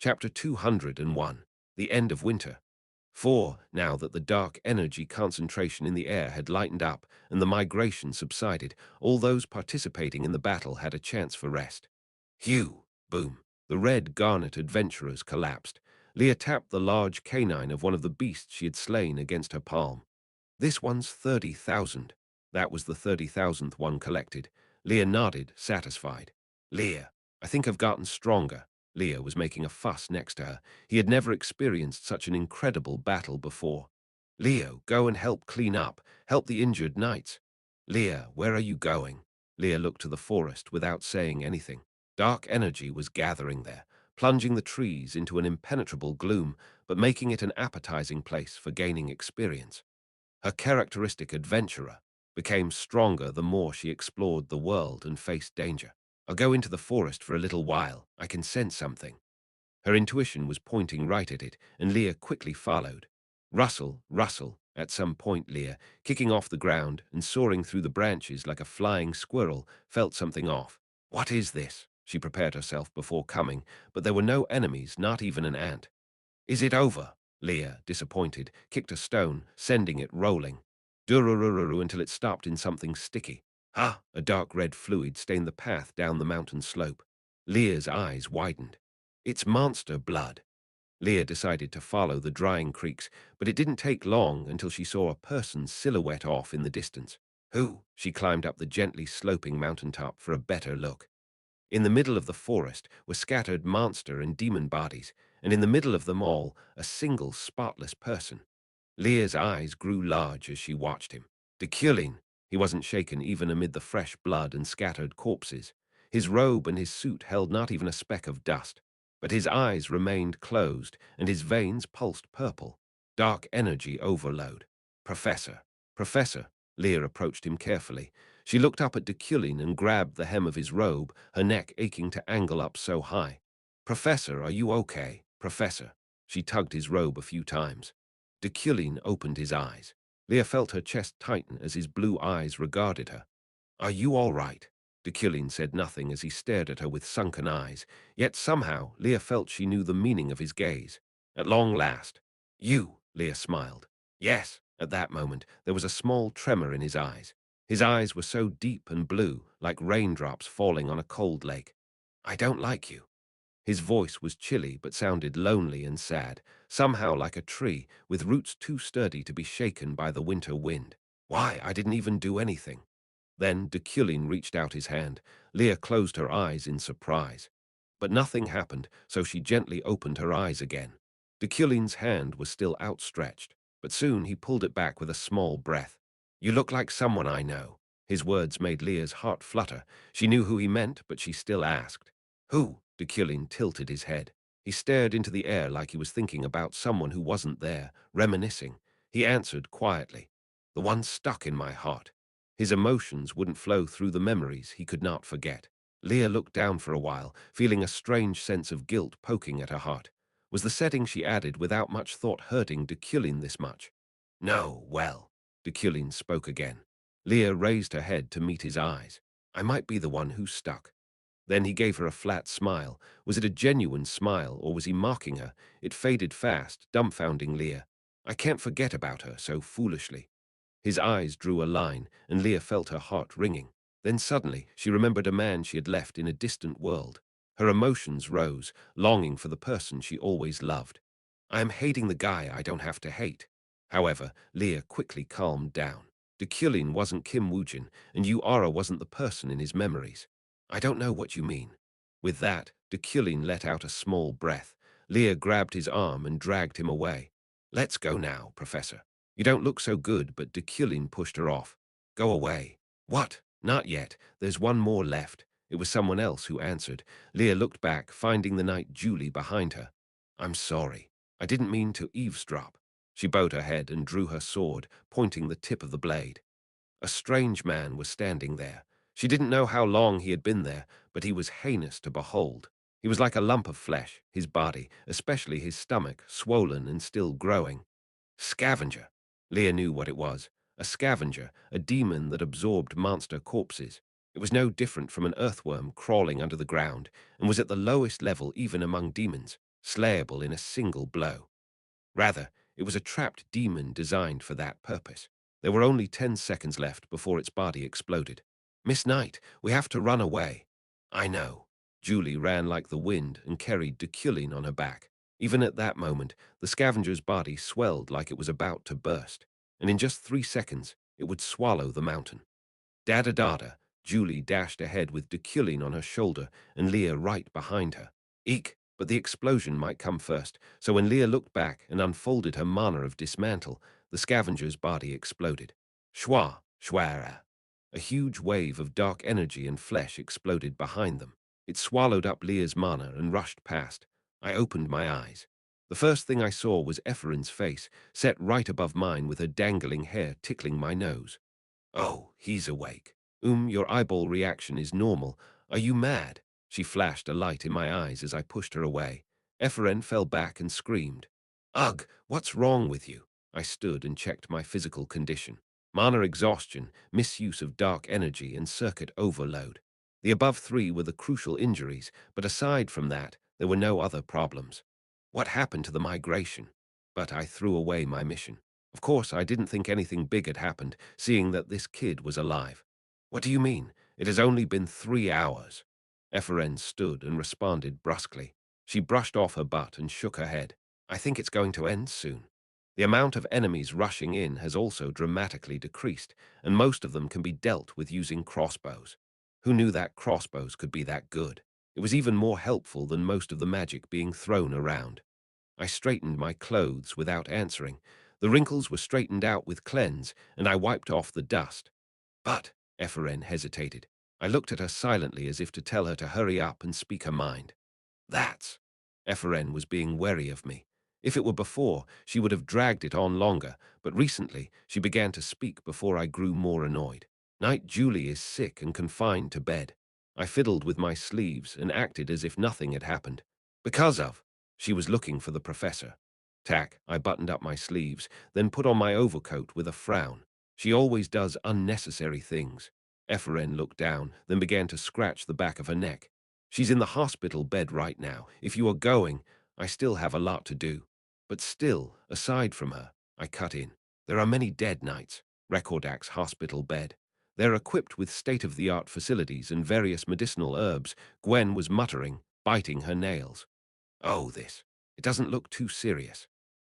Chapter 201, The End of Winter. For, now that the dark energy concentration in the air had lightened up and the migration subsided, all those participating in the battle had a chance for rest. Hew! Boom! The red garnet adventurers collapsed. Leah tapped the large canine of one of the beasts she had slain against her palm. This one's 30,000. That was the 30,000th one collected. Leah nodded, satisfied. Leah, I think I've gotten stronger. Leah was making a fuss next to her. He had never experienced such an incredible battle before. Leo, go and help clean up. Help the injured knights. Leah, where are you going? Leah looked to the forest without saying anything. Dark energy was gathering there, plunging the trees into an impenetrable gloom, but making it an appetizing place for gaining experience. Her characteristic adventurer became stronger the more she explored the world and faced danger. I'll go into the forest for a little while. I can sense something. Her intuition was pointing right at it, and Leah quickly followed. Rustle, rustle, at some point Leah, kicking off the ground and soaring through the branches like a flying squirrel, felt something off. What is this? She prepared herself before coming, but there were no enemies, not even an ant. Is it over? Leah, disappointed, kicked a stone, sending it rolling. Dururururu until it stopped in something sticky. Ah! A dark red fluid stained the path down the mountain slope. Leah's eyes widened. It's monster blood. Leah decided to follow the drying creeks, but it didn't take long until she saw a person's silhouette off in the distance. Who? She climbed up the gently sloping mountaintop for a better look. In the middle of the forest were scattered monster and demon bodies, and in the middle of them all, a single spotless person. Leah's eyes grew large as she watched him. Deculein. He wasn't shaken even amid the fresh blood and scattered corpses. His robe and his suit held not even a speck of dust, but his eyes remained closed and his veins pulsed purple. Dark energy overload. Professor. Professor. Leah approached him carefully. She looked up at Deculein and grabbed the hem of his robe, her neck aching to angle up so high. Professor, are you okay? Professor. She tugged his robe a few times. Deculein opened his eyes. Leah felt her chest tighten as his blue eyes regarded her. Are you all right? Deculein said nothing as he stared at her with sunken eyes, yet somehow Leah felt she knew the meaning of his gaze. At long last. You, Leah smiled. Yes. At that moment, there was a small tremor in his eyes. His eyes were so deep and blue, like raindrops falling on a cold lake. I don't like you. His voice was chilly but sounded lonely and sad, somehow like a tree with roots too sturdy to be shaken by the winter wind. Why, I didn't even do anything. Then Deculein reached out his hand. Leah closed her eyes in surprise. But nothing happened, so she gently opened her eyes again. Deculein's hand was still outstretched, but soon he pulled it back with a small breath. You look like someone I know. His words made Leah's heart flutter. She knew who he meant, but she still asked. Who? Deculein tilted his head. He stared into the air like he was thinking about someone who wasn't there, reminiscing. He answered quietly. The one stuck in my heart. His emotions wouldn't flow through the memories he could not forget. Leah looked down for a while, feeling a strange sense of guilt poking at her heart. Was the setting she added without much thought hurting Deculein this much? No, well, Deculein spoke again. Leah raised her head to meet his eyes. I might be the one who stuck. Then he gave her a flat smile. Was it a genuine smile, or was he mocking her? It faded fast, dumbfounding Leah. I can't forget about her so foolishly. His eyes drew a line, and Leah felt her heart ringing. Then suddenly, she remembered a man she had left in a distant world. Her emotions rose, longing for the person she always loved. I am hating the guy I don't have to hate. However, Leah quickly calmed down. Deculein wasn't Kim Woojin, and Yuara wasn't the person in his memories. I don't know what you mean. With that, Deculein let out a small breath. Leah grabbed his arm and dragged him away. Let's go now, Professor. You don't look so good, but Deculein pushed her off. Go away. What? Not yet. There's one more left. It was someone else who answered. Leah looked back, finding the knight Julie behind her. I'm sorry. I didn't mean to eavesdrop. She bowed her head and drew her sword, pointing the tip of the blade. A strange man was standing there. She didn't know how long he had been there, but he was heinous to behold. He was like a lump of flesh, his body, especially his stomach, swollen and still growing. Scavenger. Leah knew what it was. A scavenger, a demon that absorbed monster corpses. It was no different from an earthworm crawling under the ground, and was at the lowest level even among demons. slayable in a single blow. Rather, it was a trapped demon designed for that purpose. There were only 10 seconds left before its body exploded. Miss Knight, we have to run away. I know. Julie ran like the wind and carried Deculein on her back. Even at that moment, the scavenger's body swelled like it was about to burst, and in just 3 seconds, it would swallow the mountain. Dada, Julie dashed ahead with Deculein on her shoulder and Leah right behind her. Eek, but the explosion might come first, so when Leah looked back and unfolded her mana of dismantle, the scavenger's body exploded. Schwa, schwara. A huge wave of dark energy and flesh exploded behind them. It swallowed up Leah's mana and rushed past. I opened my eyes. The first thing I saw was Epherin's face, set right above mine with her dangling hair tickling my nose. Oh, he's awake. Your eyeball reaction is normal. Are you mad? She flashed a light in my eyes as I pushed her away. Ephraim fell back and screamed. Ugh, what's wrong with you? I stood and checked my physical condition. Mana exhaustion, misuse of dark energy, and circuit overload. The above three were the crucial injuries, but aside from that, there were no other problems. What happened to the migration? But I threw away my mission. Of course, I didn't think anything big had happened, seeing that this kid was alive. What do you mean? It has only been 3 hours. Ephraim stood and responded brusquely. She brushed off her butt and shook her head. I think it's going to end soon. The amount of enemies rushing in has also dramatically decreased, and most of them can be dealt with using crossbows. Who knew that crossbows could be that good? It was even more helpful than most of the magic being thrown around. I straightened my clothes without answering. The wrinkles were straightened out with cleanse, and I wiped off the dust. But, Ephraim hesitated. I looked at her silently as if to tell her to hurry up and speak her mind. That's... Ephraim was being wary of me. If it were before, she would have dragged it on longer, but recently she began to speak before I grew more annoyed. Night Julie is sick and confined to bed. I fiddled with my sleeves and acted as if nothing had happened. Because of... She was looking for the professor. Tack, I buttoned up my sleeves, then put on my overcoat with a frown. She always does unnecessary things. Ephraim looked down, then began to scratch the back of her neck. She's in the hospital bed right now. If you are going, I still have a lot to do. But still, aside from her, I cut in. There are many dead knights. Recordak's hospital bed. They're equipped with state-of-the-art facilities and various medicinal herbs, Gwen was muttering, biting her nails. Oh, this. It doesn't look too serious.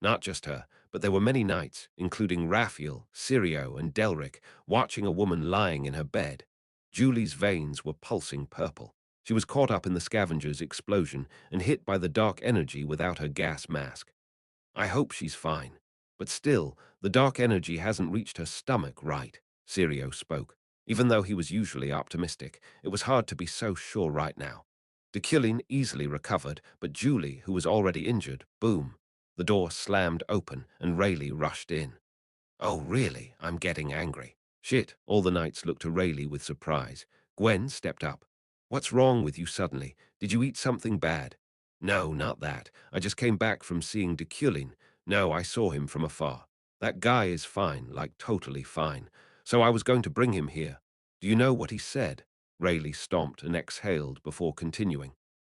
Not just her, but there were many knights, including Raphael, Sirio, and Delric, watching a woman lying in her bed. Julie's veins were pulsing purple. She was caught up in the scavenger's explosion and hit by the dark energy without her gas mask. I hope she's fine. But still, the dark energy hasn't reached her stomach right, Sirio spoke. Even though he was usually optimistic, it was hard to be so sure right now. Deculein easily recovered, but Julie, who was already injured, boom. The door slammed open, and Rayleigh rushed in. Oh, really? I'm getting angry. Shit, all the knights looked to Rayleigh with surprise. Gwen stepped up. What's wrong with you suddenly? Did you eat something bad? No, not that. I just came back from seeing Deculein. No, I saw him from afar. That guy is fine, like totally fine. So I was going to bring him here. Do you know what he said? Rayleigh stomped and exhaled before continuing.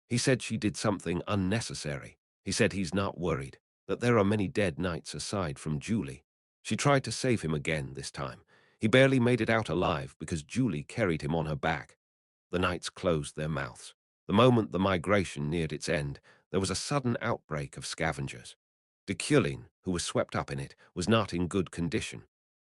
He said she did something unnecessary. He said he's not worried, that there are many dead knights aside from Julie. She tried to save him again this time. He barely made it out alive because Julie carried him on her back. The knights closed their mouths. The moment the migration neared its end, there was a sudden outbreak of scavengers. Deculein, who was swept up in it, was not in good condition.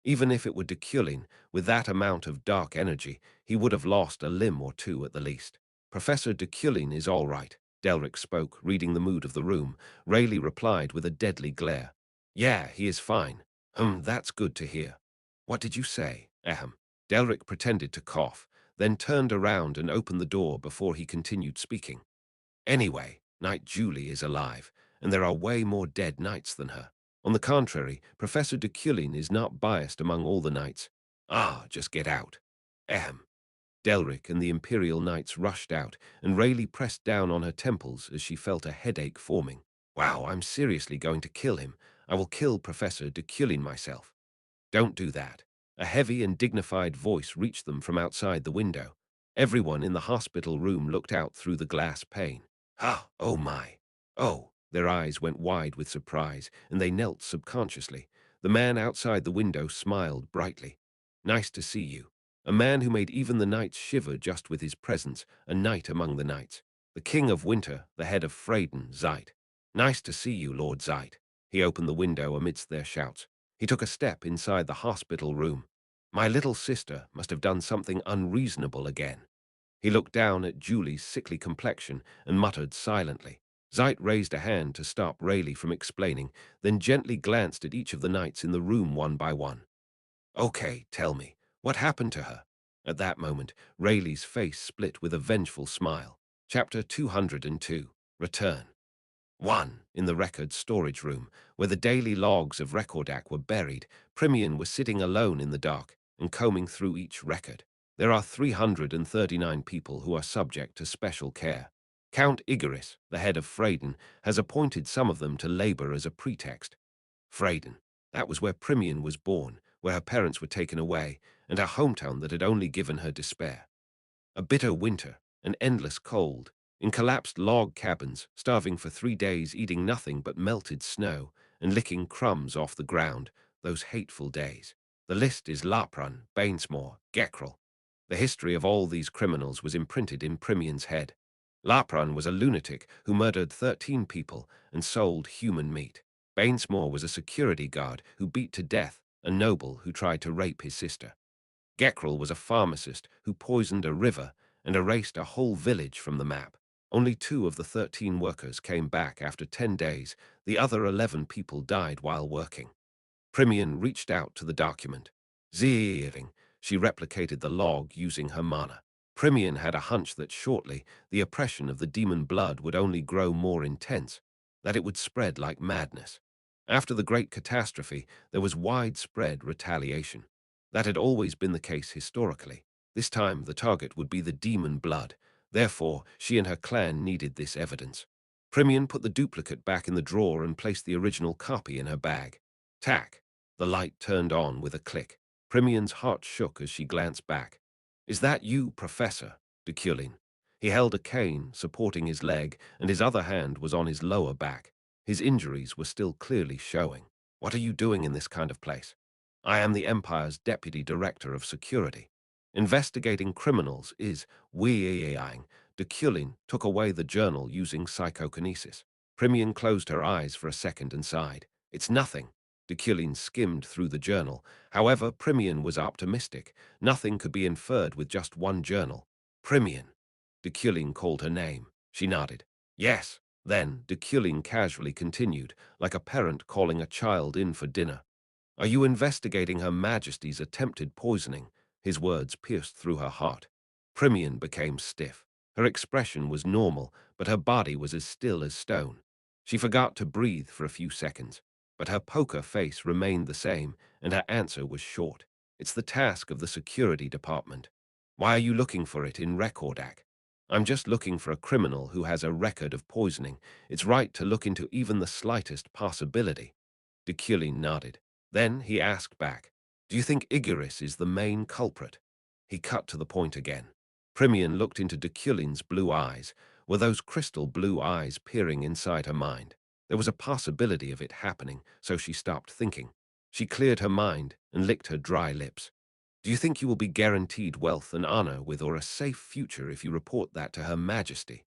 Even if it were Deculein, with that amount of dark energy, he would have lost a limb or two at the least. Professor Deculein is all right, Delric spoke, reading the mood of the room. Rayleigh replied with a deadly glare. Yeah, he is fine. That's good to hear. What did you say? Ahem. Delric pretended to cough, then turned around and opened the door before he continued speaking. Anyway, Knight Julie is alive, and there are way more dead knights than her. On the contrary, Professor Deculein is not biased among all the knights. Ah, just get out. Ahem. Delric and the Imperial Knights rushed out, and Rayleigh pressed down on her temples as she felt a headache forming. Wow, I'm seriously going to kill him. I will kill Professor Deculein myself. Don't do that. A heavy and dignified voice reached them from outside the window. Everyone in the hospital room looked out through the glass pane. Ah, oh my. Oh, their eyes went wide with surprise, and they knelt subconsciously. The man outside the window smiled brightly. Nice to see you. A man who made even the knights shiver just with his presence, a knight among the knights. The king of winter, the head of Freyden, Zeit. Nice to see you, Lord Zeit. He opened the window amidst their shouts. He took a step inside the hospital room. My little sister must have done something unreasonable again. He looked down at Julie's sickly complexion and muttered silently. Zeit raised a hand to stop Rayleigh from explaining, then gently glanced at each of the knights in the room one by one. Okay, tell me, what happened to her? At that moment, Rayleigh's face split with a vengeful smile. Chapter 202, Return. 1. In the record storage room, where the daily logs of Recordac were buried, Primian was sitting alone in the dark and combing through each record. There are 339 people who are subject to special care. Count Igoris, the head of Freyden, has appointed some of them to labor as a pretext. Freyden, that was where Primian was born, where her parents were taken away, and her hometown that had only given her despair. A bitter winter, an endless cold, in collapsed log cabins, starving for 3 days, eating nothing but melted snow, and licking crumbs off the ground, those hateful days. The list is Laprun, Bainsmore, Gekril. The history of all these criminals was imprinted in Primian's head. Laprun was a lunatic who murdered 13 people and sold human meat. Bainsmore was a security guard who beat to death a noble who tried to rape his sister. Gekril was a pharmacist who poisoned a river and erased a whole village from the map. Only 2 of the 13 workers came back after 10 days. The other 11 people died while working. Primian reached out to the document. Zeering, she replicated the log using her mana. Primian had a hunch that shortly the oppression of the demon blood would only grow more intense, that it would spread like madness. After the great catastrophe, there was widespread retaliation. That had always been the case historically. This time, the target would be the demon blood. Therefore, she and her clan needed this evidence. Primian put the duplicate back in the drawer and placed the original copy in her bag. Tack! The light turned on with a click. Primian's heart shook as she glanced back. Is that you, Professor? Deculein. He held a cane, supporting his leg, and his other hand was on his lower back. His injuries were still clearly showing. What are you doing in this kind of place? I am the Empire's Deputy Director of Security. Investigating criminals is weeing. Deculein took away the journal using psychokinesis. Primian closed her eyes for a second and sighed. It's nothing. Deculein skimmed through the journal. However, Primian was optimistic. Nothing could be inferred with just one journal. Primian. Deculein called her name. She nodded. Yes. Then, Deculein casually continued, like a parent calling a child in for dinner. Are you investigating Her Majesty's attempted poisoning? His words pierced through her heart. Primian became stiff. Her expression was normal, but her body was as still as stone. She forgot to breathe for a few seconds, but her poker face remained the same, and her answer was short. It's the task of the security department. Why are you looking for it in Recordac? I'm just looking for a criminal who has a record of poisoning. It's right to look into even the slightest possibility. Deculein nodded. Then he asked back, do you think Igoris is the main culprit? He cut to the point again. Primian looked into Deculein's blue eyes. Were those crystal blue eyes peering inside her mind? There was a possibility of it happening, so she stopped thinking. She cleared her mind and licked her dry lips. Do you think you will be guaranteed wealth and honor with or a safe future if you report that to Her Majesty?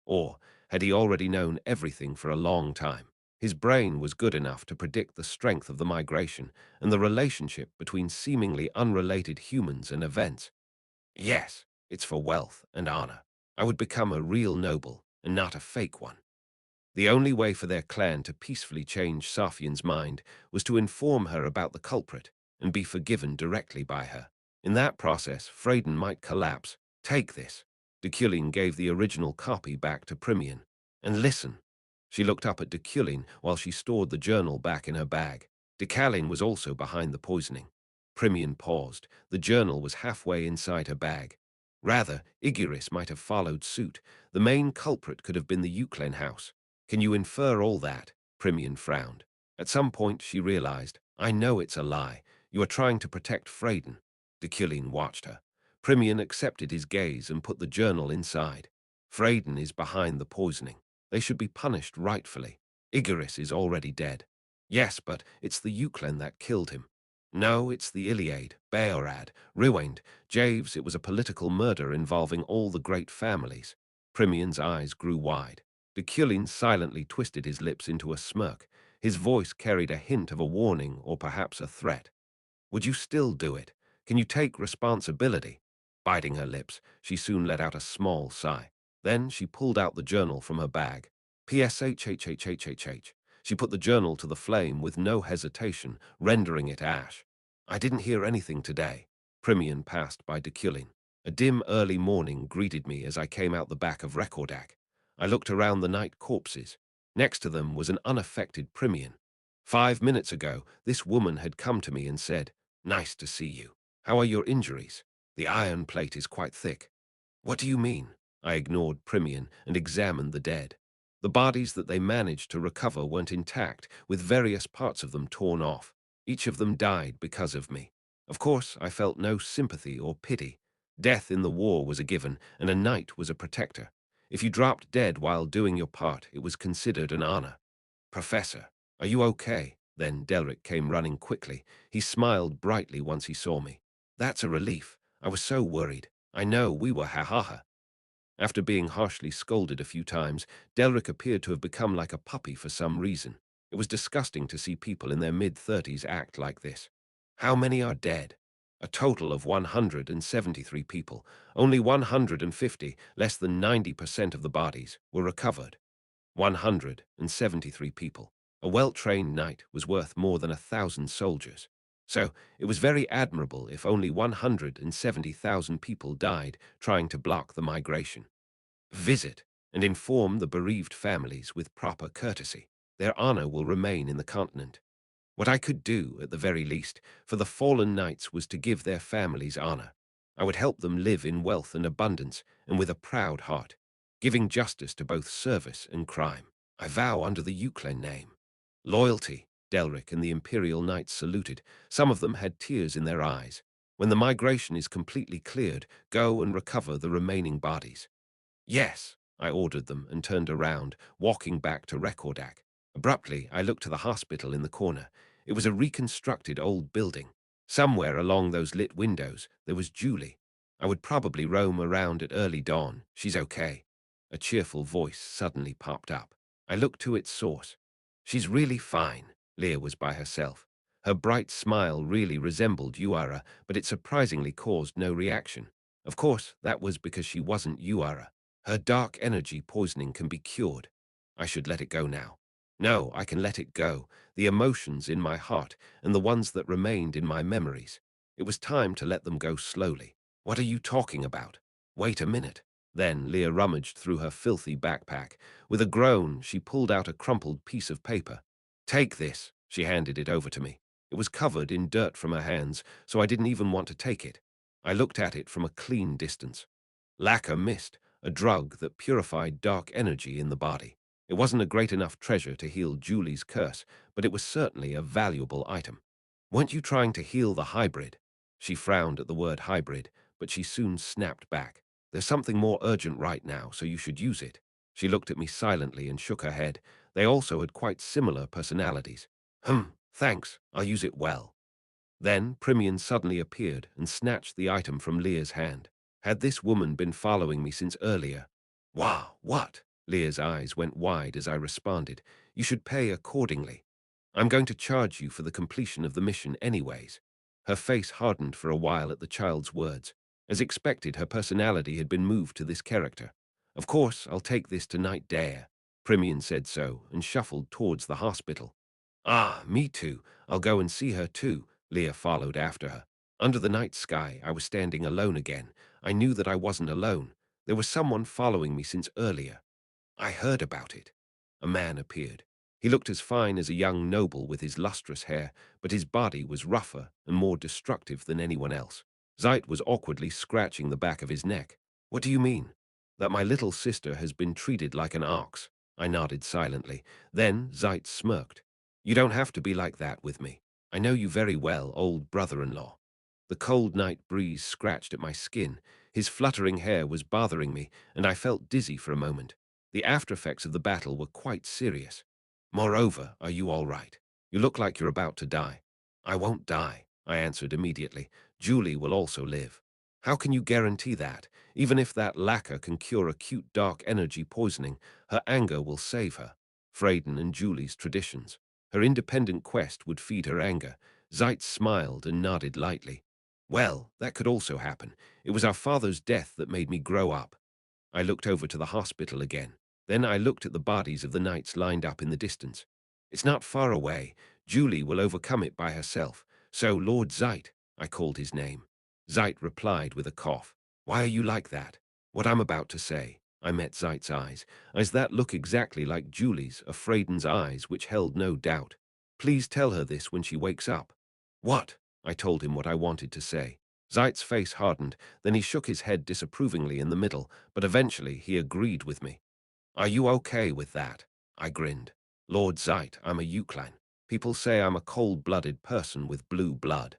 Or had he already known everything for a long time? His brain was good enough to predict the strength of the migration and the relationship between seemingly unrelated humans and events. Yes, it's for wealth and honor. I would become a real noble and not a fake one. The only way for their clan to peacefully change Safian's mind was to inform her about the culprit and be forgiven directly by her. In that process, Freyden might collapse. Take this. Deculein gave the original copy back to Primian. And listen. She looked up at Deculein while she stored the journal back in her bag. Deculein was also behind the poisoning. Primian paused. The journal was halfway inside her bag. Rather, Igoris might have followed suit. The main culprit could have been the Euclid house. Can you infer all that? Primian frowned. At some point, she realized, I know it's a lie. You are trying to protect Freyden. Deculein watched her. Primian accepted his gaze and put the journal inside. Freyden is behind the poisoning. They should be punished rightfully. Icarus is already dead. Yes, but it's the Euclid that killed him. No, it's the Iliad, Beorad, Ruined, Javes. It was a political murder involving all the great families. Primian's eyes grew wide. Deculein silently twisted his lips into a smirk. His voice carried a hint of a warning or perhaps a threat. Would you still do it? Can you take responsibility? Biting her lips, she soon let out a small sigh. Then she pulled out the journal from her bag. PSHHHHHH. She put the journal to the flame with no hesitation, rendering it ash. I didn't hear anything today. Primian passed by Deculein. A dim early morning greeted me as I came out the back of Recordac. I looked around the night corpses. Next to them was an unaffected Primian. 5 minutes ago, this woman had come to me and said, "Nice to see you. How are your injuries? The iron plate is quite thick." What do you mean? I ignored Primian and examined the dead. The bodies that they managed to recover weren't intact, with various parts of them torn off. Each of them died because of me. Of course, I felt no sympathy or pity. Death in the war was a given, and a knight was a protector. If you dropped dead while doing your part, it was considered an honor. Professor, are you okay? Then Delric came running quickly. He smiled brightly once he saw me. That's a relief. I was so worried. I know we were ha-ha-ha. After being harshly scolded a few times, Delric appeared to have become like a puppy for some reason. It was disgusting to see people in their mid-30s act like this. How many are dead? A total of 173 people. Only 150, less than 90% of the bodies, were recovered. 173 people. A well-trained knight was worth more than 1,000 soldiers. So it was very admirable if only 170,000 people died trying to block the migration. Visit and inform the bereaved families with proper courtesy. Their honor will remain in the continent. What I could do, at the very least, for the fallen knights was to give their families honor. I would help them live in wealth and abundance, and with a proud heart, giving justice to both service and crime. I vow under the Euclid name. Loyalty, Delric and the Imperial Knights saluted. Some of them had tears in their eyes. When the migration is completely cleared, go and recover the remaining bodies. Yes, I ordered them and turned around, walking back to Recordac. Abruptly, I looked to the hospital in the corner. It was a reconstructed old building. Somewhere along those lit windows, there was Julie. I would probably roam around at early dawn. She's okay. A cheerful voice suddenly popped up. I looked to its source. She's really fine. Leah was by herself. Her bright smile really resembled Uara, but it surprisingly caused no reaction. Of course, that was because she wasn't Uara. Her dark energy poisoning can be cured. I should let it go now. No, I can let it go, the emotions in my heart and the ones that remained in my memories. It was time to let them go slowly. What are you talking about? Wait a minute. Then Leah rummaged through her filthy backpack. With a groan, she pulled out a crumpled piece of paper. Take this. She handed it over to me. It was covered in dirt from her hands, so I didn't even want to take it. I looked at it from a clean distance. Lacquer mist, a drug that purified dark energy in the body. It wasn't a great enough treasure to heal Julie's curse, but it was certainly a valuable item. Weren't you trying to heal the hybrid? She frowned at the word hybrid, but she soon snapped back. There's something more urgent right now, so you should use it. She looked at me silently and shook her head. They also had quite similar personalities. Thanks, I'll use it well. Then Primian suddenly appeared and snatched the item from Leah's hand. Had this woman been following me since earlier? Wow, what? Leah's eyes went wide as I responded. You should pay accordingly. I'm going to charge you for the completion of the mission anyways. Her face hardened for a while at the child's words. As expected, her personality had been moved to this character. Of course, I'll take this to Knight Dare. Primian said so and shuffled towards the hospital. Ah, me too. I'll go and see her too. Leah followed after her. Under the night sky, I was standing alone again. I knew that I wasn't alone. There was someone following me since earlier. I heard about it. A man appeared. He looked as fine as a young noble with his lustrous hair, but his body was rougher and more destructive than anyone else. Zeit was awkwardly scratching the back of his neck. What do you mean? That my little sister has been treated like an ox. I nodded silently. Then Zeit smirked. You don't have to be like that with me. I know you very well, old brother-in-law. The cold night breeze scratched at my skin. His fluttering hair was bothering me, and I felt dizzy for a moment. The after effects of the battle were quite serious. Moreover, are you all right? You look like you're about to die. I won't die, I answered immediately. Julie will also live. How can you guarantee that? Even if that lacquer can cure acute dark energy poisoning, her anger will save her. Freyden and Julie's traditions. Her independent quest would feed her anger. Zeit smiled and nodded lightly. Well, that could also happen. It was our father's death that made me grow up. I looked over to the hospital again. Then I looked at the bodies of the knights lined up in the distance. It's not far away. Julie will overcome it by herself. So, Lord Zeit, I called his name. Zeit replied with a cough. Why are you like that? What I'm about to say. I met Zeit's eyes. Eyes that look exactly like Julie's, of Freyden's eyes, which held no doubt. Please tell her this when she wakes up. What? I told him what I wanted to say. Zeit's face hardened, then he shook his head disapprovingly in the middle, but eventually he agreed with me. Are you okay with that? I grinned. Lord Zeit, I'm a Euclid. People say I'm a cold-blooded person with blue blood.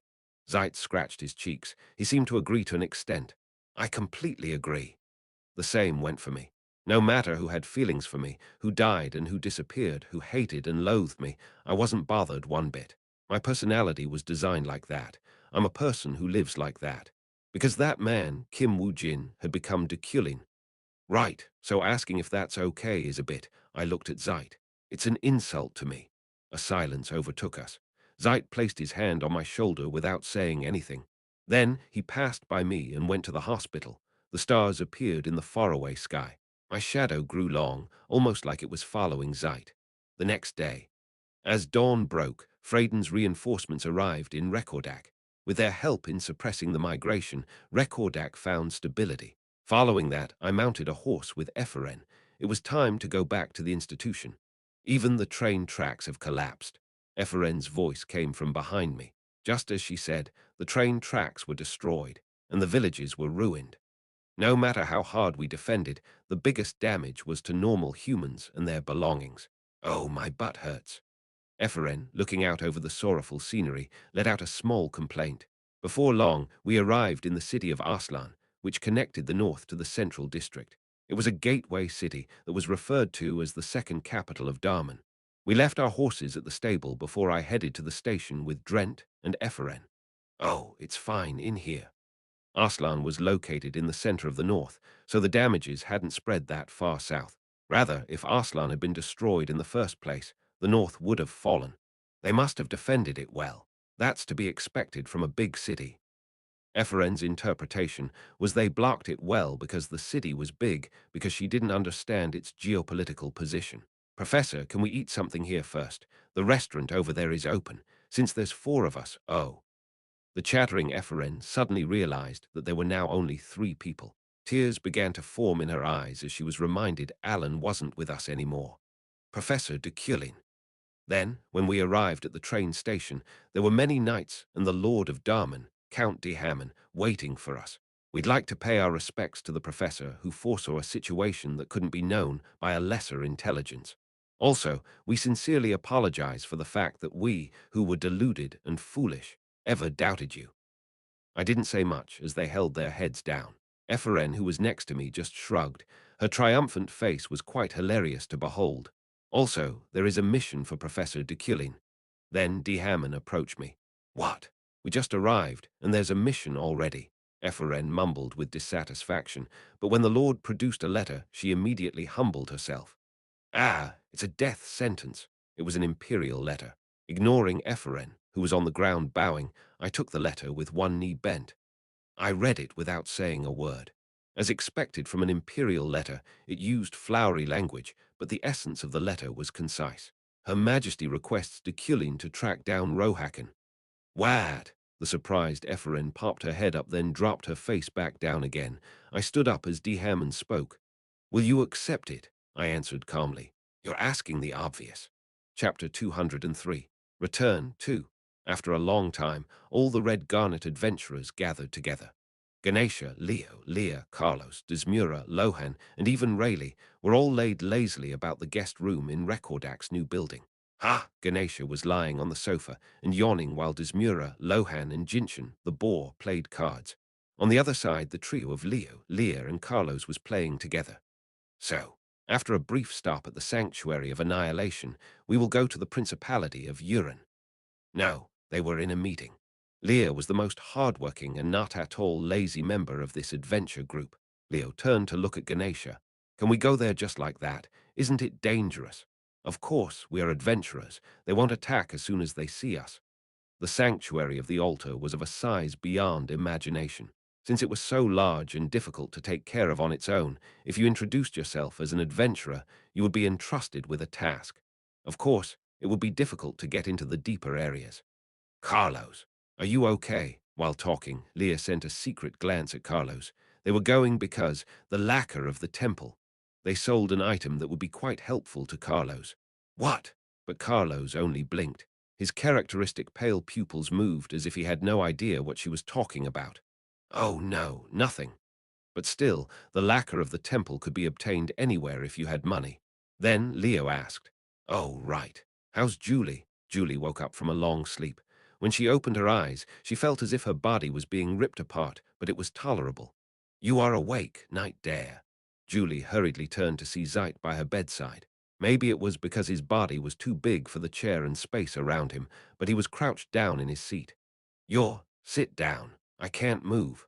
Zeit scratched his cheeks. He seemed to agree to an extent. I completely agree. The same went for me. No matter who had feelings for me, who died and who disappeared, who hated and loathed me, I wasn't bothered one bit. My personality was designed like that. I'm a person who lives like that. Because that man, Kim Woo-jin, had become Deculein. Right, so asking if that's okay is a bit. I looked at Zeit. It's an insult to me. A silence overtook us. Zeit placed his hand on my shoulder without saying anything. Then he passed by me and went to the hospital. The stars appeared in the faraway sky. My shadow grew long, almost like it was following Zeit. The next day, as dawn broke, Freyden's reinforcements arrived in Rekordak. With their help in suppressing the migration, Rekordak found stability. Following that, I mounted a horse with Eferen. It was time to go back to the institution. Even the train tracks have collapsed. Eferen's voice came from behind me. Just as she said, the train tracks were destroyed, and the villages were ruined. No matter how hard we defended, the biggest damage was to normal humans and their belongings. Oh, my butt hurts. Eferen, looking out over the sorrowful scenery, let out a small complaint. Before long, we arrived in the city of Arslan, which connected the north to the central district. It was a gateway city that was referred to as the second capital of Darman. We left our horses at the stable before I headed to the station with Drent and Eferen. Oh, it's fine in here. Arslan was located in the center of the north, so the damages hadn't spread that far south. Rather, if Arslan had been destroyed in the first place, the north would have fallen. They must have defended it well. That's to be expected from a big city. Eferen's interpretation was they blocked it well because the city was big, because she didn't understand its geopolitical position. Professor, can we eat something here first? The restaurant over there is open. Since there's 4 of us, oh. The chattering Eferen suddenly realized that there were now only 3 people. Tears began to form in her eyes as she was reminded Alan wasn't with us anymore. Professor Deculein. Then, when we arrived at the train station, there were many knights and the Lord of Darman, Count de Hammon, waiting for us. We'd like to pay our respects to the professor who foresaw a situation that couldn't be known by a lesser intelligence. Also, we sincerely apologize for the fact that we, who were deluded and foolish, ever doubted you. I didn't say much as they held their heads down. Eferen, who was next to me, just shrugged. Her triumphant face was quite hilarious to behold. Also, there is a mission for Professor Deculein. Then de Hammon approached me. What? We just arrived, and there's a mission already. Eferen mumbled with dissatisfaction, but when the Lord produced a letter, she immediately humbled herself. Ah, it's a death sentence. It was an imperial letter. Ignoring Eferen, who was on the ground bowing, I took the letter with one knee bent. I read it without saying a word. As expected from an imperial letter, it used flowery language, but the essence of the letter was concise. Her Majesty requests Deculein to track down Rohakan. What? The surprised Eferen popped her head up, then dropped her face back down again. I stood up as de Hammond spoke. Will you accept it? I answered calmly. You're asking the obvious. Chapter 203. Return 2. After a long time, all the Red Garnet adventurers gathered together. Ganesha, Leo, Leah, Carlos, Desmura, Lohan, and even Rayleigh were all laid lazily about the guest room in Rekordak's new building. Ganesha was lying on the sofa and yawning while Desmura, Lohan, and Jinshin, the boar, played cards. On the other side, the trio of Leo, Leah, and Carlos was playing together. So, After a brief stop at the Sanctuary of Annihilation, we will go to the Principality of Uran. No, they were in a meeting. Leah was the most hardworking and not at all lazy member of this adventure group. Leo turned to look at Ganesha. Can we go there just like that? Isn't it dangerous? Of course, we are adventurers. They won't attack as soon as they see us. The sanctuary of the altar was of a size beyond imagination. Since it was so large and difficult to take care of on its own, if you introduced yourself as an adventurer, you would be entrusted with a task. Of course, it would be difficult to get into the deeper areas. Carlos, are you okay? While talking, Leah sent a secret glance at Carlos. They were going because the lacquer of the temple. They sold an item that would be quite helpful to Carlos. What? But Carlos only blinked. His characteristic pale pupils moved as if he had no idea what she was talking about. Oh no, nothing. But still, the lacquer of the temple could be obtained anywhere if you had money. Then Leo asked, "Oh, right. How's Julie?" Julie woke up from a long sleep. When she opened her eyes, she felt as if her body was being ripped apart, but it was tolerable. "You are awake, Night Dare." Julie hurriedly turned to see Zeit by her bedside. Maybe it was because his body was too big for the chair and space around him, but he was crouched down in his seat. Sit down. I can't move."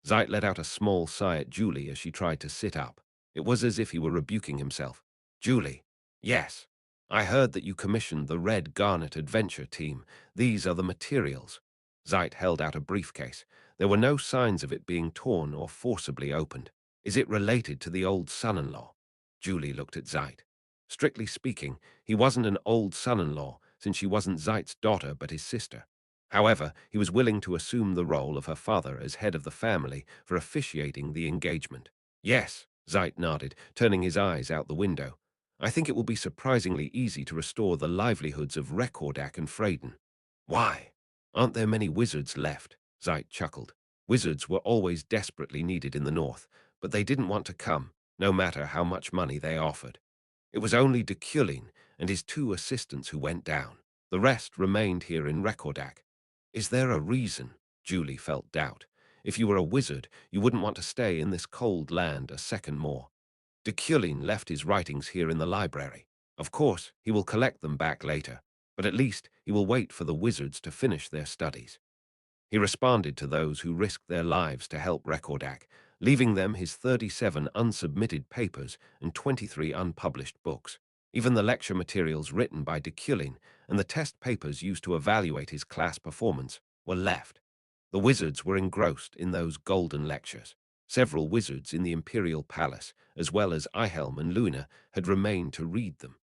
Zeit let out a small sigh at Julie as she tried to sit up. It was as if he were rebuking himself. "Julie, yes. I heard that you commissioned the Red Garnet Adventure Team. These are the materials." Zeit held out a briefcase. There were no signs of it being torn or forcibly opened. "Is it related to the old son-in-law?" Julie looked at Zeit. Strictly speaking, he wasn't an old son-in-law, since she wasn't Zeit's daughter but his sister. However, he was willing to assume the role of her father as head of the family for officiating the engagement. "Yes," Zeit nodded, turning his eyes out the window. "I think it will be surprisingly easy to restore the livelihoods of Rekordak and Freyden." "Why? Aren't there many wizards left?" Zeit chuckled. Wizards were always desperately needed in the north, but they didn't want to come, no matter how much money they offered. It was only Deculein and his 2 assistants who went down. The rest remained here in Rekordak. "Is there a reason?" Julie felt doubt. "If you were a wizard, you wouldn't want to stay in this cold land a second more." Deculein left his writings here in the library. Of course, he will collect them back later, but at least he will wait for the wizards to finish their studies. He responded to those who risked their lives to help Rekordak, leaving them his 37 unsubmitted papers and 23 unpublished books. Even the lecture materials written by Deculein and the test papers used to evaluate his class performance were left. The wizards were engrossed in those golden lectures. Several wizards in the Imperial Palace, as well as Ihelm and Luna, had remained to read them.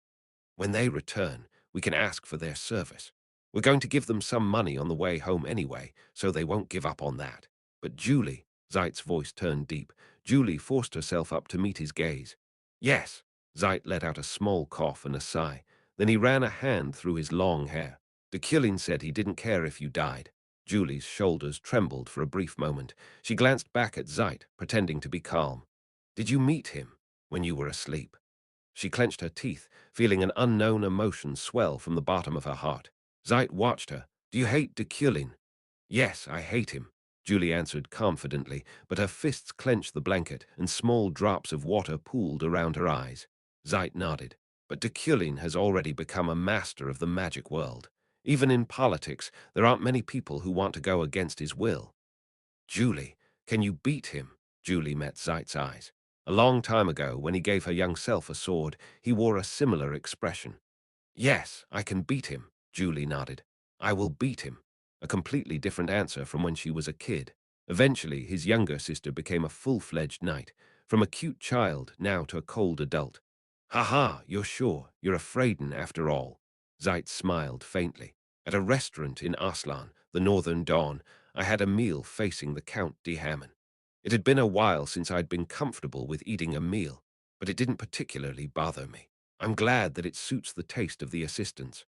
"When they return, we can ask for their service. We're going to give them some money on the way home anyway, so they won't give up on that." "But Julie," Zeit's voice turned deep. Julie forced herself up to meet his gaze. "Yes." Zeit let out a small cough and a sigh. Then he ran a hand through his long hair. "Deculein said he didn't care if you died." Julie's shoulders trembled for a brief moment. She glanced back at Zeit, pretending to be calm. "Did you meet him when you were asleep?" She clenched her teeth, feeling an unknown emotion swell from the bottom of her heart. Zeit watched her. "Do you hate Deculein?" "Yes, I hate him," Julie answered confidently, but her fists clenched the blanket and small drops of water pooled around her eyes. Zeit nodded. "But Deculein has already become a master of the magic world. Even in politics, there aren't many people who want to go against his will." "Julie, can you beat him?" Julie met Zeit's eyes. A long time ago, when he gave her young self a sword, he wore a similar expression. "Yes, I can beat him," Julie nodded. "I will beat him." A completely different answer from when she was a kid. Eventually, his younger sister became a full-fledged knight, from a cute child now to a cold adult. "Ha, you're sure? You're a Freyden after all." Zeit smiled faintly. "At a restaurant in Aslan, the Northern Dawn, I had a meal facing the Count de Hammon. It had been a while since I'd been comfortable with eating a meal, but it didn't particularly bother me. I'm glad that it suits the taste of the assistants."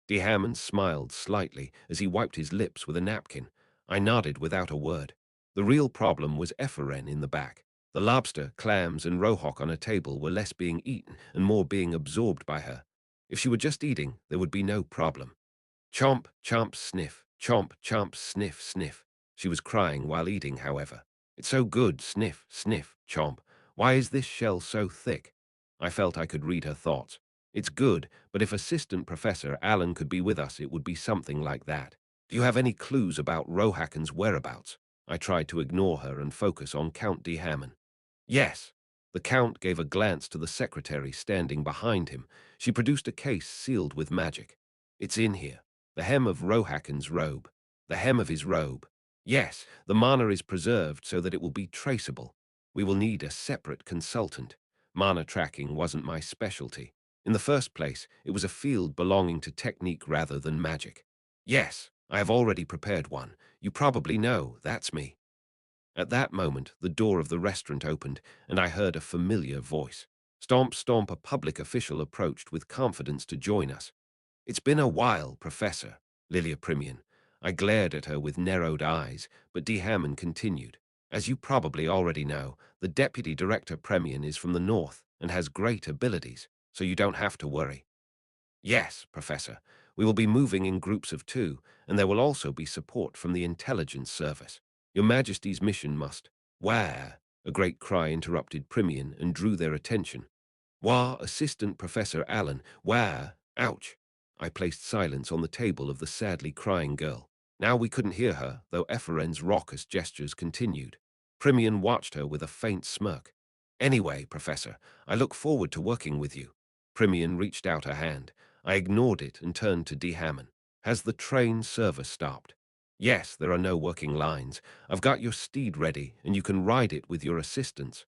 De Hammond smiled slightly as he wiped his lips with a napkin. I nodded without a word. The real problem was Epheren in the back. The lobster, clams, and rohok on her table were less being eaten and more being absorbed by her. If she were just eating, there would be no problem. "Chomp, chomp, sniff, chomp, chomp, sniff, sniff." She was crying while eating, however. "It's so good, sniff, sniff, chomp. Why is this shell so thick?" I felt I could read her thoughts. It's good, but if Assistant Professor Allen could be with us, it would be something like that. Do you have any clues about Rohaken's whereabouts? I tried to ignore her and focus on Count D. Hammond. Yes. The Count gave a glance to the secretary standing behind him. She produced a case sealed with magic. It's in here. The hem of Rohaken's robe. The hem of his robe. Yes, the mana is preserved so that it will be traceable. We will need a separate consultant. Mana tracking wasn't my specialty. In the first place, it was a field belonging to technique rather than magic. Yes, I have already prepared one. You probably know, that's me. At that moment, the door of the restaurant opened, and I heard a familiar voice. Stomp, stomp, a public official approached with confidence to join us. It's been a while, Professor, Lilia Primian. I glared at her with narrowed eyes, but D. Hammond continued. As you probably already know, the Deputy Director Premian is from the north and has great abilities, so you don't have to worry. Yes, Professor. We will be moving in groups of 2, and there will also be support from the intelligence service. Your Majesty's mission must— Where? A great cry interrupted Primian and drew their attention. Wah, Assistant Professor Allen, where? Ouch. I placed silence on the table of the sadly crying girl. Now we couldn't hear her, though Ephraim's raucous gestures continued. Primian watched her with a faint smirk. Anyway, Professor, I look forward to working with you. Primian reached out her hand. I ignored it and turned to D. Hammond. Has the train service stopped? Yes, there are no working lines. I've got your steed ready, and you can ride it with your assistants.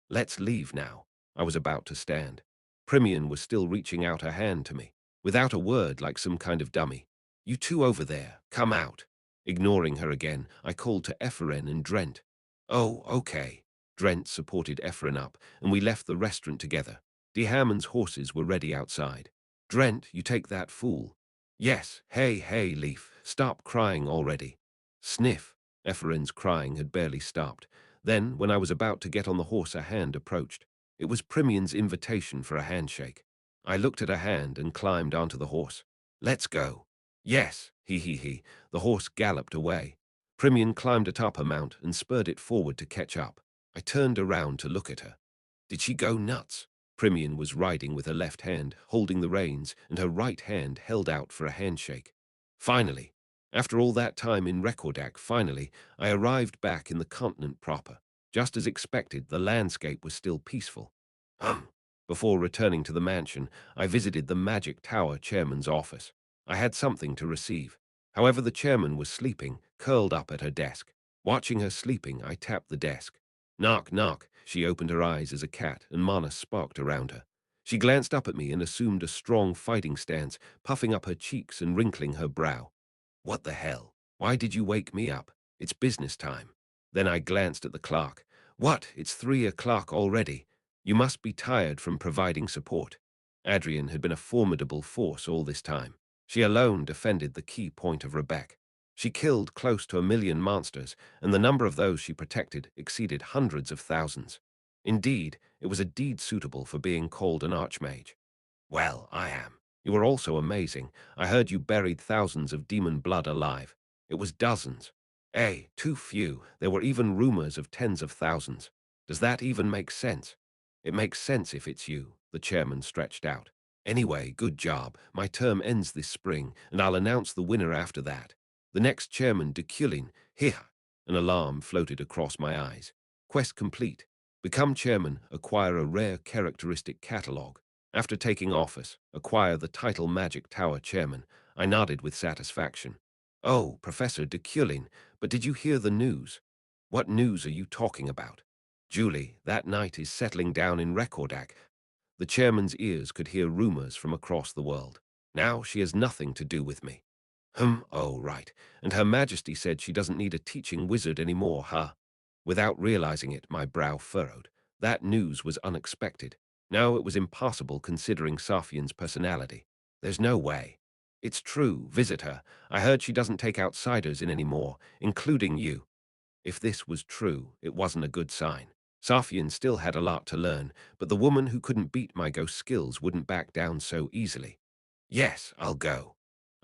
Let's leave now. I was about to stand. Primian was still reaching out her hand to me, without a word, like some kind of dummy. You two over there, come out. Ignoring her again, I called to Ephraim and Drent. Oh, okay. Drent supported Ephraim up, and we left the restaurant together. D. Hammond's horses were ready outside. Drent, you take that fool. Yes, hey, hey, Leaf, stop crying already. Sniff. Ephraim's crying had barely stopped. Then, when I was about to get on the horse, a hand approached. It was Primian's invitation for a handshake. I looked at her hand and climbed onto the horse. Let's go. Yes, he. The horse galloped away. Primian climbed atop her mount and spurred it forward to catch up. I turned around to look at her. Did she go nuts? Primian was riding with her left hand, holding the reins, and her right hand held out for a handshake. Finally, after all that time in Rekordak, I arrived back in the continent proper. Just as expected, the landscape was still peaceful. Before returning to the mansion, I visited the Magic Tower chairman's office. I had something to receive. However, the chairman was sleeping, curled up at her desk. Watching her sleeping, I tapped the desk. Knock, knock. She opened her eyes as a cat, and mana sparked around her. She glanced up at me and assumed a strong fighting stance, puffing up her cheeks and wrinkling her brow. What the hell? Why did you wake me up? It's business time. Then I glanced at the clock. What? It's 3 o'clock already. You must be tired from providing support. Adrian had been a formidable force all this time. She alone defended the key point of Rebecca. She killed close to 1,000,000 monsters, and the number of those she protected exceeded hundreds of thousands. Indeed, it was a deed suitable for being called an archmage. Well, I am. You were also amazing. I heard you buried thousands of demon blood alive. It was dozens. Too few. There were even rumors of tens of thousands. Does that even make sense? It makes sense if it's you, the chairman stretched out. Anyway, good job. My term ends this spring, and I'll announce the winner after that. The next chairman, Deculein. Here. An alarm floated across my eyes. Quest complete. Become chairman, acquire a rare characteristic catalogue. After taking office, acquire the title Magic Tower Chairman. I nodded with satisfaction. Oh, Professor Deculein, but did you hear the news? What news are you talking about? Julie, that night is settling down in Rekordak. The chairman's ears could hear rumors from across the world. Now she has nothing to do with me. Oh, right. And Her Majesty said she doesn't need a teaching wizard anymore, huh? Without realizing it, my brow furrowed. That news was unexpected. No, it was impossible considering Safian's personality. There's no way. It's true, visit her. I heard she doesn't take outsiders in anymore, including you. If this was true, it wasn't a good sign. Safian still had a lot to learn, but the woman who couldn't beat my ghost skills wouldn't back down so easily. Yes, I'll go.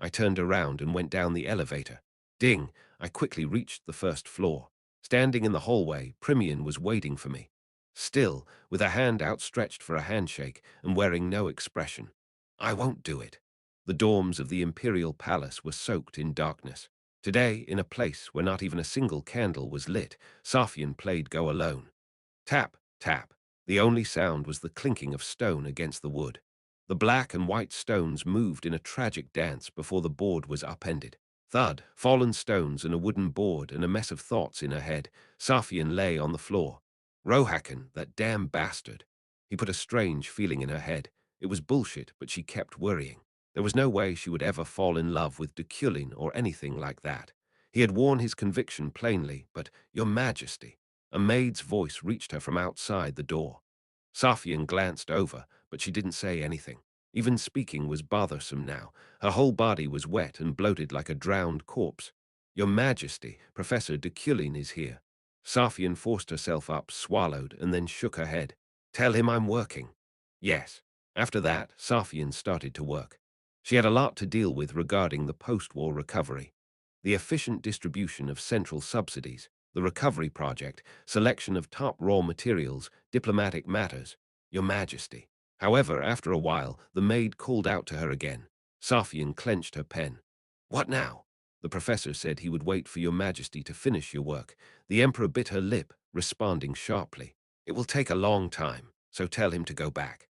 I turned around and went down the elevator. Ding! I quickly reached the first floor. Standing in the hallway, Primian was waiting for me. still, with a hand outstretched for a handshake and wearing no expression. I won't do it. The dorms of the imperial palace were soaked in darkness. Today, in a place where not even a single candle was lit, Safian played Go Alone. Tap, tap. The only sound was the clinking of stone against the wood. The black and white stones moved in a tragic dance before the board was upended. Thud, fallen stones and a wooden board and a mess of thoughts in her head. Safian lay on the floor. Rohakan, that damn bastard. He put a strange feeling in her head. It was bullshit, but she kept worrying. There was no way she would ever fall in love with Deculein or anything like that. He had worn his conviction plainly, but, Your Majesty, a maid's voice reached her from outside the door. Safian glanced over, but she didn't say anything. Even speaking was bothersome now. Her whole body was wet and bloated like a drowned corpse. Your Majesty, Professor Deculein is here. Safian forced herself up, swallowed, and then shook her head. Tell him I'm working. Yes. After that, Safian started to work. She had a lot to deal with regarding the post-war recovery. The efficient distribution of central subsidies, the recovery project, selection of top raw materials, diplomatic matters. Your Majesty. However, after a while, the maid called out to her again. Safian clenched her pen. What now? The professor said he would wait for Your Majesty to finish your work. The Emperor bit her lip, responding sharply. It will take a long time, so tell him to go back.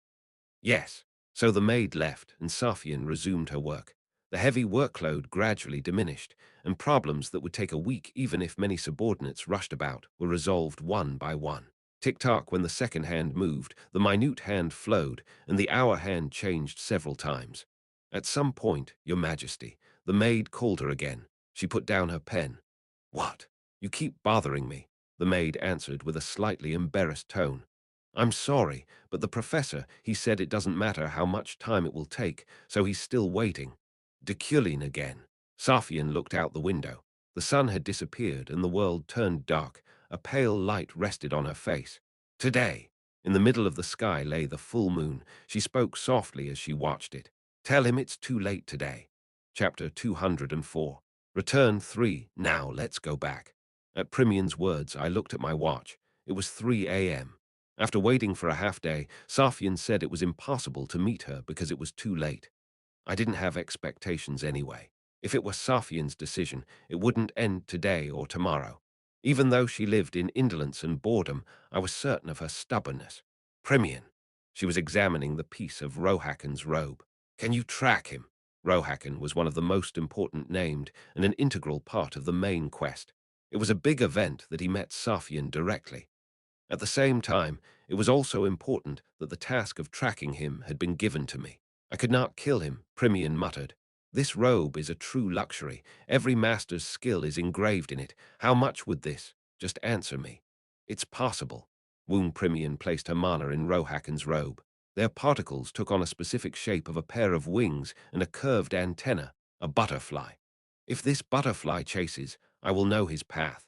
Yes. So the maid left, and Safian resumed her work. The heavy workload gradually diminished, and problems that would take a week even if many subordinates rushed about were resolved one by one. Tick-tock when the second hand moved, the minute hand flowed, and the hour hand changed several times. At some point, Your Majesty, the maid called her again. She put down her pen. What? You keep bothering me, the maid answered with a slightly embarrassed tone. I'm sorry, but the professor, he said it doesn't matter how much time it will take, so he's still waiting. Deculein again. Safian looked out the window. The sun had disappeared and the world turned dark. A pale light rested on her face. Today, in the middle of the sky lay the full moon. She spoke softly as she watched it. Tell him it's too late today. Chapter 204. Return 3. Now let's go back. At Primian's words, I looked at my watch. It was 3 a.m. After waiting for a half-day, Safian said it was impossible to meet her because it was too late. I didn't have expectations anyway. If it was Safian's decision, it wouldn't end today or tomorrow. Even though she lived in indolence and boredom, I was certain of her stubbornness. Primian. She was examining the piece of Rohakan's robe. Can you track him? Rohakan was one of the most important named and an integral part of the main quest. It was a big event that he met Safian directly. At the same time, it was also important that the task of tracking him had been given to me. I could not kill him, Primian muttered. This robe is a true luxury. Every master's skill is engraved in it. How much would this? Just answer me. It's possible. Woon Primian placed her mana in Rohakan's robe. Their particles took on a specific shape of a pair of wings and a curved antenna, a butterfly. If this butterfly chases, I will know his path.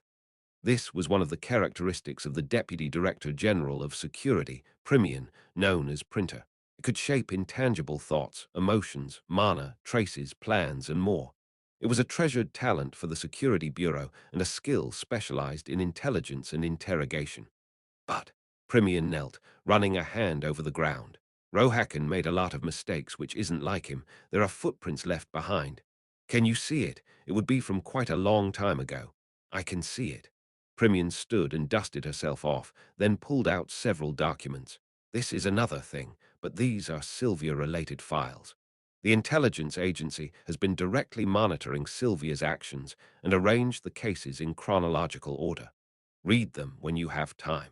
This was one of the characteristics of the Deputy Director General of Security, Primian, known as Printer. It could shape intangible thoughts, emotions, mana, traces, plans, and more. It was a treasured talent for the Security Bureau and a skill specialized in intelligence and interrogation. But Primian knelt, running a hand over the ground. Rohakan made a lot of mistakes, which isn't like him. There are footprints left behind. Can you see it? It would be from quite a long time ago. I can see it. Primian stood and dusted herself off, then pulled out several documents. This is another thing, but these are Sylvia-related files. The intelligence agency has been directly monitoring Sylvia's actions and arranged the cases in chronological order. Read them when you have time.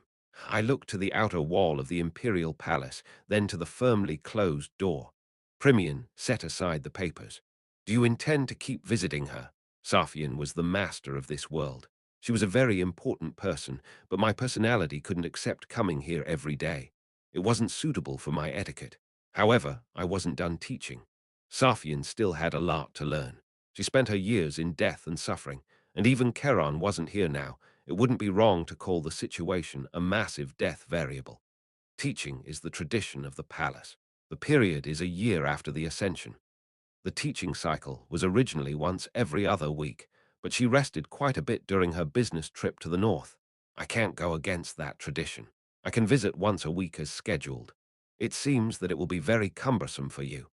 I looked to the outer wall of the imperial palace, then to the firmly closed door. Primian set aside the papers. Do you intend to keep visiting her? Safian was the master of this world. She was a very important person, but my personality couldn't accept coming here every day. It wasn't suitable for my etiquette. However, I wasn't done teaching. Safian still had a lot to learn. She spent her years in death and suffering, and even Keron wasn't here now. It wouldn't be wrong to call the situation a massive death variable. Teaching is the tradition of the palace. The period is a year after the ascension. The teaching cycle was originally once every other week, but she rested quite a bit during her business trip to the north. I can't go against that tradition. I can visit once a week as scheduled. It seems that it will be very cumbersome for you.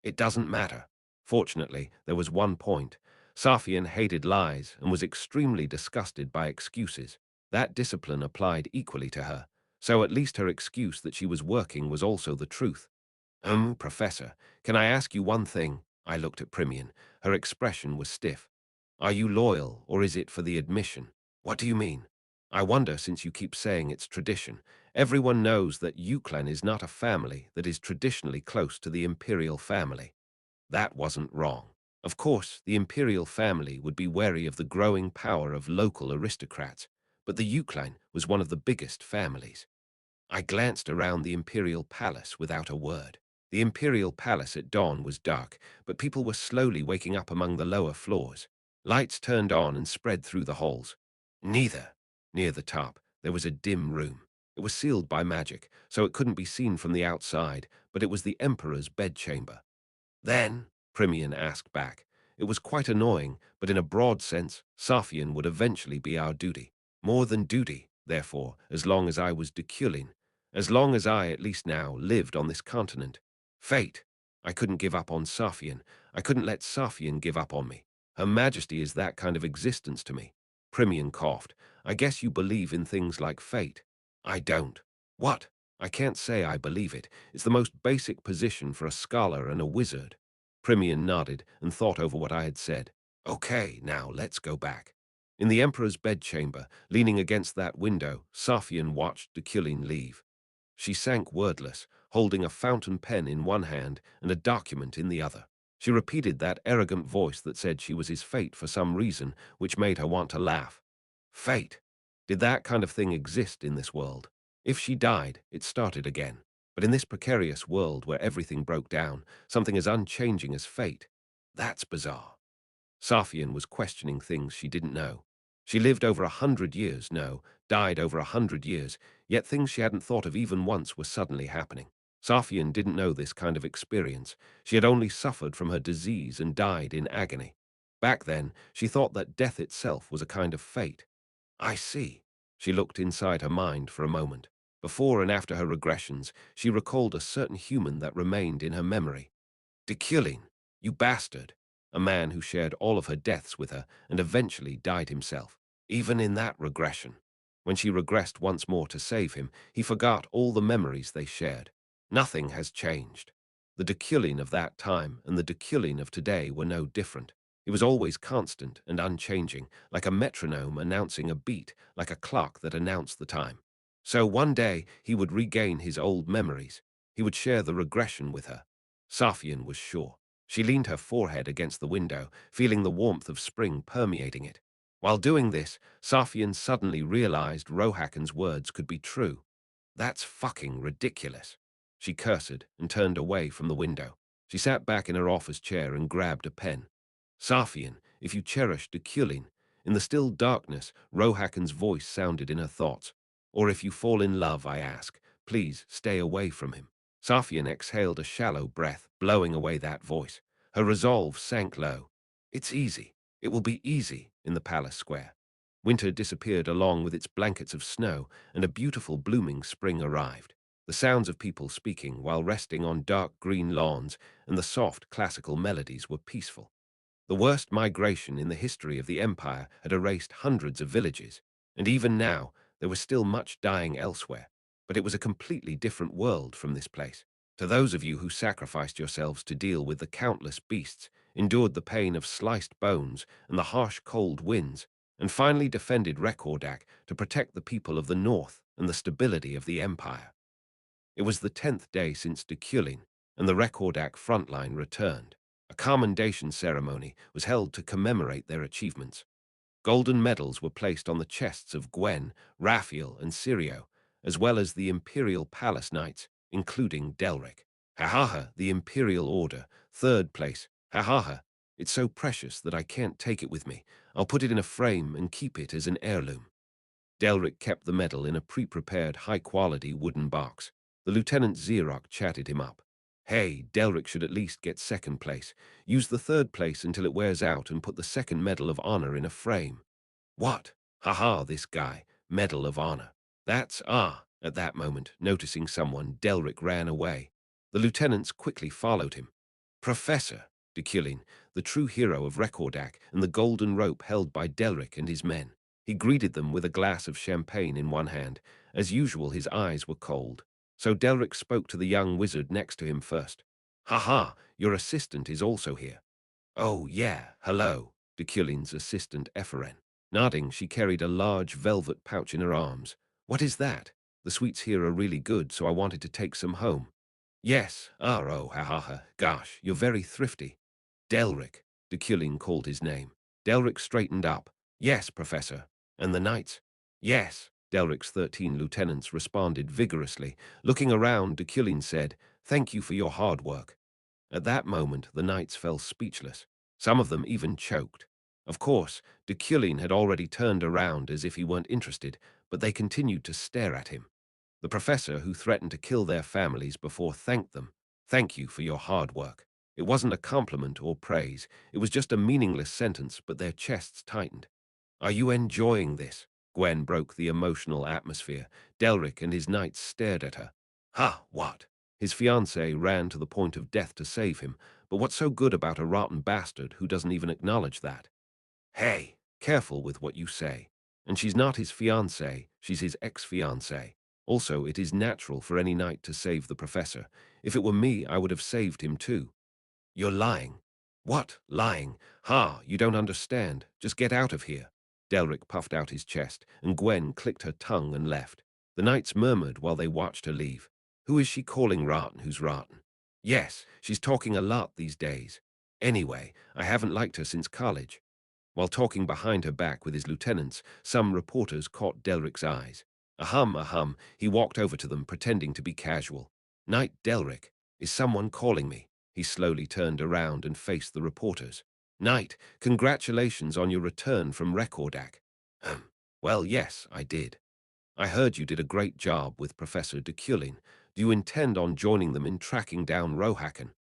It doesn't matter. Fortunately, there was one point. Safian hated lies and was extremely disgusted by excuses. That discipline applied equally to her, so at least her excuse that she was working was also the truth. Professor, can I ask you one thing? I looked at Primian. Her expression was stiff. Are you loyal, or is it for the admission? What do you mean? I wonder, since you keep saying it's tradition. Everyone knows that Euclan is not a family that is traditionally close to the imperial family. That wasn't wrong. Of course, the imperial family would be wary of the growing power of local aristocrats, but the Euclan was one of the biggest families. I glanced around the imperial palace without a word. The imperial palace at dawn was dark, but people were slowly waking up among the lower floors. Lights turned on and spread through the halls. Neither. Near the top, there was a dim room. It was sealed by magic, so it couldn't be seen from the outside, but it was the emperor's bedchamber. Then, Primian asked back. It was quite annoying, but in a broad sense, Safian would eventually be our duty. More than duty, therefore, as long as I was Deculein, as long as I, at least now, lived on this continent. Fate. I couldn't give up on Safian. I couldn't let Safian give up on me. Her Majesty is that kind of existence to me. Primian coughed. I guess you believe in things like fate. I don't. What? I can't say I believe it. It's the most basic position for a scholar and a wizard. Primian nodded and thought over what I had said. Okay, now let's go back. In the Emperor's bedchamber, leaning against that window, Safian watched Deculein leave. She sank wordless, holding a fountain pen in one hand and a document in the other. She repeated that arrogant voice that said she was his fate for some reason, which made her want to laugh. Fate. Did that kind of thing exist in this world? If she died, it started again. But in this precarious world where everything broke down, something as unchanging as fate, that's bizarre. Safian was questioning things she didn't know. She lived over 100 years, no, died over 100 years, yet things she hadn't thought of even once were suddenly happening. Safian didn't know this kind of experience. She had only suffered from her disease and died in agony. Back then, she thought that death itself was a kind of fate. I see. She looked inside her mind for a moment. Before and after her regressions, she recalled a certain human that remained in her memory. Deculein, you bastard. A man who shared all of her deaths with her and eventually died himself. Even in that regression. When she regressed once more to save him, he forgot all the memories they shared. Nothing has changed. The Deculein of that time and the Deculein of today were no different. He was always constant and unchanging, like a metronome announcing a beat, like a clock that announced the time. So one day he would regain his old memories. He would share the regression with her. Safian was sure. She leaned her forehead against the window, feeling the warmth of spring permeating it. While doing this, Safian suddenly realized Rohakan's words could be true. That's fucking ridiculous. She cursed and turned away from the window. She sat back in her office chair and grabbed a pen. Safian, if you cherish Deculein, in the still darkness, Rohakan's voice sounded in her thoughts. Or if you fall in love, I ask, please stay away from him. Safian exhaled a shallow breath, blowing away that voice. Her resolve sank low. It's easy. It will be easy in the palace square. Winter disappeared along with its blankets of snow, and a beautiful blooming spring arrived. The sounds of people speaking while resting on dark green lawns and the soft classical melodies were peaceful. The worst migration in the history of the empire had erased hundreds of villages, and even now there was still much dying elsewhere. But it was a completely different world from this place. To those of you who sacrificed yourselves to deal with the countless beasts, endured the pain of sliced bones and the harsh cold winds, and finally defended Rekordak to protect the people of the north and the stability of the empire. It was the 10th day since Deculein, and the Rekordak front line returned. A commendation ceremony was held to commemorate their achievements. Golden medals were placed on the chests of Gwen, Raphael, and Sirio, as well as the Imperial Palace Knights, including Delric. Ha, the Imperial Order, 3rd place. Ha. It's so precious that I can't take it with me. I'll put it in a frame and keep it as an heirloom. Delric kept the medal in a pre-prepared, high-quality wooden box. The Lieutenant Xerox chatted him up. Hey, Delric should at least get 2nd place. Use the 3rd place until it wears out and put the 2nd Medal of Honor in a frame. What? Haha, this guy. Medal of Honor. That's, At that moment, noticing someone, Delric ran away. The lieutenants quickly followed him. Professor Deculein, the true hero of Recordac, and the golden rope held by Delric and his men. He greeted them with a glass of champagne in one hand. As usual, his eyes were cold. So Delric spoke to the young wizard next to him first. "Ha ha, your assistant is also here." "Oh, yeah, hello," Deculein's assistant Ephren. Nodding, she carried a large velvet pouch in her arms. "What is that? The sweets here are really good, so I wanted to take some home." "Yes, oh, ha ha ha, gosh, you're very thrifty." "Delric," Deculein called his name. Delric straightened up. "Yes, Professor." "And the knights?" "Yes." Delric's 13 lieutenants responded vigorously. Looking around, Deculein said, "Thank you for your hard work." At that moment, the knights fell speechless. Some of them even choked. Of course, Deculein had already turned around as if he weren't interested, but they continued to stare at him. The professor who threatened to kill their families before thanked them. "Thank you for your hard work." It wasn't a compliment or praise. It was just a meaningless sentence, but their chests tightened. "Are you enjoying this?" Gwen broke the emotional atmosphere. Delric and his knights stared at her. "Ha, what?" His fiancée ran to the point of death to save him, but what's so good about a rotten bastard who doesn't even acknowledge that? "Hey, careful with what you say." And she's not his fiancée, she's his ex-fiancée. Also, it is natural for any knight to save the professor. If it were me, I would have saved him too. "You're lying." "What? Lying? Ha, you don't understand. Just get out of here." Delric puffed out his chest, and Gwen clicked her tongue and left. The knights murmured while they watched her leave. "Who is she calling rotten who's rotten?" "Yes, she's talking a lot these days. Anyway, I haven't liked her since college." While talking behind her back with his lieutenants, some reporters caught Delric's eyes. Ahem, he walked over to them, pretending to be casual. "Knight Delric, is someone calling me?" He slowly turned around and faced the reporters. "Knight, congratulations on your return from Recordac." "Well, yes, I did. I heard you did a great job with Professor Deculein. Do you intend on joining them in tracking down Rohakan?"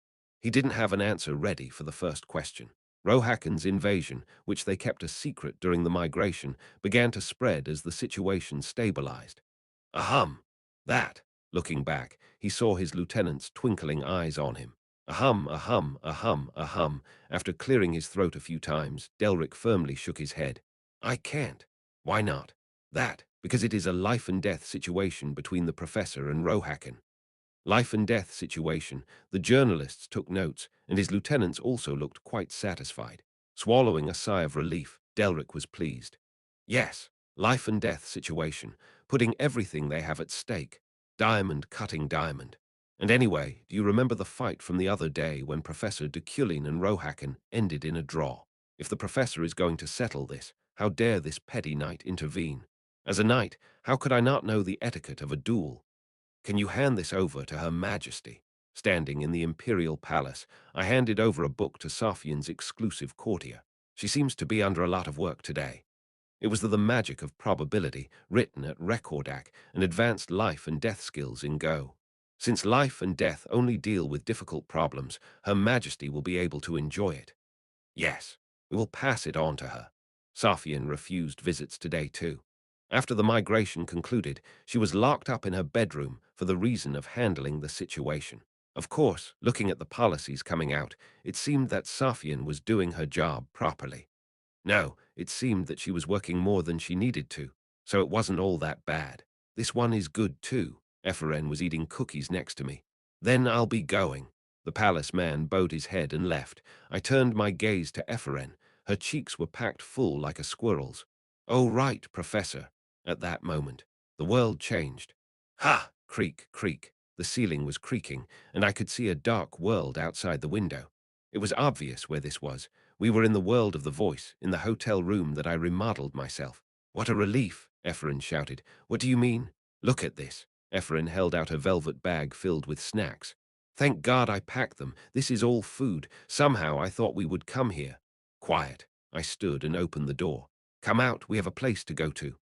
He didn't have an answer ready for the first question. Rohakan's invasion, which they kept a secret during the migration, began to spread as the situation stabilized. Ahem. That. Looking back, he saw his lieutenant's twinkling eyes on him. Ahem. After clearing his throat a few times, Delric firmly shook his head. "I can't." "Why not?" "That, because it is a life-and-death situation between the professor and Rohakan." Life-and-death situation. The journalists took notes, and his lieutenants also looked quite satisfied. Swallowing a sigh of relief, Delric was pleased. "Yes, life-and-death situation, putting everything they have at stake. Diamond cutting diamond. And anyway, do you remember the fight from the other day when Professor Deculein and Rohakan ended in a draw? If the professor is going to settle this, how dare this petty knight intervene? As a knight, how could I not know the etiquette of a duel? Can you hand this over to Her Majesty?" Standing in the imperial palace, I handed over a book to Safian's exclusive courtier. She seems to be under a lot of work today. It was the magic of probability, written at Recordac, and advanced life and death skills in Go. Since life and death only deal with difficult problems, Her Majesty will be able to enjoy it. Yes, we will pass it on to her. Safian refused visits today too. After the migration concluded, she was locked up in her bedroom for the reason of handling the situation. Of course, looking at the policies coming out, it seemed that Safian was doing her job properly. No, it seemed that she was working more than she needed to, so it wasn't all that bad. "This one is good too." Ephren was eating cookies next to me. "Then I'll be going." The palace man bowed his head and left. I turned my gaze to Ephren. Her cheeks were packed full like a squirrel's. "Oh, right, Professor." At that moment, the world changed. Ha! Creak, creak. The ceiling was creaking, and I could see a dark world outside the window. It was obvious where this was. We were in the world of the voice, in the hotel room that I remodeled myself. "What a relief!" Ephren shouted. "What do you mean?" "Look at this." Ephren held out a velvet bag filled with snacks. "Thank God I packed them. This is all food. Somehow I thought we would come here." "Quiet." I stood and opened the door. "Come out, we have a place to go to."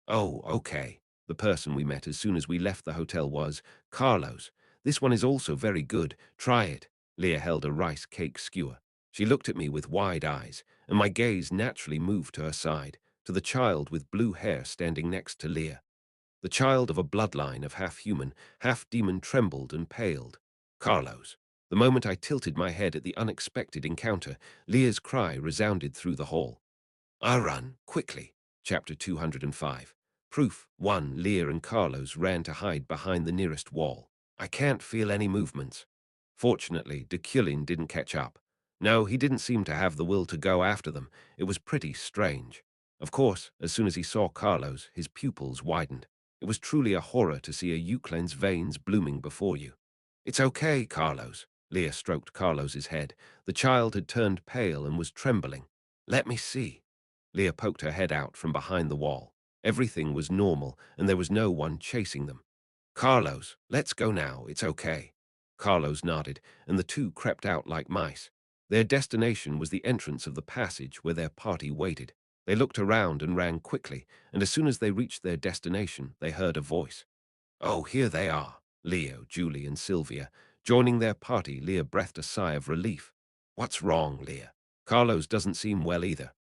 "Oh, okay." The person we met as soon as we left the hotel was Carlos. "This one is also very good. Try it." Leah held a rice cake skewer. She looked at me with wide eyes, and my gaze naturally moved to her side, to the child with blue hair standing next to Leah. The child of a bloodline of half-human, half-demon trembled and paled. Carlos. The moment I tilted my head at the unexpected encounter, Leah's cry resounded through the hall. I run, quickly. Chapter 205. Proof 1. Leah and Carlos ran to hide behind the nearest wall. I can't feel any movements. Fortunately, Deculein didn't catch up. No, he didn't seem to have the will to go after them. It was pretty strange. Of course, as soon as he saw Carlos, his pupils widened. It was truly a horror to see a Euclide's veins blooming before you. It's okay, Carlos. Leah stroked Carlos's head. The child had turned pale and was trembling. Let me see. Leah poked her head out from behind the wall. Everything was normal, and there was no one chasing them. Carlos, let's go now, it's okay. Carlos nodded, and the two crept out like mice. Their destination was the entrance of the passage where their party waited. They looked around and ran quickly, and as soon as they reached their destination, they heard a voice. Oh, here they are. Leo, Julie, and Sylvia. Joining their party, Leah breathed a sigh of relief. What's wrong, Leah? Carlos doesn't seem well either.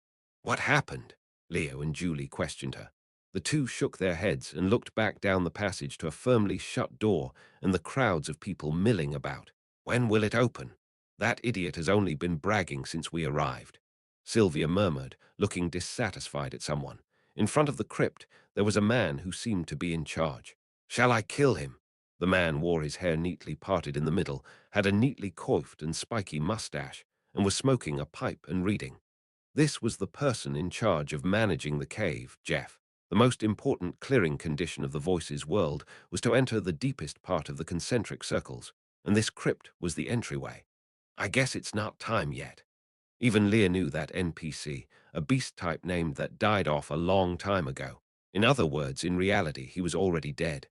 What happened? Leo and Julie questioned her. The two shook their heads and looked back down the passage to a firmly shut door and the crowds of people milling about. When will it open? That idiot has only been bragging since we arrived. Sylvia murmured, looking dissatisfied at someone. In front of the crypt, there was a man who seemed to be in charge. Shall I kill him? The man wore his hair neatly parted in the middle, had a neatly coiffed and spiky mustache, and was smoking a pipe and reading. This was the person in charge of managing the cave, Jeff. The most important clearing condition of the Voices world was to enter the deepest part of the concentric circles, and this crypt was the entryway. I guess it's not time yet. Even Leah knew that NPC, a beast type named that died off a long time ago. In other words, in reality, he was already dead.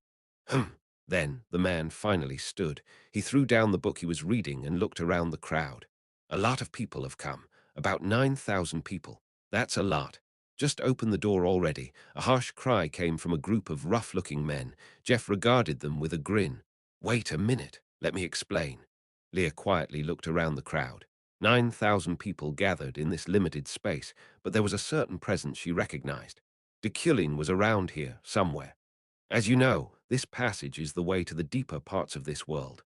Then the man finally stood. He threw down the book he was reading and looked around the crowd. A lot of people have come. About 9,000 people. That's a lot. Just open the door already. A harsh cry came from a group of rough-looking men. Jeff regarded them with a grin. Wait a minute. Let me explain. Leah quietly looked around the crowd. 9,000 people gathered in this limited space, but there was a certain presence she recognized. Deculein was around here, somewhere. As you know, this passage is the way to the deeper parts of this world.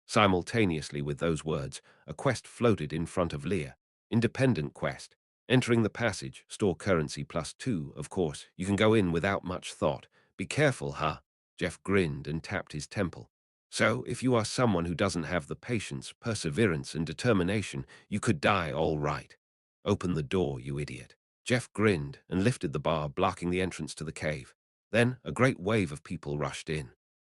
Simultaneously with those words, a quest floated in front of Leah. Independent quest. Entering the passage, store currency +2, of course. You can go in without much thought. Be careful, huh? Jeff grinned and tapped his temple. So, if you are someone who doesn't have the patience, perseverance, and determination, you could die all right. Open the door, you idiot. Jeff grinned and lifted the bar, blocking the entrance to the cave. Then, a great wave of people rushed in.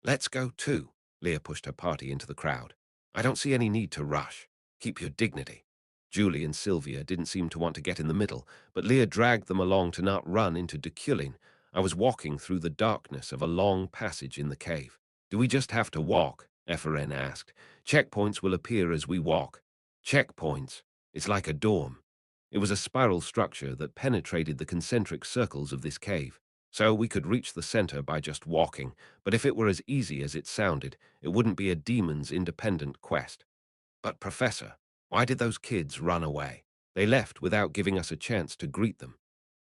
Let's go too. Leah pushed her party into the crowd. I don't see any need to rush. Keep your dignity. Julie and Sylvia didn't seem to want to get in the middle, but Leah dragged them along to not run into Deculein. I was walking through the darkness of a long passage in the cave. Do we just have to walk? Efren asked. Checkpoints will appear as we walk. Checkpoints? It's like a dorm. It was a spiral structure that penetrated the concentric circles of this cave. So we could reach the center by just walking, but if it were as easy as it sounded, it wouldn't be a demon's independent quest. But Professor, why did those kids run away? They left without giving us a chance to greet them.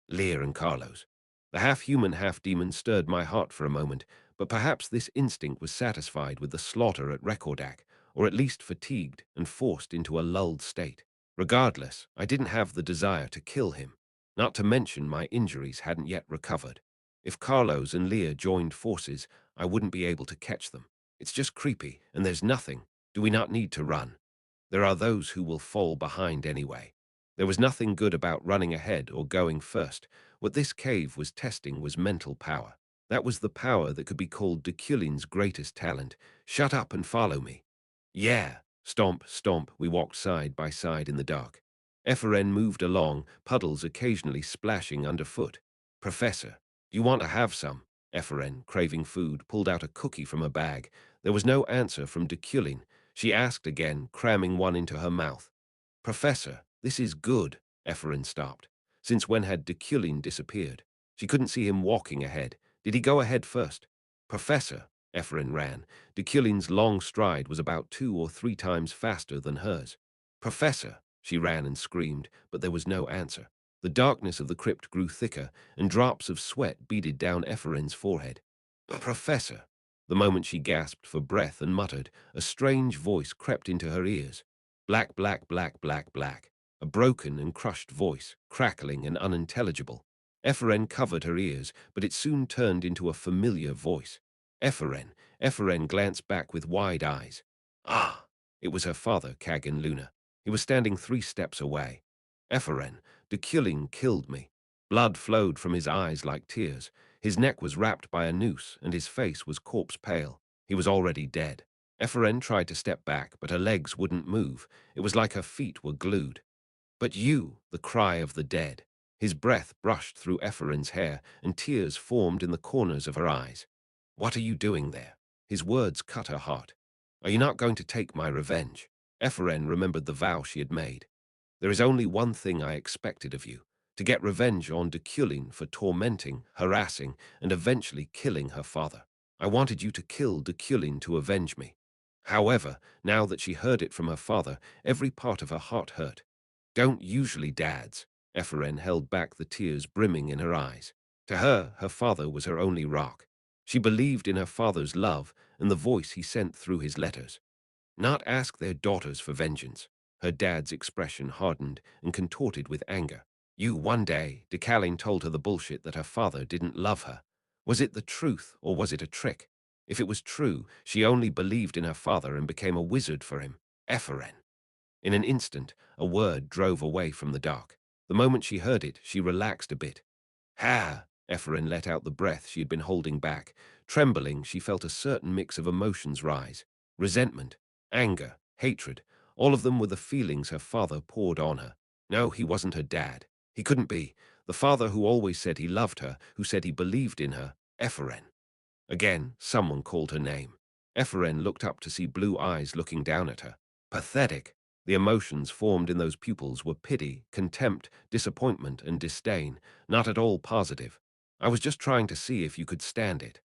Leah and Carlos. The half-human, half-demon stirred my heart for a moment, but perhaps this instinct was satisfied with the slaughter at Rekordak, or at least fatigued and forced into a lulled state. Regardless, I didn't have the desire to kill him, not to mention my injuries hadn't yet recovered. If Carlos and Leah joined forces, I wouldn't be able to catch them. It's just creepy, and there's nothing. Do we not need to run? There are those who will fall behind anyway. There was nothing good about running ahead or going first. What this cave was testing was mental power. That was the power that could be called Deculein's greatest talent. Shut up and follow me. Yeah. Stomp, stomp, we walked side by side in the dark. Efren moved along, puddles occasionally splashing underfoot. Professor, do you want to have some? Efren, craving food, pulled out a cookie from her bag. There was no answer from Deculein. She asked again, cramming one into her mouth. Professor, this is good. Efren stopped. Since when had Deculein disappeared? She couldn't see him walking ahead. Did he go ahead first? Professor, Efren ran. Deculein's long stride was about 2 or 3 times faster than hers. Professor, she ran and screamed, but there was no answer. The darkness of the crypt grew thicker, and drops of sweat beaded down Efren's forehead. Professor! The moment she gasped for breath and muttered, a strange voice crept into her ears. Black, black, black, black, black. A broken and crushed voice, crackling and unintelligible. Ephraim covered her ears, but it soon turned into a familiar voice. Ephraim, Ephraim glanced back with wide eyes. Ah! It was her father, Kagan Luna. He was standing 3 steps away. Ephraim, Deculein killed me. Blood flowed from his eyes like tears. His neck was wrapped by a noose, and his face was corpse pale. He was already dead. Ephraim tried to step back, but her legs wouldn't move. It was like her feet were glued. But you, the cry of the dead. His breath brushed through Ephraim's hair, and tears formed in the corners of her eyes. What are you doing there? His words cut her heart. Are you not going to take my revenge? Ephraim remembered the vow she had made. There is only one thing I expected of you, to get revenge on Deculein for tormenting, harassing, and eventually killing her father. I wanted you to kill Deculein to avenge me. However, now that she heard it from her father, every part of her heart hurt. Don't usually dads. Ephraim held back the tears brimming in her eyes. To her, her father was her only rock. She believed in her father's love and the voice he sent through his letters. Not ask their daughters for vengeance. Her dad's expression hardened and contorted with anger. One day, Deculein told her the bullshit that her father didn't love her. Was it the truth or was it a trick? If it was true, she only believed in her father and became a wizard for him. Ephraim. In an instant, a word drove away from the dark. The moment she heard it, she relaxed a bit. Ha! Ephraim let out the breath she had been holding back. Trembling, she felt a certain mix of emotions rise. Resentment, anger, hatred, all of them were the feelings her father poured on her. No, he wasn't her dad. He couldn't be. The father who always said he loved her, who said he believed in her, Ephraim. Again, someone called her name. Ephraim looked up to see blue eyes looking down at her. Pathetic. The emotions formed in those pupils were pity, contempt, disappointment, and disdain, not at all positive. I was just trying to see if you could stand it.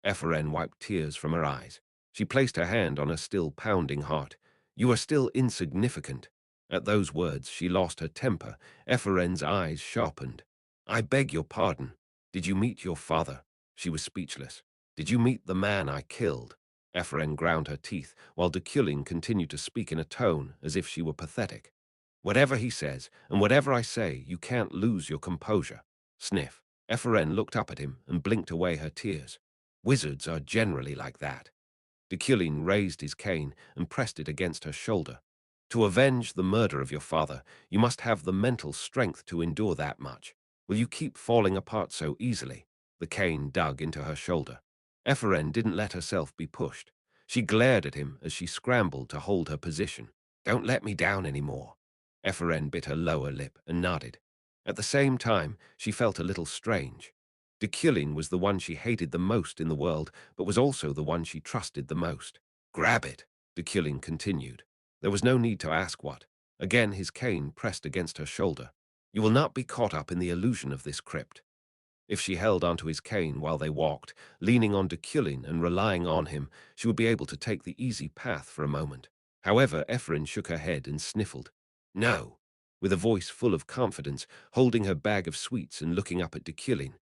Ephraim wiped tears from her eyes. She placed her hand on her still pounding heart. You are still insignificant. At those words, she lost her temper. Ephraim's eyes sharpened. I beg your pardon. Did you meet your father? She was speechless. Did you meet the man I killed? Ephraim ground her teeth, while Deculein continued to speak in a tone as if she were pathetic. Whatever he says, and whatever I say, you can't lose your composure. Sniff. Ephraim looked up at him and blinked away her tears. Wizards are generally like that. Deculein raised his cane and pressed it against her shoulder. To avenge the murder of your father, you must have the mental strength to endure that much. Will you keep falling apart so easily? The cane dug into her shoulder. Ephraim didn't let herself be pushed. She glared at him as she scrambled to hold her position. Don't let me down anymore. Ephraim bit her lower lip and nodded. At the same time, she felt a little strange. Deculein was the one she hated the most in the world, but was also the one she trusted the most. Grab it, Deculein continued. There was no need to ask what. Again his cane pressed against her shoulder. You will not be caught up in the illusion of this crypt. If she held onto his cane while they walked, leaning on Deculein and relying on him, she would be able to take the easy path for a moment. However, Ephraim shook her head and sniffled. No, with a voice full of confidence, holding her bag of sweets and looking up at Deculein.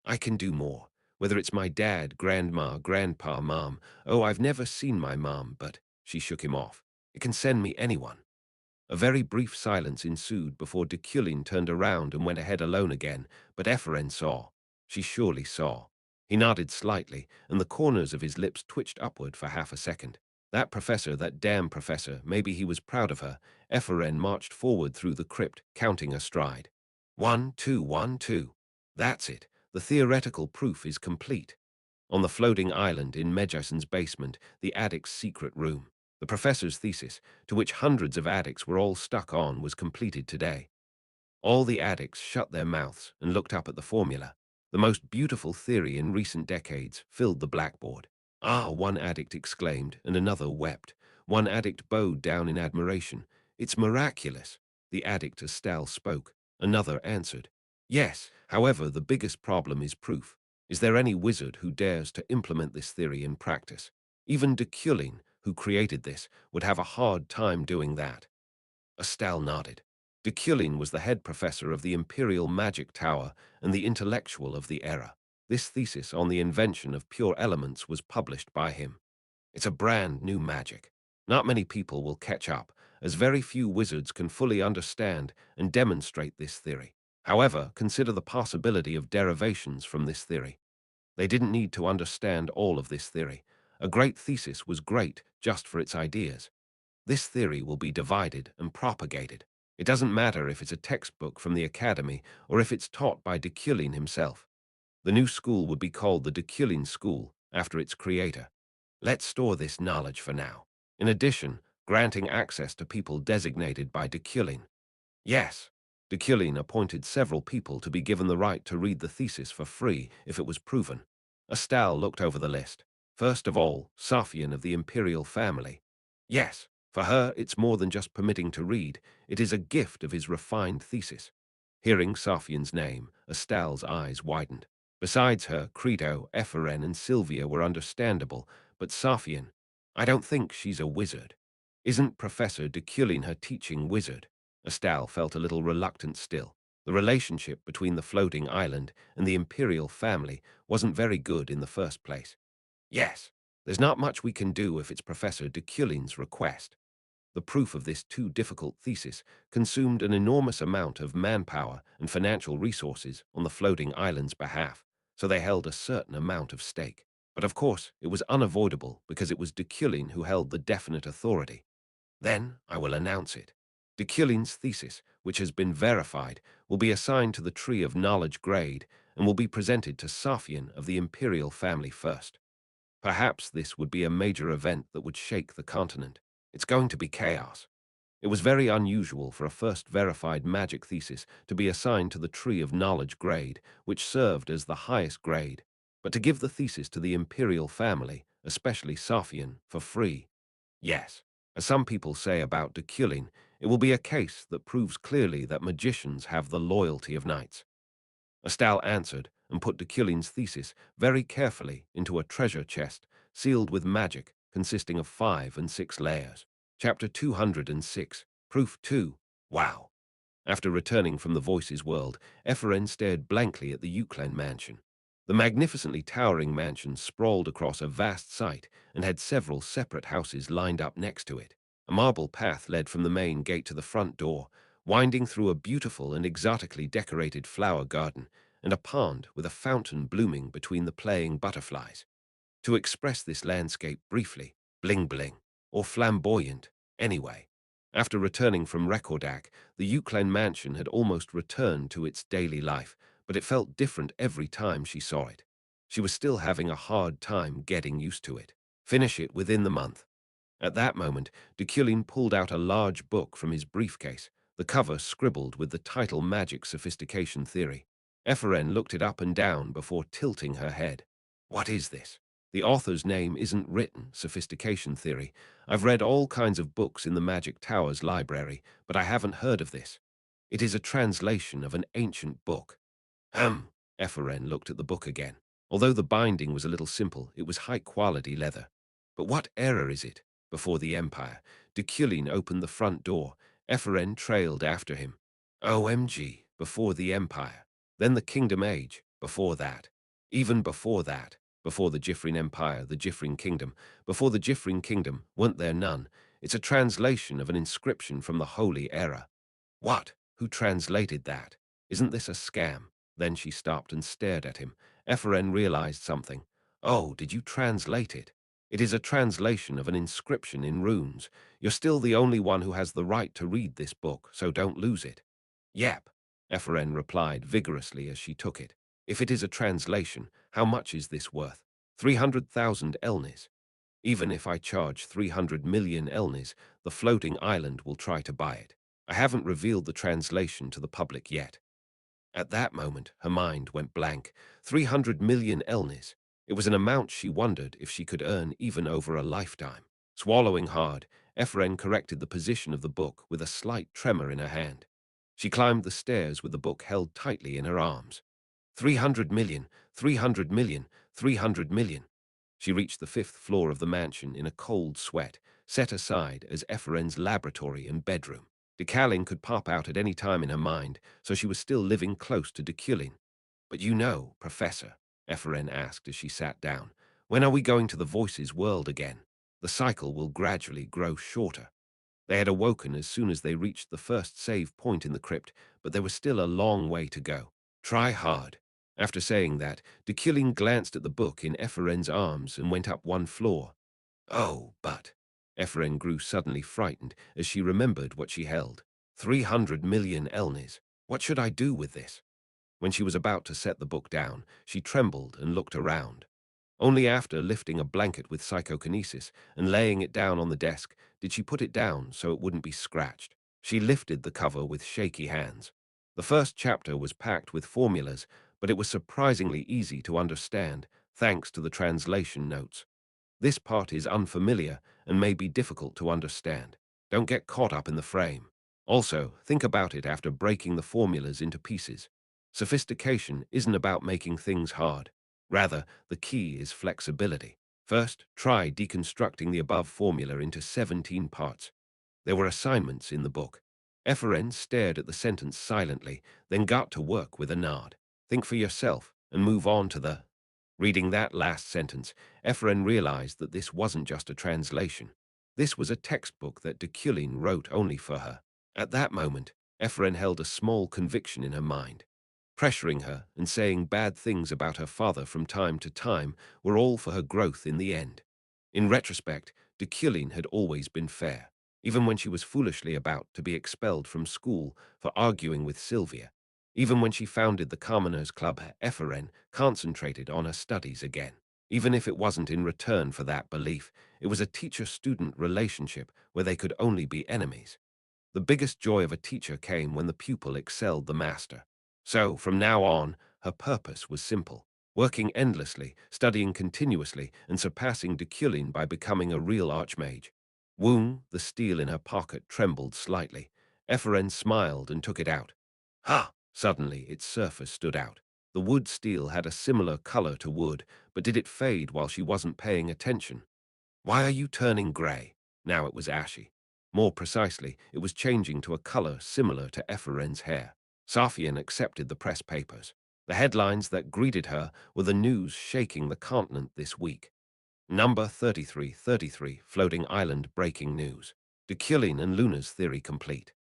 I can do more. Whether it's my dad, grandma, grandpa, mom. Oh, I've never seen my mom, but she shook him off. It can send me anyone. A very brief silence ensued before Deculein turned around and went ahead alone again, but Ephraim saw. She surely saw. He nodded slightly, and the corners of his lips twitched upward for half a second. That professor, that damn professor, maybe he was proud of her. Ephraim marched forward through the crypt, counting a stride. 1, 2, 1, 2. That's it. The theoretical proof is complete. On the floating island in Medjason's basement, the addict's secret room. The professor's thesis, to which hundreds of addicts were all stuck on, was completed today. All the addicts shut their mouths and looked up at the formula. The most beautiful theory in recent decades filled the blackboard. Ah, one addict exclaimed, and another wept. One addict bowed down in admiration. It's miraculous. The addict Estelle spoke. Another answered. Yes, however, the biggest problem is proof. Is there any wizard who dares to implement this theory in practice? Even Deculein, who created this, would have a hard time doing that. Estelle nodded. Deculein was the head professor of the Imperial Magic Tower and the intellectual of the era. This thesis on the invention of pure elements was published by him. It's a brand new magic. Not many people will catch up, as very few wizards can fully understand and demonstrate this theory. However, consider the possibility of derivations from this theory. They didn't need to understand all of this theory. A great thesis was great just for its ideas. This theory will be divided and propagated. It doesn't matter if it's a textbook from the academy or if it's taught by Deculein himself. The new school would be called the Deculein School, after its creator. Let's store this knowledge for now. In addition, granting access to people designated by Deculein. Yes, Deculein appointed several people to be given the right to read the thesis for free if it was proven. Astal looked over the list. First of all, Safian of the imperial family. Yes, for her it's more than just permitting to read, it is a gift of his refined thesis. Hearing Safian's name, Astal's eyes widened. Besides her, Credo, Epheren, and Sylvia were understandable, but Safian, I don't think she's a wizard. Isn't Professor Deculein her teaching wizard? Astal felt a little reluctant still. The relationship between the floating island and the imperial family wasn't very good in the first place. Yes, there's not much we can do if it's Professor Deculein's request. The proof of this too difficult thesis consumed an enormous amount of manpower and financial resources on the floating island's behalf, so they held a certain amount of stake. But of course, it was unavoidable because it was Deculein who held the definite authority. Then I will announce it. Deculein's thesis, which has been verified, will be assigned to the Tree of Knowledge grade and will be presented to Safian of the imperial family first. Perhaps this would be a major event that would shake the continent. It's going to be chaos. It was very unusual for a first verified magic thesis to be assigned to the Tree of Knowledge grade, which served as the highest grade, but to give the thesis to the imperial family, especially Safian, for free. Yes, as some people say about Deculein, it will be a case that proves clearly that magicians have the loyalty of knights. Astal answered and put Deculein's thesis very carefully into a treasure chest sealed with magic consisting of 5 and 6 layers. Chapter 206, Proof 2. Wow. After returning from the Voices world, Epheren stared blankly at the Euclid mansion. The magnificently towering mansion sprawled across a vast site and had several separate houses lined up next to it. A marble path led from the main gate to the front door, winding through a beautiful and exotically decorated flower garden and a pond with a fountain blooming between the playing butterflies. To express this landscape briefly, bling-bling, or flamboyant, anyway. After returning from Rekordak, the Euclid mansion had almost returned to its daily life, but it felt different every time she saw it. She was still having a hard time getting used to it. Finish it within the month. At that moment, Deculein pulled out a large book from his briefcase, the cover scribbled with the title Magic Sophistication Theory. Epheren looked it up and down before tilting her head. What is this? The author's name isn't written, Sophistication Theory. I've read all kinds of books in the Magic Tower's library, but I haven't heard of this. It is a translation of an ancient book. Epheren looked at the book again. Although the binding was a little simple, it was high-quality leather. But what era is it? Before the Empire. Deculein opened the front door. Epheren trailed after him. OMG, before the Empire. Then the Kingdom Age, before that. Even before that. Before the Gifrin Empire, the Gifrin Kingdom. Before the Gifrin Kingdom, weren't there none? It's a translation of an inscription from the Holy Era. What? Who translated that? Isn't this a scam? Then she stopped and stared at him. Epheren realized something. Oh, did you translate it? It is a translation of an inscription in runes. You're still the only one who has the right to read this book, so don't lose it. Yep, Epheren replied vigorously as she took it. If it is a translation, how much is this worth? 300,000 elnis. Even if I charge 300 million elnis, the floating island will try to buy it. I haven't revealed the translation to the public yet. At that moment, her mind went blank. 300 million elnis. It was an amount she wondered if she could earn even over a lifetime. Swallowing hard, Epheren corrected the position of the book with a slight tremor in her hand. She climbed the stairs with the book held tightly in her arms. 300 million, 300 million, 300 million. She reached the 5th floor of the mansion in a cold sweat, set aside as Epheren's laboratory and bedroom. Deculein could pop out at any time in her mind, so she was still living close to Deculein. But you know, Professor, Ephraim asked as she sat down. When are we going to the voices world again? The cycle will gradually grow shorter. They had awoken as soon as they reached the first save point in the crypt, but there was still a long way to go. Try hard. After saying that, Deculein glanced at the book in Ephraim's arms and went up one floor. Oh, but... Ephraim grew suddenly frightened as she remembered what she held. 300 million elnis. What should I do with this? When she was about to set the book down, she trembled and looked around. Only after lifting a blanket with psychokinesis and laying it down on the desk did she put it down so it wouldn't be scratched. She lifted the cover with shaky hands. The first chapter was packed with formulas, but it was surprisingly easy to understand, thanks to the translation notes. This part is unfamiliar and may be difficult to understand. Don't get caught up in the frame. Also, think about it after breaking the formulas into pieces. Sophistication isn't about making things hard. Rather, the key is flexibility. First, try deconstructing the above formula into 17 parts. There were assignments in the book. Ephraim stared at the sentence silently, then got to work with a nod. Think for yourself and move on to the... Reading that last sentence, Ephraim realized that this wasn't just a translation. This was a textbook that Deculein wrote only for her. At that moment, Ephraim held a small conviction in her mind. Pressuring her and saying bad things about her father from time to time were all for her growth in the end. In retrospect, Deculein had always been fair, even when she was foolishly about to be expelled from school for arguing with Sylvia. Even when she founded the Commoners Club, Ephraim concentrated on her studies again. Even if it wasn't in return for that belief, it was a teacher-student relationship where they could only be enemies. The biggest joy of a teacher came when the pupil excelled the master. So, from now on, her purpose was simple: working endlessly, studying continuously, and surpassing Deculein by becoming a real archmage. Woong, the steel in her pocket, trembled slightly. Ephraim smiled and took it out. Ha! Suddenly, its surface stood out. The wood steel had a similar color to wood, but did it fade while she wasn't paying attention? Why are you turning grey? Now it was ashy. More precisely, it was changing to a color similar to Ephraim's hair. Safian accepted the press papers. The headlines that greeted her were the news shaking the continent this week. Number 3333, Floating Island breaking news. Deculein and Luna's theory complete.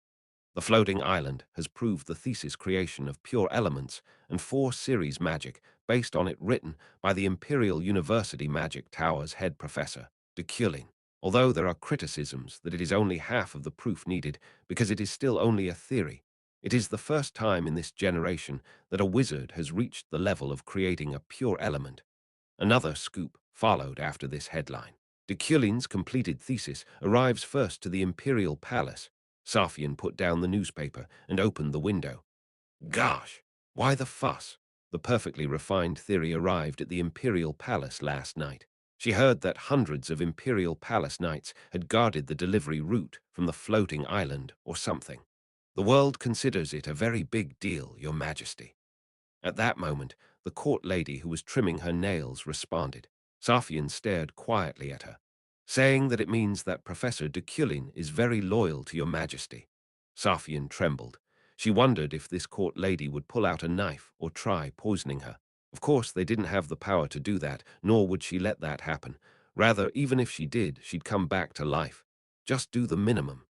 The floating island has proved the thesis creation of pure elements and 4-series magic based on it, written by the Imperial University Magic Tower's head professor, Deculein. Although there are criticisms that it is only half of the proof needed because it is still only a theory, it is the first time in this generation that a wizard has reached the level of creating a pure element. Another scoop followed after this headline. Deculein's completed thesis arrives first to the Imperial Palace. Safian put down the newspaper and opened the window. Gosh, why the fuss? The perfectly refined theory arrived at the Imperial Palace last night. She heard that hundreds of Imperial Palace knights had guarded the delivery route from the floating island or something. The world considers it a very big deal, Your Majesty. At that moment, the court lady who was trimming her nails responded. Safian stared quietly at her, saying that it means that Professor Deculein is very loyal to Your Majesty. Safian trembled. She wondered if this court lady would pull out a knife or try poisoning her. Of course, they didn't have the power to do that, nor would she let that happen. Rather, even if she did, she'd come back to life. Just do the minimum.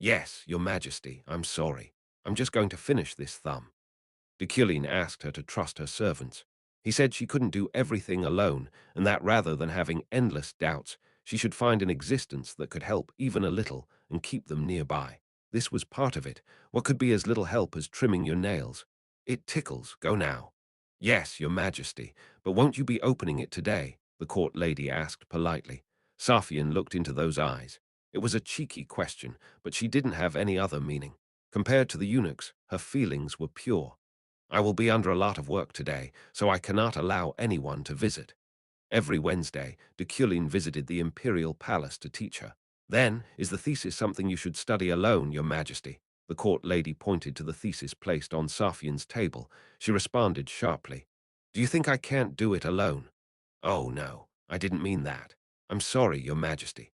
Yes, Your Majesty, I'm sorry. I'm just going to finish this thumb. Deculein asked her to trust her servants. He said she couldn't do everything alone, and that rather than having endless doubts, she should find an existence that could help even a little and keep them nearby. This was part of it. What could be as little help as trimming your nails? It tickles. Go now. Yes, Your Majesty, but won't you be opening it today? The court lady asked politely. Safian looked into those eyes. It was a cheeky question, but she didn't have any other meaning. Compared to the eunuchs, her feelings were pure. I will be under a lot of work today, so I cannot allow anyone to visit. Every Wednesday, Deculein visited the Imperial Palace to teach her. Then, is the thesis something you should study alone, Your Majesty? The court lady pointed to the thesis placed on Safian's table. She responded sharply. Do you think I can't do it alone? Oh, no, I didn't mean that. I'm sorry, Your Majesty.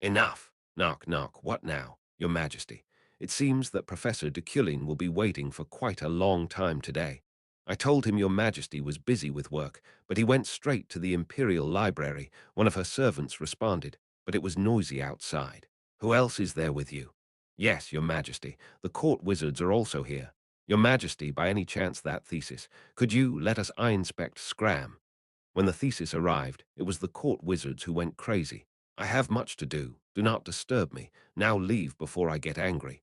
Enough. Knock, knock. What now, Your Majesty? It seems that Professor Deculein will be waiting for quite a long time today. I told him your majesty was busy with work, but he went straight to the imperial library. One of her servants responded, but it was noisy outside. Who else is there with you? Yes, your majesty. The court wizards are also here. Your majesty, by any chance that thesis, could you let us eye-inspect Scram? When the thesis arrived, it was the court wizards who went crazy. I have much to do. Do not disturb me. Now leave before I get angry.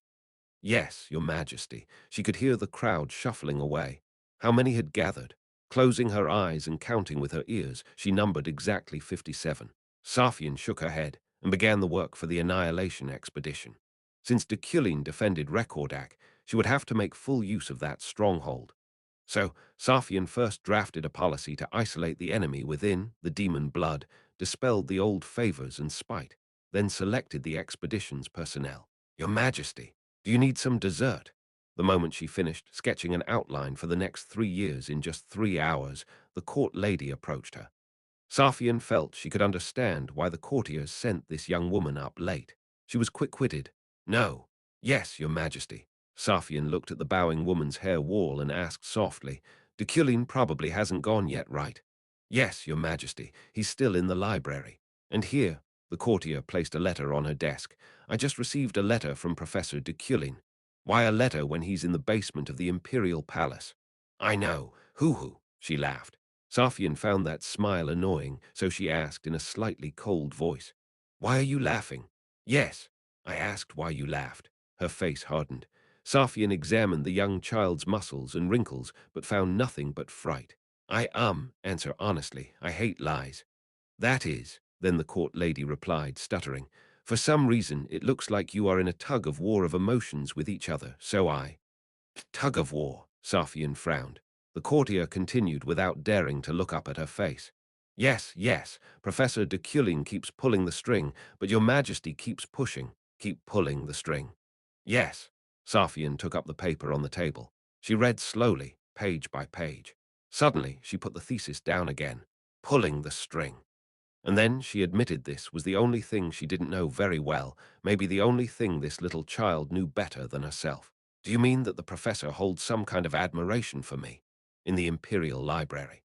Yes, your majesty. She could hear the crowd shuffling away. How many had gathered? Closing her eyes and counting with her ears, she numbered exactly 57. Safian shook her head and began the work for the annihilation expedition. Since Deculein defended Recordac, she would have to make full use of that stronghold. So, Safian first drafted a policy to isolate the enemy within the demon blood, dispelled the old favors and spite, then selected the expedition's personnel. Your Majesty, do you need some dessert? The moment she finished sketching an outline for the next 3 years in just 3 hours, the court lady approached her. Safian felt she could understand why the courtiers sent this young woman up late. She was quick-witted. No. Yes, your majesty. Safian looked at the bowing woman's hair wall and asked softly, Deculein probably hasn't gone yet, right? Yes, your majesty. He's still in the library. And here, the courtier placed a letter on her desk. I just received a letter from Professor Deculein. Why a letter when he's in the basement of the Imperial Palace? I know. Hoo-hoo, she laughed. Safian found that smile annoying, so she asked in a slightly cold voice, Why are you laughing? Yes, I asked why you laughed. Her face hardened. Safian examined the young child's muscles and wrinkles, but found nothing but fright. Answer honestly. I hate lies. That is, then the court lady replied, stuttering. For some reason, it looks like you are in a tug-of-war of emotions with each other, so I— Tug of war, Safian frowned. The courtier continued without daring to look up at her face. Yes, yes, Professor Deculein keeps pulling the string, but your majesty keeps pushing, keep pulling the string. Yes. Safian took up the paper on the table. She read slowly, page by page. Suddenly, she put the thesis down again. Pulling the string. And then she admitted this was the only thing she didn't know very well, maybe the only thing this little child knew better than herself. Do you mean that the professor holds some kind of admiration for me? In the Imperial Library.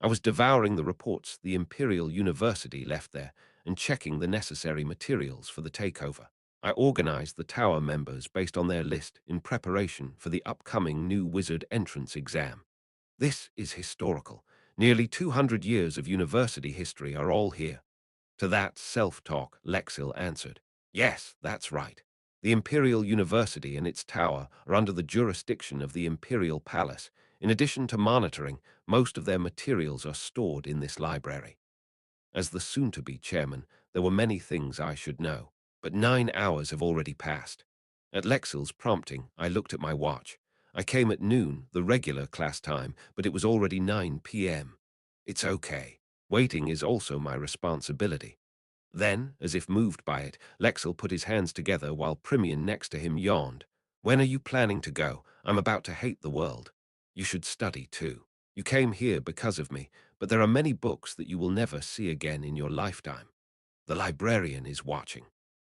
I was devouring the reports the Imperial University left there and checking the necessary materials for the takeover. I organized the tower members based on their list in preparation for the upcoming new wizard entrance exam. This is historical. Nearly 200 years of university history are all here. To that self-talk, Lexil answered, Yes, that's right. The Imperial University and its tower are under the jurisdiction of the Imperial Palace. In addition to monitoring, most of their materials are stored in this library. As the soon-to-be chairman, there were many things I should know, but 9 hours have already passed. At Lexil's prompting, I looked at my watch. I came at noon, the regular class time, but it was already 9 p.m. It's okay. Waiting is also my responsibility. Then, as if moved by it, Lexil put his hands together while Primian next to him yawned. When are you planning to go? I'm about to hate the world. You should study too. You came here because of me, but there are many books that you will never see again in your lifetime. The librarian is watching.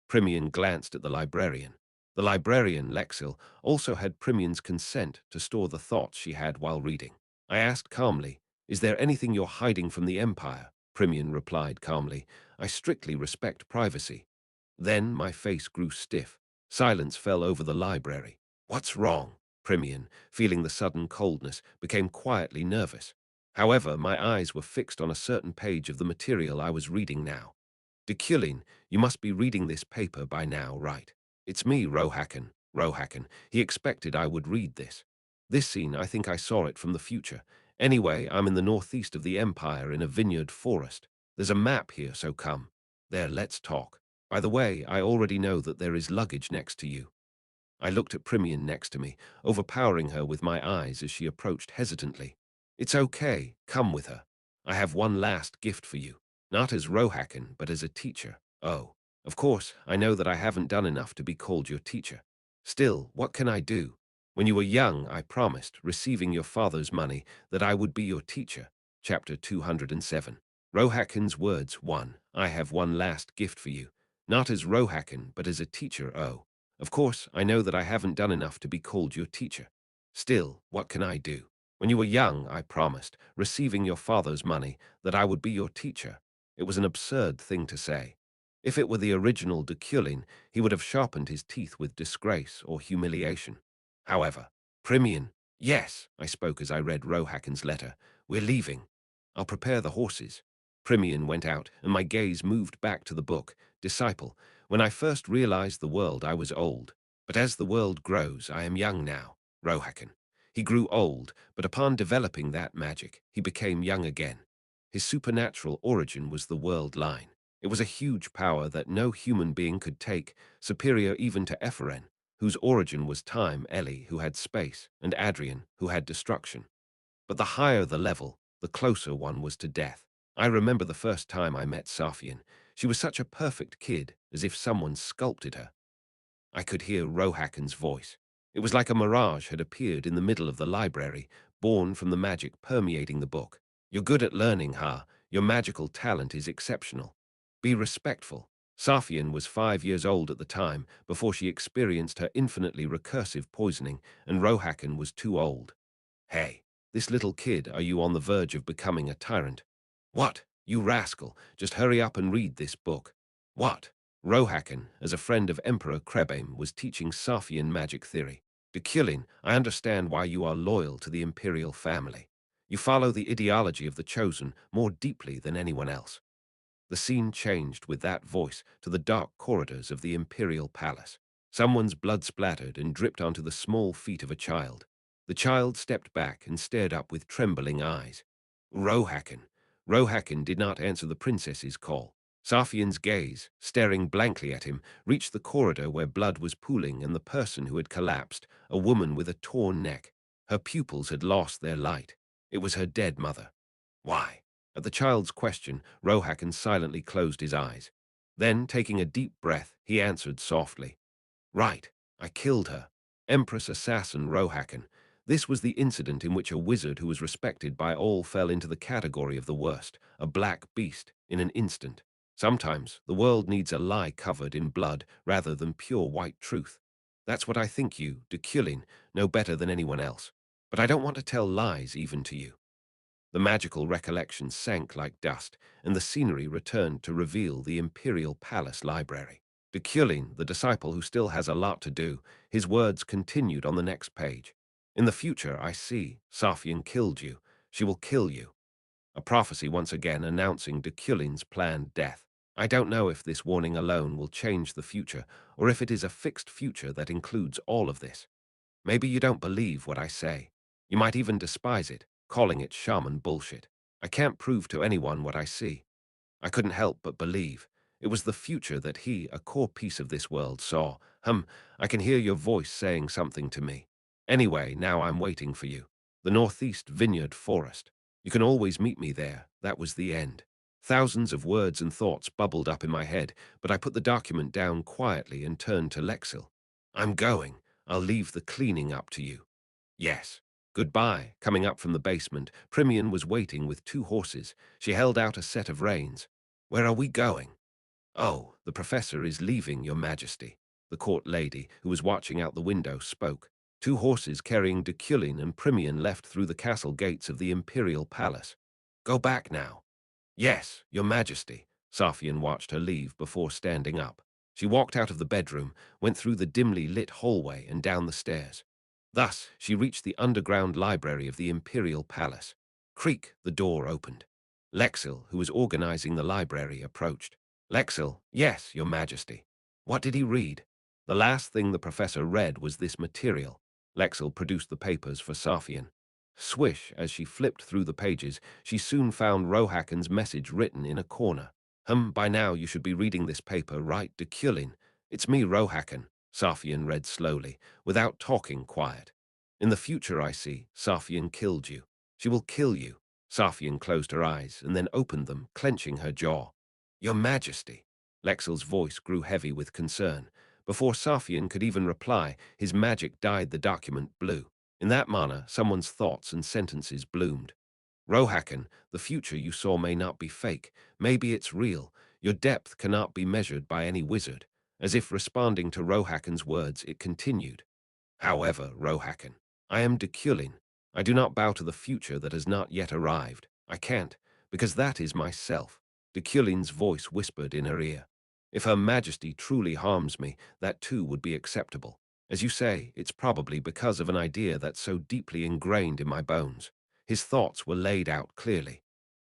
Primian glanced at the librarian. The librarian, Lexil, also had Primian's consent to store the thoughts she had while reading. I asked calmly, Is there anything you're hiding from the Empire? Primian replied calmly, I strictly respect privacy. Then my face grew stiff. Silence fell over the library. What's wrong? Primian, feeling the sudden coldness, became quietly nervous. However, my eyes were fixed on a certain page of the material I was reading now. Deculein, you must be reading this paper by now, right? It's me, Rohakan. Rohakan. He expected I would read this. This scene, I think I saw it from the future. Anyway, I'm in the northeast of the Empire in a vineyard forest. There's a map here, so come. There, let's talk. By the way, I already know that there is luggage next to you. I looked at Primian next to me, overpowering her with my eyes as she approached hesitantly. It's okay, come with her. I have one last gift for you. Not as Rohakan, but as a teacher. Oh, of course, I know that I haven't done enough to be called your teacher. Still, what can I do? When you were young, I promised, receiving your father's money, that I would be your teacher. Chapter 207. Rohakan's words 1. I have one last gift for you. Not as Rohakan, but as a teacher, oh. Of course, I know that I haven't done enough to be called your teacher. Still, what can I do? When you were young, I promised, receiving your father's money, that I would be your teacher. It was an absurd thing to say. If it were the original Deculein, he would have sharpened his teeth with disgrace or humiliation. However, Primian, yes, I spoke as I read Rohaken's letter. We're leaving. I'll prepare the horses. Primian went out, and my gaze moved back to the book, Disciple. When I first realized the world, I was old. But as the world grows, I am young now. Rohaken. He grew old, but upon developing that magic, he became young again. His supernatural origin was the world line. It was a huge power that no human being could take, superior even to Epheren, whose origin was time, Ellie, who had space, and Adrian, who had destruction. But the higher the level, the closer one was to death. I remember the first time I met Safian. She was such a perfect kid, as if someone sculpted her. I could hear Rohaken's voice. It was like a mirage had appeared in the middle of the library, born from the magic permeating the book. You're good at learning, Ha. Your magical talent is exceptional. Be respectful. Safian was 5 years old at the time, before she experienced her infinitely recursive poisoning, and Rohaken was too old. Hey, this little kid, are you on the verge of becoming a tyrant? What? You rascal, just hurry up and read this book. What? Rohaken, as a friend of Emperor Krebame, was teaching Safian magic theory. Deculein, I understand why you are loyal to the imperial family. You follow the ideology of the Chosen more deeply than anyone else. The scene changed with that voice to the dark corridors of the imperial palace. Someone's blood splattered and dripped onto the small feet of a child. The child stepped back and stared up with trembling eyes. Rohaken. Rohaken did not answer the princess's call. Safian's gaze, staring blankly at him, reached the corridor where blood was pooling and the person who had collapsed, a woman with a torn neck. Her pupils had lost their light. It was her dead mother. Why? At the child's question, Rohaken silently closed his eyes. Then, taking a deep breath, he answered softly. Right, I killed her. Empress Assassin Rohaken. This was the incident in which a wizard who was respected by all fell into the category of the worst, a black beast, in an instant. Sometimes the world needs a lie covered in blood rather than pure white truth. That's what I think you, Deculein, know better than anyone else. But I don't want to tell lies even to you. The magical recollection sank like dust, and the scenery returned to reveal the Imperial Palace Library. Deculein, the disciple who still has a lot to do, his words continued on the next page. In the future, I see, Safian killed you. She will kill you. A prophecy once again announcing Deculein's planned death. I don't know if this warning alone will change the future, or if it is a fixed future that includes all of this. Maybe you don't believe what I say. You might even despise it, calling it shaman bullshit. I can't prove to anyone what I see. I couldn't help but believe. It was the future that he, a core piece of this world, saw. I can hear your voice saying something to me. Anyway, now I'm waiting for you. The Northeast Vineyard Forest. You can always meet me there. That was the end. Thousands of words and thoughts bubbled up in my head, but I put the document down quietly and turned to Lexil. I'm going. I'll leave the cleaning up to you. Yes. Goodbye. Coming up from the basement, Primian was waiting with 2 horses. She held out a set of reins. Where are we going? Oh, the professor is leaving, Your Majesty. The court lady, who was watching out the window, spoke. 2 horses carrying Deculein and Primian left through the castle gates of the imperial palace. Go back now. Yes, Your Majesty. Safian watched her leave before standing up. She walked out of the bedroom, went through the dimly lit hallway and down the stairs. Thus, she reached the underground library of the imperial palace. Creak, the door opened. Lexil, who was organizing the library, approached. Lexil, yes, Your Majesty. What did he read? The last thing the professor read was this material. Lexil produced the papers for Safian. Swish, as she flipped through the pages, she soon found Rohaken's message written in a corner. By now you should be reading this paper, right, Deculein? It's me, Rohaken, Safian read slowly, without talking quiet. In the future, I see, Safian killed you. She will kill you. Safian closed her eyes and then opened them, clenching her jaw. Your Majesty. Lexil's voice grew heavy with concern. Before Safian could even reply, his magic dyed the document blue. In that manner, someone's thoughts and sentences bloomed. Rohaken, the future you saw may not be fake. Maybe it's real. Your depth cannot be measured by any wizard. As if responding to Rohaken's words, it continued. However, Rohaken, I am Deculein. I do not bow to the future that has not yet arrived. I can't, because that is myself. Deculein's voice whispered in her ear. If Her Majesty truly harms me, that too would be acceptable. As you say, it's probably because of an idea that's so deeply ingrained in my bones. His thoughts were laid out clearly.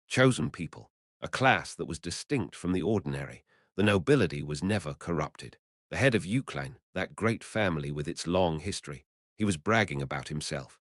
Chosen people, a class that was distinct from the ordinary. The nobility was never corrupted. The head of Deculein, that great family with its long history, he was bragging about himself.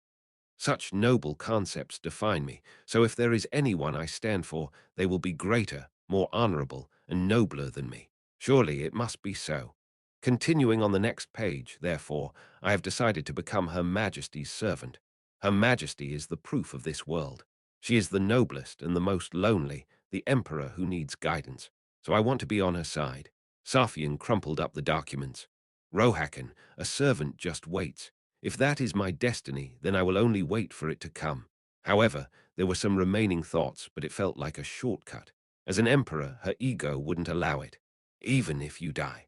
Such noble concepts define me, so if there is anyone I stand for, they will be greater, more honorable, and nobler than me. Surely it must be so. Continuing on the next page, therefore, I have decided to become Her Majesty's servant. Her Majesty is the proof of this world. She is the noblest and the most lonely, the emperor who needs guidance. So I want to be on her side. Safian crumpled up the documents. Rohakan, a servant just waits. If that is my destiny, then I will only wait for it to come. However, there were some remaining thoughts, but it felt like a shortcut. As an emperor, her ego wouldn't allow it. Even if you die.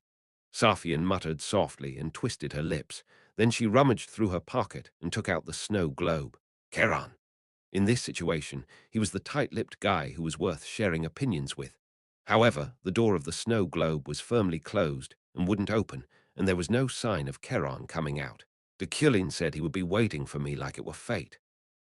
Safian muttered softly and twisted her lips. Then she rummaged through her pocket and took out the snow globe. Keran. In this situation, he was the tight-lipped guy who was worth sharing opinions with. However, the door of the snow globe was firmly closed and wouldn't open, and there was no sign of Keran coming out. Deculein said he would be waiting for me like it were fate.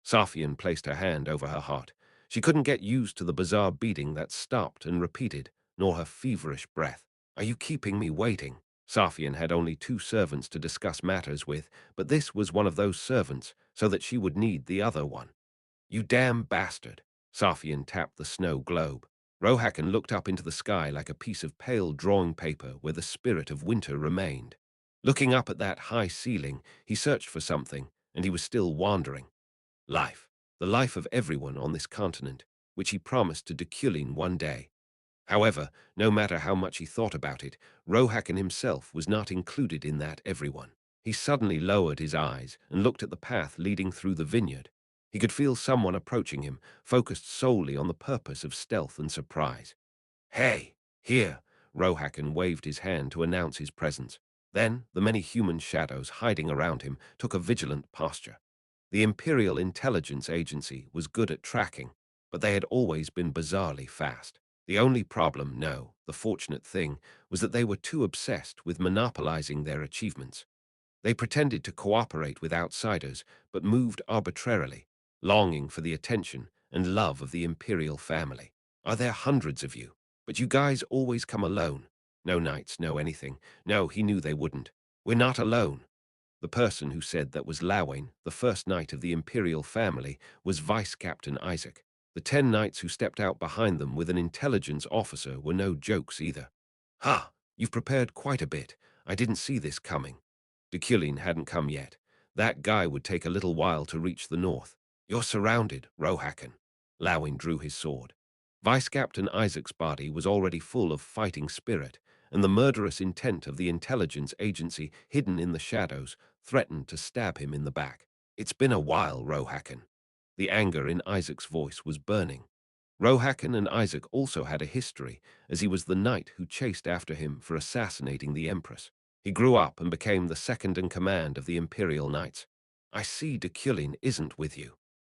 Safian placed her hand over her heart. She couldn't get used to the bizarre beating that stopped and repeated, nor her feverish breath. Are you keeping me waiting? Safian had only 2 servants to discuss matters with, but this was one of those servants, so that she would need the other one. You damn bastard. Safian tapped the snow globe. Rohakan looked up into the sky like a piece of pale drawing paper where the spirit of winter remained. Looking up at that high ceiling, he searched for something, and he was still wandering. Life. The life of everyone on this continent, which he promised to Deculein one day. However, no matter how much he thought about it, Rohakan himself was not included in that everyone. He suddenly lowered his eyes and looked at the path leading through the vineyard. He could feel someone approaching him, focused solely on the purpose of stealth and surprise. Hey, here! Rohakan waved his hand to announce his presence. Then, the many human shadows hiding around him took a vigilant posture. The Imperial Intelligence Agency was good at tracking, but they had always been bizarrely fast. The only problem, no, the fortunate thing, was that they were too obsessed with monopolizing their achievements. They pretended to cooperate with outsiders, but moved arbitrarily, longing for the attention and love of the Imperial family. Are there hundreds of you? But you guys always come alone. No knights, no anything. No, he knew they wouldn't. We're not alone. The person who said that was Lawain, the first knight of the Imperial family, was Vice Captain Isaac. The 10 knights who stepped out behind them with an intelligence officer were no jokes either. Ha! You've prepared quite a bit. I didn't see this coming. Deculein hadn't come yet. That guy would take a little while to reach the north. You're surrounded, Rohakan. Lawain drew his sword. Vice Captain Isaac's body was already full of fighting spirit, and the murderous intent of the intelligence agency hidden in the shadows threatened to stab him in the back. It's been a while, Rohakan. The anger in Isaac's voice was burning. Rohakan and Isaac also had a history, as he was the knight who chased after him for assassinating the Empress. He grew up and became the second-in-command of the Imperial Knights. I see Deculein isn't with you.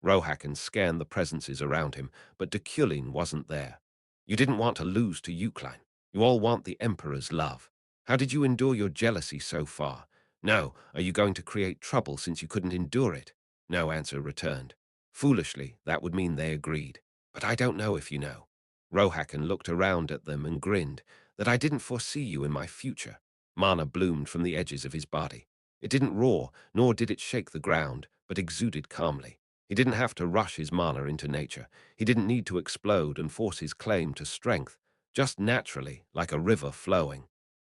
Rohakan scanned the presences around him, but Deculein wasn't there. You didn't want to lose to Deculein. You all want the Emperor's love. How did you endure your jealousy so far? No, are you going to create trouble since you couldn't endure it? No answer returned. Foolishly, that would mean they agreed. But I don't know if you know. Rohakan looked around at them and grinned, that I didn't foresee you in my future. Mana bloomed from the edges of his body. It didn't roar, nor did it shake the ground, but exuded calmly. He didn't have to rush his mana into nature. He didn't need to explode and force his claim to strength, just naturally, like a river flowing.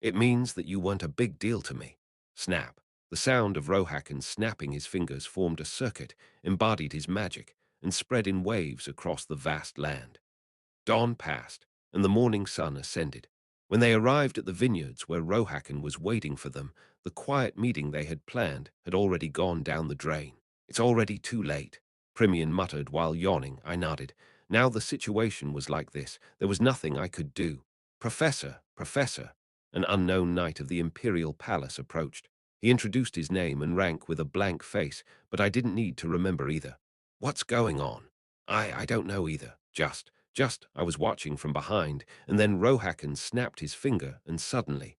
It means that you weren't a big deal to me. Snap. The sound of Rohakan snapping his fingers formed a circuit, embodied his magic, and spread in waves across the vast land. Dawn passed, and the morning sun ascended. When they arrived at the vineyards where Rohakan was waiting for them, the quiet meeting they had planned had already gone down the drain. It's already too late, Primian muttered while yawning. I nodded. Now the situation was like this. There was nothing I could do. Professor, an unknown knight of the Imperial Palace approached. He introduced his name and rank with a blank face, but I didn't need to remember either. What's going on? I don't know either. I was watching from behind, and then Rohakan snapped his finger, and suddenly,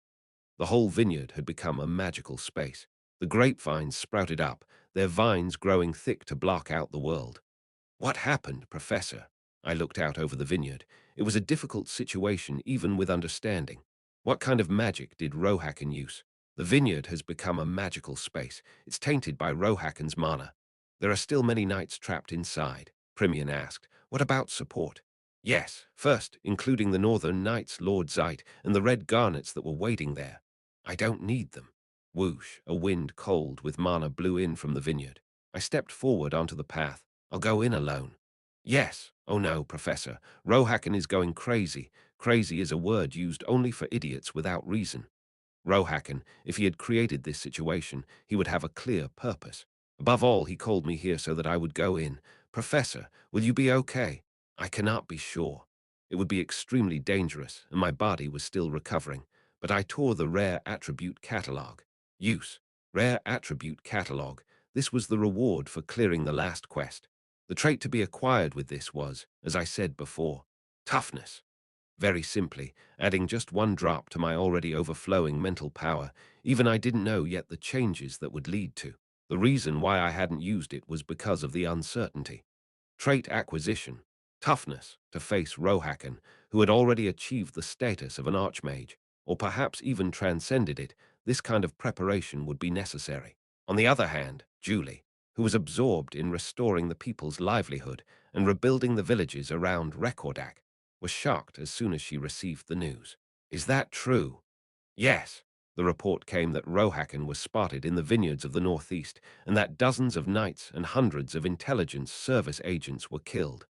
the whole vineyard had become a magical space. The grapevines sprouted up, their vines growing thick to block out the world. What happened, Professor? I looked out over the vineyard. It was a difficult situation, even with understanding. What kind of magic did Rohakan use? The vineyard has become a magical space. It's tainted by Rohakan's mana. There are still many knights trapped inside. Primian asked. What about support? Yes, first, including the northern knights, Lord Zite, and the red garnets that were waiting there. I don't need them. Whoosh, a wind cold with mana blew in from the vineyard. I stepped forward onto the path. I'll go in alone. Yes. Oh no, Professor. Rohakan is going crazy. Crazy is a word used only for idiots without reason. Rohakan, if he had created this situation, he would have a clear purpose. Above all, he called me here so that I would go in. Professor, will you be okay? I cannot be sure. It would be extremely dangerous, and my body was still recovering. But I tore the rare attribute catalog. Use. Rare attribute catalog. This was the reward for clearing the last quest. The trait to be acquired with this was, as I said before, toughness. Very simply, adding just one drop to my already overflowing mental power, even I didn't know yet the changes that would lead to. The reason why I hadn't used it was because of the uncertainty. Trait acquisition. Toughness to face Rohakan, who had already achieved the status of an archmage, or perhaps even transcended it. This kind of preparation would be necessary. On the other hand, Julie, who was absorbed in restoring the people's livelihood and rebuilding the villages around Rekordak, was shocked as soon as she received the news. Is that true? Yes. The report came that Rohakan was spotted in the vineyards of the northeast, and that dozens of knights and hundreds of intelligence service agents were killed.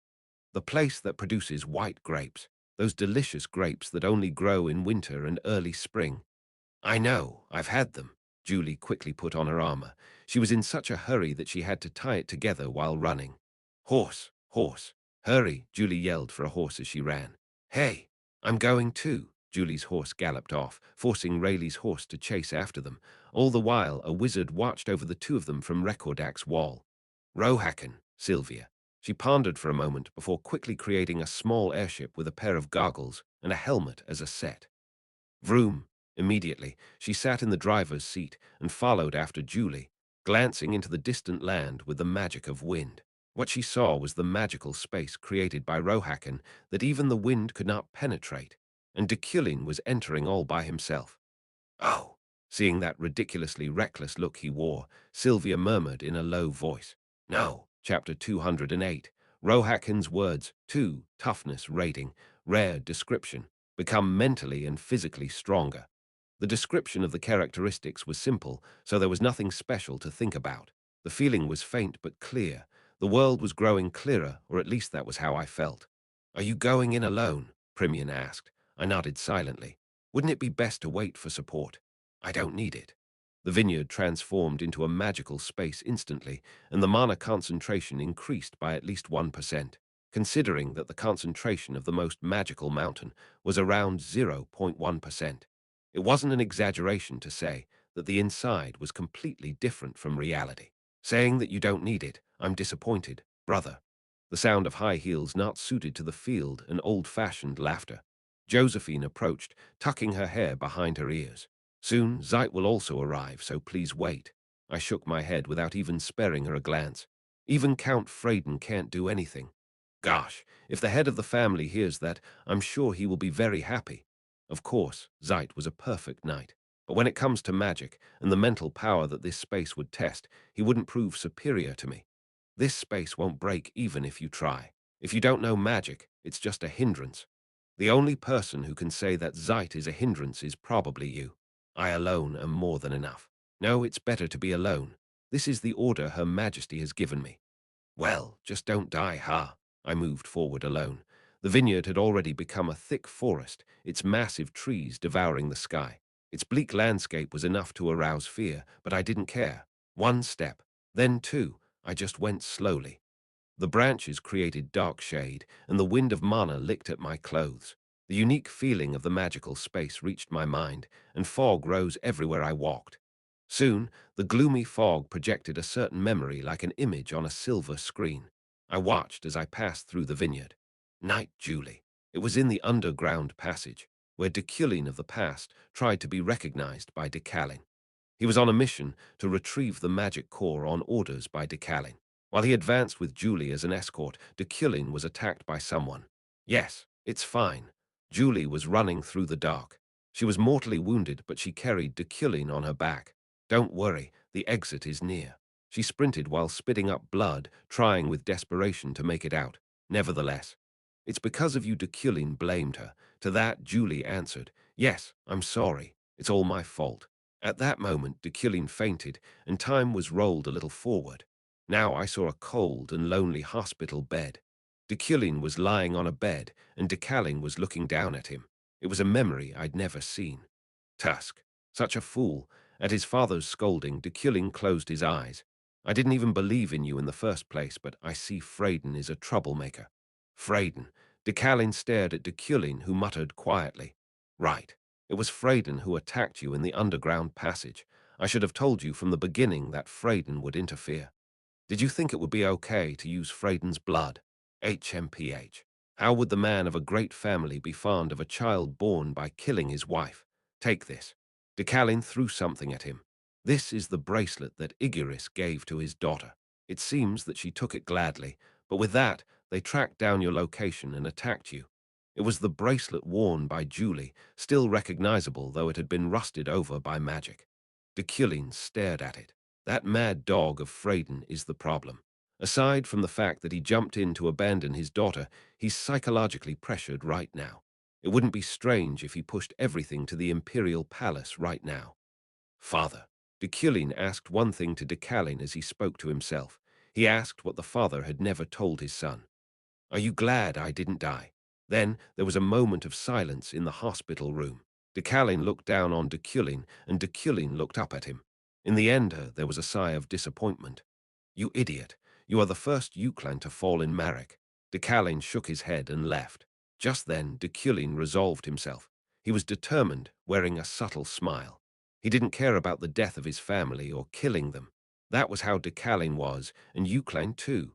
The place that produces white grapes, those delicious grapes that only grow in winter and early spring. I know, I've had them. Julie quickly put on her armor. She was in such a hurry that she had to tie it together while running. Horse, horse, hurry, Julie yelled for a horse as she ran. Hey, I'm going too. Julie's horse galloped off, forcing Rayleigh's horse to chase after them. All the while, a wizard watched over the two of them from Rekordak's wall. Rohakan, Sylvia. She pondered for a moment before quickly creating a small airship with a pair of goggles and a helmet as a set. Vroom. Immediately, she sat in the driver's seat and followed after Julie, glancing into the distant land with the magic of wind. What she saw was the magical space created by Rohakan that even the wind could not penetrate, and Deculein was entering all by himself. Oh! Seeing that ridiculously reckless look he wore, Sylvia murmured in a low voice. No. Chapter 208. Rohakan's words. 2. Toughness rating. Rare description. Become mentally and physically stronger. The description of the characteristics was simple, so there was nothing special to think about. The feeling was faint but clear. The world was growing clearer, or at least that was how I felt. Are you going in alone? Primian asked. I nodded silently. Wouldn't it be best to wait for support? I don't need it. The vineyard transformed into a magical space instantly, and the mana concentration increased by at least 1%, considering that the concentration of the most magical mountain was around 0.1%. It wasn't an exaggeration to say that the inside was completely different from reality. Saying that you don't need it, I'm disappointed, brother. The sound of high heels not suited to the field and old-fashioned laughter. Josephine approached, tucking her hair behind her ears. Soon, Zite will also arrive, so please wait. I shook my head without even sparing her a glance. Even Count Freyden can't do anything. Gosh, if the head of the family hears that, I'm sure he will be very happy. Of course, Zite was a perfect knight. But when it comes to magic and the mental power that this space would test, he wouldn't prove superior to me. This space won't break even if you try. If you don't know magic, it's just a hindrance. The only person who can say that Zite is a hindrance is probably you. I alone am more than enough. No, it's better to be alone. This is the order Her Majesty has given me. Well, just don't die, huh? I moved forward alone. The vineyard had already become a thick forest, its massive trees devouring the sky. Its bleak landscape was enough to arouse fear, but I didn't care. One step, then two. I just went slowly. The branches created dark shade, and the wind of mana licked at my clothes. The unique feeling of the magical space reached my mind, and fog rose everywhere I walked. Soon, the gloomy fog projected a certain memory like an image on a silver screen. I watched as I passed through the vineyard. Night Julie. It was in the underground passage, where Deculein of the past tried to be recognized by Deculein. He was on a mission to retrieve the magic core on orders by Deculein. While he advanced with Julie as an escort, Deculein was attacked by someone. Yes, it's fine. Julie was running through the dark. She was mortally wounded, but she carried Deculein on her back. Don't worry, the exit is near. She sprinted while spitting up blood, trying with desperation to make it out. Nevertheless, it's because of you Deculein blamed her. To that, Julie answered, yes, I'm sorry. It's all my fault. At that moment, Deculein fainted, and time was rolled a little forward. Now I saw a cold and lonely hospital bed. Deculein was lying on a bed, and Deculein was looking down at him. It was a memory I'd never seen. Tusk, such a fool. At his father's scolding, Deculein closed his eyes. I didn't even believe in you in the first place, but I see Freyden is a troublemaker. Freyden. Deculein stared at Deculein, who muttered quietly. Right. It was Freyden who attacked you in the underground passage. I should have told you from the beginning that Freyden would interfere. Did you think it would be okay to use Freyden's blood? HMPH. How would the man of a great family be fond of a child born by killing his wife? Take this. Deculein threw something at him. This is the bracelet that Igiris gave to his daughter. It seems that she took it gladly, but with that, they tracked down your location and attacked you. It was the bracelet worn by Julie, still recognizable though it had been rusted over by magic. Deculein stared at it. That mad dog of Freyden is the problem. Aside from the fact that he jumped in to abandon his daughter, he's psychologically pressured right now. It wouldn't be strange if he pushed everything to the Imperial Palace right now. Father. Deculein asked one thing to Deculein as he spoke to himself. He asked what the father had never told his son. Are you glad I didn't die? Then there was a moment of silence in the hospital room. Deculein looked down on Deculein, and Deculein looked up at him. In the end, there was a sigh of disappointment. You idiot. You are the first Euclan to fall in Marek. Deculein shook his head and left. Just then, Deculein resolved himself. He was determined, wearing a subtle smile. He didn't care about the death of his family or killing them. That was how Deculein was, and Euclan too.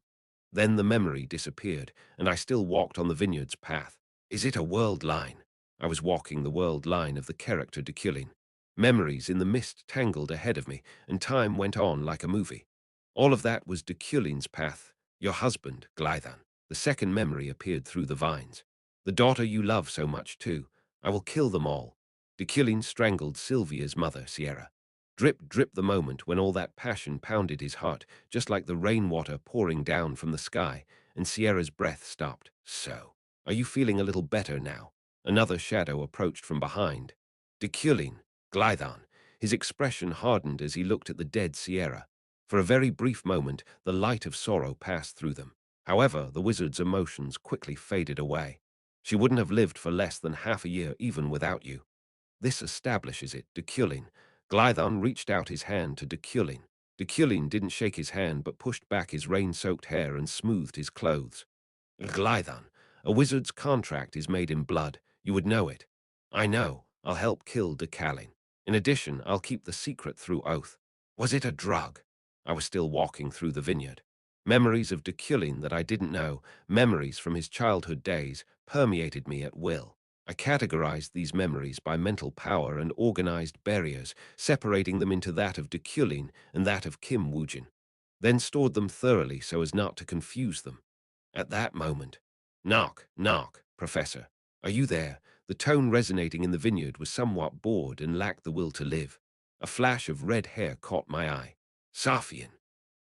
Then the memory disappeared, and I still walked on the vineyard's path. Is it a world line? I was walking the world line of the character Deculein. Memories in the mist tangled ahead of me, and time went on like a movie. All of that was Deculein's path, your husband, Glythan. The second memory appeared through the vines. The daughter you love so much too. I will kill them all. Deculein strangled Sylvia's mother, Sierra. Drip, drip the moment when all that passion pounded his heart, just like the rainwater pouring down from the sky, and Sierra's breath stopped. So, are you feeling a little better now? Another shadow approached from behind. Deculein, Glythan. His expression hardened as he looked at the dead Sierra. For a very brief moment, the light of sorrow passed through them. However, the wizard's emotions quickly faded away. She wouldn't have lived for less than half a year even without you. This establishes it, Deculein. Glythan reached out his hand to Deculein. Deculein didn't shake his hand but pushed back his rain-soaked hair and smoothed his clothes. Glythan, a wizard's contract is made in blood. You would know it. I know. I'll help kill Deculein. In addition, I'll keep the secret through oath. Was it a drug? I was still walking through the vineyard. Memories of Deculein that I didn't know, memories from his childhood days, permeated me at will. I categorized these memories by mental power and organized barriers, separating them into that of Deculein and that of Kim Woojin, then stored them thoroughly so as not to confuse them. At that moment, knock, knock, Professor. Are you there? The tone resonating in the vineyard was somewhat bored and lacked the will to live. A flash of red hair caught my eye. Safian.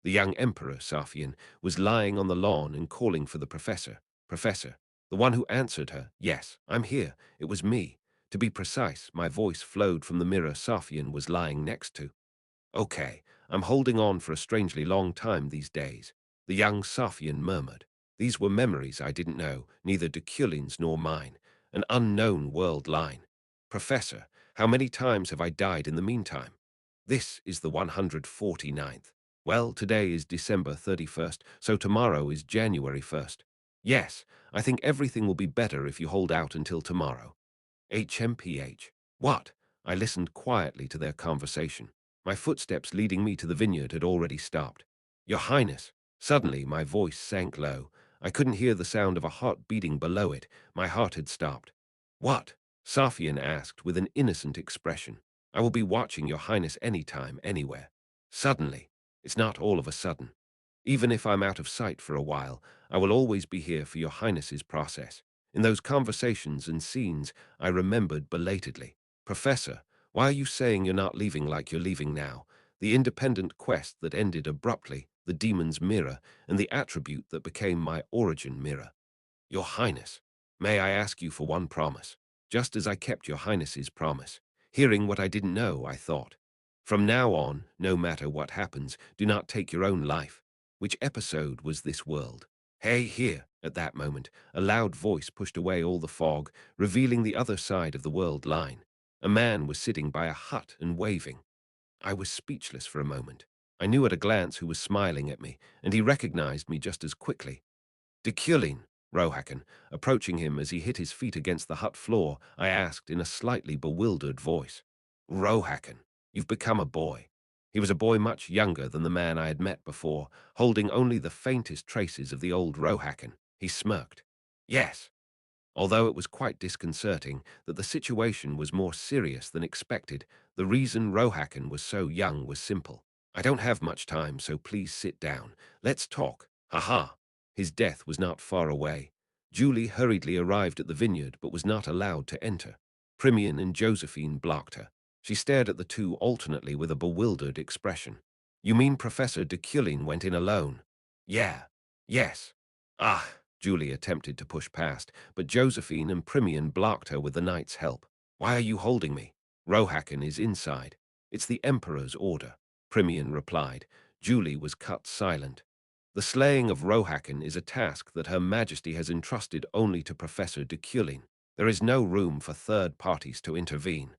The young Emperor Safian was lying on the lawn and calling for the professor. Professor. The one who answered her, yes, I'm here. It was me. To be precise, my voice flowed from the mirror Safian was lying next to. Okay, I'm holding on for a strangely long time these days, the young Safian murmured. These were memories I didn't know, neither Deculein's nor mine, an unknown world line. Professor, how many times have I died in the meantime? This is the 149th. Well, today is December 31st, so tomorrow is January 1st. Yes, I think everything will be better if you hold out until tomorrow. HMPH. What? I listened quietly to their conversation. My footsteps leading me to the vineyard had already stopped. Your Highness! Suddenly, my voice sank low. I couldn't hear the sound of a heart beating below it. My heart had stopped. What? Safian asked with an innocent expression. I will be watching Your Highness any time, anywhere. Suddenly. It's not all of a sudden. Even if I'm out of sight for a while, I will always be here for Your Highness's process. In those conversations and scenes, I remembered belatedly. Professor, why are you saying you're not leaving like you're leaving now? The independent quest that ended abruptly, the demon's mirror, and the attribute that became my origin mirror. Your Highness, may I ask you for one promise? Just as I kept Your Highness's promise. Hearing what I didn't know, I thought. From now on, no matter what happens, do not take your own life. Which episode was this world? Hey, here, at that moment, a loud voice pushed away all the fog, revealing the other side of the world line. A man was sitting by a hut and waving. I was speechless for a moment. I knew at a glance who was smiling at me, and he recognized me just as quickly. Deculein, Rohakan, approaching him as he hit his feet against the hut floor, I asked in a slightly bewildered voice. Rohakan, you've become a boy. He was a boy much younger than the man I had met before, holding only the faintest traces of the old Rohakan. He smirked. Yes. Although it was quite disconcerting that the situation was more serious than expected, the reason Rohakan was so young was simple. I don't have much time, so please sit down. Let's talk. Haha. His death was not far away. Julie hurriedly arrived at the vineyard but was not allowed to enter. Primian and Josephine blocked her. She stared at the two alternately with a bewildered expression. You mean Professor Deculein went in alone? Yeah. Yes. Ah. Julie attempted to push past, but Josephine and Primian blocked her with the knight's help. Why are you holding me? Rohakan is inside. It's the Emperor's order, Primian replied. Julie was cut silent. The slaying of Rohakan is a task that Her Majesty has entrusted only to Professor Deculein. There is no room for third parties to intervene.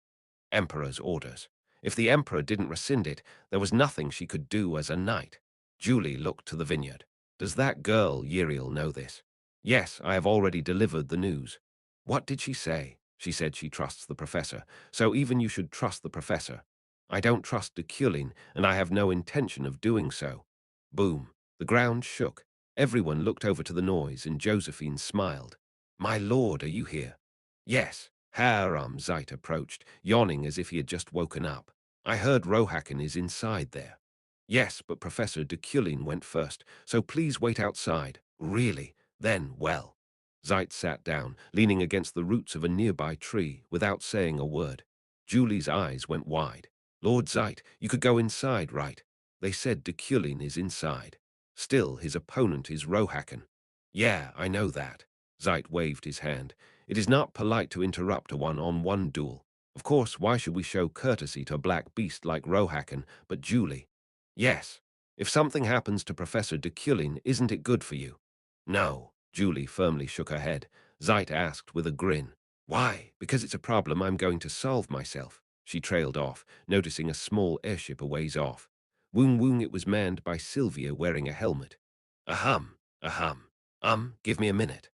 Emperor's orders. If the Emperor didn't rescind it, there was nothing she could do as a knight. Julie looked to the vineyard. Does that girl, Yriel, know this? Yes, I have already delivered the news. What did she say? She said she trusts the professor, so even you should trust the professor. I don't trust Deculein, and I have no intention of doing so. Boom. The ground shook. Everyone looked over to the noise, and Josephine smiled. My lord, are you here? Yes. Haram Zite approached, yawning as if he had just woken up. I heard Rohakan is inside there. Yes, but Professor Deculein went first, so please wait outside. Really? Then, well. Zite sat down, leaning against the roots of a nearby tree, without saying a word. Julie's eyes went wide. Lord Zite, you could go inside, right? They said Deculein is inside. Still, his opponent is Rohakan. Yeah, I know that. Zite waved his hand. It is not polite to interrupt a one-on-one duel. Of course, why should we show courtesy to a black beast like Rohakan, but Julie? Yes. If something happens to Professor Deculein, isn't it good for you? No. Julie firmly shook her head. Zite asked with a grin. Why? Because it's a problem I'm going to solve myself. She trailed off, noticing a small airship a ways off. Woong woong, it was manned by Sylvia wearing a helmet. Ahem, give me a minute.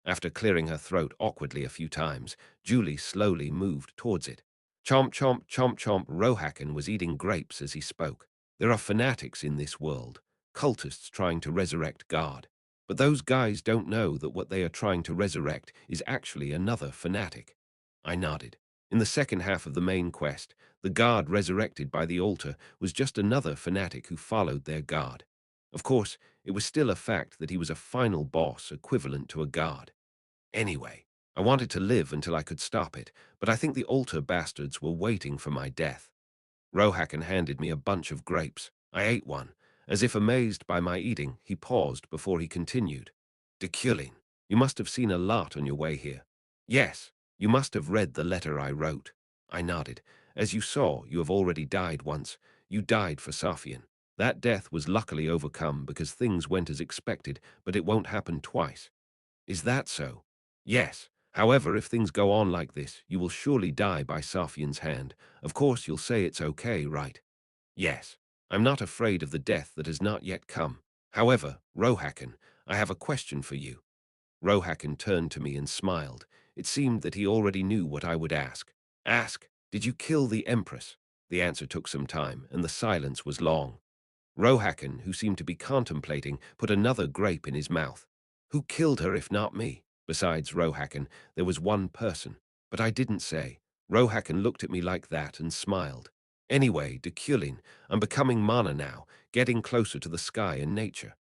After clearing her throat awkwardly a few times, Julie slowly moved towards it. Chomp, chomp, chomp, chomp, Rohakan was eating grapes as he spoke. There are fanatics in this world, cultists trying to resurrect God. But those guys don't know that what they are trying to resurrect is actually another fanatic. I nodded. In the second half of the main quest, the god resurrected by the altar was just another fanatic who followed their god. Of course, it was still a fact that he was a final boss equivalent to a god. Anyway, I wanted to live until I could stop it, but I think the altar bastards were waiting for my death. Rohakan handed me a bunch of grapes. I ate one. As if amazed by my eating, he paused before he continued. Deculein, you must have seen a lot on your way here. Yes, you must have read the letter I wrote. I nodded. As you saw, you have already died once. You died for Safian. That death was luckily overcome because things went as expected, but it won't happen twice. Is that so? Yes. However, if things go on like this, you will surely die by Safian's hand. Of course, you'll say it's okay, right? Yes. I'm not afraid of the death that has not yet come. However, Rohakan, I have a question for you. Rohakan turned to me and smiled. It seemed that he already knew what I would ask. Ask, did you kill the Empress? The answer took some time, and the silence was long. Rohakan, who seemed to be contemplating, put another grape in his mouth. Who killed her if not me? Besides Rohakan, there was one person. But I didn't say. Rohakan looked at me like that and smiled. Anyway, Deculein, I'm becoming mana now, getting closer to the sky and nature.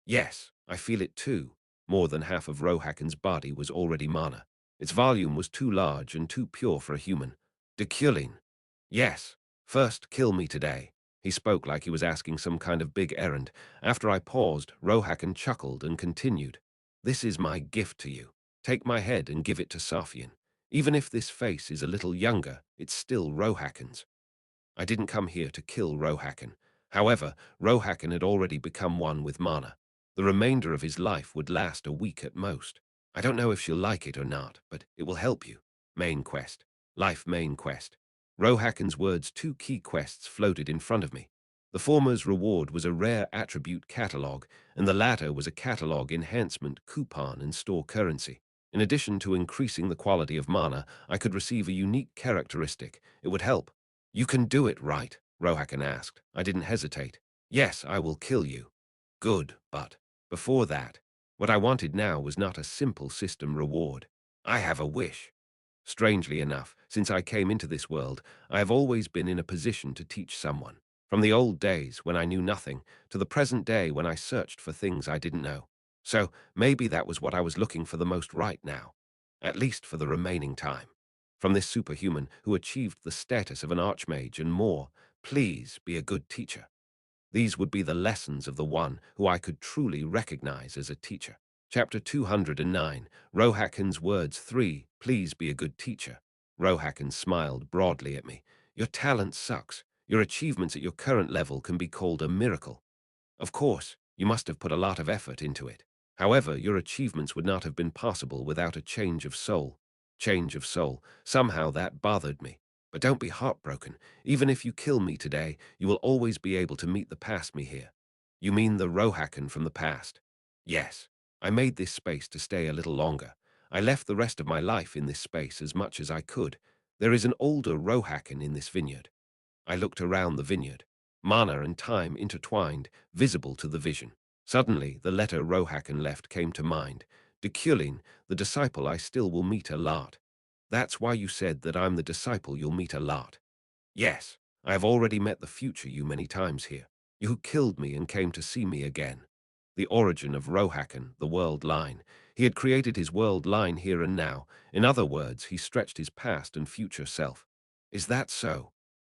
Yes, I feel it too. More than half of Rohakan's body was already mana. Its volume was too large and too pure for a human. Deculein. Yes, first kill me today. He spoke like he was asking some kind of big errand. After I paused, Rohakan chuckled and continued. This is my gift to you. Take my head and give it to Safian. Even if this face is a little younger, it's still Rohakan's. I didn't come here to kill Rohakan. However, Rohakan had already become one with mana. The remainder of his life would last a week at most. I don't know if she'll like it or not, but it will help you. Main quest. Life main quest. Rohakan's words, two key quests floated in front of me. The former's reward was a rare attribute catalog, and the latter was a catalog enhancement coupon and store currency. In addition to increasing the quality of mana, I could receive a unique characteristic. It would help. You can do it, right? Rohakan asked. I didn't hesitate. Yes, I will kill you. Good, but before that, what I wanted now was not a simple system reward. I have a wish. Strangely enough, since I came into this world, I have always been in a position to teach someone. From the old days when I knew nothing, to the present day when I searched for things I didn't know. So maybe that was what I was looking for the most right now. At least for the remaining time. From this superhuman who achieved the status of an archmage and more, please be a good teacher. These would be the lessons of the one who I could truly recognize as a teacher. Chapter 209, Rohakan's Words 3, Please be a good teacher. Rohakan smiled broadly at me. Your talent sucks. Your achievements at your current level can be called a miracle. Of course, you must have put a lot of effort into it. However, your achievements would not have been possible without a change of soul. Change of soul. Somehow that bothered me. But don't be heartbroken. Even if you kill me today, you will always be able to meet the past me here. You mean the Rohakan from the past? Yes. I made this space to stay a little longer. I left the rest of my life in this space as much as I could. There is an older Rohakan in this vineyard. I looked around the vineyard. Mana and time intertwined, visible to the vision. Suddenly, the letter Rohakan left came to mind. Deculein, the disciple I still will meet a lot. That's why you said that I'm the disciple you'll meet a lot. Yes, I have already met the future you many times here. You who killed me and came to see me again. The origin of Rohakan, the world line. He had created his world line here and now. In other words, he stretched his past and future self. Is that so?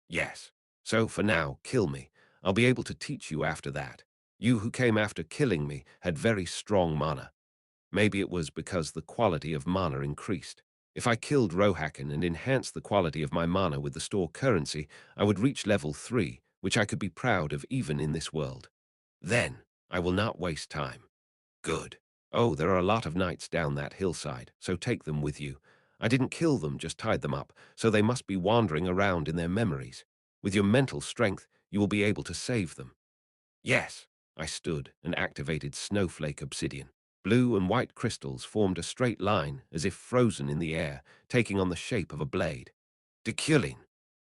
Yes. So for now, kill me. I'll be able to teach you after that. You who came after killing me had very strong mana. Maybe it was because the quality of mana increased. If I killed Rohakan and enhanced the quality of my mana with the store currency, I would reach level 3, which I could be proud of even in this world. Then, I will not waste time. Good. Oh, there are a lot of knights down that hillside, so take them with you. I didn't kill them, just tied them up, so they must be wandering around in their memories. With your mental strength, you will be able to save them. Yes. I stood and activated snowflake obsidian. Blue and white crystals formed a straight line, as if frozen in the air, taking on the shape of a blade. Deculein.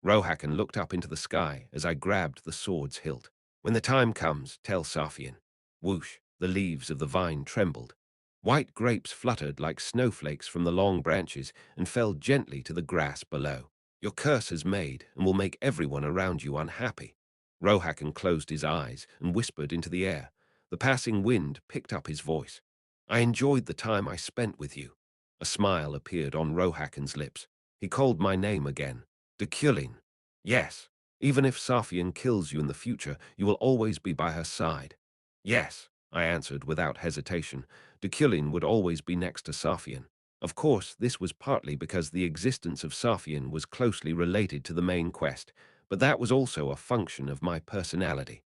Rohakan looked up into the sky as I grabbed the sword's hilt. When the time comes, tell Safian. Whoosh, the leaves of the vine trembled. White grapes fluttered like snowflakes from the long branches and fell gently to the grass below. Your curse is made and will make everyone around you unhappy. Rohakan closed his eyes and whispered into the air. The passing wind picked up his voice. I enjoyed the time I spent with you. A smile appeared on Rohakan's lips. He called my name again. Deculein. Yes. Even if Safian kills you in the future, you will always be by her side. Yes, I answered without hesitation. Deculein would always be next to Safian. Of course, this was partly because the existence of Safian was closely related to the main quest, but that was also a function of my personality.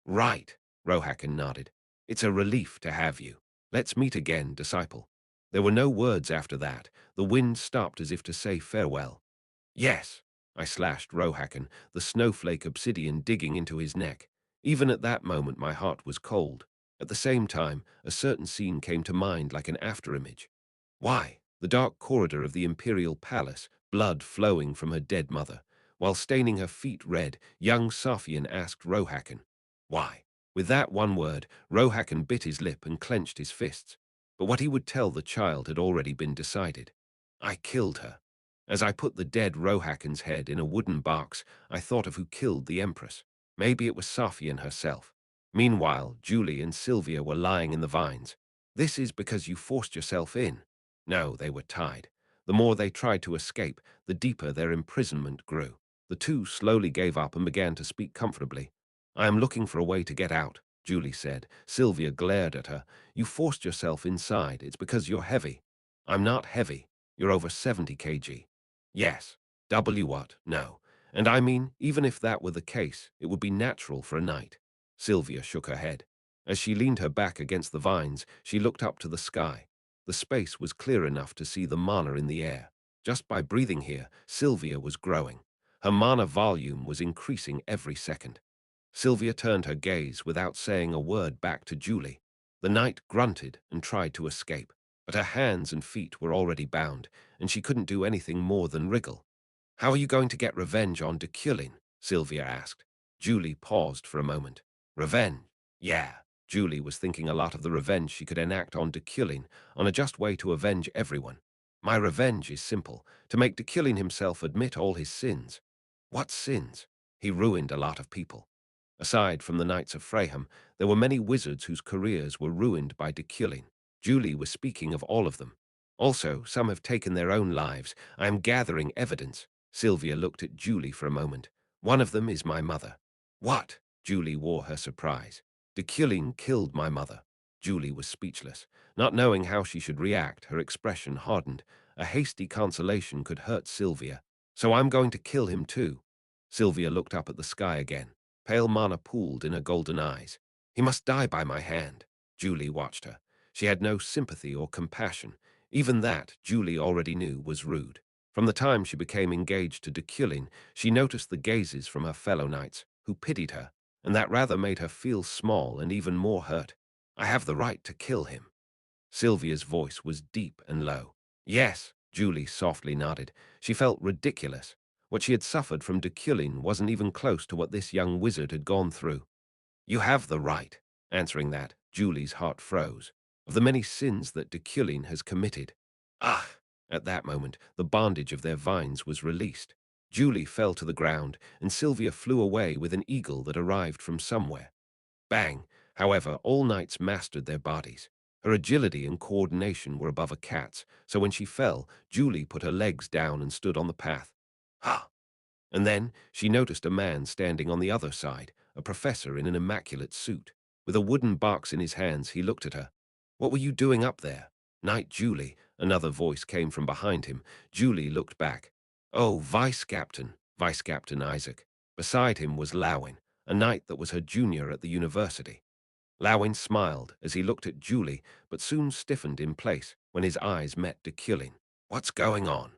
Right, Rohakan nodded. It's a relief to have you. Let's meet again, disciple. There were no words after that. The wind stopped as if to say farewell. Yes, I slashed Rohakan, the snowflake obsidian digging into his neck. Even at that moment my heart was cold. At the same time, a certain scene came to mind like an afterimage. Why? The dark corridor of the imperial palace, blood flowing from her dead mother. While staining her feet red, young Safian asked Rohakan, "Why?" With that one word, Rohakan bit his lip and clenched his fists. But what he would tell the child had already been decided. "I killed her." As I put the dead Rohakan's head in a wooden box, I thought of who killed the Empress. Maybe it was Safian herself. Meanwhile, Julie and Sylvia were lying in the vines. "This is because you forced yourself in." No, they were tied. The more they tried to escape, the deeper their imprisonment grew. The two slowly gave up and began to speak comfortably. "I am looking for a way to get out," Julie said. Sylvia glared at her. "You forced yourself inside. It's because you're heavy." "I'm not heavy. You're over 70 kg. Yes. W what? No. And I mean, even if that were the case, it would be natural for a knight." Sylvia shook her head. As she leaned her back against the vines, she looked up to the sky. The space was clear enough to see the mana in the air. Just by breathing here, Sylvia was growing. Her mana volume was increasing every second. Sylvia turned her gaze without saying a word back to Julie. The knight grunted and tried to escape, but her hands and feet were already bound, and she couldn't do anything more than wriggle. "How are you going to get revenge on Deculein?" Sylvia asked. Julie paused for a moment. "Revenge? Yeah." Julie was thinking a lot of the revenge she could enact on Deculein, on a just way to avenge everyone. "My revenge is simple, to make Deculein himself admit all his sins." "What sins?" "He ruined a lot of people." Aside from the Knights of Freyham, there were many wizards whose careers were ruined by Deculein. Julie was speaking of all of them. "Also, some have taken their own lives. I am gathering evidence." Sylvia looked at Julie for a moment. "One of them is my mother." "What?" Julie wore her surprise. "Deculein killed my mother." Julie was speechless. Not knowing how she should react, her expression hardened. A hasty consolation could hurt Sylvia. "So I'm going to kill him too." Sylvia looked up at the sky again. Pale mana pooled in her golden eyes. "He must die by my hand." Julie watched her. She had no sympathy or compassion. Even that, Julie already knew, was rude. From the time she became engaged to Deculein, she noticed the gazes from her fellow knights, who pitied her, and that rather made her feel small and even more hurt. "I have the right to kill him." Sylvia's voice was deep and low. "Yes," Julie softly nodded. She felt ridiculous. What she had suffered from Deculein wasn't even close to what this young wizard had gone through. "You have the right." Answering that, Julie's heart froze. "Of the many sins that Deculein has committed." Ah! At that moment, the bondage of their vines was released. Julie fell to the ground, and Sylvia flew away with an eagle that arrived from somewhere. Bang! However, all knights mastered their bodies. Her agility and coordination were above a cat's, so when she fell, Julie put her legs down and stood on the path. Ha! And then she noticed a man standing on the other side, a professor in an immaculate suit. With a wooden box in his hands, he looked at her. "What were you doing up there?" "Knight Julie," another voice came from behind him. Julie looked back. "Oh, Vice Captain Isaac." Beside him was Lawin, a knight that was her junior at the university. Lawin smiled as he looked at Julie, but soon stiffened in place when his eyes met Deculein. "What's going on?"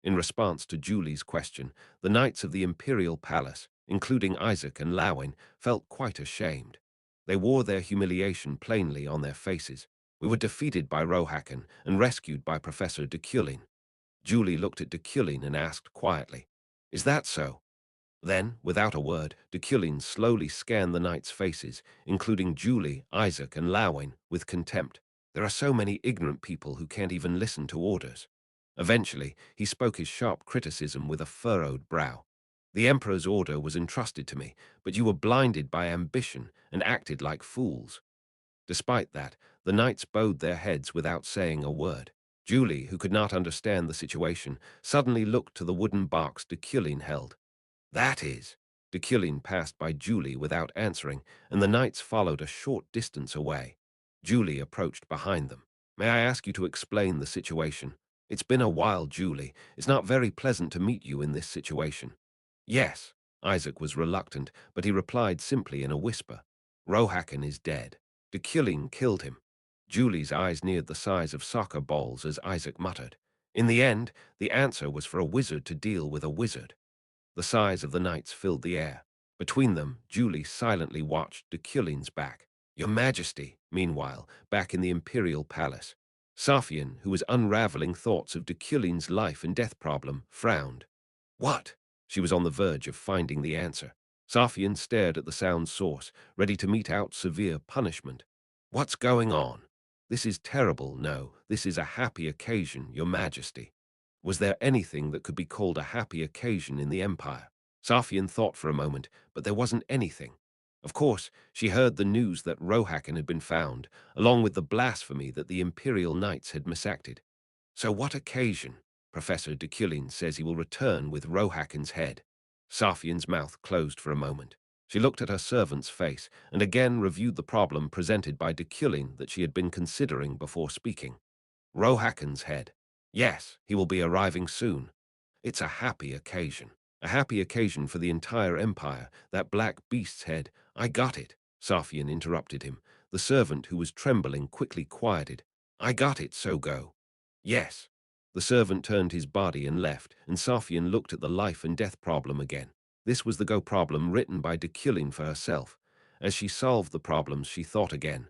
In response to Julie's question, the knights of the Imperial Palace, including Isaac and Lawin, felt quite ashamed. They wore their humiliation plainly on their faces. "We were defeated by Rohakan and rescued by Professor Deculein." Julie looked at Deculein and asked quietly, "Is that so?" Then, without a word, Deculein slowly scanned the knights' faces, including Julie, Isaac, and Lawin, with contempt. "There are so many ignorant people who can't even listen to orders." Eventually, he spoke his sharp criticism with a furrowed brow. "The Emperor's order was entrusted to me, but you were blinded by ambition and acted like fools." Despite that, the knights bowed their heads without saying a word. Julie, who could not understand the situation, suddenly looked to the wooden box Deculein held. "That is." Deculein passed by Julie without answering, and the knights followed a short distance away. Julie approached behind them. "May I ask you to explain the situation?" "It's been a while, Julie. It's not very pleasant to meet you in this situation." "Yes." Isaac was reluctant, but he replied simply in a whisper. "Rohakan is dead. Deculein killed him." Julie's eyes neared the size of soccer balls as Isaac muttered. In the end, the answer was for a wizard to deal with a wizard. The sighs of the knights filled the air. Between them, Julie silently watched Deculein's back. "Your Majesty," meanwhile, back in the Imperial Palace. Safian, who was unraveling thoughts of Deculein's life and death problem, frowned. "What?" She was on the verge of finding the answer. Safian stared at the sound source, ready to mete out severe punishment. What's going on? This is terrible. No, this is a happy occasion, Your Majesty. Was there anything that could be called a happy occasion in the Empire? Safian thought for a moment, but there wasn't anything. Of course, she heard the news that Rohakon had been found, along with the blasphemy that the Imperial Knights had misacted. So what occasion? Professor Deculein says he will return with Rohakon's head. Safian's mouth closed for a moment. She looked at her servant's face and again reviewed the problem presented by Deculein that she had been considering before speaking. Rohakon's head. Yes, he will be arriving soon. It's a happy occasion. A happy occasion for the entire empire. That black beast's head. I got it. Safian interrupted him. The servant, who was trembling, quickly quieted. I got it, so go. Yes. The servant turned his body and left, and Safian looked at the life and death problem again. This was the Go problem written by Deculein for herself. As she solved the problems, she thought again.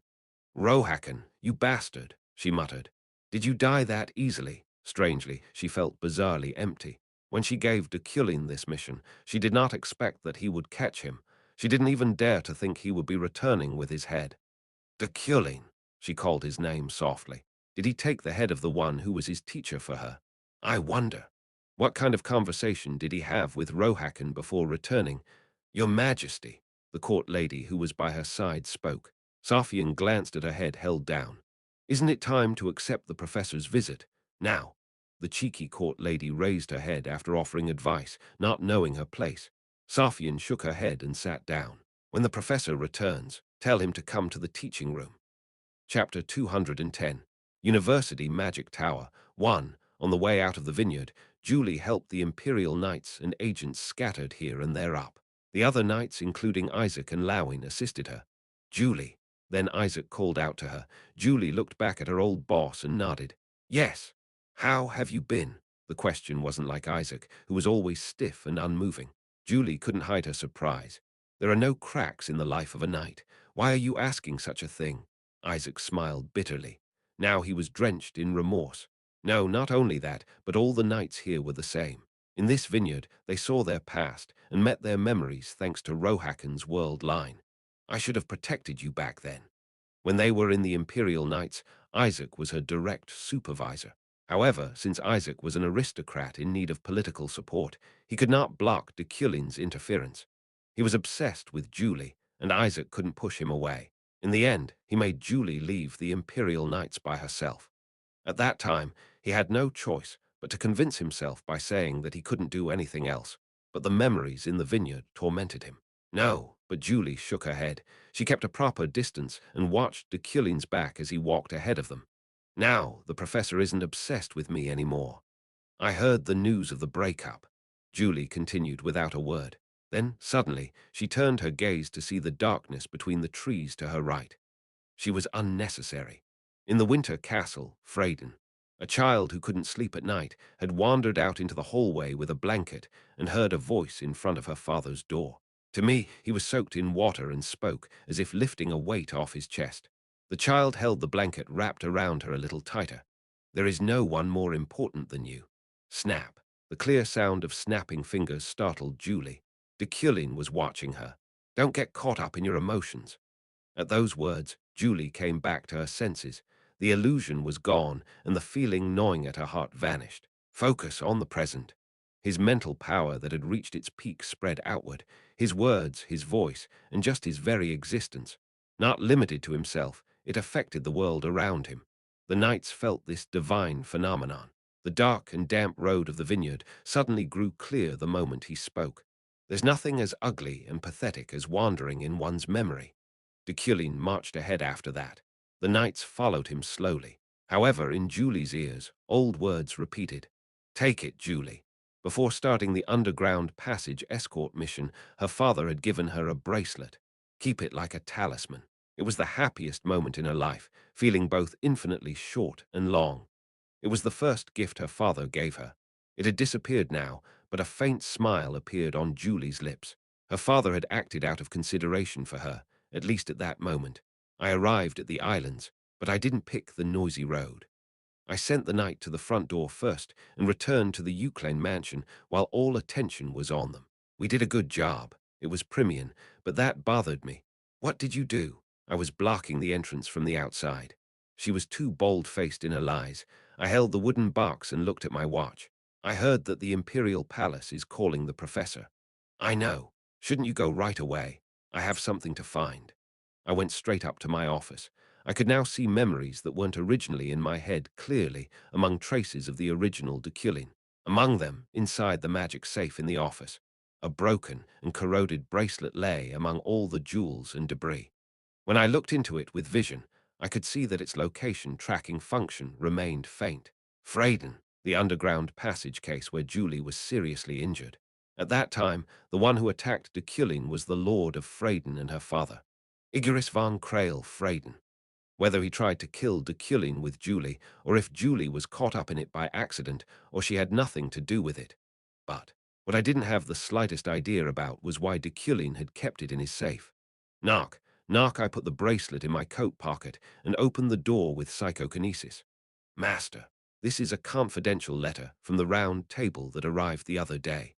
Rohakon, you bastard, she muttered. Did you die that easily? Strangely, she felt bizarrely empty. When she gave Deculein this mission, she did not expect that he would catch him. She didn't even dare to think he would be returning with his head. Deculein, she called his name softly. Did he take the head of the one who was his teacher for her? I wonder. What kind of conversation did he have with Rohakon before returning? Your Majesty, the court lady who was by her side spoke. Safian glanced at her head held down. Isn't it time to accept the professor's visit? Now. The cheeky court lady raised her head after offering advice, not knowing her place. Safian shook her head and sat down. When the professor returns, tell him to come to the teaching room. Chapter 210. University Magic Tower. 1. On the way out of the vineyard, Julie helped the Imperial Knights and agents scattered here and there up. The other knights, including Isaac and Lawin, assisted her. Julie. Then Isaac called out to her. Julie looked back at her old boss and nodded. Yes. How have you been? The question wasn't like Isaac, who was always stiff and unmoving. Julie couldn't hide her surprise. There are no cracks in the life of a knight. Why are you asking such a thing? Isaac smiled bitterly. Now he was drenched in remorse. No, not only that, but all the knights here were the same. In this vineyard, they saw their past and met their memories thanks to Rohakon's world line. I should have protected you back then. When they were in the Imperial Knights, Isaac was her direct supervisor. However, since Isaac was an aristocrat in need of political support, he could not block Deculein's interference. He was obsessed with Julie, and Isaac couldn't push him away. In the end, he made Julie leave the Imperial Knights by herself. At that time, he had no choice but to convince himself by saying that he couldn't do anything else. But the memories in the vineyard tormented him. No, but Julie shook her head. She kept a proper distance and watched Deculein's back as he walked ahead of them. Now, the professor isn't obsessed with me anymore. I heard the news of the breakup. Julie continued without a word. Then, suddenly, she turned her gaze to see the darkness between the trees to her right. She was unnecessary. In the winter castle, Freyden, a child who couldn't sleep at night, had wandered out into the hallway with a blanket and heard a voice in front of her father's door. To me, he was soaked in water and spoke, as if lifting a weight off his chest. The child held the blanket wrapped around her a little tighter. There is no one more important than you. Snap. The clear sound of snapping fingers startled Julie. Deculein was watching her. Don't get caught up in your emotions. At those words, Julie came back to her senses. The illusion was gone, and the feeling gnawing at her heart vanished. Focus on the present. His mental power that had reached its peak spread outward. His words, his voice, and just his very existence. Not limited to himself, it affected the world around him. The knights felt this divine phenomenon. The dark and damp road of the vineyard suddenly grew clear the moment he spoke. There's nothing as ugly and pathetic as wandering in one's memory. Deculein marched ahead after that. The knights followed him slowly. However, in Julie's ears, old words repeated. Take it, Julie. Before starting the underground passage escort mission, her father had given her a bracelet. Keep it like a talisman. It was the happiest moment in her life, feeling both infinitely short and long. It was the first gift her father gave her. It had disappeared now, but a faint smile appeared on Julie's lips. Her father had acted out of consideration for her, at least at that moment. I arrived at the islands, but I didn't pick the noisy road. I sent the knight to the front door first and returned to the Euclane mansion while all attention was on them. We did a good job. It was Primian, but that bothered me. What did you do? I was blocking the entrance from the outside. She was too bold-faced in her lies. I held the wooden box and looked at my watch. I heard that the Imperial Palace is calling the professor. I know. Shouldn't you go right away? I have something to find. I went straight up to my office. I could now see memories that weren't originally in my head clearly among traces of the original Deculein. Among them, inside the magic safe in the office, a broken and corroded bracelet lay among all the jewels and debris. When I looked into it with vision, I could see that its location tracking function remained faint. Freyden, the underground passage case where Julie was seriously injured. At that time, the one who attacked Deculein was the Lord of Freyden and her father, Igeris von Krail Freyden. Whether he tried to kill Deculein with Julie, or if Julie was caught up in it by accident, or she had nothing to do with it. But what I didn't have the slightest idea about was why Deculein had kept it in his safe. Knock, knock, I put the bracelet in my coat pocket and opened the door with psychokinesis. Master, this is a confidential letter from the round table that arrived the other day.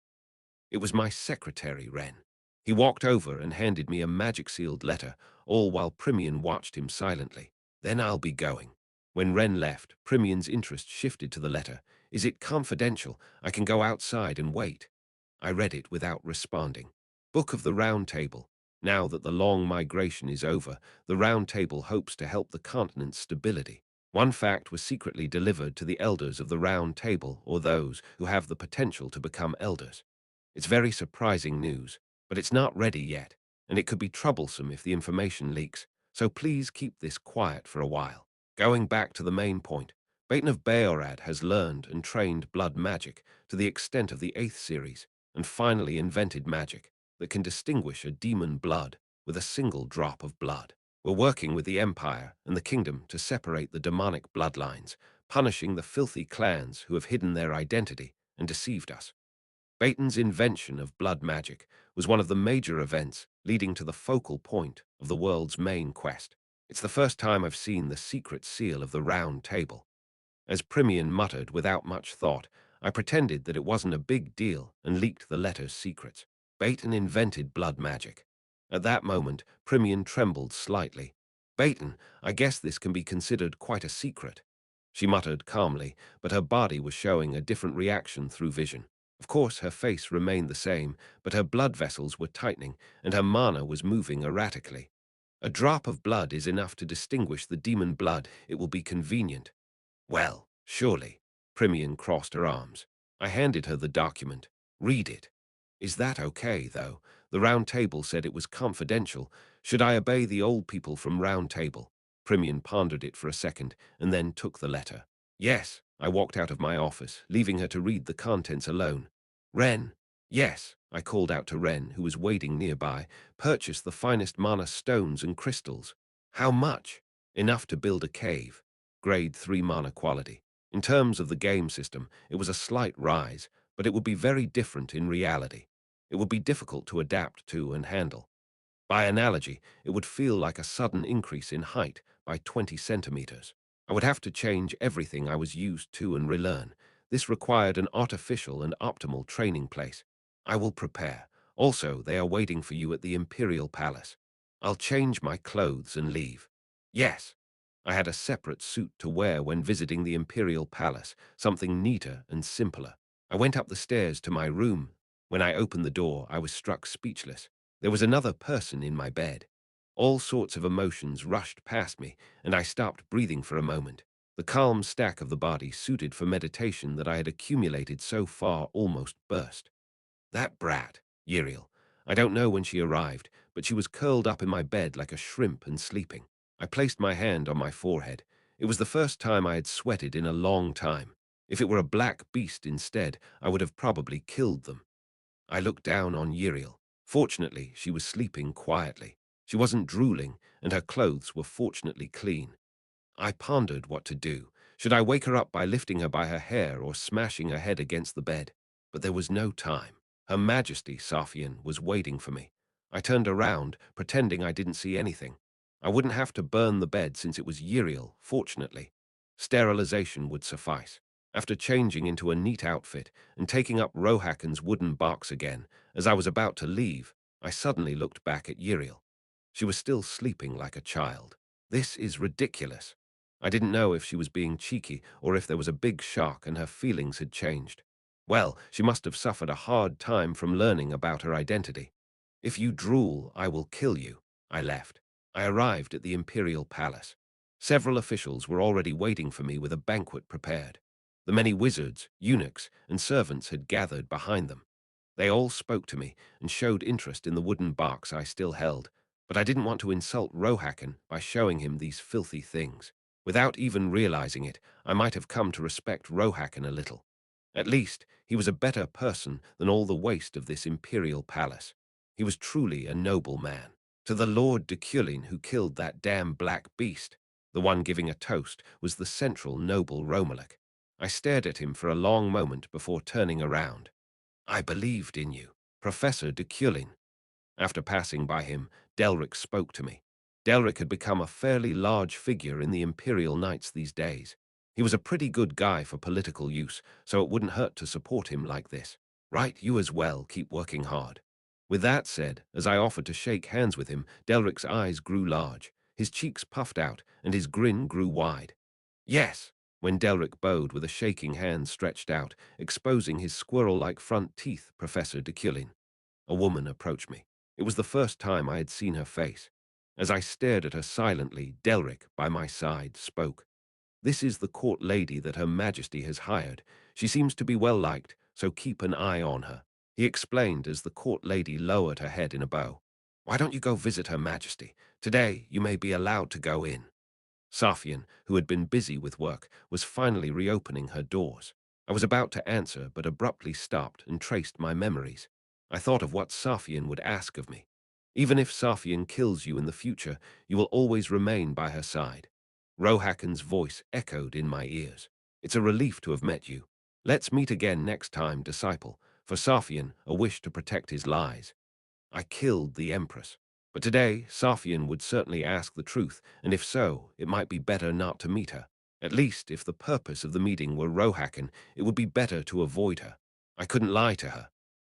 It was my secretary, Wren. He walked over and handed me a magic-sealed letter, all while Primian watched him silently. Then I'll be going. When Wren left, Primian's interest shifted to the letter. Is it confidential? I can go outside and wait. I read it without responding. Book of the Round Table. Now that the long migration is over, the Round Table hopes to help the continent's stability. One fact was secretly delivered to the elders of the Round Table, or those who have the potential to become elders. It's very surprising news, but it's not ready yet, and it could be troublesome if the information leaks, so please keep this quiet for a while. Going back to the main point, Baton of Bayorad has learned and trained blood magic to the extent of the 8th series, and finally invented magic that can distinguish a demon blood with a single drop of blood. We're working with the Empire and the Kingdom to separate the demonic bloodlines, punishing the filthy clans who have hidden their identity and deceived us. Baton's invention of blood magic was one of the major events leading to the focal point of the world's main quest. It's the first time I've seen the secret seal of the Round Table. As Primian muttered without much thought, I pretended that it wasn't a big deal and leaked the letter's secrets. Baton invented blood magic. At that moment, Primian trembled slightly. Baton, I guess this can be considered quite a secret. She muttered calmly, but her body was showing a different reaction through vision. Of course, her face remained the same, but her blood vessels were tightening, and her mana was moving erratically. A drop of blood is enough to distinguish the demon blood. It will be convenient. Well, surely. Primian crossed her arms. I handed her the document. Read it. Is that okay, though? The Round Table said it was confidential. Should I obey the old people from Round Table? Primian pondered it for a second, and then took the letter. Yes. I walked out of my office, leaving her to read the contents alone. Wren. Yes, I called out to Wren, who was waiting nearby. Purchase the finest mana stones and crystals. How much? Enough to build a cave. Grade 3 mana quality. In terms of the game system, it was a slight rise, but it would be very different in reality. It would be difficult to adapt to and handle. By analogy, it would feel like a sudden increase in height by 20 centimeters. I would have to change everything I was used to and relearn. This required an artificial and optimal training place. I will prepare. Also, they are waiting for you at the Imperial Palace. I'll change my clothes and leave. Yes. I had a separate suit to wear when visiting the Imperial Palace, something neater and simpler. I went up the stairs to my room. When I opened the door, I was struck speechless. There was another person in my bed. All sorts of emotions rushed past me, and I stopped breathing for a moment. The calm stack of the body suited for meditation that I had accumulated so far almost burst. That brat, Uriel. I don't know when she arrived, but she was curled up in my bed like a shrimp and sleeping. I placed my hand on my forehead. It was the first time I had sweated in a long time. If it were a black beast instead, I would have probably killed them. I looked down on Uriel. Fortunately, she was sleeping quietly. She wasn't drooling, and her clothes were fortunately clean. I pondered what to do. Should I wake her up by lifting her by her hair or smashing her head against the bed? But there was no time. Her Majesty, Safian, was waiting for me. I turned around, pretending I didn't see anything. I wouldn't have to burn the bed since it was Uriel, fortunately. Sterilization would suffice. After changing into a neat outfit and taking up Rohaken's wooden box again, as I was about to leave, I suddenly looked back at Yriel. She was still sleeping like a child. This is ridiculous. I didn't know if she was being cheeky or if there was a big shock and her feelings had changed. Well, she must have suffered a hard time from learning about her identity. If you drool, I will kill you. I left. I arrived at the Imperial Palace. Several officials were already waiting for me with a banquet prepared. The many wizards, eunuchs, and servants had gathered behind them. They all spoke to me and showed interest in the wooden box I still held, but I didn't want to insult Rohaken by showing him these filthy things. Without even realizing it, I might have come to respect Rohaken a little. At least, he was a better person than all the waste of this imperial palace. He was truly a noble man. To the Lord Deculein who killed that damn black beast, the one giving a toast was the central noble Romalek. I stared at him for a long moment before turning around. I believed in you, Professor Deculein. After passing by him, Delric spoke to me. Delric had become a fairly large figure in the Imperial Knights these days. He was a pretty good guy for political use, so it wouldn't hurt to support him like this. Right, you as well, keep working hard. With that said, as I offered to shake hands with him, Delric's eyes grew large, his cheeks puffed out, and his grin grew wide. Yes, when Delric bowed with a shaking hand stretched out, exposing his squirrel-like front teeth, Professor Deculein. A woman approached me. It was the first time I had seen her face. As I stared at her silently, Delric, by my side, spoke. This is the court lady that Her Majesty has hired. She seems to be well liked, so keep an eye on her, he explained as the court lady lowered her head in a bow. Why don't you go visit Her Majesty? Today you may be allowed to go in. Safian, who had been busy with work, was finally reopening her doors. I was about to answer, but abruptly stopped and traced my memories. I thought of what Safian would ask of me. Even if Safian kills you in the future, you will always remain by her side. Rohaken's voice echoed in my ears. It's a relief to have met you. Let's meet again next time, disciple. For Safian, a wish to protect his lies. I killed the Empress. But today, Safian would certainly ask the truth, and if so, it might be better not to meet her. At least, if the purpose of the meeting were Rohaken, it would be better to avoid her. I couldn't lie to her.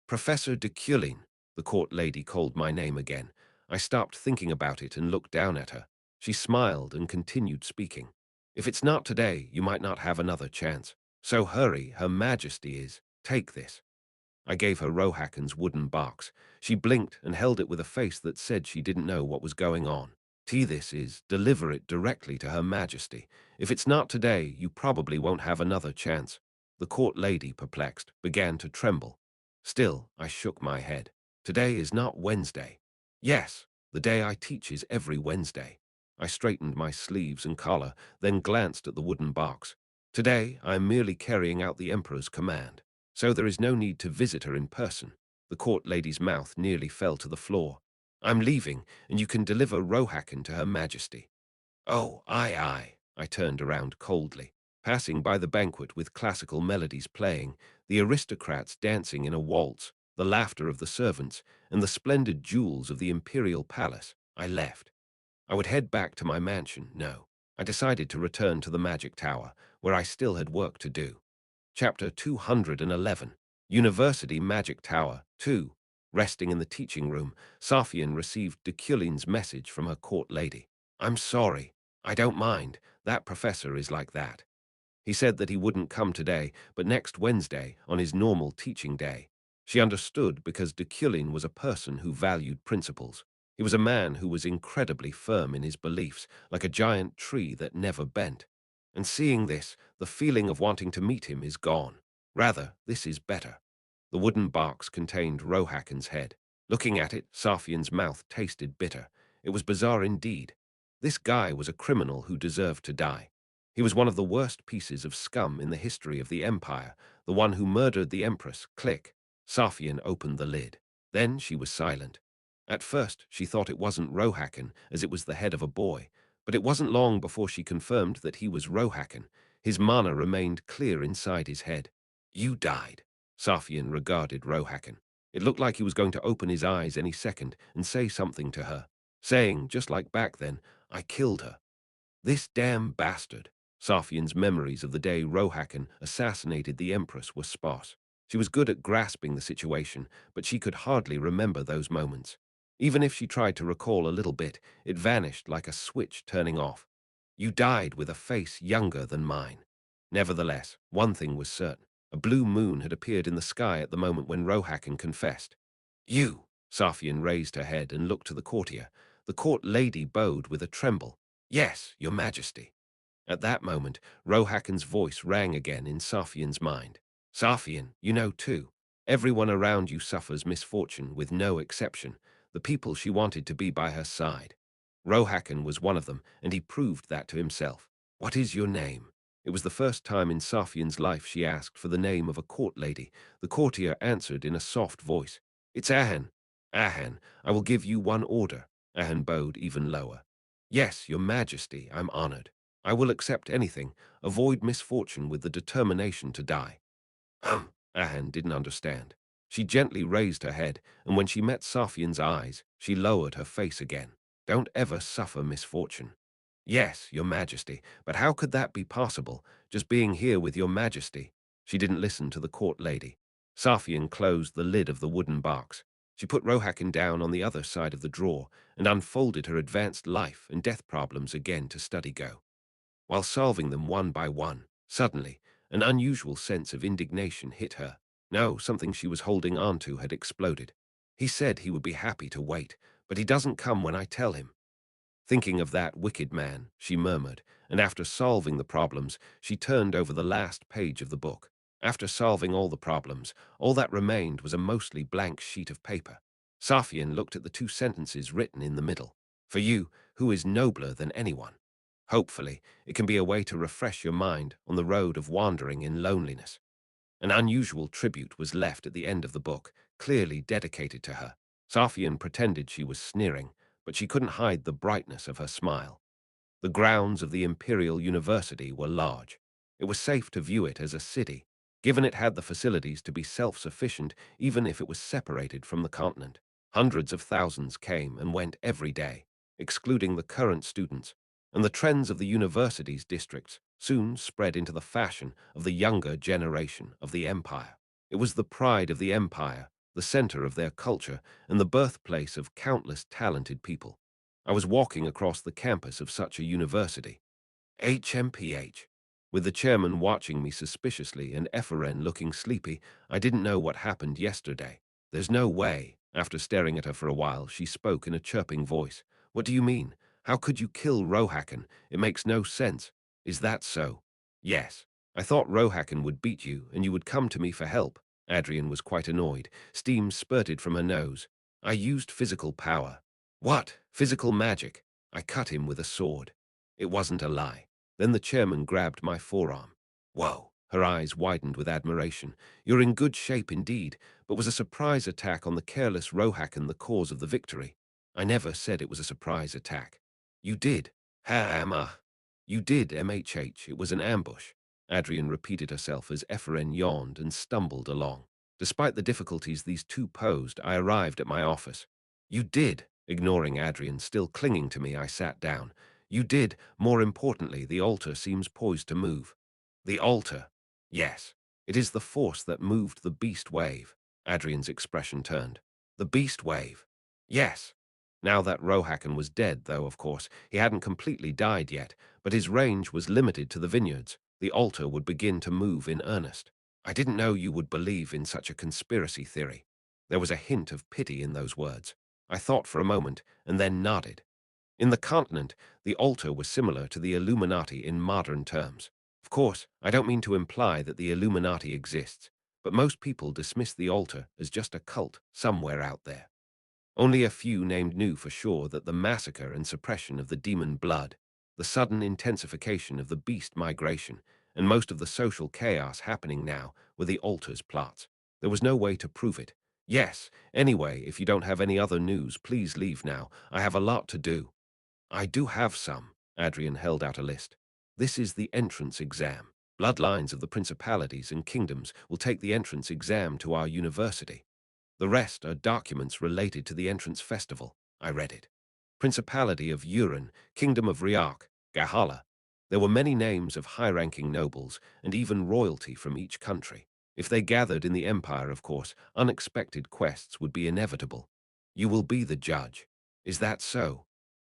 Professor Deculein, the court lady called my name again. I stopped thinking about it and looked down at her. She smiled and continued speaking. If it's not today, you might not have another chance. So hurry, Her Majesty is. Take this. I gave her Rohaken's wooden box. She blinked and held it with a face that said she didn't know what was going on. This is, deliver it directly to Her Majesty. If it's not today, you probably won't have another chance. The court lady, perplexed, began to tremble. Still, I shook my head. Today is not Wednesday. Yes, the day I teach is every Wednesday. I straightened my sleeves and collar, then glanced at the wooden box. Today, I am merely carrying out the Emperor's command. So there is no need to visit her in person. The court lady's mouth nearly fell to the floor. I'm leaving, and you can deliver Rohaken to Her Majesty. Oh, aye. I turned around coldly. Passing by the banquet with classical melodies playing, the aristocrats dancing in a waltz, the laughter of the servants, and the splendid jewels of the imperial palace, I left. I would head back to my mansion. No, I decided to return to the magic tower, where I still had work to do. Chapter 211, University Magic Tower 2. Resting in the teaching room, Safian received Deculein's message from her court lady. I'm sorry. I don't mind. That professor is like that. He said that he wouldn't come today, but next Wednesday, on his normal teaching day. She understood because Deculein was a person who valued principles. He was a man who was incredibly firm in his beliefs, like a giant tree that never bent. And seeing this, the feeling of wanting to meet him is gone. Rather, this is better. The wooden box contained Rohaken's head. Looking at it, Safian's mouth tasted bitter. It was bizarre indeed. This guy was a criminal who deserved to die. He was one of the worst pieces of scum in the history of the Empire, the one who murdered the Empress. Click. Safian opened the lid. Then she was silent. At first, she thought it wasn't Rohaken, as it was the head of a boy, but it wasn't long before she confirmed that he was Rohaken. His mana remained clear inside his head. You died. Safian regarded Rohaken. It looked like he was going to open his eyes any second and say something to her, saying, just like back then, I killed her. This damn bastard. Safian's memories of the day Rohakan assassinated the Empress were sparse. She was good at grasping the situation, but she could hardly remember those moments. Even if she tried to recall a little bit, it vanished like a switch turning off. You died with a face younger than mine. Nevertheless, one thing was certain. A blue moon had appeared in the sky at the moment when Rohakan confessed. You! Safian raised her head and looked to the courtier. The court lady bowed with a tremble. Yes, your majesty. At that moment, Rohakan's voice rang again in Safian's mind. Safian, you know too. Everyone around you suffers misfortune, with no exception. The people she wanted to be by her side. Rohakan was one of them, and he proved that to himself. What is your name? It was the first time in Safian's life she asked for the name of a court lady. The courtier answered in a soft voice. It's Ahan. Ahan, I will give you one order. Ahan bowed even lower. Yes, your majesty, I'm honored. I will accept anything, avoid misfortune with the determination to die. Ahan didn't understand. She gently raised her head, and when she met Safian's eyes, she lowered her face again. Don't ever suffer misfortune. Yes, your majesty, but how could that be possible, just being here with your majesty? She didn't listen to the court lady. Safian closed the lid of the wooden box. She put Rohakan down on the other side of the drawer and unfolded her advanced life and death problems again to study go. While solving them one by one, suddenly, an unusual sense of indignation hit her. No, something she was holding on to had exploded. He said he would be happy to wait, but he doesn't come when I tell him. Thinking of that wicked man, she murmured, and after solving the problems, she turned over the last page of the book. After solving all the problems, all that remained was a mostly blank sheet of paper. Safian looked at the two sentences written in the middle. For you, who is nobler than anyone. Hopefully, it can be a way to refresh your mind on the road of wandering in loneliness. An unusual tribute was left at the end of the book, clearly dedicated to her. Safian pretended she was sneering, but she couldn't hide the brightness of her smile. The grounds of the Imperial University were large. It was safe to view it as a city, given it had the facilities to be self-sufficient even if it was separated from the continent. Hundreds of thousands came and went every day, excluding the current students, and the trends of the university's districts soon spread into the fashion of the younger generation of the empire. It was the pride of the empire, the center of their culture, and the birthplace of countless talented people. I was walking across the campus of such a university. HMPH. With the chairman watching me suspiciously and Eferen looking sleepy, I didn't know what happened yesterday. There's no way. After staring at her for a while, she spoke in a chirping voice. What do you mean? How could you kill Rohakan? It makes no sense. Is that so? Yes. I thought Rohakan would beat you and you would come to me for help. Adrian was quite annoyed. Steam spurted from her nose. I used physical power. What? Physical magic? I cut him with a sword. It wasn't a lie. Then the chairman grabbed my forearm. Whoa. Her eyes widened with admiration. You're in good shape indeed, but was a surprise attack on the careless Rohakan the cause of the victory? I never said it was a surprise attack. You did. Ha-ama. You did, MHH. It was an ambush. Adrian repeated herself as Eferen yawned and stumbled along. Despite the difficulties these two posed, I arrived at my office. You did. Ignoring Adrian, still clinging to me, I sat down. You did. More importantly, the altar seems poised to move. The altar? Yes. It is the force that moved the beast wave. Adrian's expression turned. The beast wave? Yes. Now that Rohakan was dead, though, of course, he hadn't completely died yet, but his range was limited to the vineyards. The altar would begin to move in earnest. I didn't know you would believe in such a conspiracy theory. There was a hint of pity in those words. I thought for a moment, and then nodded. In the continent, the altar was similar to the Illuminati in modern terms. Of course, I don't mean to imply that the Illuminati exists, but most people dismiss the altar as just a cult somewhere out there. Only a few named knew for sure that the massacre and suppression of the demon blood, the sudden intensification of the beast migration, and most of the social chaos happening now were the altar's plots. There was no way to prove it. Yes, anyway, if you don't have any other news, please leave now. I have a lot to do. I do have some. Adrian held out a list. This is the entrance exam. Bloodlines of the principalities and kingdoms will take the entrance exam to our university. The rest are documents related to the entrance festival. I read it. Principality of Uran, Kingdom of Riak, Gahala. There were many names of high-ranking nobles and even royalty from each country. If they gathered in the empire, of course, unexpected quests would be inevitable. You will be the judge. Is that so?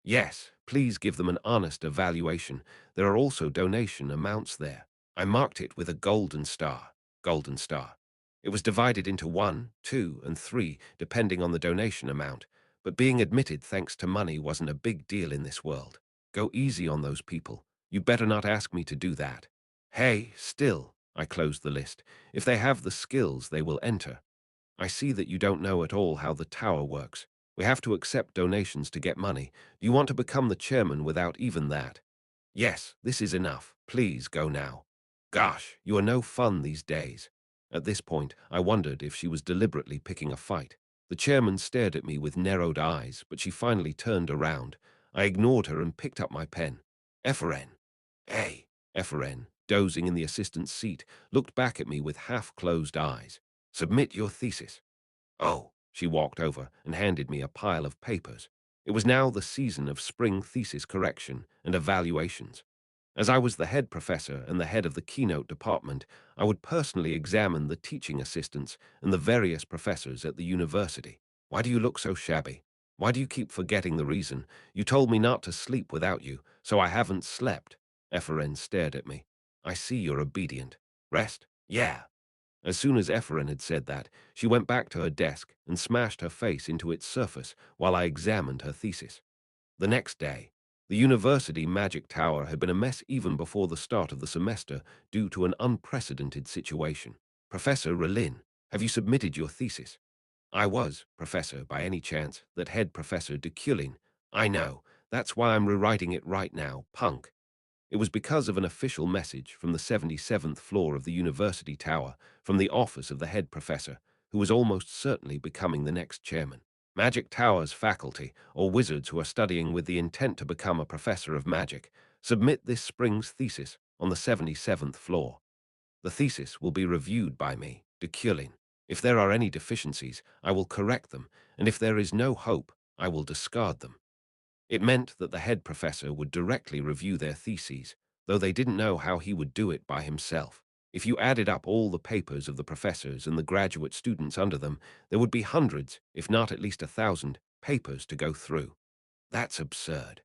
Yes, please give them an honest evaluation. There are also donation amounts there. I marked it with a golden star. Golden star. It was divided into 1, 2, and 3, depending on the donation amount, but being admitted thanks to money wasn't a big deal in this world. Go easy on those people. You better not ask me to do that. Hey, still, I closed the list. If they have the skills, they will enter. I see that you don't know at all how the tower works. We have to accept donations to get money. Do you want to become the chairman without even that? Yes, this is enough. Please go now. Gosh, you are no fun these days. At this point, I wondered if she was deliberately picking a fight. The chairman stared at me with narrowed eyes, but she finally turned around. I ignored her and picked up my pen. Efren. Hey. Efren, dozing in the assistant's seat, looked back at me with half-closed eyes. Submit your thesis. Oh, she walked over and handed me a pile of papers. It was now the season of spring thesis correction and evaluations. As I was the head professor and the head of the keynote department, I would personally examine the teaching assistants and the various professors at the university. Why do you look so shabby? Why do you keep forgetting the reason? You told me not to sleep without you, so I haven't slept. Eferen stared at me. I see you're obedient. Rest? Yeah. As soon as Eferen had said that, she went back to her desk and smashed her face into its surface while I examined her thesis. The next day, the university magic tower had been a mess even before the start of the semester due to an unprecedented situation. Professor Relin, have you submitted your thesis? I was, Professor, by any chance, that head Professor Deculein. I know. That's why I'm rewriting it right now, punk. It was because of an official message from the 77th floor of the university tower, from the office of the head professor, who was almost certainly becoming the next chairman. Magic Tower's faculty, or wizards who are studying with the intent to become a professor of magic, submit this spring's thesis on the 77th floor. The thesis will be reviewed by me, Deculein. If there are any deficiencies, I will correct them, and if there is no hope, I will discard them. It meant that the head professor would directly review their theses, though they didn't know how he would do it by himself. If you added up all the papers of the professors and the graduate students under them, there would be hundreds, if not at least 1,000, papers to go through. That's absurd.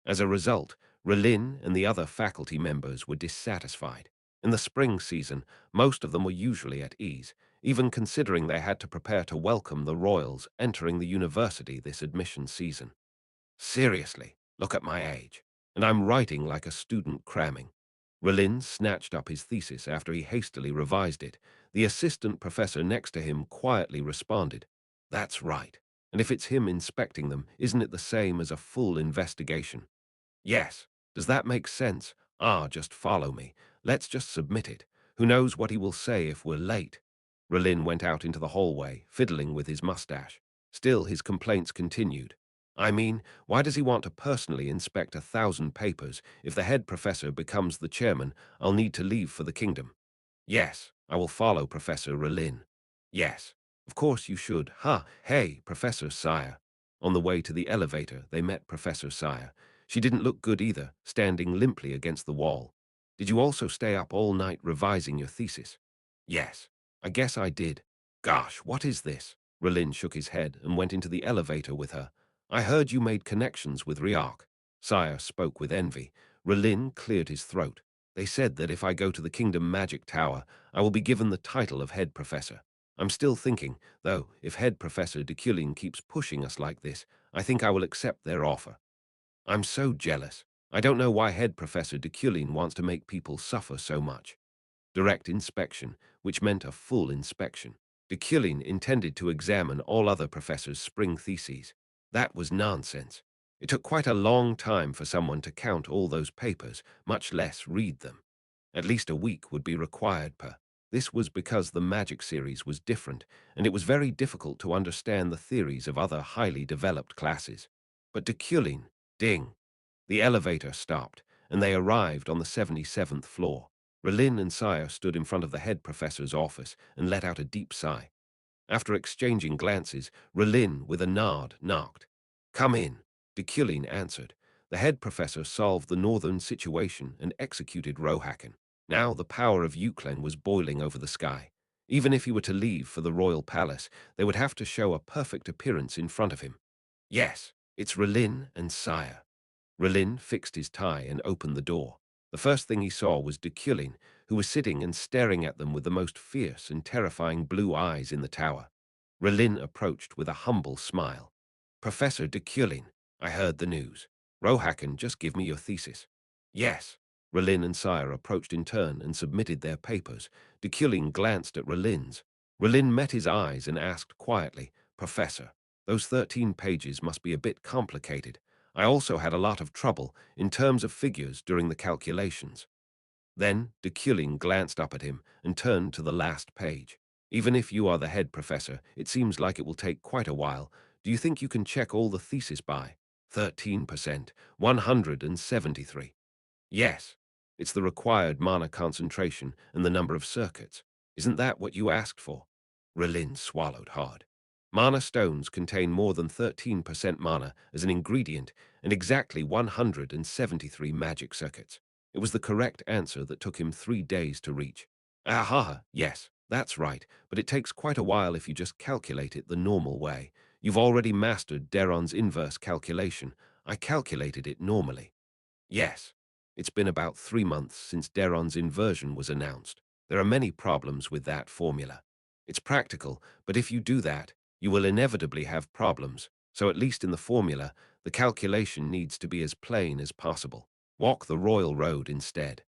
As a result, Relin and the other faculty members were dissatisfied. In the spring season, most of them were usually at ease, even considering they had to prepare to welcome the royals entering the university this admission season. Seriously, look at my age. And I'm writing like a student cramming. Relin snatched up his thesis after he hastily revised it. The assistant professor next to him quietly responded, That's right. And if it's him inspecting them, isn't it the same as a full investigation? Yes. Does that make sense? Just follow me. Let's just submit it. Who knows what he will say if we're late? Relin went out into the hallway, fiddling with his mustache. Still, his complaints continued. I mean, why does he want to personally inspect 1,000 papers? If the head professor becomes the chairman, I'll need to leave for the kingdom. Yes, I will follow Professor Relin. Yes, of course you should. Hey, Professor Sire. On the way to the elevator, they met Professor Sire. She didn't look good either, standing limply against the wall. Did you also stay up all night revising your thesis? Yes, I guess I did. Gosh, what is this? Relin shook his head and went into the elevator with her. I heard you made connections with Riark. Sire spoke with envy. Relin cleared his throat. They said that if I go to the Kingdom Magic Tower, I will be given the title of head professor. I'm still thinking, though, if head professor Deculein keeps pushing us like this, I think I will accept their offer. I'm so jealous. I don't know why head professor Deculein wants to make people suffer so much. Direct inspection, which meant a full inspection. Deculein intended to examine all other professors' spring theses. That was nonsense. It took quite a long time for someone to count all those papers, much less read them. At least a week would be required per. This was because the magic series was different, and it was very difficult to understand the theories of other highly developed classes. But Deculein, ding! The elevator stopped, and they arrived on the 77th floor. Relin and Sire stood in front of the head professor's office and let out a deep sigh. After exchanging glances, Relin, with a nod, knocked. Come in, Deculein answered. The head professor solved the northern situation and executed Rohakan. Now the power of Euclid was boiling over the sky. Even if he were to leave for the royal palace, they would have to show a perfect appearance in front of him. Yes, it's Relin and Sire. Relin fixed his tie and opened the door. The first thing he saw was Deculein, who was sitting and staring at them with the most fierce and terrifying blue eyes in the tower. Relin approached with a humble smile. Professor Deculein, I heard the news. Rohakan, just give me your thesis. Yes. Relin and Sire approached in turn and submitted their papers. Deculein glanced at Relin's. Relin met his eyes and asked quietly, Professor, those 13 pages must be a bit complicated. I also had a lot of trouble in terms of figures during the calculations. Then Deculein glanced up at him and turned to the last page. Even if you are the head professor, it seems like it will take quite a while. Do you think you can check all the thesis by 13%, 173? Yes, it's the required mana concentration and the number of circuits. Isn't that what you asked for? Relin swallowed hard. Mana stones contain more than 13% mana as an ingredient and exactly 173 magic circuits. It was the correct answer that took him 3 days to reach. Aha, yes, that's right, but it takes quite a while if you just calculate it the normal way. You've already mastered Deron's inverse calculation. I calculated it normally. Yes, it's been about 3 months since Deron's inversion was announced. There are many problems with that formula. It's practical, but if you do that, you will inevitably have problems. So at least in the formula, the calculation needs to be as plain as possible. Walk the royal road instead.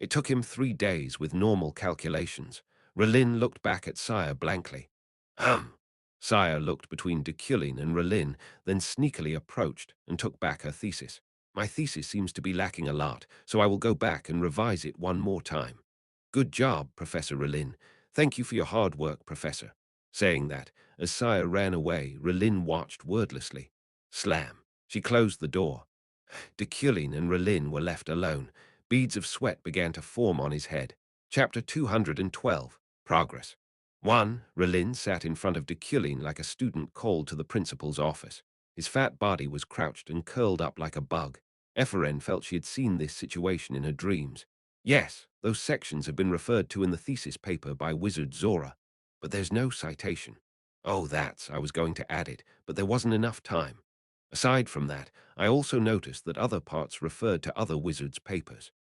It took him 3 days with normal calculations. Relin looked back at Sire blankly. Hum. Sire looked between Deculein and Relin, then sneakily approached and took back her thesis. My thesis seems to be lacking a lot, so I will go back and revise it one more time. Good job, Professor Relin. Thank you for your hard work, Professor. Saying that, as Sire ran away, Relin watched wordlessly. Slam. She closed the door. Deculein and Relin were left alone. Beads of sweat began to form on his head. Chapter 212. Progress. 1. Relin sat in front of Deculein like a student called to the principal's office. His fat body was crouched and curled up like a bug. Ephraim felt she had seen this situation in her dreams. Yes, those sections have been referred to in the thesis paper by Wizard Zora, but there's no citation. Oh, I was going to add it, but there wasn't enough time. Aside from that, I also noticed that other parts referred to other wizards' papers.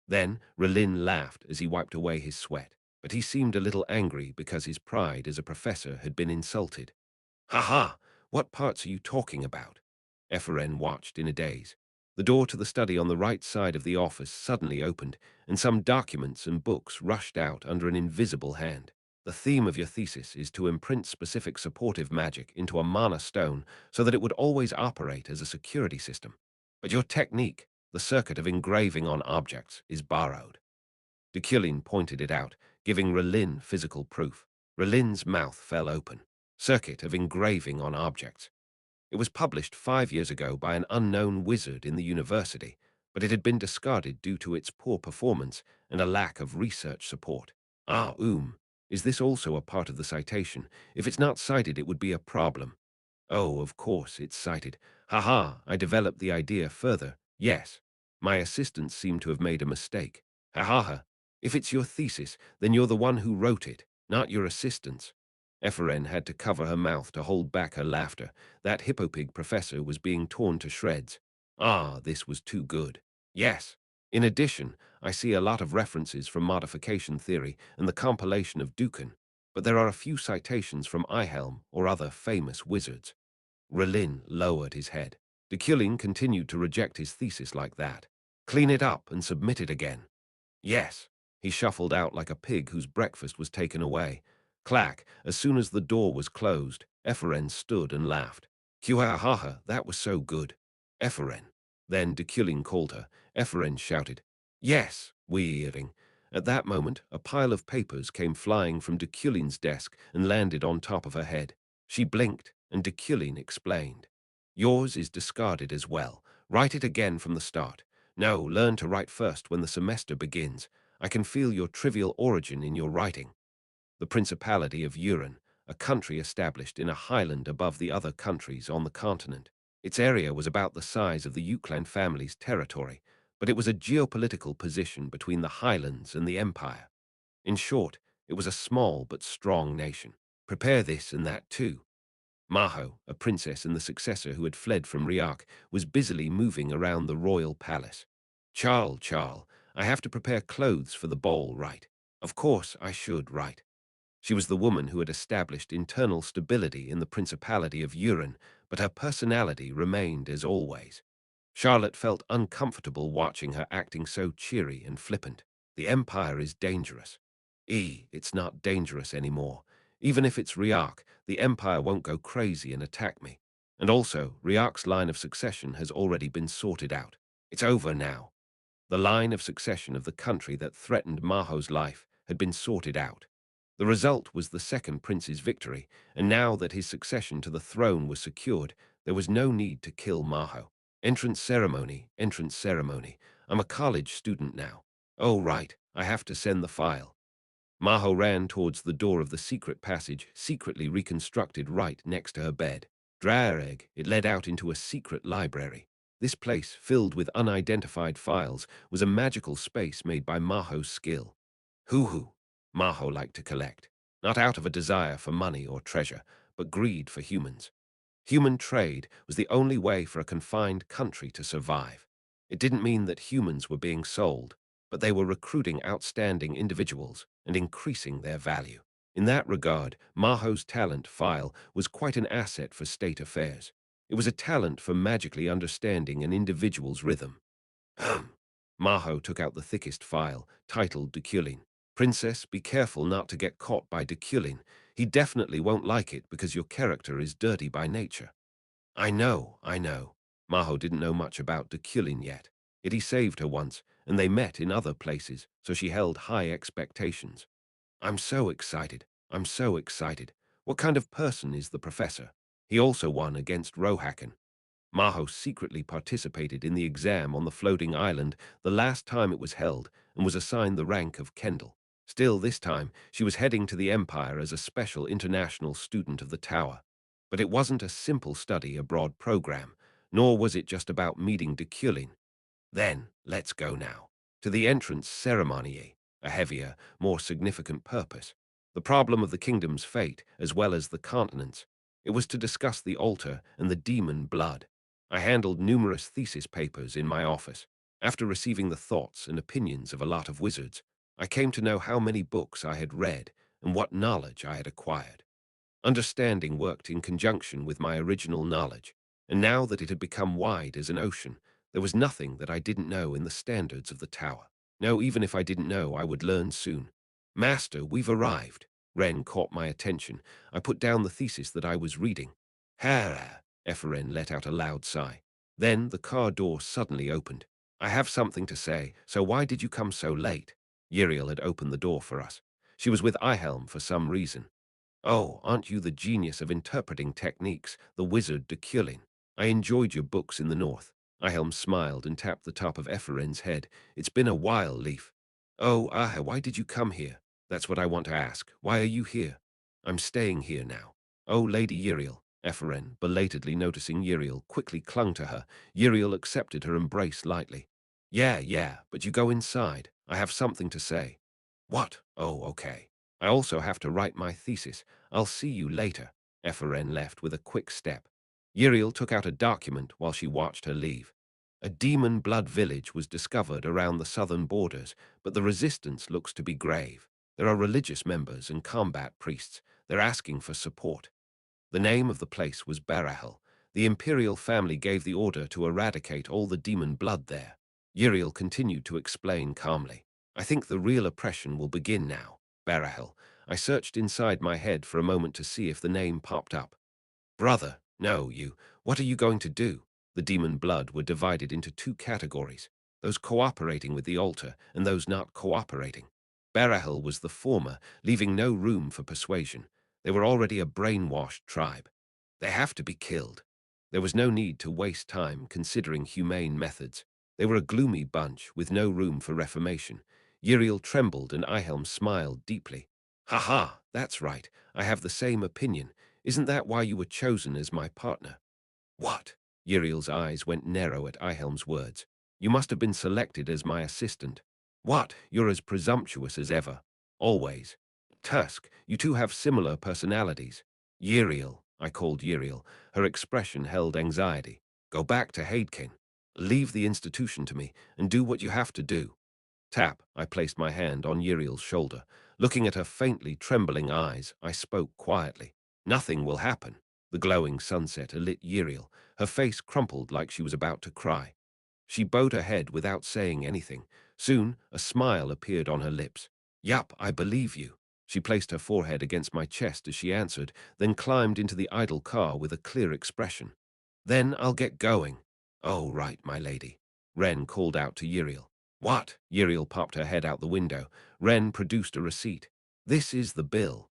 Then Relin laughed as he wiped away his sweat, but he seemed a little angry because his pride as a professor had been insulted. Ha ha! What parts are you talking about? Ephraim watched in a daze. The door to the study on the right side of the office suddenly opened, and some documents and books rushed out under an invisible hand. The theme of your thesis is to imprint specific supportive magic into a mana stone so that it would always operate as a security system. But your technique, the circuit of engraving on objects, is borrowed. Deculein pointed it out, giving Relin physical proof. Relin's mouth fell open. Circuit of engraving on objects. It was published 5 years ago by an unknown wizard in the university, but it had been discarded due to its poor performance and a lack of research support. Is this also a part of the citation? If it's not cited, it would be a problem. Oh, of course, it's cited. Haha, I developed the idea further. Yes, my assistants seem to have made a mistake. Ha ha ha. If it's your thesis, then you're the one who wrote it, not your assistants. Ephraim had to cover her mouth to hold back her laughter. That hippopig professor was being torn to shreds. Ah, this was too good. Yes. In addition, I see a lot of references from modification theory and the compilation of Deculein, but there are a few citations from Ihelm or other famous wizards. Relin lowered his head. Deculein continued to reject his thesis like that. Clean it up and submit it again. Yes. He shuffled out like a pig whose breakfast was taken away. Clack, as soon as the door was closed, Ephraim stood and laughed. Kiwahaha, that was so good. Ephraim. Then Deculein called her. Ephraim shouted, Yes, weering. At that moment, a pile of papers came flying from Deculein's desk and landed on top of her head. She blinked, and Deculein explained. Yours is discarded as well. Write it again from the start. No, learn to write first when the semester begins. I can feel your trivial origin in your writing. The Principality of Uran, a country established in a highland above the other countries on the continent. Its area was about the size of the Deculein family's territory, but it was a geopolitical position between the highlands and the empire. In short, it was a small but strong nation. Prepare this and that too. Maho, a princess and the successor who had fled from Riak, was busily moving around the royal palace. Charles, I have to prepare clothes for the ball, right? Of course I should, right? She was the woman who had established internal stability in the Principality of Uran, but her personality remained as always. Charlotte felt uncomfortable watching her acting so cheery and flippant. The Empire is dangerous. It's not dangerous anymore. Even if it's Riak, the Empire won't go crazy and attack me. And also, Riak's line of succession has already been sorted out. It's over now. The line of succession of the country that threatened Maho's life had been sorted out. The result was the second prince's victory, and now that his succession to the throne was secured, there was no need to kill Maho. Entrance ceremony, entrance ceremony. I'm a college student now. Oh, right, I have to send the file. Maho ran towards the door of the secret passage, secretly reconstructed right next to her bed. Drareg, it led out into a secret library. This place, filled with unidentified files, was a magical space made by Maho's skill. Hoo-hoo, Maho liked to collect, not out of a desire for money or treasure, but greed for humans. Human trade was the only way for a confined country to survive. It didn't mean that humans were being sold, but they were recruiting outstanding individuals and increasing their value. In that regard, Maho's talent file was quite an asset for state affairs. It was a talent for magically understanding an individual's rhythm. Ahem. Maho took out the thickest file, titled Deculein. Princess, be careful not to get caught by Deculein. He definitely won't like it because your character is dirty by nature. I know. Maho didn't know much about Deculein yet. Yet he saved her once, and they met in other places, so she held high expectations. I'm so excited. I'm so excited. What kind of person is the professor? He also won against Rohakan. Maho secretly participated in the exam on the floating island the last time it was held and was assigned the rank of Kendall. Still, this time, she was heading to the Empire as a special international student of the Tower. But it wasn't a simple study abroad program, nor was it just about meeting Deculein. Then, let's go now. To the entrance ceremony, a heavier, more significant purpose. The problem of the kingdom's fate, as well as the continent's. It was to discuss the altar and the demon blood. I handled numerous thesis papers in my office. After receiving the thoughts and opinions of a lot of wizards, I came to know how many books I had read and what knowledge I had acquired. Understanding worked in conjunction with my original knowledge, and now that it had become wide as an ocean, there was nothing that I didn't know in the standards of the tower. No, even if I didn't know, I would learn soon. Master, we've arrived. Ren caught my attention. I put down the thesis that I was reading. Ha! Epheren let out a loud sigh. Then the car door suddenly opened. I have something to say, so why did you come so late? Uriel had opened the door for us. She was with Ihelm for some reason. Oh, aren't you the genius of interpreting techniques, the wizard Deculein? I enjoyed your books in the north. Ihelm smiled and tapped the top of Epheren's head. It's been a while, Leaf. Oh, why did you come here? That's what I want to ask. Why are you here? I'm staying here now. Oh, Lady Uriel. Epheren, belatedly noticing Uriel, quickly clung to her. Uriel accepted her embrace lightly. Yeah, but you go inside. I have something to say. What? Oh, okay. I also have to write my thesis. I'll see you later. Epheren left with a quick step. Uriel took out a document while she watched her leave. A demon blood village was discovered around the southern borders, but the resistance looks to be grave. There are religious members and combat priests. They're asking for support. The name of the place was Barahel. The imperial family gave the order to eradicate all the demon blood there. Uriel continued to explain calmly. I think the real oppression will begin now. Barahel. I searched inside my head for a moment to see if the name popped up. Brother, no, you. What are you going to do? The demon blood were divided into two categories, those cooperating with the altar and those not cooperating. Barahel was the former, leaving no room for persuasion. They were already a brainwashed tribe. They have to be killed. There was no need to waste time considering humane methods. They were a gloomy bunch with no room for reformation. Uriel trembled and Ihelm smiled deeply. Ha ha, that's right. I have the same opinion. Isn't that why you were chosen as my partner? What? Uriel's eyes went narrow at Ihelm's words. You must have been selected as my assistant. What? You're as presumptuous as ever. Always. Tusk, you two have similar personalities. Uriel, I called Uriel. Her expression held anxiety. Go back to Hadekin. Leave the institution to me, and do what you have to do. Tap, I placed my hand on Uriel's shoulder. Looking at her faintly trembling eyes, I spoke quietly. Nothing will happen. The glowing sunset alit Uriel. Her face crumpled like she was about to cry. She bowed her head without saying anything. Soon, a smile appeared on her lips. Yup, I believe you. She placed her forehead against my chest as she answered, then climbed into the idle car with a clear expression. Then I'll get going. Oh, right, my lady. Wren called out to Uriel. What? Uriel popped her head out the window. Wren produced a receipt. This is the bill.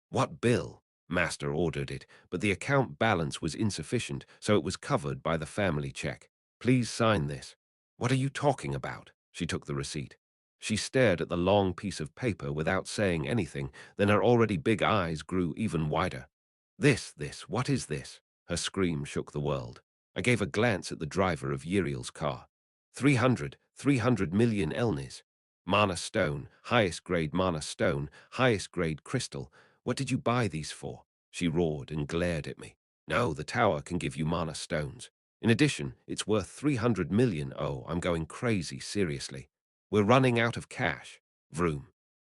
What bill? Master ordered it, but the account balance was insufficient, so it was covered by the family check. Please sign this. What are you talking about? She took the receipt. She stared at the long piece of paper without saying anything, then her already big eyes grew even wider. What is this? Her scream shook the world. I gave a glance at the driver of Uriel's car. 300 million Elnis. Mana stone, highest grade mana stone, highest grade crystal. What did you buy these for? She roared and glared at me. No, the tower can give you mana stones. In addition, it's worth 300 million. Oh, I'm going crazy, seriously. We're running out of cash. Vroom.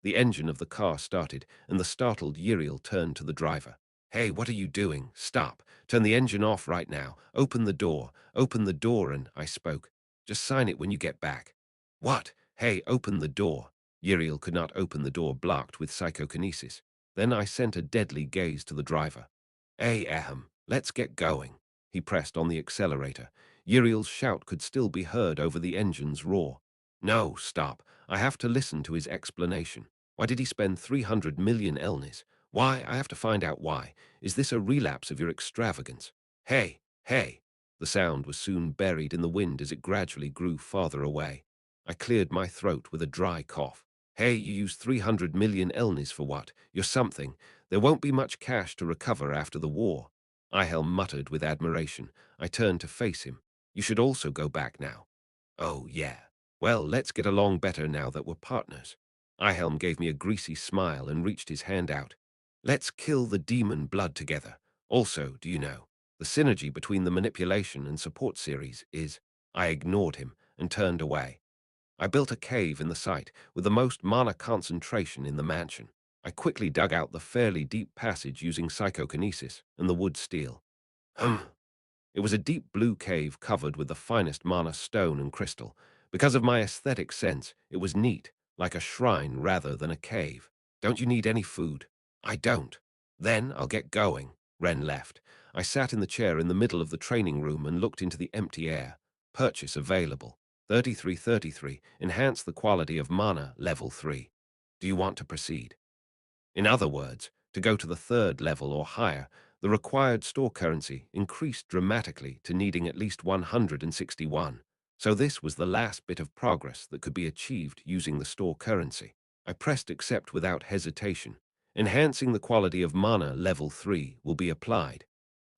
The engine of the car started, and the startled Uriel turned to the driver. Hey, what are you doing? Stop. Turn the engine off right now. Open the door, and I spoke. Just sign it when you get back. What? Hey, open the door. Uriel could not open the door blocked with psychokinesis. Then I sent a deadly gaze to the driver. Hey, Ahem, let's get going. He pressed on the accelerator. Uriel's shout could still be heard over the engine's roar. No, stop. I have to listen to his explanation. Why did he spend 300 million Elnis? Why? I have to find out why. Is this a relapse of your extravagance? Hey, hey. The sound was soon buried in the wind as it gradually grew farther away. I cleared my throat with a dry cough. Hey, you used 300 million Elnis for what? You're something. There won't be much cash to recover after the war. Ihel muttered with admiration. I turned to face him. You should also go back now. Oh, yeah. Well, let's get along better now that we're partners. Ihelm gave me a greasy smile and reached his hand out. Let's kill the demon blood together. Also, do you know, the synergy between the manipulation and support series is... I ignored him and turned away. I built a cave in the site with the most mana concentration in the mansion. I quickly dug out the fairly deep passage using psychokinesis and the wood steel. It was a deep blue cave covered with the finest mana stone and crystal. Because of my aesthetic sense, it was neat, like a shrine rather than a cave. Don't you need any food? I don't. Then I'll get going. Wren left. I sat in the chair in the middle of the training room and looked into the empty air. Purchase available. 3333. Enhance the quality of mana, level 3. Do you want to proceed? In other words, to go to the third level or higher, the required store currency increased dramatically to needing at least 161. So this was the last bit of progress that could be achieved using the store currency. I pressed accept without hesitation. Enhancing the quality of mana level 3 will be applied.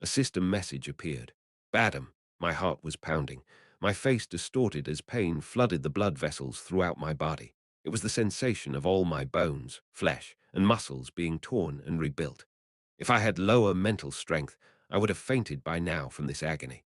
A system message appeared. Badam. My heart was pounding. My face distorted as pain flooded the blood vessels throughout my body. It was the sensation of all my bones, flesh, and muscles being torn and rebuilt. If I had lower mental strength, I would have fainted by now from this agony.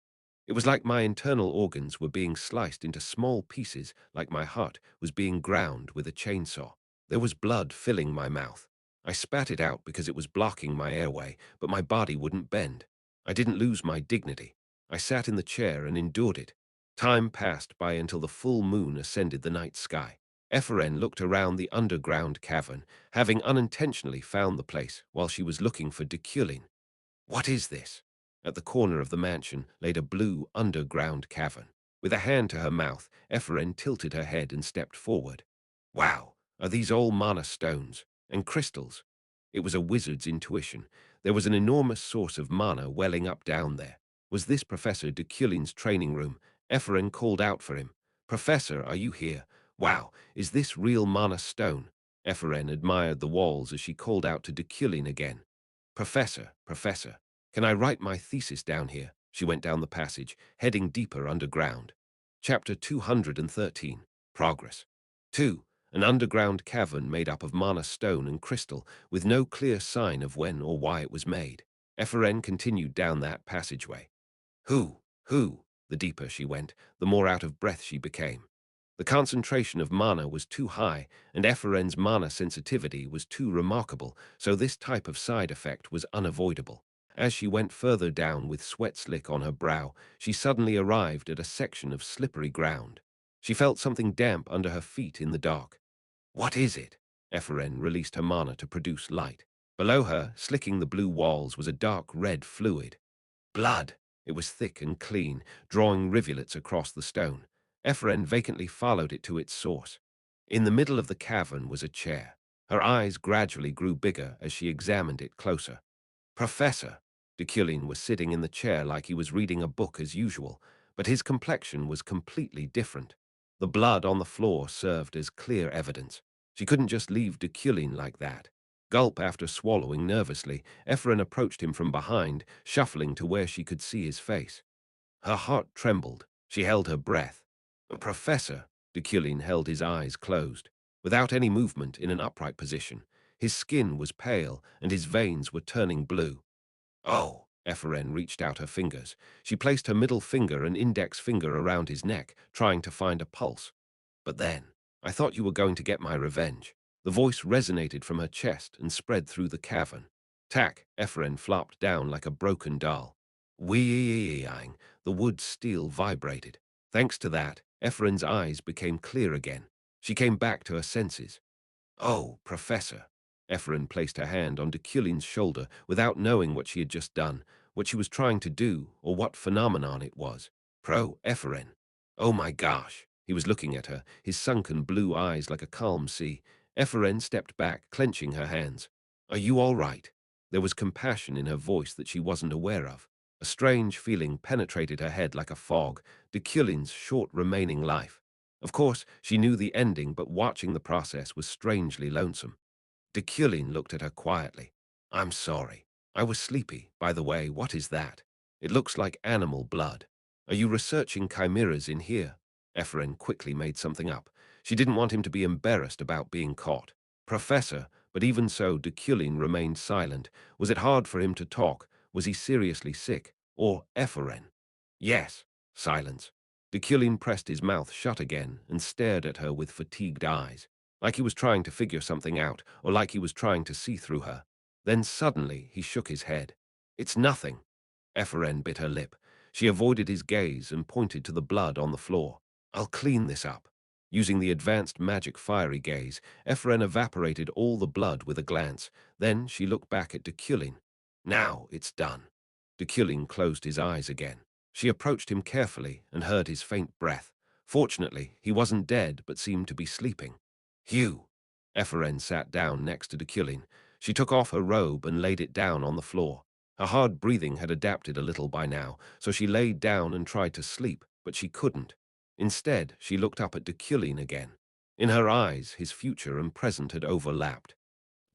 It was like my internal organs were being sliced into small pieces, like my heart was being ground with a chainsaw. There was blood filling my mouth. I spat it out because it was blocking my airway, but my body wouldn't bend. I didn't lose my dignity. I sat in the chair and endured it. Time passed by until the full moon ascended the night sky. Ephraim looked around the underground cavern, having unintentionally found the place while she was looking for Deculein. What is this? At the corner of the mansion laid a blue underground cavern. With a hand to her mouth, Ephraim tilted her head and stepped forward. Wow, are these all mana stones and crystals? It was a wizard's intuition. There was an enormous source of mana welling up down there. Was this Professor Deculein's training room? Ephraim called out for him. Professor, are you here? Wow, is this real mana stone? Ephraim admired the walls as she called out to Deculein again. Professor, can I write my thesis down here? She went down the passage, heading deeper underground. Chapter 213. Progress. 2. An underground cavern made up of mana stone and crystal, with no clear sign of when or why it was made. Efren continued down that passageway. Who? The deeper she went, the more out of breath she became. The concentration of mana was too high, and Ephren's mana sensitivity was too remarkable, so this type of side effect was unavoidable. As she went further down with sweat slick on her brow, she suddenly arrived at a section of slippery ground. She felt something damp under her feet in the dark. What is it? Ephren released her mana to produce light. Below her, slicking the blue walls, was a dark red fluid. Blood! It was thick and clean, drawing rivulets across the stone. Ephren vacantly followed it to its source. In the middle of the cavern was a chair. Her eyes gradually grew bigger as she examined it closer. Professor! Deculein was sitting in the chair like he was reading a book as usual, but his complexion was completely different. The blood on the floor served as clear evidence. She couldn't just leave Deculein like that. Gulp after swallowing nervously, Ephren approached him from behind, shuffling to where she could see his face. Her heart trembled. She held her breath. Professor! Deculein held his eyes closed, without any movement in an upright position. His skin was pale, and his veins were turning blue. Oh! Ephren reached out her fingers. She placed her middle finger and index finger around his neck, trying to find a pulse. But then, I thought you were going to get my revenge. The voice resonated from her chest and spread through the cavern. Tack! Ephren flopped down like a broken doll. Wee-ing! The wood steel vibrated. Thanks to that, Ephren's eyes became clear again. She came back to her senses. Oh, Professor! Ephren placed her hand on Deculein's shoulder without knowing what she had just done, what she was trying to do, or what phenomenon it was. Ephren. Oh my gosh! He was looking at her, his sunken blue eyes like a calm sea. Ephren stepped back, clenching her hands. Are you all right? There was compassion in her voice that she wasn't aware of. A strange feeling penetrated her head like a fog, Deculein's short remaining life. Of course, she knew the ending, but watching the process was strangely lonesome. Deculein looked at her quietly. I'm sorry. I was sleepy. By the way, what is that? It looks like animal blood. Are you researching chimeras in here? Ephren quickly made something up. She didn't want him to be embarrassed about being caught. Professor, but even so, Deculein remained silent. Was it hard for him to talk? Was he seriously sick? Or Ephren? Yes. Silence. Deculein pressed his mouth shut again and stared at her with fatigued eyes, like he was trying to figure something out, or like he was trying to see through her. Then suddenly he shook his head. It's nothing. Ephren bit her lip. She avoided his gaze and pointed to the blood on the floor. I'll clean this up. Using the advanced magic fiery gaze, Ephren evaporated all the blood with a glance. Then she looked back at Deculein. Now it's done. Deculein closed his eyes again. She approached him carefully and heard his faint breath. Fortunately, he wasn't dead but seemed to be sleeping. Hugh! Ephren sat down next to Deculein. She took off her robe and laid it down on the floor. Her hard breathing had adapted a little by now, so she laid down and tried to sleep, but she couldn't. Instead, she looked up at Deculein again. In her eyes, his future and present had overlapped.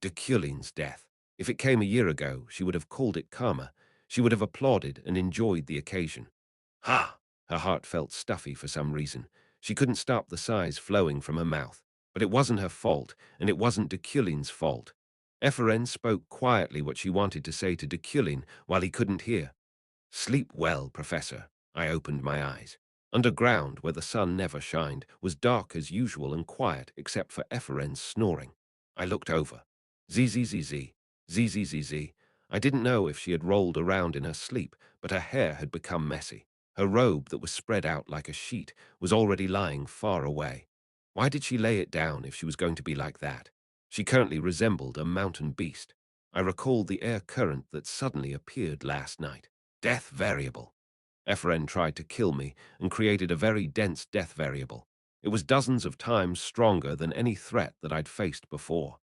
Deculein's death. If it came a year ago, she would have called it karma. She would have applauded and enjoyed the occasion. Ha! Her heart felt stuffy for some reason. She couldn't stop the sighs flowing from her mouth. But it wasn't her fault, and it wasn't Deculein's fault. Ephren spoke quietly what she wanted to say to Deculein while he couldn't hear. Sleep well, Professor. I opened my eyes. Underground, where the sun never shined, was dark as usual and quiet except for Ephren's snoring. I looked over. Zzz. Zzz. I didn't know if she had rolled around in her sleep, but her hair had become messy. Her robe, that was spread out like a sheet, was already lying far away. Why did she lay it down if she was going to be like that? She currently resembled a mountain beast. I recalled the air current that suddenly appeared last night. Death variable. Ephren tried to kill me and created a very dense death variable. It was dozens of times stronger than any threat that I'd faced before.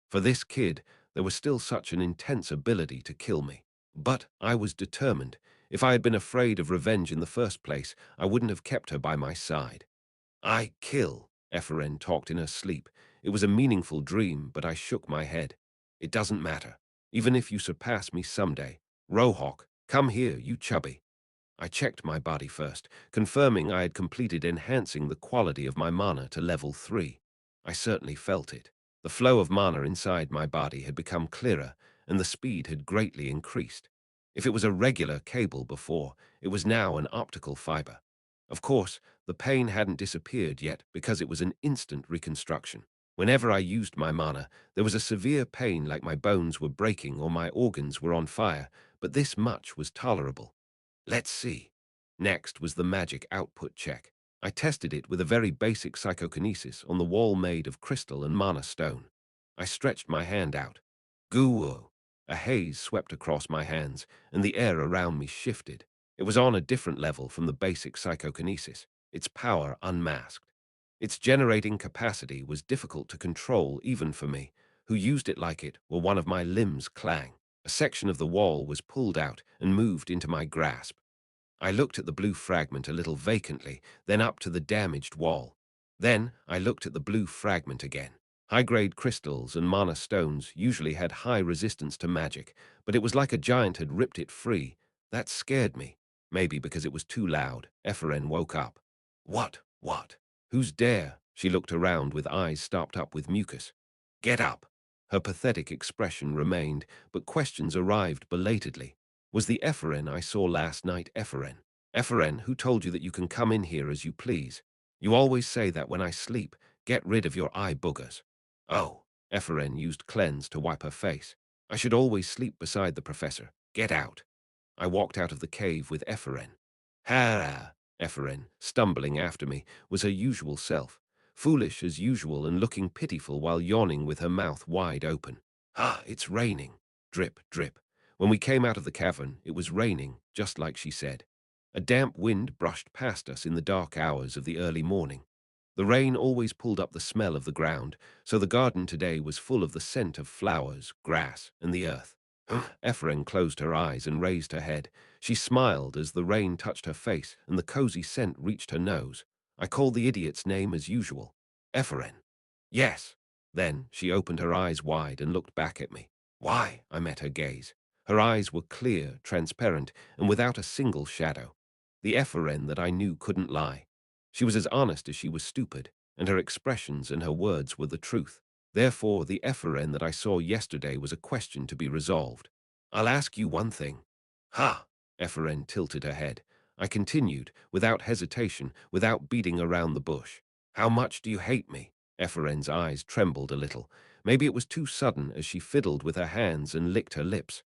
For this kid, there was still such an intense ability to kill me. But I was determined. If I had been afraid of revenge in the first place, I wouldn't have kept her by my side. I kill, Ephren talked in her sleep. It was a meaningful dream, but I shook my head. It doesn't matter. Even if you surpass me someday. Rohawk, come here, you chubby. I checked my body first, confirming I had completed enhancing the quality of my mana to level 3. I certainly felt it. The flow of mana inside my body had become clearer, and the speed had greatly increased. If it was a regular cable before, it was now an optical fiber. Of course, the pain hadn't disappeared yet because it was an instant reconstruction. Whenever I used my mana, there was a severe pain like my bones were breaking or my organs were on fire, but this much was tolerable. Let's see. Next was the magic output check. I tested it with a very basic psychokinesis on the wall made of crystal and mana stone. I stretched my hand out. Goo! A haze swept across my hands, and the air around me shifted. It was on a different level from the basic psychokinesis, its power unmasked. Its generating capacity was difficult to control even for me, who used it like it were one of my limbs clang. A section of the wall was pulled out and moved into my grasp. I looked at the blue fragment a little vacantly, then up to the damaged wall. Then I looked at the blue fragment again. High-grade crystals and mana stones usually had high resistance to magic, but it was like a giant had ripped it free. That scared me. Maybe because it was too loud. Ephraim woke up. What? What? Who's there? She looked around with eyes stopped up with mucus. Get up. Her pathetic expression remained, but questions arrived belatedly. Was the Ephraim I saw last night Ephraim? Ephraim, who told you that you can come in here as you please? You always say that when I sleep. Get rid of your eye boogers. Oh, Ephraim used cleanse to wipe her face. I should always sleep beside the professor. Get out. I walked out of the cave with Ephraim. Ha! Ephraim, stumbling after me, was her usual self, foolish as usual and looking pitiful while yawning with her mouth wide open. Ah, it's raining. Drip, drip. When we came out of the cavern, it was raining, just like she said. A damp wind brushed past us in the dark hours of the early morning. The rain always pulled up the smell of the ground, so the garden today was full of the scent of flowers, grass, and the earth. Ephraim closed her eyes and raised her head. She smiled as the rain touched her face and the cozy scent reached her nose. I called the idiot's name as usual. Ephraim. Yes. Then she opened her eyes wide and looked back at me. Why? I met her gaze. Her eyes were clear, transparent, and without a single shadow. The Ephraim that I knew couldn't lie. She was as honest as she was stupid, and her expressions and her words were the truth. Therefore, the Ephraim that I saw yesterday was a question to be resolved. I'll ask you one thing. Ha! Ephraim tilted her head. I continued, without hesitation, without beating around the bush. How much do you hate me? Ephraim's eyes trembled a little. Maybe it was too sudden as she fiddled with her hands and licked her lips.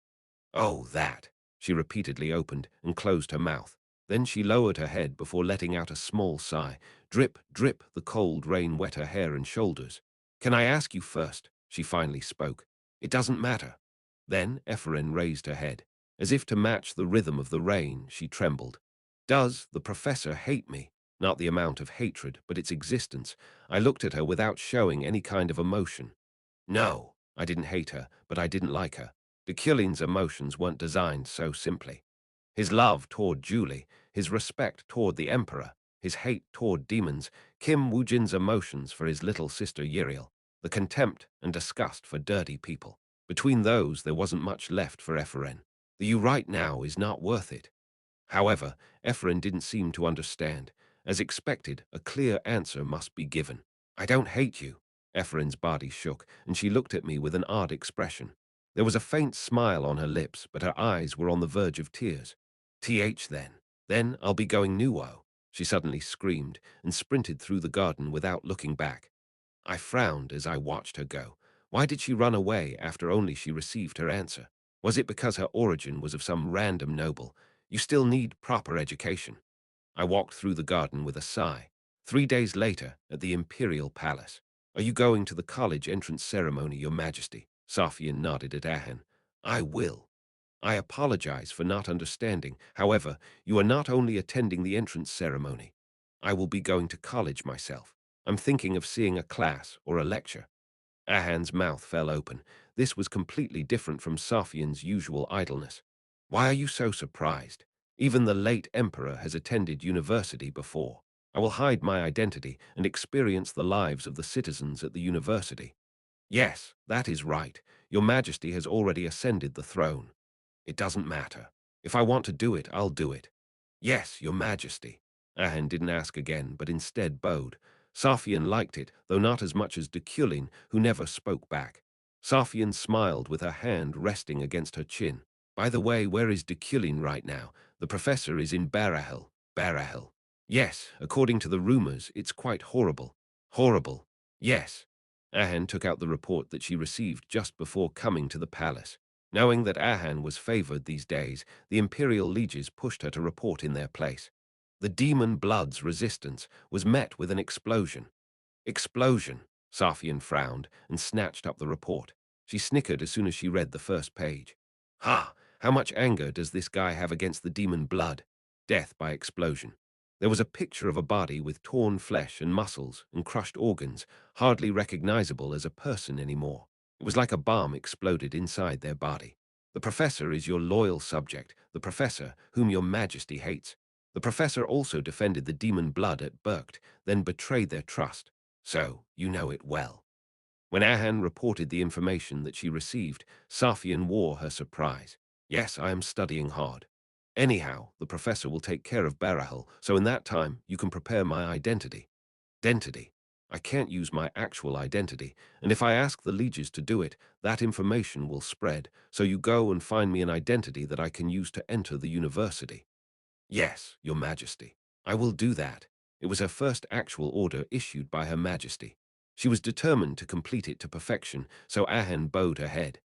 Oh, that. She repeatedly opened and closed her mouth. Then she lowered her head before letting out a small sigh. Drip, drip, the cold rain wet her hair and shoulders. Can I ask you first? She finally spoke. It doesn't matter. Then Ephraim raised her head. As if to match the rhythm of the rain, she trembled. Does the professor hate me? Not the amount of hatred, but its existence. I looked at her without showing any kind of emotion. No, I didn't hate her, but I didn't like her. Deculein's emotions weren't designed so simply. His love toward Julie, his respect toward the Emperor, his hate toward demons, Kim Woojin's emotions for his little sister Uriel, the contempt and disgust for dirty people. Between those, there wasn't much left for Ephraim. The you right now is not worth it. However, Ephraim didn't seem to understand. As expected, a clear answer must be given. I don't hate you. Ephraim's body shook, and she looked at me with an odd expression. There was a faint smile on her lips, but her eyes were on the verge of tears. Then. Then I'll be going nuo. She suddenly screamed and sprinted through the garden without looking back. I frowned as I watched her go. Why did she run away after only she received her answer? Was it because her origin was of some random noble? You still need proper education. I walked through the garden with a sigh. 3 days later, at the Imperial Palace. Are you going to the college entrance ceremony, Your Majesty? Safian nodded at Ahan. I will. I apologize for not understanding. However, you are not only attending the entrance ceremony. I will be going to college myself. I'm thinking of seeing a class or a lecture. Ahan's mouth fell open. This was completely different from Safian's usual idleness. Why are you so surprised? Even the late emperor has attended university before. I will hide my identity and experience the lives of the citizens at the university. Yes, that is right. Your Majesty has already ascended the throne. It doesn't matter. If I want to do it, I'll do it. Yes, your majesty. Ahan didn't ask again, but instead bowed. Safian liked it, though not as much as Deculein, who never spoke back. Safian smiled with her hand resting against her chin. By the way, where is Deculein right now? The professor is in Barahel. Barahel. Yes, according to the rumors, it's quite horrible. Horrible. Yes. Ahan took out the report that she received just before coming to the palace. Knowing that Ahan was favored these days, the imperial lieges pushed her to report in their place. The demon blood's resistance was met with an explosion. Explosion! Safian frowned and snatched up the report. She snickered as soon as she read the first page. Ha! How much anger does this guy have against the demon blood? Death by explosion. There was a picture of a body with torn flesh and muscles and crushed organs, hardly recognizable as a person anymore. It was like a bomb exploded inside their body. The professor is your loyal subject, the professor whom your majesty hates. The professor also defended the demon blood at Berkt, then betrayed their trust. So, you know it well. When Ahan reported the information that she received, Safian wore her surprise. Yes, I am studying hard. Anyhow, the professor will take care of Barahel, so in that time you can prepare my identity. Identity. I can't use my actual identity, and if I ask the lieges to do it, that information will spread, so you go and find me an identity that I can use to enter the university. Yes, your majesty. I will do that. It was her first actual order issued by her majesty. She was determined to complete it to perfection, so Ahan bowed her head.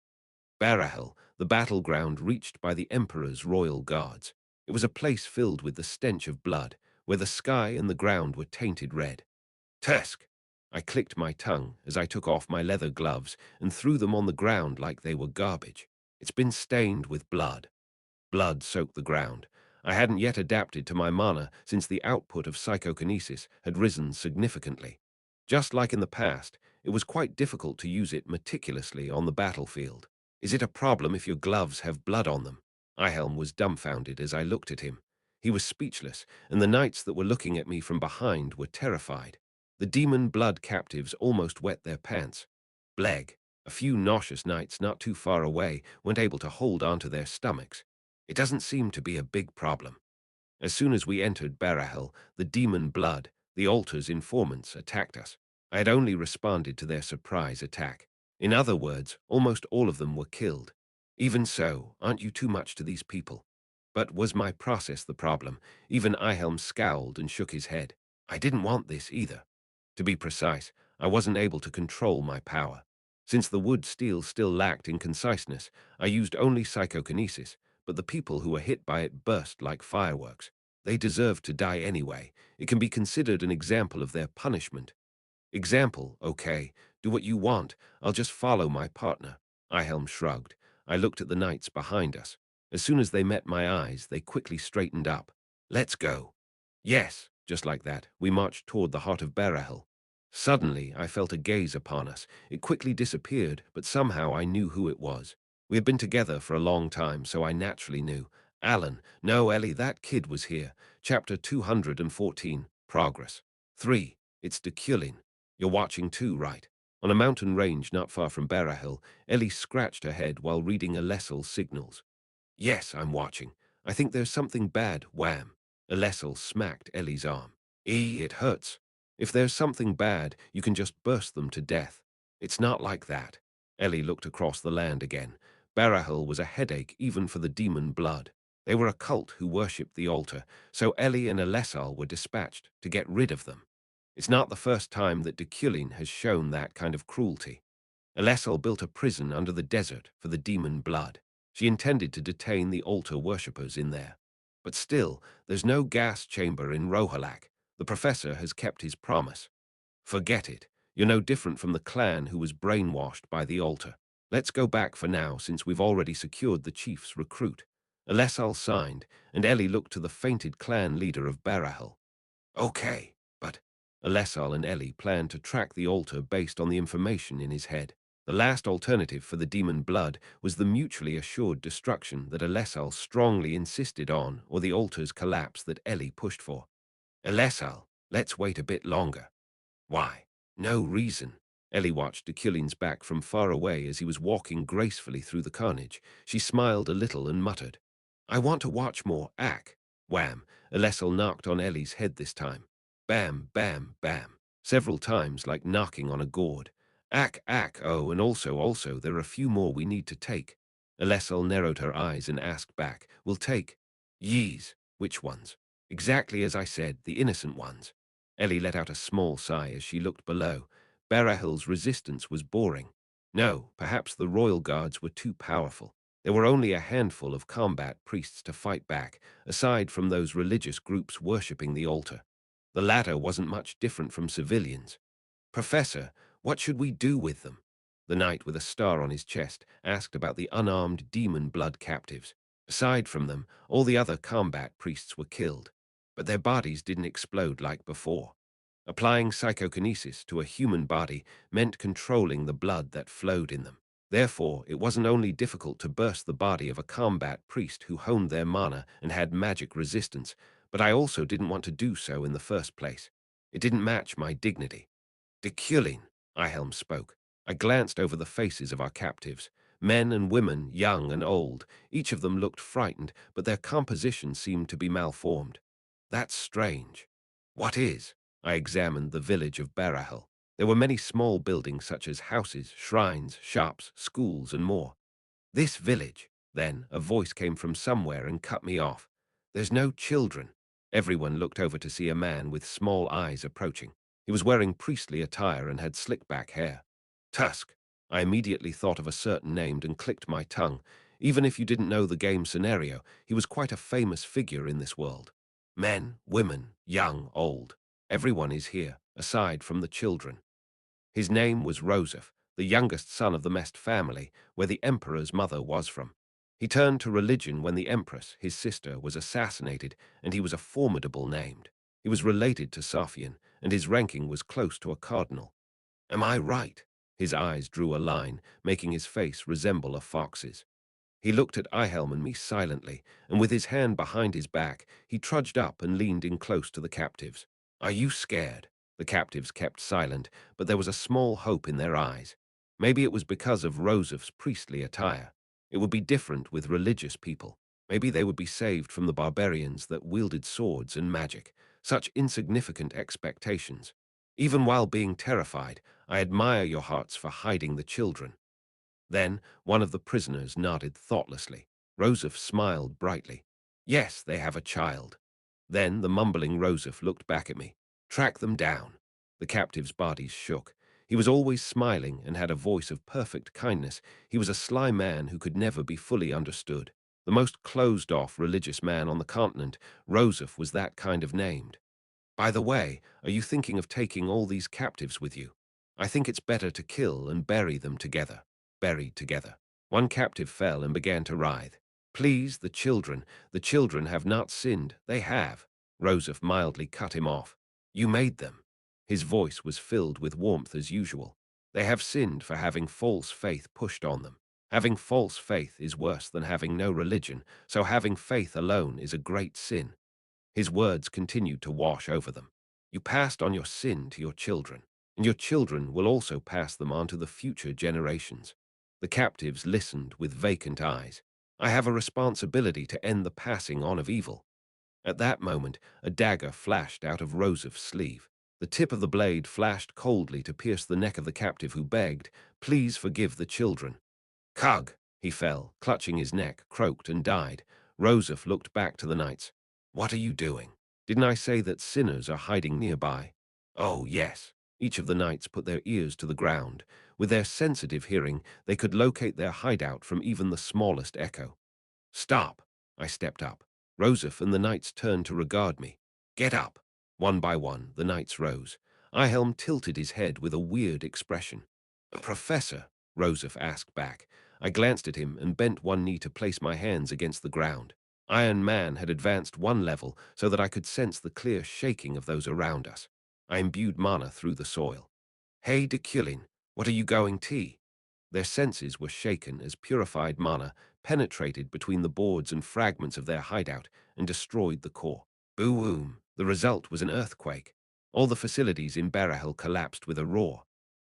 Barahel, the battleground reached by the emperor's royal guards. It was a place filled with the stench of blood, where the sky and the ground were tainted red. Tusk! I clicked my tongue as I took off my leather gloves and threw them on the ground like they were garbage. It's been stained with blood. Blood soaked the ground. I hadn't yet adapted to my mana since the output of psychokinesis had risen significantly. Just like in the past, it was quite difficult to use it meticulously on the battlefield. Is it a problem if your gloves have blood on them? Ihelm was dumbfounded as I looked at him. He was speechless, and the knights that were looking at me from behind were terrified. The demon blood captives almost wet their pants. Bleg, a few nauseous knights not too far away weren't able to hold onto their stomachs. It doesn't seem to be a big problem. As soon as we entered Barahel, the demon blood, the altar's informants, attacked us. I had only responded to their surprise attack. In other words, almost all of them were killed. Even so, aren't you too much to these people? But was my process the problem? Even Ihelm scowled and shook his head. I didn't want this either. To be precise, I wasn't able to control my power. Since the wood steel still lacked in conciseness, I used only psychokinesis, but the people who were hit by it burst like fireworks. They deserved to die anyway. It can be considered an example of their punishment. Example, okay. Do what you want. I'll just follow my partner. Ihelm shrugged. I looked at the knights behind us. As soon as they met my eyes, they quickly straightened up. Let's go. Yes, just like that, we marched toward the heart of Barahel. Suddenly, I felt a gaze upon us. It quickly disappeared, but somehow I knew who it was. We had been together for a long time, so I naturally knew. Alan, no, Ellie, that kid was here. Chapter 214, Progress. 3. It's Deculein. You're watching too, right? On a mountain range not far from Barahel, Ellie scratched her head while reading Alessel's signals. Yes, I'm watching. I think there's something bad, wham. Alessel smacked Ellie's arm. It hurts. If there's something bad, you can just burst them to death. It's not like that. Ellie looked across the land again. Barahel was a headache even for the demon blood. They were a cult who worshipped the altar, so Ellie and Alessal were dispatched to get rid of them. It's not the first time that Deculein has shown that kind of cruelty. Alessal built a prison under the desert for the demon blood. She intended to detain the altar worshippers in there. But still, there's no gas chamber in Rohalak. The professor has kept his promise. Forget it. You're no different from the clan who was brainwashed by the altar. Let's go back for now, since we've already secured the chief's recruit. Alessal signed, and Ellie looked to the fainted clan leader of Barahel. Okay, but Alessal and Ellie planned to track the altar based on the information in his head. The last alternative for the demon blood was the mutually assured destruction that Alessal strongly insisted on, or the altar's collapse that Ellie pushed for. Alessal, let's wait a bit longer. Why? No reason. Ellie watched Deculein's back from far away as he was walking gracefully through the carnage. She smiled a little and muttered, I want to watch more, Ack. Wham! Alessel knocked on Ellie's head this time. Bam, bam, bam. Several times, like knocking on a gourd. Ack, ack, oh, and also, there are a few more we need to take. Alessel narrowed her eyes and asked back, We'll take? Yees. Which ones? Exactly as I said, the innocent ones. Ellie let out a small sigh as she looked below. Barahil's resistance was boring. No, perhaps the royal guards were too powerful. There were only a handful of combat priests to fight back, aside from those religious groups worshipping the altar. The latter wasn't much different from civilians. Professor, what should we do with them? The knight with a star on his chest asked about the unarmed demon blood captives. Aside from them, all the other combat priests were killed, but their bodies didn't explode like before. Applying psychokinesis to a human body meant controlling the blood that flowed in them. Therefore, it wasn't only difficult to burst the body of a combat priest who honed their mana and had magic resistance, but I also didn't want to do so in the first place. It didn't match my dignity. Deculein, Ihelm spoke. I glanced over the faces of our captives. Men and women, young and old. Each of them looked frightened, but their composition seemed to be malformed. That's strange. What is? I examined the village of Barahel. There were many small buildings such as houses, shrines, shops, schools, and more. This village. Then a voice came from somewhere and cut me off. There's no children. Everyone looked over to see a man with small eyes approaching. He was wearing priestly attire and had slick-back hair. Tusk. I immediately thought of a certain name and clicked my tongue. Even if you didn't know the game scenario, he was quite a famous figure in this world. Men, women, young, old. Everyone is here, aside from the children. His name was Rosef, the youngest son of the Mest family, where the emperor's mother was from. He turned to religion when the empress, his sister, was assassinated, and he was a formidable named. He was related to Safian, and his ranking was close to a cardinal. Am I right? His eyes drew a line, making his face resemble a fox's. He looked at Ihelm and me silently, and with his hand behind his back, he trudged up and leaned in close to the captives. Are you scared? The captives kept silent, but there was a small hope in their eyes. Maybe it was because of Rosef's priestly attire. It would be different with religious people. Maybe they would be saved from the barbarians that wielded swords and magic. Such insignificant expectations. Even while being terrified, I admire your hearts for hiding the children. Then one of the prisoners nodded thoughtlessly. Rosef smiled brightly. Yes, they have a child. Then the mumbling Rosef looked back at me. Track them down. The captive's bodies shook. He was always smiling and had a voice of perfect kindness. He was a sly man who could never be fully understood. The most closed-off religious man on the continent, Rosef was that kind of named. By the way, are you thinking of taking all these captives with you? I think it's better to kill and bury them together. Buried together. One captive fell and began to writhe. Please, the children have not sinned. They have. Rosef mildly cut him off. You made them. His voice was filled with warmth as usual. They have sinned for having false faith pushed on them. Having false faith is worse than having no religion, so having faith alone is a great sin. His words continued to wash over them. You passed on your sin to your children, and your children will also pass them on to the future generations. The captives listened with vacant eyes. I have a responsibility to end the passing on of evil. At that moment, a dagger flashed out of Rosef's sleeve. The tip of the blade flashed coldly to pierce the neck of the captive who begged, Please forgive the children. Cug! He fell, clutching his neck, croaked, and died. Rosef looked back to the knights. What are you doing? Didn't I say that sinners are hiding nearby? Oh, yes. Each of the knights put their ears to the ground. With their sensitive hearing, they could locate their hideout from even the smallest echo. Stop! I stepped up. Rosef and the knights turned to regard me. Get up! One by one, the knights rose. Ihelm tilted his head with a weird expression. Professor, Rosef asked back. I glanced at him and bent one knee to place my hands against the ground. Iron Man had advanced one level so that I could sense the clear shaking of those around us. I imbued mana through the soil. Hey, Deculein, what are you going to? Their senses were shaken as purified mana penetrated between the boards and fragments of their hideout and destroyed the core. Boom! The result was an earthquake. All the facilities in Barahel collapsed with a roar.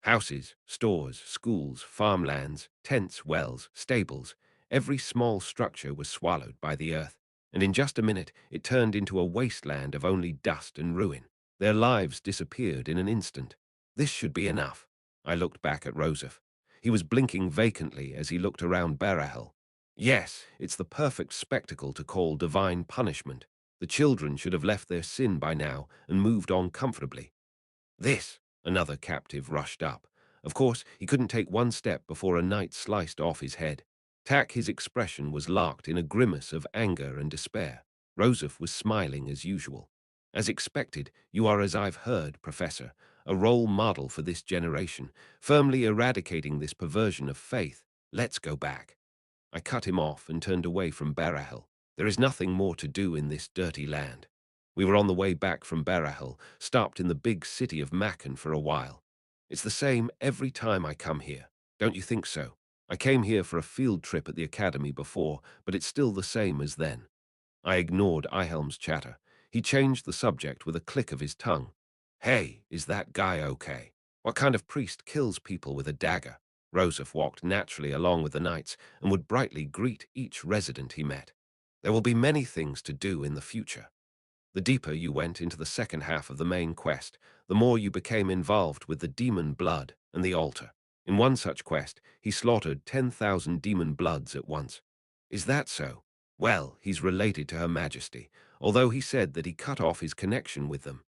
Houses, stores, schools, farmlands, tents, wells, stables, every small structure was swallowed by the earth. and in just a minute it turned into a wasteland of only dust and ruin. Their lives disappeared in an instant. This should be enough. I looked back at Rosef. He was blinking vacantly as he looked around Barahel. Yes, it's the perfect spectacle to call divine punishment. The children should have left their sin by now and moved on comfortably. This, another captive rushed up. Of course, he couldn't take one step before a knight sliced off his head. His expression was locked in a grimace of anger and despair. Rosef was smiling as usual. As expected, you are, as I've heard, Professor, a role model for this generation, firmly eradicating this perversion of faith. Let's go back. I cut him off and turned away from Barahel. There is nothing more to do in this dirty land. We were on the way back from Barahel, stopped in the big city of Makan for a while. It's the same every time I come here. Don't you think so? I came here for a field trip at the academy before, but it's still the same as then. I ignored Ihelm's chatter. He changed the subject with a click of his tongue. Hey, is that guy okay? What kind of priest kills people with a dagger? Rosef walked naturally along with the knights and would brightly greet each resident he met. There will be many things to do in the future. The deeper you went into the second half of the main quest, the more you became involved with the demon blood and the altar. In one such quest, he slaughtered 10,000 demon bloods at once. Is that so? Well, he's related to Her Majesty, although he said that he cut off his connection with them.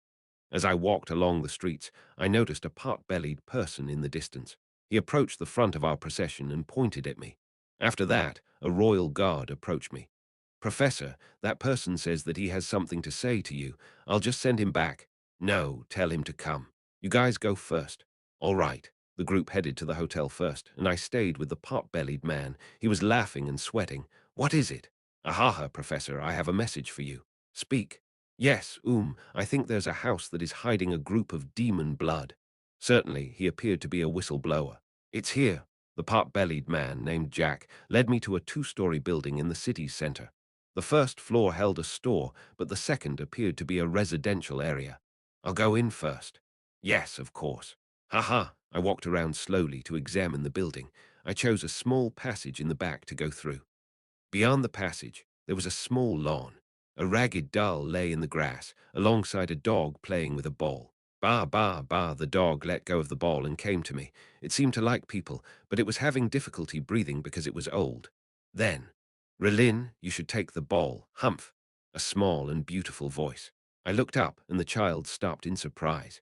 As I walked along the streets, I noticed a pot-bellied person in the distance. He approached the front of our procession and pointed at me. After that, a royal guard approached me. Professor, that person says that he has something to say to you. I'll just send him back. No, tell him to come. You guys go first. All right. The group headed to the hotel first, and I stayed with the pot-bellied man. He was laughing and sweating. What is it? Ahaha, Professor, I have a message for you. Speak. Yes, I think there's a house that is hiding a group of demon blood. Certainly, he appeared to be a whistleblower. It's here. The pot-bellied man, named Jack, led me to a two-story building in the city's center. The first floor held a store, but the second appeared to be a residential area. I'll go in first. Yes, of course. Haha, I walked around slowly to examine the building. I chose a small passage in the back to go through. Beyond the passage, there was a small lawn. A ragged doll lay in the grass, alongside a dog playing with a ball. Bah, bah, bah, the dog let go of the ball and came to me. It seemed to like people, but it was having difficulty breathing because it was old. Then, Relin, you should take the ball, humph, a small and beautiful voice. I looked up and the child stopped in surprise.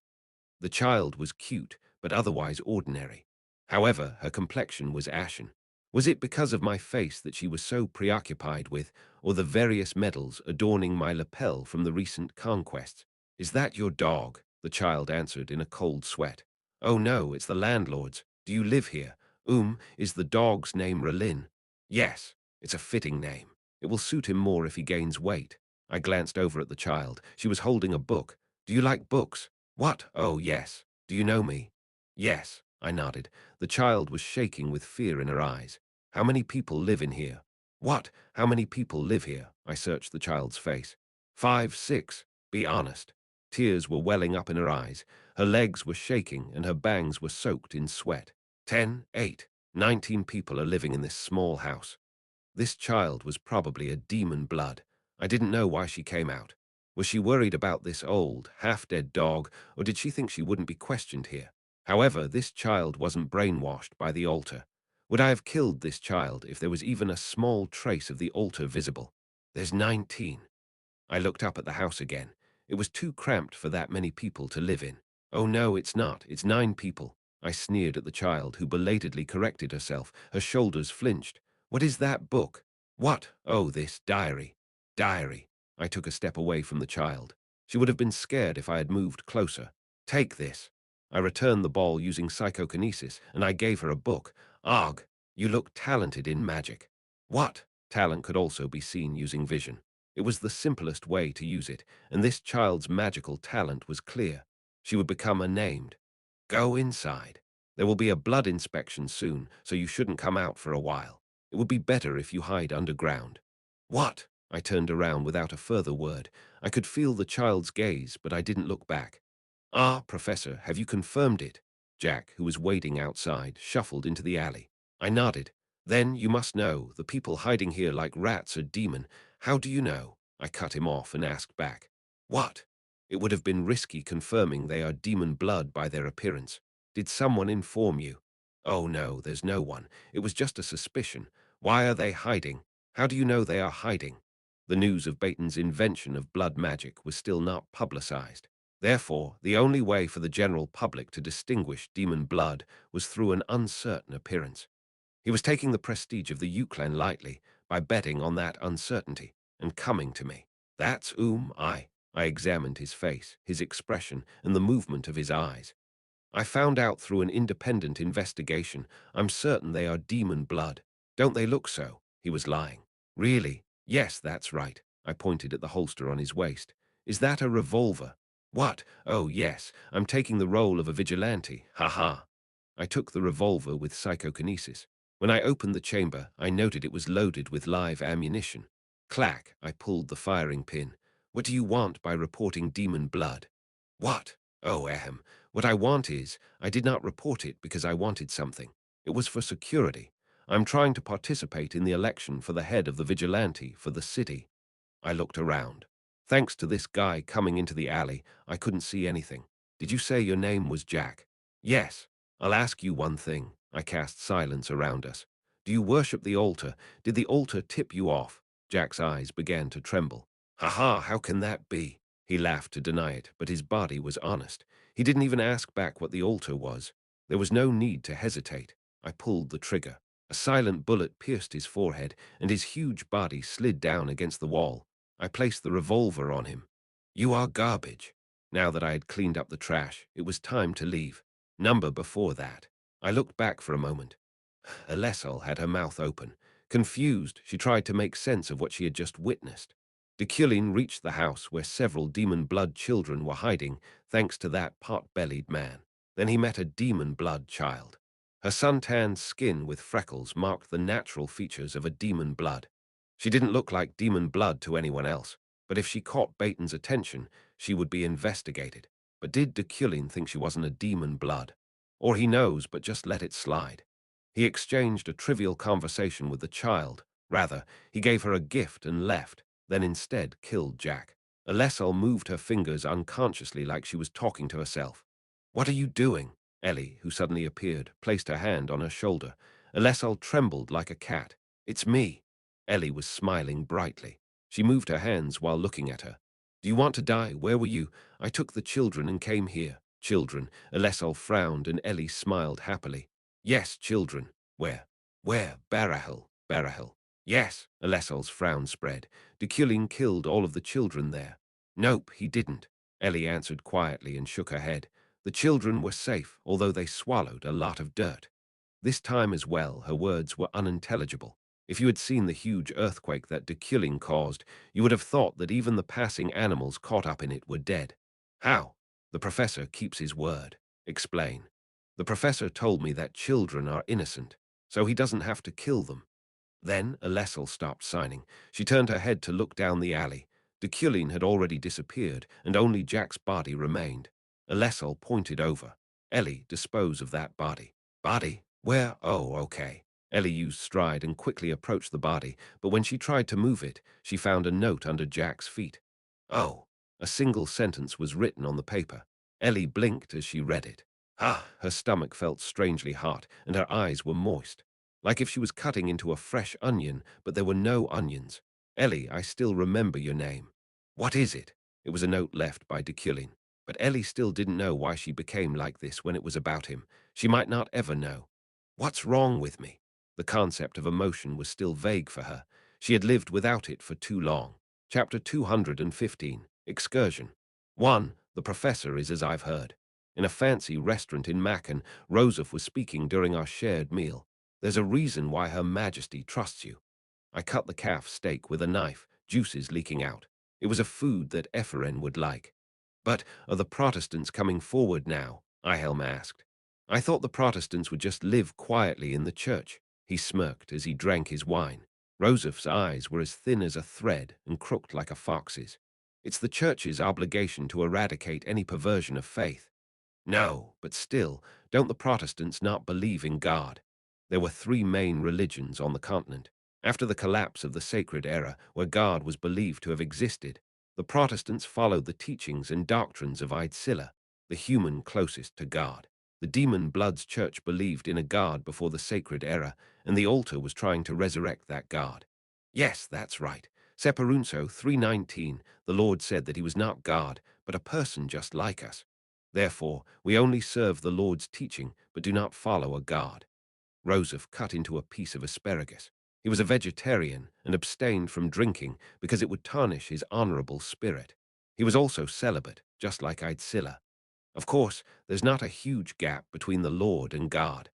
The child was cute, but otherwise ordinary. However, her complexion was ashen. Was it because of my face that she was so preoccupied with, or the various medals adorning my lapel from the recent conquests? Is that your dog? The child answered in a cold sweat. Oh no, it's the landlord's. Do you live here? Is the dog's name Relin? Yes, it's a fitting name. It will suit him more if he gains weight. I glanced over at the child. She was holding a book. Do you like books? What? Oh, yes. Do you know me? Yes, I nodded. The child was shaking with fear in her eyes. How many people live in here? What? How many people live here? I searched the child's face. 5, 6. Be honest. Tears were welling up in her eyes. Her legs were shaking and her bangs were soaked in sweat. 10, 8. 19 people are living in this small house. This child was probably a demon blood. I didn't know why she came out. Was she worried about this old, half-dead dog, or did she think she wouldn't be questioned here? However, this child wasn't brainwashed by the altar. Would I have killed this child if there was even a small trace of the altar visible? There's 19. I looked up at the house again. It was too cramped for that many people to live in. Oh no, it's not. It's 9 people. I sneered at the child, who belatedly corrected herself. Her shoulders flinched. What is that book? What? Oh, this diary. Diary. I took a step away from the child. She would have been scared if I had moved closer. Take this. I returned the ball using psychokinesis, and I gave her a book. Arg, you look talented in magic. What? Talent could also be seen using vision. It was the simplest way to use it, and this child's magical talent was clear. She would become unnamed. Go inside. There will be a blood inspection soon, so you shouldn't come out for a while. It would be better if you hide underground. What? I turned around without a further word. I could feel the child's gaze, but I didn't look back. Ah, Professor, have you confirmed it? Jack, who was waiting outside, shuffled into the alley. I nodded. Then, you must know, the people hiding here like rats are demon. How do you know? I cut him off and asked back. What? It would have been risky confirming they are demon blood by their appearance. Did someone inform you? Oh no, there's no one. It was just a suspicion. Why are they hiding? How do you know they are hiding? The news of Baton's invention of blood magic was still not publicized. Therefore, the only way for the general public to distinguish demon blood was through an uncertain appearance. He was taking the prestige of the Euclan lightly by betting on that uncertainty and coming to me. That's I examined his face, his expression, and the movement of his eyes. I found out through an independent investigation. I'm certain they are demon blood. Don't they look so? He was lying. Really? Yes, that's right. I pointed at the holster on his waist. Is that a revolver? What? Oh, yes. I'm taking the role of a vigilante. Ha ha. I took the revolver with psychokinesis. When I opened the chamber, I noted it was loaded with live ammunition. Clack, I pulled the firing pin. What do you want by reporting demon blood? What? Oh, ahem. What I want is, I did not report it because I wanted something. It was for security. I'm trying to participate in the election for the head of the vigilante for the city. I looked around. Thanks to this guy coming into the alley, I couldn't see anything. Did you say your name was Jack? Yes. I'll ask you one thing. I cast silence around us. Do you worship the altar? Did the altar tip you off? Jack's eyes began to tremble. Ha ha, how can that be? He laughed to deny it, but his body was honest. He didn't even ask back what the altar was. There was no need to hesitate. I pulled the trigger. A silent bullet pierced his forehead, and his huge body slid down against the wall. I placed the revolver on him. You are garbage. Now that I had cleaned up the trash, it was time to leave. Number before that. I looked back for a moment. Alessal had her mouth open. Confused, she tried to make sense of what she had just witnessed. Deculein reached the house where several demon blood children were hiding, thanks to that pot-bellied man. Then he met a demon blood child. Her sun-tanned skin with freckles marked the natural features of a demon blood. She didn't look like demon blood to anyone else, but if she caught Baton's attention, she would be investigated. But did Deculein think she wasn't a demon blood? Or he knows, but just let it slide. He exchanged a trivial conversation with the child. Rather, he gave her a gift and left, then instead killed Jack. Alessal moved her fingers unconsciously like she was talking to herself. What are you doing? Ellie, who suddenly appeared, placed her hand on her shoulder. Alessal trembled like a cat. It's me. Ellie was smiling brightly. She moved her hands while looking at her. Do you want to die? Where were you? I took the children and came here. Children. Alessal frowned and Ellie smiled happily. Yes, children. Where? Where? Barahel. Yes, Alessal's frown spread. Deculein killed all of the children there. Nope, he didn't. Ellie answered quietly and shook her head. The children were safe, although they swallowed a lot of dirt. This time as well, her words were unintelligible. If you had seen the huge earthquake that Deculein caused, you would have thought that even the passing animals caught up in it were dead. How? The professor keeps his word. Explain. The professor told me that children are innocent, so he doesn't have to kill them. Then Alessal stopped signing. She turned her head to look down the alley. Deculein had already disappeared, and only Jack's body remained. Alessal pointed over. Ellie, dispose of that body. Body? Where? Oh, okay. Ellie used stride and quickly approached the body, but when she tried to move it, she found a note under Jack's feet. Oh, a single sentence was written on the paper. Ellie blinked as she read it. Ah, her stomach felt strangely hot, and her eyes were moist. Like if she was cutting into a fresh onion, but there were no onions. Ellie, I still remember your name. What is it? It was a note left by Deculein. But Ellie still didn't know why she became like this when it was about him. She might not ever know. What's wrong with me? The concept of emotion was still vague for her. She had lived without it for too long. Chapter 215, Excursion. 1. The professor is as I've heard. In a fancy restaurant in Macon, Roseph was speaking during our shared meal. There's a reason why Her Majesty trusts you. I cut the calf steak with a knife, juices leaking out. It was a food that Ephraim would like. But are the Protestants coming forward now? Ihelm asked. I thought the Protestants would just live quietly in the church. He smirked as he drank his wine. Roseph's eyes were as thin as a thread and crooked like a fox's. It's the church's obligation to eradicate any perversion of faith. No, but still, don't the Protestants not believe in God? There were three main religions on the continent. After the collapse of the sacred era where God was believed to have existed, the Protestants followed the teachings and doctrines of Aidsylla, the human closest to God. The demon Blood's church believed in a God before the sacred era, and the altar was trying to resurrect that God. Yes, that's right. Seperunso 3:19, the Lord said that he was not God, but a person just like us. Therefore, we only serve the Lord's teaching, but do not follow a God. Joseph cut into a piece of asparagus. He was a vegetarian and abstained from drinking because it would tarnish his honorable spirit. He was also celibate, just like Aidsylla. Of course, there's not a huge gap between the Lord and God.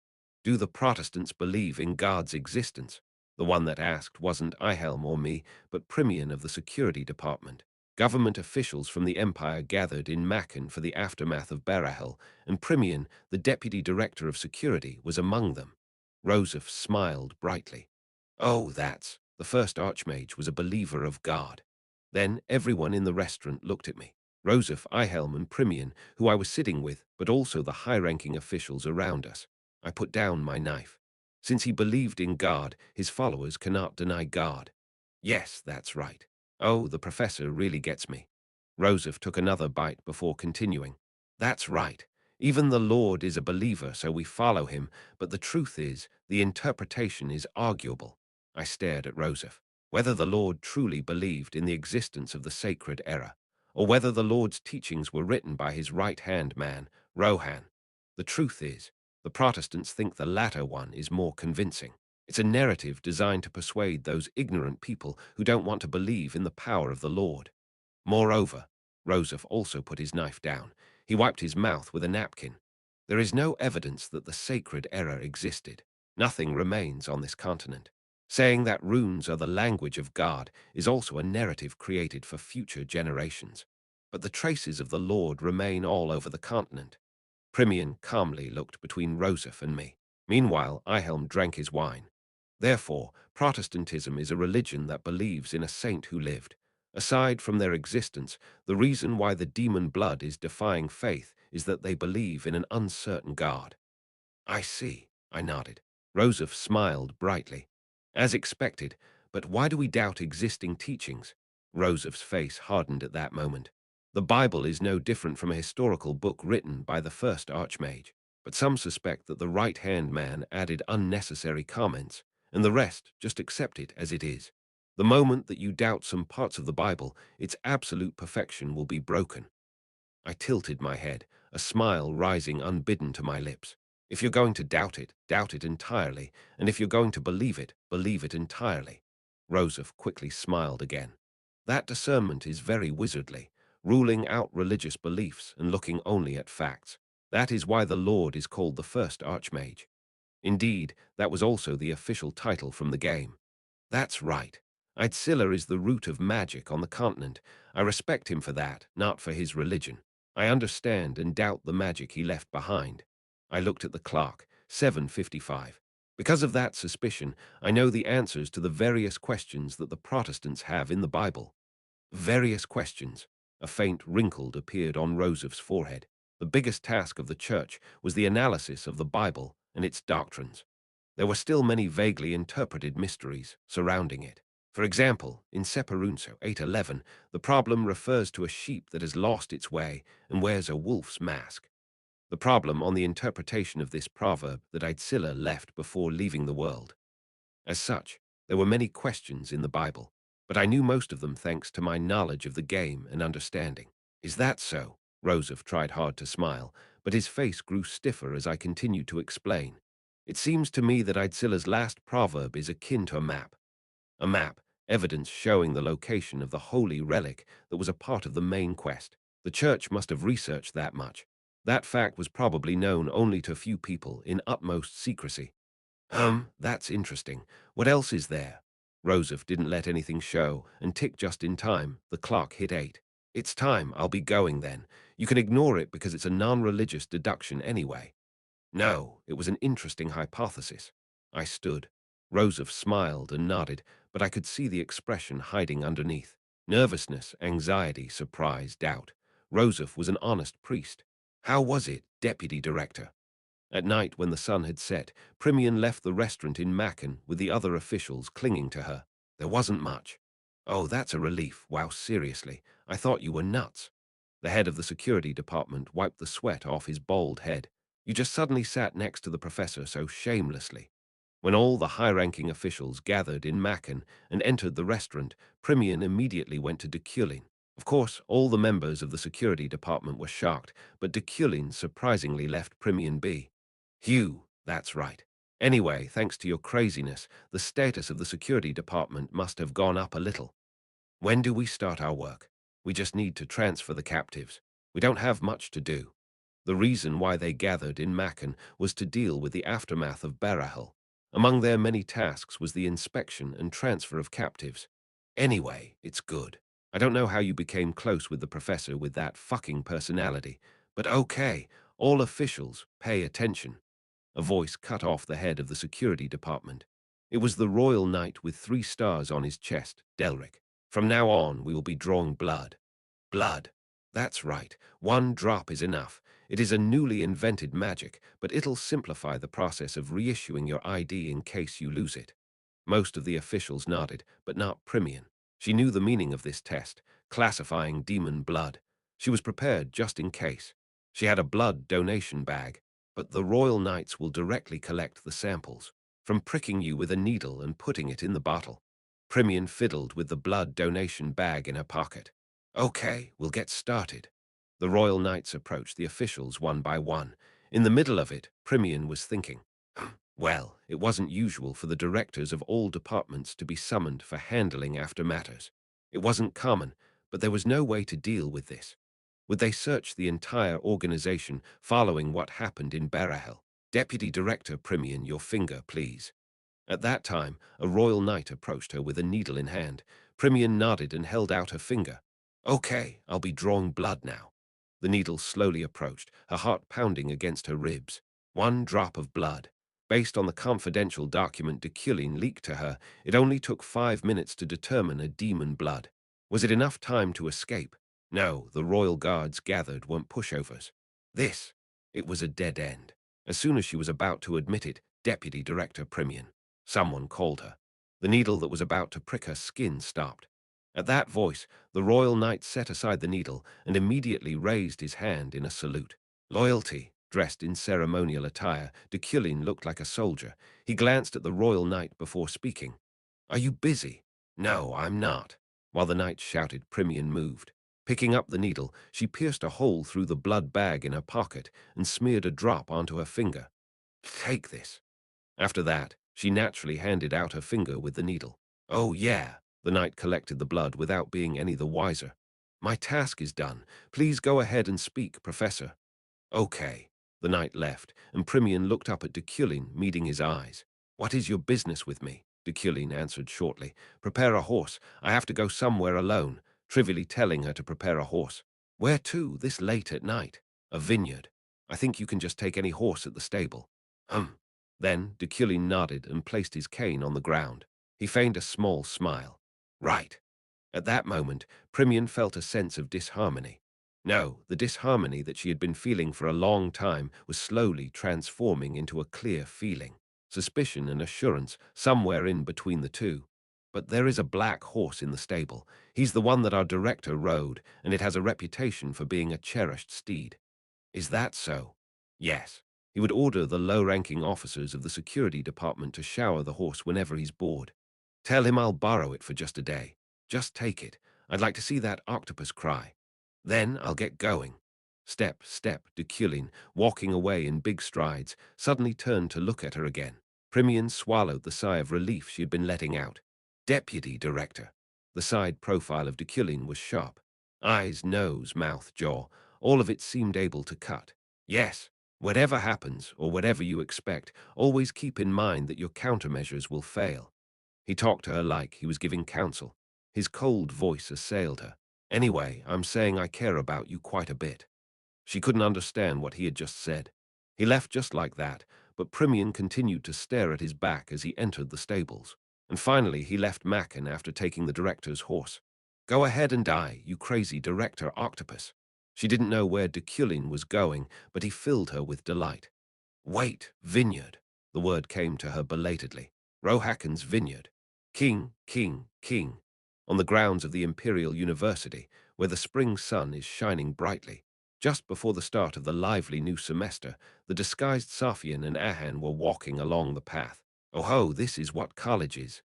Do the Protestants believe in God's existence? The one that asked wasn't Ihelm or me, but Primian of the security department. Government officials from the empire gathered in Macon for the aftermath of Barahel, and Primian, the deputy director of security, was among them. Joseph smiled brightly. Oh, that's... The first archmage was a believer of God. Then everyone in the restaurant looked at me. Joseph, Ihelm, and Primian, who I was sitting with, but also the high-ranking officials around us. I put down my knife. Since he believed in God, his followers cannot deny God. Yes, that's right. Oh, the professor really gets me. Joseph took another bite before continuing. That's right. Even the Lord is a believer, so we follow him, but the truth is, the interpretation is arguable. I stared at Joseph. Whether the Lord truly believed in the existence of the sacred era, or whether the Lord's teachings were written by his right-hand man, Rohan. The truth is, the Protestants think the latter one is more convincing. It's a narrative designed to persuade those ignorant people who don't want to believe in the power of the Lord. Moreover, Joseph also put his knife down. He wiped his mouth with a napkin. There is no evidence that the sacred era existed. Nothing remains on this continent. Saying that runes are the language of God is also a narrative created for future generations. But the traces of the Lord remain all over the continent. Primian calmly looked between Joseph and me. Meanwhile, Ihelm drank his wine. Therefore, Protestantism is a religion that believes in a saint who lived. Aside from their existence, the reason why the demon Blood is defying faith is that they believe in an uncertain God. I see, I nodded. Joseph smiled brightly. As expected, but why do we doubt existing teachings? Joseph's face hardened at that moment. The Bible is no different from a historical book written by the first archmage, but some suspect that the right-hand man added unnecessary comments, and the rest just accept it as it is. The moment that you doubt some parts of the Bible, its absolute perfection will be broken. I tilted my head, a smile rising unbidden to my lips. If you're going to doubt it entirely, and if you're going to believe it entirely. Joseph quickly smiled again. That discernment is very wizardly, ruling out religious beliefs and looking only at facts. That is why the Lord is called the first archmage. Indeed, that was also the official title from the game. That's right. Aidsylla is the root of magic on the continent. I respect him for that, not for his religion. I understand and doubt the magic he left behind. I looked at the clock, 7:55. Because of that suspicion, I know the answers to the various questions that the Protestants have in the Bible. Various questions. A faint wrinkle appeared on Joseph's forehead. The biggest task of the church was the analysis of the Bible and its doctrines. There were still many vaguely interpreted mysteries surrounding it. For example, in Seperunso 8:11, the problem refers to a sheep that has lost its way and wears a wolf's mask. The problem on the interpretation of this proverb that Aidsylla left before leaving the world. As such, there were many questions in the Bible, but I knew most of them thanks to my knowledge of the game and understanding. Is that so? Joseph tried hard to smile, but his face grew stiffer as I continued to explain. It seems to me that Aidsylla's last proverb is akin to a map. A map, evidence showing the location of the holy relic that was a part of the main quest. The church must have researched that much. That fact was probably known only to a few people in utmost secrecy. That's interesting. What else is there? Joseph didn't let anything show and ticked just in time. The clock hit 8. It's time, I'll be going then. You can ignore it because it's a non-religious deduction anyway. No, it was an interesting hypothesis. I stood. Joseph smiled and nodded, but I could see the expression hiding underneath. Nervousness, anxiety, surprise, doubt. Joseph was an honest priest. How was it, Deputy Director? At night, when the sun had set, Primian left the restaurant in Macon with the other officials clinging to her. There wasn't much. Oh, that's a relief. Wow, seriously. I thought you were nuts. The head of the security department wiped the sweat off his bald head. You just suddenly sat next to the professor so shamelessly. When all the high-ranking officials gathered in Macon and entered the restaurant, Primian immediately went to Deculein. Of course, all the members of the security department were shocked, but Deculein surprisingly left Primian be. Hugh, that's right. Anyway, thanks to your craziness, the status of the security department must have gone up a little. When do we start our work? We just need to transfer the captives. We don't have much to do. The reason why they gathered in Macon was to deal with the aftermath of Barahel. Among their many tasks was the inspection and transfer of captives. Anyway, it's good. I don't know how you became close with the professor with that fucking personality, but okay, all officials, pay attention. A voice cut off the head of the security department. It was the Royal Knight with 3 stars on his chest, Delric. From now on, we will be drawing blood. Blood. That's right. 1 drop is enough. It is a newly invented magic, but it'll simplify the process of reissuing your ID in case you lose it. Most of the officials nodded, but not Primian. She knew the meaning of this test, classifying demon blood. She was prepared just in case. She had a blood donation bag, but the Royal Knights will directly collect the samples, from pricking you with a needle and putting it in the bottle. Primian fiddled with the blood donation bag in her pocket. Okay, we'll get started. The Royal Knights approached the officials one by one. In the middle of it, Primian was thinking. Well, it wasn't usual for the directors of all departments to be summoned for handling after matters. It wasn't common, but there was no way to deal with this. Would they search the entire organization following what happened in Barahel? Deputy Director Primian, your finger, please. At that time, a royal knight approached her with a needle in hand. Primian nodded and held out her finger. Okay, I'll be drawing blood now. The needle slowly approached, her heart pounding against her ribs. 1 drop of blood. Based on the confidential document Deculein leaked to her, it only took 5 minutes to determine a demon blood. Was it enough time to escape? No, the royal guards gathered weren't pushovers. It was a dead end. As soon as she was about to admit it, Deputy Director Primian. Someone called her. The needle that was about to prick her skin stopped. At that voice, the royal knight set aside the needle and immediately raised his hand in a salute. Loyalty. Dressed in ceremonial attire, Deculein looked like a soldier. He glanced at the royal knight before speaking. Are you busy? No, I'm not. While the knight shouted, Primian moved. Picking up the needle, she pierced a hole through the blood bag in her pocket and smeared a drop onto her finger. Take this. After that, she naturally handed out her finger with the needle. Oh, yeah. The knight collected the blood without being any the wiser. My task is done. Please go ahead and speak, Professor. Okay. The knight left, and Primian looked up at Deculein, meeting his eyes. What is your business with me? Deculein answered shortly. Prepare a horse. I have to go somewhere alone, trivially telling her to prepare a horse. Where to, this late at night? A vineyard. I think you can just take any horse at the stable. Then Deculein nodded and placed his cane on the ground. He feigned a small smile. Right. At that moment, Primian felt a sense of disharmony. No, the disharmony that she had been feeling for a long time was slowly transforming into a clear feeling. Suspicion and assurance, somewhere in between the two. But there is a black horse in the stable. He's the one that our director rode, and it has a reputation for being a cherished steed. Is that so? Yes. He would order the low-ranking officers of the security department to shower the horse whenever he's bored. Tell him I'll borrow it for just a day. Just take it. I'd like to see that octopus cry. Then I'll get going. Step, step, Deculein, walking away in big strides, suddenly turned to look at her again. Primian swallowed the sigh of relief she had been letting out. Deputy Director. The side profile of Deculein was sharp. Eyes, nose, mouth, jaw, all of it seemed able to cut. Yes, whatever happens, or whatever you expect, always keep in mind that your countermeasures will fail. He talked to her like he was giving counsel. His cold voice assailed her. Anyway, I'm saying I care about you quite a bit. She couldn't understand what he had just said. He left just like that, but Primian continued to stare at his back as he entered the stables. And finally, he left Macon after taking the director's horse. Go ahead and die, you crazy director octopus. She didn't know where Deculein was going, but he filled her with delight. Wait, vineyard. The word came to her belatedly. Rohakan's vineyard. King, king, king. On the grounds of the Imperial University, where the spring sun is shining brightly. Just before the start of the lively new semester, the disguised Safian and Ahan were walking along the path. Oh ho, this is what college is.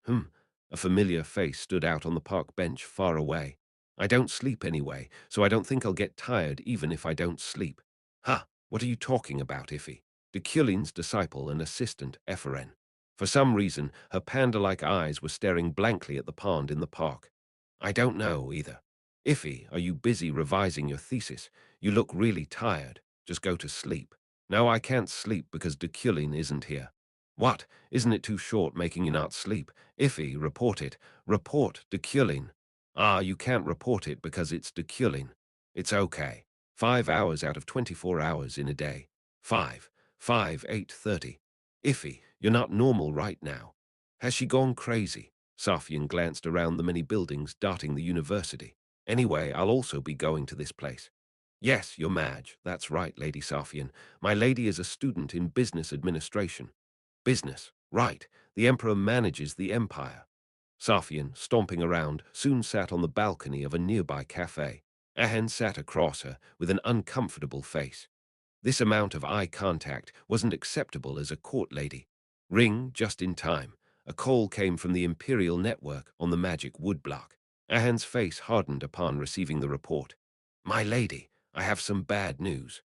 A familiar face stood out on the park bench far away. I don't sleep anyway, so I don't think I'll get tired even if I don't sleep. Ha, what are you talking about, Iffy? Deculein's disciple and assistant, Ephren. For some reason, her panda-like eyes were staring blankly at the pond in the park. I don't know, either. Iffy, are you busy revising your thesis? You look really tired. Just go to sleep. No, I can't sleep because Deculein isn't here. What? Isn't it too short making you not sleep? Iffy, report it. Report Deculein. Ah, you can't report it because it's Deculein. It's okay. 5 hours out of 24 hours in a day. 8:30. Iffy, you're not normal right now. Has she gone crazy? Safian glanced around the many buildings dotting the university. Anyway, I'll also be going to this place. Yes, you're Madge. That's right, Lady Safian. My lady is a student in business administration. Business, right. The Emperor manages the empire. Safian, stomping around, soon sat on the balcony of a nearby cafe. Ahan sat across her with an uncomfortable face. This amount of eye contact wasn't acceptable as a court lady. Ring, just in time. A call came from the Imperial Network on the magic woodblock. Ahan's face hardened upon receiving the report. My lady, I have some bad news.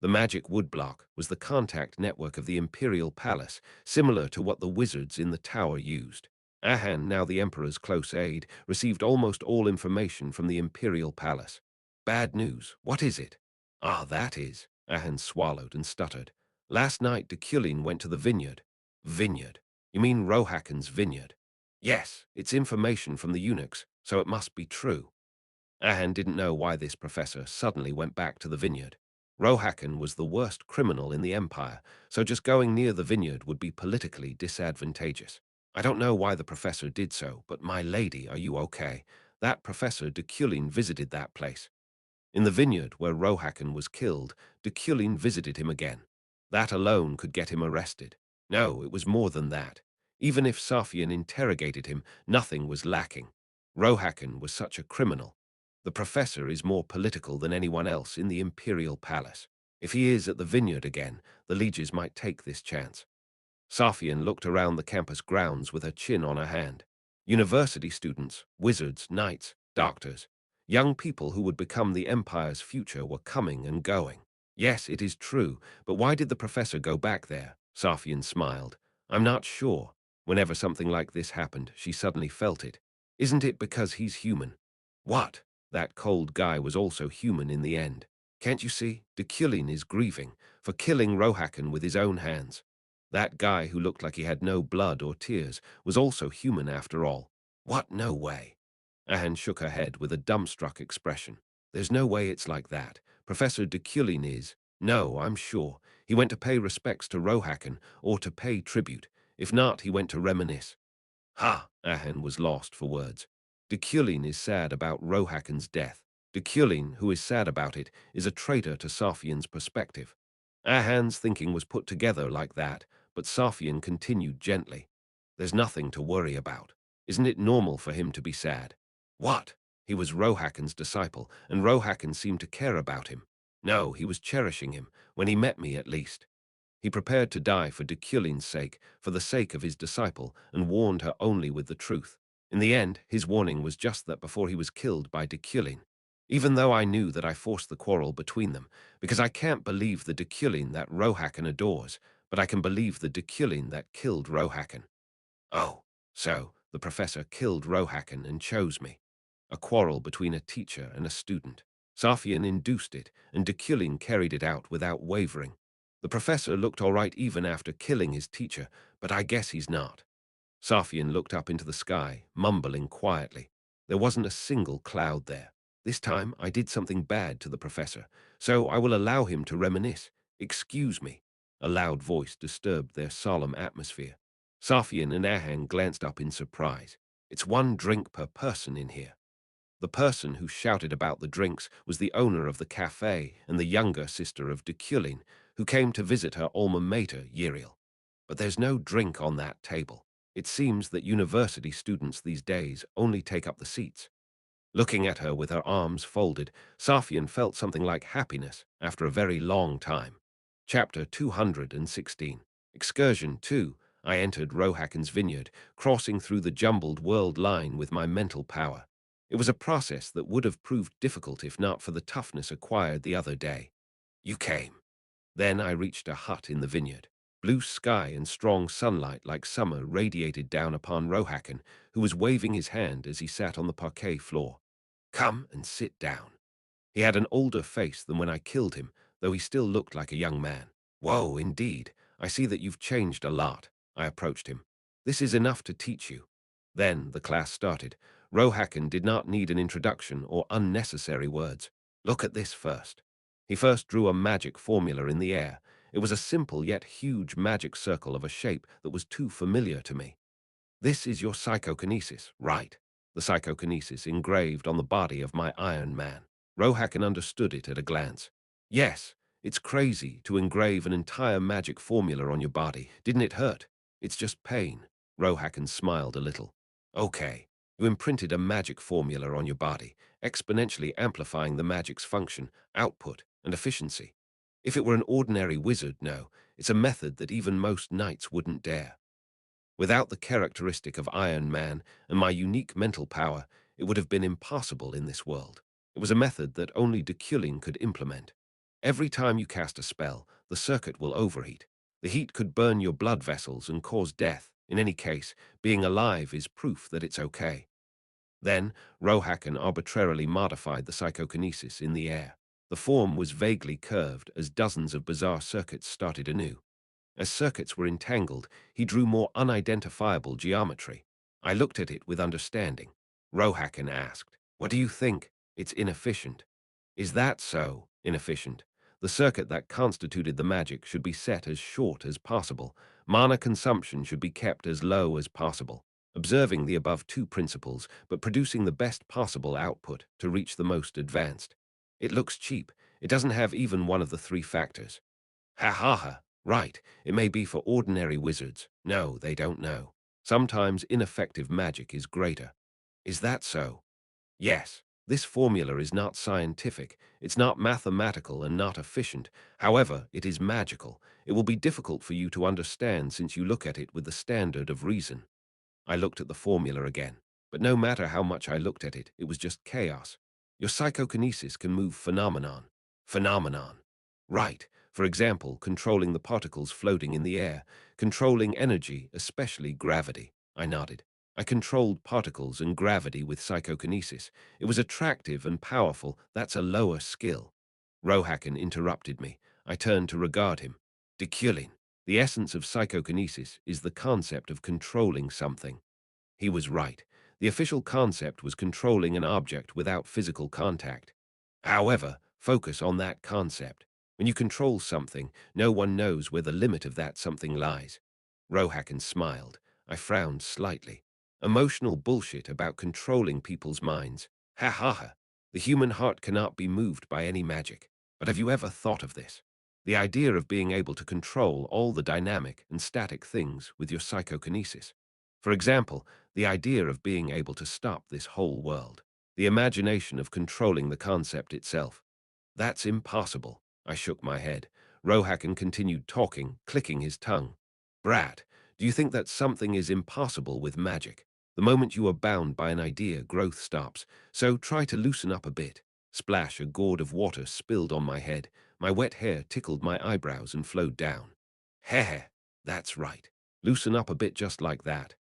The magic woodblock was the contact network of the Imperial Palace, similar to what the wizards in the tower used. Ahan, now the Emperor's close aide, received almost all information from the Imperial Palace. Bad news, what is it? Ah, that is. Ahan swallowed and stuttered. Last night Deculein went to the vineyard. Vineyard? You mean Rohakan's vineyard? Yes, it's information from the eunuchs, so it must be true. Ahan didn't know why this professor suddenly went back to the vineyard. Rohakan was the worst criminal in the empire, so just going near the vineyard would be politically disadvantageous. I don't know why the professor did so, but my lady, are you okay? That Professor Deculein visited that place. In the vineyard where Rohakan was killed, Deculein visited him again. That alone could get him arrested. No, it was more than that. Even if Safian interrogated him, nothing was lacking. Rohakan was such a criminal. The professor is more political than anyone else in the Imperial Palace. If he is at the vineyard again, the lieges might take this chance. Safian looked around the campus grounds with her chin on her hand. University students, wizards, knights, doctors, young people who would become the Empire's future were coming and going. Yes, it is true, but why did the professor go back there? Safian smiled. I'm not sure. Whenever something like this happened, she suddenly felt it. Isn't it because he's human? What? That cold guy was also human in the end. Can't you see? Deculein is grieving for killing Rohakan with his own hands. That guy who looked like he had no blood or tears was also human after all. What? No way. Ahan shook her head with a dumbstruck expression. There's no way it's like that. Professor Deculein is. No, I'm sure. He went to pay respects to Rohakan or to pay tribute. If not, he went to reminisce. Ha! Ahan was lost for words. Deculein is sad about Rohakan's death. Deculein, who is sad about it, is a traitor to Safian's perspective. Ahan's thinking was put together like that, but Safian continued gently. There's nothing to worry about. Isn't it normal for him to be sad? What? He was Rohakan's disciple, and Rohakan seemed to care about him. No, he was cherishing him, when he met me at least. He prepared to die for Deculein's sake, for the sake of his disciple, and warned her only with the truth. In the end, his warning was just that before he was killed by Deculein. Even though I knew that I forced the quarrel between them, because I can't believe the Deculein that Rohakan adores, but I can believe the Deculein that killed Rohakan. Oh, so the professor killed Rohakan and chose me. A quarrel between a teacher and a student. Safian induced it, and Deculein carried it out without wavering. The professor looked all right even after killing his teacher, but I guess he's not. Safian looked up into the sky, mumbling quietly. There wasn't a single cloud there. This time I did something bad to the professor, so I will allow him to reminisce. Excuse me. A loud voice disturbed their solemn atmosphere. Safian and Ahan glanced up in surprise. It's 1 drink per person in here. The person who shouted about the drinks was the owner of the cafe and the younger sister of Deculein, who came to visit her alma mater, Yeriel. But there's no drink on that table. It seems that university students these days only take up the seats. Looking at her with her arms folded, Safian felt something like happiness after a very long time. Chapter 216. Excursion 2. I entered Rohakan's vineyard, crossing through the jumbled world line with my mental power. It was a process that would have proved difficult if not for the toughness acquired the other day. You came. Then I reached a hut in the vineyard. Blue sky and strong sunlight like summer radiated down upon Rohakan, who was waving his hand as he sat on the parquet floor. Come and sit down. He had an older face than when I killed him, though he still looked like a young man. Whoa, indeed. I see that you've changed a lot. I approached him. This is enough to teach you. Then the class started. Rohakan did not need an introduction or unnecessary words. Look at this first. He first drew a magic formula in the air. It was a simple yet huge magic circle of a shape that was too familiar to me. This is your psychokinesis, right? The psychokinesis engraved on the body of my Iron Man. Rohakan understood it at a glance. Yes, it's crazy to engrave an entire magic formula on your body. Didn't it hurt? It's just pain. Rohakan smiled a little. Okay, you imprinted a magic formula on your body, exponentially amplifying the magic's function, output, and efficiency. If it were an ordinary wizard, no, it's a method that even most knights wouldn't dare. Without the characteristic of Iron Man and my unique mental power, it would have been impossible in this world. It was a method that only Deculein could implement. Every time you cast a spell, the circuit will overheat. The heat could burn your blood vessels and cause death. In any case, being alive is proof that it's okay. Then, Rohakan arbitrarily modified the psychokinesis in the air. The form was vaguely curved as dozens of bizarre circuits started anew. As circuits were entangled, he drew more unidentifiable geometry. I looked at it with understanding. Rohakan asked, "What do you think? It's inefficient." "Is that so? Inefficient?" The circuit that constituted the magic should be set as short as possible. Mana consumption should be kept as low as possible, observing the above two principles, but producing the best possible output to reach the most advanced. It looks cheap. It doesn't have even one of the three factors. Ha ha ha. Right, it may be for ordinary wizards. No, they don't know. Sometimes ineffective magic is greater. Is that so? Yes. This formula is not scientific, it's not mathematical and not efficient. However, it is magical. It will be difficult for you to understand since you look at it with the standard of reason. I looked at the formula again, but no matter how much I looked at it, it was just chaos. Your psychokinesis can move phenomenon. Phenomenon. Right. For example, controlling the particles floating in the air, controlling energy, especially gravity. I nodded. I controlled particles and gravity with psychokinesis. It was attractive and powerful. That's a lower skill. Rohakan interrupted me. I turned to regard him. Deculein. The essence of psychokinesis is the concept of controlling something. He was right. The official concept was controlling an object without physical contact. However, focus on that concept. When you control something, no one knows where the limit of that something lies. Rohakan smiled. I frowned slightly. Emotional bullshit about controlling people's minds. Ha ha ha. The human heart cannot be moved by any magic. But have you ever thought of this? The idea of being able to control all the dynamic and static things with your psychokinesis. For example, the idea of being able to stop this whole world. The imagination of controlling the concept itself. That's impossible. I shook my head. Rohakan continued talking, clicking his tongue. Brat, do you think that something is impossible with magic? The moment you are bound by an idea, growth stops. So try to loosen up a bit. Splash, a gourd of water spilled on my head. My wet hair tickled my eyebrows and flowed down. Heh, that's right. Loosen up a bit just like that.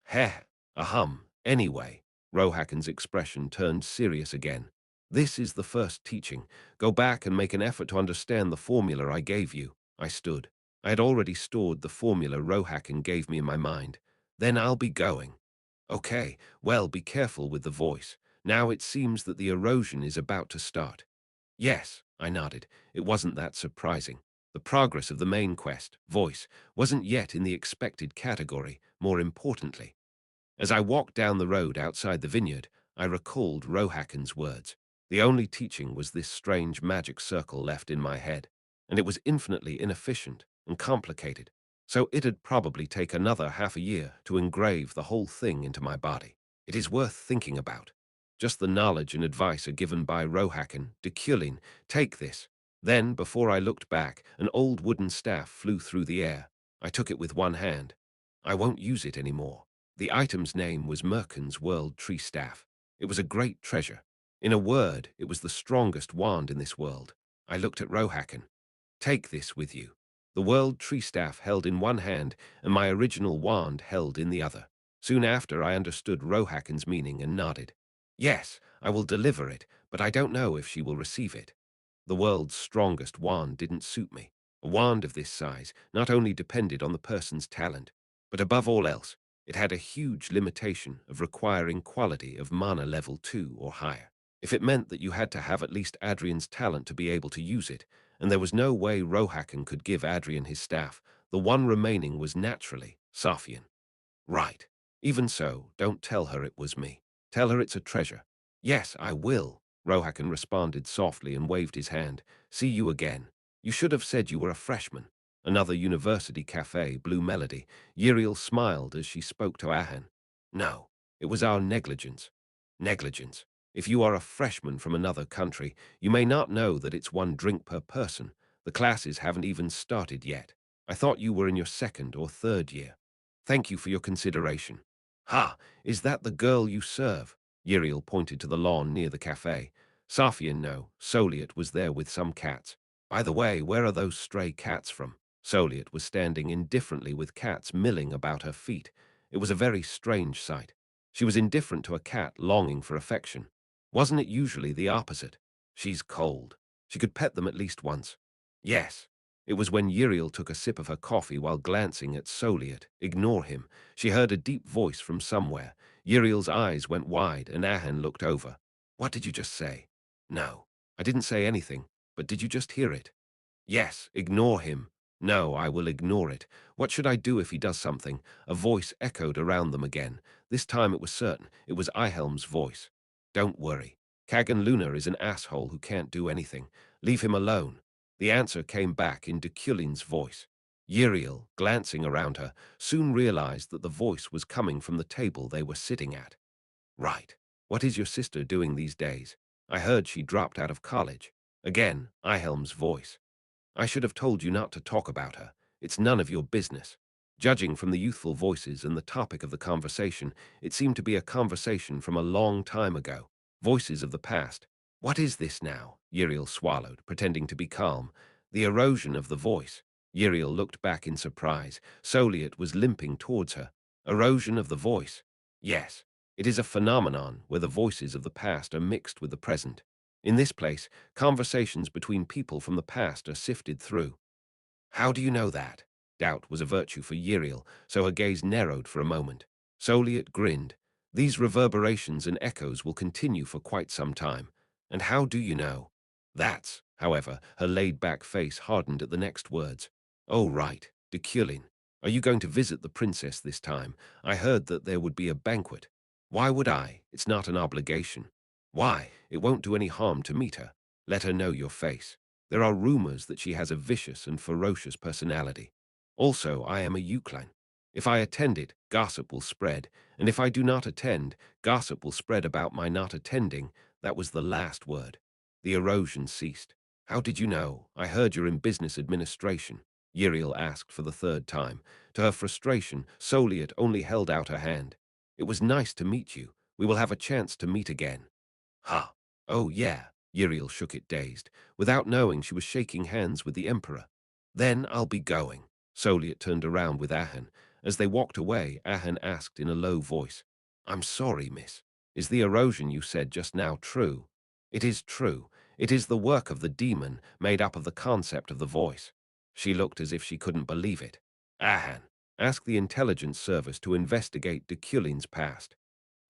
Heh, ahem. Anyway, Rohakan's expression turned serious again. This is the first teaching. Go back and make an effort to understand the formula I gave you. I stood. I had already stored the formula Rohakan gave me in my mind. Then I'll be going. Okay, well, be careful with the voice. Now it seems that the erosion is about to start. Yes, I nodded. It wasn't that surprising. The progress of the main quest, voice, wasn't yet in the expected category, more importantly. As I walked down the road outside the vineyard, I recalled Rohakan's words. The only teaching was this strange magic circle left in my head. and it was infinitely inefficient and complicated, so it'd probably take another half a year to engrave the whole thing into my body. It is worth thinking about. Just the knowledge and advice are given by Rohakan, Deculein. Take this. Then, before I looked back, an old wooden staff flew through the air. I took it with one hand. I won't use it anymore. The item's name was Merkin's World Tree Staff. It was a great treasure. In a word, it was the strongest wand in this world. I looked at Rohakan. Take this with you. The World Tree Staff held in one hand and my original wand held in the other. Soon after, I understood Rohakan's meaning and nodded. Yes, I will deliver it, but I don't know if she will receive it. The world's strongest wand didn't suit me. A wand of this size not only depended on the person's talent, but above all else, it had a huge limitation of requiring quality of mana level 2 or higher. If it meant that you had to have at least Adrian's talent to be able to use it, and there was no way Rohakan could give Adrian his staff, the one remaining was naturally Safian. Right. Even so, don't tell her it was me. Tell her it's a treasure. Yes, I will, Rohakan responded softly and waved his hand. See you again. You should have said you were a freshman. Another university cafe, Blue Melody. Uriel smiled as she spoke to Ahan. No, it was our negligence. Negligence. If you are a freshman from another country, you may not know that it's 1 drink per person. The classes haven't even started yet. I thought you were in your 2nd or 3rd year. Thank you for your consideration. Ha! Is that the girl you serve? Uriel pointed to the lawn near the cafe. Safian, no. Soliet was there with some cats. By the way, where are those stray cats from? Soliet was standing indifferently with cats milling about her feet. It was a very strange sight. She was indifferent to a cat longing for affection. Wasn't it usually the opposite? She's cold. She could pet them at least once. Yes. It was when Uriel took a sip of her coffee while glancing at Soliet. Ignore him. She heard a deep voice from somewhere. Uriel's eyes went wide and Ahan looked over. What did you just say? No, I didn't say anything, but did you just hear it? Yes, ignore him. No, I will ignore it. What should I do if he does something? A voice echoed around them again. This time it was certain. It was Ihelm's voice. Don't worry. Kagan Luna is an asshole who can't do anything. Leave him alone. The answer came back in Deculein's voice. Uriel, glancing around her, soon realized that the voice was coming from the table they were sitting at. Right. What is your sister doing these days? I heard she dropped out of college. Again, Ihelm's voice. I should have told you not to talk about her. It's none of your business. Judging from the youthful voices and the topic of the conversation, it seemed to be a conversation from a long time ago. Voices of the past. What is this now? Uriel swallowed, pretending to be calm. The erosion of the voice. Uriel looked back in surprise. Soliet was limping towards her. Erosion of the voice. Yes, it is a phenomenon where the voices of the past are mixed with the present. In this place, conversations between people from the past are sifted through. How do you know that? Doubt was a virtue for Uriel, so her gaze narrowed for a moment. Soliet grinned. These reverberations and echoes will continue for quite some time. And how do you know? That's, however, her laid-back face hardened at the next words. Oh, right, Deculein. Are you going to visit the princess this time? I heard that there would be a banquet. Why would I? It's not an obligation. Why? It won't do any harm to meet her. Let her know your face. There are rumors that she has a vicious and ferocious personality. Also, I am a Eucline. If I attend it, gossip will spread, and if I do not attend, gossip will spread about my not attending. That was the last word. The erosion ceased. How did you know? I heard you're in business administration, Uriel asked for the 3rd time. To her frustration, Soliet only held out her hand. It was nice to meet you. We will have a chance to meet again. Ha! Oh, yeah. Uriel shook it dazed. Without knowing, she was shaking hands with the Emperor. Then I'll be going. Soliet turned around with Ahan. As they walked away, Ahan asked in a low voice, I'm sorry, miss. Is the erosion you said just now true? It is true. It is the work of the demon, made up of the concept of the voice. She looked as if she couldn't believe it. Ahan, ask the intelligence service to investigate Deculein's past.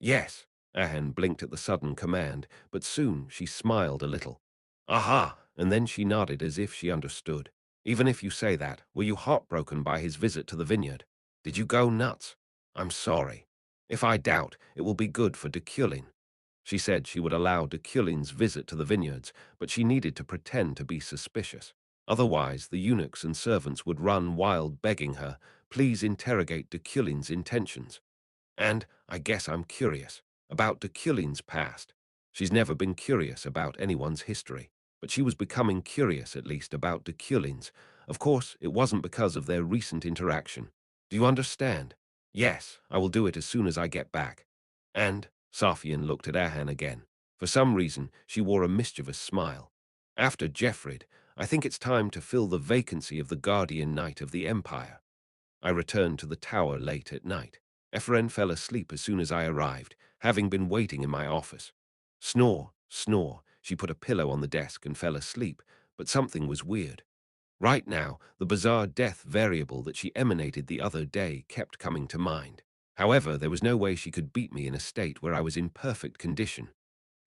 Yes. Ahan blinked at the sudden command, but soon she smiled a little. Aha! And then she nodded as if she understood. Even if you say that, were you heartbroken by his visit to the vineyard? Did you go nuts? I'm sorry. If I doubt, it will be good for Deculein. She said she would allow Deculein's visit to the vineyards, but she needed to pretend to be suspicious. Otherwise, the eunuchs and servants would run wild begging her, please interrogate Deculein's intentions. And I guess I'm curious about Deculein's past. She's never been curious about anyone's history, but she was becoming curious at least about Deculein's. Of course, it wasn't because of their recent interaction. Do you understand? Yes, I will do it as soon as I get back. And Safian looked at Ahan again. For some reason, she wore a mischievous smile. After Jeffrid, I think it's time to fill the vacancy of the Guardian Knight of the Empire. I returned to the tower late at night. Ephraim fell asleep as soon as I arrived, having been waiting in my office. Snore, snore. She put a pillow on the desk and fell asleep, but something was weird. Right now, the bizarre death variable that she emanated the other day kept coming to mind. However, there was no way she could beat me in a state where I was in perfect condition.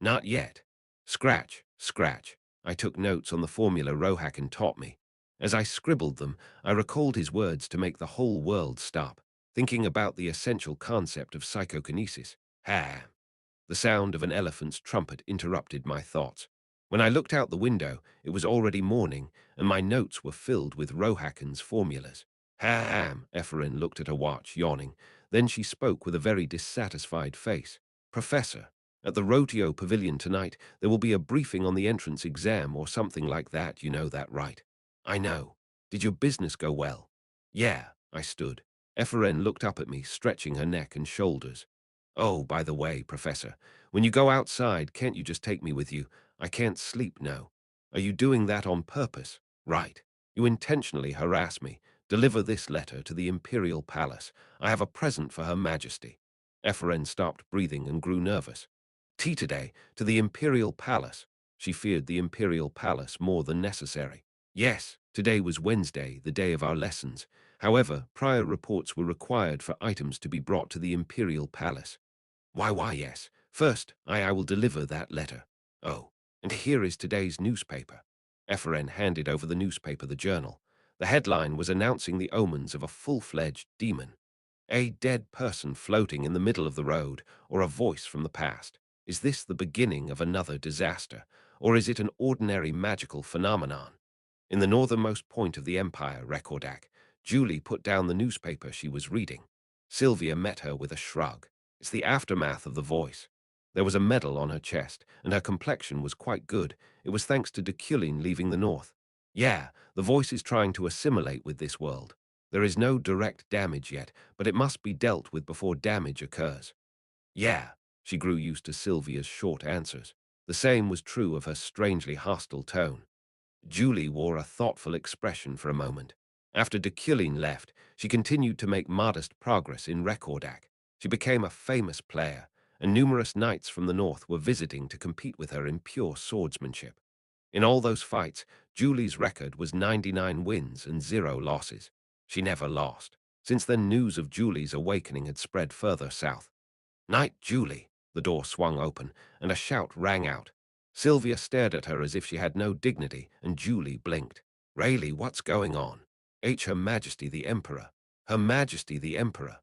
Not yet. Scratch, scratch. I took notes on the formula Rohakan taught me. As I scribbled them, I recalled his words to make the whole world stop, thinking about the essential concept of psychokinesis. Ha! The sound of an elephant's trumpet interrupted my thoughts. When I looked out the window, it was already morning, and my notes were filled with Rohakan's formulas. Ha! Ephraim looked at her watch, yawning. Then she spoke with a very dissatisfied face. Professor, at the Rotio Pavilion tonight, there will be a briefing on the entrance exam or something like that, you know that, right? I know. Did your business go well? Yeah, I stood. Ephraim looked up at me, stretching her neck and shoulders. Oh, by the way, Professor, when you go outside, can't you just take me with you? I can't sleep now. Are you doing that on purpose? Right. You intentionally harass me. Deliver this letter to the Imperial Palace. I have a present for Her Majesty. Ephraim stopped breathing and grew nervous. Tea today, to the Imperial Palace. She feared the Imperial Palace more than necessary. Yes, today was Wednesday, the day of our lessons. However, prior reports were required for items to be brought to the Imperial Palace. Why, yes. First, I will deliver that letter. Oh, and here is today's newspaper. Ephraim handed over the newspaper, the journal. The headline was announcing the omens of a full-fledged demon. A dead person floating in the middle of the road, or a voice from the past. Is this the beginning of another disaster, or is it an ordinary magical phenomenon? In the northernmost point of the empire, Rekordak, Julie put down the newspaper she was reading. Sylvia met her with a shrug. It's the aftermath of the voice. There was a medal on her chest, and her complexion was quite good. It was thanks to Deculein leaving the north. Yeah, the voice is trying to assimilate with this world. There is no direct damage yet, but it must be dealt with before damage occurs. Yeah, she grew used to Sylvia's short answers. The same was true of her strangely hostile tone. Julie wore a thoughtful expression for a moment. After Deculein left, she continued to make modest progress in Rekordak. She became a famous player, and numerous knights from the north were visiting to compete with her in pure swordsmanship. In all those fights, Julie's record was 99 wins and 0 losses. She never lost. Since then, news of Julie's awakening had spread further south. Knight Julie! The door swung open, and a shout rang out. Sylvia stared at her as if she had no dignity, and Julie blinked. Rayleigh, what's going on? Her Majesty the Emperor. Her Majesty the Emperor.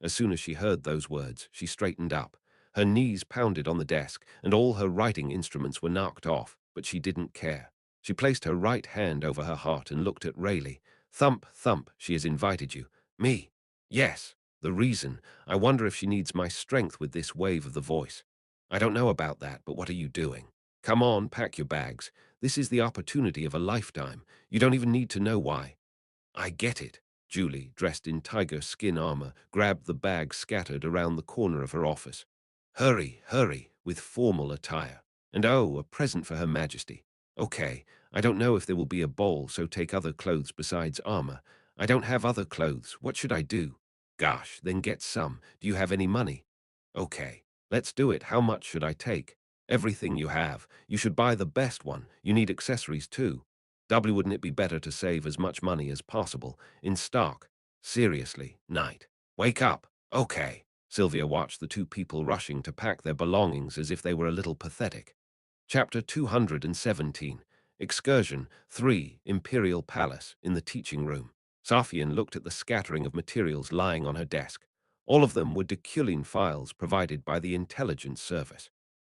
As soon as she heard those words, she straightened up. Her knees pounded on the desk, and all her writing instruments were knocked off, but she didn't care. She placed her right hand over her heart and looked at Rayleigh. Thump, thump, she has invited you. Me? Yes. The reason, I wonder if she needs my strength with this wave of the voice. I don't know about that, but what are you doing? Come on, pack your bags. This is the opportunity of a lifetime. You don't even need to know why. I get it. Julie, dressed in tiger skin armor, grabbed the bag scattered around the corner of her office. Hurry, hurry, with formal attire. And oh, a present for Her Majesty. Okay, I don't know if there will be a ball, so take other clothes besides armor. I don't have other clothes. What should I do? Gosh, then get some. Do you have any money? Okay, let's do it. How much should I take? Everything you have. You should buy the best one. You need accessories too. Wouldn't it be better to save as much money as possible in stock? Seriously, Knight. Wake up. Okay. Sylvia watched the two people rushing to pack their belongings as if they were a little pathetic. Chapter 217. Excursion 3. Imperial Palace, in the teaching room. Safian looked at the scattering of materials lying on her desk. All of them were Deculein files provided by the Intelligence Service.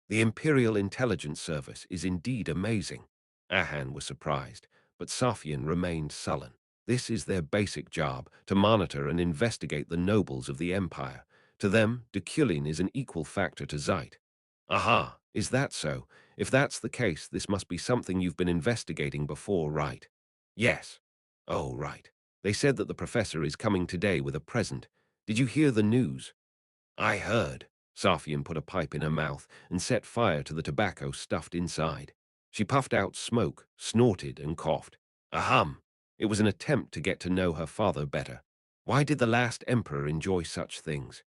The Imperial Intelligence Service is indeed amazing. Ahan was surprised. but Safian remained sullen. This is their basic job, to monitor and investigate the nobles of the empire. To them, Deculein is an equal factor to Zeit. Aha, is that so? If that's the case, this must be something you've been investigating before, right? Yes. Oh, right. They said that the professor is coming today with a present. Did you hear the news? I heard. Safian put a pipe in her mouth and set fire to the tobacco stuffed inside. She puffed out smoke, snorted, and coughed. Ahem. It was an attempt to get to know her father better. Why did the last emperor enjoy such things?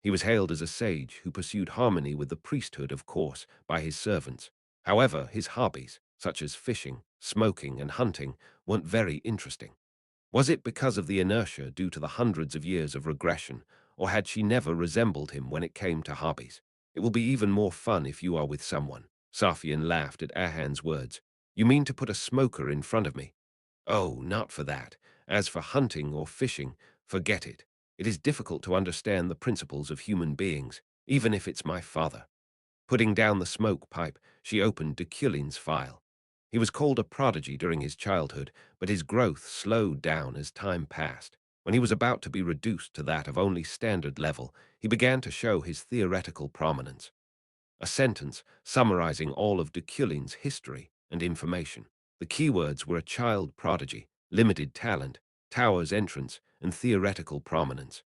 He was hailed as a sage who pursued harmony with the priesthood, of course, by his servants. However, his hobbies, such as fishing, smoking, and hunting, weren't very interesting. Was it because of the inertia due to the hundreds of years of regression, or had she never resembled him when it came to hobbies? It will be even more fun if you are with someone. Safian laughed at Ahan's words. You mean to put a smoker in front of me? Oh, not for that. As for hunting or fishing, forget it. It is difficult to understand the principles of human beings, even if it's my father. Putting down the smoke pipe, she opened Deculein's file. He was called a prodigy during his childhood, but his growth slowed down as time passed. When he was about to be reduced to that of only standard level, he began to show his theoretical prominence. A sentence summarizing all of Deculein's history and information. The keywords were a child prodigy, limited talent, tower's entrance, and theoretical prominence.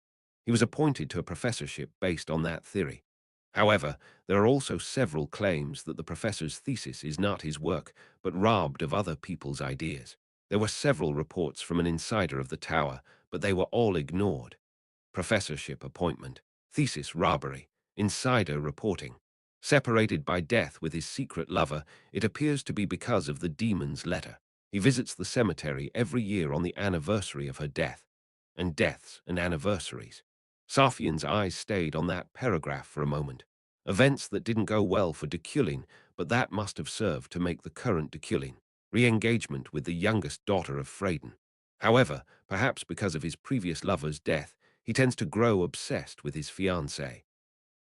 He was appointed to a professorship based on that theory. However, there are also several claims that the professor's thesis is not his work, but robbed of other people's ideas. There were several reports from an insider of the tower, but they were all ignored. Professorship appointment, thesis robbery, insider reporting. Separated by death with his secret lover, it appears to be because of the demon's letter. He visits the cemetery every year on the anniversary of her death. And deaths and anniversaries. Safian's eyes stayed on that paragraph for a moment. Events that didn't go well for Deculein, but that must have served to make the current Deculein. Re-engagement with the youngest daughter of Freydin. However, perhaps because of his previous lover's death, he tends to grow obsessed with his fiancée.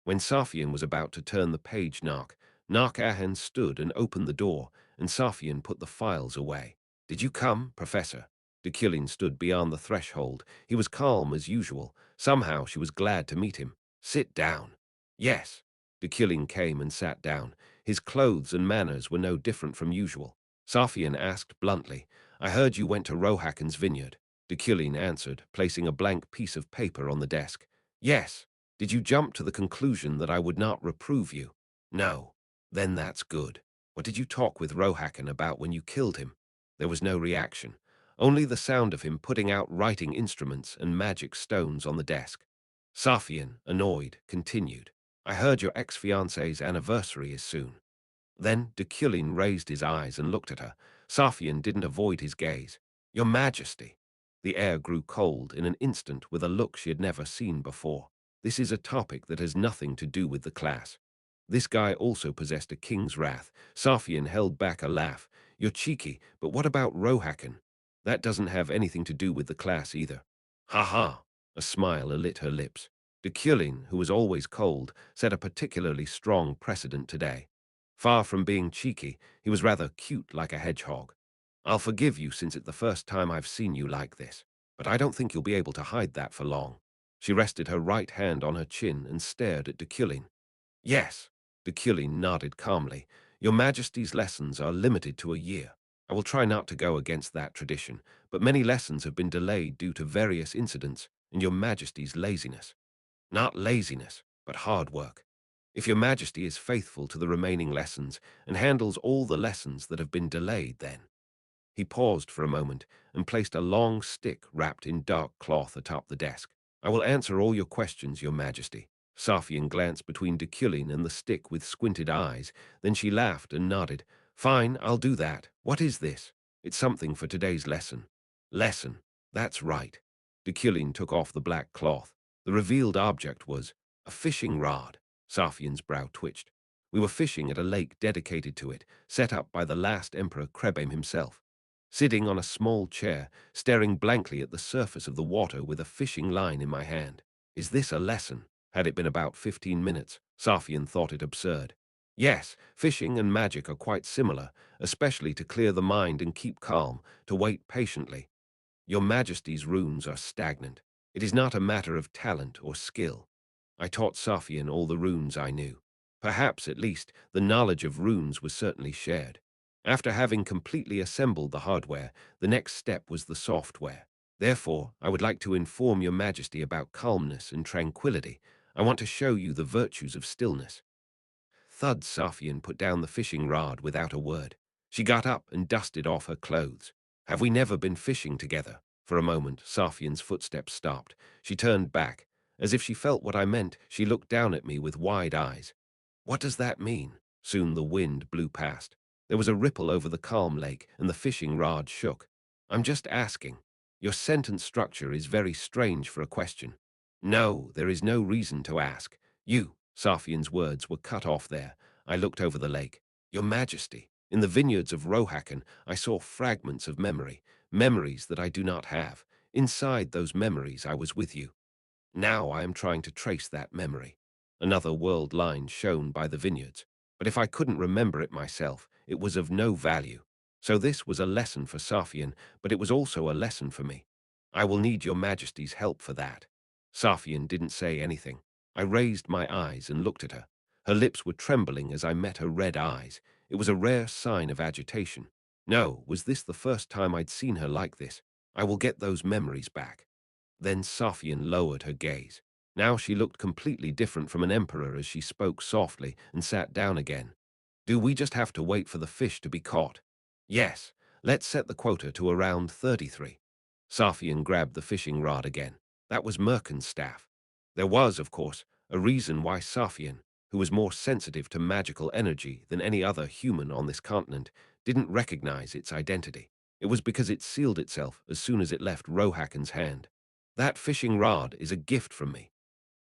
When Safian was about to turn the page, Ahan stood and opened the door, and Safian put the files away. Did you come, Professor? Deculein stood beyond the threshold. He was calm as usual. Somehow she was glad to meet him. Sit down. Yes. Deculein came and sat down. His clothes and manners were no different from usual. Safian asked bluntly, I heard you went to Rohakan's vineyard. Deculein answered, placing a blank piece of paper on the desk. Yes. Did you jump to the conclusion that I would not reprove you? No. Then that's good. What did you talk with Rohakan about when you killed him? There was no reaction, only the sound of him putting out writing instruments and magic stones on the desk. Safian, annoyed, continued. I heard your ex-fiancée's anniversary is soon. Then Deculein raised his eyes and looked at her. Safian didn't avoid his gaze. Your Majesty. The air grew cold in an instant with a look she had never seen before. This is a topic that has nothing to do with the class. This guy also possessed a king's wrath. Safian held back a laugh. You're cheeky, but what about Rohakan? That doesn't have anything to do with the class either. Ha ha! A smile alit her lips. Deculein, who was always cold, set a particularly strong precedent today. Far from being cheeky, he was rather cute like a hedgehog. I'll forgive you since it's the first time I've seen you like this, but I don't think you'll be able to hide that for long. She rested her right hand on her chin and stared at Deculein. Yes. Deculein nodded calmly. Your Majesty's lessons are limited to a year. I will try not to go against that tradition, but many lessons have been delayed due to various incidents and your Majesty's laziness. Not laziness, but hard work. If your Majesty is faithful to the remaining lessons and handles all the lessons that have been delayed, then. He paused for a moment and placed a long stick wrapped in dark cloth atop the desk. I will answer all your questions, your Majesty. Safian glanced between Deculein and the stick with squinted eyes. Then she laughed and nodded. Fine, I'll do that. What is this? It's something for today's lesson. Lesson. That's right. Deculein took off the black cloth. The revealed object was a fishing rod. Safian's brow twitched. We were fishing at a lake dedicated to it, set up by the last Emperor Krebem himself. Sitting on a small chair, staring blankly at the surface of the water with a fishing line in my hand. Is this a lesson? Had it been about 15 minutes, Safian thought it absurd. Yes, fishing and magic are quite similar, especially to clear the mind and keep calm, to wait patiently. Your Majesty's runes are stagnant. It is not a matter of talent or skill. I taught Safian all the runes I knew. Perhaps, at least, the knowledge of runes was certainly shared. After having completely assembled the hardware, the next step was the software. Therefore, I would like to inform your Majesty about calmness and tranquility. I want to show you the virtues of stillness. Thud. Safian put down the fishing rod without a word. She got up and dusted off her clothes. Have we never been fishing together? For a moment, Safian's footsteps stopped. She turned back. As if she felt what I meant, she looked down at me with wide eyes. What does that mean? Soon the wind blew past. There was a ripple over the calm lake, and the fishing rod shook. I'm just asking. Your sentence structure is very strange for a question. No, there is no reason to ask. Safian's words were cut off there. I looked over the lake. Your Majesty, in the vineyards of Rohakan, I saw fragments of memory, memories that I do not have. Inside those memories, I was with you. Now I am trying to trace that memory. Another world line shown by the vineyards. But if I couldn't remember it myself, it was of no value. So this was a lesson for Safian, but it was also a lesson for me. I will need your Majesty's help for that. Safian didn't say anything. I raised my eyes and looked at her. Her lips were trembling as I met her red eyes. It was a rare sign of agitation. No, was this the first time I'd seen her like this? I will get those memories back. Then Safian lowered her gaze. Now she looked completely different from an emperor as she spoke softly and sat down again. Do we just have to wait for the fish to be caught? Yes, let's set the quota to around 33. Safian grabbed the fishing rod again. That was Merkin's staff. There was, of course, a reason why Safian, who was more sensitive to magical energy than any other human on this continent, didn't recognize its identity. It was because it sealed itself as soon as it left Rohakan's hand. That fishing rod is a gift from me.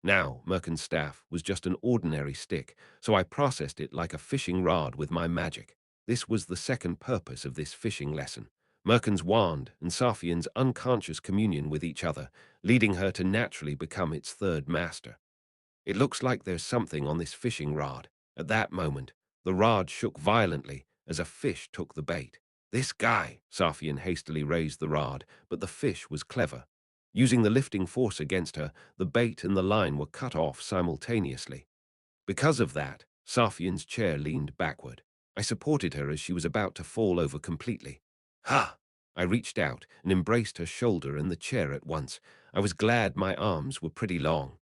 Now, Merkin's staff was just an ordinary stick, so I processed it like a fishing rod with my magic. This was the second purpose of this fishing lesson. Merkin's wand and Safian's unconscious communion with each other, leading her to naturally become its third master. It looks like there's something on this fishing rod. At that moment, the rod shook violently as a fish took the bait. This guy, Safian hastily raised the rod, but the fish was clever. Using the lifting force against her, the bait and the line were cut off simultaneously. Because of that, Safian's chair leaned backward. I supported her as she was about to fall over completely. Ha! I reached out and embraced her shoulder and the chair at once. I was glad my arms were pretty long.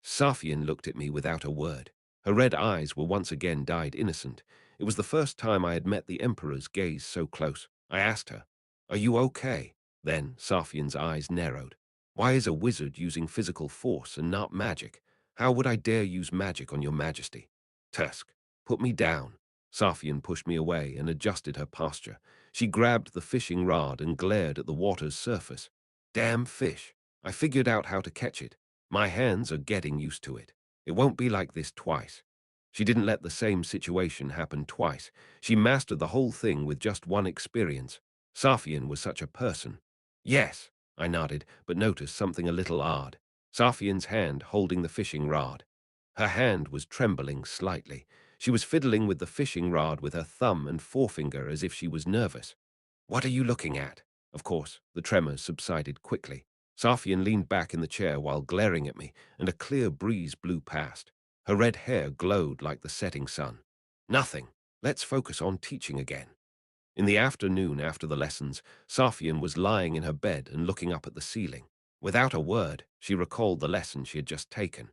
Safian looked at me without a word. Her red eyes were once again dyed innocent. It was the first time I had met the Emperor's gaze so close. I asked her, "Are you okay?" Then Safian's eyes narrowed. "Why is a wizard using physical force and not magic? How would I dare use magic on your Majesty?" "Tusk, put me down." Safian pushed me away and adjusted her posture. She grabbed the fishing rod and glared at the water's surface. Damn fish. I figured out how to catch it. My hands are getting used to it. It won't be like this twice. She didn't let the same situation happen twice. She mastered the whole thing with just one experience. Safian was such a person. Yes, I nodded, but noticed something a little odd. Safian's hand holding the fishing rod. Her hand was trembling slightly. She was fiddling with the fishing rod with her thumb and forefinger as if she was nervous. What are you looking at? Of course, the tremors subsided quickly. Safian leaned back in the chair while glaring at me, and a clear breeze blew past. Her red hair glowed like the setting sun. Nothing. Let's focus on teaching again. In the afternoon after the lessons, Safian was lying in her bed and looking up at the ceiling. Without a word, she recalled the lesson she had just taken.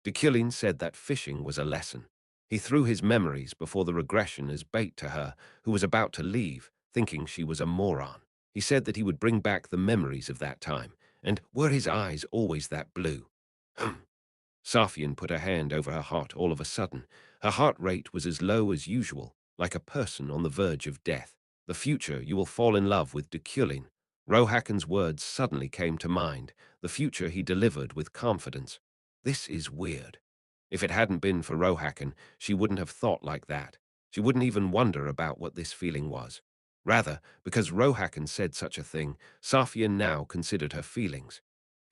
Deculein said that fishing was a lesson. He threw his memories before the regression as bait to her, who was about to leave, thinking she was a moron. He said that he would bring back the memories of that time, and were his eyes always that blue? Safian put her hand over her heart all of a sudden. Her heart rate was as low as usual, like a person on the verge of death. The future you will fall in love with Deculein. Rohakan's words suddenly came to mind, the future he delivered with confidence. This is weird. If it hadn't been for Rohakan, she wouldn't have thought like that. She wouldn't even wonder about what this feeling was. Rather, because Rohakan said such a thing, Safian now considered her feelings.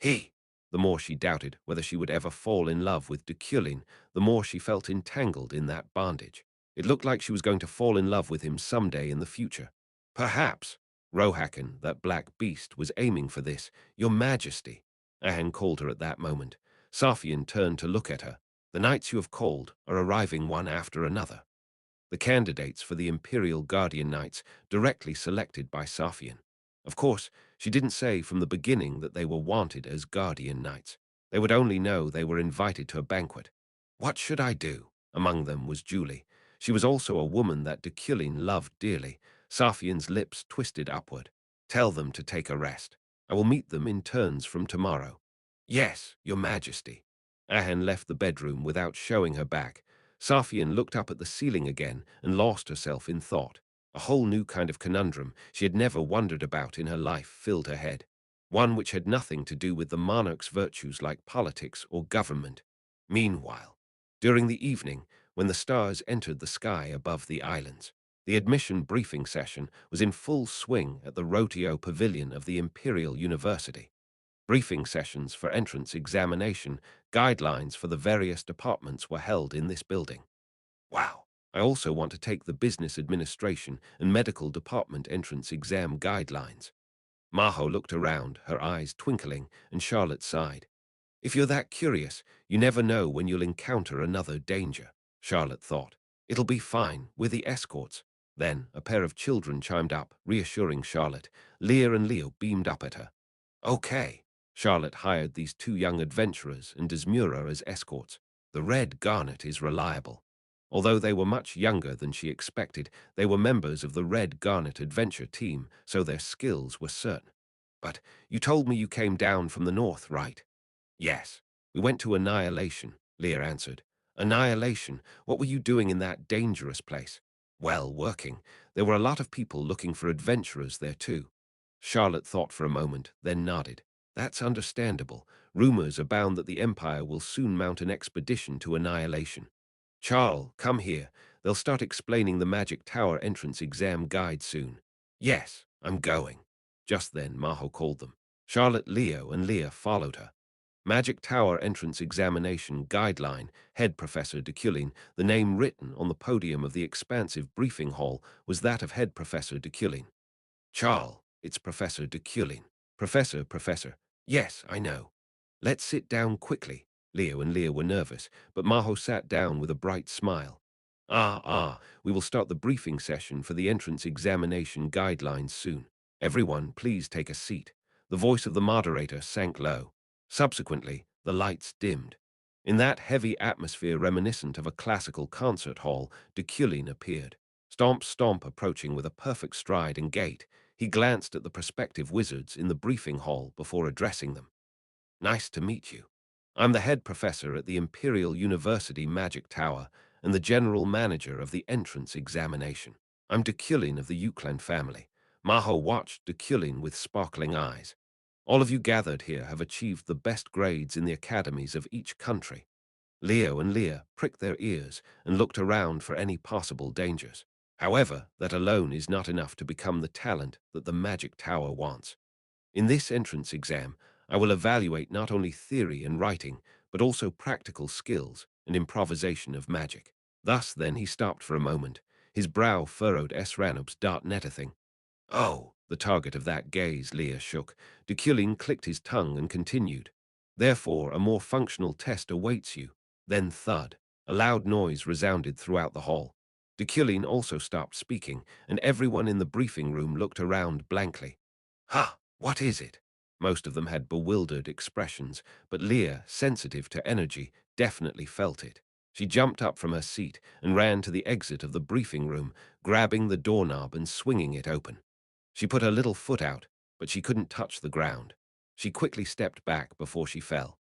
The more she doubted whether she would ever fall in love with Deculein, the more she felt entangled in that bondage. It looked like she was going to fall in love with him someday in the future. Perhaps Rohakan, that black beast, was aiming for this. Your Majesty, Ahan called her at that moment. Safian turned to look at her. The knights you have called are arriving one after another. The candidates for the Imperial Guardian Knights, directly selected by Safian. Of course, she didn't say from the beginning that they were wanted as Guardian Knights. They would only know they were invited to a banquet. What should I do? Among them was Julie. She was also a woman that Deculein loved dearly. Safian's lips twisted upward. Tell them to take a rest. I will meet them in turns from tomorrow. Yes, Your Majesty. Ahan left the bedroom without showing her back. Safian looked up at the ceiling again and lost herself in thought. A whole new kind of conundrum she had never wondered about in her life filled her head. One which had nothing to do with the monarch's virtues like politics or government. Meanwhile, during the evening, when the stars entered the sky above the islands, the admission briefing session was in full swing at the Rotio Pavilion of the Imperial University. Briefing sessions for entrance examination, guidelines for the various departments were held in this building. Wow. I also want to take the business administration and medical department entrance exam guidelines. Maho looked around, her eyes twinkling, and Charlotte sighed. If you're that curious, you never know when you'll encounter another danger, Charlotte thought. It'll be fine, we're the escorts. Then a pair of children chimed up, reassuring Charlotte. Leah and Leo beamed up at her. Okay. Charlotte hired these two young adventurers and Desmura as escorts. The Red Garnet is reliable. Although they were much younger than she expected, they were members of the Red Garnet adventure team, so their skills were certain. But you told me you came down from the north, right? Yes. We went to Annihilation, Leah answered. Annihilation? What were you doing in that dangerous place? Well, working. There were a lot of people looking for adventurers there too. Charlotte thought for a moment, then nodded. That's understandable. Rumors abound that the Empire will soon mount an expedition to Annihilation. Charles, come here. They'll start explaining the Magic Tower entrance exam guide soon. Yes, I'm going. Just then, Maho called them. Charlotte, Leo, and Leah followed her. Magic Tower Entrance Examination Guideline, Head Professor Deculein, the name written on the podium of the expansive briefing hall was that of Head Professor Deculein. Charles, it's Professor Deculein. Professor. Yes, I know. Let's sit down quickly. Leo and Leah were nervous, but Maho sat down with a bright smile. We will start the briefing session for the entrance examination guidelines soon. Everyone, please take a seat. The voice of the moderator sank low. Subsequently, the lights dimmed. In that heavy atmosphere reminiscent of a classical concert hall, Deculein appeared. Stomp, approaching with a perfect stride and gait, he glanced at the prospective wizards in the briefing hall before addressing them. Nice to meet you. I'm the head professor at the Imperial University Magic Tower and the general manager of the entrance examination. I'm Deculein of the Euclan family. Maho watched Deculein with sparkling eyes. All of you gathered here have achieved the best grades in the academies of each country. Leo and Leah pricked their ears and looked around for any possible dangers. However, that alone is not enough to become the talent that the Magic Tower wants. In this entrance exam, I will evaluate not only theory and writing, but also practical skills and improvisation of magic. Thus, then, he stopped for a moment, his brow furrowed Ranob's. Oh, the target of that gaze, Leah shook. Deculein clicked his tongue and continued. Therefore, a more functional test awaits you. Then thud. A loud noise resounded throughout the hall. Deculein also stopped speaking, and everyone in the briefing room looked around blankly. Ha! What is it? Most of them had bewildered expressions, but Leah, sensitive to energy, definitely felt it. She jumped up from her seat and ran to the exit of the briefing room, grabbing the doorknob and swinging it open. She put her little foot out, but she couldn't touch the ground. She quickly stepped back before she fell.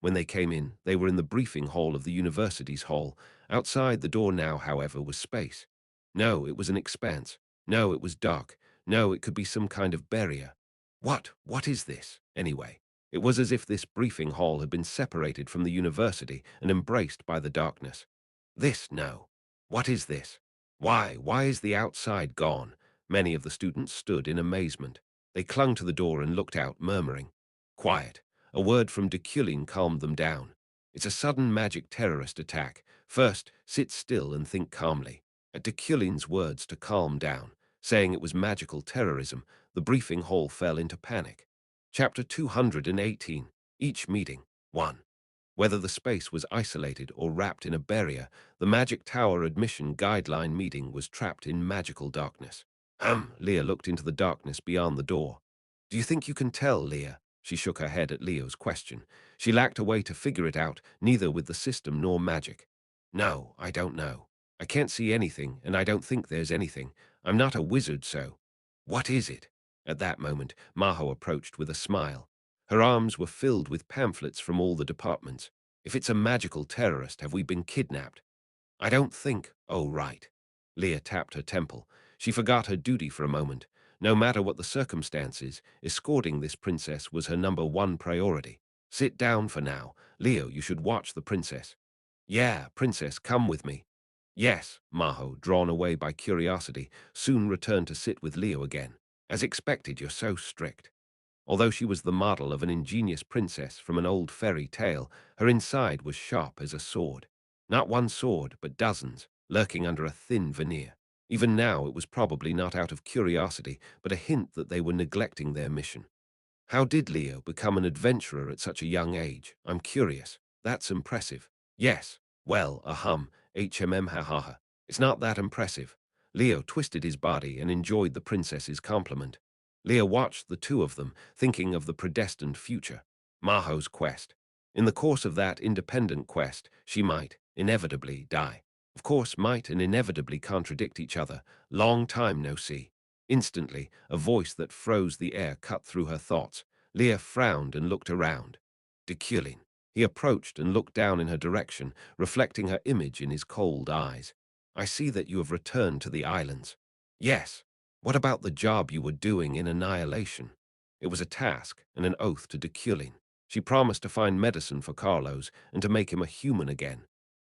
When they came in, they were in the briefing hall of the university's hall. Outside the door now, however, was space. No, it was an expanse. No, it was dark. No, it could be some kind of barrier. What is this, anyway? It was as if this briefing hall had been separated from the university and embraced by the darkness. No. What is this? Why is the outside gone? Many of the students stood in amazement. They clung to the door and looked out, murmuring. Quiet. A word from Deculein calmed them down. It's a sudden magic terrorist attack. First, sit still and think calmly. At Deculein's words to calm down, saying it was magical terrorism, the briefing hall fell into panic. Chapter 218. Each meeting. 1. Whether the space was isolated or wrapped in a barrier, the Magic Tower admission guideline meeting was trapped in magical darkness. Leah looked into the darkness beyond the door. Do you think you can tell, Leah? She shook her head at Leo's question. She lacked a way to figure it out, neither with the system nor magic. No, I don't know. I can't see anything, and I don't think there's anything. I'm not a wizard, so. What is it? At that moment, Maho approached with a smile. Her arms were filled with pamphlets from all the departments. If it's a magical terrorist, have we been kidnapped? I don't think. Oh, right. Leah tapped her temple. She forgot her duty for a moment. No matter what the circumstances, escorting this princess was her #1 priority. Sit down for now. Leo, you should watch the princess. Yeah, princess, come with me. Yes, Maho, drawn away by curiosity, soon returned to sit with Leo again. As expected, you're so strict. Although she was the model of an ingenious princess from an old fairy tale, her inside was sharp as a sword. Not one sword, but dozens, lurking under a thin veneer. Even now, it was probably not out of curiosity, but a hint that they were neglecting their mission. How did Leo become an adventurer at such a young age? I'm curious. That's impressive. Yes. Well, ha ha. It's not that impressive. Leo twisted his body and enjoyed the princess's compliment. Leo watched the two of them, thinking of the predestined future. Maho's quest. In the course of that independent quest, she might, inevitably, die. Of course, might and inevitably contradict each other. Long time no see. Instantly, a voice that froze the air cut through her thoughts. Leah frowned and looked around. Deculein. He approached and looked down in her direction, reflecting her image in his cold eyes. I see that you have returned to the islands. Yes. What about the job you were doing in Annihilation? It was a task and an oath to Deculein. She promised to find medicine for Carlos and to make him a human again.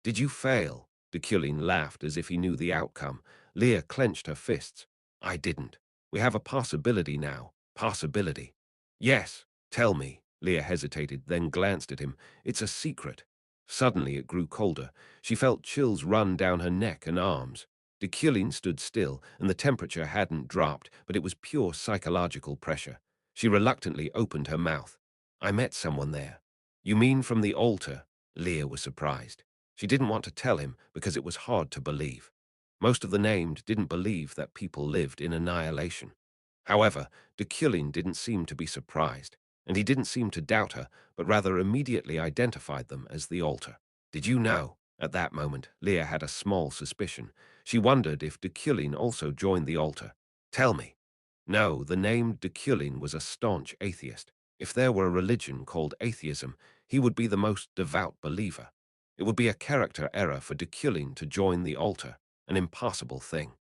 Did you fail? Deculein laughed as if he knew the outcome. Leah clenched her fists. I didn't. We have a possibility now. Possibility. Yes, tell me. Leah hesitated, then glanced at him. It's a secret. Suddenly it grew colder. She felt chills run down her neck and arms. Deculein stood still, and the temperature hadn't dropped, but it was pure psychological pressure. She reluctantly opened her mouth. I met someone there. You mean from the altar? Leah was surprised. She didn't want to tell him because it was hard to believe. Most of the named didn't believe that people lived in Annihilation. However, Deculein didn't seem to be surprised, and he didn't seem to doubt her, but rather immediately identified them as the altar. Did you know? At that moment, Leah had a small suspicion. She wondered if Deculein also joined the altar. Tell me. No, the named Deculein was a staunch atheist. If there were a religion called atheism, he would be the most devout believer. It would be a character error for Deculein to join the altar, an impossible thing.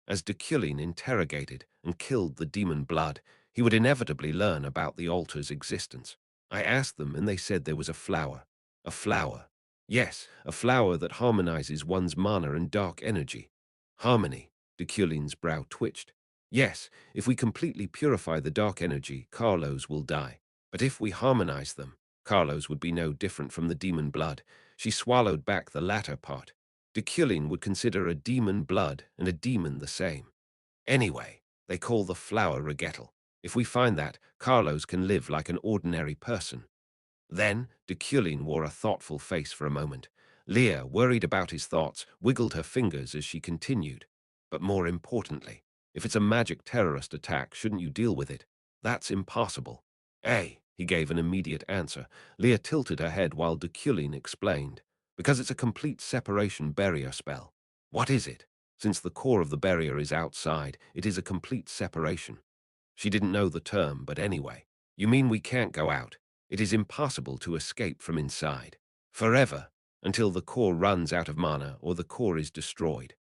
As Deculein interrogated and killed the demon blood, he would inevitably learn about the altar's existence. I asked them and they said there was a flower. A flower. Yes, a flower that harmonizes one's mana and dark energy. Harmony. Deculein's brow twitched. Yes, if we completely purify the dark energy, Carlos will die. But if we harmonize them, Carlos would be no different from the demon blood. She swallowed back the latter part. Deculein would consider a demon blood and a demon the same. Anyway, they call the flower Regettal. If we find that, Carlos can live like an ordinary person. Then, Deculein wore a thoughtful face for a moment. Leah, worried about his thoughts, wiggled her fingers as she continued. But more importantly, if it's a magic terrorist attack, shouldn't you deal with it? That's impossible. He gave an immediate answer. Leah tilted her head while Deculein explained. Because it's a complete separation barrier spell. What is it? Since the core of the barrier is outside, it is a complete separation. She didn't know the term, but anyway. You mean we can't go out? It is impossible to escape from inside. Forever, until the core runs out of mana or the core is destroyed.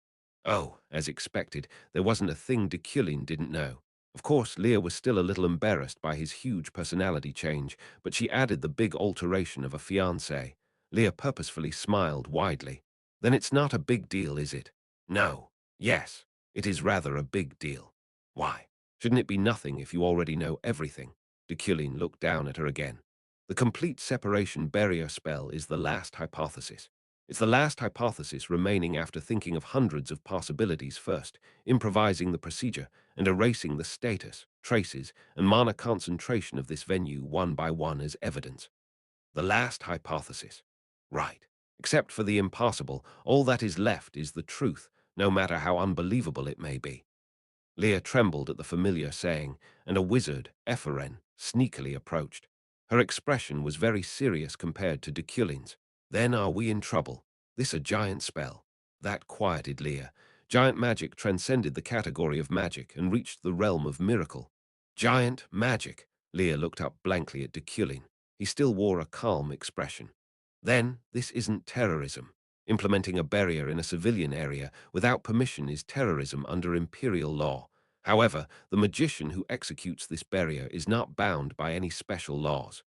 Oh, as expected, there wasn't a thing Deculein didn't know. Of course, Leah was still a little embarrassed by his huge personality change, but she added the big alteration of a fiancé. Leah purposefully smiled widely. Then it's not a big deal, is it? No. Yes, it is rather a big deal. Why? Shouldn't it be nothing if you already know everything? Deculein looked down at her again. The The complete separation barrier spell is the last hypothesis. It's the last hypothesis remaining after thinking of hundreds of possibilities first, improvising the procedure, and erasing the status, traces, and mana concentration of this venue one by one as evidence. The last hypothesis. Right. Except for the impossible, all that is left is the truth, no matter how unbelievable it may be. Leah trembled at the familiar saying, and a wizard, Ephren, sneakily approached. Her expression was very serious compared to Deculein's. Then are we in trouble? This a giant spell. That quieted Leah. Giant magic transcended the category of magic and reached the realm of miracle. Giant magic. Leah looked up blankly at Deculein. He still wore a calm expression. Then, this isn't terrorism. Implementing a barrier in a civilian area without permission is terrorism under imperial law. However, the magician who executes this barrier is not bound by any special laws.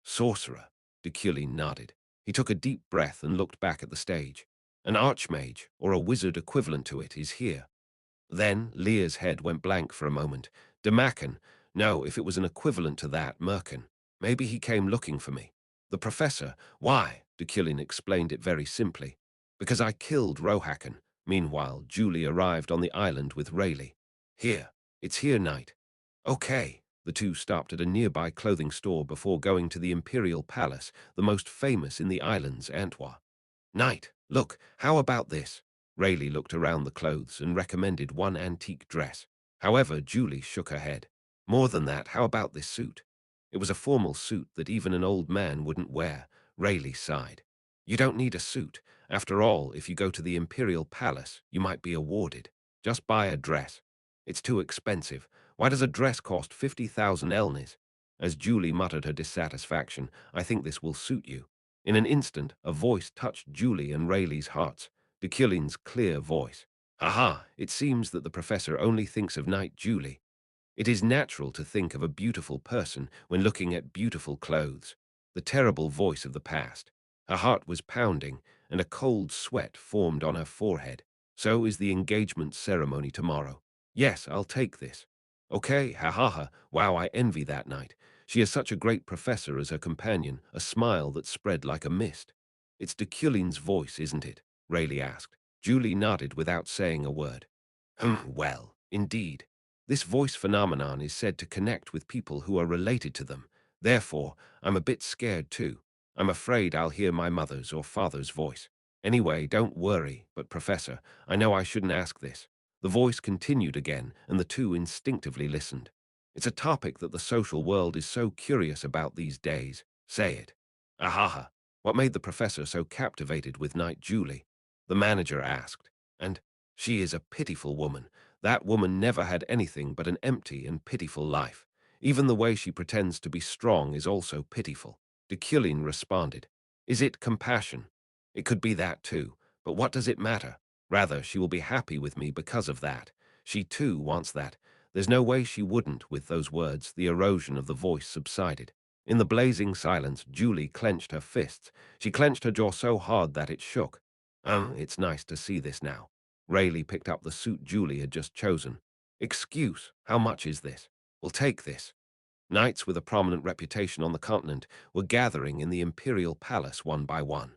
Sorcerer, Deculein nodded. He took a deep breath and looked back at the stage. An archmage, or a wizard equivalent to it, is here. Then Lear's head went blank for a moment. Demacan, no, if it was an equivalent to that, Merkin. Maybe he came looking for me. The professor, why? Deculein explained it very simply. Because I killed Rohakan. Meanwhile, Julie arrived on the island with Rayleigh. Here. It's here, Knight. Okay. The two stopped at a nearby clothing store before going to the Imperial Palace, the most famous in the islands, Antwa. Knight, look, how about this? Rayleigh looked around the clothes and recommended one antique dress. However, Julie shook her head. More than that, how about this suit? It was a formal suit that even an old man wouldn't wear. Rayleigh sighed. You don't need a suit. After all, if you go to the Imperial Palace, you might be awarded. Just buy a dress. It's too expensive. Why does a dress cost 50,000 elnis? As Julie muttered her dissatisfaction, I think this will suit you. In an instant, a voice touched Julie and Rayleigh's hearts. Deculein's clear voice. Aha, it seems that the professor only thinks of Knight Julie. It is natural to think of a beautiful person when looking at beautiful clothes. The terrible voice of the past. Her heart was pounding, and a cold sweat formed on her forehead. So is the engagement ceremony tomorrow. Yes, I'll take this. Okay, ha ha ha. Wow, I envy that Knight. She is such a great professor as her companion, a smile that spread like a mist. It's Deculein's voice, isn't it? Rayleigh asked. Julie nodded without saying a word. Well, indeed. This voice phenomenon is said to connect with people who are related to them. Therefore, I'm a bit scared too. I'm afraid I'll hear my mother's or father's voice. Anyway, don't worry, but Professor, I know I shouldn't ask this. The voice continued again, and the two instinctively listened. It's a topic that the social world is so curious about these days. Say it. Ahaha. What made the professor so captivated with Knight Julie? The manager asked. And she is a pitiful woman. That woman never had anything but an empty and pitiful life. Even the way she pretends to be strong is also pitiful. Deculein responded. Is it compassion? It could be that too, but what does it matter? Rather, she will be happy with me because of that. She too wants that. There's no way she wouldn't. With those words, the erosion of the voice subsided. In the blazing silence, Julie clenched her fists. She clenched her jaw so hard that it shook. It's nice to see this now. Rayleigh picked up the suit Julie had just chosen. Excuse, how much is this? We'll take this. Knights with a prominent reputation on the continent were gathering in the Imperial Palace one by one.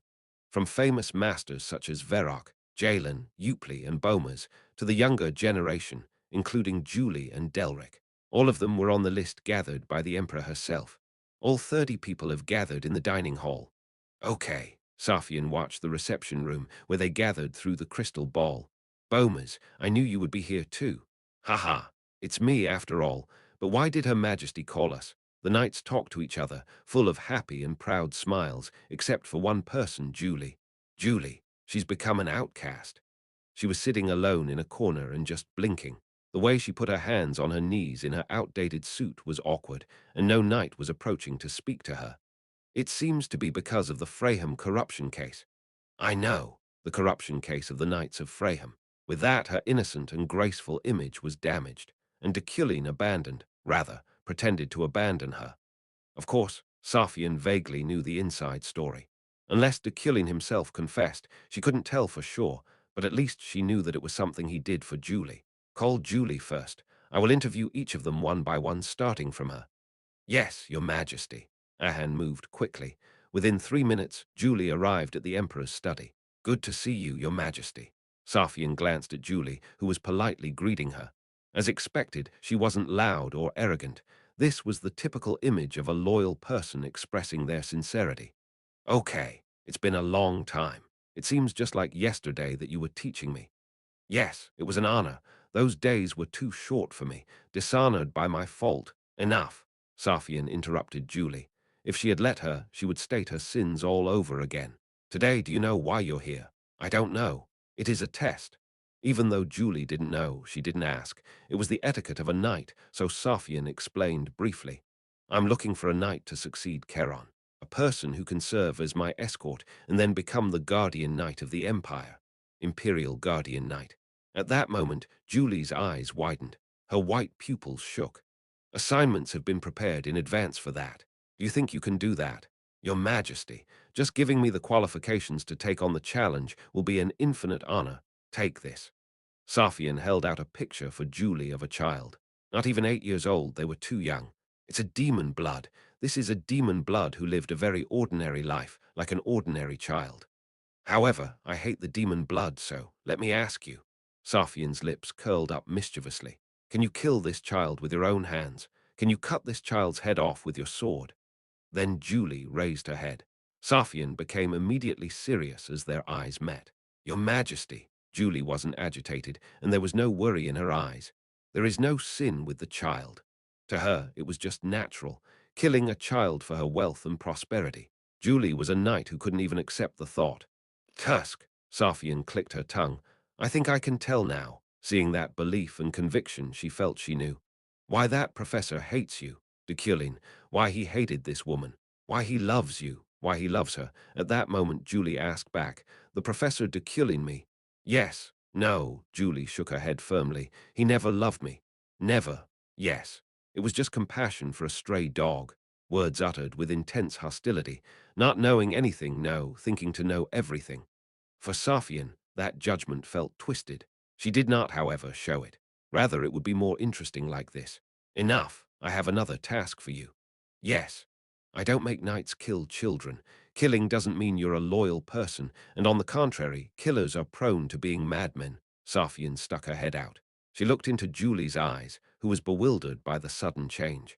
From famous masters such as Verok, Jalen, Eupley, and Bomers, to the younger generation, including Julie and Delric. All of them were on the list gathered by the Emperor herself. All 30 people have gathered in the dining hall. Okay, Safian watched the reception room where they gathered through the crystal ball. Bomers, I knew you would be here too. Haha, it's me after all, but why did Her Majesty call us? The knights talked to each other, full of happy and proud smiles, except for one person, Julie. Julie, she's become an outcast. She was sitting alone in a corner and just blinking. The way she put her hands on her knees in her outdated suit was awkward, and no knight was approaching to speak to her. It seems to be because of the Fraham corruption case. I know, the corruption case of the Knights of Fraham. With that, her innocent and graceful image was damaged, and Deculein pretended to abandon her. Of course, Safian vaguely knew the inside story. Unless Deculein himself confessed, she couldn't tell for sure, but at least she knew that it was something he did for Julie. Call Julie first. I will interview each of them one by one, starting from her. Yes, Your Majesty. Ahan moved quickly. Within 3 minutes, Julie arrived at the Emperor's study. "Good to see you, Your Majesty." Safian glanced at Julie, who was politely greeting her. As expected, she wasn't loud or arrogant. This was the typical image of a loyal person expressing their sincerity. "Okay, it's been a long time. It seems just like yesterday that you were teaching me." "Yes, it was an honor. Those days were too short for me, dishonored by my fault." "Enough," Safian interrupted Julie. If she had let her, she would state her sins all over again. "Today, do you know why you're here?" "I don't know. It is a test." Even though Julie didn't know, she didn't ask. It was the etiquette of a knight, so Safian explained briefly. "I'm looking for a knight to succeed Charon, a person who can serve as my escort and then become the guardian knight of the Empire. Imperial Guardian Knight." At that moment, Julie's eyes widened. Her white pupils shook. "Assignments have been prepared in advance for that. Do you think you can do that?" "Your Majesty, just giving me the qualifications to take on the challenge will be an infinite honor. Take this." Safian held out a picture for Julie of a child. Not even 8 years old, they were too young. "It's a demon blood. This is a demon blood who lived a very ordinary life, like an ordinary child. However, I hate the demon blood, so let me ask you." Safian's lips curled up mischievously. "Can you kill this child with your own hands? Can you cut this child's head off with your sword?" Then Julie raised her head. Safian became immediately serious as their eyes met. "Your Majesty." Julie wasn't agitated, and there was no worry in her eyes. "There is no sin with the child." To her, it was just natural, killing a child for her wealth and prosperity. Julie was a knight who couldn't even accept the thought. "Tusk," Safian clicked her tongue. "I think I can tell now." Seeing that belief and conviction, she felt she knew. "Why that professor hates you, Deculein, why he hated this woman, why he loves you, why he loves her." At that moment, Julie asked back, "The professor Deculein me?" "Yes." "No," Julie shook her head firmly. "He never loved me. Never." "Yes. It was just compassion for a stray dog." Words uttered with intense hostility. Not knowing anything, no, thinking to know everything. For Safian, that judgment felt twisted. She did not, however, show it. Rather, it would be more interesting like this. "Enough. I have another task for you." "Yes." "I don't make knights kill children. Killing doesn't mean you're a loyal person, and on the contrary, killers are prone to being madmen." Safian stuck her head out. She looked into Julie's eyes, who was bewildered by the sudden change.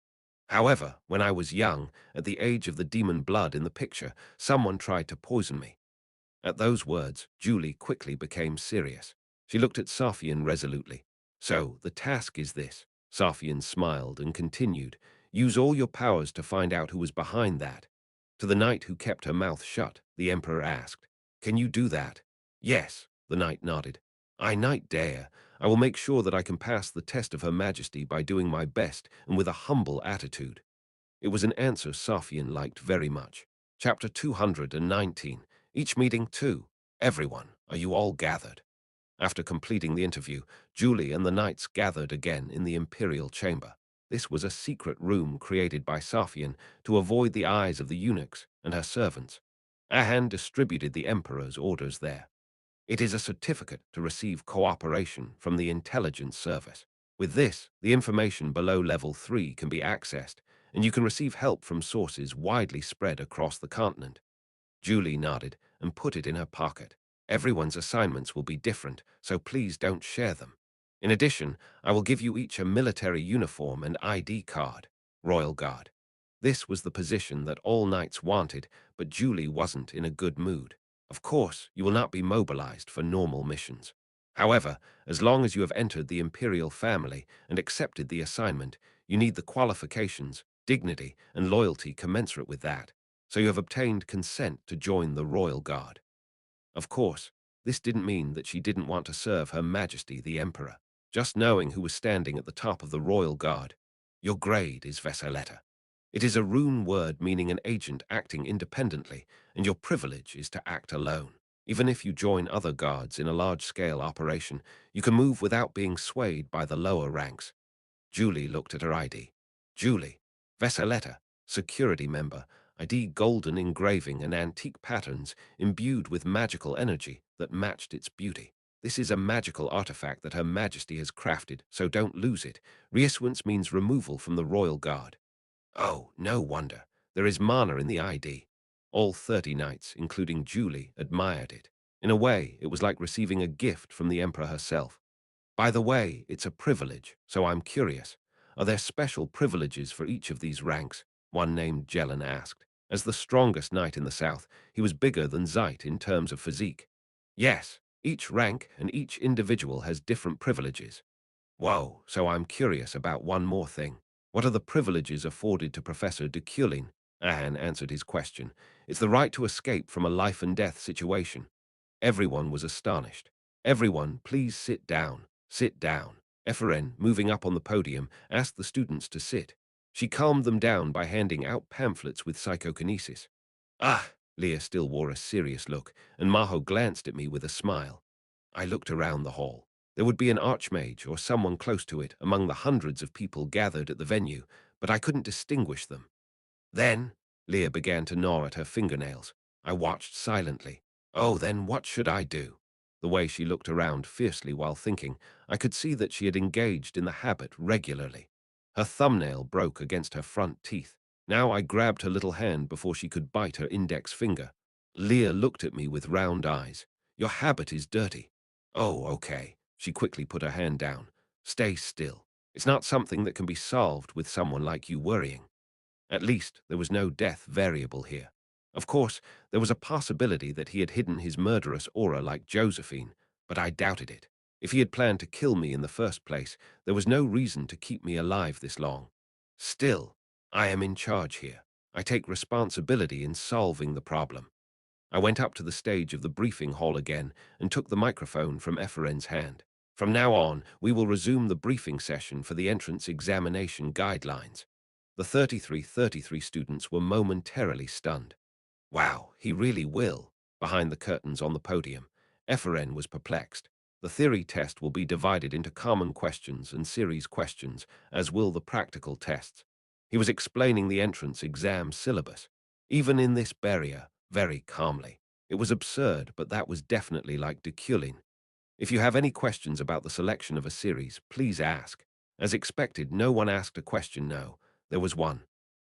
"However, when I was young, at the age of the demon blood in the picture, someone tried to poison me." At those words, Julie quickly became serious. She looked at Safian resolutely. "So, the task is this." Safian smiled and continued. "Use all your powers to find out who was behind that." To the knight who kept her mouth shut, the Emperor asked, "Can you do that?" "Yes," the knight nodded. "I knight dare. I will make sure that I can pass the test of Her Majesty by doing my best and with a humble attitude." It was an answer Safian liked very much. Chapter 219. Each meeting 2. "Everyone, are you all gathered?" After completing the interview, Julie and the knights gathered again in the imperial chamber. This was a secret room created by Safian to avoid the eyes of the eunuchs and her servants. Ahan distributed the emperor's orders there. It is a certificate to receive cooperation from the intelligence service. With this, the information below level 3 can be accessed, and you can receive help from sources widely spread across the continent. Julie nodded and put it in her pocket. "Everyone's assignments will be different, so please don't share them. In addition, I will give you each a military uniform and ID card." Royal Guard. This was the position that all knights wanted, but Julie wasn't in a good mood. "Of course, you will not be mobilized for normal missions. However, as long as you have entered the imperial family and accepted the assignment, you need the qualifications, dignity, and loyalty commensurate with that. So you have obtained consent to join the Royal Guard." Of course, this didn't mean that she didn't want to serve Her Majesty the Emperor. Just knowing who was standing at the top of the Royal Guard. Your grade is Vesaletta. It is a rune word meaning an agent acting independently, and your privilege is to act alone. Even if you join other guards in a large-scale operation, you can move without being swayed by the lower ranks. Julie looked at her ID. Julie, Vesaletta, security member, ID golden engraving and antique patterns imbued with magical energy that matched its beauty. This is a magical artifact that Her Majesty has crafted, so don't lose it. Reissuance means removal from the Royal Guard. Oh, no wonder. There is mana in the ID. All 30 knights, including Julie, admired it. In a way, it was like receiving a gift from the Emperor herself. By the way, it's a privilege, so I'm curious. Are there special privileges for each of these ranks? One named Jelen asked. As the strongest knight in the south, he was bigger than Zeit in terms of physique. Yes, each rank and each individual has different privileges. Whoa, so I'm curious about one more thing. What are the privileges afforded to Professor Deculein? Anne answered his question. It's the right to escape from a life and death situation. Everyone was astonished. Everyone, please sit down. Sit down. Ephraim, moving up on the podium, asked the students to sit. She calmed them down by handing out pamphlets with psychokinesis. Ah, Leah still wore a serious look, and Maho glanced at me with a smile. I looked around the hall. There would be an archmage or someone close to it among the hundreds of people gathered at the venue, but I couldn't distinguish them. Then, Leah began to gnaw at her fingernails. I watched silently. Oh, then what should I do? The way she looked around fiercely while thinking, I could see that she had engaged in the habit regularly. Her thumbnail broke against her front teeth. Now I grabbed her little hand before she could bite her index finger. Leah looked at me with round eyes. Your habit is dirty. Oh, okay. She quickly put her hand down. Stay still. It's not something that can be solved with someone like you worrying. At least, there was no death variable here. Of course, there was a possibility that he had hidden his murderous aura like Josephine, but I doubted it. If he had planned to kill me in the first place, there was no reason to keep me alive this long. Still, I am in charge here. I take responsibility in solving the problem. I went up to the stage of the briefing hall again and took the microphone from Ephraim's hand. From now on, we will resume the briefing session for the entrance examination guidelines. The 33 students were momentarily stunned. Wow, he really will. Behind the curtains on the podium, Ephraim was perplexed. The theory test will be divided into common questions and series questions, as will the practical tests. He was explaining the entrance exam syllabus. Even in this barrier, very calmly. It was absurd, but that was definitely like Deculein. If you have any questions about the selection of a series, please ask. As expected, no one asked a question, no. There was one.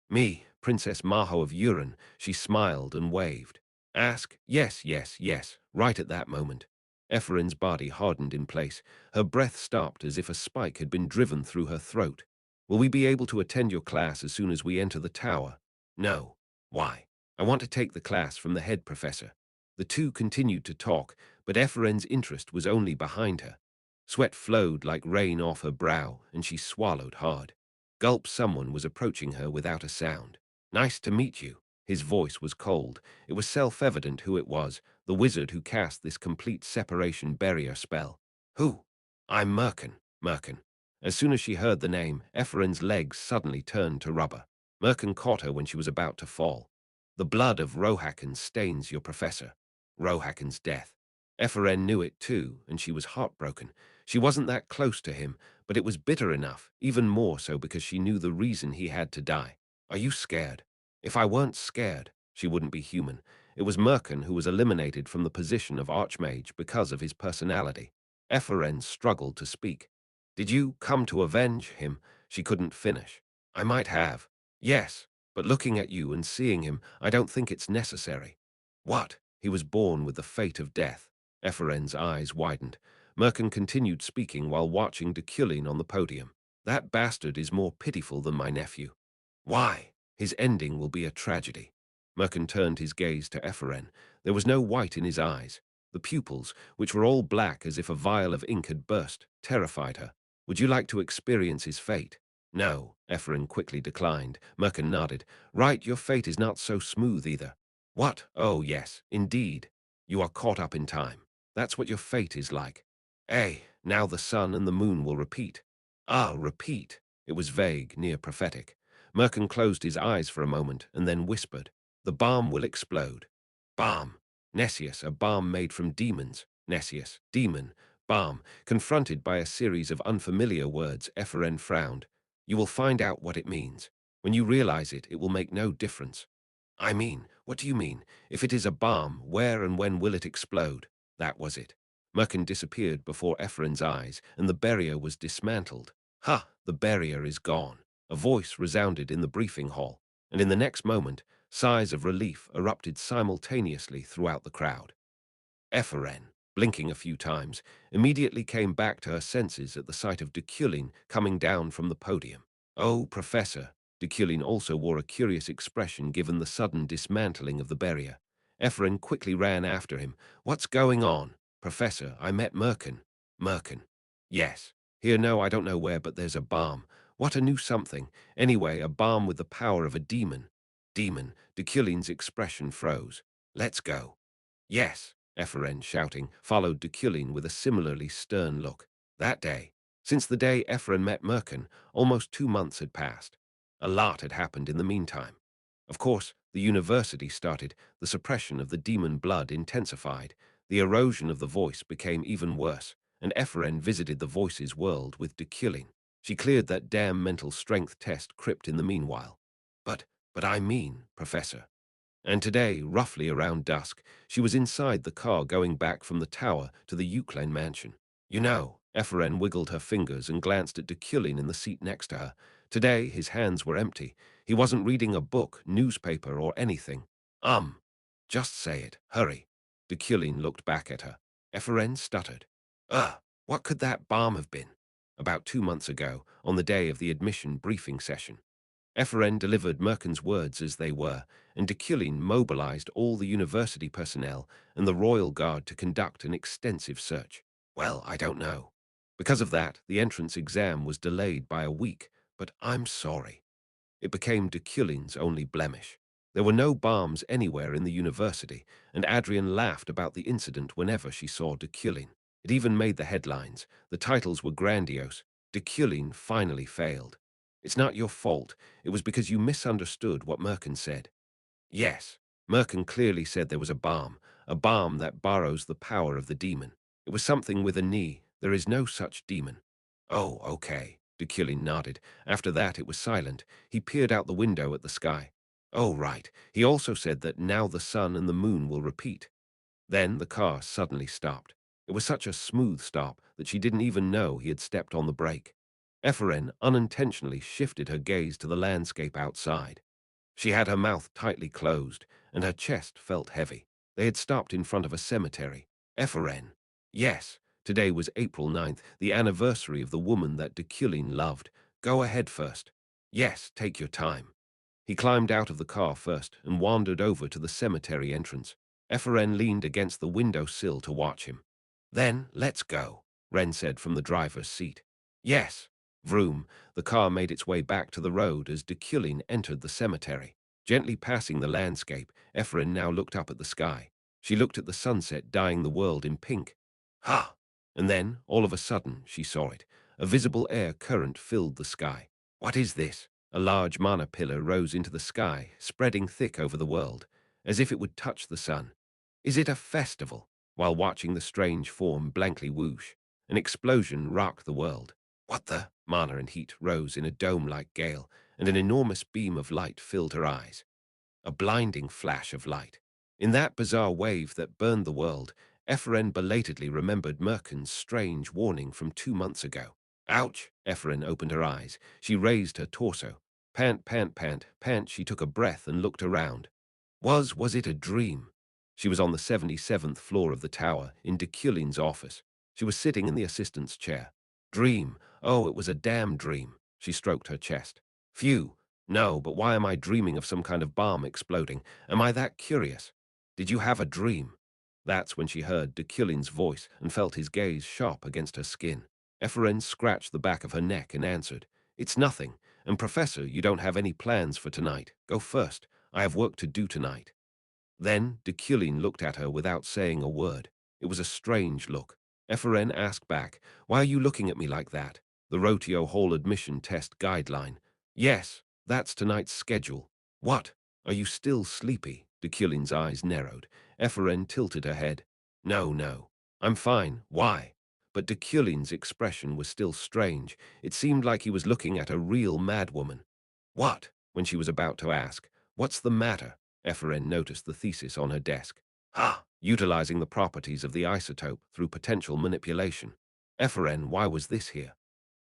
Me, Princess Maho of Uran. She smiled and waved. Ask, yes, yes, yes, right at that moment. Ephraim's body hardened in place. Her breath stopped as if a spike had been driven through her throat. Will we be able to attend your class as soon as we enter the tower? No. Why? I want to take the class from the head professor. The two continued to talk, but Ephraim's interest was only behind her. Sweat flowed like rain off her brow, and she swallowed hard. Gulp, someone was approaching her without a sound. Nice to meet you. His voice was cold. It was self-evident who it was, the wizard who cast this complete separation barrier spell. Who? I'm Merkin. Merkin. As soon as she heard the name, Ephraim's legs suddenly turned to rubber. Merkin caught her when she was about to fall. The blood of Rohakan stains your professor. Rohakan's death. Ephraim knew it too, and she was heartbroken. She wasn't that close to him, but it was bitter enough, even more so because she knew the reason he had to die. Are you scared? If I weren't scared, she wouldn't be human. It was Merkin who was eliminated from the position of Archmage because of his personality. Ephraim struggled to speak. Did you come to avenge him? She couldn't finish. I might have. Yes, but looking at you and seeing him, I don't think it's necessary. What? He was born with the fate of death. Ephraim's eyes widened. Merkin continued speaking while watching Deculein on the podium. That bastard is more pitiful than my nephew. Why? His ending will be a tragedy. Merkin turned his gaze to Ephraim. There was no white in his eyes. The pupils, which were all black as if a vial of ink had burst, terrified her. Would you like to experience his fate? No, Ephraim quickly declined. Merkin nodded. Right, your fate is not so smooth either. What? Oh, yes, indeed. You are caught up in time. That's what your fate is like. Now the sun and the moon will repeat. Ah, repeat. It was vague, near prophetic. Merkin closed his eyes for a moment and then whispered, the bomb will explode. Bomb. Nessius, a bomb made from demons. Nessius, demon, bomb. Confronted by a series of unfamiliar words, Ephraim frowned. You will find out what it means. When you realize it, it will make no difference. I mean, what do you mean? If it is a bomb, where and when will it explode? That was it. Merkin disappeared before Ephraim's eyes, and the barrier was dismantled. Ha! The barrier is gone. A voice resounded in the briefing hall. and in the next moment, sighs of relief erupted simultaneously throughout the crowd. Ephraim, blinking a few times, immediately came back to her senses at the sight of Deculein coming down from the podium. "Oh, Professor." Deculein also wore a curious expression given the sudden dismantling of the barrier. Ephraim quickly ran after him. "What's going on?" "Professor, I met Merkin." "Merkin?" "Yes. Here, no, I don't know where, but there's a balm. What a new something. Anyway, a balm with the power of a demon." "Demon?" Deculein's expression froze. "Let's go." "Yes." Ephraim, shouting, followed Deculein with a similarly stern look. That day, since the day Ephraim met Merkin, almost 2 months had passed. A lot had happened in the meantime. Of course, the university started, the suppression of the demon blood intensified, the erosion of the voice became even worse, and Ephraim visited the voice's world with Deculein. She cleared that damn mental strength test crypt in the meanwhile. But, but I mean, Professor. And today, roughly around dusk, she was inside the car going back from the tower to the Deculein mansion. You know, Ephraim wiggled her fingers and glanced at Deculein in the seat next to her. Today, his hands were empty. He wasn't reading a book, newspaper, or anything. Just say it. Hurry. Deculein looked back at her. Ephraim stuttered. What could that balm have been? About 2 months ago, on the day of the admission briefing session. Ephraim delivered Merkin's words as they were, and Deculein mobilized all the university personnel and the royal guard to conduct an extensive search. Well, I don't know. Because of that, the entrance exam was delayed by a week, but I'm sorry. It became Deculein's only blemish. There were no bombs anywhere in the university, and Adrian laughed about the incident whenever she saw Deculein. It even made the headlines. The titles were grandiose. Deculein finally failed. It's not your fault. It was because you misunderstood what Merkin said. Yes, Merkin clearly said there was a balm that borrows the power of the demon. It was something with a knee. There is no such demon. Oh, okay. Deculein nodded. After that, it was silent. He peered out the window at the sky. Oh, right. He also said that now the sun and the moon will repeat. Then the car suddenly stopped. It was such a smooth stop that she didn't even know he had stepped on the brake. Ephraim unintentionally shifted her gaze to the landscape outside. She had her mouth tightly closed, and her chest felt heavy. They had stopped in front of a cemetery. Ephraim. Yes, today was April 9th, the anniversary of the woman that Deculein loved. Go ahead first. Yes, take your time. He climbed out of the car first and wandered over to the cemetery entrance. Ephraim leaned against the window sill to watch him. Then, let's go, Ren said from the driver's seat. Yes. Vroom, the car made its way back to the road as Deculein entered the cemetery. Gently passing the landscape, Ephraim now looked up at the sky. She looked at the sunset dyeing the world in pink. Ha! And then, all of a sudden, she saw it. A visible air current filled the sky. What is this? A large mana pillar rose into the sky, spreading thick over the world, as if it would touch the sun. Is it a festival? While watching the strange form blankly whoosh, an explosion rocked the world. What the? Mana and heat rose in a dome-like gale, and an enormous beam of light filled her eyes. A blinding flash of light. In that bizarre wave that burned the world, Ephraim belatedly remembered Merkin's strange warning from 2 months ago. Ouch! Ephraim opened her eyes. She raised her torso. Pant, pant, pant, pant, she took a breath and looked around. Was it a dream? She was on the 77th floor of the tower, in Deculein's office. She was sitting in the assistant's chair. Dream. Oh, it was a damn dream. She stroked her chest. Phew. No, but why am I dreaming of some kind of bomb exploding? Am I that curious? Did you have a dream? That's when she heard Deculein's voice and felt his gaze sharp against her skin. Ephraim scratched the back of her neck and answered, It's nothing. And Professor, you don't have any plans for tonight. Go first. I have work to do tonight. Then Deculein looked at her without saying a word. It was a strange look. Ephraim asked back, Why are you looking at me like that? The Rotio Hall admission test guideline. Yes, that's tonight's schedule. What? Are you still sleepy? Deculein's eyes narrowed. Ephraim tilted her head. No, no. I'm fine. Why? But Deculein's expression was still strange. It seemed like he was looking at a real madwoman. What? When she was about to ask, What's the matter? Ephraim noticed the thesis on her desk. Utilizing the properties of the isotope through potential manipulation. Ephraim, why was this here?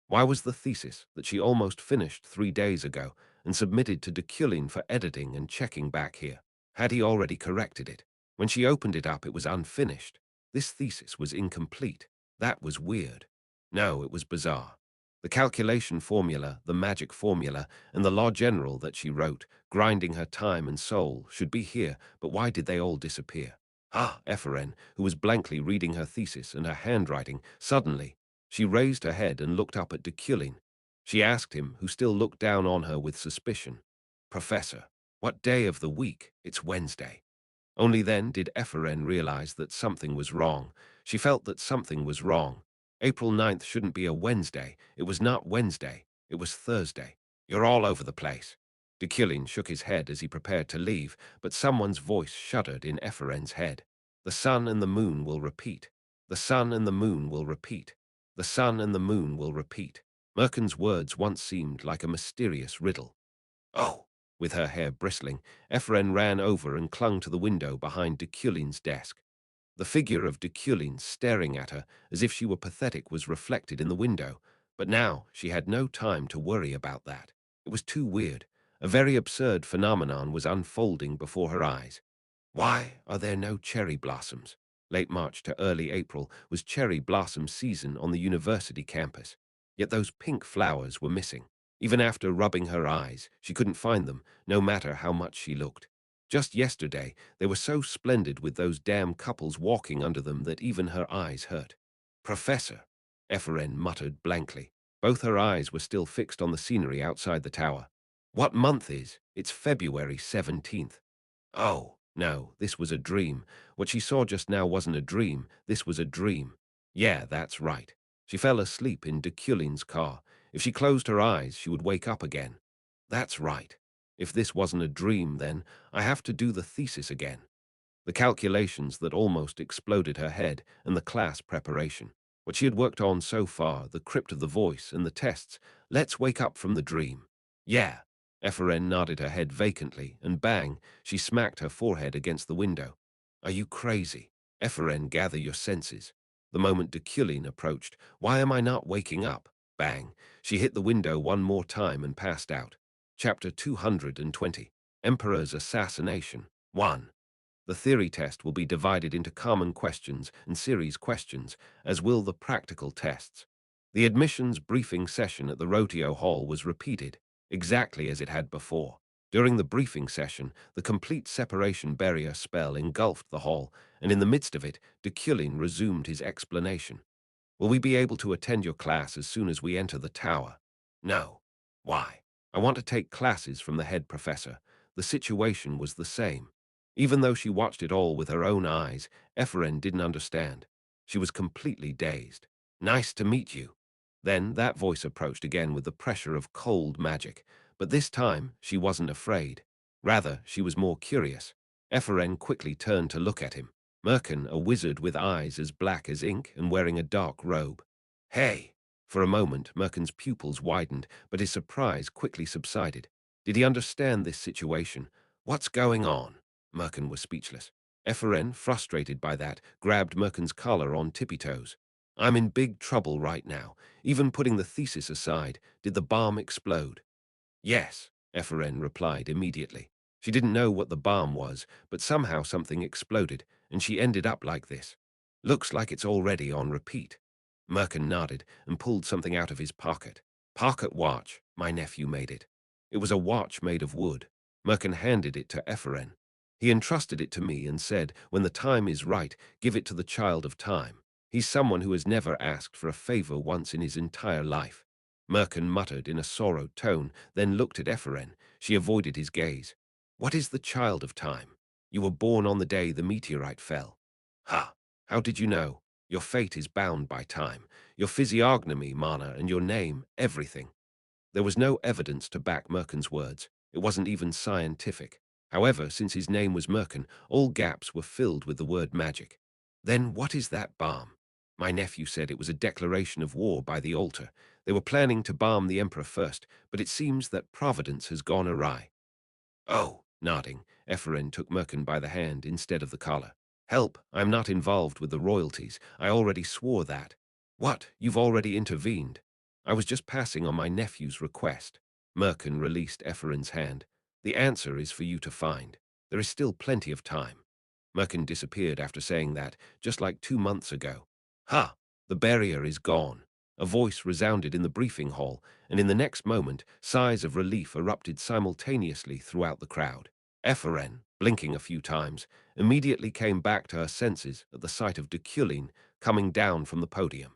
Why was the thesis that she almost finished 3 days ago and submitted to Deculein for editing and checking back here. Had he already corrected it? When she opened it up, it was unfinished. This thesis was incomplete. That was weird. No, it was bizarre. The calculation formula, the magic formula, and the law general that she wrote, grinding her time and soul, should be here, but why did they all disappear? Ah, Ephren, who was blankly reading her thesis and her handwriting, suddenly, she raised her head and looked up at Deculein. She asked him, who still looked down on her with suspicion, "Professor, what day of the week? It's Wednesday." Only then did Ephren realize that something was wrong. She felt that something was wrong. April 9th shouldn't be a Wednesday. It was not Wednesday. It was Thursday. You're all over the place. Deculein shook his head as he prepared to leave, but someone's voice shuddered in Ephren's head. The sun and the moon will repeat. The sun and the moon will repeat. The sun and the moon will repeat. Merkin's words once seemed like a mysterious riddle. Oh! With her hair bristling, Ephren ran over and clung to the window behind Deculein's desk. The figure of Deculein staring at her as if she were pathetic was reflected in the window, but now she had no time to worry about that. It was too weird. A very absurd phenomenon was unfolding before her eyes. Why are there no cherry blossoms? Late March to early April was cherry blossom season on the university campus, yet those pink flowers were missing. Even after rubbing her eyes, she couldn't find them, no matter how much she looked. Just yesterday, they were so splendid with those damn couples walking under them that even her eyes hurt. "Professor," Ephren muttered blankly. Both her eyes were still fixed on the scenery outside the tower. "What month is? It's February 17th. Oh, no, this was a dream. What she saw just now wasn't a dream. This was a dream. Yeah, that's right. She fell asleep in Deculein's car. If she closed her eyes, she would wake up again. That's right. If this wasn't a dream, then I have to do the thesis again. The calculations that almost exploded her head and the class preparation. What she had worked on so far, the crypt of the voice and the tests. Let's wake up from the dream. Yeah. Ephren nodded her head vacantly, and bang, she smacked her forehead against the window. Are you crazy? Ephren, gather your senses. The moment Deculein approached, why am I not waking up? Bang. She hit the window one more time and passed out. Chapter 220. Emperor's Assassination. 1. The theory test will be divided into common questions and series questions, as will the practical tests. The admissions briefing session at the Rotio Hall was repeated, exactly as it had before. During the briefing session, the complete separation barrier spell engulfed the hall, and in the midst of it, Deculein resumed his explanation. Will we be able to attend your class as soon as we enter the tower? No. Why? I want to take classes from the head professor. The situation was the same. Even though she watched it all with her own eyes, Ephren didn't understand. She was completely dazed. Nice to meet you. Then that voice approached again with the pressure of cold magic, but this time she wasn't afraid. Rather, she was more curious. Ephren quickly turned to look at him. Merkin, a wizard with eyes as black as ink and wearing a dark robe. Hey! For a moment, Merkin's pupils widened, but his surprise quickly subsided. Did he understand this situation? What's going on? Merkin was speechless. Ephren, frustrated by that, grabbed Merkin's collar on tippy-toes. I'm in big trouble right now. Even putting the thesis aside, did the bomb explode? Yes, Ephren replied immediately. She didn't know what the bomb was, but somehow something exploded, and she ended up like this. Looks like it's already on repeat. Merkin nodded and pulled something out of his pocket. Pocket watch, my nephew made it. It was a watch made of wood. Merkin handed it to Ephren. He entrusted it to me and said, when the time is right, give it to the child of time. He's someone who has never asked for a favor once in his entire life. Merkin muttered in a sorrowed tone, then looked at Ephren. She avoided his gaze. What is the child of time? You were born on the day the meteorite fell. Ha! How did you know? Your fate is bound by time. Your physiognomy, mana, and your name, everything. There was no evidence to back Merkin's words. It wasn't even scientific. However, since his name was Merkin, all gaps were filled with the word magic. Then what is that bomb? My nephew said it was a declaration of war by the altar. They were planning to bomb the emperor first, but it seems that Providence has gone awry. Oh, nodding, Ephren took Merkin by the hand instead of the collar. Help, I'm not involved with the royalties. I already swore that. What, you've already intervened? I was just passing on my nephew's request. Merkin released Epherin's hand. The answer is for you to find. There is still plenty of time. Merkin disappeared after saying that, just like 2 months ago. Ha! The barrier is gone. A voice resounded in the briefing hall, and in the next moment, sighs of relief erupted simultaneously throughout the crowd. Epherin, blinking a few times, immediately came back to her senses at the sight of Deculein coming down from the podium.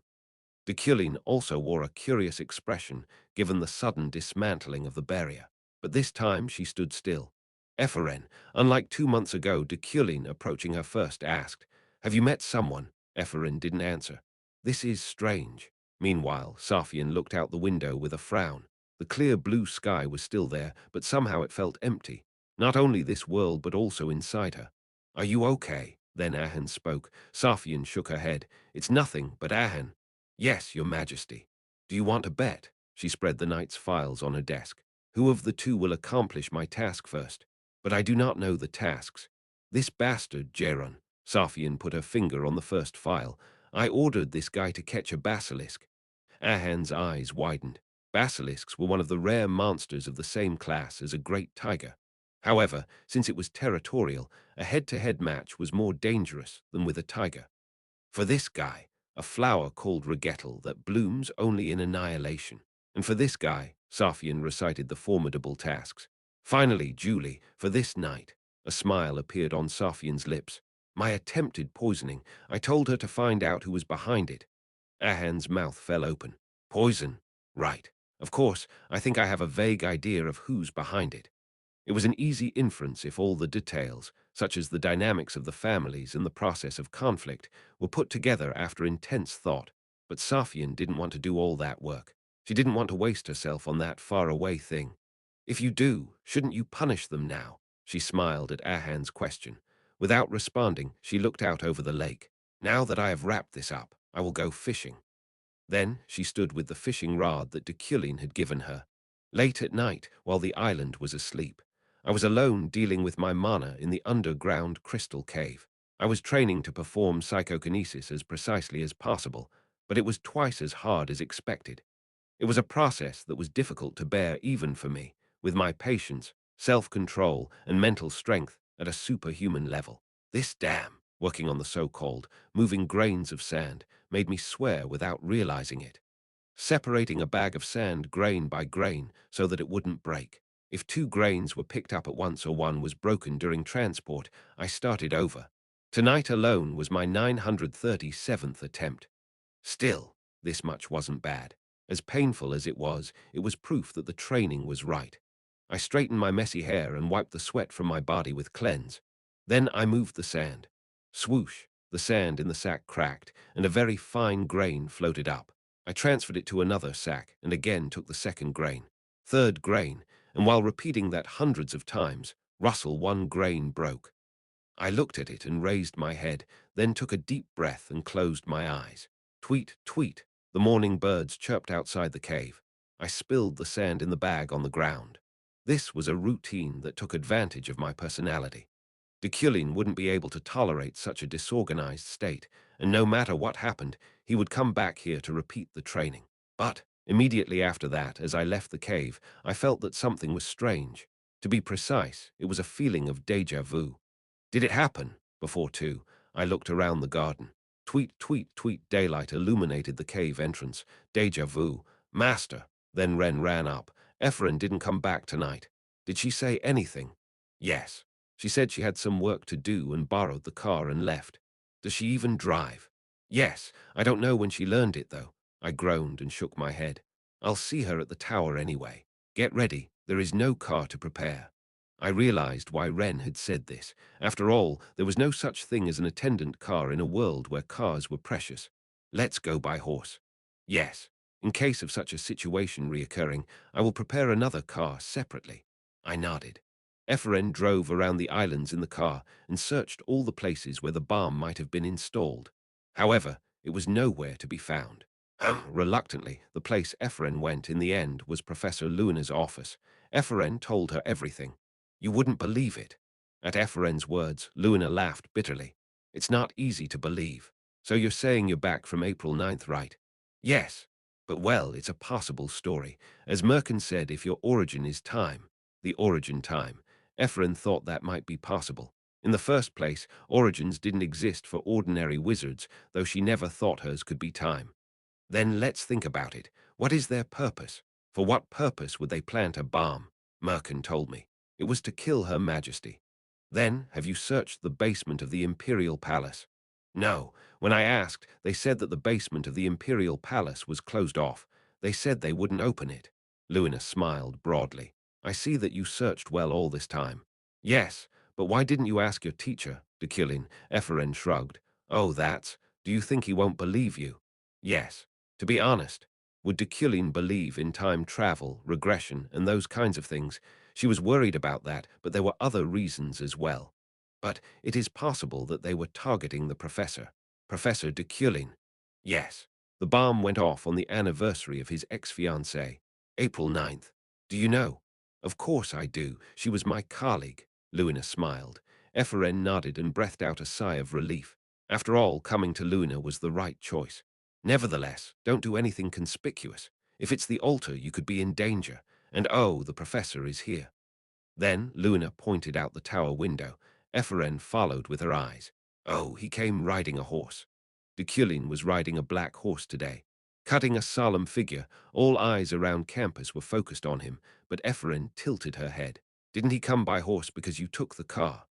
Deculein also wore a curious expression given the sudden dismantling of the barrier, but this time she stood still. Epherin, unlike 2 months ago, Deculein, approaching her first, asked, "Have you met someone?" Epherin didn't answer. "This is strange." Meanwhile, Safian looked out the window with a frown. The clear blue sky was still there, but somehow it felt empty. Not only this world, but also inside her. "Are you okay?" Then Ahan spoke. Safian shook her head. "It's nothing, but Ahan." "Yes, Your Majesty." "Do you want to bet?" She spread the knight's files on her desk. "Who of the two will accomplish my task first? But I do not know the tasks." "This bastard, Jeron." Safian put her finger on the first file. "I ordered this guy to catch a basilisk." Ahan's eyes widened. Basilisks were one of the rare monsters of the same class as a great tiger. However, since it was territorial, a head-to-head match was more dangerous than with a tiger. "For this guy, a flower called regetal that blooms only in annihilation. And for this guy," Safian recited the formidable tasks. "Finally, Julie, for this night." A smile appeared on Safian's lips. "My attempted poisoning. I told her to find out who was behind it." Ahan's mouth fell open. "Poison? Right. Of course, I think I have a vague idea of who's behind it." It was an easy inference if all the details, such as the dynamics of the families and the process of conflict, were put together after intense thought. But Safian didn't want to do all that work. She didn't want to waste herself on that far-away thing. "If you do, shouldn't you punish them now?" She smiled at Ahan's question. Without responding, she looked out over the lake. "Now that I have wrapped this up, I will go fishing." Then she stood with the fishing rod that Deculein had given her. Late at night, while the island was asleep, I was alone dealing with my mana in the underground crystal cave. I was training to perform psychokinesis as precisely as possible, but it was twice as hard as expected. It was a process that was difficult to bear even for me, with my patience, self-control, and mental strength at a superhuman level. This dam, working on the so-called moving grains of sand, made me swear without realizing it. Separating a bag of sand grain by grain so that it wouldn't break. If 2 grains were picked up at once or one was broken during transport, I started over. Tonight alone was my 937th attempt. Still, this much wasn't bad. As painful as it was proof that the training was right. I straightened my messy hair and wiped the sweat from my body with cleanse. Then I moved the sand. Swoosh, the sand in the sack cracked, and a very fine grain floated up. I transferred it to another sack and again took the second grain. Third grain, and while repeating that hundreds of times, Russell, 1 grain broke. I looked at it and raised my head, then took a deep breath and closed my eyes. Tweet, tweet, the morning birds chirped outside the cave. I spilled the sand in the bag on the ground. This was a routine that took advantage of my personality. Deculein wouldn't be able to tolerate such a disorganized state, and no matter what happened, he would come back here to repeat the training. But immediately after that, as I left the cave, I felt that something was strange. To be precise, it was a feeling of déjà vu. Did it happen? Before two, I looked around the garden. Tweet, tweet, tweet, daylight illuminated the cave entrance. Déjà vu. Master. Then Ren ran up. Ephraim didn't come back tonight. Did she say anything? Yes. She said she had some work to do and borrowed the car and left. Does she even drive? Yes. I don't know when she learned it, though. I groaned and shook my head. I'll see her at the tower anyway. Get ready. There is no car to prepare. I realized why Ren had said this. After all, there was no such thing as an attendant car in a world where cars were precious. Let's go by horse. Yes. In case of such a situation reoccurring, I will prepare another car separately. I nodded. Ephraim drove around the islands in the car and searched all the places where the bomb might have been installed. However, it was nowhere to be found. Reluctantly, the place Ephraim went in the end was Professor Luna's office. Ephraim told her everything. You wouldn't believe it. At Ephraim's words, Luna laughed bitterly. It's not easy to believe. So you're saying you're back from April 9th, right? Yes. But well, it's a possible story. As Merkin said, if your origin is time, the origin time, Ephraim thought that might be possible. In the first place, origins didn't exist for ordinary wizards, though she never thought hers could be time. Then let's think about it. What is their purpose? For what purpose would they plant a bomb? Merkin told me. It was to kill Her Majesty. Then, have you searched the basement of the Imperial Palace? No. When I asked, they said that the basement of the Imperial Palace was closed off. They said they wouldn't open it. Luina smiled broadly. I see that you searched well all this time. Yes, but why didn't you ask your teacher? Deculein. Ephraim shrugged. Oh, that's. Do you think he won't believe you? Yes. To be honest, would Deculein believe in time travel, regression, and those kinds of things? She was worried about that, but there were other reasons as well. But it is possible that they were targeting the professor. Professor Deculein. Yes. The bomb went off on the anniversary of his ex-fiancée, April 9th. Do you know? Of course I do. She was my colleague. Luina smiled. Ephraim nodded and breathed out a sigh of relief. After all, coming to Luina was the right choice. Nevertheless, don't do anything conspicuous. If it's the altar, you could be in danger. And oh, the professor is here. Then Luina pointed out the tower window. Ephraim followed with her eyes. Oh, he came riding a horse. Deculein was riding a black horse today. Cutting a solemn figure, all eyes around campus were focused on him, but Ephraim tilted her head. Didn't he come by horse because you took the car?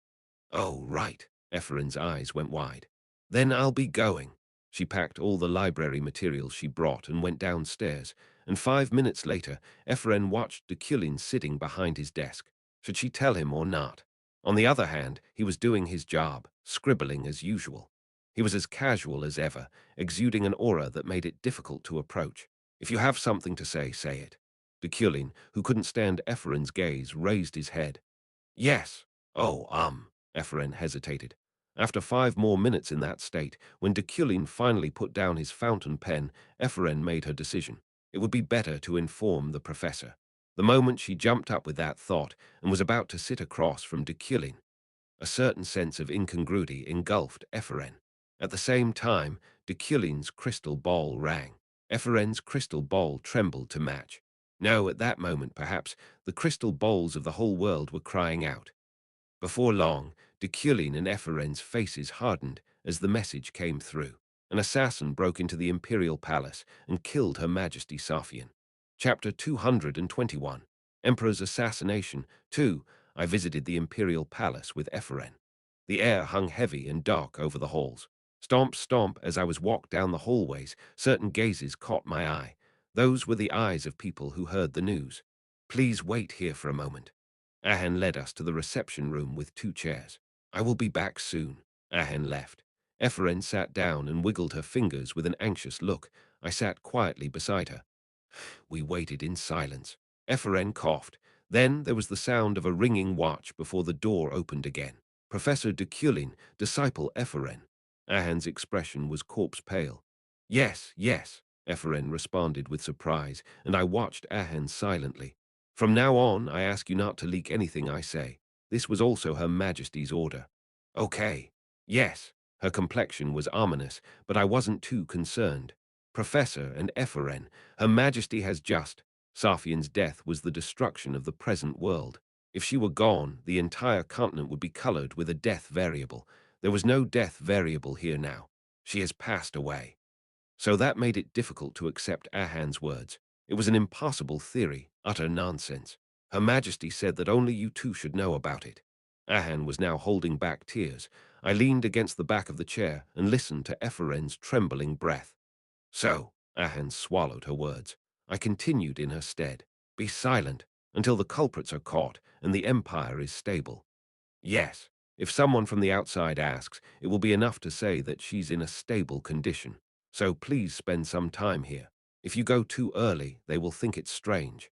Oh, right. Ephraim's eyes went wide. Then I'll be going. She packed all the library materials she brought and went downstairs, and 5 minutes later, Ephraim watched Deculein sitting behind his desk. Should she tell him or not? On the other hand, he was doing his job, scribbling as usual. He was as casual as ever, exuding an aura that made it difficult to approach. If you have something to say it. Deculein, who couldn't stand Ephraim's gaze, raised his head. Yes. Oh, Ephraim hesitated. After 5 more minutes in that state, when Deculein finally put down his fountain pen, Ephraim made her decision. It would be better to inform the professor. The moment she jumped up with that thought and was about to sit across from Deculein, a certain sense of incongruity engulfed Ephraim. At the same time, Deculein's crystal ball rang. Ephraim's crystal ball trembled to match. No, at that moment, perhaps, the crystal balls of the whole world were crying out. Before long, Deculein and Ephraim's faces hardened as the message came through. An assassin broke into the Imperial Palace and killed Her Majesty Sophian. Chapter 221. Emperor's Assassination. 2. I visited the Imperial Palace with Ephraim. The air hung heavy and dark over the halls. Stomp, stomp, as I was walked down the hallways, certain gazes caught my eye. Those were the eyes of people who heard the news. Please wait here for a moment. Ahan led us to the reception room with 2 chairs. I will be back soon. Ahan left. Ephraim sat down and wiggled her fingers with an anxious look. I sat quietly beside her. We waited in silence. Ephraim coughed. Then there was the sound of a ringing watch before the door opened again. Professor Deculein, disciple Ephraim. Ahan's expression was corpse pale. Yes, yes, Ephraim responded with surprise, and I watched Ahan silently. From now on, I ask you not to leak anything I say. This was also Her Majesty's order. Okay. Yes. Her complexion was ominous, but I wasn't too concerned. Professor and Ephraim, Her Majesty has just. Sophian's death was the destruction of the present world. If she were gone, the entire continent would be colored with a death variable. There was no death variable here now. She has passed away. So that made it difficult to accept Ahan's words. It was an impossible theory, utter nonsense. Her Majesty said that only you two should know about it. Ahan was now holding back tears. I leaned against the back of the chair and listened to Ephraim's trembling breath. So, Ahan swallowed her words. I continued in her stead. Be silent until the culprits are caught and the empire is stable. Yes, if someone from the outside asks, it will be enough to say that she's in a stable condition. So please spend some time here. If you go too early, they will think it's strange.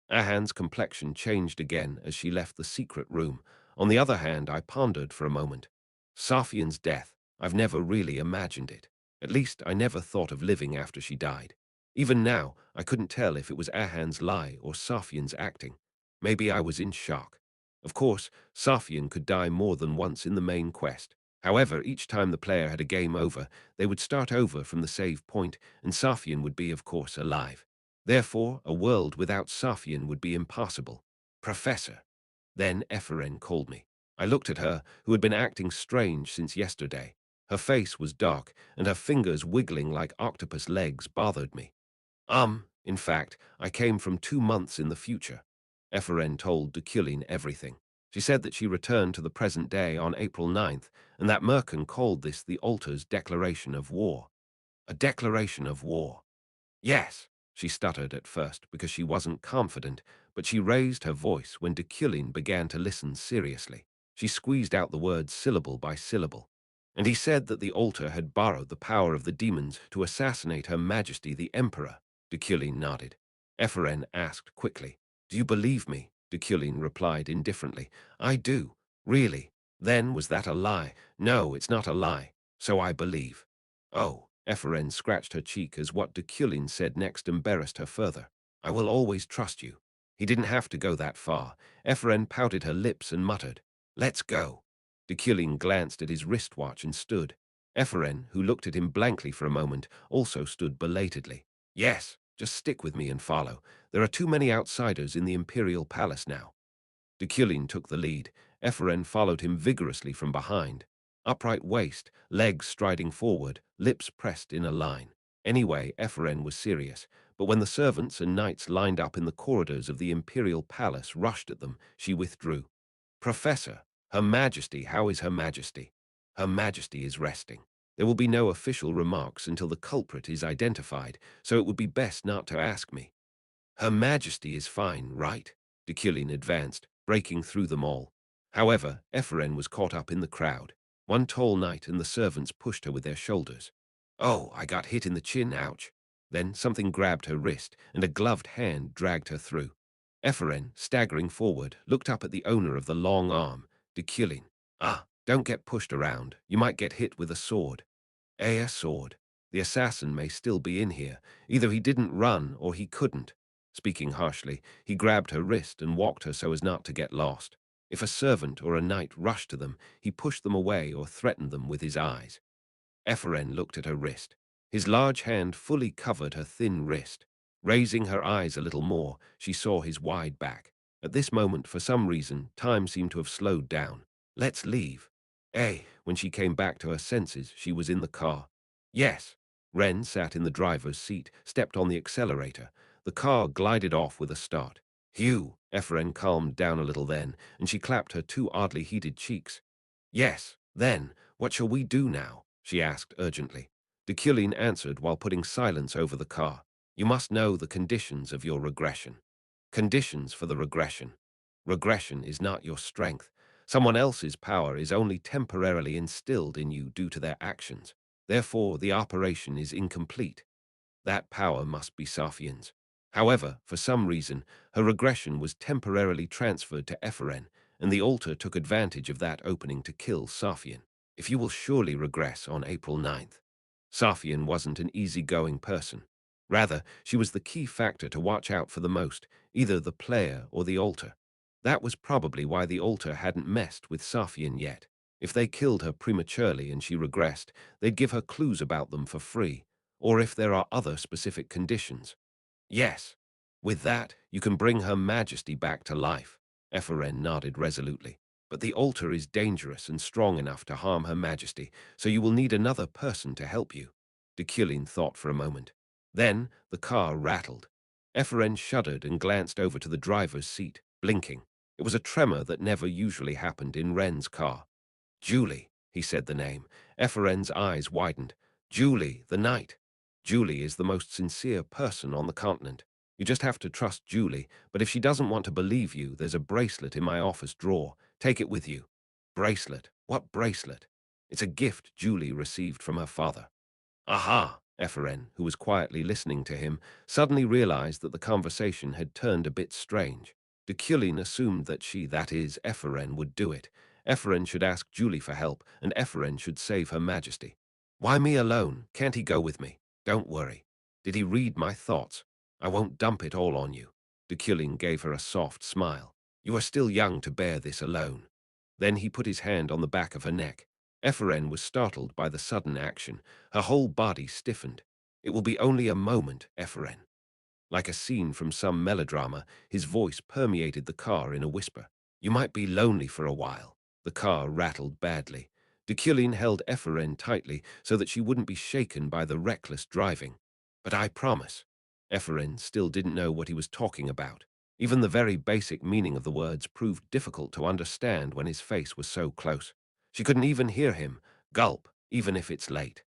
Ahan's complexion changed again as she left the secret room. On the other hand, I pondered for a moment. Sophian's death, I've never really imagined it. At least I never thought of living after she died. Even now, I couldn't tell if it was Ahan's lie or Sophian's acting. Maybe I was in shock. Of course, Sophian could die more than once in the main quest. However, each time the player had a game over, they would start over from the save point, and Safian would be, of course, alive. Therefore, a world without Safian would be impossible. Professor. Then Ephraim called me. I looked at her, who had been acting strange since yesterday. Her face was dark, and her fingers wiggling like octopus legs bothered me. In fact, I came from 2 months in the future. Ephraim told Deculein everything. She said that she returned to the present day on April 9th, and that Merkin called this the altar's declaration of war. A declaration of war. Yes, she stuttered at first because she wasn't confident, but she raised her voice when Deculein began to listen seriously. She squeezed out the words syllable by syllable. And he said that the altar had borrowed the power of the demons to assassinate Her Majesty the Emperor. Deculein nodded. Ephraim asked quickly, "Do you believe me?" Deculein replied indifferently, "I do. Really? Then was that a lie?" "No, it's not a lie. So I believe." "Oh." Ephraim scratched her cheek as what Deculein said next embarrassed her further. "I will always trust you." He didn't have to go that far. Ephraim pouted her lips and muttered, "Let's go." Deculein glanced at his wristwatch and stood. Ephraim, who looked at him blankly for a moment, also stood belatedly. "Yes, just stick with me and follow. There are too many outsiders in the Imperial Palace now." Deculein took the lead. Ephraim followed him vigorously from behind. Upright waist, legs striding forward, lips pressed in a line. Anyway, Ephraim was serious, but when the servants and knights lined up in the corridors of the Imperial Palace rushed at them, she withdrew. "Professor, Her Majesty, how is Her Majesty?" "Her Majesty is resting. There will be no official remarks until the culprit is identified, so it would be best not to ask me." "Her Majesty is fine, right?" Deculein advanced, breaking through them all. However, Ephraim was caught up in the crowd. One tall knight and the servants pushed her with their shoulders. "Oh, I got hit in the chin, ouch." Then something grabbed her wrist, and a gloved hand dragged her through. Ephraim, staggering forward, looked up at the owner of the long arm, Deculein. "Ah, don't get pushed around. You might get hit with a sword." "A sword. The assassin may still be in here. Either he didn't run or he couldn't." Speaking harshly, he grabbed her wrist and walked her so as not to get lost. If a servant or a knight rushed to them, he pushed them away or threatened them with his eyes. Ephraim looked at her wrist. His large hand fully covered her thin wrist. Raising her eyes a little more, she saw his wide back. At this moment, for some reason, time seemed to have slowed down. "Let's leave." When she came back to her senses, she was in the car. "Yes." Ren sat in the driver's seat, stepped on the accelerator. The car glided off with a start. "Hugh." Ephraim calmed down a little then, and she clapped her two oddly heated cheeks. "Yes, then, what shall we do now?" she asked urgently. Deculein answered while putting silence over the car. "You must know the conditions of your regression." "Conditions for the regression." "Regression is not your strength. Someone else's power is only temporarily instilled in you due to their actions. Therefore, the operation is incomplete. That power must be Safian's. However, for some reason, her regression was temporarily transferred to Ephraim, and the altar took advantage of that opening to kill Safian. If you will surely regress on April 9th. Safian wasn't an easygoing person. Rather, she was the key factor to watch out for the most, either the player or the altar. That was probably why the altar hadn't messed with Safian yet. If they killed her prematurely and she regressed, they'd give her clues about them for free, or if there are other specific conditions. "Yes. With that, you can bring Her Majesty back to life." Ephraim nodded resolutely. "But the altar is dangerous and strong enough to harm Her Majesty, so you will need another person to help you." Deculein thought for a moment. Then the car rattled. Ephraim shuddered and glanced over to the driver's seat, blinking. It was a tremor that never usually happened in Ren's car. "Julie," he said the name. Ephraim's eyes widened. "Julie, the knight. Julie is the most sincere person on the continent. You just have to trust Julie, but if she doesn't want to believe you, there's a bracelet in my office drawer. Take it with you." "Bracelet? What bracelet?" "It's a gift Julie received from her father." "Aha!" Ephraim, who was quietly listening to him, suddenly realized that the conversation had turned a bit strange. Deculein assumed that she, that is, Ephraim, would do it. Ephraim should ask Julie for help, and Ephraim should save Her Majesty. "Why me alone? Can't he go with me?" "Don't worry. Did he read my thoughts? I won't dump it all on you." Deculein gave her a soft smile. "You are still young to bear this alone." Then he put his hand on the back of her neck. Ephraim was startled by the sudden action. Her whole body stiffened. It will be only a moment, Ephraim. Like a scene from some melodrama, his voice permeated the car in a whisper. You might be lonely for a while. The car rattled badly. Deculein held Ephraim tightly so that she wouldn't be shaken by the reckless driving. But I promise. Ephraim still didn't know what he was talking about. Even the very basic meaning of the words proved difficult to understand when his face was so close. She couldn't even hear him. Gulp, even if it's late.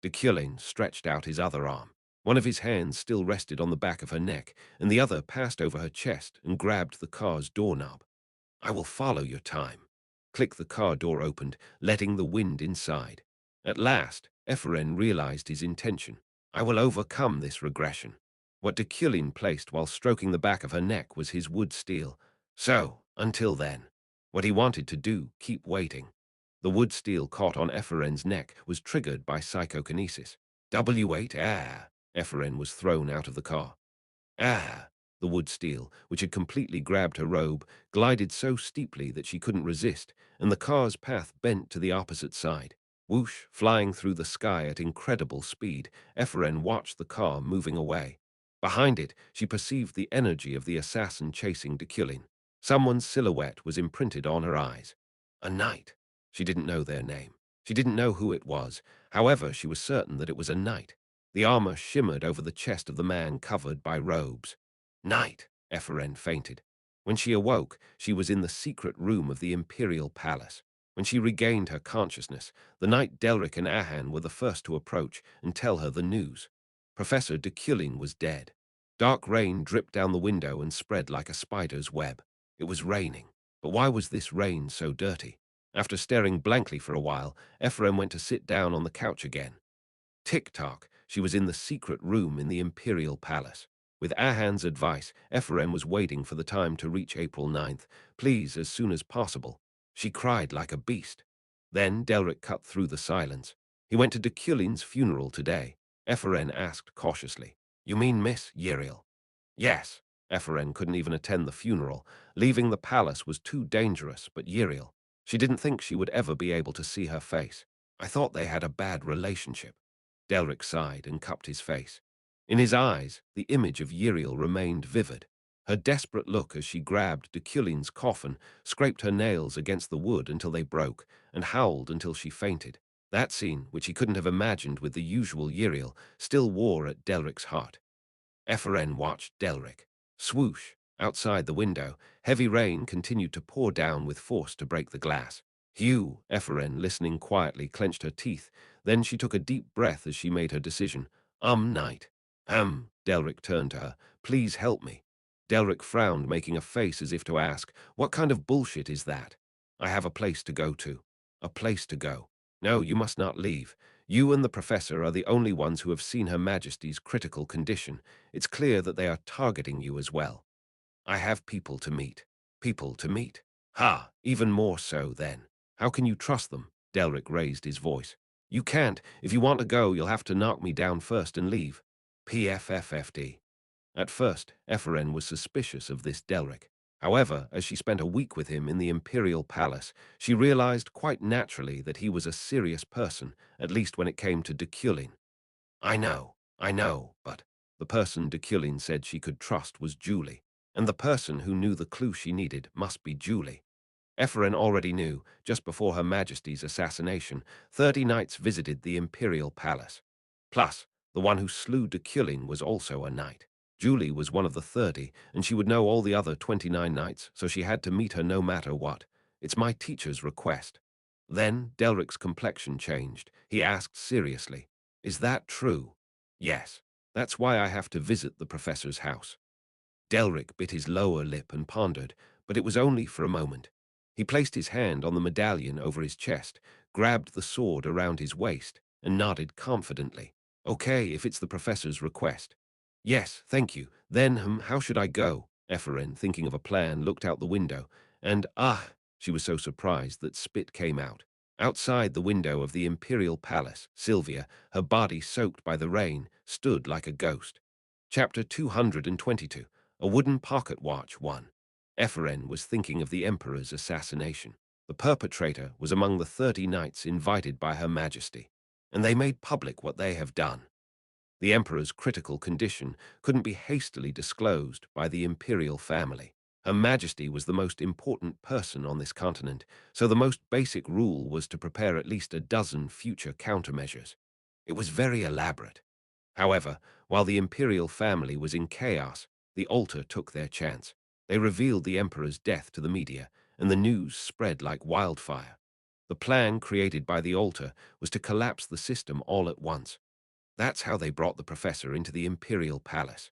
Deculein stretched out his other arm. One of his hands still rested on the back of her neck, and the other passed over her chest and grabbed the car's doorknob. I will follow your time. Click, the car door opened, letting the wind inside. At last, Ephraim realized his intention. I will overcome this regression. What Deculein placed while stroking the back of her neck was his wood steel. So, until then, what he wanted to do, keep waiting. The wood steel caught on Ephraim's neck was triggered by psychokinesis. W8, ah! Ephraim was thrown out of the car. Ah! The wood steel, which had completely grabbed her robe, glided so steeply that she couldn't resist, and the car's path bent to the opposite side. Whoosh, flying through the sky at incredible speed, Ephraim watched the car moving away. Behind it, she perceived the energy of the assassin chasing Deculein. Someone's silhouette was imprinted on her eyes. A knight. She didn't know their name. She didn't know who it was. However, she was certain that it was a knight. The armor shimmered over the chest of the man covered by robes. Night, Ephraim fainted. When she awoke, she was in the secret room of the imperial palace. When she regained her consciousness, the knight Delric and Ahan were the first to approach and tell her the news. Professor Deculein was dead. Dark rain dripped down the window and spread like a spider's web. It was raining, but why was this rain so dirty? After staring blankly for a while, Ephraim went to sit down on the couch again. Tick-tock, she was in the secret room in the imperial palace. With Ahan's advice, Ephraim was waiting for the time to reach April 9th. Please, as soon as possible. She cried like a beast. Then Delric cut through the silence. He went to Deculein's funeral today. Ephraim asked cautiously. You mean Miss Uriel? Yes. Ephraim couldn't even attend the funeral. Leaving the palace was too dangerous, but Uriel, she didn't think she would ever be able to see her face. I thought they had a bad relationship. Delric sighed and cupped his face. In his eyes, the image of Uriel remained vivid. Her desperate look as she grabbed Deculein's coffin, scraped her nails against the wood until they broke, and howled until she fainted. That scene, which he couldn't have imagined with the usual Uriel, still wore at Delric's heart. Ephraim watched Delric. Swoosh! Outside the window, heavy rain continued to pour down with force to break the glass. Hugh, Ephraim, listening quietly, clenched her teeth. Then she took a deep breath as she made her decision. Knight. Delric turned to her. Please help me. Delric frowned, making a face as if to ask, what kind of bullshit is that? I have a place to go to. A place to go. No, you must not leave. You and the professor are the only ones who have seen Her Majesty's critical condition. It's clear that they are targeting you as well. I have people to meet. People to meet. Ha! Even more so, then. How can you trust them? Delric raised his voice. You can't. If you want to go, you'll have to knock me down first and leave. PFFFD. At first, Ephraim was suspicious of this Delric. However, as she spent a week with him in the imperial palace, she realized quite naturally that he was a serious person, at least when it came to Deculein. I know, but the person Deculein said she could trust was Julie, and the person who knew the clue she needed must be Julie. Ephraim already knew, just before Her Majesty's assassination, 30 knights visited the imperial palace. Plus, the one who slew Deculein was also a knight. Julie was one of the 30, and she would know all the other 29 knights, so she had to meet her no matter what. It's my teacher's request. Then Delric's complexion changed. He asked seriously, Is that true? Yes. That's why I have to visit the professor's house. Delric bit his lower lip and pondered, but it was only for a moment. He placed his hand on the medallion over his chest, grabbed the sword around his waist, and nodded confidently. Okay, if it's the professor's request. Yes, thank you. Then, how should I go? Ephraim, thinking of a plan, looked out the window, and she was so surprised that spit came out. Outside the window of the imperial palace, Sylvia, her body soaked by the rain, stood like a ghost. Chapter 222. A Wooden Pocket Watch 1. Ephraim was thinking of the Emperor's assassination. The perpetrator was among the 30 knights invited by Her Majesty, and they made public what they have done. The emperor's critical condition couldn't be hastily disclosed by the imperial family. Her Majesty was the most important person on this continent, so the most basic rule was to prepare at least a dozen future countermeasures. It was very elaborate. However, while the imperial family was in chaos, the altar took their chance. They revealed the emperor's death to the media, and the news spread like wildfire. The plan created by the altar was to collapse the system all at once. That's how they brought the professor into the imperial palace.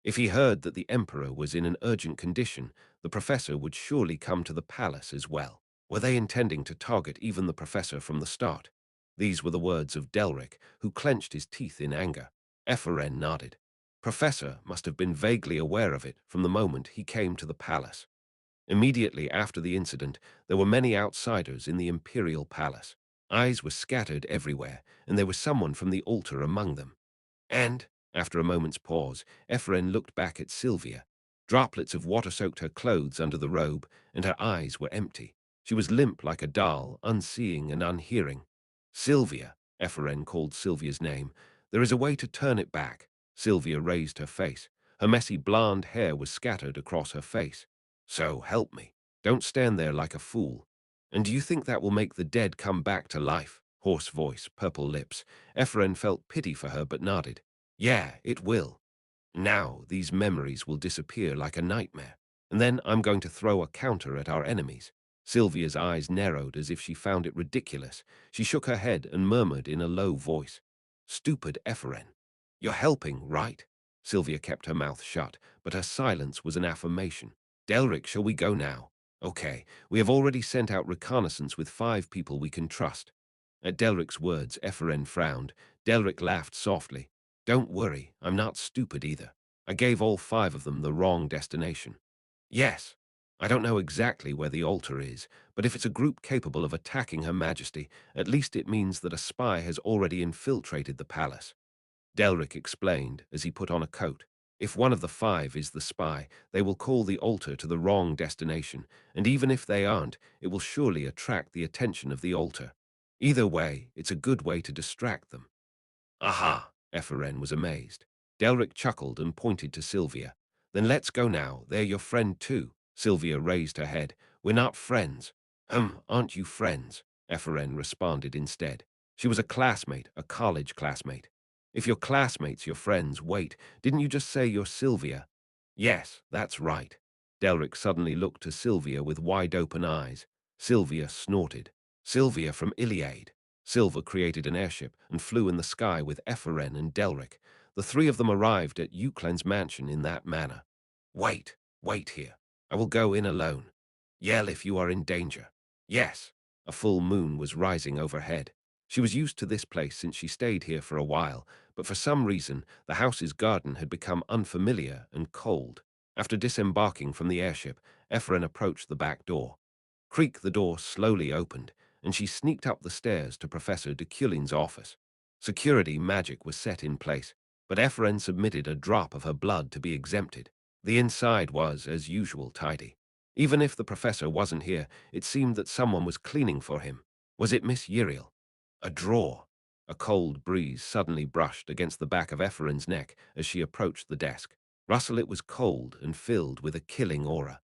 If he heard that the emperor was in an urgent condition, the professor would surely come to the palace as well. Were they intending to target even the professor from the start? These were the words of Delric, who clenched his teeth in anger. Ephraim nodded. Professor must have been vaguely aware of it from the moment he came to the palace. Immediately after the incident, there were many outsiders in the imperial palace. Eyes were scattered everywhere, and there was someone from the altar among them. And, after a moment's pause, Ephraim looked back at Sylvia. Droplets of water soaked her clothes under the robe, and her eyes were empty. She was limp like a doll, unseeing and unhearing. Sylvia, Ephraim called Sylvia's name. There is a way to turn it back. Sylvia raised her face. Her messy blonde hair was scattered across her face. So, help me. Don't stand there like a fool. And do you think that will make the dead come back to life? Hoarse voice, purple lips. Ephraim felt pity for her but nodded. Yeah, it will. Now these memories will disappear like a nightmare. And then I'm going to throw a counter at our enemies. Sylvia's eyes narrowed as if she found it ridiculous. She shook her head and murmured in a low voice. Stupid Ephraim. You're helping, right? Sylvia kept her mouth shut, but her silence was an affirmation. Delric, shall we go now? Okay, we have already sent out reconnaissance with 5 people we can trust. At Delric's words, Ephraim frowned. Delric laughed softly. Don't worry, I'm not stupid either. I gave all 5 of them the wrong destination. Yes, I don't know exactly where the altar is, but if it's a group capable of attacking Her Majesty, at least it means that a spy has already infiltrated the palace. Delric explained as he put on a coat. If one of the 5 is the spy, they will call the altar to the wrong destination, and even if they aren't, it will surely attract the attention of the altar. Either way, it's a good way to distract them. Aha! Ephraim was amazed. Delric chuckled and pointed to Sylvia. Then let's go now. They're your friend too. Sylvia raised her head. We're not friends. Aren't you friends? Ephraim responded instead. She was a classmate, a college classmate. If your classmates, your friends, wait, didn't you just say you're Sylvia? Yes, that's right. Delric suddenly looked to Sylvia with wide-open eyes. Sylvia snorted. Sylvia from Iliad. Silver created an airship and flew in the sky with Ephraim and Delric. The 3 of them arrived at Euclen's mansion in that manner. Wait here. I will go in alone. Yell if you are in danger. Yes. A full moon was rising overhead. She was used to this place since she stayed here for a while, but for some reason the house's garden had become unfamiliar and cold. After disembarking from the airship, Ephraim approached the back door. Creak, the door slowly opened, and she sneaked up the stairs to Professor Deculein's office. Security magic was set in place, but Ephraim submitted a drop of her blood to be exempted. The inside was, as usual, tidy. Even if the professor wasn't here, it seemed that someone was cleaning for him. Was it Miss Uriel? A drawer. A cold breeze suddenly brushed against the back of Ephraim's neck as she approached the desk. Russell, it was cold and filled with a killing aura.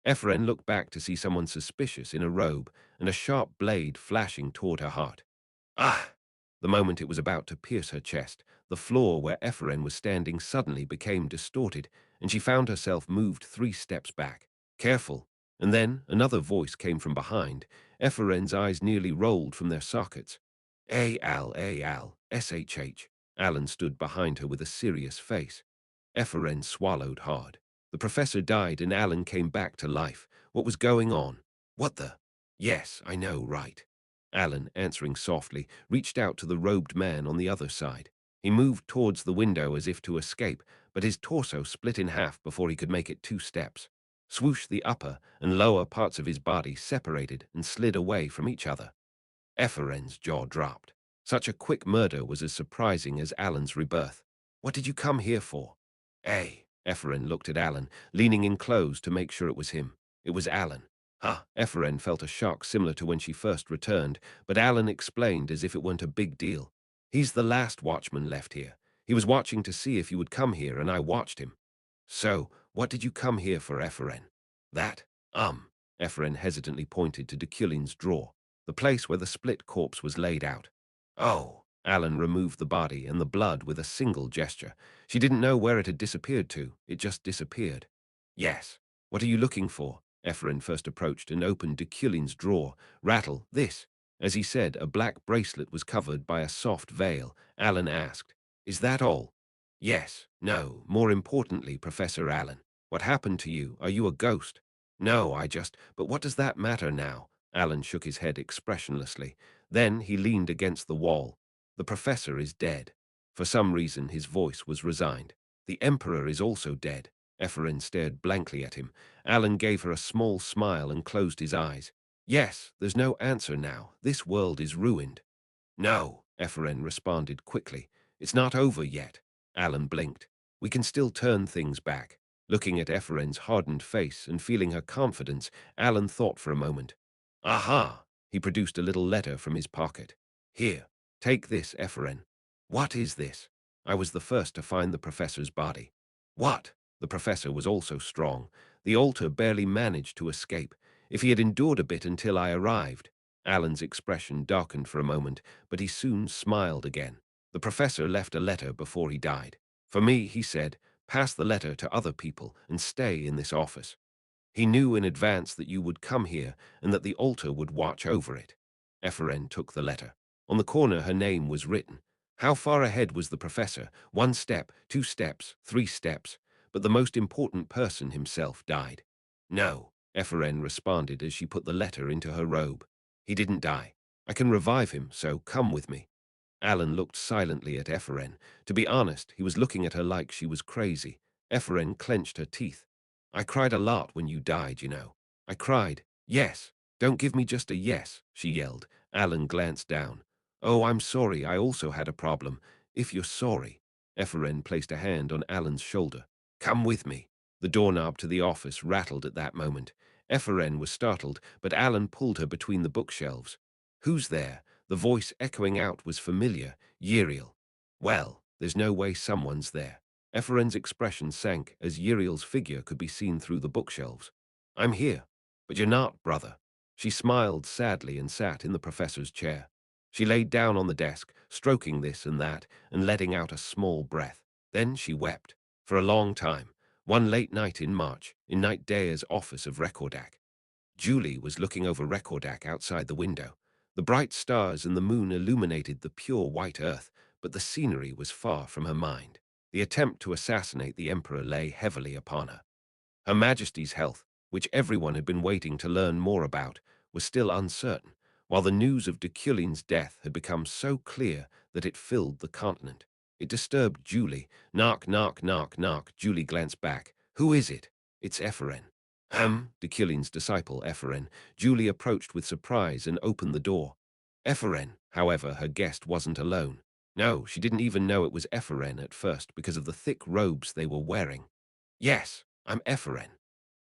Ephraim looked back to see someone suspicious in a robe and a sharp blade flashing toward her heart. Ah! The moment it was about to pierce her chest, the floor where Ephraim was standing suddenly became distorted, and she found herself moved 3 steps back. Careful! And then another voice came from behind. Ephraim's eyes nearly rolled from their sockets. A-L, S-H-H. Alan stood behind her with a serious face. Ephraim swallowed hard. The professor died and Alan came back to life. What was going on? What the? Yes, I know, right. Alan, answering softly, reached out to the robed man on the other side. He moved towards the window as if to escape, but his torso split in half before he could make it 2 steps. Swoosh, the upper and lower parts of his body separated and slid away from each other. Ephraim's jaw dropped. Such a quick murder was as surprising as Alan's rebirth. What did you come here for? Ephraim looked at Alan, leaning in close to make sure it was him. It was Alan. Huh. Eferen felt a shock similar to when she first returned, but Alan explained as if it weren't a big deal. He's the last watchman left here. He was watching to see if you would come here, and I watched him. So, what did you come here for, Eferen? That? Eferen hesitantly pointed to Deculein's drawer, the place where the split corpse was laid out. Oh, Alan removed the body and the blood with a single gesture. She didn't know where it had disappeared to. It just disappeared. Yes. What are you looking for? Eferen first approached and opened Deculein's drawer. Rattle, this. As he said, a black bracelet was covered by a soft veil. Alan asked, Is that all? Yes. No. More importantly, Professor Allen, what happened to you? Are you a ghost? No, but what does that matter now? Alan shook his head expressionlessly. Then he leaned against the wall. The professor is dead. For some reason, his voice was resigned. The Emperor is also dead. Eferen stared blankly at him. Alan gave her a small smile and closed his eyes. Yes, there's no answer now. This world is ruined. No, Eferen responded quickly. It's not over yet. Alan blinked. We can still turn things back. Looking at Eferen's hardened face and feeling her confidence, Alan thought for a moment. Aha! He produced a little letter from his pocket. Here, take this, Eferen. What is this? I was the first to find the professor's body. What? The professor was also strong. The altar barely managed to escape. If he had endured a bit until I arrived. Alan's expression darkened for a moment, but he soon smiled again. The professor left a letter before he died. For me, he said, pass the letter to other people and stay in this office. He knew in advance that you would come here and that the altar would watch over it. Eferen took the letter. On the corner her name was written. How far ahead was the professor? 1 step, 2 steps, 3 steps. But the most important person himself died. No, Eferen responded as she put the letter into her robe. He didn't die. I can revive him, so come with me. Alan looked silently at Eferen. To be honest, he was looking at her like she was crazy. Eferen clenched her teeth. I cried a lot when you died, you know. I cried. Yes. Don't give me just a yes, she yelled. Alan glanced down. Oh, I'm sorry, I also had a problem. If you're sorry. Eferen placed a hand on Alan's shoulder. Come with me. The doorknob to the office rattled at that moment. Eferen was startled, but Alan pulled her between the bookshelves. Who's there? The voice echoing out was familiar. Yiriel. Well, there's no way someone's there. Eferen's expression sank as Yiriel's figure could be seen through the bookshelves. I'm here. But you're not, brother. She smiled sadly and sat in the professor's chair. She laid down on the desk, stroking this and that, and letting out a small breath. Then she wept. For a long time. One late night in March, in Knight Daya's office of Rekordak. Julie was looking over Rekordak outside the window. The bright stars and the moon illuminated the pure white earth, but the scenery was far from her mind. The attempt to assassinate the emperor lay heavily upon her. Her Majesty's health, which everyone had been waiting to learn more about, was still uncertain, while the news of Deculein's death had become so clear that it filled the continent. It disturbed Julie. Knock, knock, knock, knock. Julie glanced back. Who is it? It's Eferen. Deculein's disciple, Eferen. Julie approached with surprise and opened the door. Eferen, however, her guest wasn't alone. No, she didn't even know it was Eferen at first because of the thick robes they were wearing. Yes, I'm Eferen.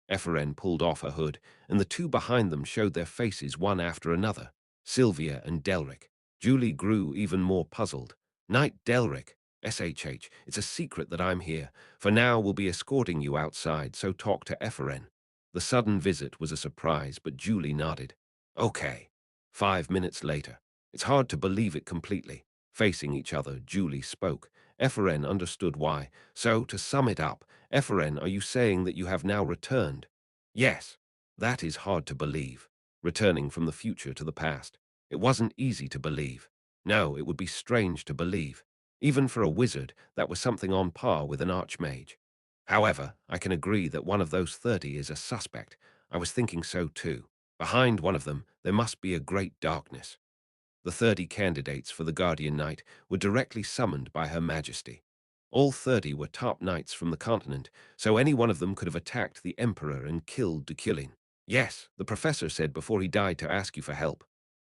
Eferen pulled off her hood, and the two behind them showed their faces one after another, Sylvia and Delric. Julie grew even more puzzled. Knight Delric, SHH, it's a secret that I'm here. For now we'll be escorting you outside, so talk to Eferen. The sudden visit was a surprise, but Julie nodded. Okay. 5 minutes later. It's hard to believe it completely. Facing each other, Julie spoke. Eferen understood why. So, to sum it up, Eferen, are you saying that you have now returned? Yes. That is hard to believe. Returning from the future to the past. It wasn't easy to believe. No, it would be strange to believe. Even for a wizard, that was something on par with an archmage. However, I can agree that one of those 30 is a suspect. I was thinking so too. Behind one of them, there must be a great darkness. The 30 candidates for the Guardian Knight were directly summoned by Her Majesty. All 30 were top knights from the continent, so any one of them could have attacked the Emperor and killed Deculein. Yes, the professor said before he died to ask you for help.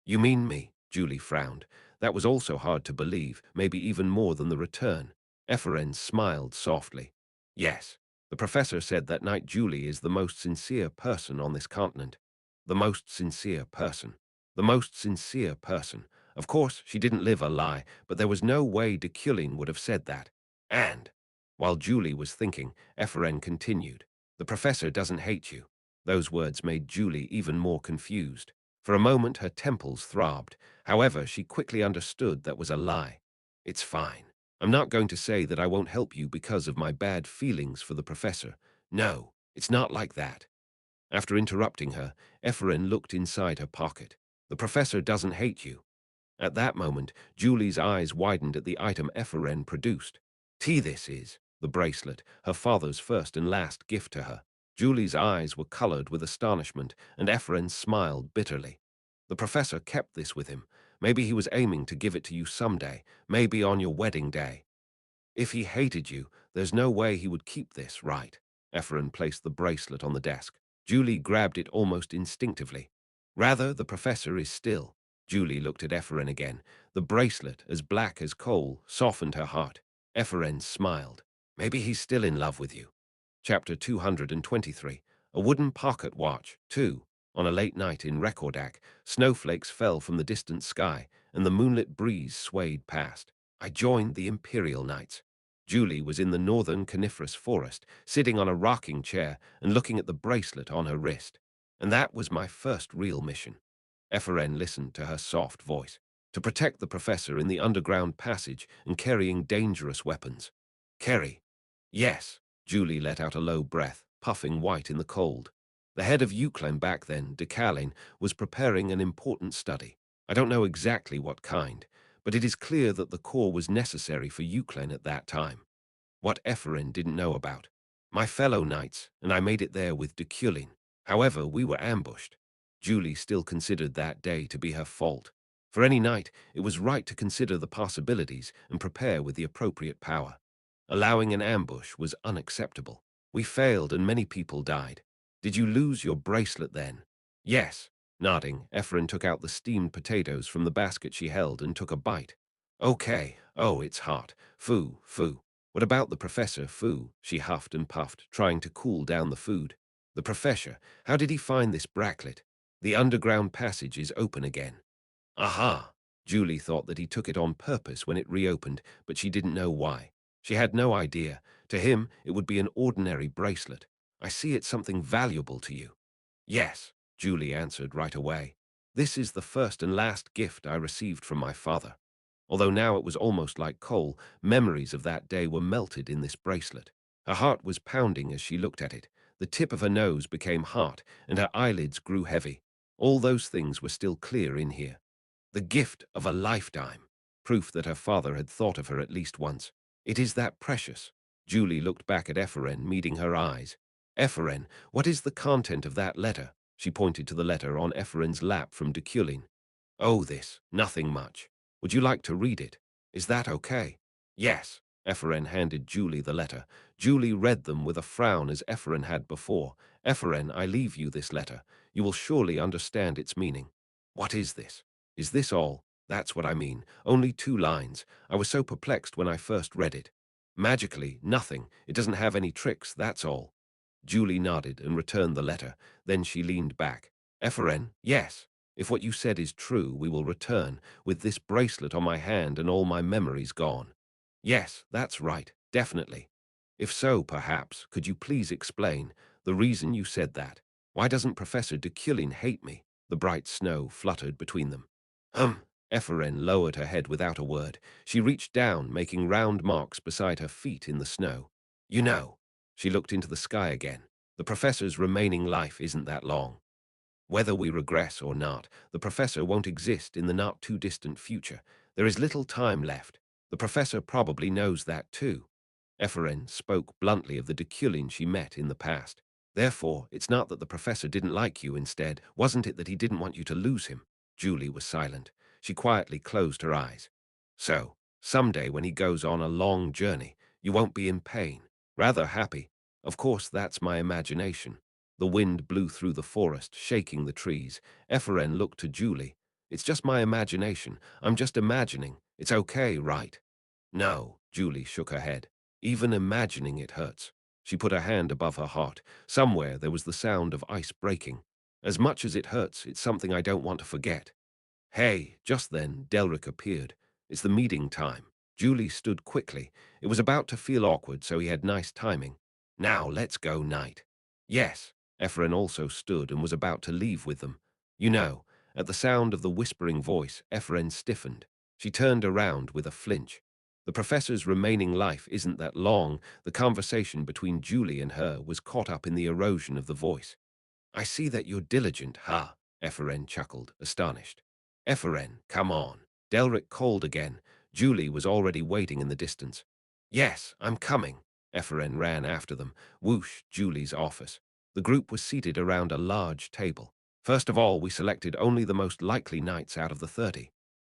You mean me? Julie frowned. That was also hard to believe, maybe even more than the return. Eferen smiled softly. Yes, the professor said that Knight Julie is the most sincere person on this continent. The most sincere person. The most sincere person. Of course, she didn't live a lie, but there was no way Deculein would have said that. And, while Julie was thinking, Ephraim continued, "The professor doesn't hate you." Those words made Julie even more confused. For a moment, her temples throbbed. However, she quickly understood that was a lie. "It's fine. I'm not going to say that I won't help you because of my bad feelings for the professor. No, it's not like that." After interrupting her, Ephraim looked inside her pocket. "The professor doesn't hate you." At that moment, Julie's eyes widened at the item Ephraim produced. This is the bracelet, her father's first and last gift to her. Julie's eyes were colored with astonishment, and Ephraim smiled bitterly. "The professor kept this with him. Maybe he was aiming to give it to you someday, maybe on your wedding day." "If he hated you, there's no way he would keep this, right?" Ephraim placed the bracelet on the desk. Julie grabbed it almost instinctively. "Rather, the professor is still." Julie looked at Ephraim again. The bracelet, as black as coal, softened her heart. Ephraim smiled. "Maybe he's still in love with you." Chapter 223. A wooden pocket watch. 2. On a late night in Rekordak, snowflakes fell from the distant sky, and the moonlit breeze swayed past. I joined the Imperial Knights. Julie was in the northern coniferous forest, sitting on a rocking chair and looking at the bracelet on her wrist. And that was my first real mission. Ephraim listened to her soft voice. To protect the professor in the underground passage and carrying dangerous weapons. "Kerry." "Yes." Julie let out a low breath, puffing white in the cold. The head of Euclid back then, Deculein, was preparing an important study. I don't know exactly what kind, but it is clear that the core was necessary for Euclid at that time. What Ephraim didn't know about. "My fellow knights, and I made it there with Deculein. However, we were ambushed." Julie still considered that day to be her fault. For any knight, it was right to consider the possibilities and prepare with the appropriate power. Allowing an ambush was unacceptable. "We failed and many people died." "Did you lose your bracelet then?" "Yes." Nodding, Ephraim took out the steamed potatoes from the basket she held and took a bite. "Okay. Oh, it's hot. Foo, foo." "What about the professor, Foo?" She huffed and puffed, trying to cool down the food. "The professor, how did he find this bracelet?" "The underground passage is open again." "Aha!" Julie thought that he took it on purpose when it reopened, but she didn't know why. She had no idea. To him, it would be an ordinary bracelet. "I see it's something valuable to you." "Yes," Julie answered right away. "This is the first and last gift I received from my father." Although now it was almost like coal, memories of that day were melted in this bracelet. Her heart was pounding as she looked at it. The tip of her nose became hot, and her eyelids grew heavy. All those things were still clear in here. The gift of a lifetime. Proof that her father had thought of her at least once. It is that precious. Julie looked back at Ephraim, meeting her eyes. "Ephraim, what is the content of that letter?" She pointed to the letter on Ephraim's lap from Deculein. "Oh, this. Nothing much. Would you like to read it? Is that okay?" "Yes." Ephraim handed Julie the letter. Julie read them with a frown as Ephraim had before. "Ephraim, I leave you this letter. You will surely understand its meaning." "What is this? Is this all?" "That's what I mean. Only 2 lines. I was so perplexed when I first read it." "Magically, nothing. It doesn't have any tricks, that's all." Julie nodded and returned the letter. Then she leaned back. "Ephraim, yes. If what you said is true, we will return, with this bracelet on my hand and all my memories gone." "Yes, that's right, definitely." "If so, perhaps, could you please explain the reason you said that? Why doesn't Professor Deculein hate me?" The bright snow fluttered between them. Ephraim lowered her head without a word. She reached down, making round marks beside her feet in the snow. "You know." She looked into the sky again. "The professor's remaining life isn't that long. Whether we regress or not, the professor won't exist in the not-too-distant future. There is little time left. The professor probably knows that too." Ephraim spoke bluntly of the Deculein she met in the past. "Therefore, it's not that the professor didn't like you instead, wasn't it that he didn't want you to lose him?" Julie was silent. She quietly closed her eyes. "So, someday when he goes on a long journey, you won't be in pain, rather happy. Of course, that's my imagination." The wind blew through the forest, shaking the trees. Ephraim looked to Julie. "It's just my imagination. I'm just imagining. It's okay, right?" "No," Julie shook her head. "Even imagining it hurts." She put her hand above her heart. Somewhere there was the sound of ice breaking. As much as it hurts, it's something I don't want to forget. Hey, just then, Delric appeared. It's the meeting time. Julie stood quickly. It was about to feel awkward, so he had nice timing. Now, let's go, Knight. Yes, Ephraim also stood and was about to leave with them. You know, at the sound of the whispering voice, Ephraim stiffened. She turned around with a flinch. The professor's remaining life isn't that long. The conversation between Julie and her was caught up in the erosion of the voice. I see that you're diligent, ha? Ephraim chuckled, astonished. Ephraim, come on. Delric called again. Julie was already waiting in the distance. Yes, I'm coming. Ephraim ran after them. Whoosh, Julie's office. The group was seated around a large table. First of all, we selected only the most likely knights out of the 30.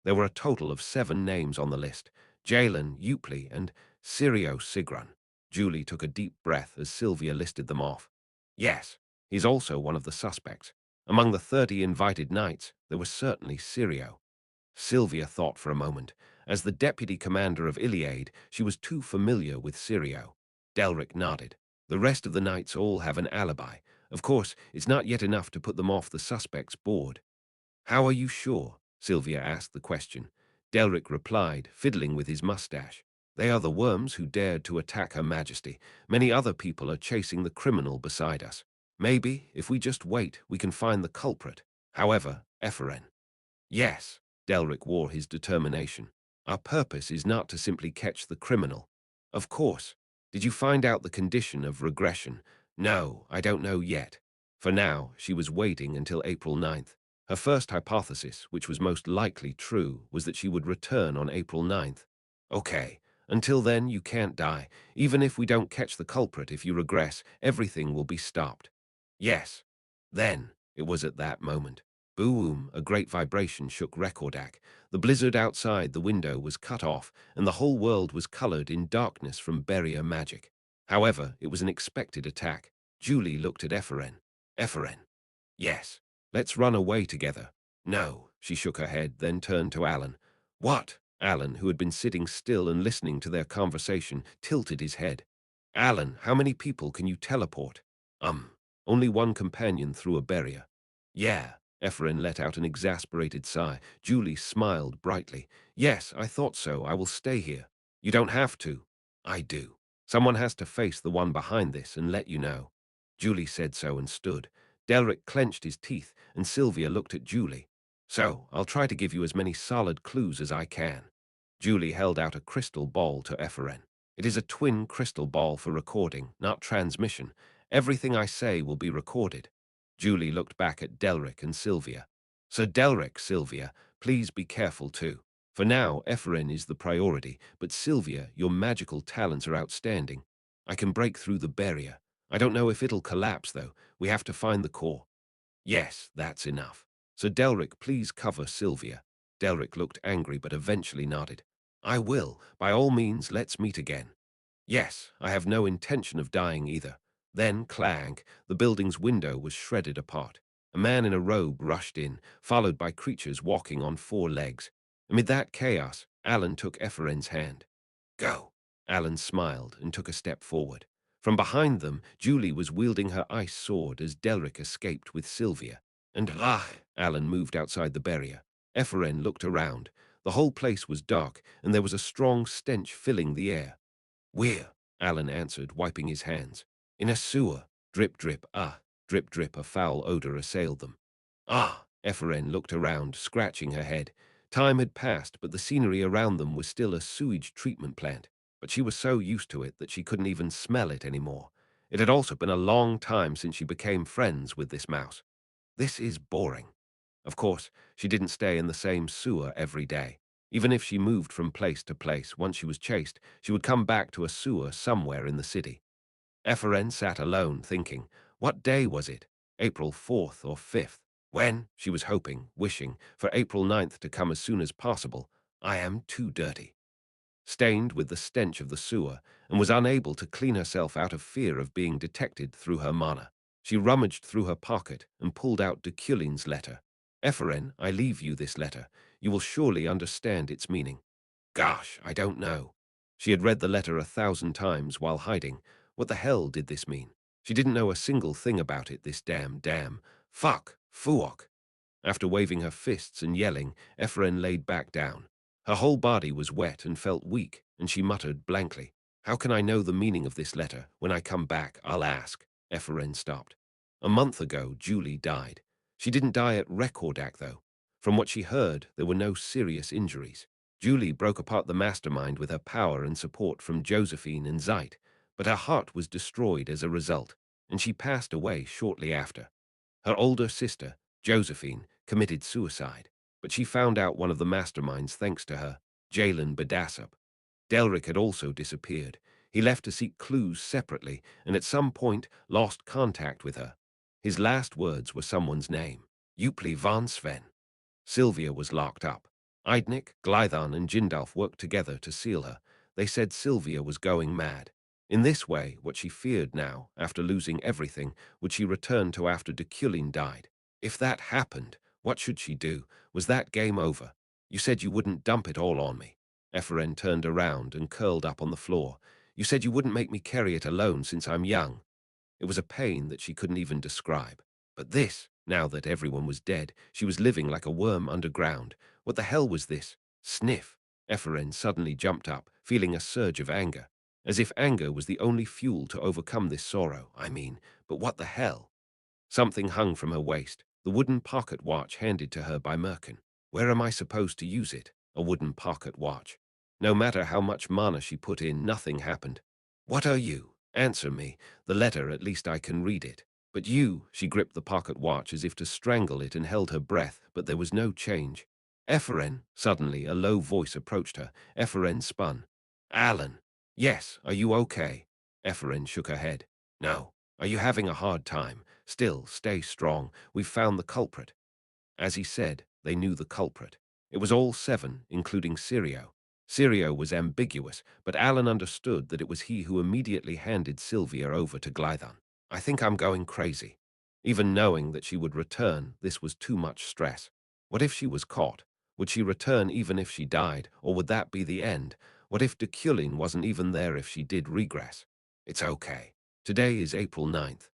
There were a total of 7 names on the list. Jalen, Eupley, and Sirio Sigran. Julie took a deep breath as Sylvia listed them off. Yes, he's also one of the suspects. Among the 30 invited knights, there was certainly Sirio. Sylvia thought for a moment. As the deputy commander of Iliade, she was too familiar with Sirio. Delric nodded. The rest of the knights all have an alibi. Of course, it's not yet enough to put them off the suspect's board. How are you sure? Sylvia asked the question. Delric replied, fiddling with his mustache. They are the worms who dared to attack Her Majesty. Many other people are chasing the criminal beside us. Maybe, if we just wait, we can find the culprit. However, Ephraim. Yes, Delric wore his determination. Our purpose is not to simply catch the criminal. Of course. Did you find out the condition of regression? No, I don't know yet. For now, she was waiting until April 9th. Her first hypothesis, which was most likely true, was that she would return on April 9th. Okay, until then you can't die. Even if we don't catch the culprit, if you regress, everything will be stopped. Yes. Then, it was at that moment. Boom, a great vibration shook Rekordak. The blizzard outside the window was cut off, and the whole world was colored in darkness from barrier magic. However, it was an expected attack. Julie looked at Ephraim. Ephraim. Yes. Let's run away together. No, she shook her head, then turned to Alan. What? Alan, who had been sitting still and listening to their conversation, tilted his head. Alan, how many people can you teleport? Only one companion through a barrier. Yeah. Ephraim let out an exasperated sigh. Julie smiled brightly. Yes, I thought so. I will stay here. You don't have to. I do. Someone has to face the one behind this and let you know. Julie said so and stood. Delric clenched his teeth, and Sylvia looked at Julie. So, I'll try to give you as many solid clues as I can. Julie held out a crystal ball to Ephraim. It is a twin crystal ball for recording, not transmission. Everything I say will be recorded. Julie looked back at Delric and Sylvia. Sir Delric, Sylvia, please be careful too. For now, Ephraim is the priority, but Sylvia, your magical talents are outstanding. I can break through the barrier. I don't know if it'll collapse, though. We have to find the core. Yes, that's enough. Sir Delric, please cover Sylvia. Delric looked angry but eventually nodded. I will. By all means, let's meet again. Yes, I have no intention of dying either. Then, clang, the building's window was shredded apart. A man in a robe rushed in, followed by creatures walking on 4 legs. Amid that chaos, Alan took Ephraim's hand. Go. Alan smiled and took a step forward. From behind them, Julie was wielding her ice sword as Delric escaped with Sylvia. And Alan moved outside the barrier. Ephraim looked around. The whole place was dark, and there was a strong stench filling the air. We're, Alan answered, wiping his hands. In a sewer. Drip, drip, drip, drip, a foul odor assailed them. Ephraim looked around, scratching her head. Time had passed, but the scenery around them was still a sewage treatment plant. But she was so used to it that she couldn't even smell it anymore. It had also been a long time since she became friends with this mouse. This is boring. Of course, she didn't stay in the same sewer every day. Even if she moved from place to place, once she was chased, she would come back to a sewer somewhere in the city. Ephraim sat alone, thinking, what day was it? April 4th or 5th? When, she was hoping, wishing, for April 9th to come as soon as possible. I am too dirty. Stained with the stench of the sewer, and was unable to clean herself out of fear of being detected through her mana. She rummaged through her pocket and pulled out Deculein's letter. Ephraim, I leave you this letter. You will surely understand its meaning. Gosh, I don't know. She had read the letter 1,000 times while hiding. What the hell did this mean? She didn't know a single thing about it, this damn. Fuck! Fuok! After waving her fists and yelling, Ephraim laid back down. Her whole body was wet and felt weak, and she muttered blankly, "How can I know the meaning of this letter? When I come back, I'll ask." Ephraim stopped. A month ago, Julie died. She didn't die at Recordac, though. From what she heard, there were no serious injuries. Julie broke apart the mastermind with her power and support from Josephine and Zeit, but her heart was destroyed as a result, and she passed away shortly after. Her older sister, Josephine, committed suicide, but she found out one of the masterminds thanks to her, Jalen Badassop. Delric had also disappeared. He left to seek clues separately and at some point lost contact with her. His last words were someone's name, Eupli von Sven. Sylvia was locked up. Eidnik, Glython, and Jindalf worked together to seal her. They said Sylvia was going mad. In this way, what she feared now, after losing everything, would she return to after Deculein died. If that happened, what should she do? Was that game over? You said you wouldn't dump it all on me. Ephraim turned around and curled up on the floor. You said you wouldn't make me carry it alone since I'm young. It was a pain that she couldn't even describe. But this, now that everyone was dead, she was living like a worm underground. What the hell was this? Sniff. Ephraim suddenly jumped up, feeling a surge of anger. As if anger was the only fuel to overcome this sorrow, but what the hell? Something hung from her waist, the wooden pocket watch handed to her by Merkin. Where am I supposed to use it? A wooden pocket watch. No matter how much mana she put in, nothing happened. What are you? Answer me. The letter, at least I can read it. But you, she gripped the pocket watch as if to strangle it and held her breath, but there was no change. Ephraim, suddenly a low voice approached her. Ephraim spun. Alan. Yes, are you okay? Ephraim shook her head. No. Are you having a hard time? Still, stay strong. We've found the culprit. As he said, they knew the culprit. It was all seven, including Sirio. Sirio was ambiguous, but Alan understood that it was he who immediately handed Sylvia over to Glython. I think I'm going crazy. Even knowing that she would return, this was too much stress. What if she was caught? Would she return even if she died, or would that be the end? What if Deculein wasn't even there if she did regress? It's okay. Today is April 9th.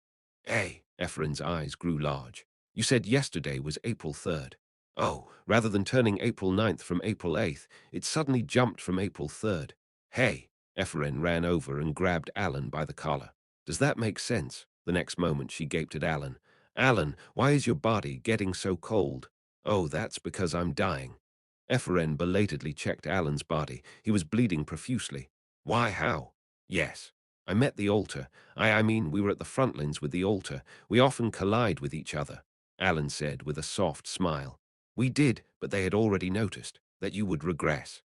Hey, Ephraim's eyes grew large. You said yesterday was April 3rd. Oh, rather than turning April 9th from April 8th, it suddenly jumped from April 3rd. Hey, Ephraim ran over and grabbed Alan by the collar. Does that make sense? The next moment she gaped at Alan. Alan, why is your body getting so cold? Oh, that's because I'm dying. Ephraim belatedly checked Alan's body. He was bleeding profusely. Why, how? Yes. I met the altar. We were at the front lines with the altar. We often collide with each other, Alan said with a soft smile. We did, but they had already noticed that you would regress.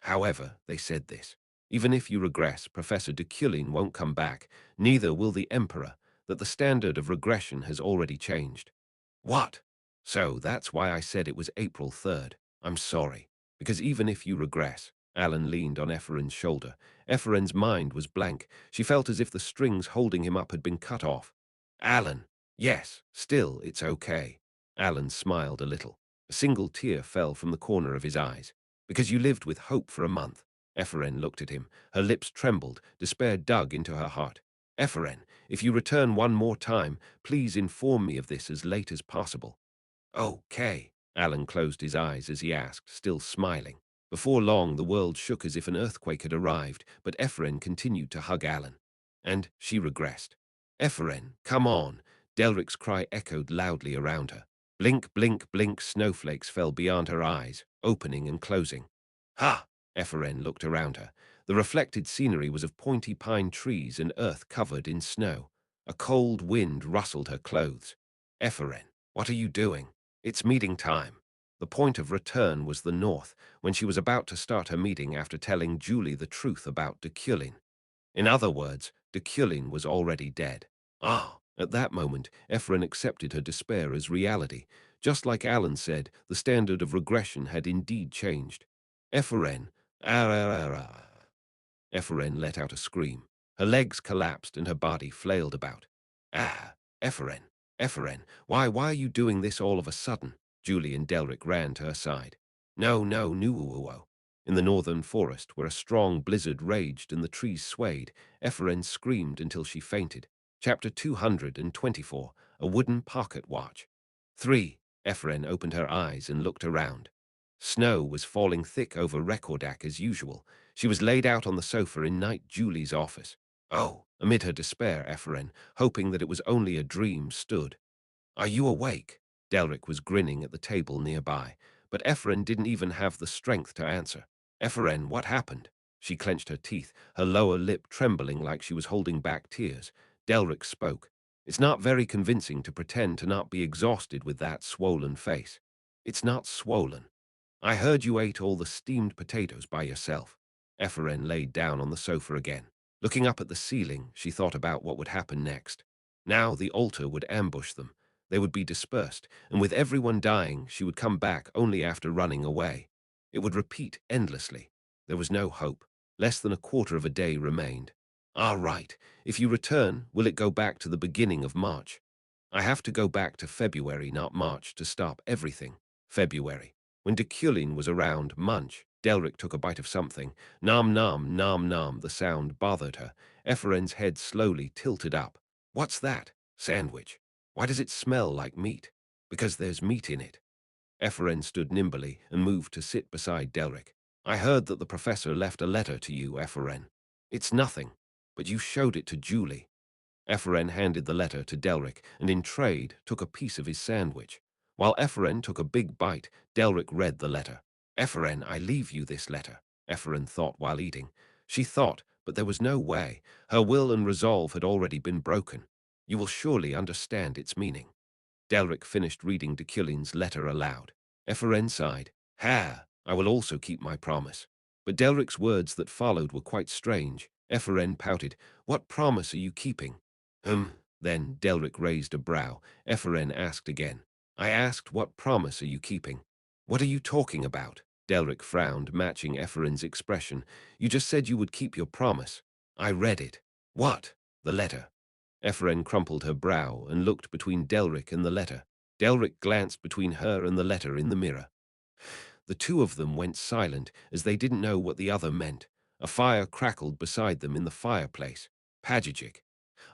However, they said this. Even if you regress, Professor Deculein won't come back. Neither will the Emperor, that the standard of regression has already changed. What? So that's why I said it was April 3rd. I'm sorry. Because even if you regress, Alan leaned on Ephraim's shoulder. Ephraim's mind was blank. She felt as if the strings holding him up had been cut off. Alan. Yes, still, it's okay. Alan smiled a little. A single tear fell from the corner of his eyes. Because you lived with hope for a month. Ephraim looked at him. Her lips trembled. Despair dug into her heart. Ephraim, if you return one more time, please inform me of this as late as possible. Okay. Alan closed his eyes as he asked, still smiling. Before long, the world shook as if an earthquake had arrived, but Ephraim continued to hug Alan. And she regressed. Ephraim, come on. Delric's cry echoed loudly around her. Blink, blink, blink, snowflakes fell beyond her eyes, opening and closing. Ha! Ephraim looked around her. The reflected scenery was of pointy pine trees and earth covered in snow. A cold wind rustled her clothes. Ephraim, what are you doing? It's meeting time. The point of return was the north, when she was about to start her meeting after telling Julie the truth about Deculein. In other words, Deculein was already dead. Ah! At that moment, Ephraim accepted her despair as reality. Just like Alan said, the standard of regression had indeed changed. Ephraim, ah. Ephraim let out a scream. Her legs collapsed and her body flailed about. Ah, Ephraim, Ephraim, why are you doing this all of a sudden? Julie and Delric ran to her side. No, Nuuo. In the northern forest, where a strong blizzard raged and the trees swayed, Ephraim screamed until she fainted. Chapter 224, A Wooden Pocket Watch. 3. Ephraim opened her eyes and looked around. Snow was falling thick over Recordac as usual. She was laid out on the sofa in Knight Julie's office. Oh, amid her despair, Ephraim, hoping that it was only a dream, stood. Are you awake? Delric was grinning at the table nearby, but Ephraim didn't even have the strength to answer. Ephraim, what happened? She clenched her teeth, her lower lip trembling like she was holding back tears. Delric spoke. It's not very convincing to pretend to not be exhausted with that swollen face. It's not swollen. I heard you ate all the steamed potatoes by yourself. Ephraim laid down on the sofa again. Looking up at the ceiling, she thought about what would happen next. Now the altar would ambush them. They would be dispersed, and with everyone dying, she would come back only after running away. It would repeat endlessly. There was no hope. Less than a quarter of a day remained. Ah, right. If you return, will it go back to the beginning of March? I have to go back to February, not March, to stop everything. February. When Deculein was around, munch. Delric took a bite of something. Nom nom, nom nom, the sound bothered her. Ephraim's head slowly tilted up. What's that? Sandwich. Why does it smell like meat? Because there's meat in it. Ephraim stood nimbly and moved to sit beside Delric. I heard that the professor left a letter to you, Ephraim. It's nothing, but you showed it to Julie. Ephraim handed the letter to Delric and in trade took a piece of his sandwich. While Ephraim took a big bite, Delric read the letter. Ephraim, I leave you this letter, Ephraim thought while eating. She thought, but there was no way. Her will and resolve had already been broken. You will surely understand its meaning. Delric finished reading Deculein's letter aloud. Ephraim sighed. Ha! I will also keep my promise. But Delric's words that followed were quite strange. Ephraim pouted. What promise are you keeping? Then Delric raised a brow. Ephraim asked again. I asked, what promise are you keeping? What are you talking about? Delric frowned, matching Ephraim's expression. You just said you would keep your promise. I read it. What? The letter. Ephraim crumpled her brow and looked between Delric and the letter. Delric glanced between her and the letter in the mirror. The two of them went silent as they didn't know what the other meant. A fire crackled beside them in the fireplace. Pagigic.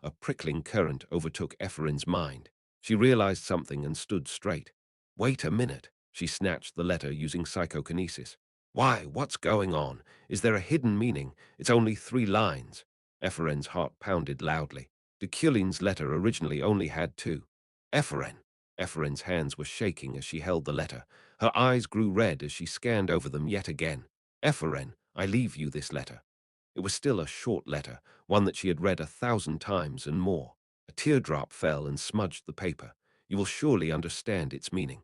A prickling current overtook Ephraim's mind. She realized something and stood straight. Wait a minute. She snatched the letter using psychokinesis. Why? What's going on? Is there a hidden meaning? It's only 3 lines. Ephraim's heart pounded loudly. Deculein's letter originally only had 2. Ephraim. Ephraim's hands were shaking as she held the letter. Her eyes grew red as she scanned over them yet again. Ephraim, I leave you this letter. It was still a short letter, one that she had read 1,000 times and more. A teardrop fell and smudged the paper. You will surely understand its meaning.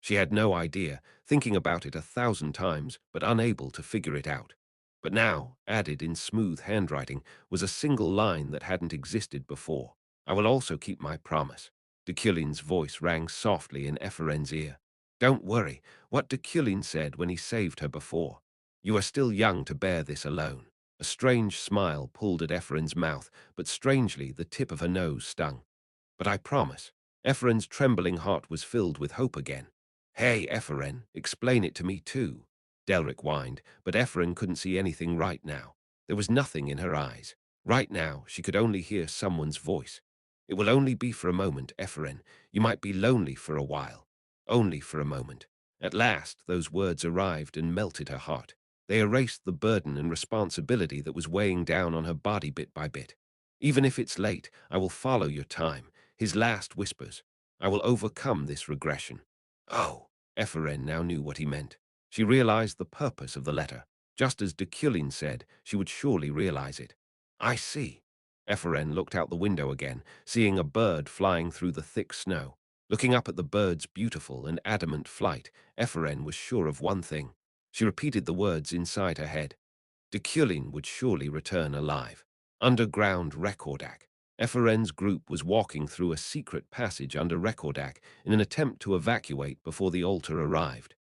She had no idea, thinking about it 1,000 times, but unable to figure it out. But now, added in smooth handwriting, was a single line that hadn't existed before. I will also keep my promise. Deculein's voice rang softly in Ephraim's ear. Don't worry, what Deculein said when he saved her before. You are still young to bear this alone. A strange smile pulled at Ephraim's mouth, but strangely the tip of her nose stung. But I promise. Ephraim's trembling heart was filled with hope again. Hey, Ephraim, explain it to me too. Delric whined, but Ephraim couldn't see anything right now. There was nothing in her eyes. Right now, she could only hear someone's voice. It will only be for a moment, Ephraim. You might be lonely for a while. Only for a moment. At last, those words arrived and melted her heart. They erased the burden and responsibility that was weighing down on her body bit by bit. Even if it's late, I will follow your time. His last whispers. I will overcome this regression. Oh, Ephraim now knew what he meant. She realized the purpose of the letter. Just as Deculein said, she would surely realize it. I see. Ephraim looked out the window again, seeing a bird flying through the thick snow. Looking up at the bird's beautiful and adamant flight, Ephraim was sure of one thing. She repeated the words inside her head. Deculein would surely return alive. Underground Recordac. Ephraim's group was walking through a secret passage under Recordac in an attempt to evacuate before the altar arrived.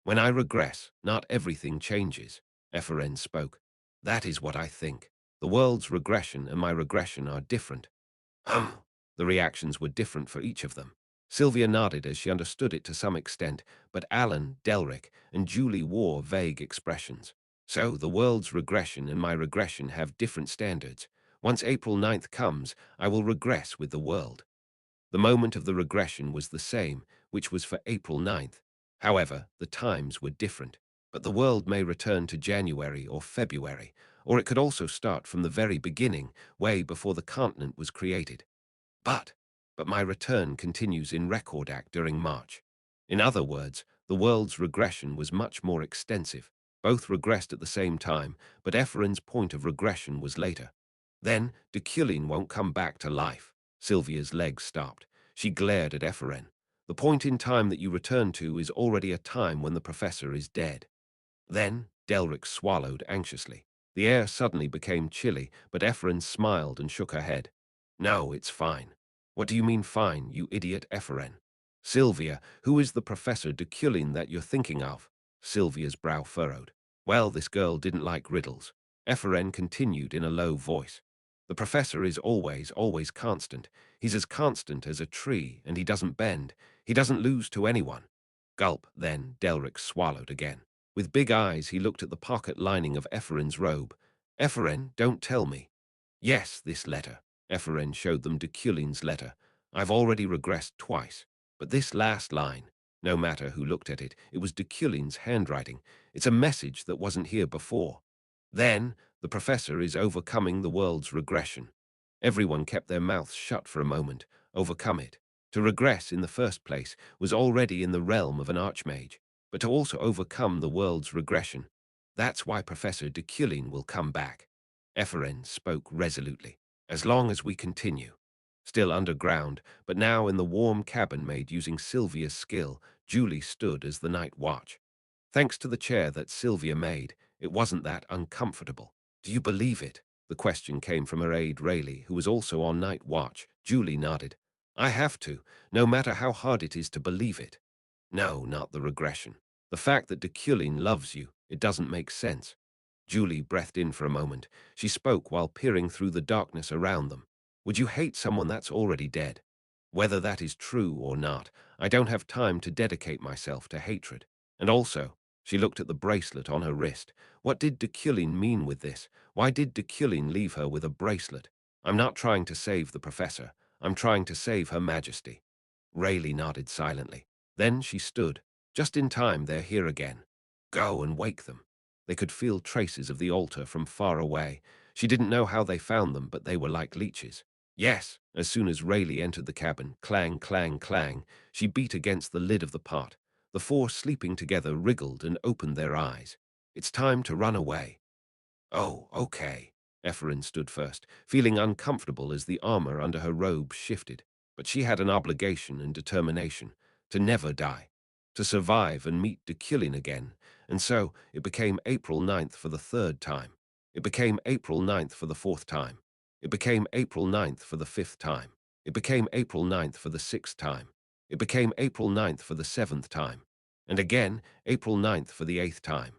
When I regress, not everything changes, Ephraim spoke. That is what I think. The world's regression and my regression are different. Hum. The reactions were different for each of them. Sylvia nodded as she understood it to some extent, but Alan, Delric, and Julie wore vague expressions. So the world's regression and my regression have different standards. Once April 9th comes, I will regress with the world. The moment of the regression was the same, which was for April 9th. However, the times were different. But the world may return to January or February, or it could also start from the very beginning, way before the continent was created. But, but my return continues in record act during March. In other words, the world's regression was much more extensive. Both regressed at the same time, but Ephraim's point of regression was later. Then, Deculein won't come back to life. Sylvia's legs stopped. She glared at Ephraim. The point in time that you return to is already a time when the professor is dead. Then, Delric swallowed anxiously. The air suddenly became chilly, but Ephraim smiled and shook her head. No, it's fine. What do you mean fine, you idiot Ephraim? Sylvia, who is the Professor Deculein that you're thinking of? Sylvia's brow furrowed. Well, this girl didn't like riddles. Ephraim continued in a low voice. The professor is always constant. He's as constant as a tree, and he doesn't bend. He doesn't lose to anyone. Gulp, then Delric swallowed again. With big eyes, he looked at the pocket lining of Ephraim's robe. Ephraim, don't tell me. Yes, this letter. Ephraim showed them Deculein's letter. I've already regressed twice. But this last line, no matter who looked at it, it was Deculein's handwriting. It's a message that wasn't here before. Then, the professor is overcoming the world's regression. Everyone kept their mouths shut for a moment. Overcome it. To regress in the first place was already in the realm of an archmage, but to also overcome the world's regression. That's why Professor Deculein will come back. Ephraim spoke resolutely. As long as we continue. Still underground, but now in the warm cabin made using Sylvia's skill, Julie stood as the night watch. Thanks to the chair that Sylvia made, it wasn't that uncomfortable. Do you believe it? The question came from her aide Rayleigh, who was also on night watch. Julie nodded. I have to, no matter how hard it is to believe it. No, not the regression. The fact that Deculein loves you, it doesn't make sense. Julie breathed in for a moment. She spoke while peering through the darkness around them. Would you hate someone that's already dead? Whether that is true or not, I don't have time to dedicate myself to hatred. And also, she looked at the bracelet on her wrist. What did Deculein mean with this? Why did Deculein leave her with a bracelet? I'm not trying to save the professor. I'm trying to save Her Majesty. Rayleigh nodded silently. Then she stood. Just in time, they're here again. Go and wake them. They could feel traces of the altar from far away. She didn't know how they found them, but they were like leeches. Yes, as soon as Rayleigh entered the cabin, clang, clang, clang, she beat against the lid of the pot. The four sleeping together wriggled and opened their eyes. It's time to run away. Oh, okay. Ephraim stood first, feeling uncomfortable as the armor under her robe shifted. But she had an obligation and determination to never die, to survive and meet Deculein again. And so it became April 9th for the third time. It became April 9th for the fourth time. It became April 9th for the fifth time. It became April 9th for the sixth time. It became April 9th for the seventh time. And again, April 9th for the eighth time.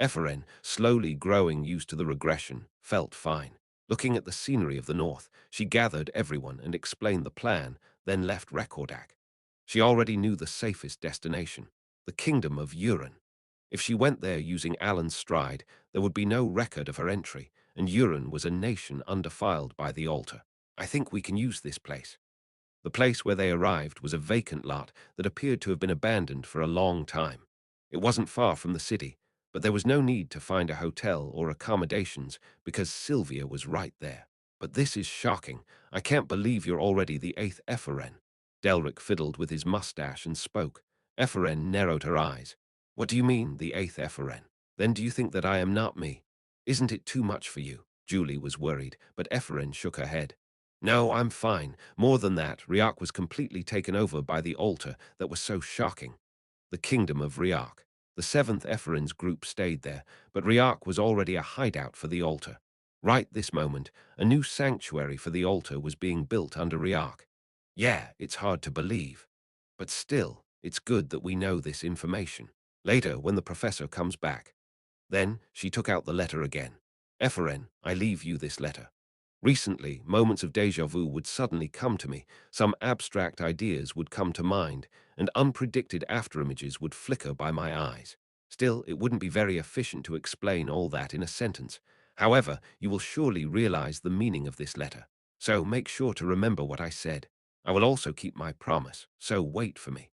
Ephraim, slowly growing used to the regression, felt fine. Looking at the scenery of the north, she gathered everyone and explained the plan, then left Recordac. She already knew the safest destination, the kingdom of Urin. If she went there using Alan's stride, there would be no record of her entry, and Urin was a nation undefiled by the altar. I think we can use this place. The place where they arrived was a vacant lot that appeared to have been abandoned for a long time. It wasn't far from the city, but there was no need to find a hotel or accommodations because Sylvia was right there. But this is shocking. I can't believe you're already the eighth Ephraim. Delric fiddled with his mustache and spoke. Ephraim narrowed her eyes. What do you mean, the eighth Ephraim? Then do you think that I am not me? Isn't it too much for you? Julie was worried, but Ephraim shook her head. No, I'm fine. More than that, Riak was completely taken over by the altar that was so shocking. The kingdom of Riak. The seventh Ephraim's group stayed there, but Riak was already a hideout for the altar. Right this moment, a new sanctuary for the altar was being built under Riak. Yeah, it's hard to believe. But still, it's good that we know this information. Later, when the professor comes back. Then, she took out the letter again. Ephraim, I leave you this letter. Recently, moments of déjà vu would suddenly come to me, some abstract ideas would come to mind, and unpredicted afterimages would flicker by my eyes. Still, it wouldn't be very efficient to explain all that in a sentence. However, you will surely realize the meaning of this letter. So make sure to remember what I said. I will also keep my promise, so wait for me.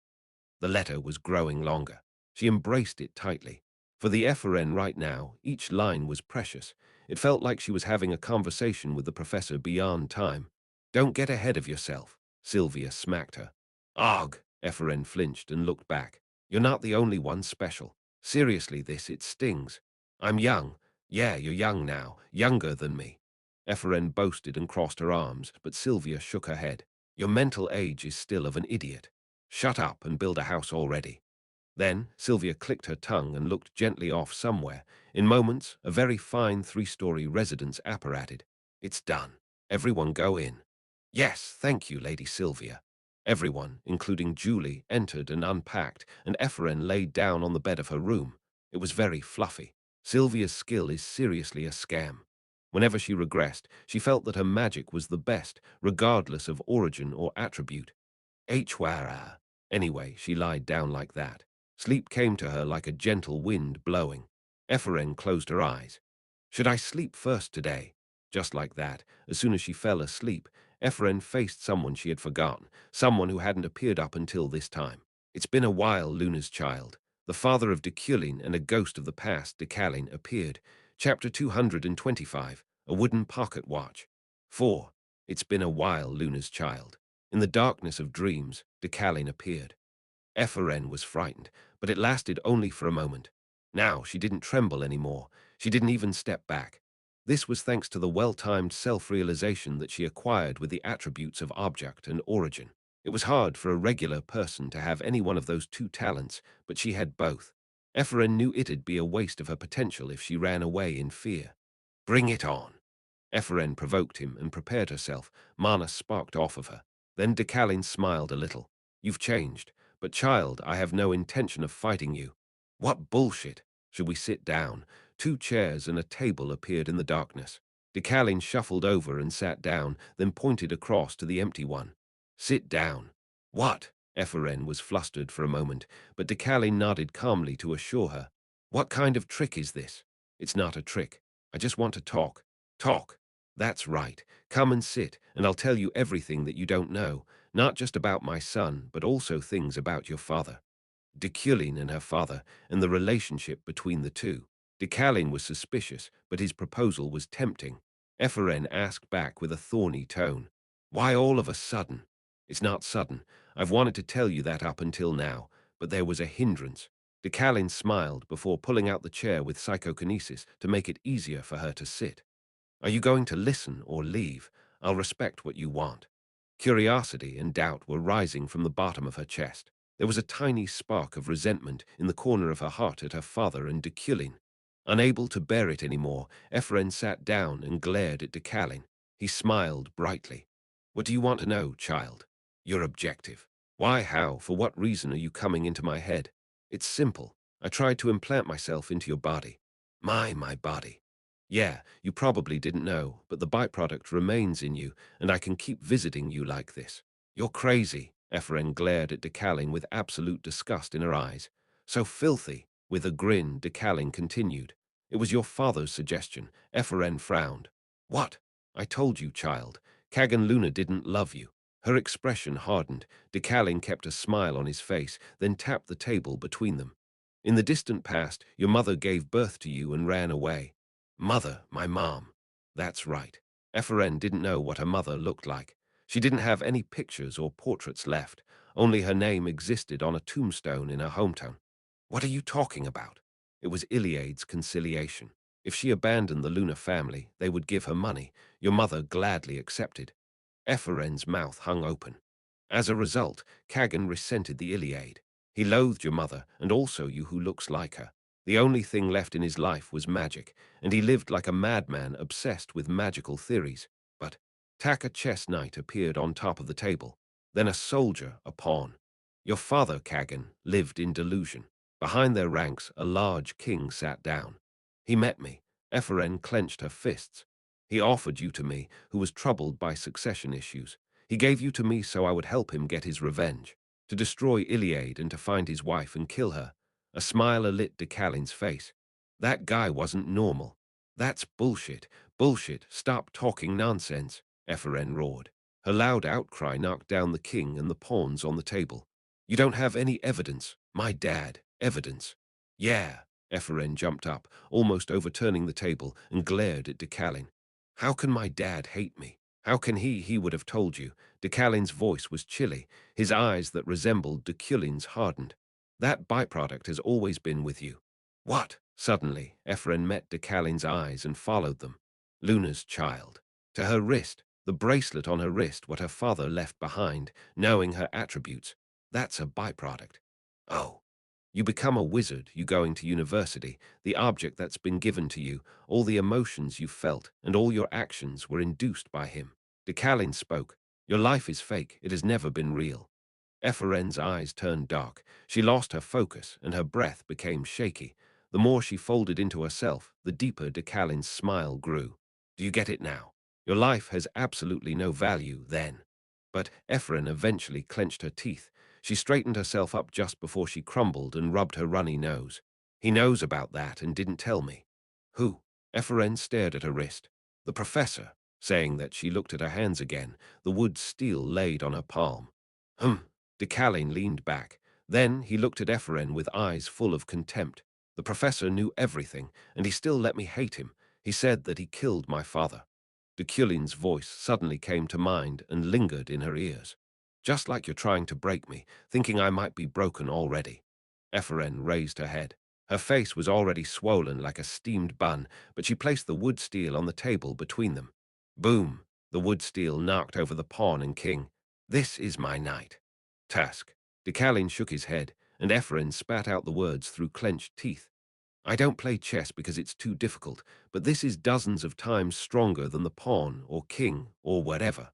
The letter was growing longer. She embraced it tightly. For the FRN right now, each line was precious. It felt like she was having a conversation with the professor beyond time. Don't get ahead of yourself, Sylvia smacked her. Ugh, FRN flinched and looked back. You're not the only one special. Seriously, it stings. I'm young. Yeah, you're young now, younger than me. FRN boasted and crossed her arms, but Sylvia shook her head. Your mental age is still of an idiot. Shut up and build a house already. Then Sylvia clicked her tongue and looked gently off somewhere. In moments, a very fine three-story residence apparated. It's done. Everyone go in. Yes, thank you, Lady Sylvia. Everyone, including Julie, entered and unpacked, and Ephraim laid down on the bed of her room. It was very fluffy. Sylvia's skill is seriously a scam. Whenever she regressed, she felt that her magic was the best, regardless of origin or attribute. Hwara. Anyway, she lied down like that. Sleep came to her like a gentle wind blowing. Ephraim closed her eyes. Should I sleep first today? Just like that, as soon as she fell asleep, Ephraim faced someone she had forgotten, someone who hadn't appeared up until this time. It's been a while, Luna's child. The father of Deculein and a ghost of the past, Deculein, appeared. Chapter 225, A Wooden Pocket Watch. 4. It's been a while, Luna's child. In the darkness of dreams, Deculein appeared. Ephraim was frightened, but it lasted only for a moment. Now she didn't tremble anymore. She didn't even step back. This was thanks to the well-timed self-realization that she acquired with the attributes of object and origin. It was hard for a regular person to have any one of those two talents, but she had both. Ephraim knew it'd be a waste of her potential if she ran away in fear. Bring it on. Ephraim provoked him and prepared herself. Mana sparked off of her. Then Deculein smiled a little. You've changed. But child, I have no intention of fighting you. What bullshit. Should we sit down? 2 chairs and a table appeared in the darkness. Deculein shuffled over and sat down, then pointed across to the empty one. Sit down. What? Ephraim was flustered for a moment, but Deculein nodded calmly to assure her. What kind of trick is this? It's not a trick. I just want to talk. Talk. That's right. Come and sit, and I'll tell you everything that you don't know. Not just about my son, but also things about your father. Deculein and her father, and the relationship between the two. Deculein was suspicious, but his proposal was tempting. Ephraim asked back with a thorny tone. Why all of a sudden? It's not sudden. I've wanted to tell you that up until now, but there was a hindrance. Deculein smiled before pulling out the chair with psychokinesis to make it easier for her to sit. Are you going to listen or leave? I'll respect what you want. Curiosity and doubt were rising from the bottom of her chest. There was a tiny spark of resentment in the corner of her heart at her father and Deculein. Unable to bear it anymore, Ephraim sat down and glared at Deculein. He smiled brightly. What do you want to know, child? Your objective. Why, how, for what reason are you coming into my head? It's simple. I tried to implant myself into your body. My body. Yeah, you probably didn't know, but the byproduct remains in you, and I can keep visiting you like this. You're crazy. Ephraim glared at Deculein with absolute disgust in her eyes. So filthy. With a grin, Deculein continued. It was your father's suggestion. Ephraim frowned. What? I told you, child. Kagan Luna didn't love you. Her expression hardened. Deculein kept a smile on his face, then tapped the table between them. In the distant past, your mother gave birth to you and ran away. Mother, my mom. That's right. Ephraim didn't know what her mother looked like. She didn't have any pictures or portraits left. Only her name existed on a tombstone in her hometown. What are you talking about? It was Iliade's conciliation. If she abandoned the Luna family, they would give her money. Your mother gladly accepted. Ephraim's mouth hung open. As a result, Kagan resented the Iliade. He loathed your mother, and also you who looks like her. The only thing left in his life was magic, and he lived like a madman obsessed with magical theories. But Taka Chess Knight appeared on top of the table, then a soldier, a pawn. Your father, Kagan, lived in delusion. Behind their ranks, a large king sat down. He met me. Ephraim clenched her fists. He offered you to me, who was troubled by succession issues. He gave you to me so I would help him get his revenge, to destroy Iliade and to find his wife and kill her. A smile lit Deculein's face. That guy wasn't normal. That's bullshit. Bullshit. Stop talking nonsense, Ephraim roared. Her loud outcry knocked down the king and the pawns on the table. You don't have any evidence. My dad. Evidence. Yeah. Ephraim jumped up, almost overturning the table, and glared at Deculein. How can my dad hate me? How can he would have told you. Decalein's voice was chilly, his eyes that resembled Deculein's hardened. That byproduct has always been with you. What? Suddenly, Ephraim met Decalein's eyes and followed them. Luna's child. To her wrist, the bracelet on her wrist, what her father left behind, knowing her attributes. That's a byproduct. Oh. You become a wizard, you going to university, the object that's been given to you, all the emotions you felt, and all your actions were induced by him. Deculein spoke. Your life is fake, it has never been real. Ephraim's eyes turned dark. She lost her focus, and her breath became shaky. The more she folded into herself, the deeper Decalein's smile grew. Do you get it now? Your life has absolutely no value then. But Ephraim eventually clenched her teeth. She straightened herself up just before she crumbled and rubbed her runny nose. He knows about that and didn't tell me. Who? Ephraim stared at her wrist. The professor, saying that. She looked at her hands again, the wood steel laid on her palm. Deculein leaned back. Then he looked at Ephraim with eyes full of contempt. The professor knew everything, and he still let me hate him. He said that he killed my father. Deculein's voice suddenly came to mind and lingered in her ears. Just like you're trying to break me, thinking I might be broken already. Ephraim raised her head. Her face was already swollen like a steamed bun, but she placed the wood steel on the table between them. Boom! The wood steel knocked over the pawn and king. This is my night. Task. Deculein shook his head, and Ephraim spat out the words through clenched teeth. I don't play chess because it's too difficult, but this is dozens of times stronger than the pawn or king or whatever.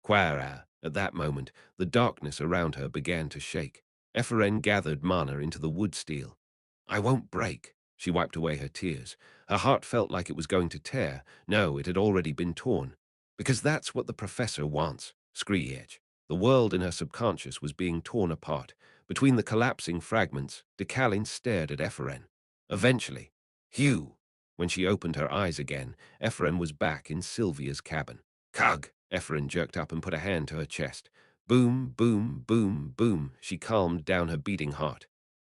Quara. At that moment, the darkness around her began to shake. Ephraim gathered mana into the wood steel. I won't break. She wiped away her tears. Her heart felt like it was going to tear. No, it had already been torn. Because that's what the professor wants. Screech. The world in her subconscious was being torn apart. Between the collapsing fragments, Deculein stared at Ephraim. Eventually, Hugh. When she opened her eyes again, Ephraim was back in Sylvia's cabin. Cug! Ephraim jerked up and put a hand to her chest. Boom, boom, boom, boom. She calmed down her beating heart.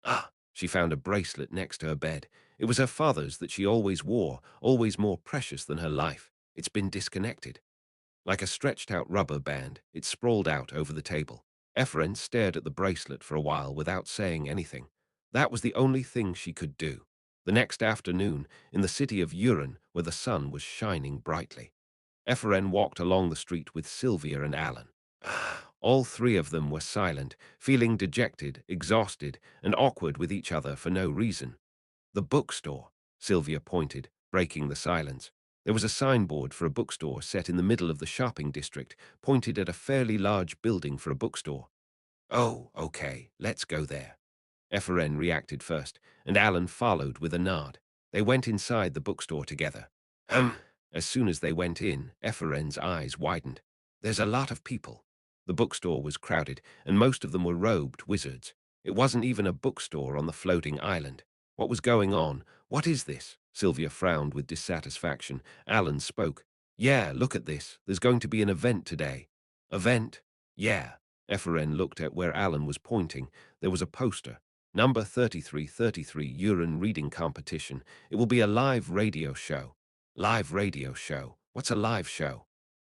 Ah! She found a bracelet next to her bed. It was her father's that she always wore, always more precious than her life. It's been disconnected. Like a stretched-out rubber band, it sprawled out over the table. Ephraim stared at the bracelet for a while without saying anything. That was the only thing she could do. The next afternoon, in the city of Uran, where the sun was shining brightly, Ephraim walked along the street with Sylvia and Alan. All three of them were silent, feeling dejected, exhausted, and awkward with each other for no reason. The bookstore, Sylvia pointed, breaking the silence. There was a signboard for a bookstore set in the middle of the shopping district, pointed at a fairly large building for a bookstore. Oh, okay, let's go there. Ephraim reacted first, and Alan followed with a nod. They went inside the bookstore together. As soon as they went in, Ephraim's eyes widened. There's a lot of people. The bookstore was crowded, and most of them were robed wizards. It wasn't even a bookstore on the floating island. What was going on? What is this? Sylvia frowned with dissatisfaction. Alan spoke. Yeah, look at this. There's going to be an event today. Event? Yeah. Ephraim looked at where Alan was pointing. There was a poster. Number 3333 Uran Reading Competition. It will be a live radio show. Live radio show? What's a live show?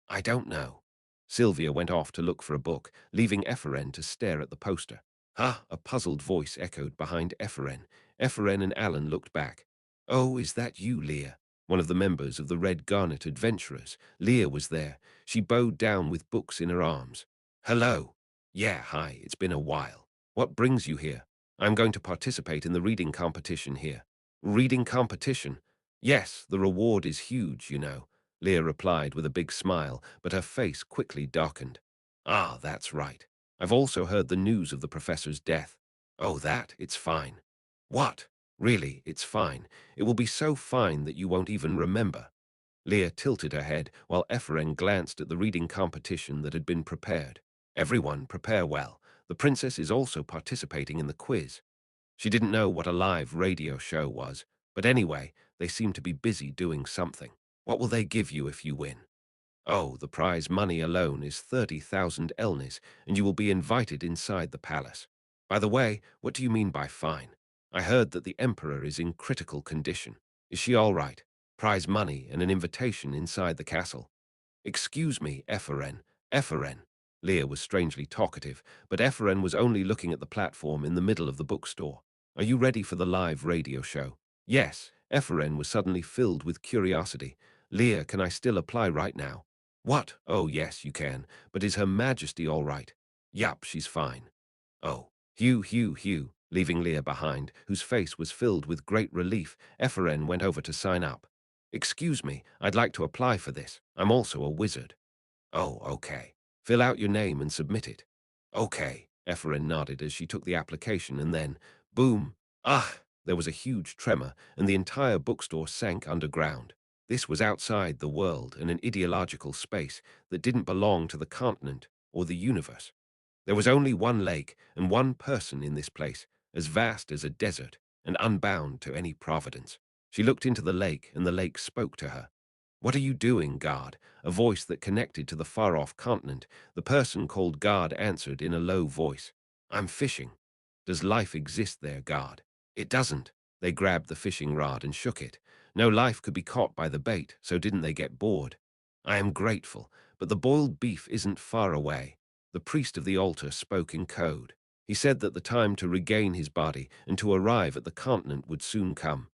I don't know. Sylvia went off to look for a book, leaving Ephraim to stare at the poster. A puzzled voice echoed behind Ephraim. Ephraim and Alan looked back. Oh, is that you, Leah? One of the members of the Red Garnet Adventurers. Leah was there. She bowed down with books in her arms. Hello. Yeah, hi, it's been a while. What brings you here? I'm going to participate in the reading competition here. Reading competition? Yes, the reward is huge, you know. Leah replied with a big smile, but her face quickly darkened. Ah, that's right. I've also heard the news of the professor's death. Oh, it's fine. What? Really, it's fine. It will be so fine that you won't even remember. Leah tilted her head while Ephraim glanced at the reading competition that had been prepared. Everyone prepare well. The princess is also participating in the quiz. She didn't know what a live radio show was, but anyway, they seemed to be busy doing something. What will they give you if you win? Oh, the prize money alone is 30,000 elnis, and you will be invited inside the palace. By the way, what do you mean by fine? I heard that the emperor is in critical condition. Is she all right? Prize money and an invitation inside the castle. Excuse me, Epheren. Epheren. Leah was strangely talkative, but Epheren was only looking at the platform in the middle of the bookstore. Are you ready for the live radio show? Yes. Epheren was suddenly filled with curiosity. Leah, can I still apply right now? What? Oh, yes, you can. But is Her Majesty all right? Yup, she's fine. Oh. Hugh. Leaving Leah behind, whose face was filled with great relief, Epheren went over to sign up. Excuse me, I'd like to apply for this. I'm also a wizard. Oh, okay. Fill out your name and submit it. Okay. Epheren nodded as she took the application and then, boom. Ah! There was a huge tremor and the entire bookstore sank underground. This was outside the world and an ideological space that didn't belong to the continent or the universe. There was only one lake and one person in this place, as vast as a desert and unbound to any providence. She looked into the lake and the lake spoke to her. What are you doing, guard? A voice that connected to the far-off continent. The person called guard answered in a low voice. I'm fishing. Does life exist there, guard? It doesn't. They grabbed the fishing rod and shook it. No life could be caught by the bait, so didn't they get bored? I am grateful, but the boiled beef isn't far away. The priest of the altar spoke in code. He said that the time to regain his body and to arrive at the continent would soon come.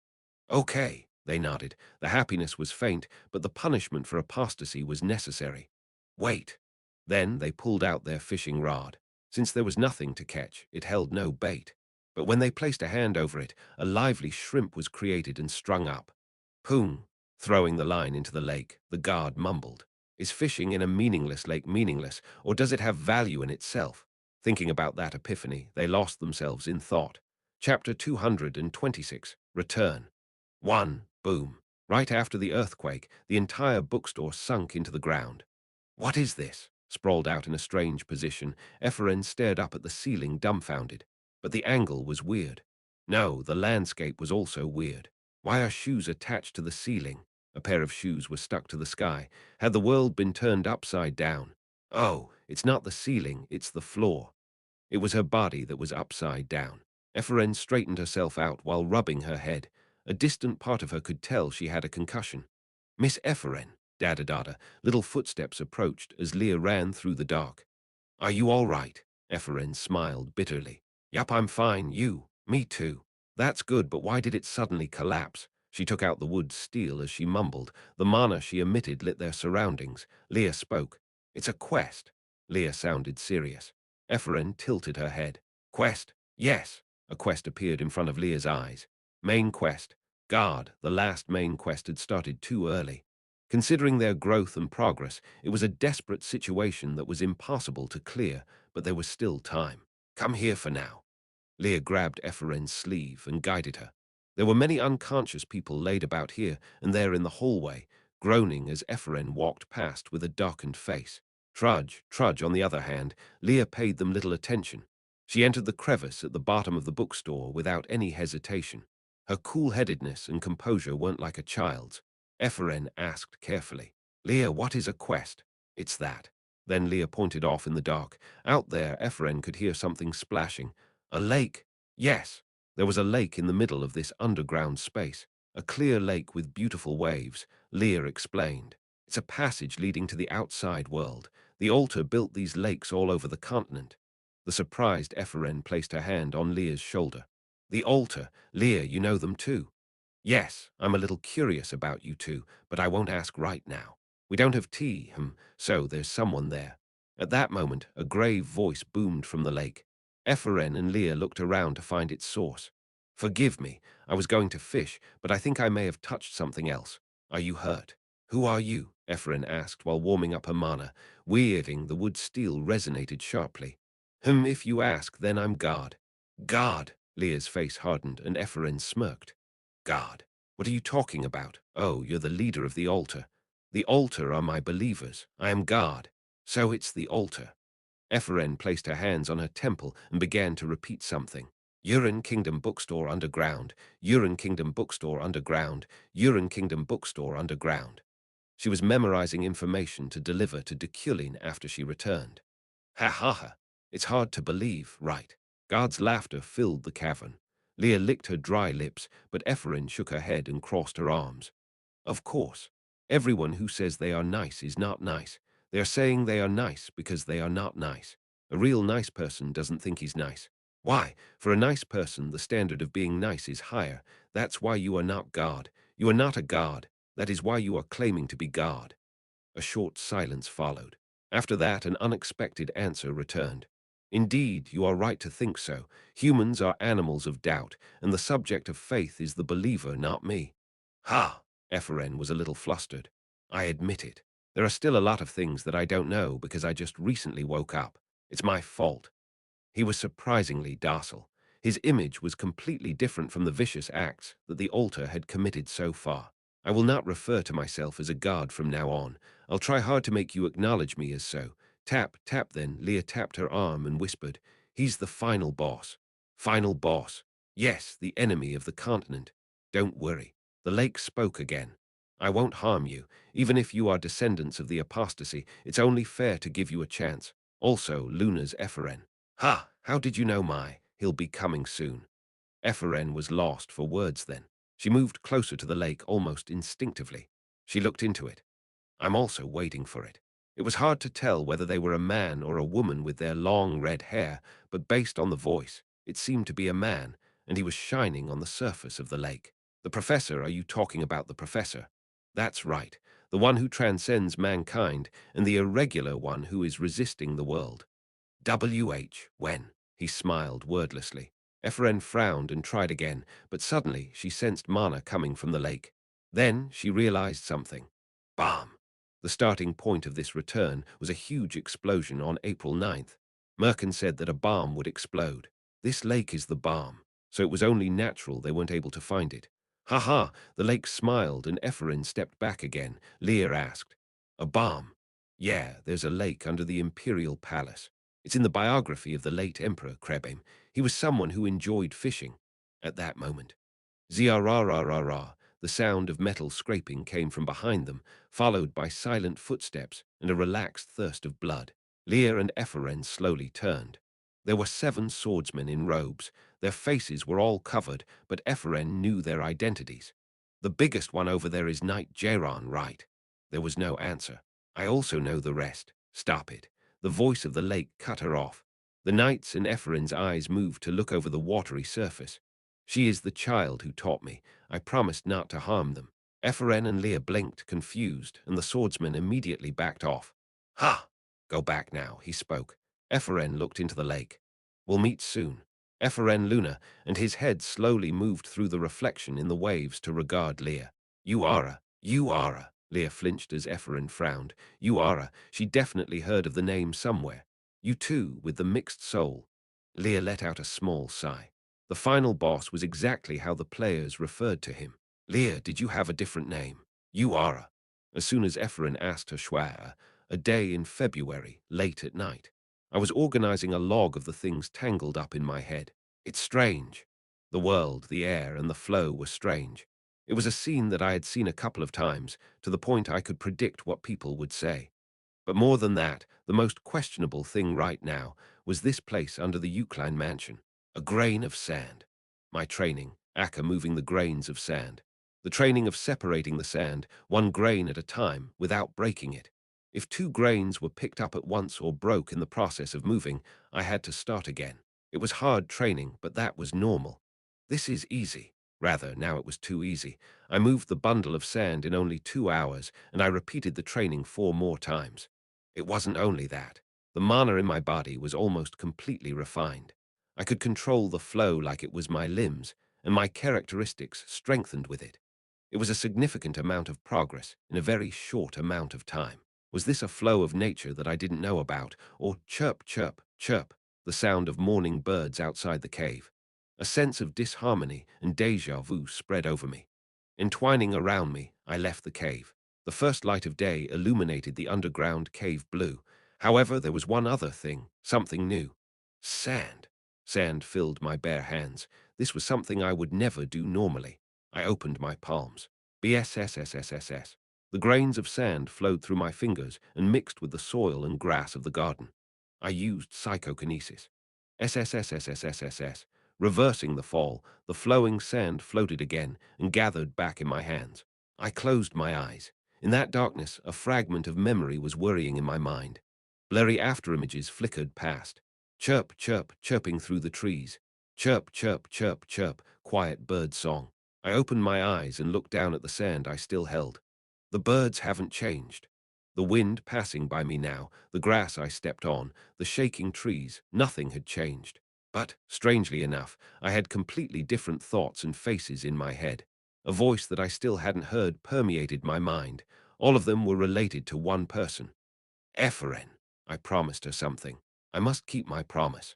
Okay, they nodded. The happiness was faint, but the punishment for apostasy was necessary. Wait. Then they pulled out their fishing rod. Since there was nothing to catch, it held no bait. But when they placed a hand over it, a lively shrimp was created and strung up. Poong! Throwing the line into the lake, the guard mumbled. Is fishing in a meaningless lake meaningless, or does it have value in itself? Thinking about that epiphany, they lost themselves in thought. Chapter 226, Return. One, boom. Right after the earthquake, the entire bookstore sunk into the ground. What is this? Sprawled out in a strange position, Epheren stared up at the ceiling dumbfounded. But the angle was weird. No, the landscape was also weird. Why are shoes attached to the ceiling? A pair of shoes were stuck to the sky. Had the world been turned upside down? Oh, it's not the ceiling, it's the floor. It was her body that was upside down. Epheren straightened herself out while rubbing her head. A distant part of her could tell she had a concussion. Miss Epheren, Dada, little footsteps approached as Leah ran through the dark. Are you all right? Epheren smiled bitterly. Yup, I'm fine. You? Me too. That's good, but why did it suddenly collapse? She took out the wood steel as she mumbled. The mana she emitted lit their surroundings. Leah spoke. It's a quest. Leah sounded serious. Epheren tilted her head. Quest? Yes. A quest appeared in front of Leah's eyes. Main quest. Guard, the last main quest had started too early. Considering their growth and progress, it was a desperate situation that was impossible to clear, but there was still time. Come here for now. Leah grabbed Epheren's sleeve and guided her. There were many unconscious people laid about here and there in the hallway, groaning as Epheren walked past with a darkened face. Trudge, on the other hand, Leah paid them little attention. She entered the crevice at the bottom of the bookstore without any hesitation. Her cool-headedness and composure weren't like a child's. Epheren asked carefully, Leah, what is a quest? It's that. Then Leah pointed off in the dark. Out there, Epheren could hear something splashing. A lake? Yes. There was a lake in the middle of this underground space. A clear lake with beautiful waves, Leah explained. It's a passage leading to the outside world. The altar built these lakes all over the continent. The surprised Epheren placed her hand on Leah's shoulder. The altar. Leah, you know them too. Yes, I'm a little curious about you two, but I won't ask right now. We don't have tea, so there's someone there. At that moment, a grave voice boomed from the lake. Epheren and Leah looked around to find its source. Forgive me, I was going to fish, but I think I may have touched something else. Are you hurt? Who are you? Epheren asked while warming up her mana. Weirding, the wood steel resonated sharply. If you ask, then I'm God. God! Leah's face hardened and Epheren smirked. God, what are you talking about? Oh, you're the leader of the altar. The altar are my believers. I am God. So it's the altar. Epheren placed her hands on her temple and began to repeat something. Urin Kingdom Bookstore Underground. Urin Kingdom Bookstore Underground. Urin Kingdom Bookstore Underground. She was memorizing information to deliver to Deculein after she returned. Ha ha ha. It's hard to believe, right? Guard's laughter filled the cavern. Leah licked her dry lips, but Ephraim shook her head and crossed her arms. Of course. Everyone who says they are nice is not nice. They are saying they are nice because they are not nice. A real nice person doesn't think he's nice. Why? For a nice person, the standard of being nice is higher. That's why you are not God. You are not a God. That is why you are claiming to be God. A short silence followed. After that, an unexpected answer returned. Indeed, you are right to think so. Humans are animals of doubt, and the subject of faith is the believer, not me. Ha! Ephraim was a little flustered. I admit it. There are still a lot of things that I don't know because I just recently woke up. It's my fault. He was surprisingly docile. His image was completely different from the vicious acts that the altar had committed so far. I will not refer to myself as a god from now on. I'll try hard to make you acknowledge me as so. Tap, tap then. Leah tapped her arm and whispered, He's the final boss. Final boss. Yes, the enemy of the continent. Don't worry. The lake spoke again. I won't harm you. Even if you are descendants of the apostasy, it's only fair to give you a chance. Also, Luna's Ephraim. Ha! How did you know he'll be coming soon? Ephraim was lost for words then. She moved closer to the lake almost instinctively. She looked into it. I'm also waiting for it. It was hard to tell whether they were a man or a woman with their long red hair, but based on the voice, it seemed to be a man, and he was shining on the surface of the lake. The professor, are you talking about the professor? That's right, the one who transcends mankind and the irregular one who is resisting the world. When? He smiled wordlessly. Ephraim frowned and tried again, but suddenly she sensed mana coming from the lake. Then she realized something. Bomb! The starting point of this return was a huge explosion on April 9th. Merkin said that a bomb would explode. This lake is the bomb, so it was only natural they weren't able to find it. Ha ha! The lake smiled and Ephraim stepped back again. Lear asked, A bomb? Yeah, there's a lake under the Imperial Palace. It's in the biography of the late Emperor Krebim. He was someone who enjoyed fishing. At that moment, zia-ra-ra-ra-ra, the sound of metal scraping came from behind them, followed by silent footsteps and a relaxed thirst of blood. Lear and Ephraim slowly turned. There were 7 swordsmen in robes. Their faces were all covered, but Ephraim knew their identities. The biggest one over there is Knight Jaron, right? There was no answer. I also know the rest. Stop it. The voice of the lake cut her off. The knights and Ephraim's eyes moved to look over the watery surface. She is the child who taught me. I promised not to harm them. Ephraim and Leah blinked, confused, and the swordsman immediately backed off. Ha! Go back now, he spoke. Ephraim looked into the lake. We'll meet soon. Ephraim Luna, and his head slowly moved through the reflection in the waves to regard Leah. You are a. Leah flinched as Ephraim frowned. You are a. She definitely heard of the name somewhere. You too, with the mixed soul. Leah let out a small sigh. The final boss was exactly how the players referred to him. Leah, did you have a different name? You are a. As soon as Ephraim asked her Schwer, a day in February, late at night. I was organizing a log of the things tangled up in my head. It's strange. The world, the air, and the flow were strange. It was a scene that I had seen a couple of times, to the point I could predict what people would say. But more than that, the most questionable thing right now was this place under the Eucline mansion. A grain of sand. My training, Akka moving the grains of sand. The training of separating the sand, one grain at a time, without breaking it. If 2 grains were picked up at once or broke in the process of moving, I had to start again. It was hard training, but that was normal. This is easy. Rather, now it was too easy. I moved the bundle of sand in only 2 hours, and I repeated the training 4 more times. It wasn't only that. The mana in my body was almost completely refined. I could control the flow like it was my limbs, and my characteristics strengthened with it. It was a significant amount of progress in a very short amount of time. Was this a flow of nature that I didn't know about, or chirp, chirp, chirp, the sound of morning birds outside the cave? A sense of disharmony and déjà vu spread over me. Entwining around me, I left the cave. The first light of day illuminated the underground cave blue. However, there was one other thing, something new. Sand. Sand filled my bare hands. This was something I would never do normally. I opened my palms. BSSSSSS. The grains of sand flowed through my fingers and mixed with the soil and grass of the garden. I used psychokinesis. SSSSSSSS. Reversing the fall, the flowing sand floated again and gathered back in my hands. I closed my eyes. In that darkness, a fragment of memory was worrying in my mind. Blurry afterimages flickered past. Chirp, chirp, chirping through the trees. Chirp, chirp, chirp, chirp, quiet bird song. I opened my eyes and looked down at the sand I still held. The birds haven't changed. The wind passing by me now, the grass I stepped on, the shaking trees, nothing had changed. But, strangely enough, I had completely different thoughts and faces in my head. A voice that I still hadn't heard permeated my mind. All of them were related to one person. Ephren. I promised her something. I must keep my promise.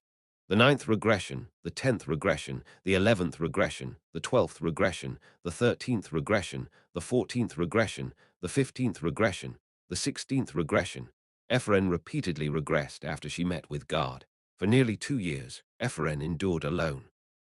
The 9th regression, the 10th regression, the 11th regression, the 12th regression, the 13th regression, the 14th regression, the 15th regression, the 16th regression. Ephren repeatedly regressed after she met with God. For nearly 2 years, Ephren endured alone.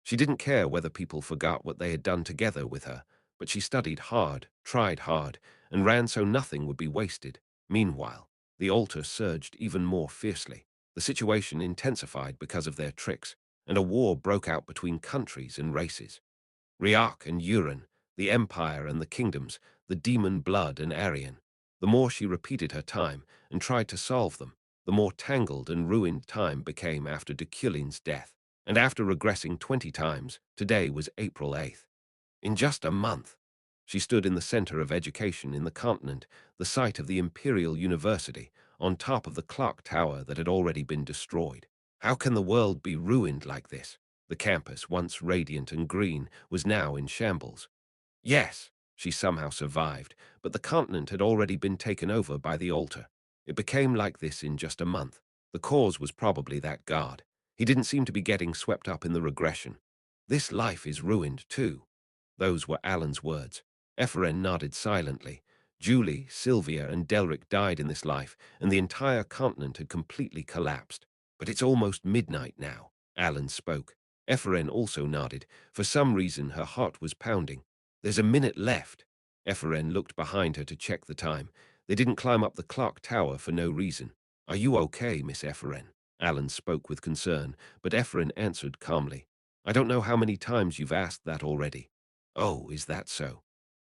She didn't care whether people forgot what they had done together with her, but she studied hard, tried hard, and ran so nothing would be wasted. Meanwhile, the altar surged even more fiercely. The situation intensified because of their tricks, and a war broke out between countries and races. Riak and Uran, the Empire and the Kingdoms, the Demon Blood and Aryan. The more she repeated her time and tried to solve them, the more tangled and ruined time became after Deculein's death. And after regressing 20 times, today was April 8th. In just a month, she stood in the center of education in the continent, the site of the Imperial University, on top of the clock tower that had already been destroyed. How can the world be ruined like this? The campus, once radiant and green, was now in shambles. Yes, she somehow survived, but the continent had already been taken over by the altar. It became like this in just a month. The cause was probably that god. He didn't seem to be getting swept up in the regression. This life is ruined too. Those were Alan's words. Ephren nodded silently. Julie, Sylvia, and Delric died in this life, and the entire continent had completely collapsed. But it's almost midnight now, Alan spoke. Ephren also nodded. For some reason, her heart was pounding. There's a minute left. Ephren looked behind her to check the time. They didn't climb up the clock tower for no reason. Are you okay, Miss Ephren? Alan spoke with concern, but Ephren answered calmly. I don't know how many times you've asked that already. Oh, is that so?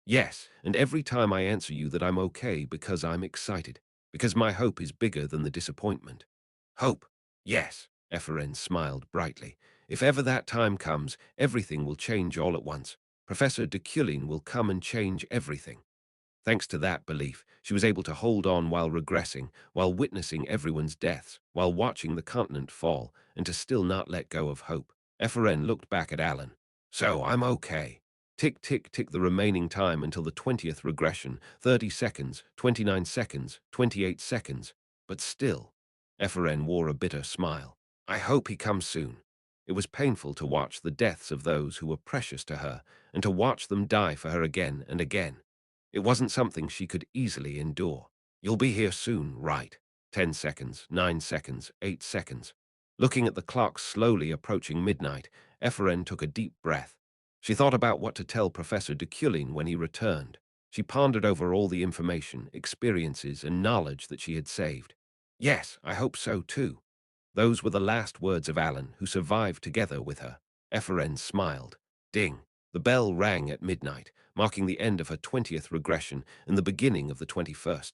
Yes, and every time I answer you that I'm okay because I'm excited, because my hope is bigger than the disappointment. Hope? Yes, Ephren smiled brightly. If ever that time comes, everything will change all at once. Professor Deculein will come and change everything. Thanks to that belief, she was able to hold on while regressing, while witnessing everyone's deaths, while watching the continent fall, and to still not let go of hope. Ephren looked back at Alan. So, I'm okay. Tick, tick, tick the remaining time until the 20th regression. 30 seconds, 29 seconds, 28 seconds. But still, Ephren wore a bitter smile. I hope he comes soon. It was painful to watch the deaths of those who were precious to her, and to watch them die for her again and again. It wasn't something she could easily endure. You'll be here soon, right? 10 seconds, 9 seconds, 8 seconds. Looking at the clock slowly approaching midnight, Ephren took a deep breath. She thought about what to tell Professor Deculein when he returned. She pondered over all the information, experiences, and knowledge that she had saved. Yes, I hope so too. Those were the last words of Alan, who survived together with her. Ephren smiled. Ding. The bell rang at midnight, marking the end of her 20th regression and the beginning of the 21st.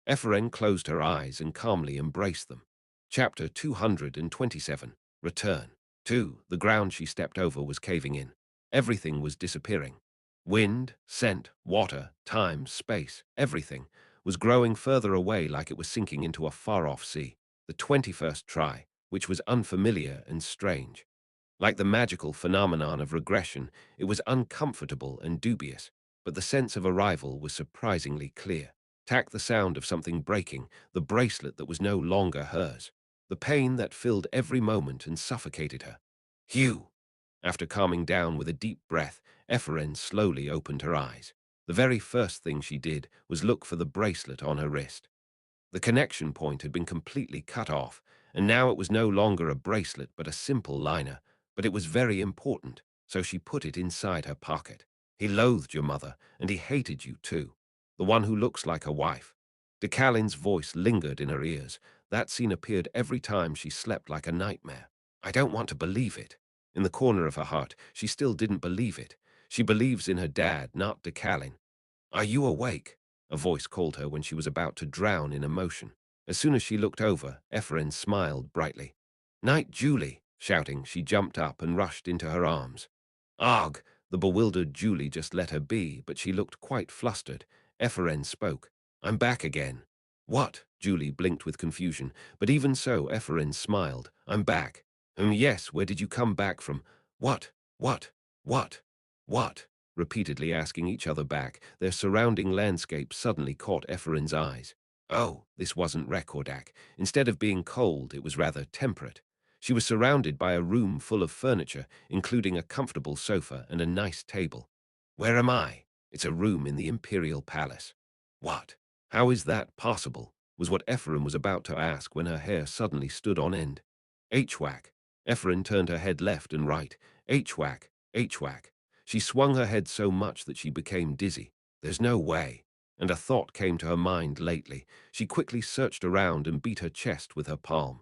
Ephren closed her eyes and calmly embraced them. Chapter 227. Return. 2. The ground she stepped over was caving in. Everything was disappearing. Wind, scent, water, time, space, everything was growing further away like it was sinking into a far-off sea. The 21st try, which was unfamiliar and strange. Like the magical phenomenon of regression, it was uncomfortable and dubious, but the sense of arrival was surprisingly clear. Tack the sound of something breaking, the bracelet that was no longer hers. The pain that filled every moment and suffocated her. Hugh! After calming down with a deep breath, Ephren slowly opened her eyes. The very first thing she did was look for the bracelet on her wrist. The connection point had been completely cut off, and now it was no longer a bracelet but a simple liner, but it was very important, so she put it inside her pocket. He loathed your mother, and he hated you too. The one who looks like a wife. Decallin's voice lingered in her ears. That scene appeared every time she slept like a nightmare. I don't want to believe it. In the corner of her heart, she still didn't believe it. She believes in her dad, not Decalin. Are you awake? A voice called her when she was about to drown in emotion. As soon as she looked over, Ephraim smiled brightly. Night, Julie! Shouting, she jumped up and rushed into her arms. Arg! The bewildered Julie just let her be, but she looked quite flustered. Ephraim spoke. I'm back again. What? Julie blinked with confusion, but even so, Ephraim smiled. I'm back. Yes, where did you come back from? What? What? What? What? Repeatedly asking each other back, their surrounding landscape suddenly caught Ephraim's eyes. Oh, this wasn't Rekordak. Instead of being cold, it was rather temperate. She was surrounded by a room full of furniture, including a comfortable sofa and a nice table. Where am I? It's a room in the Imperial Palace. What? How is that possible? Was what Ephraim was about to ask when her hair suddenly stood on end. H-whack. Ephraim turned her head left and right. H-whack, H-whack. She swung her head so much that she became dizzy. There's no way. And a thought came to her mind lately. She quickly searched around and beat her chest with her palm.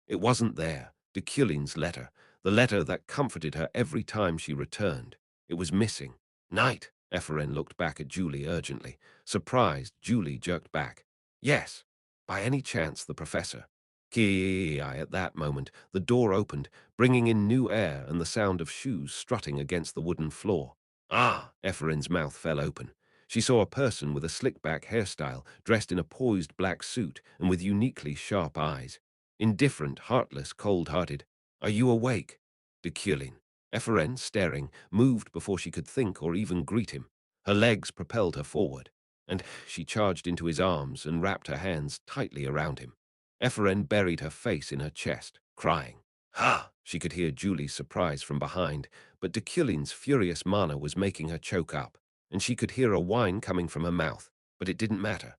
It wasn't there. Deculein's letter. The letter that comforted her every time she returned. It was missing. Night. Ephraim looked back at Julie urgently. Surprised, Julie jerked back. Yes. By any chance, the professor? Kii. At that moment, the door opened, bringing in new air and the sound of shoes strutting against the wooden floor. Ah! Ephraim's mouth fell open. She saw a person with a slick-back hairstyle, dressed in a poised black suit and with uniquely sharp eyes. Indifferent, heartless, cold-hearted. Are you awake? Deculein. Ephraim, staring, moved before she could think or even greet him. Her legs propelled her forward, and she charged into his arms and wrapped her hands tightly around him. Ephraim buried her face in her chest, crying. Ha! She could hear Julie's surprise from behind, but Deculein's furious mana was making her choke up, and she could hear a whine coming from her mouth, but it didn't matter.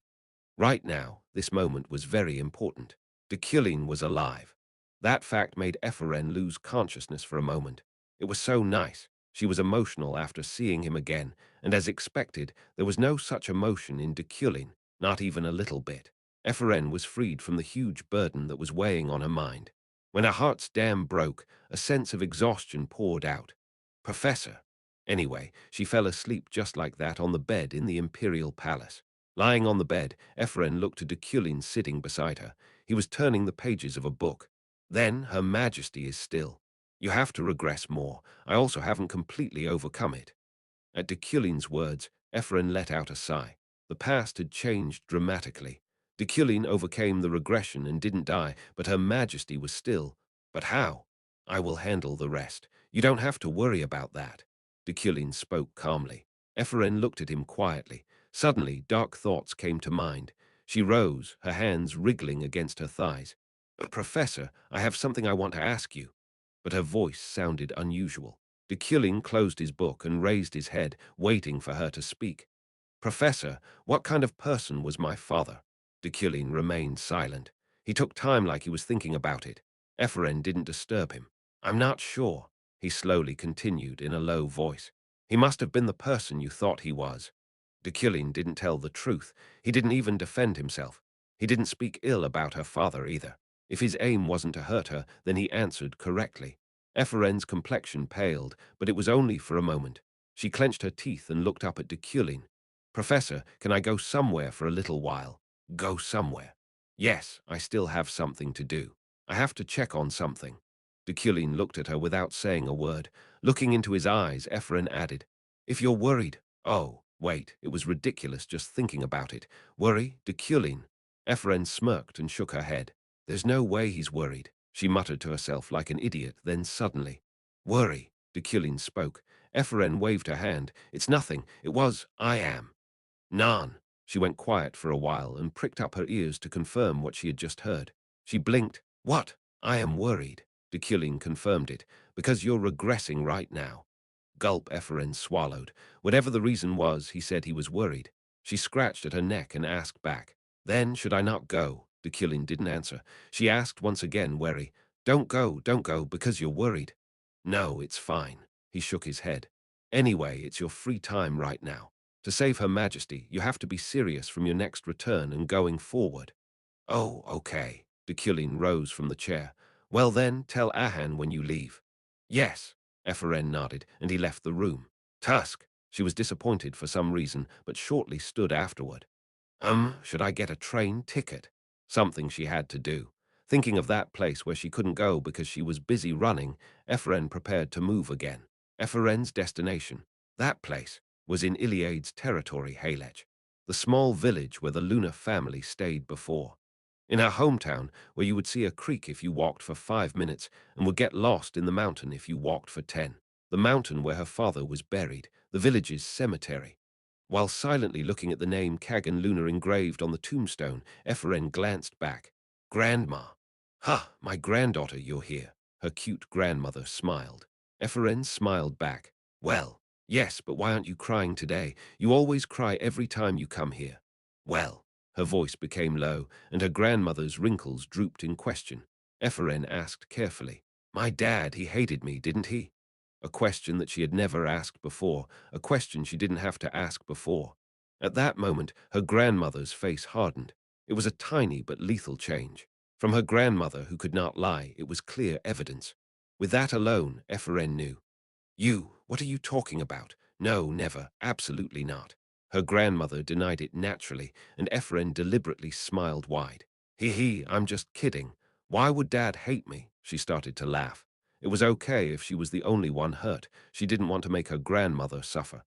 Right now, this moment was very important. Deculein was alive. That fact made Ephraim lose consciousness for a moment. It was so nice. She was emotional after seeing him again, and as expected, there was no such emotion in Deculein, not even a little bit. Ephraim was freed from the huge burden that was weighing on her mind. When her heart's dam broke, a sense of exhaustion poured out. Professor. Anyway, she fell asleep just like that on the bed in the Imperial Palace. Lying on the bed, Ephraim looked at Deculein sitting beside her. He was turning the pages of a book. Then, Her Majesty is still. You have to regress more. I also haven't completely overcome it. At Deculein's words, Ephraim let out a sigh. The past had changed dramatically. Deculein overcame the regression and didn't die, but Her Majesty was still. But how? I will handle the rest. You don't have to worry about that. Deculein spoke calmly. Ephraim looked at him quietly. Suddenly, dark thoughts came to mind. She rose, her hands wriggling against her thighs. Professor, I have something I want to ask you. But her voice sounded unusual. Deculein closed his book and raised his head, waiting for her to speak. Professor, what kind of person was my father? Deculein remained silent. He took time like he was thinking about it. Ephraim didn't disturb him. I'm not sure, he slowly continued in a low voice. He must have been the person you thought he was. Deculein didn't tell the truth. He didn't even defend himself. He didn't speak ill about her father either. If his aim wasn't to hurt her, then he answered correctly. Ephraim's complexion paled, but it was only for a moment. She clenched her teeth and looked up at Deculein. Professor, can I go somewhere for a little while? Go somewhere? Yes, I still have something to do. I have to check on something. Deculein looked at her without saying a word. Looking into his eyes, Ephraim added, If you're worried. Oh, wait, it was ridiculous just thinking about it. Worry? Deculein? Ephraim smirked and shook her head. There's no way he's worried, she muttered to herself like an idiot, then suddenly. Worry? Deculein spoke. Ephraim waved her hand. It's nothing. It was, I am. Nan. She went quiet for a while and pricked up her ears to confirm what she had just heard. She blinked. What? I am worried. Deculein confirmed it. Because you're regressing right now. Gulp. Ephraim swallowed. Whatever the reason was, he said he was worried. She scratched at her neck and asked back. Then, should I not go? Deculein didn't answer. She asked once again, wary. Don't go, because you're worried. No, it's fine. He shook his head. Anyway, it's your free time right now. To save Her Majesty, you have to be serious from your next return and going forward. Oh, okay. Deculein rose from the chair. Well then, tell Ahan when you leave. Yes, Ephraim nodded, and he left the room. Tusk. She was disappointed for some reason, but shortly stood afterward. Should I get a train ticket? Something she had to do. Thinking of that place where she couldn't go because she was busy running, Ephraim prepared to move again. Ephraim's destination, that place, was in Iliade's territory, Halech, the small village where the Lunar family stayed before. In her hometown, where you would see a creek if you walked for 5 minutes and would get lost in the mountain if you walked for 10. The mountain where her father was buried, the village's cemetery. While silently looking at the name Kagan Lunar engraved on the tombstone, Ephraim glanced back. Grandma. Ha, my granddaughter, you're here. Her cute grandmother smiled. Ephraim smiled back. Well, yes, but why aren't you crying today? You always cry every time you come here. Well, her voice became low, and her grandmother's wrinkles drooped in question. Ephraim asked carefully. My dad, he hated me, didn't he? A question that she had never asked before, a question she didn't have to ask before. At that moment, her grandmother's face hardened. It was a tiny but lethal change. From her grandmother, who could not lie, it was clear evidence. With that alone, Ephraim knew. You, what are you talking about? No, never, absolutely not. Her grandmother denied it naturally, and Ephraim deliberately smiled wide. Hee, I'm just kidding. Why would Dad hate me? She started to laugh. It was okay if she was the only one hurt. She didn't want to make her grandmother suffer.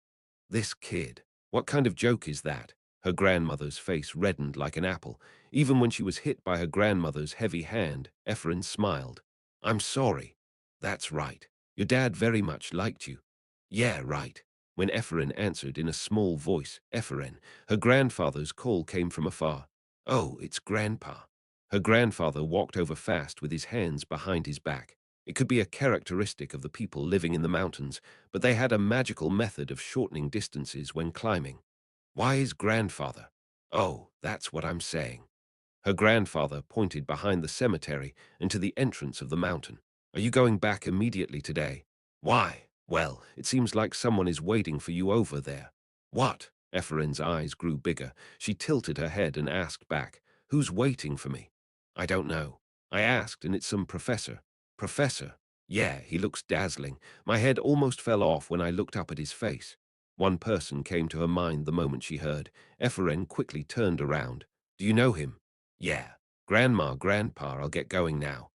This kid. What kind of joke is that? Her grandmother's face reddened like an apple. Even when she was hit by her grandmother's heavy hand, Ephraim smiled. I'm sorry. That's right. Your dad very much liked you. Yeah, right. When Ephraim answered in a small voice, Ephraim, her grandfather's call came from afar. Oh, it's Grandpa. Her grandfather walked over fast with his hands behind his back. It could be a characteristic of the people living in the mountains, but they had a magical method of shortening distances when climbing. Why is grandfather? Oh, that's what I'm saying. Her grandfather pointed behind the cemetery and to the entrance of the mountain. Are you going back immediately today? Why? Well, it seems like someone is waiting for you over there. What? Ephraim's eyes grew bigger. She tilted her head and asked back, Who's waiting for me? I don't know. I asked, and it's some professor. Professor? Yeah, he looks dazzling. My head almost fell off when I looked up at his face. One person came to her mind the moment she heard. Ephraim quickly turned around. Do you know him? Yeah. Grandpa, I'll get going now.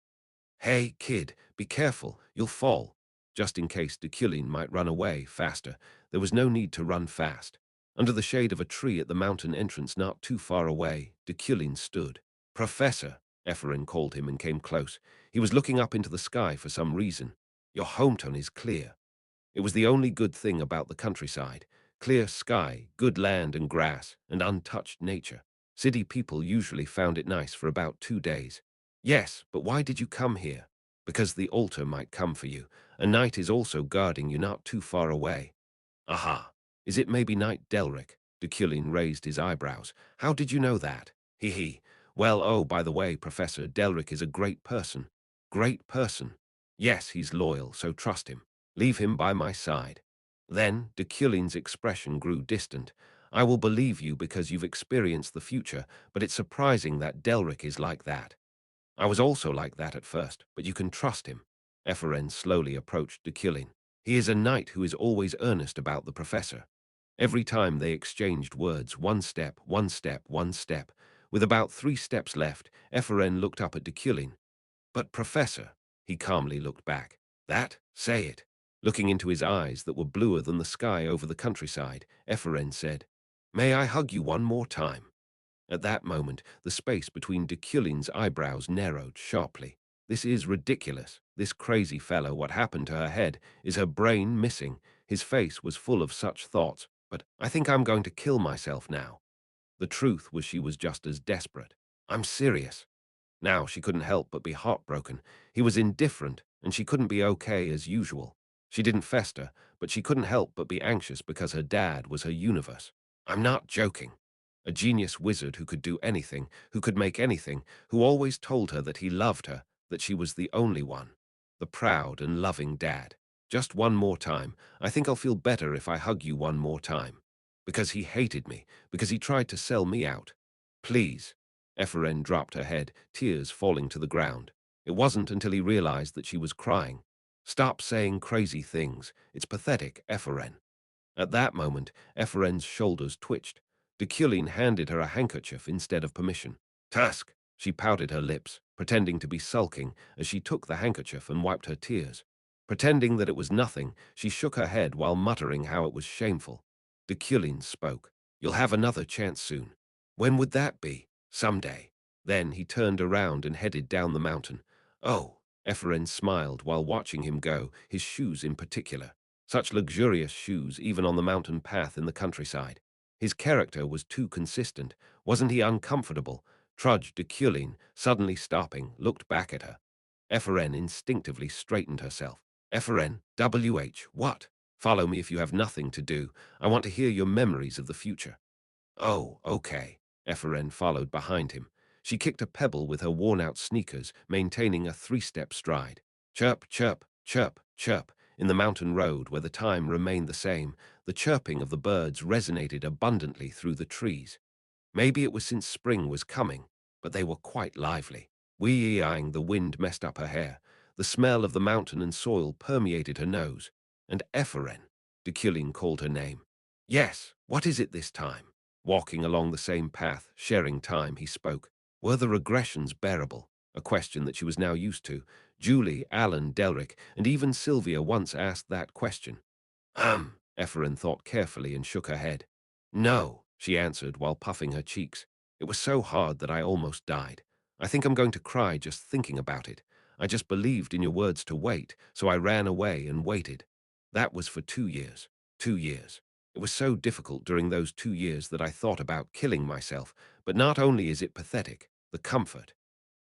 Hey, kid, be careful, you'll fall. Just in case Deculein might run away faster, there was no need to run fast. Under the shade of a tree at the mountain entrance not too far away, Deculein stood. Professor, Ephraim called him and came close. He was looking up into the sky for some reason. Your hometown is clear. It was the only good thing about the countryside. Clear sky, good land and grass, and untouched nature. City people usually found it nice for about 2 days. Yes, but why did you come here? Because the altar might come for you. A knight is also guarding you not too far away. Aha. Is it maybe Knight Delric? Deculein raised his eyebrows. How did you know that? He. Well, oh, by the way, Professor, Delric is a great person. Great person. Yes, he's loyal, so trust him. Leave him by my side. Then, Deculein's expression grew distant. I will believe you because you've experienced the future, but it's surprising that Delric is like that. I was also like that at first, but you can trust him. Ephraim slowly approached Deculein. He is a knight who is always earnest about the professor. Every time they exchanged words, one step, one step, one step. With about 3 steps left, Ephraim looked up at Deculein. But professor, he calmly looked back. That? Say it. Looking into his eyes that were bluer than the sky over the countryside, Ephraim said, May I hug you one more time? At that moment, the space between Deculein's eyebrows narrowed sharply. This is ridiculous. This crazy fellow, what happened to her head? Is her brain missing? His face was full of such thoughts. But I think I'm going to kill myself now. The truth was she was just as desperate. I'm serious. Now she couldn't help but be heartbroken. He was indifferent, and she couldn't be okay as usual. She didn't fester, but she couldn't help but be anxious because her dad was her universe. I'm not joking. A genius wizard who could do anything, who could make anything, who always told her that he loved her, that she was the only one. The proud and loving dad. Just one more time. I think I'll feel better if I hug you one more time. Because he hated me, because he tried to sell me out. Please. Ephraim dropped her head, tears falling to the ground. It wasn't until he realized that she was crying. Stop saying crazy things. It's pathetic, Ephraim. At that moment, Ephraim's shoulders twitched. Deculein handed her a handkerchief instead of permission. Tusk! She pouted her lips, pretending to be sulking as she took the handkerchief and wiped her tears. Pretending that it was nothing, she shook her head while muttering how it was shameful. Deculein spoke. You'll have another chance soon. When would that be? Someday. Then he turned around and headed down the mountain. Oh, Ephraim smiled while watching him go, his shoes in particular. Such luxurious shoes even on the mountain path in the countryside. His character was too consistent. Wasn't he uncomfortable? Trudge Deculein, suddenly stopping, looked back at her. Ephraim instinctively straightened herself. Ephraim, what? Follow me if you have nothing to do. I want to hear your memories of the future. Oh, okay. Ephraim followed behind him. She kicked a pebble with her worn-out sneakers, maintaining a three-step stride. Chirp, chirp, chirp, chirp. In the mountain road, where the time remained the same, the chirping of the birds resonated abundantly through the trees. Maybe it was since spring was coming, but they were quite lively. Wee-eyeing, the wind messed up her hair. The smell of the mountain and soil permeated her nose. And Ephraim, Deculein called her name. Yes, what is it this time? Walking along the same path, sharing time, he spoke. Were the regressions bearable? A question that she was now used to. Julie, Alan, Delric, and even Sylvia once asked that question. Ephraim thought carefully and shook her head. No, she answered while puffing her cheeks. It was so hard that I almost died. I think I'm going to cry just thinking about it. I just believed in your words to wait, so I ran away and waited. That was for 2 years. 2 years. It was so difficult during those 2 years that I thought about killing myself, but not only is it pathetic, the comfort.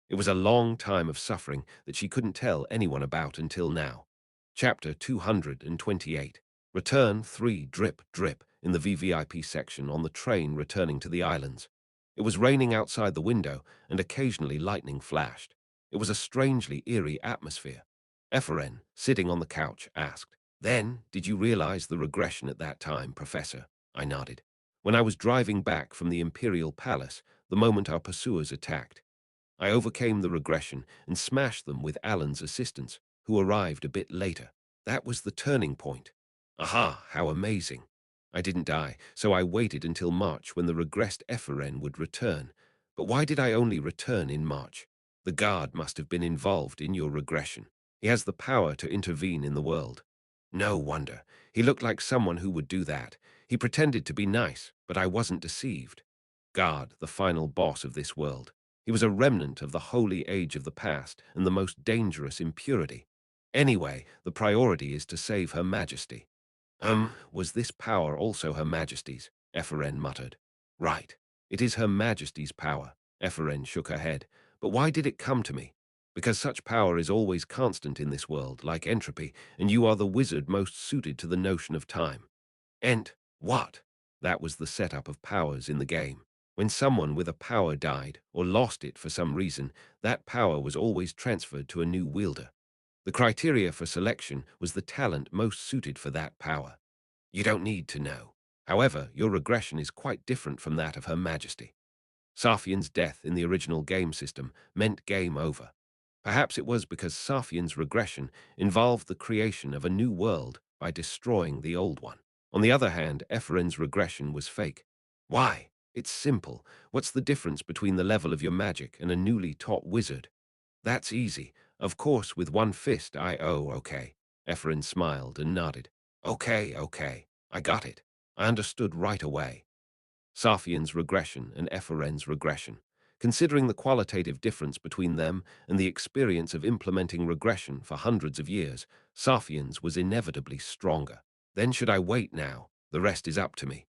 It was a long time of suffering that she couldn't tell anyone about until now. Chapter 228. Return 3 drip drip in the VVIP section on the train returning to the islands. It was raining outside the window and occasionally lightning flashed. It was a strangely eerie atmosphere. Ephraim, sitting on the couch, asked, Then, did you realize the regression at that time, Professor? I nodded. When I was driving back from the Imperial Palace, the moment our pursuers attacked. I overcame the regression and smashed them with Alan's assistance, who arrived a bit later. That was the turning point. Aha, how amazing. I didn't die, so I waited until March when the regressed Ephraim would return. But why did I only return in March? The guard must have been involved in your regression. He has the power to intervene in the world. No wonder. He looked like someone who would do that. He pretended to be nice, but I wasn't deceived. God, the final boss of this world. He was a remnant of the holy age of the past and the most dangerous impurity. Anyway, the priority is to save Her Majesty. Was this power also Her Majesty's? Ephraim muttered. Right. It is Her Majesty's power. Ephraim shook her head. But why did it come to me? Because such power is always constant in this world, like entropy, and you are the wizard most suited to the notion of time. What? That was the setup of powers in the game. When someone with a power died, or lost it for some reason, that power was always transferred to a new wielder. The criteria for selection was the talent most suited for that power. You don't need to know. However, your regression is quite different from that of Her Majesty. Safian's death in the original game system meant game over. Perhaps it was because Safian's regression involved the creation of a new world by destroying the old one. On the other hand, Ephraim's regression was fake. Why? It's simple. What's the difference between the level of your magic and a newly taught wizard? That's easy. Of course, with one fist, okay. Ephraim smiled and nodded. Okay. I got it. I understood right away. Safian's regression and Ephraim's regression. Considering the qualitative difference between them and the experience of implementing regression for hundreds of years, Safian's was inevitably stronger. Then should I wait now? The rest is up to me.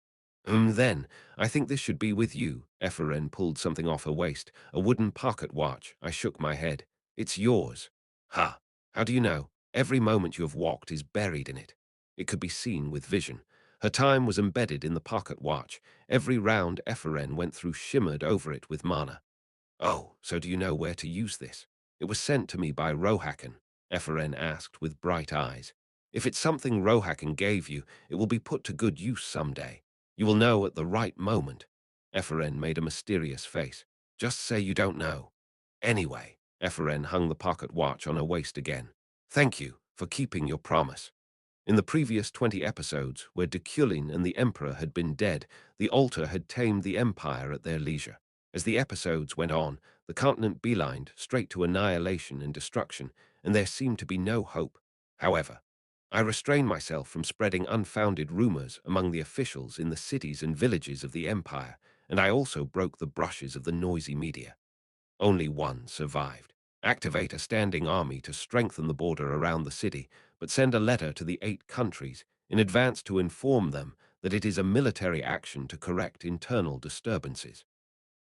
Then, I think this should be with you. Ephraim pulled something off her waist, a wooden pocket watch. I shook my head. It's yours. Ha! How do you know? Every moment you have walked is buried in it. It could be seen with vision. Her time was embedded in the pocket watch. Every round Ephraim went through shimmered over it with mana. Oh, so do you know where to use this? It was sent to me by Rohakan, Ephraim asked with bright eyes. If it's something Rohakan gave you, it will be put to good use someday. You will know at the right moment. Ephraim made a mysterious face. Just say you don't know. Anyway, Ephraim hung the pocket watch on her waist again. Thank you for keeping your promise. In the previous 20 episodes, where Deculein and the Emperor had been dead, the Altar had tamed the Empire at their leisure. As the episodes went on, the continent beelined straight to annihilation and destruction, and there seemed to be no hope. However, I restrained myself from spreading unfounded rumors among the officials in the cities and villages of the Empire, and I also broke the brushes of the noisy media. Only one survived. Activate a standing army to strengthen the border around the city, but send a letter to the 8 countries in advance to inform them that it is a military action to correct internal disturbances.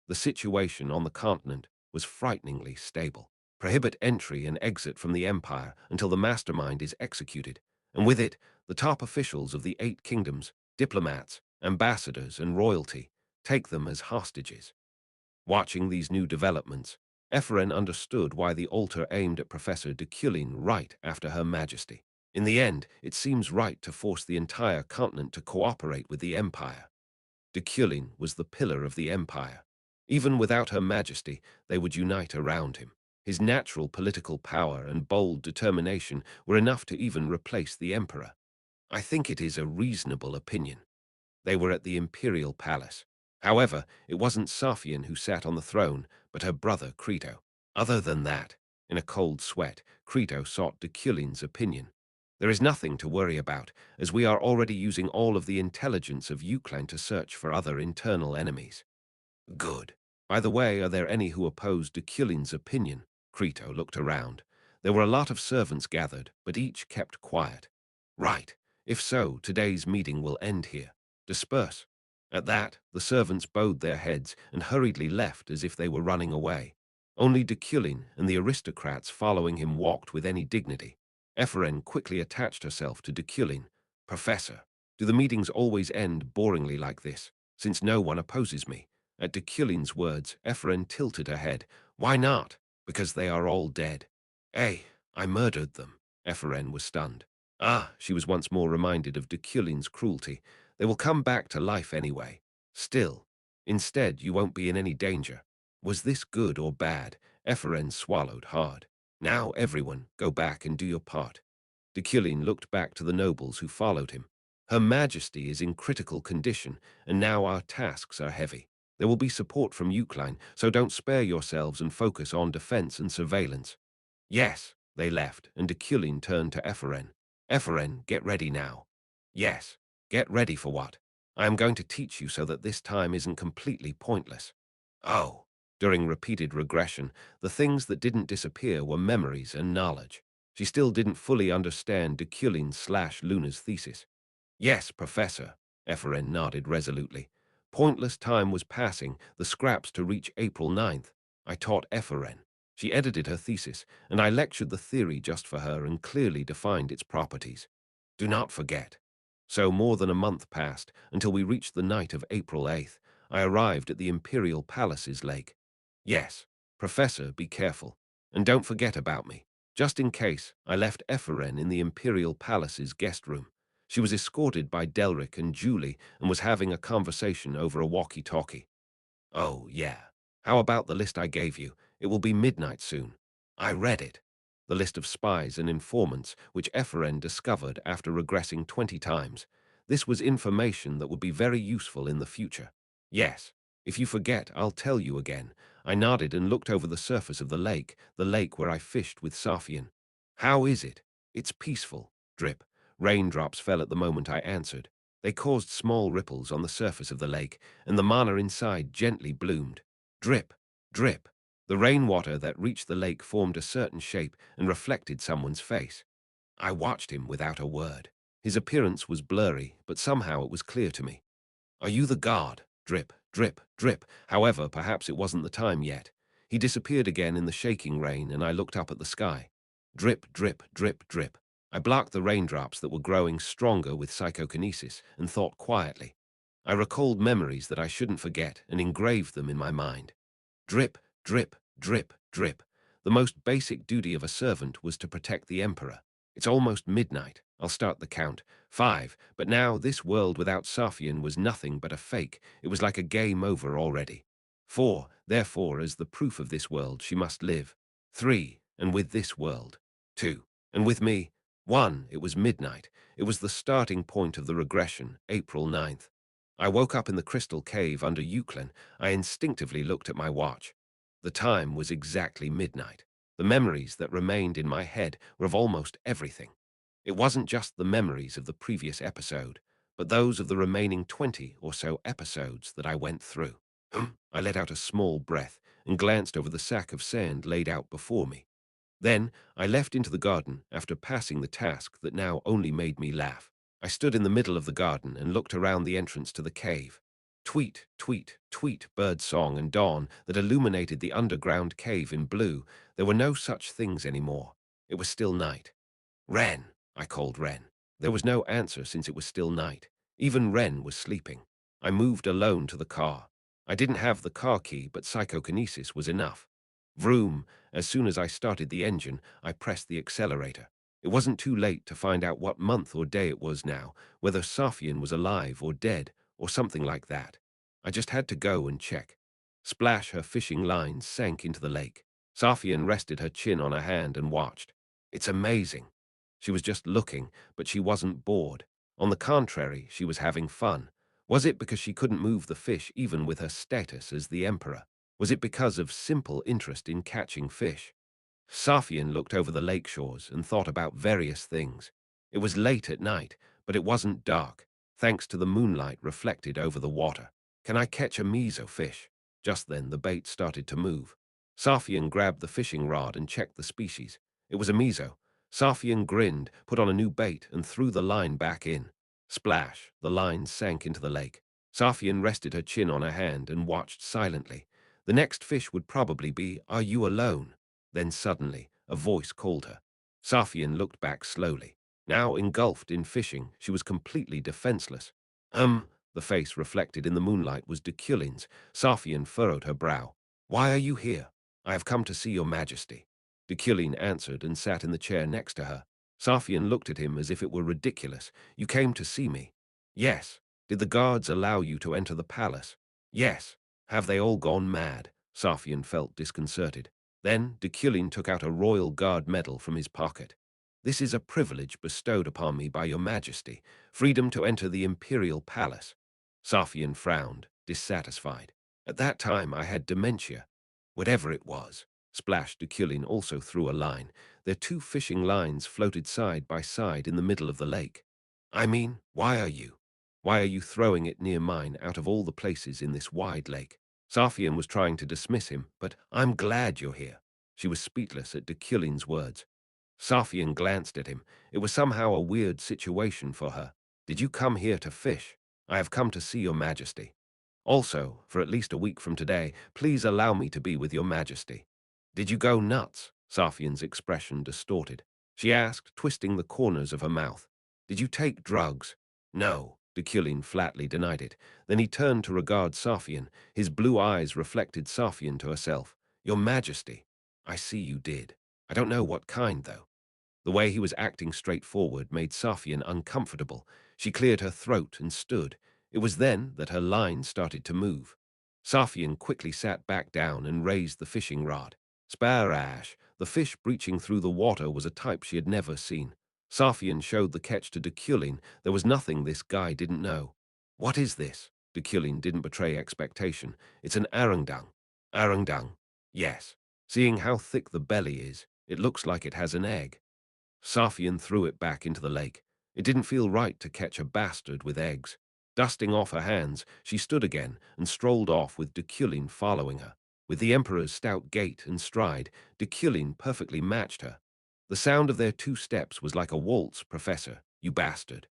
The situation on the continent was frighteningly stable. Prohibit entry and exit from the empire until the mastermind is executed, and with it, the top officials of the 8 kingdoms, diplomats, ambassadors, and royalty, take them as hostages. Watching these new developments, Ephraim understood why the altar aimed at Professor Deculein right after Her Majesty. In the end, it seems right to force the entire continent to cooperate with the Empire. Deculein was the pillar of the Empire. Even without Her Majesty, they would unite around him. His natural political power and bold determination were enough to even replace the Emperor. I think it is a reasonable opinion. They were at the imperial palace. However, it wasn't Sophian who sat on the throne, but her brother Crito. Other than that, in a cold sweat, Crito sought Deculein's opinion. There is nothing to worry about, as we are already using all of the intelligence of Euclid to search for other internal enemies. Good. By the way, are there any who oppose Deculein's opinion? Crito looked around. There were a lot of servants gathered, but each kept quiet. Right. If so, today's meeting will end here. Disperse. At that, the servants bowed their heads and hurriedly left as if they were running away. Only Deculein and the aristocrats following him walked with any dignity. Ephraim quickly attached herself to Deculein. Professor, do the meetings always end boringly like this, since no one opposes me? At Deculein's words, Ephraim tilted her head. Why not? Because they are all dead. Hey, I murdered them. Ephraim was stunned. Ah, she was once more reminded of Deculein's cruelty. They will come back to life anyway. Still, instead, you won't be in any danger. Was this good or bad? Ephraim swallowed hard. Now, everyone, go back and do your part. Deculein looked back to the nobles who followed him. Her Majesty is in critical condition, and now our tasks are heavy. There will be support from Euclid, so don't spare yourselves and focus on defense and surveillance. Yes, they left, and Deculein turned to Ephraim. Ephraim, get ready now. Yes, get ready for what? I am going to teach you so that this time isn't completely pointless. Oh. During repeated regression, the things that didn't disappear were memories and knowledge. She still didn't fully understand Deculein/Luna's thesis. Yes, Professor, Ephraim nodded resolutely. Pointless time was passing, the scraps to reach April 9th. I taught Ephraim. She edited her thesis, and I lectured the theory just for her and clearly defined its properties. Do not forget. So more than a month passed until we reached the night of April 8th. I arrived at the Imperial Palace's lake. Yes, Professor, be careful. And don't forget about me. Just in case, I left Ephraim in the Imperial Palace's guest room. She was escorted by Delric and Julie and was having a conversation over a walkie-talkie. Oh, yeah. How about the list I gave you? It will be midnight soon. I read it. The list of spies and informants, which Ephraim discovered after regressing 20 times. This was information that would be very useful in the future. Yes. If you forget, I'll tell you again. I nodded and looked over the surface of the lake where I fished with Sophian. How is it? It's peaceful. Drip. Raindrops fell at the moment I answered. They caused small ripples on the surface of the lake, and the mana inside gently bloomed. Drip, drip. The rainwater that reached the lake formed a certain shape and reflected someone's face. I watched him without a word. His appearance was blurry, but somehow it was clear to me. Are you the god? Drip, drip, drip. However, perhaps it wasn't the time yet. He disappeared again in the shaking rain, and I looked up at the sky. Drip, drip, drip, drip. I blocked the raindrops that were growing stronger with psychokinesis and thought quietly. I recalled memories that I shouldn't forget and engraved them in my mind. Drip, drip, drip, drip. The most basic duty of a servant was to protect the emperor. It's almost midnight. I'll start the count. 5. But now this world without Safian was nothing but a fake. It was like a game over already. 4. Therefore, as the proof of this world, she must live. 3. And with this world. 2. And with me. 1. It was midnight. It was the starting point of the regression, April 9th. I woke up in the crystal cave under Euclid. I instinctively looked at my watch. The time was exactly midnight. The memories that remained in my head were of almost everything. It wasn't just the memories of the previous episode, but those of the remaining 20 or so episodes that I went through. I let out a small breath and glanced over the sack of sand laid out before me. Then I left into the garden after passing the task that now only made me laugh. I stood in the middle of the garden and looked around the entrance to the cave. Tweet, tweet, tweet, bird song and dawn that illuminated the underground cave in blue. There were no such things anymore. It was still night. Wren, I called Wren. There was no answer since it was still night. Even Wren was sleeping. I moved alone to the car. I didn't have the car key, but psychokinesis was enough. Vroom. As soon as I started the engine, I pressed the accelerator. It wasn't too late to find out what month or day it was now, whether Safian was alive or dead, or something like that. I just had to go and check. Splash, her fishing lines sank into the lake. Safian rested her chin on her hand and watched. It's amazing. She was just looking, but she wasn't bored. On the contrary, she was having fun. Was it because she couldn't move the fish even with her status as the emperor? Was it because of simple interest in catching fish? Safian looked over the lake shores and thought about various things. It was late at night, but it wasn't dark, thanks to the moonlight reflected over the water. Can I catch a meso fish? Just then the bait started to move. Safian grabbed the fishing rod and checked the species. It was a meso. Safian grinned, put on a new bait, and threw the line back in. Splash! The line sank into the lake. Safian rested her chin on her hand and watched silently. The next fish would probably be, "Are you alone?" Then suddenly, a voice called her. Safian looked back slowly. Now engulfed in fishing, she was completely defenseless. The face reflected in the moonlight was Deculein's. Safian furrowed her brow. "Why are you here?" "I have come to see your majesty." Deculein answered and sat in the chair next to her. Safian looked at him as if it were ridiculous. "You came to see me?" "Yes." "Did the guards allow you to enter the palace?" "Yes." "Have they all gone mad?" Safian felt disconcerted. Then Deculein took out a royal guard medal from his pocket. "This is a privilege bestowed upon me by your majesty, freedom to enter the imperial palace." Safian frowned, dissatisfied. "At that time I had dementia." "Whatever it was." Splash Deculein also threw a line. Their two fishing lines floated side by side in the middle of the lake. "I mean, why are you? Why are you throwing it near mine out of all the places in this wide lake?" Safian was trying to dismiss him, but "I'm glad you're here." She was speechless at Deculein's words. Safian glanced at him. It was somehow a weird situation for her. "Did you come here to fish?" "I have come to see your majesty." "Also, for at least a week from today, please allow me to be with your majesty." "Did you go nuts?" Safian's expression distorted. She asked, twisting the corners of her mouth. "Did you take drugs?" "No." Deculein flatly denied it. Then he turned to regard Safian. His blue eyes reflected Safian to herself. "Your majesty." "I see you did. I don't know what kind, though." The way he was acting straightforward made Safian uncomfortable. She cleared her throat and stood. It was then that her line started to move. Safian quickly sat back down and raised the fishing rod. Sparash, the fish breaching through the water was a type she had never seen. Safian showed the catch to Deculein. There was nothing this guy didn't know. "What is this?" Deculein didn't betray expectation. "It's an arangdang." "Arangdang?" "Yes. Seeing how thick the belly is, it looks like it has an egg." Safian threw it back into the lake. It didn't feel right to catch a bastard with eggs. Dusting off her hands, she stood again and strolled off with Deculein following her. With the Emperor's stout gait and stride, Deculein perfectly matched her. The sound of their two steps was like a waltz, "Professor, you bastard."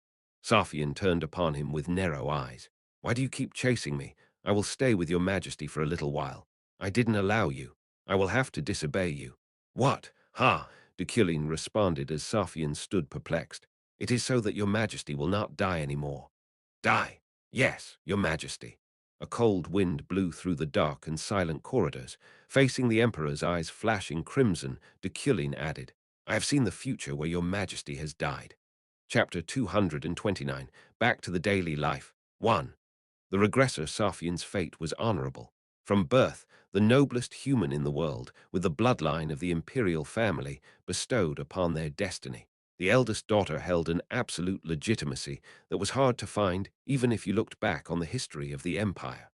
Safian turned upon him with narrow eyes. "Why do you keep chasing me? I will stay with your majesty for a little while." "I didn't allow you. I will have to disobey you." "What? Ha!" Deculein responded as Safian stood perplexed. "It is so that your majesty will not die any more." "Die?" "Yes, your majesty." A cold wind blew through the dark and silent corridors. Facing the Emperor's eyes flashing crimson, Deculein added, "I have seen the future where your majesty has died." Chapter 229. Back to the daily life. 1. The regressor Safian's fate was honorable. From birth, the noblest human in the world, with the bloodline of the imperial family bestowed upon their destiny. The eldest daughter held an absolute legitimacy that was hard to find even if you looked back on the history of the empire.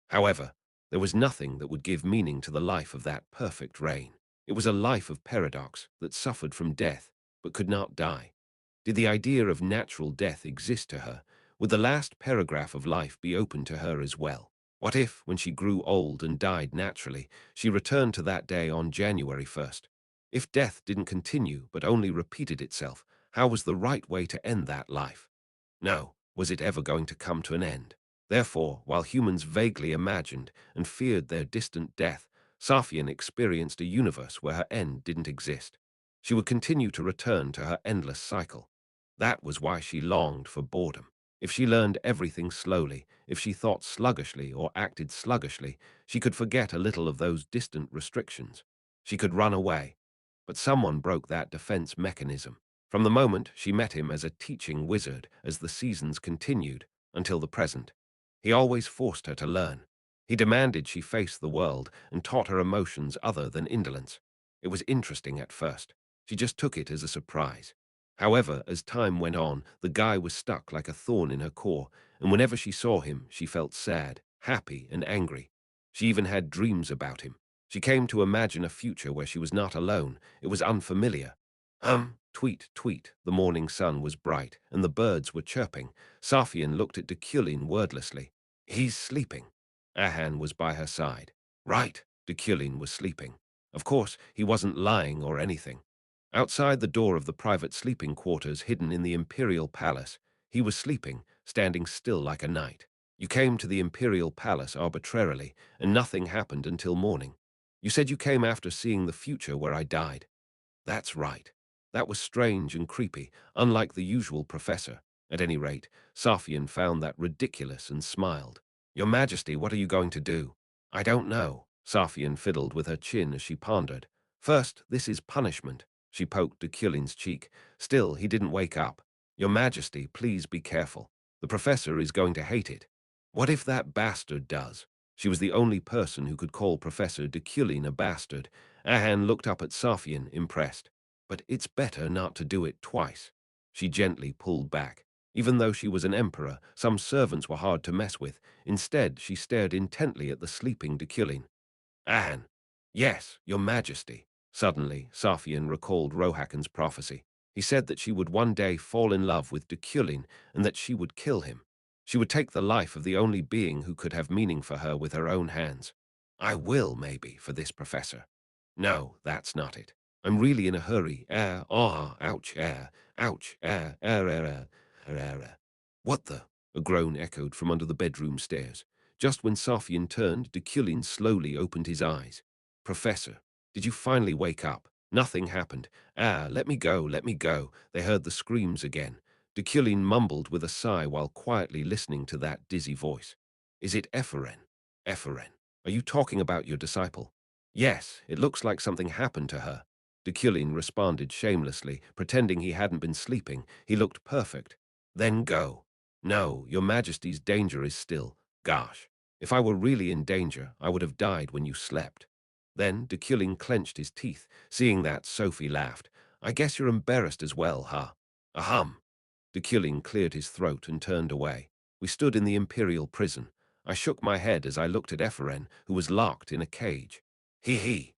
However, there was nothing that would give meaning to the life of that perfect reign. It was a life of paradox that suffered from death but could not die. Did the idea of natural death exist to her? Would the last paragraph of life be open to her as well? What if, when she grew old and died naturally, she returned to that day on January 1st? If death didn't continue but only repeated itself, how was the right way to end that life? No, was it ever going to come to an end? Therefore, while humans vaguely imagined and feared their distant death, Safian experienced a universe where her end didn't exist. She would continue to return to her endless cycle. That was why she longed for boredom. If she learned everything slowly, if she thought sluggishly or acted sluggishly, she could forget a little of those distant restrictions. She could run away. But someone broke that defense mechanism. From the moment she met him as a teaching wizard as the seasons continued until the present, he always forced her to learn. He demanded she face the world and taught her emotions other than indolence. It was interesting at first. She just took it as a surprise. However, as time went on, the guy was stuck like a thorn in her core, and whenever she saw him, she felt sad, happy, and angry. She even had dreams about him. She came to imagine a future where she was not alone. It was unfamiliar. Tweet, tweet. The morning sun was bright, and the birds were chirping. Safian looked at Deculein wordlessly. He's sleeping. Ahan was by her side. Right, Deculein was sleeping. Of course, he wasn't lying or anything. Outside the door of the private sleeping quarters hidden in the imperial palace, he was sleeping, standing still like a knight. You came to the imperial palace arbitrarily, and nothing happened until morning. You said you came after seeing the future where I died. That's right. That was strange and creepy, unlike the usual professor. At any rate, Safian found that ridiculous and smiled. Your Majesty, what are you going to do? I don't know. Safian fiddled with her chin as she pondered. First, this is punishment. She poked Deculein's cheek. Still, he didn't wake up. Your Majesty, please be careful. The professor is going to hate it. What if that bastard does? She was the only person who could call Professor Deculein a bastard. Ahan looked up at Safian, impressed. But it's better not to do it twice. She gently pulled back. Even though she was an emperor, some servants were hard to mess with. Instead, she stared intently at the sleeping Deculein. Ahan. Yes, your Majesty. Suddenly, Safian recalled Rohakan's prophecy. He said that she would one day fall in love with Deculein and that she would kill him. She would take the life of the only being who could have meaning for her with her own hands. I will, maybe, for this professor. No, that's not it. I'm really in a hurry. Ouch, ouch, What the? A groan echoed from under the bedroom stairs. Just when Safian turned, Deculein slowly opened his eyes. Professor, did you finally wake up? Nothing happened. Let me go, let me go. They heard the screams again. Deculein mumbled with a sigh while quietly listening to that dizzy voice. Is it Epheren? Epheren, are you talking about your disciple? Yes, it looks like something happened to her. Deculein responded shamelessly, pretending he hadn't been sleeping. He looked perfect. Then go. No, your Majesty's danger is still. Gosh, if I were really in danger, I would have died when you slept. Then Deculein clenched his teeth. Seeing that, Sophie laughed. I guess you're embarrassed as well, huh? Ahem. Deculein cleared his throat and turned away. We stood in the imperial prison. I shook my head as I looked at Epheren, who was locked in a cage. He.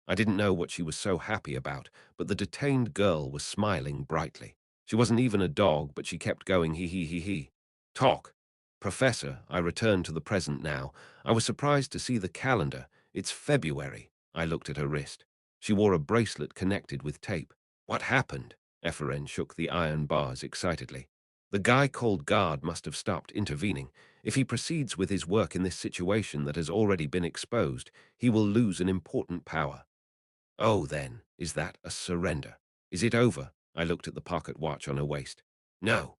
I didn't know what she was so happy about, but the detained girl was smiling brightly. She wasn't even a dog, but she kept going he. Talk. Professor, I returned to the present now. I was surprised to see the calendar. It's February. I looked at her wrist. She wore a bracelet connected with tape. What happened? Epheren shook the iron bars excitedly. The guy called guard must have stopped intervening. If he proceeds with his work in this situation that has already been exposed, he will lose an important power. Oh, then, is that a surrender? Is it over? I looked at the pocket watch on her waist. No.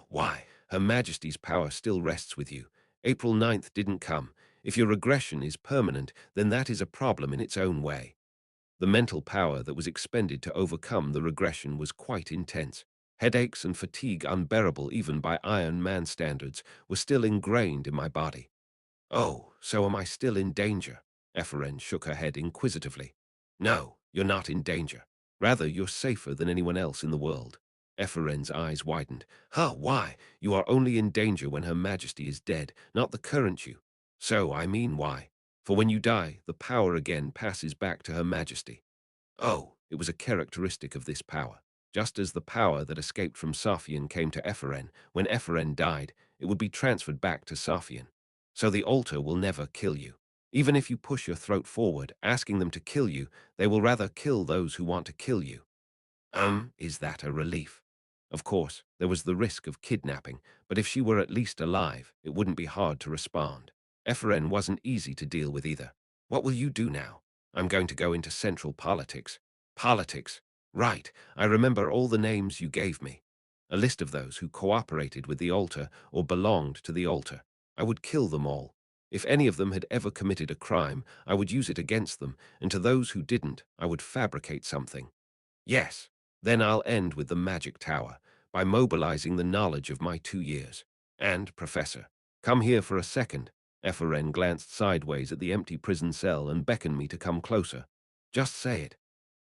Why? Her Majesty's power still rests with you. April 9th didn't come. If your regression is permanent, then that is a problem in its own way. The mental power that was expended to overcome the regression was quite intense. Headaches and fatigue unbearable even by Iron Man standards were still ingrained in my body. Oh, so am I still in danger? Ephraim shook her head inquisitively. No, you're not in danger. Rather, you're safer than anyone else in the world. Ephraim's eyes widened. Huh, why? You are only in danger when Her Majesty is dead, not the current you. So, I mean why? For when you die, the power again passes back to Her Majesty. Oh, it was a characteristic of this power. Just as the power that escaped from Saphion came to Ephraim, when Ephraim died, it would be transferred back to Saphion. So the altar will never kill you. Even if you push your throat forward, asking them to kill you, they will rather kill those who want to kill you. Is that a relief? Of course, there was the risk of kidnapping, but if she were at least alive, it wouldn't be hard to respond. Ephraim wasn't easy to deal with either. What will you do now? I'm going to go into central politics. Politics? Right, I remember all the names you gave me. A list of those who cooperated with the altar or belonged to the altar. I would kill them all. If any of them had ever committed a crime, I would use it against them, and to those who didn't, I would fabricate something. Yes, then I'll end with the magic tower, by mobilizing the knowledge of my 2 years. And, Professor, come here for a second. Ephraim glanced sideways at the empty prison cell and beckoned me to come closer. Just say it.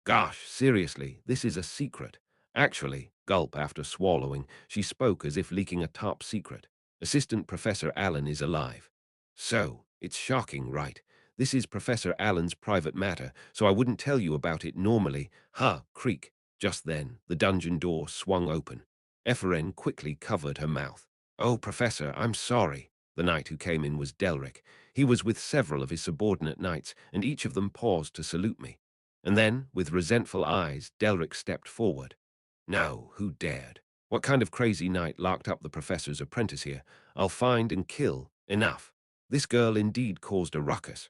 Gosh, seriously, this is a secret. Actually, gulp after swallowing, she spoke as if leaking a top secret. Assistant Professor Allen is alive. So, it's shocking, right? This is Professor Allen's private matter, so I wouldn't tell you about it normally. Ha, creak. Just then, the dungeon door swung open. Ephraim quickly covered her mouth. Oh, Professor, I'm sorry. The knight who came in was Delric. He was with several of his subordinate knights, and each of them paused to salute me. And then, with resentful eyes, Delric stepped forward. No, who dared? What kind of crazy knight locked up the professor's apprentice here? I'll find and kill. Enough. This girl indeed caused a ruckus.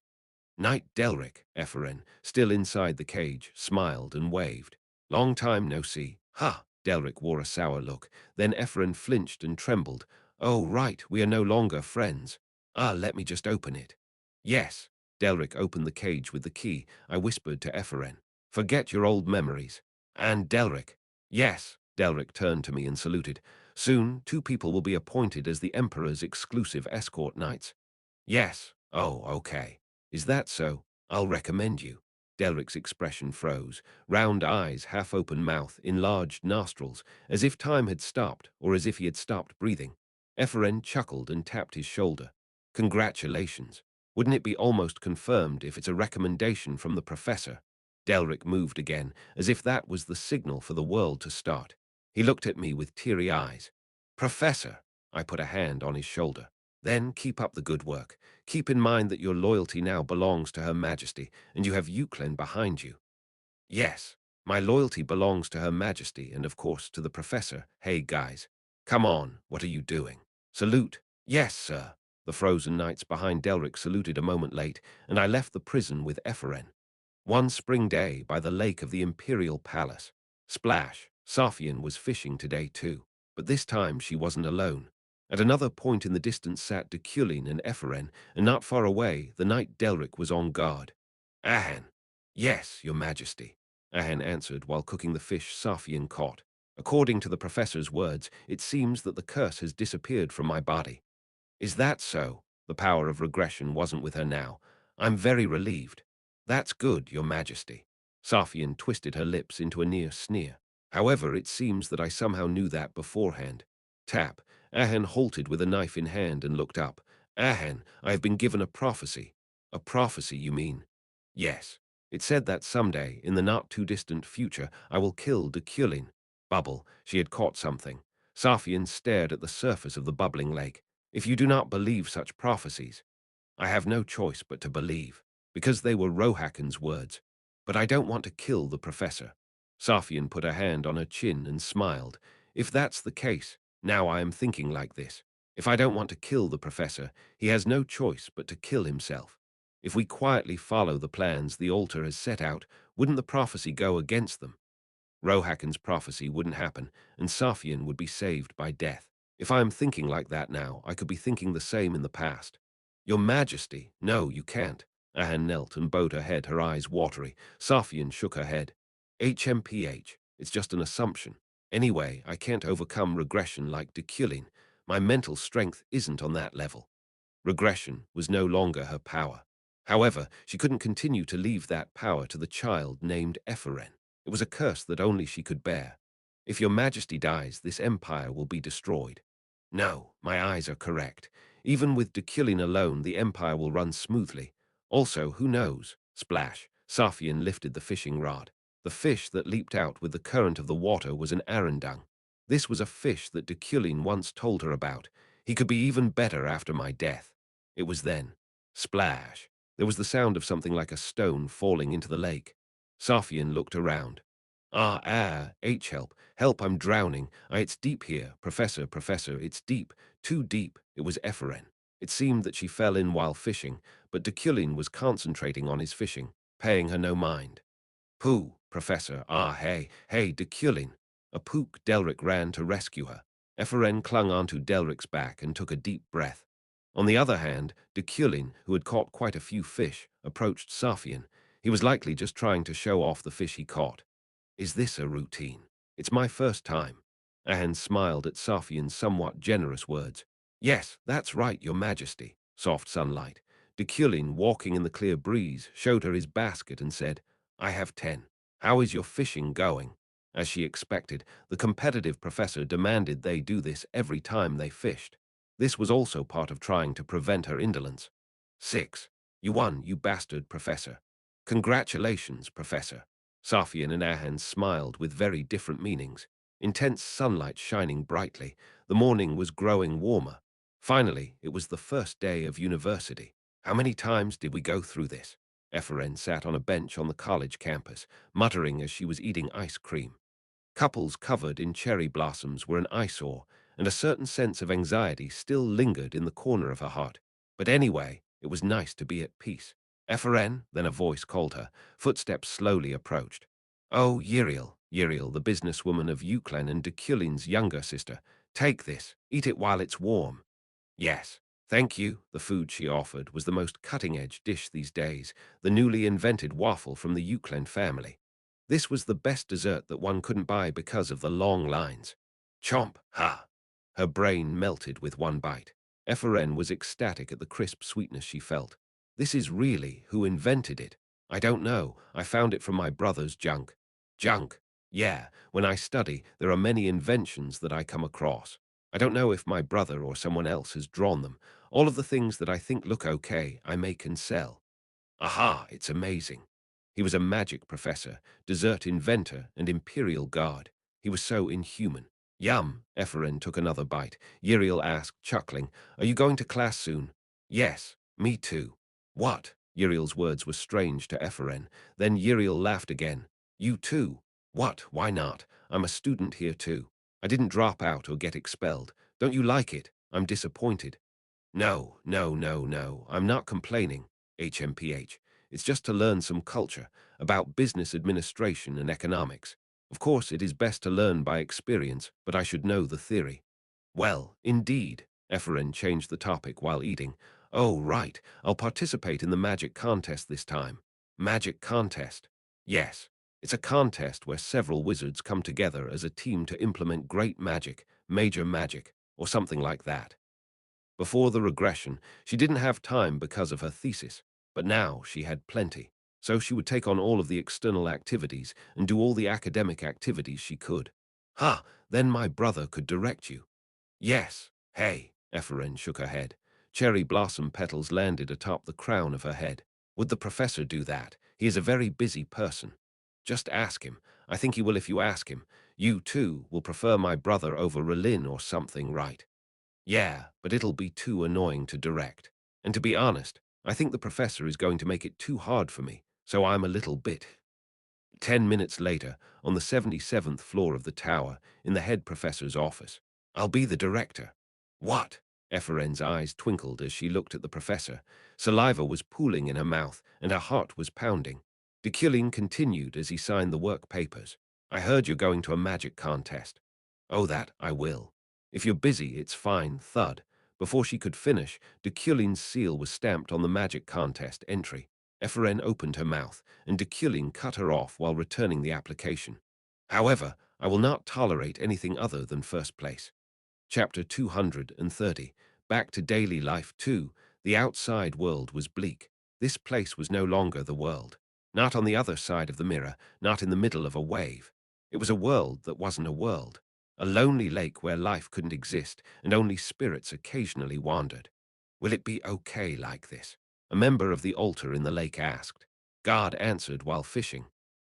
Knight Delric, Ephraim, still inside the cage, smiled and waved. Long time no see. Ha! Delric wore a sour look. Then Ephraim flinched and trembled. Oh, right, we are no longer friends. Let me just open it. Yes. Delric opened the cage with the key. I whispered to Ephraim. Forget your old memories. And Delric. Yes. Delric turned to me and saluted. Soon, 2 people will be appointed as the Emperor's exclusive escort knights. Yes. Oh, okay. Is that so? I'll recommend you. Delric's expression froze. Round eyes, half-open mouth, enlarged nostrils, as if time had stopped, or as if he had stopped breathing. Ephraim chuckled and tapped his shoulder. Congratulations. Wouldn't it be almost confirmed if it's a recommendation from the professor? Delric moved again, as if that was the signal for the world to start. He looked at me with teary eyes. Professor, I put a hand on his shoulder. Then keep up the good work. Keep in mind that your loyalty now belongs to Her Majesty, and you have Euclid behind you. Yes, my loyalty belongs to Her Majesty and, of course, to the professor. Hey, guys. Come on, what are you doing? Salute. Yes, sir. The frozen knights behind Delric saluted a moment late, and I left the prison with Ephraim. One spring day by the lake of the Imperial Palace. Splash. Saphion was fishing today too, but this time she wasn't alone. At another point in the distance sat Deculein and Ephraim, and not far away, the knight Delric was on guard. Ahan. Yes, your majesty, Ahan answered while cooking the fish Saphion caught. According to the professor's words, it seems that the curse has disappeared from my body. Is that so? The power of regression wasn't with her now. I'm very relieved. That's good, your majesty. Saphion twisted her lips into a near sneer. However, it seems that I somehow knew that beforehand. Tap. Ahan halted with a knife in hand and looked up. Ahan, I have been given a prophecy. A prophecy, you mean? Yes. It said that someday, in the not-too-distant future, I will kill Deculein. Bubble, she had caught something. Saphion stared at the surface of the bubbling lake. If you do not believe such prophecies, I have no choice but to believe, because they were Rohakan's words. But I don't want to kill the professor. Saphion put a hand on her chin and smiled. If that's the case, now I am thinking like this. If I don't want to kill the professor, he has no choice but to kill himself. If we quietly follow the plans the altar has set out, wouldn't the prophecy go against them? Rohakan's prophecy wouldn't happen, and Saphion would be saved by death. If I am thinking like that now, I could be thinking the same in the past. Your Majesty, no, you can't. Ahan knelt and bowed her head, her eyes watery. Saphion shook her head. HMPH, it's just an assumption. Anyway, I can't overcome regression like Deculein. My mental strength isn't on that level. Regression was no longer her power. However, she couldn't continue to leave that power to the child named Ephren. It was a curse that only she could bear. If your majesty dies, this empire will be destroyed. No, my eyes are correct. Even with Deculein alone, the empire will run smoothly. Also, who knows? Splash. Safian lifted the fishing rod. The fish that leaped out with the current of the water was an arendang. This was a fish that Deculein once told her about. He could be even better after my death. It was then. Splash. There was the sound of something like a stone falling into the lake. Safian looked around. Help, help, I'm drowning. It's deep here. Professor, it's deep, too deep. It was Ephren. It seemed that she fell in while fishing, but Deculein was concentrating on his fishing, paying her no mind. Pooh, Professor, hey, Deculein. A Pook Delric ran to rescue her. Ephren clung onto Delric's back and took a deep breath. On the other hand, Deculein, who had caught quite a few fish, approached Safian. He was likely just trying to show off the fish he caught. Is this a routine? It's my first time. Ahan smiled at Safian's somewhat generous words. Yes, that's right, your majesty. Soft sunlight. Deculein, walking in the clear breeze, showed her his basket and said, I have 10. How is your fishing going? As she expected, the competitive professor demanded they do this every time they fished. This was also part of trying to prevent her indolence. 6. You won, you bastard, Professor. Congratulations, Professor. Safian and Ahan smiled with very different meanings. Intense sunlight shining brightly. The morning was growing warmer. Finally, it was the first day of university. How many times did we go through this? Ephren sat on a bench on the college campus, muttering as she was eating ice cream. Couples covered in cherry blossoms were an eyesore, and a certain sense of anxiety still lingered in the corner of her heart. But anyway, it was nice to be at peace. Ephren, then a voice called her. Footsteps slowly approached. Oh, Yiriel, the businesswoman of Euclen and Deculein's younger sister. Take this, eat it while it's warm. Yes, thank you. The food she offered was the most cutting-edge dish these days, the newly invented waffle from the Euclen family. This was the best dessert that one couldn't buy because of the long lines. Chomp, ha! Her brain melted with one bite. Ephren was ecstatic at the crisp sweetness she felt. This is really who invented it. I don't know. I found it from my brother's junk. Junk? Yeah, when I study, there are many inventions that I come across. I don't know if my brother or someone else has drawn them. All of the things that I think look okay, I make and sell. Aha, it's amazing. He was a magic professor, dessert inventor, and imperial guard. He was so inhuman. Yum, Ephren took another bite. Yiriel asked, chuckling, Are you going to class soon? Yes, me too. What? Yiriel's words were strange to Ephren. Then Yiriel laughed again. You too? What? Why not? I'm a student here too. I didn't drop out or get expelled. Don't you like it? I'm disappointed. No. I'm not complaining. HMPH. It's just to learn some culture about business administration and economics. Of course, it is best to learn by experience, but I should know the theory. Well, indeed. Ephren changed the topic while eating. Oh, right. I'll participate in the magic contest this time. Magic contest? Yes. It's a contest where several wizards come together as a team to implement great magic, major magic, or something like that. Before the regression, she didn't have time because of her thesis, but now she had plenty, so she would take on all of the external activities and do all the academic activities she could. Then my brother could direct you. Yes, hey, Ephren shook her head. Cherry blossom petals landed atop the crown of her head. Would the professor do that? He is a very busy person. Just ask him. I think he will if you ask him. You, too, will prefer my brother over Relin or something, right? Yeah, but it'll be too annoying to direct. And to be honest, I think the professor is going to make it too hard for me, so I'm a little bit. 10 minutes later, on the 77th floor of the tower, in the head professor's office. I'll be the director. What? Epheren's eyes twinkled as she looked at the professor. Saliva was pooling in her mouth, and her heart was pounding. Deculein continued as he signed the work papers. I heard you're going to a magic contest. Oh, that I will. If you're busy, it's fine, thud. Before she could finish, Deculein's seal was stamped on the magic contest entry. Ephren opened her mouth, and Deculein cut her off while returning the application. However, I will not tolerate anything other than first place. Chapter 230. Back to daily life 2. The outside world was bleak. This place was no longer the world. Not on the other side of the mirror, not in the middle of a wave. It was a world that wasn't a world. A lonely lake where life couldn't exist and only spirits occasionally wandered. Will it be okay like this? A member of the altar in the lake asked. God answered while fishing.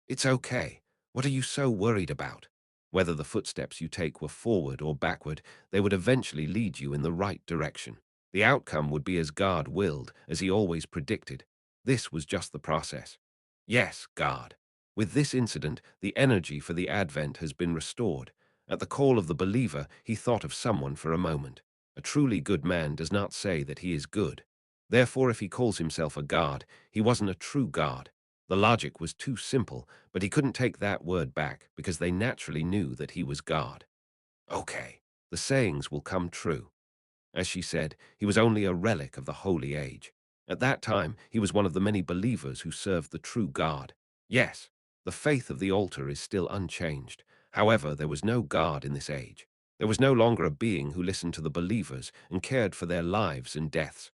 It's okay. What are you so worried about? Whether the footsteps you take were forward or backward, they would eventually lead you in the right direction. The outcome would be as God willed, as he always predicted. This was just the process. Yes, God. With this incident, the energy for the Advent has been restored. At the call of the believer, he thought of someone for a moment. A truly good man does not say that he is good. Therefore, if he calls himself a God, he wasn't a true God. The logic was too simple, but he couldn't take that word back because they naturally knew that he was God. Okay, the sayings will come true. As she said, he was only a relic of the holy age. At that time, he was one of the many believers who served the true God. Yes, the faith of the altar is still unchanged. However, there was no God in this age. There was no longer a being who listened to the believers and cared for their lives and deaths.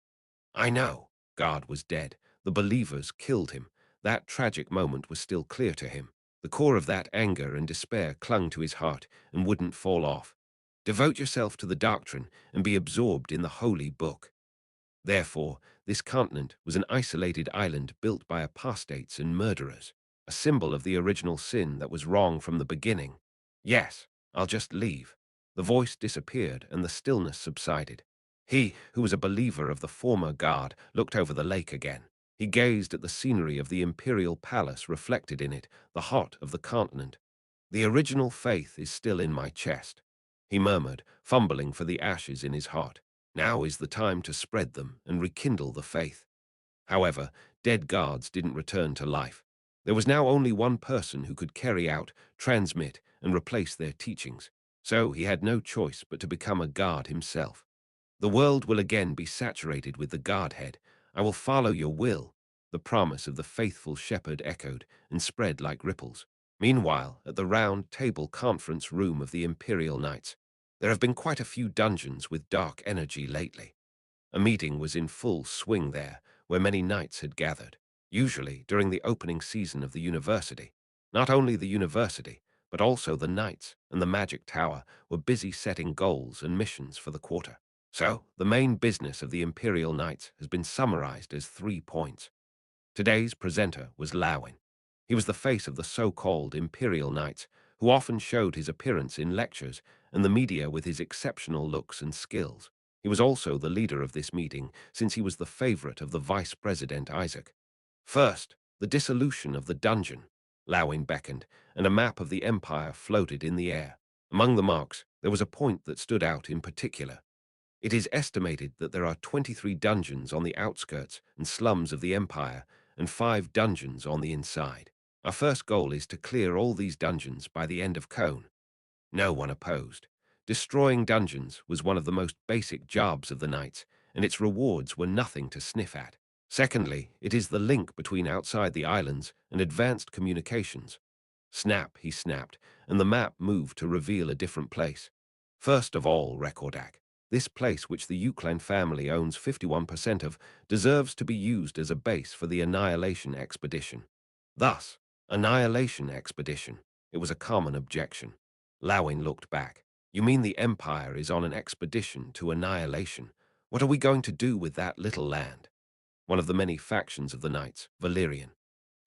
I know. God was dead. The believers killed him. That tragic moment was still clear to him. The core of that anger and despair clung to his heart and wouldn't fall off. Devote yourself to the doctrine and be absorbed in the holy book. Therefore, this continent was an isolated island built by apostates and murderers, a symbol of the original sin that was wrong from the beginning. Yes, I'll just leave. The voice disappeared and the stillness subsided. He, who was a believer of the former God, looked over the lake again. He gazed at the scenery of the imperial palace reflected in it, the heart of the continent. The original faith is still in my chest, he murmured, fumbling for the ashes in his heart. Now is the time to spread them and rekindle the faith. However, dead gods didn't return to life. There was now only one person who could carry out, transmit, and replace their teachings. So he had no choice but to become a god himself. The world will again be saturated with the Godhead. I will follow your will. The promise of the faithful shepherd echoed and spread like ripples. Meanwhile, at the round table conference room of the Imperial Knights, there have been quite a few dungeons with dark energy lately. A meeting was in full swing there, where many knights had gathered, usually during the opening season of the university. Not only the university, but also the knights and the magic tower were busy setting goals and missions for the quarter. So, the main business of the Imperial Knights has been summarized as 3 points. Today's presenter was Lawin. He was the face of the so-called Imperial Knights, who often showed his appearance in lectures and the media with his exceptional looks and skills. He was also the leader of this meeting, since he was the favorite of the Vice President Isaac. First, the dissolution of the dungeon. Lawin beckoned, and a map of the empire floated in the air. Among the marks, there was a point that stood out in particular. It is estimated that there are 23 dungeons on the outskirts and slums of the empire, and 5 dungeons on the inside. Our first goal is to clear all these dungeons by the end of Cone. No one opposed. Destroying dungeons was one of the most basic jobs of the knights, and its rewards were nothing to sniff at. Secondly, it is the link between outside the islands and advanced communications. Snap, he snapped, and the map moved to reveal a different place. First of all, Rekordak. This place, which the Deculein family owns 51% of, deserves to be used as a base for the Annihilation Expedition. Thus, Annihilation Expedition. It was a common objection. Lawin looked back. You mean the Empire is on an expedition to annihilation? What are we going to do with that little land? One of the many factions of the Knights, Valerian.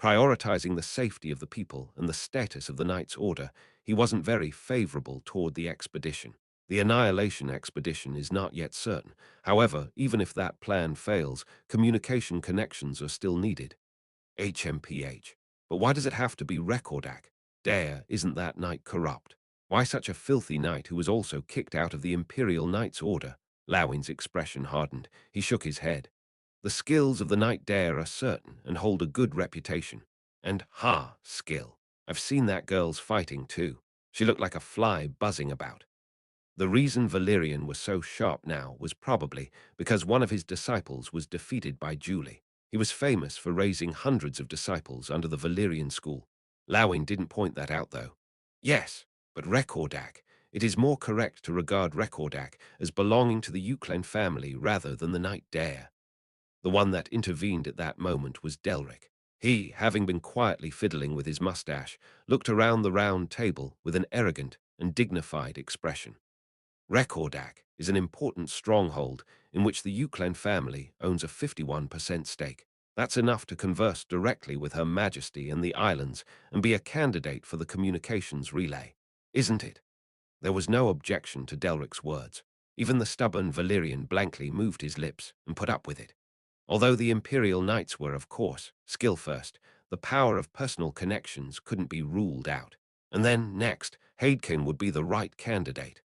Prioritizing the safety of the people and the status of the Knights' Order, he wasn't very favorable toward the expedition. The Annihilation Expedition is not yet certain. However, even if that plan fails, communication connections are still needed. HMPH. But why does it have to be Rekordak? Dare, isn't that knight corrupt? Why such a filthy knight who was also kicked out of the Imperial Knights' Order? Lawin's expression hardened. He shook his head. The skills of the Knight Dare are certain and hold a good reputation. And skill. I've seen that girl's fighting too. She looked like a fly buzzing about. The reason Valerian was so sharp now was probably because one of his disciples was defeated by Julie. He was famous for raising hundreds of disciples under the Valerian school. Lawin didn't point that out, though. Yes, but Rekordak. It is more correct to regard Rekordak as belonging to the Euclid family rather than the Night Dare. The one that intervened at that moment was Delric. He, having been quietly fiddling with his mustache, looked around the round table with an arrogant and dignified expression. Rekordak is an important stronghold in which the Euclid family owns a 51% stake. That's enough to converse directly with Her Majesty and the islands and be a candidate for the communications relay, isn't it? There was no objection to Delric's words. Even the stubborn Valerian blankly moved his lips and put up with it. Although the Imperial Knights were, of course, skill first, the power of personal connections couldn't be ruled out. And then, next, Hadekin would be the right candidate.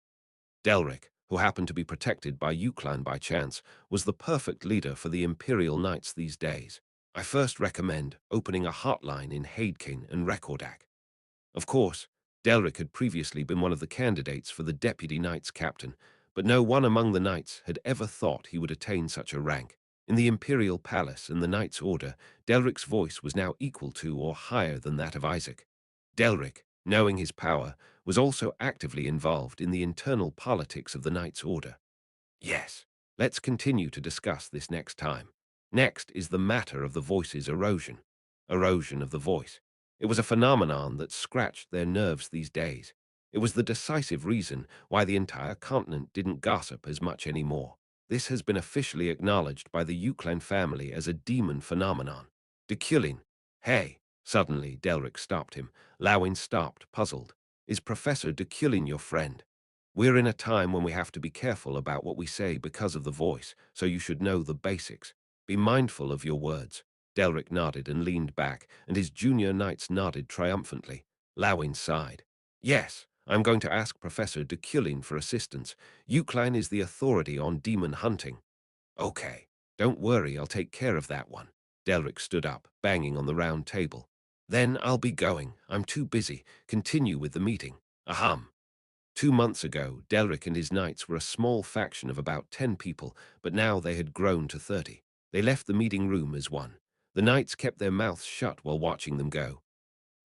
Delric, who happened to be protected by Euclan by chance, was the perfect leader for the Imperial Knights these days. I first recommend opening a hotline in Hadekin and Rekordak. Of course, Delric had previously been one of the candidates for the Deputy Knights Captain, but no one among the knights had ever thought he would attain such a rank. In the Imperial Palace and the Knights' Order, Delric's voice was now equal to or higher than that of Isaac. Delric, knowing his power, was also actively involved in the internal politics of the Knights' Order. Yes, let's continue to discuss this next time. Next is the matter of the voice's erosion. Erosion of the voice. It was a phenomenon that scratched their nerves these days. It was the decisive reason why the entire continent didn't gossip as much anymore. This has been officially acknowledged by the Euclid family as a demon phenomenon. Deculein. Hey! Suddenly, Delric stopped him. Lowin stopped, puzzled. Is Professor Deculein your friend? We're in a time when we have to be careful about what we say because of the voice, so you should know the basics. Be mindful of your words. Delric nodded and leaned back, and his junior knights nodded triumphantly. Lowin sighed. Yes, I'm going to ask Professor Deculein for assistance. Euclid is the authority on demon hunting. Okay, don't worry, I'll take care of that one. Delric stood up, banging on the round table. Then I'll be going. I'm too busy. Continue with the meeting. Ahem. 2 months ago, Delric and his knights were a small faction of about 10 people, but now they had grown to 30. They left the meeting room as one. The knights kept their mouths shut while watching them go.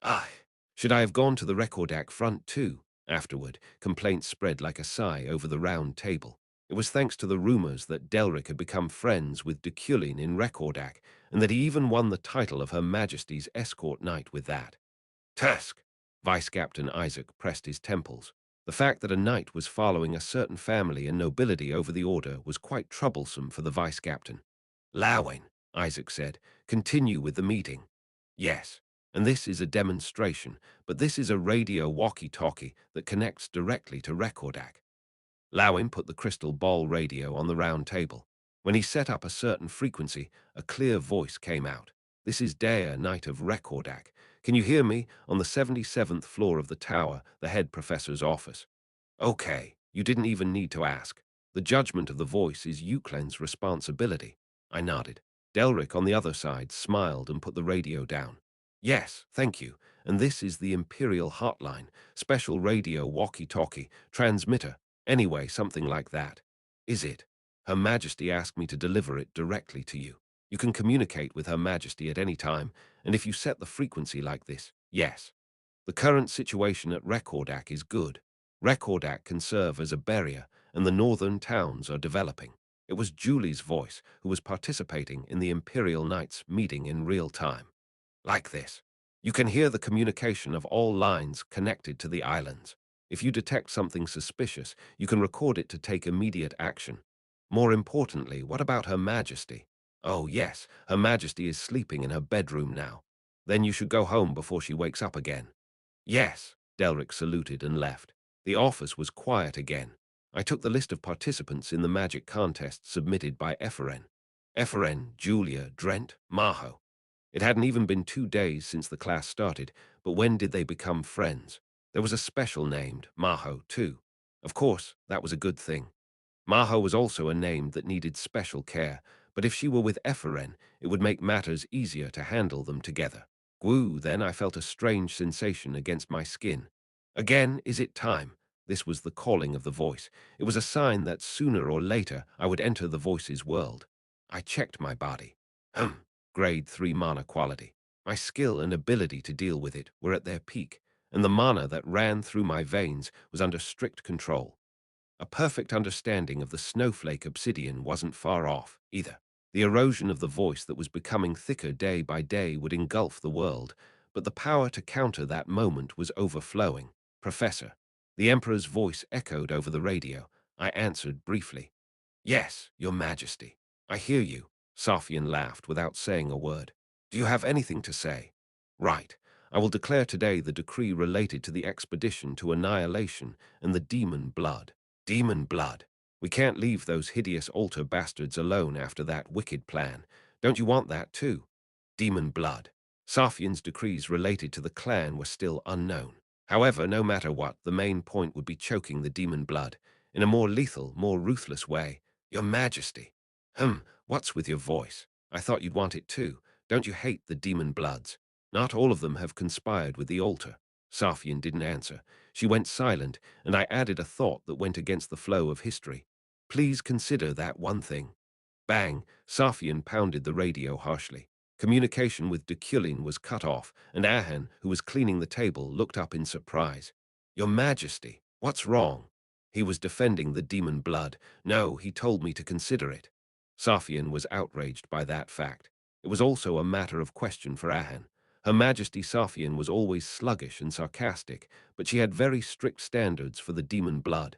Ah, should I have gone to the Rekordak front too? Afterward, complaints spread like a sigh over the round table. It was thanks to the rumors that Delric had become friends with Deculein in Rekordak, and that he even won the title of Her Majesty's escort knight with that. Tusk! Vice Captain Isaac pressed his temples. The fact that a knight was following a certain family and nobility over the order was quite troublesome for the vice captain. Lowing, Isaac said, continue with the meeting. Yes, and this is a demonstration, but this is a radio walkie-talkie that connects directly to Rekordak. Lowin put the crystal ball radio on the round table. When he set up a certain frequency, a clear voice came out. This is Dea, Knight of Rekordak. Can you hear me? On the 77th floor of the tower, the head professor's office. Okay, you didn't even need to ask. The judgment of the voice is Euclid's responsibility. I nodded. Delric on the other side smiled and put the radio down. Yes, thank you. And this is the Imperial Hotline, special radio walkie-talkie, transmitter. Anyway, something like that. Is it? Her Majesty asked me to deliver it directly to you. You can communicate with Her Majesty at any time, and if you set the frequency like this, yes. The current situation at Rekordak is good. Rekordak can serve as a barrier, and the northern towns are developing. It was Julie's voice who was participating in the Imperial Knights meeting in real time. Like this. You can hear the communication of all lines connected to the islands. If you detect something suspicious, you can record it to take immediate action. More importantly, what about Her Majesty? Oh yes, Her Majesty is sleeping in her bedroom now. Then you should go home before she wakes up again. Yes, Delric saluted and left. The office was quiet again. I took the list of participants in the magic contest submitted by Eferen. Eferen, Julia, Drent, Maho. It hadn't even been 2 days since the class started, but when did they become friends? There was a special named Maho, too. Of course, that was a good thing. Maho was also a name that needed special care, but if she were with Eferen, it would make matters easier to handle them together. Gwoo, then I felt a strange sensation against my skin. Again, is it time? This was the calling of the voice. It was a sign that sooner or later I would enter the voice's world. I checked my body. Grade 3 mana quality. My skill and ability to deal with it were at their peak, and the mana that ran through my veins was under strict control. A perfect understanding of the snowflake obsidian wasn't far off, either. The erosion of the voice that was becoming thicker day by day would engulf the world, but the power to counter that moment was overflowing. Professor. The Emperor's voice echoed over the radio. I answered briefly. Yes, Your Majesty. I hear you. Safian laughed without saying a word. Do you have anything to say? Right. I will declare today the decree related to the expedition to annihilation and the demon blood. Demon blood. We can't leave those hideous altar bastards alone after that wicked plan. Don't you want that too? Demon blood. Safian's decrees related to the clan were still unknown. However, no matter what, the main point would be choking the demon blood in a more lethal, more ruthless way. Your Majesty. What's with your voice? I thought you'd want it too. Don't you hate the demon bloods? Not all of them have conspired with the altar. Safian didn't answer. She went silent, and I added a thought that went against the flow of history. Please consider that one thing. Bang! Safian pounded the radio harshly. Communication with Deculein was cut off, and Ahan, who was cleaning the table, looked up in surprise. Your Majesty, what's wrong? He was defending the demon blood. No, he told me to consider it. Safian was outraged by that fact. It was also a matter of question for Ahan. Her Majesty Safian was always sluggish and sarcastic, but she had very strict standards for the demon blood.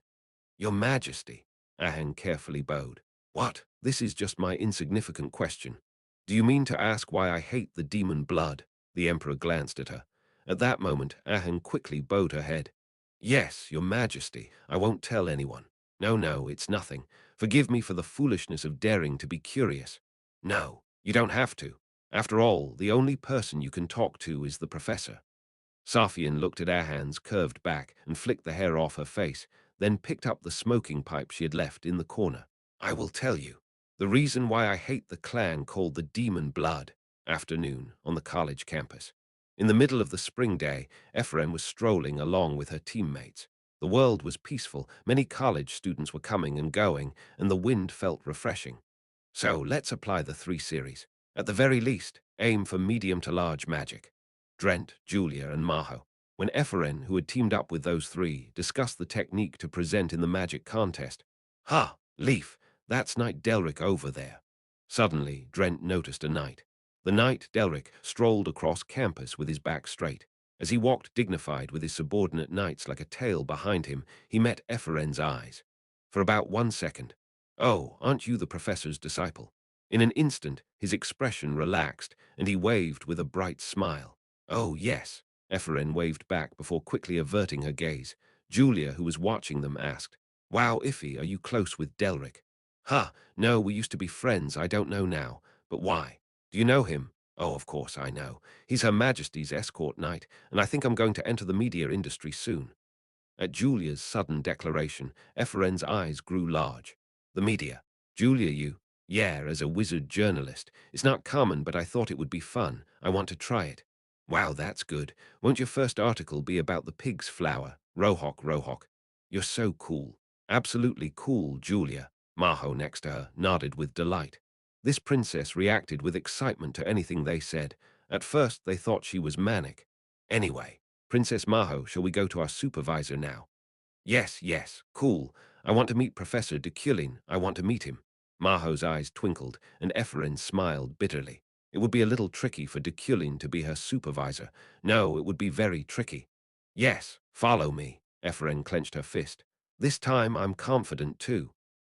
Your Majesty, Ahan carefully bowed. What? This is just my insignificant question. Do you mean to ask why I hate the demon blood? The Emperor glanced at her. At that moment, Ahan quickly bowed her head. Yes, Your Majesty, I won't tell anyone. No, no, it's nothing. Forgive me for the foolishness of daring to be curious. No, you don't have to. After all, the only person you can talk to is the professor. Safian looked at Ahan's curved back and flicked the hair off her face, then picked up the smoking pipe she had left in the corner. I will tell you. The reason why I hate the clan called the Demon Blood. Afternoon, on the college campus. In the middle of the spring day, Ephraim was strolling along with her teammates. The world was peaceful, many college students were coming and going, and the wind felt refreshing. So let's apply the 3 series. At the very least, aim for medium to large magic. Drent, Julia, and Maho. When Ephraim, who had teamed up with those 3, discussed the technique to present in the magic contest. Ha! Leaf, that's Knight Delric over there. Suddenly, Drent noticed a knight. The knight, Delric, strolled across campus with his back straight. As he walked dignified with his subordinate knights like a tail behind him, he met Ephraim's eyes. For about 1 second. Oh, aren't you the professor's disciple? In an instant, his expression relaxed, and he waved with a bright smile. Oh, yes. Ephraim waved back before quickly averting her gaze. Julia, who was watching them, asked, Wow, Iffy, are you close with Delric? Ha, no, we used to be friends, I don't know now. But why? Do you know him? Oh, of course I know. He's Her Majesty's escort knight, and I think I'm going to enter the media industry soon. At Julia's sudden declaration, Ephraim's eyes grew large. The media. Julia, you? Yeah, as a wizard journalist. It's not common, but I thought it would be fun. I want to try it. Wow, that's good. Won't your first article be about the pig's flower? Rohok, Rohok. You're so cool. Absolutely cool, Julia. Maho, next to her, nodded with delight. This princess reacted with excitement to anything they said. At first, they thought she was manic. Anyway, Princess Maho, shall we go to our supervisor now? Yes, yes, cool. I want to meet Professor Deculein. I want to meet him. Maho's eyes twinkled, and Ephraim smiled bitterly. It would be a little tricky for Deculein to be her supervisor. No, it would be very tricky. Yes, follow me. Ephraim clenched her fist. This time I'm confident too.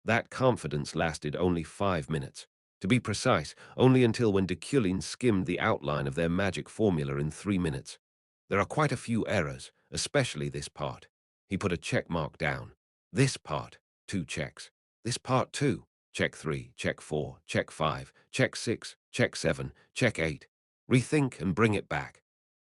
That confidence lasted only 5 minutes. To be precise, only until when Deculein skimmed the outline of their magic formula in 3 minutes. There are quite a few errors, especially this part. He put a check mark down. This part, 2 checks. This part 2, check 3, check 4, check 5, check 6, check 7, check 8. Rethink and bring it back.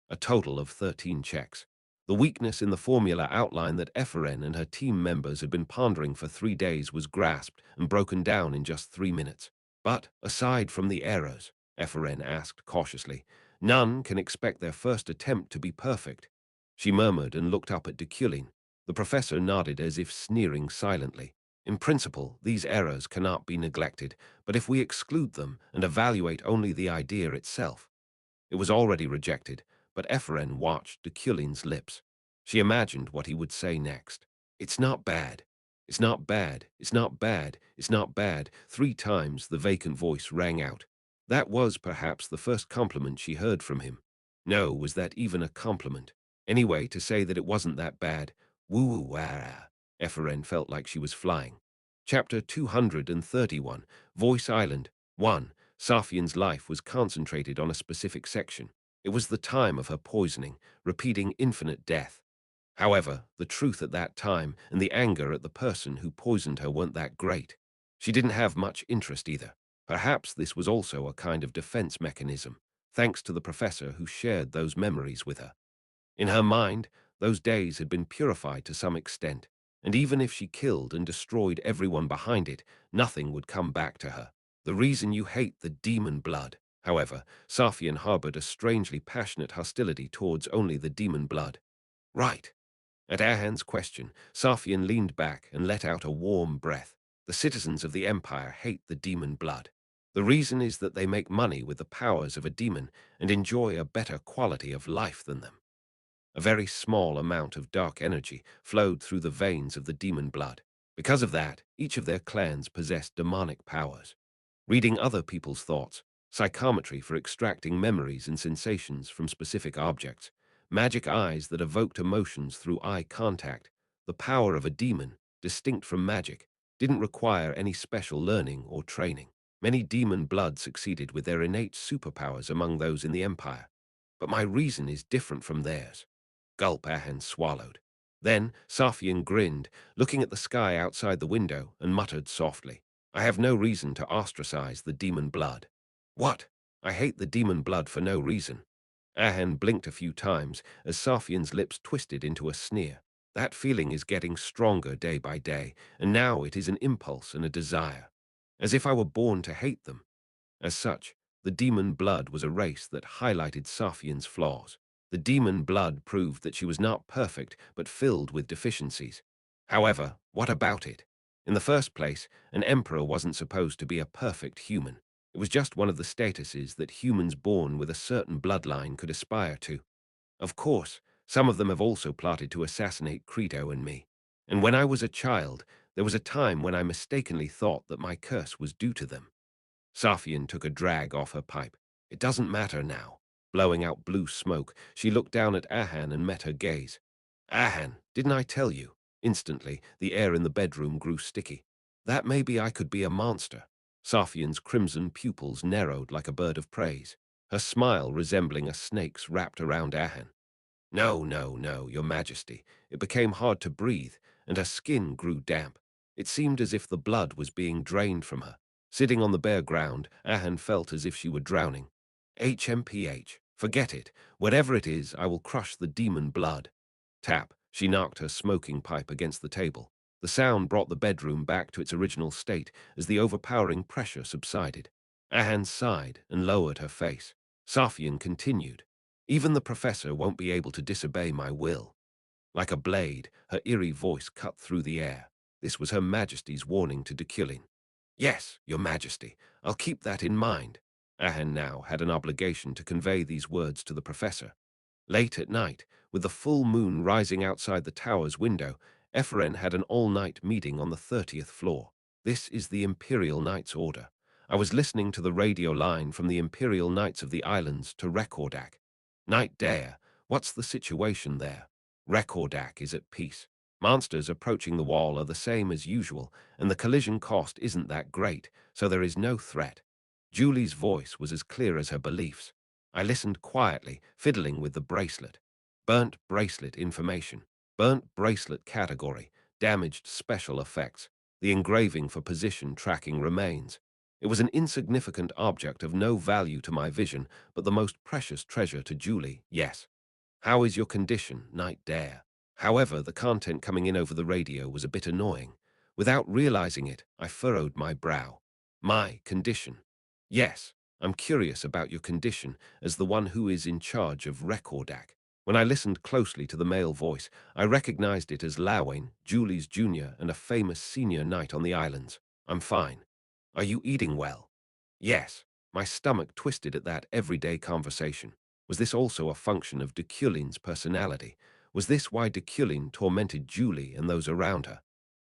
A total of 13 checks. The weakness in the formula outline that Ephraim and her team members had been pondering for 3 days was grasped and broken down in just 3 minutes. But, aside from the errors, Ephraim asked cautiously, none can expect their first attempt to be perfect. She murmured and looked up at Deculein. The professor nodded as if sneering silently. In principle, these errors cannot be neglected, but if we exclude them and evaluate only the idea itself. It was already rejected, but Ephraim watched Deculein's lips. She imagined what he would say next. "It's not bad. It's not bad. It's not bad. It's not bad." 3 times the vacant voice rang out. That was perhaps the first compliment she heard from him. No, was that even a compliment? Anyway, to say that it wasn't that bad. Woo-wah. Ephraim felt like she was flying. Chapter 231, Voice Island. 1. Safian's life was concentrated on a specific section. It was the time of her poisoning, repeating infinite death. However, the truth at that time and the anger at the person who poisoned her weren't that great. She didn't have much interest either. Perhaps this was also a kind of defense mechanism, thanks to the professor who shared those memories with her. In her mind, those days had been purified to some extent, and even if she killed and destroyed everyone behind it, nothing would come back to her. The reason you hate the demon blood. However, Safian harbored a strangely passionate hostility towards only the demon blood. Right. At Ahan's question, Safian leaned back and let out a warm breath. The citizens of the Empire hate the demon blood. The reason is that they make money with the powers of a demon and enjoy a better quality of life than them. A very small amount of dark energy flowed through the veins of the demon blood. Because of that, each of their clans possessed demonic powers. Reading other people's thoughts, psychometry for extracting memories and sensations from specific objects, magic eyes that evoked emotions through eye contact, the power of a demon, distinct from magic, didn't require any special learning or training. Many demon blood succeeded with their innate superpowers among those in the Empire. But my reason is different from theirs. Gulp, Ahan swallowed. Then Safian grinned, looking at the sky outside the window, and muttered softly, "I have no reason to ostracize the demon blood." "What? I hate the demon blood for no reason." Ahan blinked a few times as Safian's lips twisted into a sneer. "That feeling is getting stronger day by day, and now it is an impulse and a desire. As if I were born to hate them." As such, the demon blood was a race that highlighted Safian's flaws. The demon blood proved that she was not perfect, but filled with deficiencies. However, what about it? In the first place, an emperor wasn't supposed to be a perfect human. It was just one of the statuses that humans born with a certain bloodline could aspire to. Of course, some of them have also plotted to assassinate Crito and me. And when I was a child, there was a time when I mistakenly thought that my curse was due to them. Safian took a drag off her pipe. "It doesn't matter now." Blowing out blue smoke, she looked down at Ahan and met her gaze. "Ahan, didn't I tell you?" Instantly, the air in the bedroom grew sticky. "That maybe I could be a monster." Safian's crimson pupils narrowed like a bird of praise, her smile resembling a snake's wrapped around Ahan. "No, no, no, your majesty." It became hard to breathe, and her skin grew damp. It seemed as if the blood was being drained from her. Sitting on the bare ground, Ahan felt as if she were drowning. "HMPH, forget it. Whatever it is, I will crush the demon blood." Tap, she knocked her smoking pipe against the table. The sound brought the bedroom back to its original state as the overpowering pressure subsided. Ahan sighed and lowered her face. Safian continued. "Even the professor won't be able to disobey my will." Like a blade, her eerie voice cut through the air. This was Her Majesty's warning to Deculein. "Yes, your majesty, I'll keep that in mind." Ahan now had an obligation to convey these words to the professor. Late at night, with the full moon rising outside the tower's window, Ephraim had an all-night meeting on the 30th floor. "This is the Imperial Knights' order. I was listening to the radio line from the Imperial Knights of the Islands to Rekordak. Knight Dare, what's the situation there? Rekordak is at peace. Monsters approaching the wall are the same as usual, and the collision cost isn't that great, so there is no threat." Julie's voice was as clear as her beliefs. I listened quietly, fiddling with the bracelet. Burnt bracelet information. Burnt bracelet category. Damaged special effects. The engraving for position tracking remains. It was an insignificant object of no value to my vision, but the most precious treasure to Julie, yes. "How is your condition, Knight Dare?" However, the content coming in over the radio was a bit annoying. Without realizing it, I furrowed my brow. "My condition. Yes, I'm curious about your condition as the one who is in charge of Rekordak." When I listened closely to the male voice, I recognized it as Lawain, Julie's junior and a famous senior knight on the islands. "I'm fine. Are you eating well?" "Yes." My stomach twisted at that everyday conversation. Was this also a function of Deculein's personality? Was this why Deculein tormented Julie and those around her?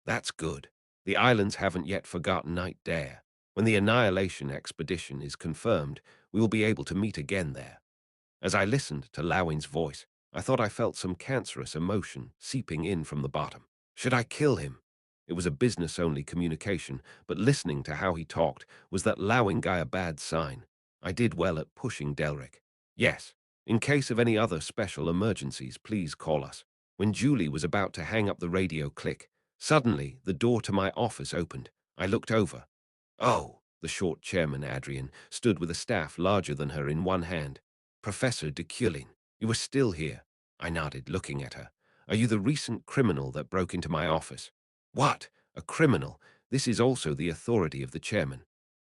That's good. The islands haven't yet forgotten Night Dare. When the Annihilation expedition is confirmed, we will be able to meet again there. As I listened to Lawin's voice, I thought I felt some cancerous emotion seeping in from the bottom. Should I kill him? It was a business-only communication, but listening to how he talked was that Lawin guy a bad sign. I did well at pushing Delric. Yes, in case of any other special emergencies, please call us. When Julie was about to hang up the radio click, suddenly the door to my office opened. I looked over. Oh, the short chairman, Adrian, stood with a staff larger than her in one hand. Professor Deculein, you are still here. I nodded, looking at her. Are you the recent criminal that broke into my office? What? A criminal? This is also the authority of the chairman.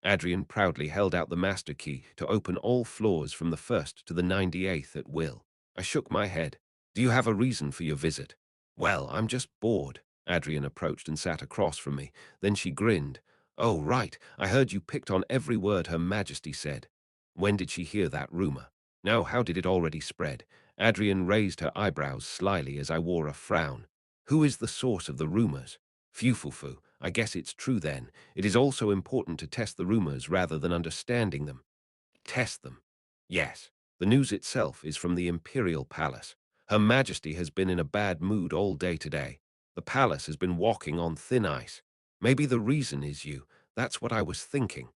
Adrian proudly held out the master key to open all floors from the 1st to the 98th at will. I shook my head. Do you have a reason for your visit? Well, I'm just bored. Adrian approached and sat across from me. Then she grinned. Oh, right. I heard you picked on every word Her Majesty said. When did she hear that rumor? No, how did it already spread? Adrian raised her eyebrows slyly as I wore a frown. Who is the source of the rumors? Fufufu. I guess it's true then. It is also important to test the rumors rather than understanding them. Test them. Yes. The news itself is from the Imperial Palace. Her Majesty has been in a bad mood all day today. The palace has been walking on thin ice. Maybe the reason is you. That's what I was thinking.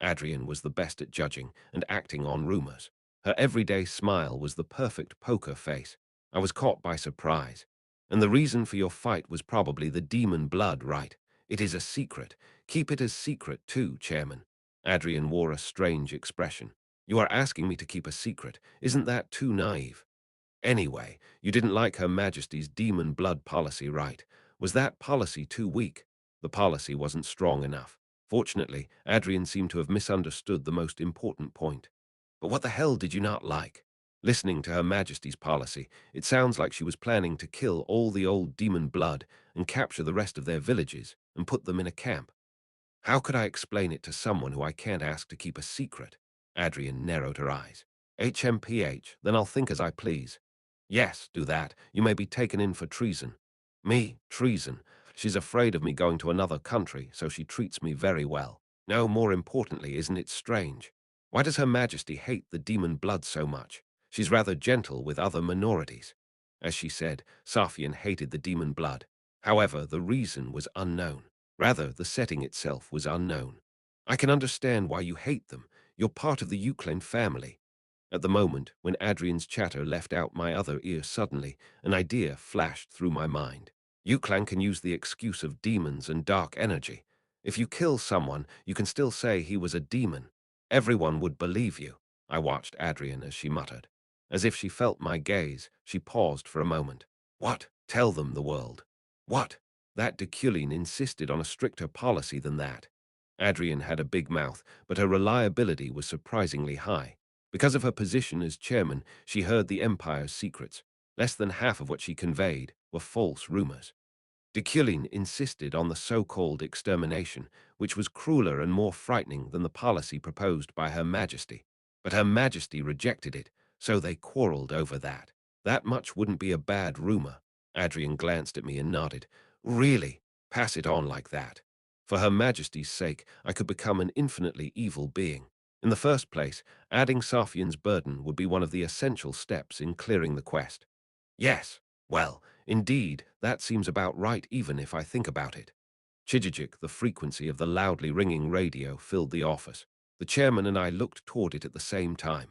Adrian was the best at judging and acting on rumors. Her everyday smile was the perfect poker face. I was caught by surprise. And the reason for your fight was probably the demon blood, right? It is a secret. Keep it as secret too, Chairman. Adrian wore a strange expression. You are asking me to keep a secret. Isn't that too naive? Anyway, you didn't like Her Majesty's demon blood policy, right? Was that policy too weak? The policy wasn't strong enough. Fortunately, Adrian seemed to have misunderstood the most important point. But what the hell did you not like? Listening to Her Majesty's policy, it sounds like she was planning to kill all the old demon blood and capture the rest of their villages and put them in a camp. How could I explain it to someone who I can't ask to keep a secret? Adrian narrowed her eyes. HMPH, then I'll think as I please. Yes, do that. You may be taken in for treason. Me? Treason? She's afraid of me going to another country, so she treats me very well. No, more importantly, isn't it strange? Why does Her Majesty hate the demon blood so much? She's rather gentle with other minorities. As she said, Safian hated the demon blood. However, the reason was unknown. Rather, the setting itself was unknown. I can understand why you hate them. You're part of the Euclid family. At the moment, when Adrian's chatter left out my other ear suddenly, an idea flashed through my mind. Euclid can use the excuse of demons and dark energy. If you kill someone, you can still say he was a demon. Everyone would believe you. I watched Adrian as she muttered. As if she felt my gaze, she paused for a moment. What? Tell them, the world. What? That Deculein insisted on a stricter policy than that. Adrian had a big mouth, but her reliability was surprisingly high. Because of her position as chairman, she heard the Empire's secrets. Less than half of what she conveyed were false rumors. Deculein insisted on the so-called extermination, which was crueler and more frightening than the policy proposed by Her Majesty. But Her Majesty rejected it, so they quarreled over that. That much wouldn't be a bad rumor. Adrian glanced at me and nodded. Really? Pass it on like that. For Her Majesty's sake, I could become an infinitely evil being. In the first place, adding Safian's burden would be one of the essential steps in clearing the quest. Yes, well, indeed, that seems about right even if I think about it. Chijijik, the frequency of the loudly ringing radio, filled the office. The chairman and I looked toward it at the same time.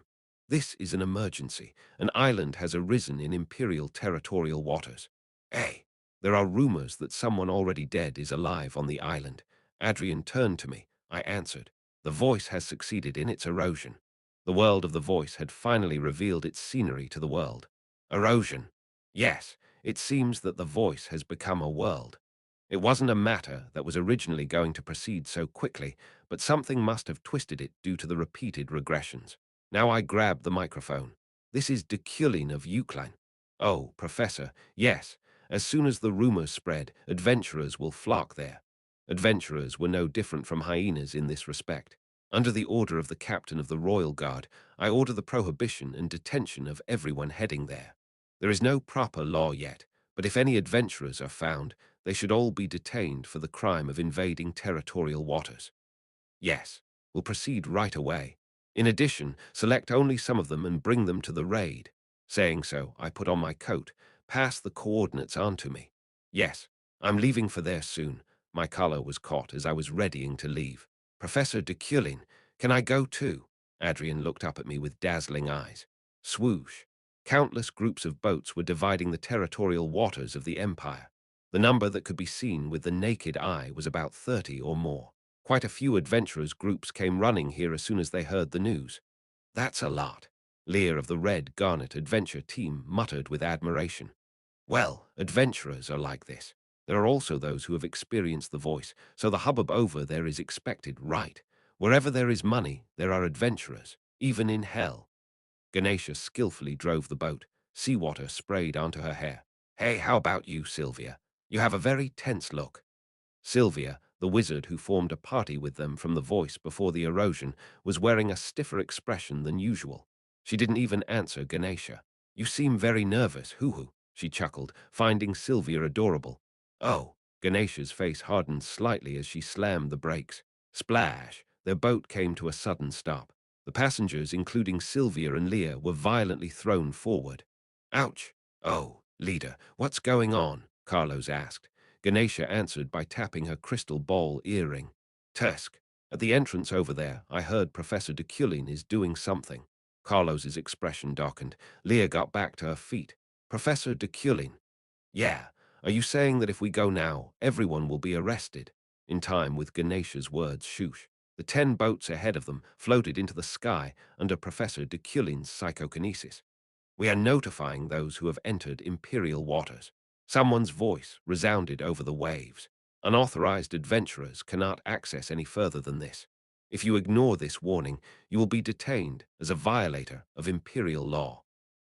This is an emergency. An island has arisen in imperial territorial waters. Hey, there are rumors that someone already dead is alive on the island. Adrian turned to me. I answered. The voice has succeeded in its erosion. The world of the voice had finally revealed its scenery to the world. Erosion. Yes, it seems that the voice has become a world. It wasn't a matter that was originally going to proceed so quickly, but something must have twisted it due to the repeated regressions. Now I grabbed the microphone. This is Deculein of Euclid. Oh, Professor, yes. As soon as the rumors spread, adventurers will flock there. Adventurers were no different from hyenas in this respect. Under the order of the captain of the Royal Guard, I order the prohibition and detention of everyone heading there. There is no proper law yet, but if any adventurers are found, they should all be detained for the crime of invading territorial waters. Yes, we'll proceed right away. In addition, select only some of them and bring them to the raid. Saying so, I put on my coat, passed the coordinates on to me. Yes, I'm leaving for there soon. My collar was caught as I was readying to leave. Professor Deculein, can I go too? Adrian looked up at me with dazzling eyes. Swoosh. Countless groups of boats were dividing the territorial waters of the Empire. The number that could be seen with the naked eye was about 30 or more. Quite a few adventurers' groups came running here as soon as they heard the news. That's a lot, Lear of the Red Garnet Adventure Team muttered with admiration. Well, adventurers are like this. There are also those who have experienced the voice, so the hubbub over there is expected, right? Wherever there is money, there are adventurers, even in hell. Ganesha skillfully drove the boat. Seawater sprayed onto her hair. Hey, how about you, Sylvia? You have a very tense look. Sylvia, the wizard who formed a party with them from the voice before the erosion, was wearing a stiffer expression than usual. She didn't even answer Ganesha. You seem very nervous, hoo-hoo, she chuckled, finding Sylvia adorable. Oh, Ganesha's face hardened slightly as she slammed the brakes. Splash! Their boat came to a sudden stop. The passengers, including Sylvia and Leah, were violently thrown forward. Ouch! Oh, leader, what's going on? Carlos asked. Ganesha answered by tapping her crystal ball earring. Tusk. At the entrance over there, I heard Professor Deculein is doing something. Carlos's expression darkened. Leah got back to her feet. Professor Deculein. Yeah. Are you saying that if we go now, everyone will be arrested? In time with Ganesha's words, shoosh. The 10 boats ahead of them floated into the sky under Professor Deculein's psychokinesis. We are notifying those who have entered imperial waters. Someone's voice resounded over the waves. Unauthorized adventurers cannot access any further than this. If you ignore this warning, you will be detained as a violator of imperial law.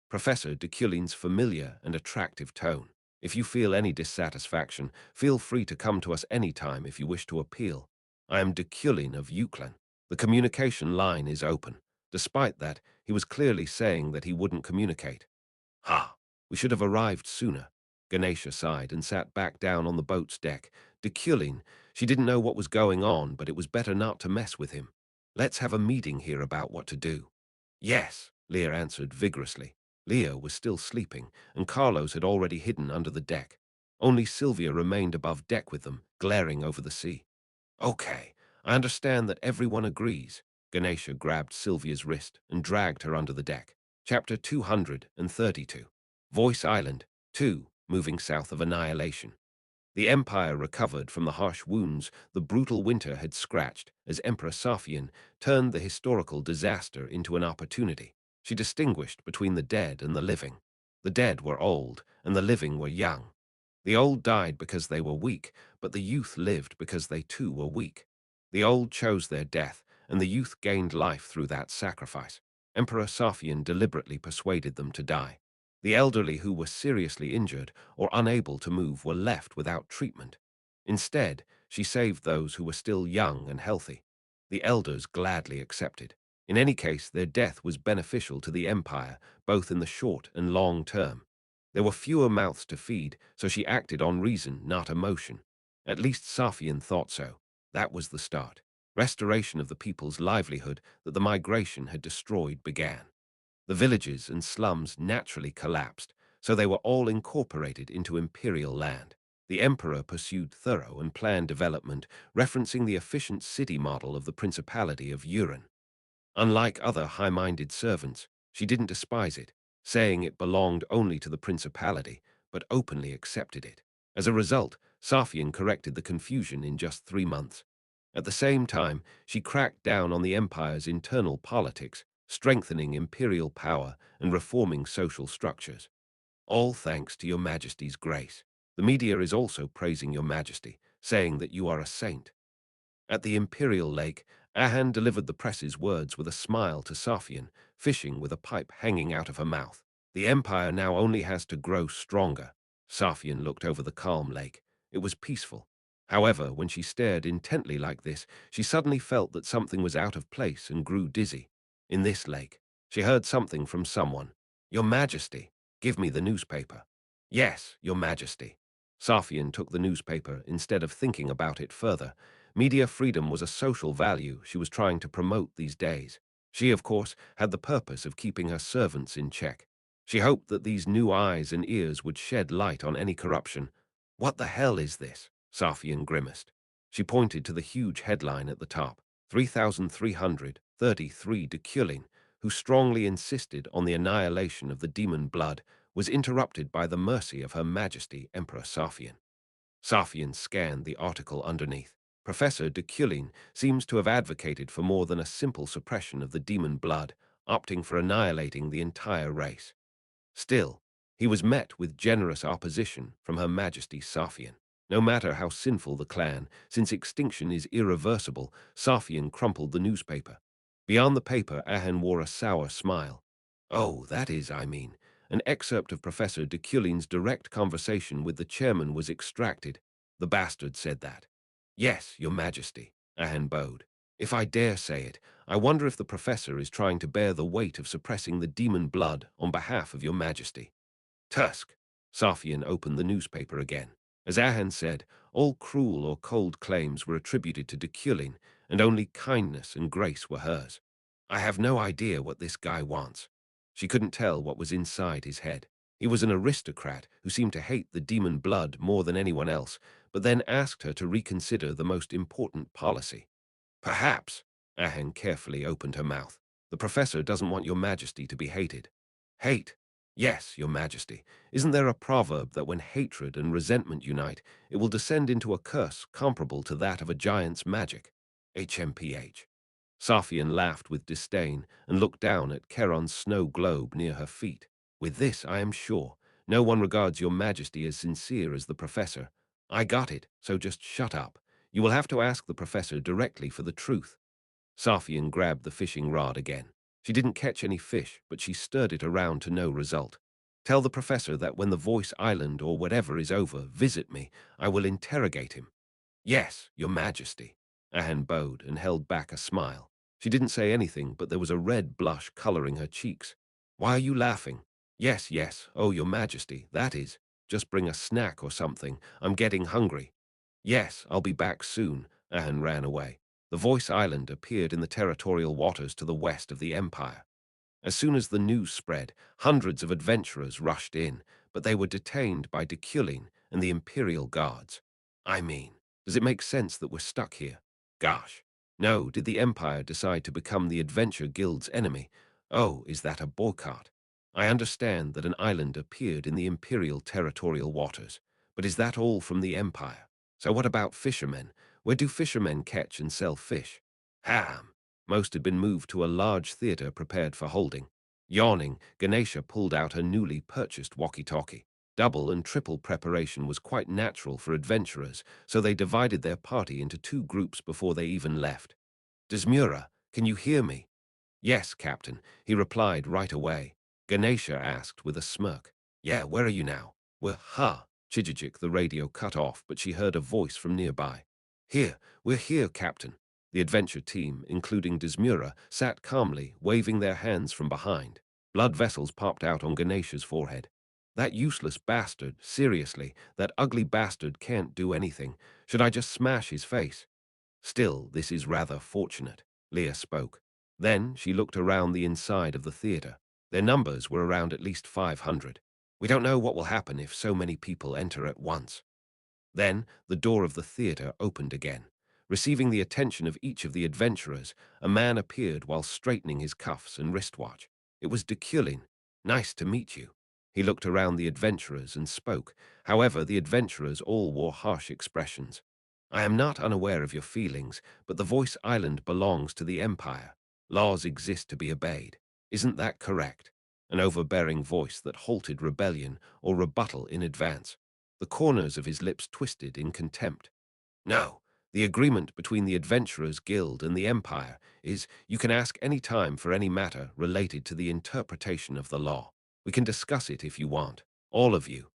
Professor Deculein's familiar and attractive tone. If you feel any dissatisfaction, feel free to come to us anytime if you wish to appeal. I am Deculein of Euclid. The communication line is open. Despite that, he was clearly saying that he wouldn't communicate. Ha! We should have arrived sooner. Ganesha sighed and sat back down on the boat's deck. Deculein, she didn't know what was going on, but it was better not to mess with him. Let's have a meeting here about what to do. Yes, Leah answered vigorously. Leah was still sleeping, and Carlos had already hidden under the deck. Only Sylvia remained above deck with them, glaring over the sea. Okay, I understand that everyone agrees. Ganesha grabbed Sylvia's wrist and dragged her under the deck. Chapter 232. Voice Island 2, moving south of annihilation. The Empire recovered from the harsh wounds the brutal winter had scratched as Emperor Safian turned the historical disaster into an opportunity. She distinguished between the dead and the living. The dead were old, and the living were young. The old died because they were weak, but the youth lived because they too were weak. The old chose their death, and the youth gained life through that sacrifice. Emperor Safian deliberately persuaded them to die. The elderly who were seriously injured or unable to move were left without treatment. Instead, she saved those who were still young and healthy. The elders gladly accepted. In any case, their death was beneficial to the Empire, both in the short and long term. There were fewer mouths to feed, so she acted on reason, not emotion. At least Safian thought so. That was the start. Restoration of the people's livelihood that the migration had destroyed began. The villages and slums naturally collapsed, so they were all incorporated into imperial land. The emperor pursued thorough and planned development, referencing the efficient city model of the Principality of Uran. Unlike other high-minded servants, she didn't despise it, saying it belonged only to the principality, but openly accepted it. As a result, Safian corrected the confusion in just 3 months. At the same time, she cracked down on the empire's internal politics, strengthening imperial power and reforming social structures. All thanks to your majesty's grace. The media is also praising your majesty, saying that you are a saint. At the imperial lake, Ahan delivered the press's words with a smile to Safian, fishing with a pipe hanging out of her mouth. The empire now only has to grow stronger. Safian looked over the calm lake. It was peaceful. However, when she stared intently like this, she suddenly felt that something was out of place and grew dizzy. In this lake, she heard something from someone. "Your Majesty, give me the newspaper." "Yes, Your Majesty." Safian took the newspaper instead of thinking about it further. Media freedom was a social value she was trying to promote these days. She, of course, had the purpose of keeping her servants in check. She hoped that these new eyes and ears would shed light on any corruption. "What the hell is this?" Safian grimaced. She pointed to the huge headline at the top, 3,333 Deculein, who strongly insisted on the annihilation of the demon blood, was interrupted by the mercy of Her Majesty Emperor Safian. Safian scanned the article underneath. Professor Deculein seems to have advocated for more than a simple suppression of the demon blood, opting for annihilating the entire race. Still, he was met with generous opposition from Her Majesty Safian. No matter how sinful the clan, since extinction is irreversible, Safian crumpled the newspaper. Beyond the paper, Ahan wore a sour smile. "Oh, that is, I mean." An excerpt of Professor Deculein's direct conversation with the chairman was extracted. "The bastard said that." "Yes, Your Majesty," Ahan bowed. "If I dare say it, I wonder if the professor is trying to bear the weight of suppressing the demon blood on behalf of Your Majesty." "Tusk." Safian opened the newspaper again. As Ahan said, all cruel or cold claims were attributed to Deculein, and only kindness and grace were hers. "I have no idea what this guy wants." She couldn't tell what was inside his head. He was an aristocrat who seemed to hate the demon blood more than anyone else, but then asked her to reconsider the most important policy. "Perhaps," Ahan carefully opened her mouth, "the professor doesn't want Your Majesty to be hated." "Hate?" "Yes, Your Majesty. Isn't there a proverb that when hatred and resentment unite, it will descend into a curse comparable to that of a giant's magic?" HMPH. Safian laughed with disdain and looked down at Charon's snow globe near her feet. "With this, I am sure, no one regards Your Majesty as sincere as the professor. I got it, so just shut up. You will have to ask the professor directly for the truth." Safian grabbed the fishing rod again. She didn't catch any fish, but she stirred it around to no result. "Tell the professor that when the Voice Island or whatever is over, visit me. I will interrogate him." "Yes, Your Majesty." Ahan bowed and held back a smile. She didn't say anything, but there was a red blush coloring her cheeks. "Why are you laughing?" "Yes, yes. Oh, Your Majesty, that is. Just bring a snack or something. I'm getting hungry." "Yes, I'll be back soon." Ahan ran away. The Voice Island appeared in the territorial waters to the west of the Empire. As soon as the news spread, hundreds of adventurers rushed in, but they were detained by Deculein and the Imperial Guards. "I mean, does it make sense that we're stuck here?" "Gosh. No, did the Empire decide to become the Adventure Guild's enemy? Oh, is that a boycott? I understand that an island appeared in the Imperial territorial waters, but is that all from the Empire? So what about fishermen? Where do fishermen catch and sell fish?" "Ham." Most had been moved to a large theater prepared for holding. Yawning, Ganesha pulled out her newly purchased walkie-talkie. Double and triple preparation was quite natural for adventurers, so they divided their party into two groups before they even left. "Desmura, can you hear me?" "Yes, Captain," he replied right away. Ganesha asked with a smirk. "Yeah, where are you now?" "We're Chijijik, the radio cut off, but she heard a voice from nearby. We're here, Captain." The adventure team, including Desmura, sat calmly, waving their hands from behind. Blood vessels popped out on Ganesha's forehead. "That useless bastard, seriously, that ugly bastard can't do anything. Should I just smash his face?" "Still, this is rather fortunate," Leah spoke. Then she looked around the inside of the theater. Their numbers were around at least 500. "We don't know what will happen if so many people enter at once." Then the door of the theater opened again. Receiving the attention of each of the adventurers, a man appeared while straightening his cuffs and wristwatch. It was Deculein. "Nice to meet you." He looked around the adventurers and spoke. However, the adventurers all wore harsh expressions. "I am not unaware of your feelings, but the Voice Island belongs to the Empire. Laws exist to be obeyed. Isn't that correct?" An overbearing voice that halted rebellion or rebuttal in advance. The corners of his lips twisted in contempt. "No, the agreement between the Adventurers Guild and the Empire is you can ask any time for any matter related to the interpretation of the law. We can discuss it if you want. All of you."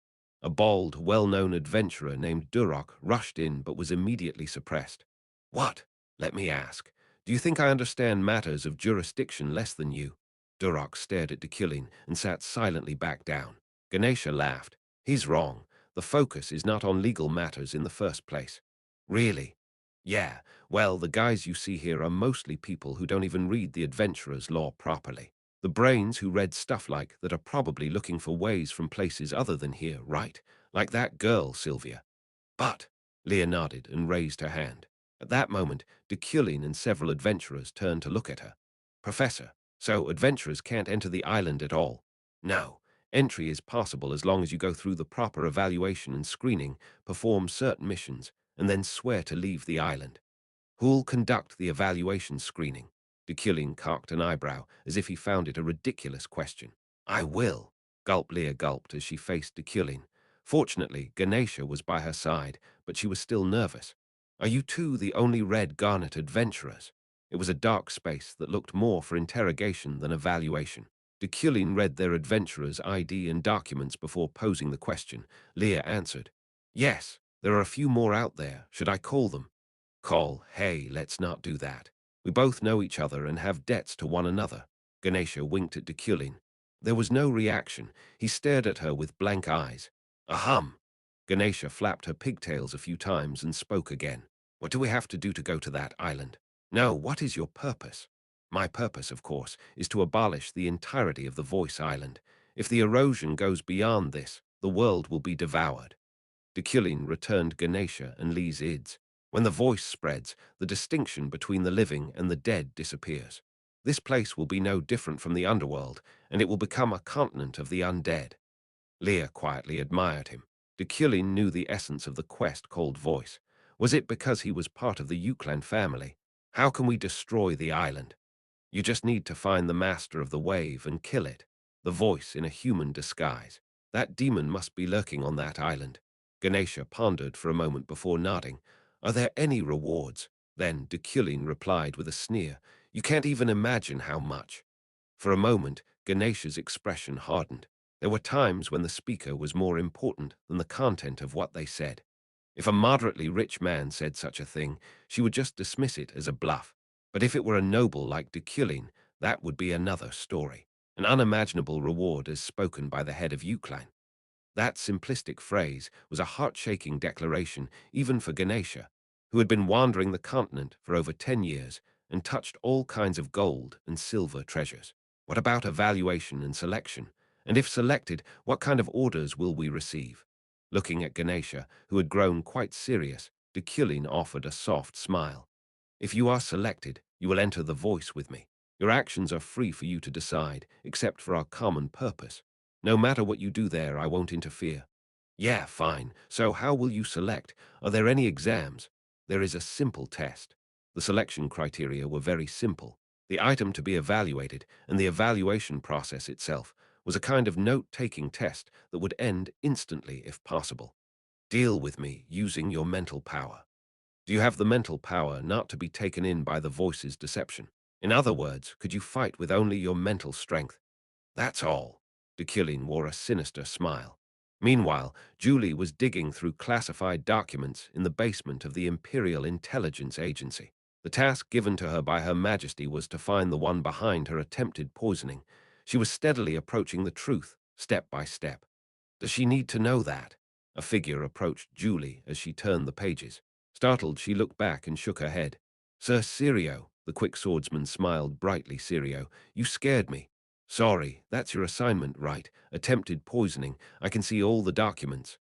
A bald, well-known adventurer named Duroc rushed in but was immediately suppressed. What? Let me ask. Do you think I understand matters of jurisdiction less than you? Duroc stared at Deculein and sat silently back down. Ganesha laughed. He's wrong. The focus is not on legal matters in the first place. Really? Yeah, well, the guys you see here are mostly people who don't even read the adventurer's law properly. The brains who read stuff like that are probably looking for ways from places other than here, right? Like that girl, Sylvia. But, Leah nodded and raised her hand. At that moment, Deculein and several adventurers turned to look at her. Professor, so adventurers can't enter the island at all? No. Entry is possible as long as you go through the proper evaluation and screening, perform certain missions, and then swear to leave the island. Who'll conduct the evaluation screening? Deculein cocked an eyebrow, as if he found it a ridiculous question. I will. Leah gulped as she faced Deculein. Fortunately, Ganesha was by her side, but she was still nervous. Are you two the only red garnet adventurers? It was a dark space that looked more for interrogation than evaluation. Deculein read their adventurer's ID and documents before posing the question. Leah answered, Yes, there are a few more out there. Should I call them? Call, hey, let's not do that. We both know each other and have debts to one another. Ganesha winked at Deculein. There was no reaction. He stared at her with blank eyes. Ahem. Ganesha flapped her pigtails a few times and spoke again. What do we have to do to go to that island? No, what is your purpose? My purpose, of course, is to abolish the entirety of the Voice Island. If the erosion goes beyond this, the world will be devoured. Deculein returned Ganesha and Lee's ids. When the voice spreads, the distinction between the living and the dead disappears. This place will be no different from the underworld, and it will become a continent of the undead. Leah quietly admired him. Deculein knew the essence of the quest called Voice. Was it because he was part of the Euclan family? How can we destroy the island? You just need to find the master of the wave and kill it. The voice in a human disguise. That demon must be lurking on that island. Ganesha pondered for a moment before nodding. Are there any rewards? Then Deculein replied with a sneer. You can't even imagine how much. For a moment, Ganesha's expression hardened. There were times when the speaker was more important than the content of what they said. If a moderately rich man said such a thing, she would just dismiss it as a bluff. But if it were a noble like Deculein, that would be another story. An unimaginable reward as spoken by the head of Euclan. That simplistic phrase was a heart-shaking declaration even for Ganesha, who had been wandering the continent for over 10 years and touched all kinds of gold and silver treasures. What about evaluation and selection? And if selected, what kind of orders will we receive? Looking at Ganesha, who had grown quite serious, Deculein offered a soft smile. If you are selected, you will enter the voice with me. Your actions are free for you to decide, except for our common purpose. No matter what you do there, I won't interfere. Yeah, fine. So how will you select? Are there any exams? There is a simple test. The selection criteria were very simple. The item to be evaluated and the evaluation process itself was a kind of note-taking test that would end instantly if possible. Deal with me using your mental power. Do you have the mental power not to be taken in by the voice's deception? In other words, could you fight with only your mental strength? That's all. Deculein wore a sinister smile. Meanwhile, Julie was digging through classified documents in the basement of the Imperial Intelligence Agency. The task given to her by Her Majesty was to find the one behind her attempted poisoning. She was steadily approaching the truth, step by step. Does she need to know that? A figure approached Julie as she turned the pages. Startled, she looked back and shook her head. Sir Sirio, the quick swordsman smiled brightly. Sirio, you scared me. Sorry, that's your assignment, right? Attempted poisoning. I can see all the documents.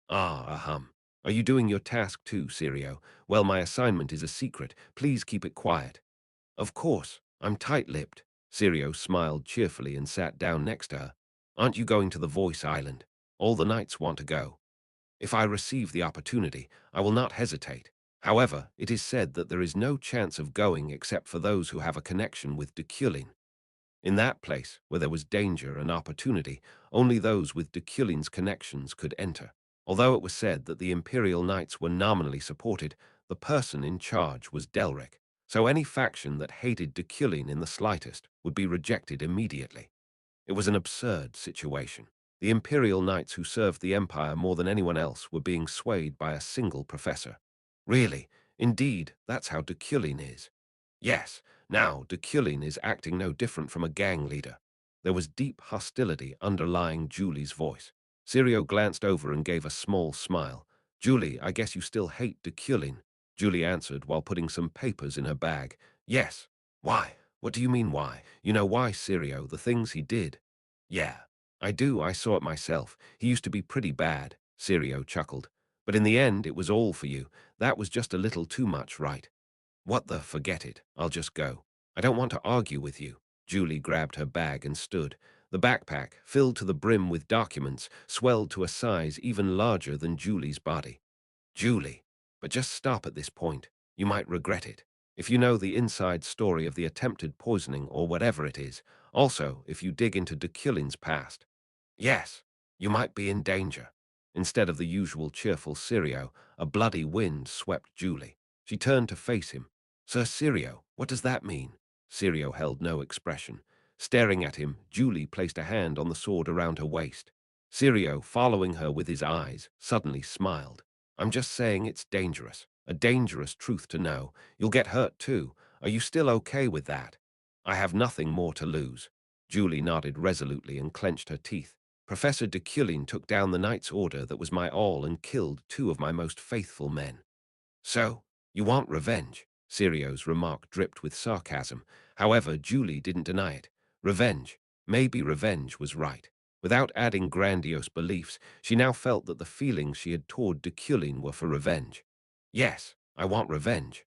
Ah, ahem. Are you doing your task too, Sirio? Well, my assignment is a secret. Please keep it quiet. Of course, I'm tight-lipped. Sirio smiled cheerfully and sat down next to her. Aren't you going to the Voice Island? All the knights want to go. If I receive the opportunity, I will not hesitate. However, it is said that there is no chance of going except for those who have a connection with Deculein. In that place, where there was danger and opportunity, only those with Deculein's connections could enter. Although it was said that the Imperial Knights were nominally supported, the person in charge was Delric, so any faction that hated Deculein in the slightest would be rejected immediately. It was an absurd situation. The Imperial Knights who served the Empire more than anyone else were being swayed by a single professor. Really, indeed, that's how Deculein is. Yes, now Deculein is acting no different from a gang leader. There was deep hostility underlying Julie's voice. Sirio glanced over and gave a small smile. Julie, I guess you still hate Deculein, Julie answered while putting some papers in her bag. Yes. Why? What do you mean why? You know why, Sirio, the things he did. Yeah, I do, I saw it myself. He used to be pretty bad, Sirio chuckled. But in the end, it was all for you. That was just a little too much, right? What the, forget it. I'll just go. I don't want to argue with you. Julie grabbed her bag and stood. The backpack, filled to the brim with documents, swelled to a size even larger than Julie's body. Julie, but just stop at this point. You might regret it. If you know the inside story of the attempted poisoning or whatever it is, also if you dig into Deculein's past. Yes, you might be in danger. Instead of the usual cheerful Sirio, a bloody wind swept Julie. She turned to face him. Sir Sirio, what does that mean? Sirio held no expression. Staring at him, Julie placed a hand on the sword around her waist. Sirio, following her with his eyes, suddenly smiled. I'm just saying it's dangerous. A dangerous truth to know. You'll get hurt too. Are you still okay with that? I have nothing more to lose. Julie nodded resolutely and clenched her teeth. Professor Deculein took down the knight's order that was my all and killed 2 of my most faithful men. So, you want revenge? Sirio's remark dripped with sarcasm. However, Julie didn't deny it. Revenge. Maybe revenge was right. Without adding grandiose beliefs, she now felt that the feelings she had toward Deculein were for revenge. Yes, I want revenge.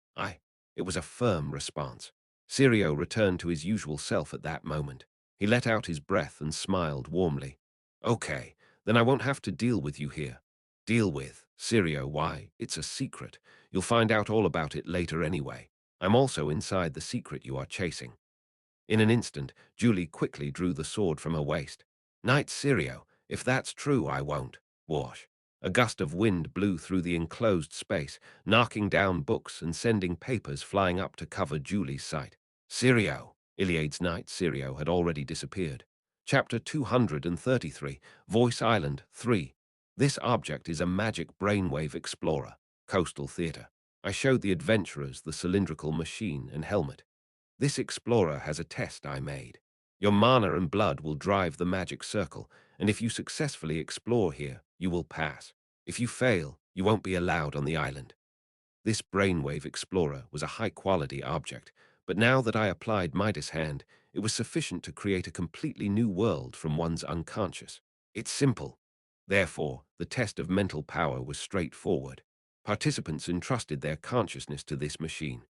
It was a firm response. Sirio returned to his usual self at that moment. He let out his breath and smiled warmly. Okay, then I won't have to deal with you here. Deal with? Sirio, why? It's a secret. You'll find out all about it later anyway. I'm also inside the secret you are chasing. In an instant, Julie quickly drew the sword from her waist. Knight Sirio, if that's true, I won't. Wash. A gust of wind blew through the enclosed space, knocking down books and sending papers flying up to cover Julie's sight. Sirio. Iliade's knight Sirio had already disappeared. Chapter 233, Voice Island 3. This object is a magic brainwave explorer, coastal theater. I showed the adventurers the cylindrical machine and helmet. This explorer has a test I made. Your mana and blood will drive the magic circle, and if you successfully explore here, you will pass. If you fail, you won't be allowed on the island. This brainwave explorer was a high-quality object, but now that I applied Midas Hand, it was sufficient to create a completely new world from one's unconscious. It's simple. Therefore, the test of mental power was straightforward. Participants entrusted their consciousness to this machine.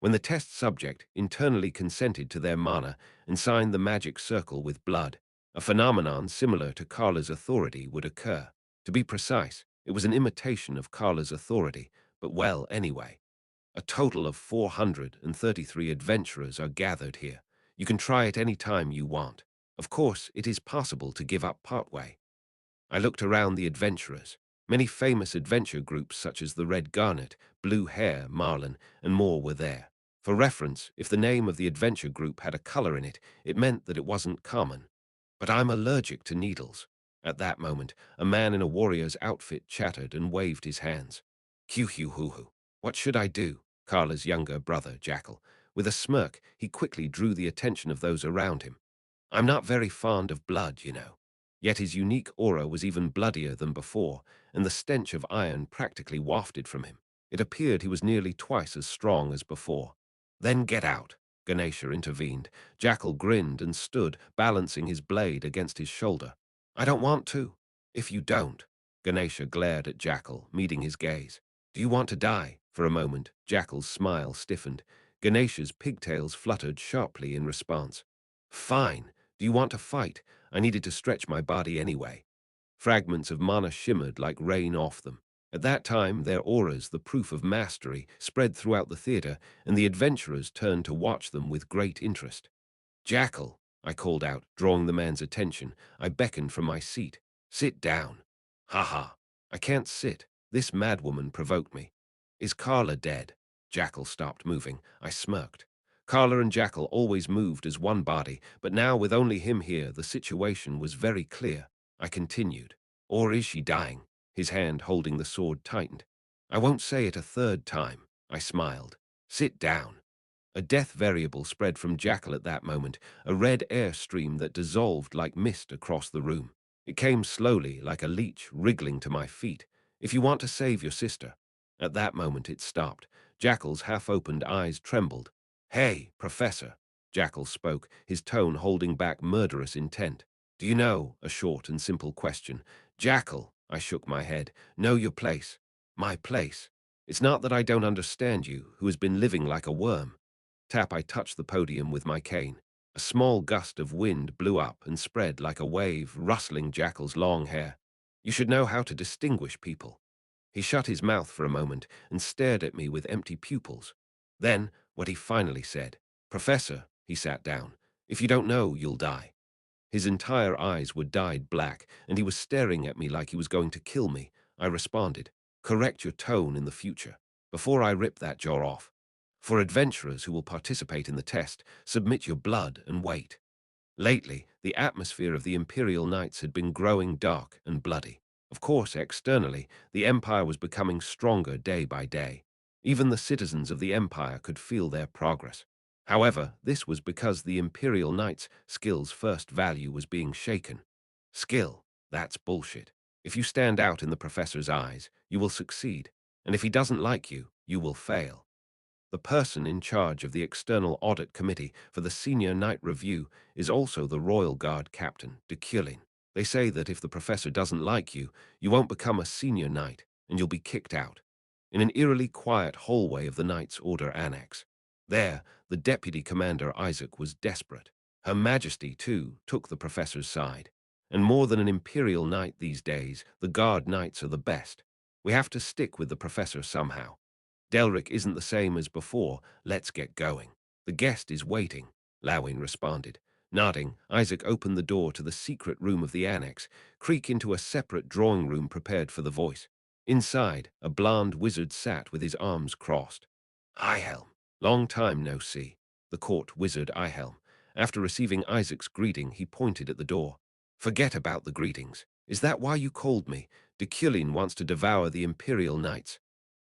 When the test subject internally consented to their mana and signed the magic circle with blood, a phenomenon similar to Carla's authority would occur. To be precise, it was an imitation of Carla's authority, but well anyway. A total of 433 adventurers are gathered here. You can try it any time you want. Of course, it is possible to give up partway. I looked around the adventurers. Many famous adventure groups such as the Red Garnet, Blue Hare, Marlin, and more were there. For reference, if the name of the adventure group had a color in it, it meant that it wasn't common. But I'm allergic to needles. At that moment, a man in a warrior's outfit chattered and waved his hands. Hoo-hoo-hoo-hoo. What should I do? Carla's younger brother, Jackal. With a smirk, he quickly drew the attention of those around him. I'm not very fond of blood, you know. Yet his unique aura was even bloodier than before, and the stench of iron practically wafted from him. It appeared he was nearly twice as strong as before. Then get out, Ganesha intervened. Jackal grinned and stood, balancing his blade against his shoulder. I don't want to. If you don't. Ganesha glared at Jackal, meeting his gaze. Do you want to die? For a moment, Jackal's smile stiffened. Ganesha's pigtails fluttered sharply in response. Fine. Do you want to fight? I needed to stretch my body anyway. Fragments of mana shimmered like rain off them. At that time, their auras, the proof of mastery, spread throughout the theater, and the adventurers turned to watch them with great interest. Jackal, I called out, drawing the man's attention. I beckoned from my seat. Sit down. Ha ha. I can't sit. This madwoman provoked me. Is Carla dead? Jackal stopped moving. I smirked. Carla and Jackal always moved as one body, but now with only him here, the situation was very clear. I continued. Or is she dying? His hand holding the sword tightened. I won't say it a third time, I smiled. Sit down. A death variable spread from Jackal at that moment, a red air stream that dissolved like mist across the room. It came slowly, like a leech, wriggling to my feet. If you want to save your sister. At that moment it stopped. Jackal's half-opened eyes trembled. Hey, Professor, Jackal spoke, his tone holding back murderous intent. Do you know? A short and simple question. Jackal, I shook my head. Know your place. My place. It's not that I don't understand you, who has been living like a worm. Tap, I touched the podium with my cane. A small gust of wind blew up and spread like a wave, rustling Jackal's long hair. You should know how to distinguish people. He shut his mouth for a moment and stared at me with empty pupils. Then, what he finally said. Professor, he sat down. If you don't know, you'll die. His entire eyes were dyed black, and he was staring at me like he was going to kill me. I responded, correct your tone in the future, before I rip that jaw off. For adventurers who will participate in the test, submit your blood and wait. Lately, the atmosphere of the Imperial Knights had been growing dark and bloody. Of course, externally, the Empire was becoming stronger day by day. Even the citizens of the Empire could feel their progress. However, this was because the Imperial Knights' skill's first value was being shaken. Skill, that's bullshit. If you stand out in the professor's eyes, you will succeed. And if he doesn't like you, you will fail. The person in charge of the External Audit Committee for the Senior Knight Review is also the Royal Guard Captain, Deculein. They say that if the professor doesn't like you, you won't become a senior knight, and you'll be kicked out. In an eerily quiet hallway of the Knight's Order Annex. There, the Deputy Commander Isaac was desperate. Her Majesty, too, took the professor's side. And more than an Imperial Knight these days, the Guard Knights are the best. We have to stick with the professor somehow. Delric isn't the same as before. Let's get going. The guest is waiting, Lawin responded. Nodding, Isaac opened the door to the secret room of the annex, creak into a separate drawing room prepared for the voice. Inside, a blonde wizard sat with his arms crossed. Ihelm. Long time no see. The court wizard Ihelm. After receiving Isaac's greeting, he pointed at the door. Forget about the greetings. Is that why you called me? Deculein wants to devour the Imperial Knights.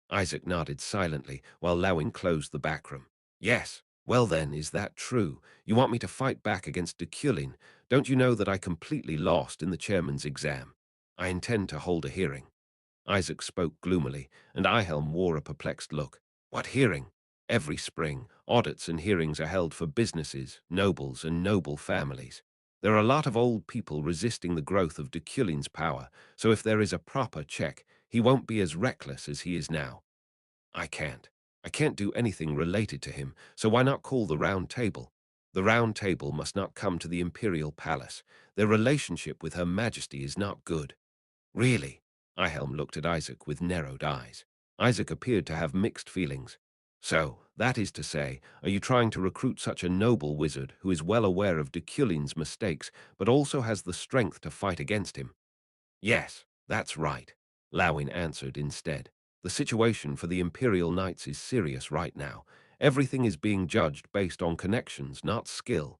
Isaac nodded silently, while Lawin closed the back room. Yes. Well then, is that true? You want me to fight back against Deculein? Don't you know that I completely lost in the chairman's exam? I intend to hold a hearing. Isaac spoke gloomily, and Ihelm wore a perplexed look. What hearing? Every spring, audits and hearings are held for businesses, nobles, and noble families. There are a lot of old people resisting the growth of Deculein's power, so if there is a proper check, he won't be as reckless as he is now. I can't. I can't do anything related to him, so why not call the Round Table? The Round Table must not come to the Imperial Palace. Their relationship with Her Majesty is not good. Really? Ihelm looked at Isaac with narrowed eyes. Isaac appeared to have mixed feelings. So, that is to say, are you trying to recruit such a noble wizard who is well aware of Deculein's mistakes, but also has the strength to fight against him? Yes, that's right, Lawin answered instead. The situation for the Imperial Knights is serious right now. Everything is being judged based on connections, not skill.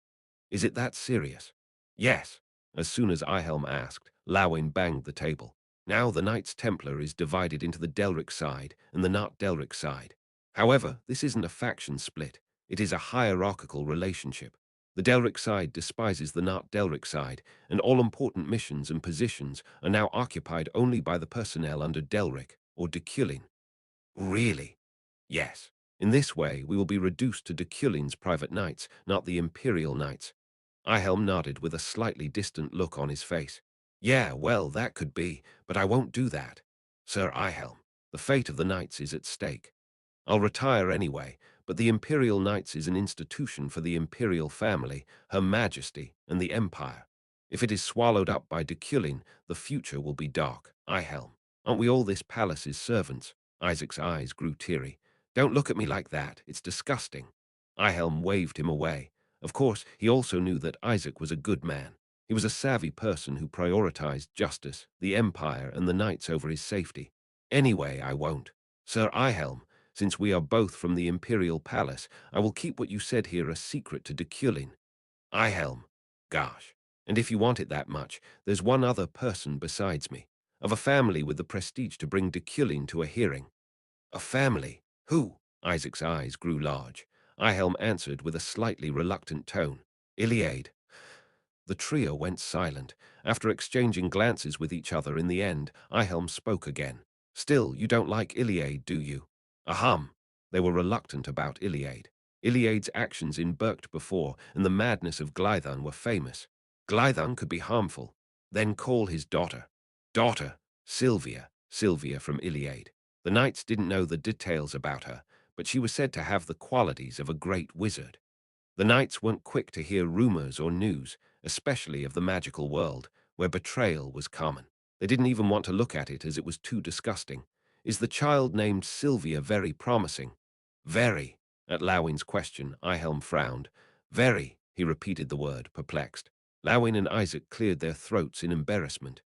Is it that serious? Yes. As soon as Ihelm asked, Lawin banged the table. Now the Knights Templar is divided into the Delric side and the not Delric side. However, this isn't a faction split. It is a hierarchical relationship. The Delric side despises the not Delric side, and all important missions and positions are now occupied only by the personnel under Delric or Deculein. Really? Yes. In this way, we will be reduced to Deculein's private knights, not the Imperial Knights. Ihelm nodded with a slightly distant look on his face. Yeah, well, that could be, but I won't do that. Sir Ihelm, the fate of the knights is at stake. I'll retire anyway, but the Imperial Knights is an institution for the Imperial family, Her Majesty, and the Empire. If it is swallowed up by Deculein, the future will be dark. Ihelm, aren't we all this palace's servants? Isaac's eyes grew teary. Don't look at me like that. It's disgusting. Ihelm waved him away. Of course, he also knew that Isaac was a good man. He was a savvy person who prioritized justice, the Empire, and the knights over his safety. Anyway, I won't. Sir Ihelm, since we are both from the Imperial Palace, I will keep what you said here a secret to Deculein. Ihelm. Gosh. And if you want it that much, there's one other person besides me, of a family with the prestige to bring Deculein to a hearing. A family? Who? Isaac's eyes grew large. Ihelm answered with a slightly reluctant tone. Iliade. The trio went silent. After exchanging glances with each other in the end, Ihelm spoke again. Still, you don't like Iliade, do you? Ahem. They were reluctant about Iliade. Iliade's actions in Berkt before and the madness of Glython were famous. Glython could be harmful. Then call his daughter. Daughter, Sylvia, Sylvia from Iliade. The knights didn't know the details about her, but she was said to have the qualities of a great wizard. The knights weren't quick to hear rumors or news, especially of the magical world, where betrayal was common. They didn't even want to look at it as it was too disgusting. Is the child named Sylvia very promising? Very. At Lawin's question, Ihelm frowned. Very, he repeated the word, perplexed. Lawin and Isaac cleared their throats in embarrassment.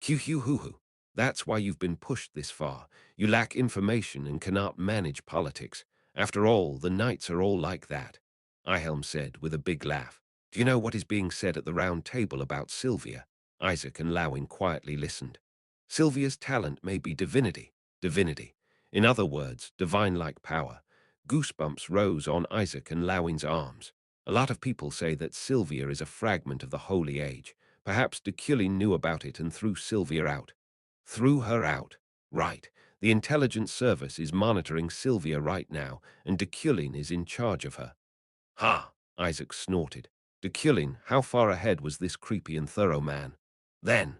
Hoo-hoo-hoo-hoo. That's why you've been pushed this far. You lack information and cannot manage politics. After all, the knights are all like that. Ihelm said with a big laugh. Do you know what is being said at the round table about Sylvia? Isaac and Lawin quietly listened. Sylvia's talent may be divinity. Divinity. In other words, divine-like power. Goosebumps rose on Isaac and Lawin's arms. A lot of people say that Sylvia is a fragment of the Holy Age. Perhaps Deculein knew about it and threw Sylvia out. Threw her out. Right. The intelligence service is monitoring Sylvia right now, and Deculein is in charge of her. Ha! Isaac snorted. Deculein, how far ahead was this creepy and thorough man? Then,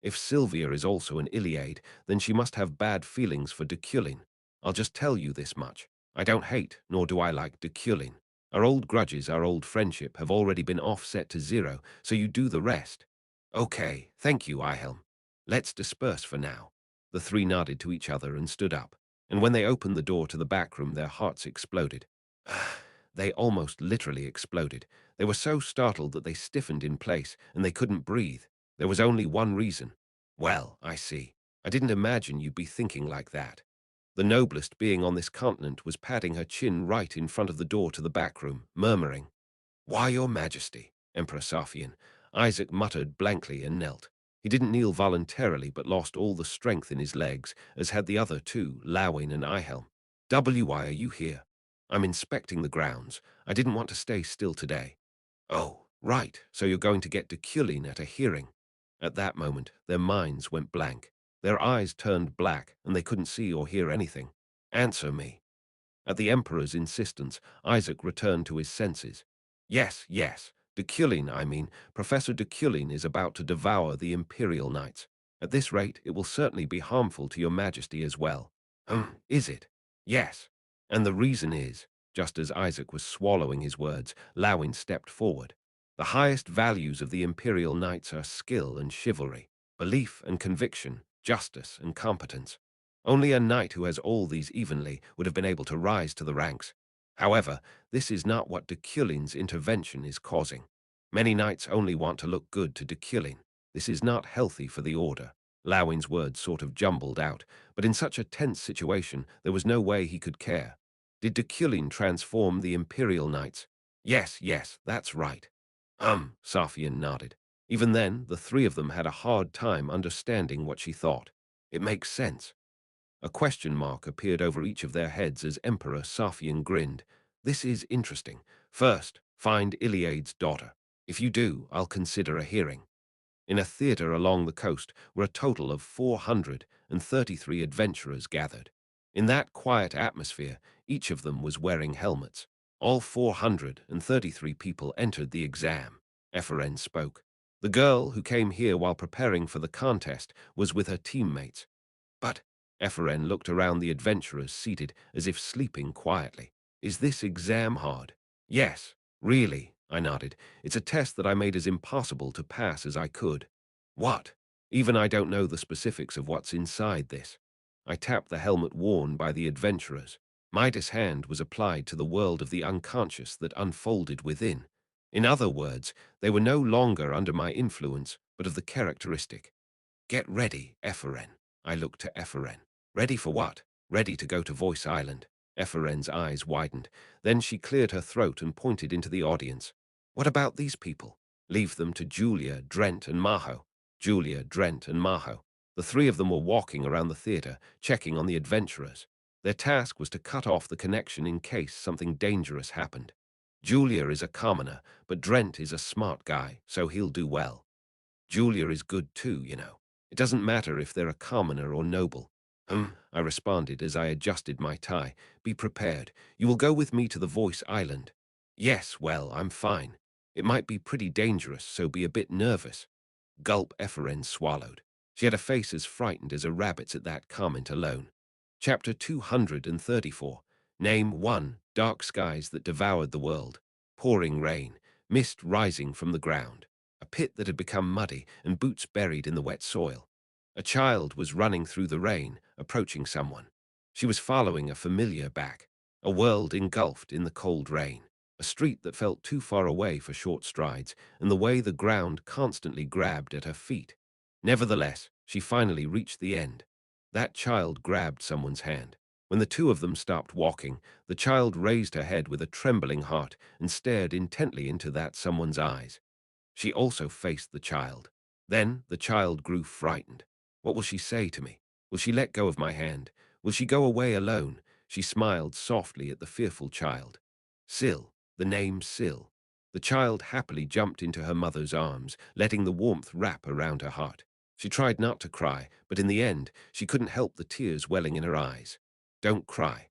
if Sylvia is also an Iliade, then she must have bad feelings for Deculein. I'll just tell you this much. I don't hate, nor do I like Deculein. Our old grudges, our old friendship have already been offset to zero, so you do the rest. Okay, thank you, Ihelm. Let's disperse for now. The three nodded to each other and stood up, and when they opened the door to the back room, their hearts exploded. They almost literally exploded. They were so startled that they stiffened in place, and they couldn't breathe. There was only one reason. Well, I see. I didn't imagine you'd be thinking like that. The noblest being on this continent was patting her chin right in front of the door to the back room, murmuring, Why, your majesty, Emperor Safian. Isaac muttered blankly and knelt. He didn't kneel voluntarily, but lost all the strength in his legs, as had the other two, Lawin and Ihelm. Why are you here? I'm inspecting the grounds. I didn't want to stay still today. Oh, right, so you're going to get Deculein at a hearing. At that moment, their minds went blank. Their eyes turned black, and they couldn't see or hear anything. Answer me. At the Emperor's insistence, Isaac returned to his senses. Yes, yes, Deculein, Professor Deculein is about to devour the Imperial Knights. At this rate, it will certainly be harmful to your majesty as well. Is it? Yes. And the reason is, just as Isaac was swallowing his words, Lawin stepped forward. The highest values of the Imperial Knights are skill and chivalry, belief and conviction, justice and competence. Only a knight who has all these evenly would have been able to rise to the ranks. However, this is not what Deculein's intervention is causing. Many knights only want to look good to Deculein. This is not healthy for the order. Lawin's words sort of jumbled out, but in such a tense situation, there was no way he could care. Did Deculein transform the Imperial Knights? Yes, yes, that's right. Safian nodded. Even then, the three of them had a hard time understanding what she thought. It makes sense. A question mark appeared over each of their heads as Emperor Safian grinned. This is interesting. First, find Iliade's daughter. If you do, I'll consider a hearing. In a theater along the coast were a total of 433 adventurers gathered. In that quiet atmosphere, each of them was wearing helmets. All 433 people entered the exam. Epheren spoke. The girl who came here while preparing for the contest was with her teammates. But Epheren looked around the adventurers seated as if sleeping quietly. Is this exam hard? Yes, really, I nodded. It's a test that I made as impossible to pass as I could. What? Even I don't know the specifics of what's inside this. I tapped the helmet worn by the adventurers. Midas' hand was applied to the world of the unconscious that unfolded within. In other words, they were no longer under my influence, but of the characteristic. Get ready, Epheren. I looked to Epheren. Ready for what? Ready to go to Voice Island. Epheren's eyes widened. Then she cleared her throat and pointed into the audience. What about these people? Leave them to Julia, Drent, and Maho. Julia, Drent, and Maho. The three of them were walking around the theater, checking on the adventurers. Their task was to cut off the connection in case something dangerous happened. Julia is a commoner, but Drent is a smart guy, so he'll do well. Julia is good too, you know. It doesn't matter if they're a commoner or noble. I responded as I adjusted my tie. Be prepared. You will go with me to the Voice Island. Yes, well, I'm fine. It might be pretty dangerous, so be a bit nervous. Gulp Eferen swallowed. She had a face as frightened as a rabbit's at that comment alone. Chapter 234. Name 1. Dark skies that devoured the world. Pouring rain. Mist rising from the ground. A pit that had become muddy and boots buried in the wet soil. A child was running through the rain, approaching someone. She was following a familiar back. A world engulfed in the cold rain. A street that felt too far away for short strides, and the way the ground constantly grabbed at her feet. Nevertheless, she finally reached the end. That child grabbed someone's hand. When the two of them stopped walking, the child raised her head with a trembling heart and stared intently into that someone's eyes. She also faced the child. Then the child grew frightened. What will she say to me? Will she let go of my hand? Will she go away alone? She smiled softly at the fearful child. Syl, the name Syl. The child happily jumped into her mother's arms, letting the warmth wrap around her heart. She tried not to cry, but in the end, she couldn't help the tears welling in her eyes. Don't cry.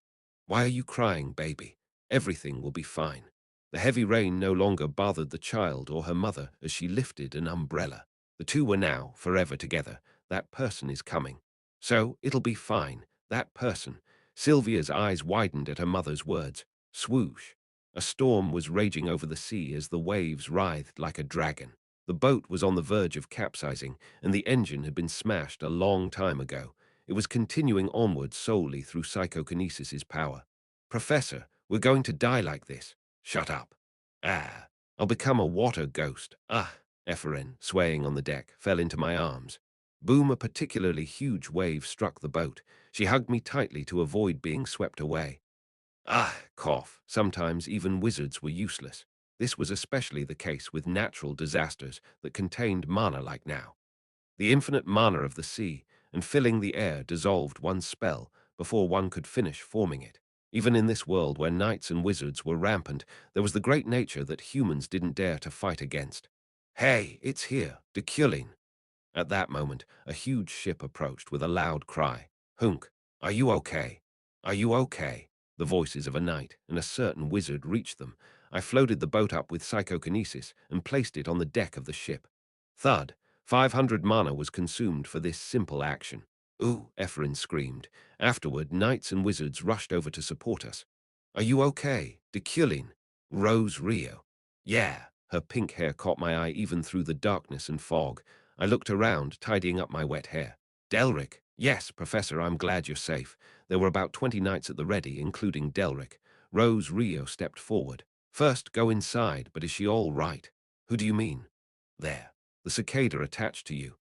Why are you crying, baby? Everything will be fine. The heavy rain no longer bothered the child or her mother as she lifted an umbrella. The two were now forever together. That person is coming. So it'll be fine. That person. Sylvia's eyes widened at her mother's words. Swoosh. A storm was raging over the sea as the waves writhed like a dragon. The boat was on the verge of capsizing, and the engine had been smashed a long time ago. It was continuing onward solely through psychokinesis's power. Professor, we're going to die like this. Shut up. Ah, I'll become a water ghost. Ah, Eferen, swaying on the deck, fell into my arms. Boom, a particularly huge wave struck the boat. She hugged me tightly to avoid being swept away. Ah, cough. Sometimes even wizards were useless. This was especially the case with natural disasters that contained mana like now. The infinite mana of the sea and filling the air dissolved one's spell before one could finish forming it. Even in this world where knights and wizards were rampant, there was the great nature that humans didn't dare to fight against. Hey, it's here, Deculein. At that moment, a huge ship approached with a loud cry. Hunk, are you okay? Are you okay? The voices of a knight and a certain wizard reached them. I floated the boat up with psychokinesis and placed it on the deck of the ship. Thud, 500 mana was consumed for this simple action. Ooh, Efren screamed. Afterward, knights and wizards rushed over to support us. Are you okay, Deculein? Rose Rio. Yeah, her pink hair caught my eye even through the darkness and fog. I looked around, tidying up my wet hair. Delric. Yes, Professor, I'm glad you're safe. There were about 20 knights at the ready, including Delric. Rose Rio stepped forward. First, go inside, but is she all right? Who do you mean? There. The cicada attached to you.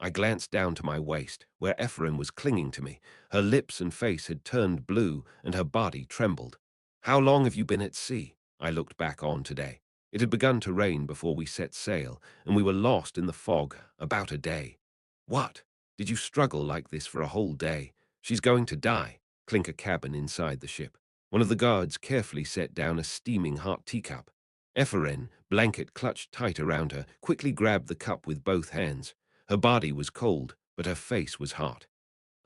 I glanced down to my waist, where Efren was clinging to me. Her lips and face had turned blue, and her body trembled. How long have you been at sea? I looked back on today. It had begun to rain before we set sail, and we were lost in the fog about a day. What? Did you struggle like this for a whole day? She's going to die. Clink a cabin inside the ship. One of the guards carefully set down a steaming hot teacup. Eferen, blanket clutched tight around her, quickly grabbed the cup with both hands. Her body was cold, but her face was hot.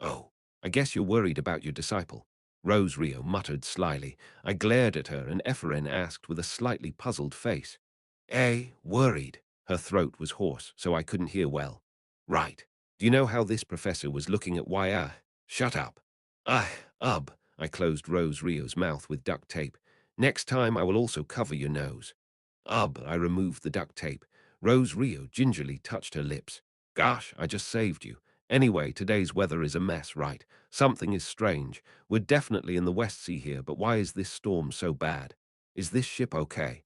Oh, I guess you're worried about your disciple. Rose Rio muttered slyly. I glared at her, and Eferen asked with a slightly puzzled face. Worried. Her throat was hoarse, so I couldn't hear well. Right. Do you know how this professor was looking at why? Shut up. Ub. I closed Rose Rio's mouth with duct tape. Next time I will also cover your nose. I removed the duct tape. Rose Rio gingerly touched her lips. Gosh, I just saved you. Anyway, today's weather is a mess, right? Something is strange. We're definitely in the West Sea here, but why is this storm so bad? Is this ship okay?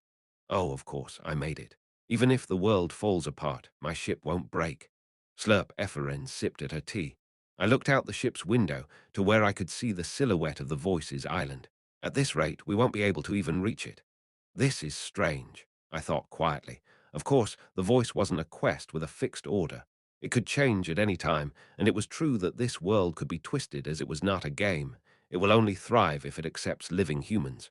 Oh, of course, I made it. Even if the world falls apart, my ship won't break. Slurp Eferen sipped at her tea. I looked out the ship's window to where I could see the silhouette of the Voices Island. At this rate, we won't be able to even reach it. This is strange, I thought quietly. Of course, the voice wasn't a quest with a fixed order. It could change at any time, and it was true that this world could be twisted as it was not a game. It will only thrive if it accepts living humans.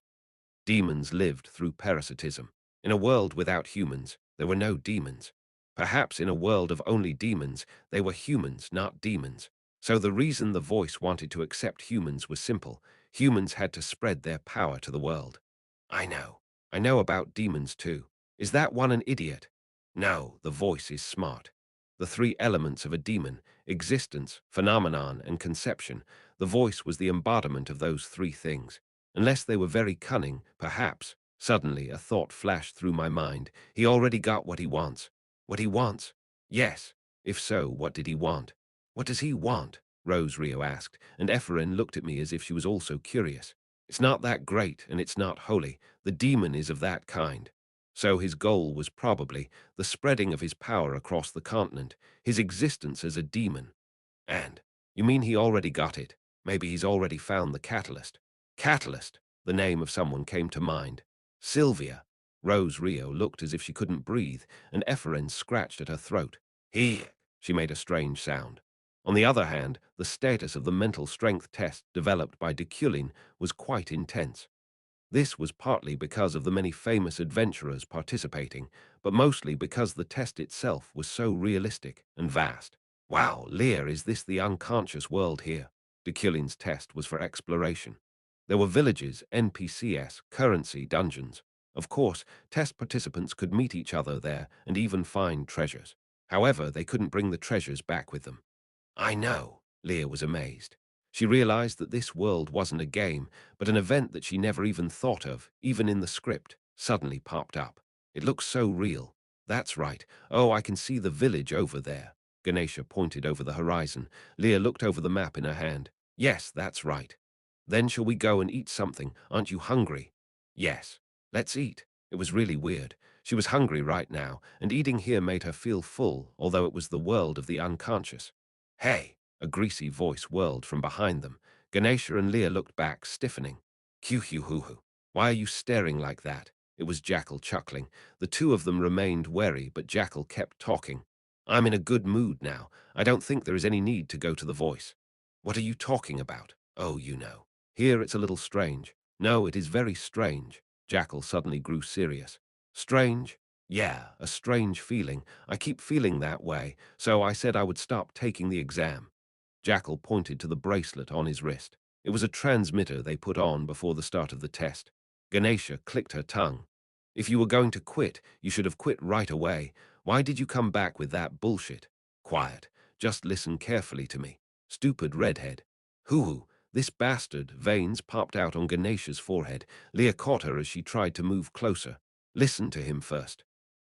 Demons lived through parasitism. In a world without humans, there were no demons. Perhaps in a world of only demons, they were humans, not demons. So the reason the voice wanted to accept humans was simple. Humans had to spread their power to the world. I know. I know about demons too. Is that one an idiot? No, the voice is smart. The three elements of a demon, existence, phenomenon, and conception, the voice was the embodiment of those three things. Unless they were very cunning, perhaps. Suddenly, a thought flashed through my mind. He already got what he wants. What he wants? Yes. If so, what did he want? What does he want? Rose Rio asked, and Ephraim looked at me as if she was also curious. It's not that great, and it's not holy. The demon is of that kind. So his goal was probably the spreading of his power across the continent, his existence as a demon. And, you mean he already got it? Maybe he's already found the catalyst. Catalyst, the name of someone came to mind. Sylvia. Rose Rio looked as if she couldn't breathe, and Ephraim scratched at her throat. She made a strange sound. On the other hand, the status of the mental strength test developed by Deculein was quite intense. This was partly because of the many famous adventurers participating, but mostly because the test itself was so realistic and vast. Wow, Lear, is this the unconscious world here? Deculein's test was for exploration. There were villages, NPCs, currency, dungeons. Of course, test participants could meet each other there and even find treasures. However, they couldn't bring the treasures back with them. I know, Leah was amazed. She realized that this world wasn't a game, but an event that she never even thought of, even in the script, suddenly popped up. It looks so real. That's right. Oh, I can see the village over there. Ganesha pointed over the horizon. Leah looked over the map in her hand. Yes, that's right. Then shall we go and eat something? Aren't you hungry? Yes. Let's eat. It was really weird. She was hungry right now, and eating here made her feel full, although it was the world of the unconscious. Hey! A greasy voice whirled from behind them. Ganesha and Leah looked back, stiffening. Hoo-hoo-hoo-hoo. Why are you staring like that? It was Jackal chuckling. The two of them remained wary, but Jackal kept talking. I'm in a good mood now. I don't think there is any need to go to the voice. What are you talking about? Oh, you know. Here it's a little strange. No, it is very strange. Jackal suddenly grew serious. Strange? Yeah, a strange feeling. I keep feeling that way, so I said I would stop taking the exam. Jackal pointed to the bracelet on his wrist. It was a transmitter they put on before the start of the test. Ganesha clicked her tongue. If you were going to quit, you should have quit right away. Why did you come back with that bullshit? Quiet. Just listen carefully to me. Stupid redhead. Hoo-hoo. This bastard. Veins popped out on Ganesha's forehead. Leah caught her as she tried to move closer. Listen to him first.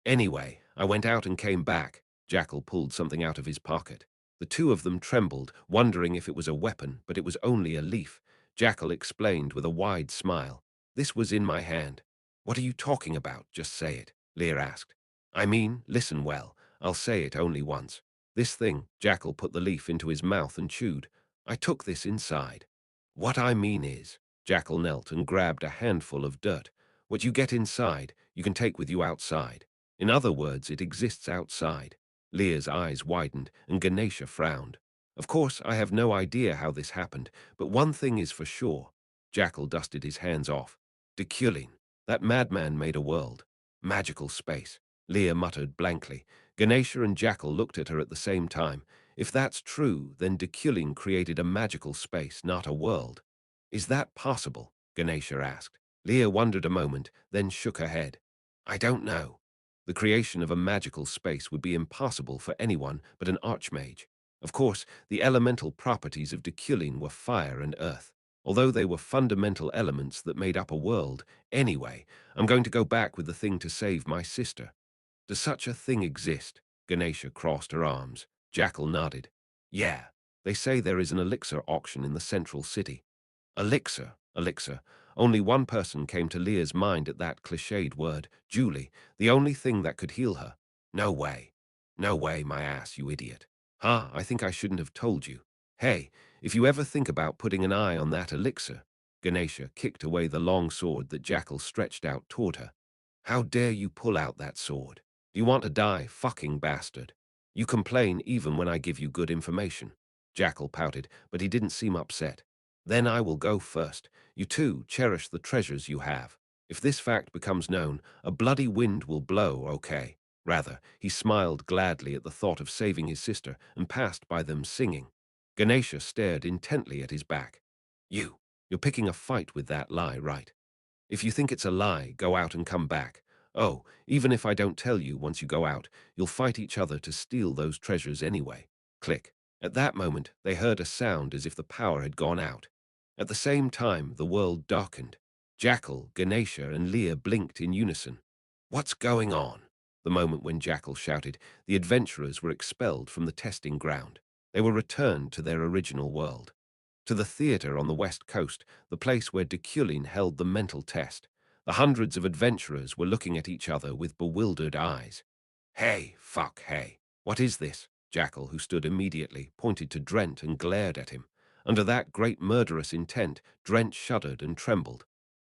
Anyway, I went out and came back. Jackal pulled something out of his pocket. The two of them trembled, wondering if it was a weapon, but it was only a leaf. Jackal explained with a wide smile. This was in my hand. What are you talking about? Just say it, Lear asked. I mean, listen well. I'll say it only once. This thing, Jackal put the leaf into his mouth and chewed. I took this inside. What I mean is, Jackal knelt and grabbed a handful of dirt. What you get inside, you can take with you outside. In other words, it exists outside. Lear's eyes widened, and Ganesha frowned. Of course, I have no idea how this happened, but one thing is for sure. Jackal dusted his hands off. Deculein, that madman made a world. Magical space. Lear muttered blankly. Ganesha and Jackal looked at her at the same time. If that's true, then Deculein created a magical space, not a world. Is that possible? Ganesha asked. Lear wondered a moment, then shook her head. I don't know. The creation of a magical space would be impossible for anyone but an archmage. Of course, the elemental properties of Deculein were fire and earth. Although they were fundamental elements that made up a world, anyway, I'm going to go back with the thing to save my sister. Does such a thing exist? Ganesha crossed her arms. Jackal nodded. Yeah, they say there is an elixir auction in the central city. Elixir, elixir. Only one person came to Lear's mind at that cliched word, Julie, the only thing that could heal her. No way. No way, my ass, you idiot. Huh, I think I shouldn't have told you. Hey, if you ever think about putting an eye on that elixir. Ganesha kicked away the long sword that Jackal stretched out toward her. How dare you pull out that sword? Do you want to die, fucking bastard? You complain even when I give you good information. Jackal pouted, but he didn't seem upset. Then I will go first. You too cherish the treasures you have. If this fact becomes known, a bloody wind will blow, okay? Rather, he smiled gladly at the thought of saving his sister and passed by them singing. Ganesha stared intently at his back. You're picking a fight with that lie, right? If you think it's a lie, go out and come back. Oh, even if I don't tell you once you go out, you'll fight each other to steal those treasures anyway. Click. At that moment, they heard a sound as if the power had gone out. At the same time, the world darkened. Jackal, Ganesha, and Leah blinked in unison. What's going on? The moment when Jackal shouted, the adventurers were expelled from the testing ground. They were returned to their original world. To the theater on the west coast, the place where Deculein held the mental test. The hundreds of adventurers were looking at each other with bewildered eyes. Hey. What is this? Jackal, who stood immediately, pointed to Drent and glared at him. Under that great murderous intent, Drent shuddered and trembled.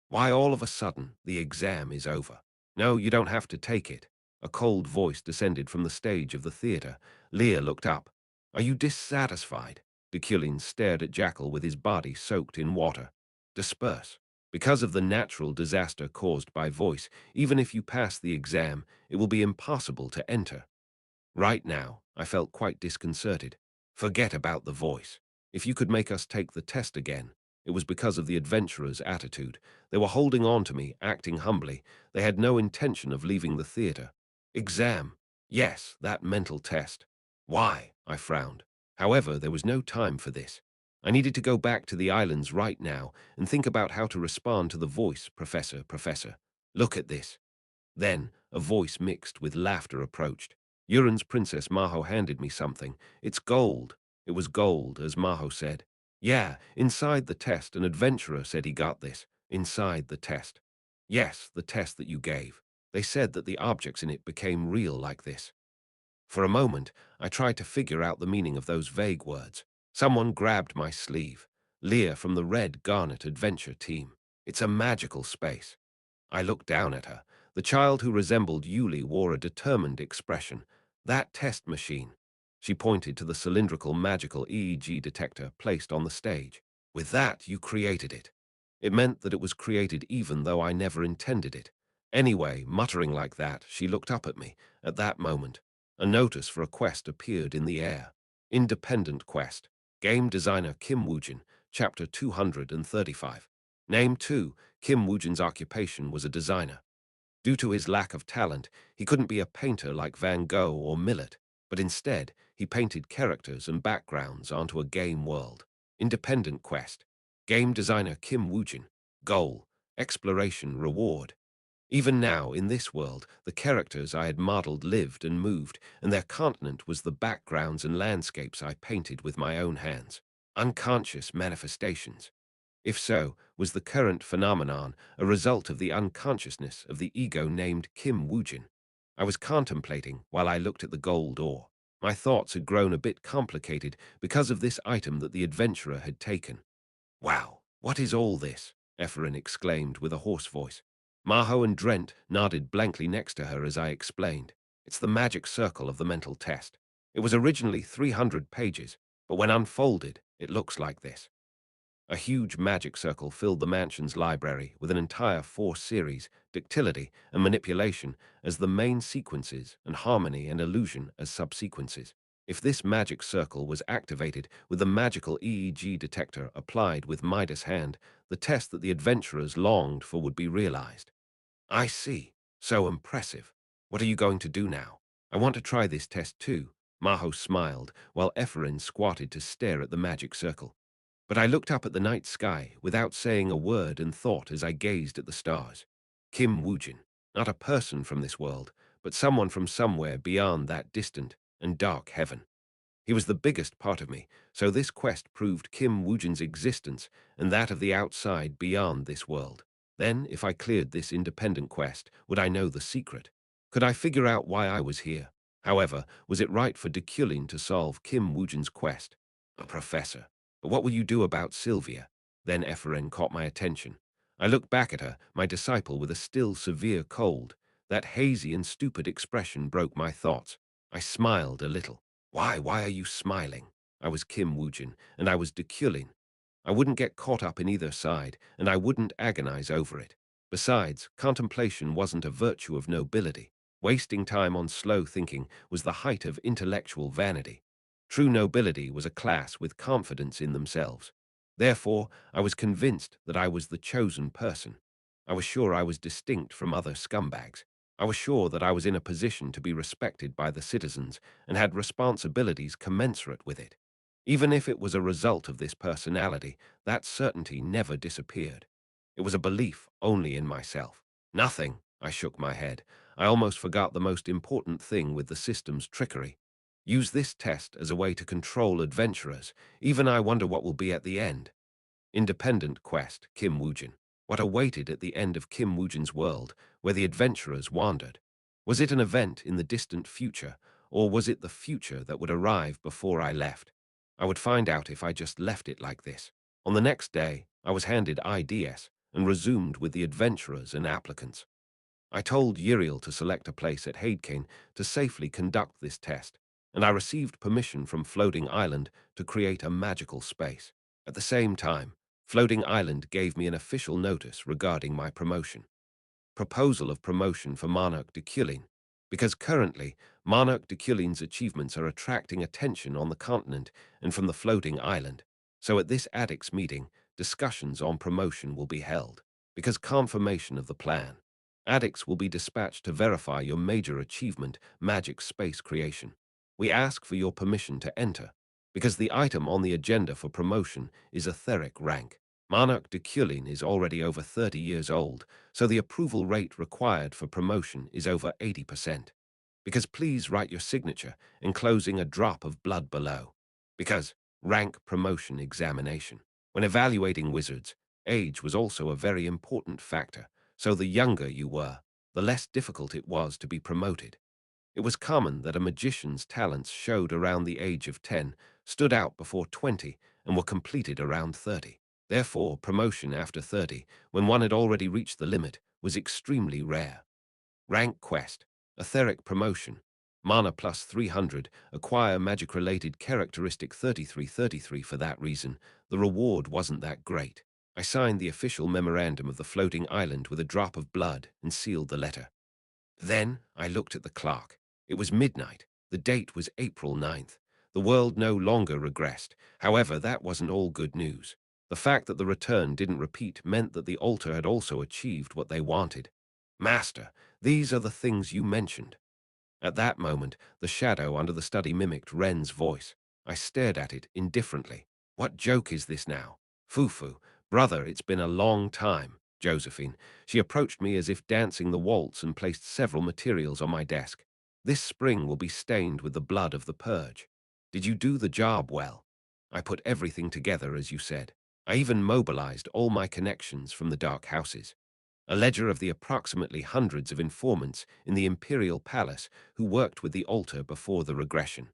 Why, all of a sudden, the exam is over. No, you don't have to take it. A cold voice descended from the stage of the theater. Leah looked up. Are you dissatisfied? Deculein stared at Jackal with his body soaked in water. Disperse. Because of the natural disaster caused by voice, even if you pass the exam, it will be impossible to enter. Right now, I felt quite disconcerted. Forget about the voice. If you could make us take the test again, it was because of the adventurers' attitude. They were holding on to me, acting humbly. They had no intention of leaving the theater. Exam. Yes, that mental test. Why? I frowned. However, there was no time for this. I needed to go back to the islands right now and think about how to respond to the voice, Professor. Look at this. Then, a voice mixed with laughter approached. Uran's Princess Maho handed me something. It's gold. It was gold, as Maho said. Yeah, inside the test, an adventurer said he got this. Inside the test. Yes, the test that you gave. They said that the objects in it became real like this. For a moment, I tried to figure out the meaning of those vague words. Someone grabbed my sleeve. Leah from the Red Garnet Adventure team. It's a magical space. I looked down at her. The child who resembled Yuli wore a determined expression. That test machine. She pointed to the cylindrical magical EEG detector placed on the stage. With that, you created it. It meant that it was created even though I never intended it. Anyway, muttering like that, she looked up at me. At that moment, a notice for a quest appeared in the air. Independent quest. Game designer Kim Woojin, chapter 235. Name 2. Kim Woojin's occupation was a designer. Due to his lack of talent, he couldn't be a painter like Van Gogh or Millet, but instead, he painted characters and backgrounds onto a game world. Independent quest. Game designer Kim Woojin. Goal. Exploration reward. Even now, in this world, the characters I had modeled lived and moved, and their continent was the backgrounds and landscapes I painted with my own hands. Unconscious manifestations. If so, was the current phenomenon a result of the unconsciousness of the ego named Kim Woojin? I was contemplating while I looked at the gold ore. My thoughts had grown a bit complicated because of this item that the adventurer had taken. Wow, what is all this? Ephraim exclaimed with a hoarse voice. Maho and Drent nodded blankly next to her as I explained. It's the magic circle of the mental test. It was originally 300 pages, but when unfolded, it looks like this. A huge magic circle filled the mansion's library with an entire 4 series, dictility and manipulation as the main sequences and harmony and illusion as subsequences. If this magic circle was activated with the magical EEG detector applied with Midas hand, the test that the adventurers longed for would be realized. I see. So impressive. What are you going to do now? I want to try this test too. Maho smiled, while Ephraim squatted to stare at the magic circle. But I looked up at the night sky without saying a word and thought as I gazed at the stars. Kim Woojin, not a person from this world, but someone from somewhere beyond that distant and dark heaven. He was the biggest part of me, so this quest proved Kim Woojin's existence and that of the outside beyond this world. Then, if I cleared this independent quest, would I know the secret? Could I figure out why I was here? However, was it right for Deculein to solve Kim Woojin's quest? A professor. But what will you do about Sylvia? Then Ephraim caught my attention. I looked back at her, my disciple with a still severe cold. That hazy and stupid expression broke my thoughts. I smiled a little. Why are you smiling? I was Kim Woojin, and I was Deculein. I wouldn't get caught up in either side, and I wouldn't agonize over it. Besides, contemplation wasn't a virtue of nobility. Wasting time on slow thinking was the height of intellectual vanity. True nobility was a class with confidence in themselves. Therefore, I was convinced that I was the chosen person. I was sure I was distinct from other scumbags. I was sure that I was in a position to be respected by the citizens and had responsibilities commensurate with it. Even if it was a result of this personality, that certainty never disappeared. It was a belief only in myself. Nothing, I shook my head. I almost forgot the most important thing with the system's trickery. Use this test as a way to control adventurers. Even I wonder what will be at the end. Independent quest, Kim Woojin. What awaited at the end of Kim Woojin's world, where the adventurers wandered? Was it an event in the distant future, or was it the future that would arrive before I left? I would find out if I just left it like this. On the next day, I was handed IDS and resumed with the adventurers and applicants. I told Uriel to select a place at Hadekane to safely conduct this test, and I received permission from Floating Island to create a magical space. At the same time, Floating Island gave me an official notice regarding my promotion. Proposal of promotion for Monarch Deculein, because currently, Monarch Deculein's achievements are attracting attention on the continent and from the Floating Island. So at this ADIX meeting, discussions on promotion will be held, because confirmation of the plan. ADIX will be dispatched to verify your major achievement, magic space creation. We ask for your permission to enter, because the item on the agenda for promotion is etheric rank. Monarch Deculein is already over 30 years old, so the approval rate required for promotion is over 80%. Because please write your signature, enclosing a drop of blood below. Because rank promotion examination. When evaluating wizards, age was also a very important factor, so the younger you were, the less difficult it was to be promoted. It was common that a magician's talents showed around the age of 10, stood out before 20, and were completed around 30. Therefore, promotion after 30, when one had already reached the limit, was extremely rare. Rank quest, etheric promotion, mana plus 300, acquire magic-related characteristic 3333. For that reason, the reward wasn't that great. I signed the official memorandum of the floating island with a drop of blood and sealed the letter. Then I looked at the clock. It was midnight. The date was April 9th. The world no longer regressed. However, that wasn't all good news. The fact that the return didn't repeat meant that the altar had also achieved what they wanted. Master, these are the things you mentioned. At that moment, the shadow under the study mimicked Ren's voice. I stared at it indifferently. What joke is this now? Fufu, brother, it's been a long time. Josephine. She approached me as if dancing the waltz and placed several materials on my desk. This spring will be stained with the blood of the purge. Did you do the job well? I put everything together as you said. I even mobilized all my connections from the dark houses. A ledger of the approximately hundreds of informants in the imperial palace who worked with the altar before the regression.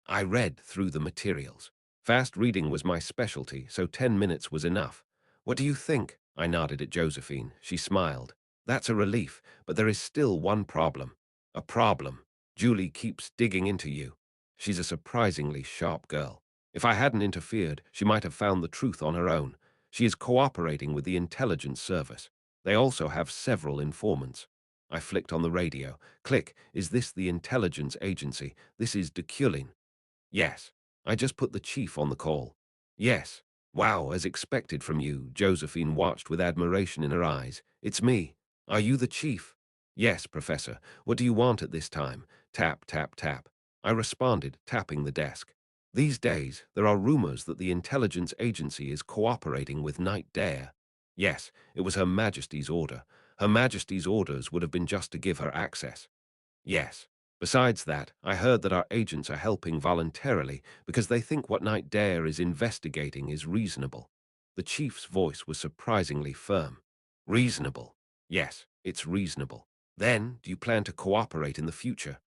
I read through the materials. Fast reading was my specialty, so 10 minutes was enough. What do you think? I nodded at Josephine. She smiled. That's a relief, but there is still one problem. A problem. Julie keeps digging into you. She's a surprisingly sharp girl. If I hadn't interfered, she might have found the truth on her own. She is cooperating with the intelligence service. They also have several informants. I flicked on the radio. Click, is this the intelligence agency? This is Deculein. Yes. I just put the chief on the call. Yes. Wow, as expected from you, Josephine watched with admiration in her eyes. It's me. Are you the chief? Yes, Professor. What do you want at this time? Tap, tap, tap. I responded, tapping the desk. These days, there are rumors that the intelligence agency is cooperating with Knight Dare. Yes, it was Her Majesty's order. Her Majesty's orders would have been just to give her access. Yes. Besides that, I heard that our agents are helping voluntarily because they think what Knight Dare is investigating is reasonable. The chief's voice was surprisingly firm. Reasonable? Yes, it's reasonable. Then, do you plan to cooperate in the future?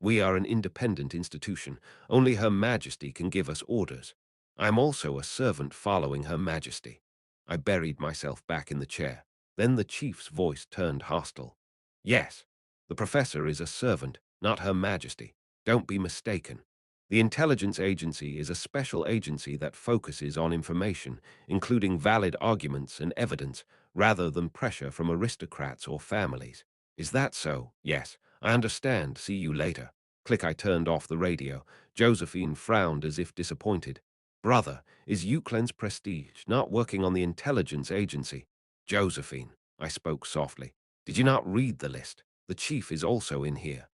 We are an independent institution. Only Her Majesty can give us orders. I am also a servant following Her Majesty. I buried myself back in the chair. Then the chief's voice turned hostile. Yes. The professor is a servant, not Her Majesty. Don't be mistaken. The intelligence agency is a special agency that focuses on information, including valid arguments and evidence, rather than pressure from aristocrats or families. Is that so? Yes. I understand. See you later. Click. I turned off the radio. Josephine frowned as if disappointed. Brother, is Euclen's prestige not working on the intelligence agency? Josephine, I spoke softly. Did you not read the list? The chief is also in here.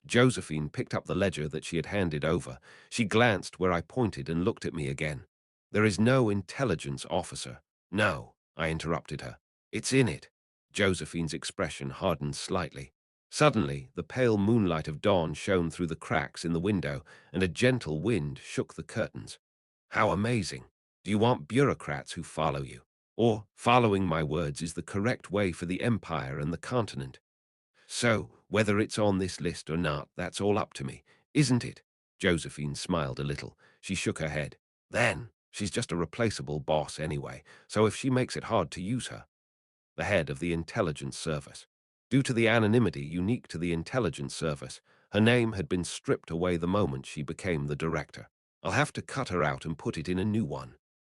Josephine picked up the ledger that she had handed over. She glanced where I pointed and looked at me again. There is no intelligence officer. No, I interrupted her. It's in it. Josephine's expression hardened slightly. Suddenly, the pale moonlight of dawn shone through the cracks in the window, and a gentle wind shook the curtains. How amazing! Do you want bureaucrats who follow you? Or, following my words is the correct way for the empire and the continent? So, whether it's on this list or not, that's all up to me, isn't it? Josephine smiled a little. She shook her head. Then, she's just a replaceable boss anyway, so if she makes it hard to use her. The head of the intelligence service. Due to the anonymity unique to the intelligence service, her name had been stripped away the moment she became the director. I'll have to cut her out and put it in a new one.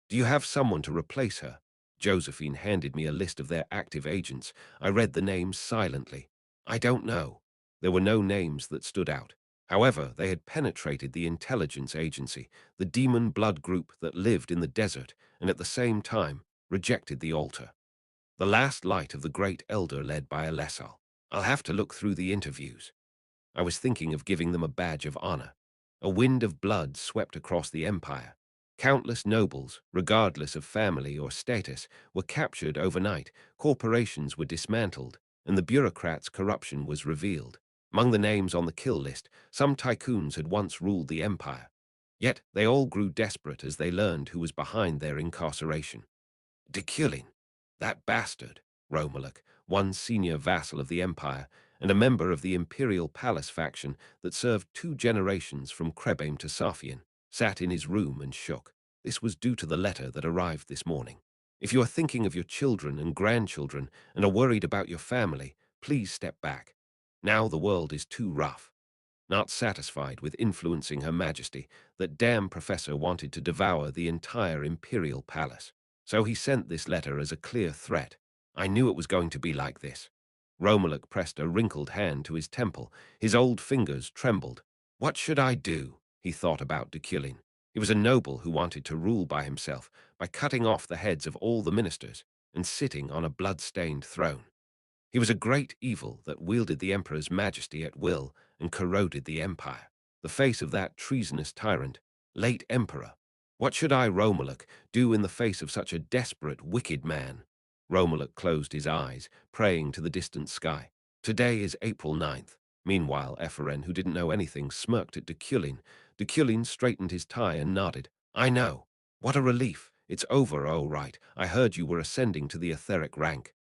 Do you have someone to replace her? Josephine handed me a list of their active agents. I read the names silently. I don't know. There were no names that stood out. However, they had penetrated the intelligence agency, the demon blood group that lived in the desert, and at the same time rejected the altar. The last light of the great elder led by Alessal. I'll have to look through the interviews. I was thinking of giving them a badge of honor. A wind of blood swept across the empire. Countless nobles, regardless of family or status, were captured overnight, corporations were dismantled, and the bureaucrats' corruption was revealed. Among the names on the kill list, some tycoons had once ruled the empire. Yet they all grew desperate as they learned who was behind their incarceration. Deculein, that bastard, Romalek, one senior vassal of the empire, and a member of the imperial palace faction that served 2 generations from Krebame to Safian, sat in his room and shook. This was due to the letter that arrived this morning. If you are thinking of your children and grandchildren and are worried about your family, please step back. Now the world is too rough. Not satisfied with influencing Her Majesty, that damn professor wanted to devour the entire imperial palace. So he sent this letter as a clear threat. I knew it was going to be like this. Romalek pressed a wrinkled hand to his temple. His old fingers trembled. What should I do? He thought about Deculein. He was a noble who wanted to rule by himself, by cutting off the heads of all the ministers and sitting on a blood-stained throne. He was a great evil that wielded the emperor's majesty at will and corroded the empire. The face of that treasonous tyrant, late emperor. What should I, Romalek, do in the face of such a desperate, wicked man? Romalek closed his eyes, praying to the distant sky. Today is April 9th. Meanwhile, Epheren, who didn't know anything, smirked at Deculein. Deculein straightened his tie and nodded. I know. What a relief. It's over, oh right. I heard you were ascending to the etheric rank.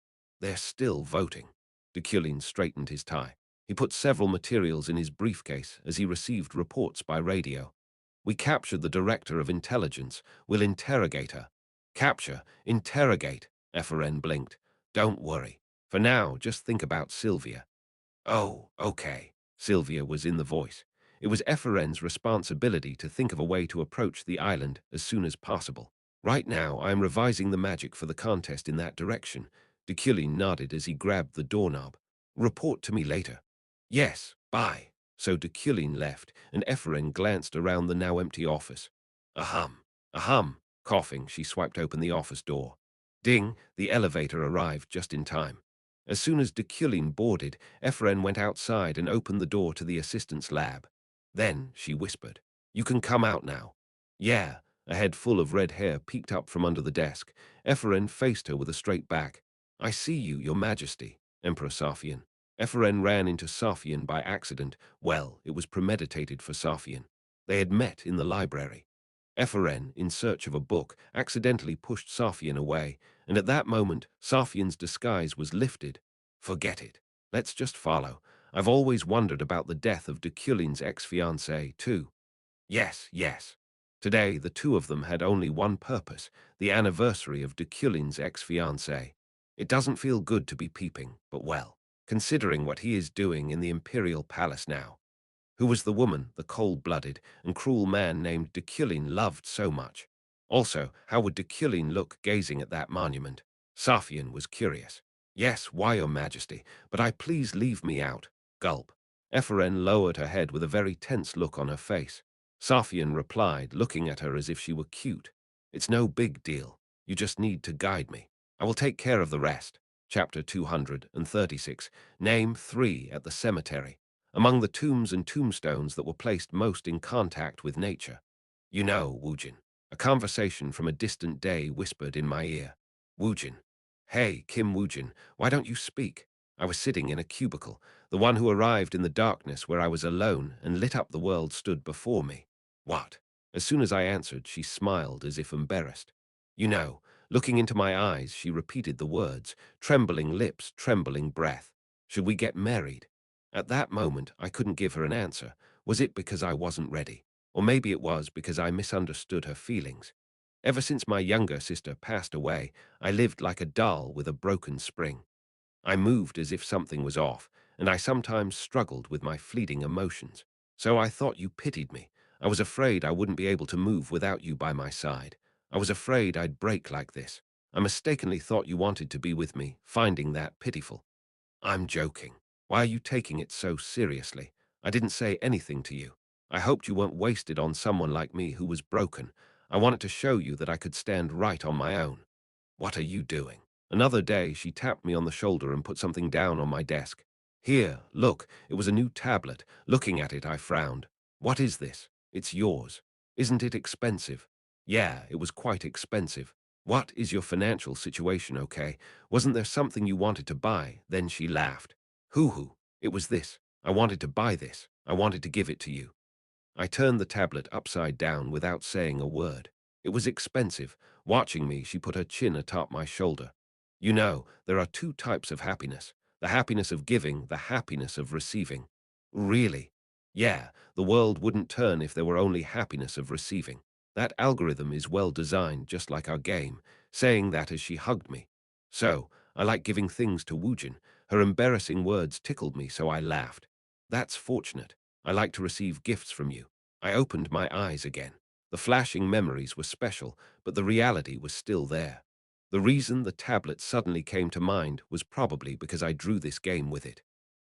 They're still voting. Deculein straightened his tie. He put several materials in his briefcase as he received reports by radio. We captured the director of intelligence. We'll interrogate her. Capture, interrogate, Epheren blinked. Don't worry. For now, just think about Sylvia. Oh, okay. Sylvia was in the voice. It was Epheren's responsibility to think of a way to approach the island as soon as possible. Right now, I am revising the magic for the contest in that direction. Deculein nodded as he grabbed the doorknob. Report to me later. Yes, bye. So Deculein left, and Epheren glanced around the now empty office. Ahem, ahem. Coughing, she swiped open the office door. Ding, the elevator arrived just in time. As soon as Deculein boarded, Epheren went outside and opened the door to the assistant's lab. Then she whispered, You can come out now. Yeah, a head full of red hair peeked up from under the desk. Epheren faced her with a straight back. I see you, your majesty, Emperor Safian. Epheren ran into Safian by accident. Well, it was premeditated for Safian. They had met in the library. Epheren, in search of a book, accidentally pushed Safian away, and at that moment, Safian's disguise was lifted. Forget it. Let's just follow. I've always wondered about the death of Deculein's ex-fiancée, too. Yes, yes. Today, the two of them had only one purpose, the anniversary of Deculein's ex-fiancée. It doesn't feel good to be peeping, but well, considering what he is doing in the imperial palace now. Who was the woman the cold-blooded and cruel man named Deculein loved so much? Also, how would Deculein look gazing at that monument? Safian was curious. Yes, why, your majesty, but I please leave me out. Gulp. Ephraim lowered her head with a very tense look on her face. Safian replied, looking at her as if she were cute. It's no big deal. You just need to guide me. I will take care of the rest. Chapter 236. Name 3 at the cemetery. Among the tombs and tombstones that were placed most in contact with nature. You know, Woojin. A conversation from a distant day whispered in my ear. Woojin. Hey, Kim Woojin, why don't you speak? I was sitting in a cubicle. The one who arrived in the darkness where I was alone and lit up the world stood before me. What? As soon as I answered, she smiled as if embarrassed. You know, looking into my eyes, she repeated the words, trembling lips, trembling breath. Should we get married? At that moment, I couldn't give her an answer. Was it because I wasn't ready? Or maybe it was because I misunderstood her feelings. Ever since my younger sister passed away, I lived like a doll with a broken spring. I moved as if something was off, and I sometimes struggled with my fleeting emotions. So I thought you pitied me. I was afraid I wouldn't be able to move without you by my side. I was afraid I'd break like this. I mistakenly thought you wanted to be with me, finding that pitiful. I'm joking. Why are you taking it so seriously? I didn't say anything to you. I hoped you weren't wasted on someone like me who was broken. I wanted to show you that I could stand right on my own. What are you doing? Another day, she tapped me on the shoulder and put something down on my desk. Here, look, it was a new tablet. Looking at it, I frowned. What is this? It's yours. Isn't it expensive? Yeah, it was quite expensive. What is your financial situation, okay? Wasn't there something you wanted to buy? Then she laughed. Hoo-hoo, it was this. I wanted to buy this. I wanted to give it to you. I turned the tablet upside down without saying a word. It was expensive. Watching me, she put her chin atop my shoulder. You know, there are 2 types of happiness. The happiness of giving, the happiness of receiving. Really? Yeah, the world wouldn't turn if there were only happiness of receiving. That algorithm is well designed, just like our game, saying that as she hugged me. So, I like giving things to Woojin. Her embarrassing words tickled me, so I laughed. That's fortunate. I like to receive gifts from you. I opened my eyes again. The flashing memories were special, but the reality was still there. The reason the tablet suddenly came to mind was probably because I drew this game with it.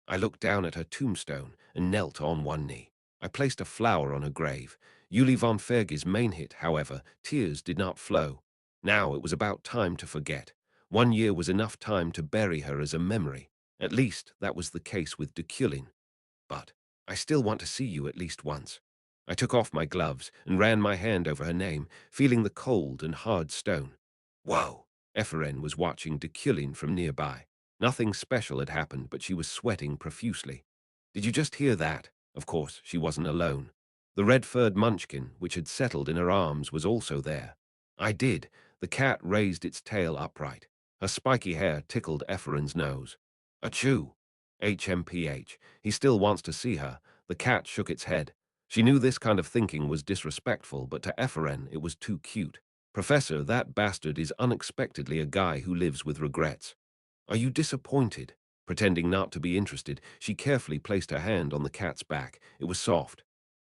I looked down at her tombstone and knelt on one knee. I placed a flower on her grave. Yuli von Ferge's main hit, however, tears did not flow. Now it was about time to forget. 1 year was enough time to bury her as a memory. At least that was the case with Deculein. But I still want to see you at least once. I took off my gloves and ran my hand over her name, feeling the cold and hard stone. Whoa! Ephraim was watching Deculein from nearby. Nothing special had happened, but she was sweating profusely. Did you just hear that? Of course, she wasn't alone. The red-furred munchkin, which had settled in her arms, was also there. I did. The cat raised its tail upright. Her spiky hair tickled Ephraim's nose. Achoo! HMPH. He still wants to see her. The cat shook its head. She knew this kind of thinking was disrespectful, but to Ephraim it was too cute. Professor, that bastard is unexpectedly a guy who lives with regrets. Are you disappointed? Pretending not to be interested, she carefully placed her hand on the cat's back. It was soft.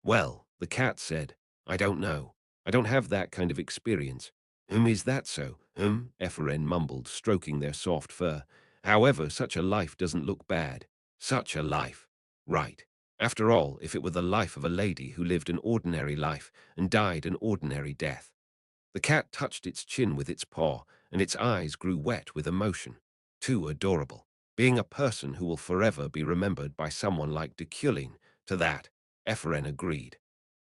Well, the cat said, I don't know. I don't have that kind of experience. Is that so? Ephraim mumbled, stroking their soft fur. However, such a life doesn't look bad. Such a life. Right. After all, if it were the life of a lady who lived an ordinary life and died an ordinary death. The cat touched its chin with its paw, and its eyes grew wet with emotion. Too adorable. Being a person who will forever be remembered by someone like Deculein. To that, Ephraim agreed.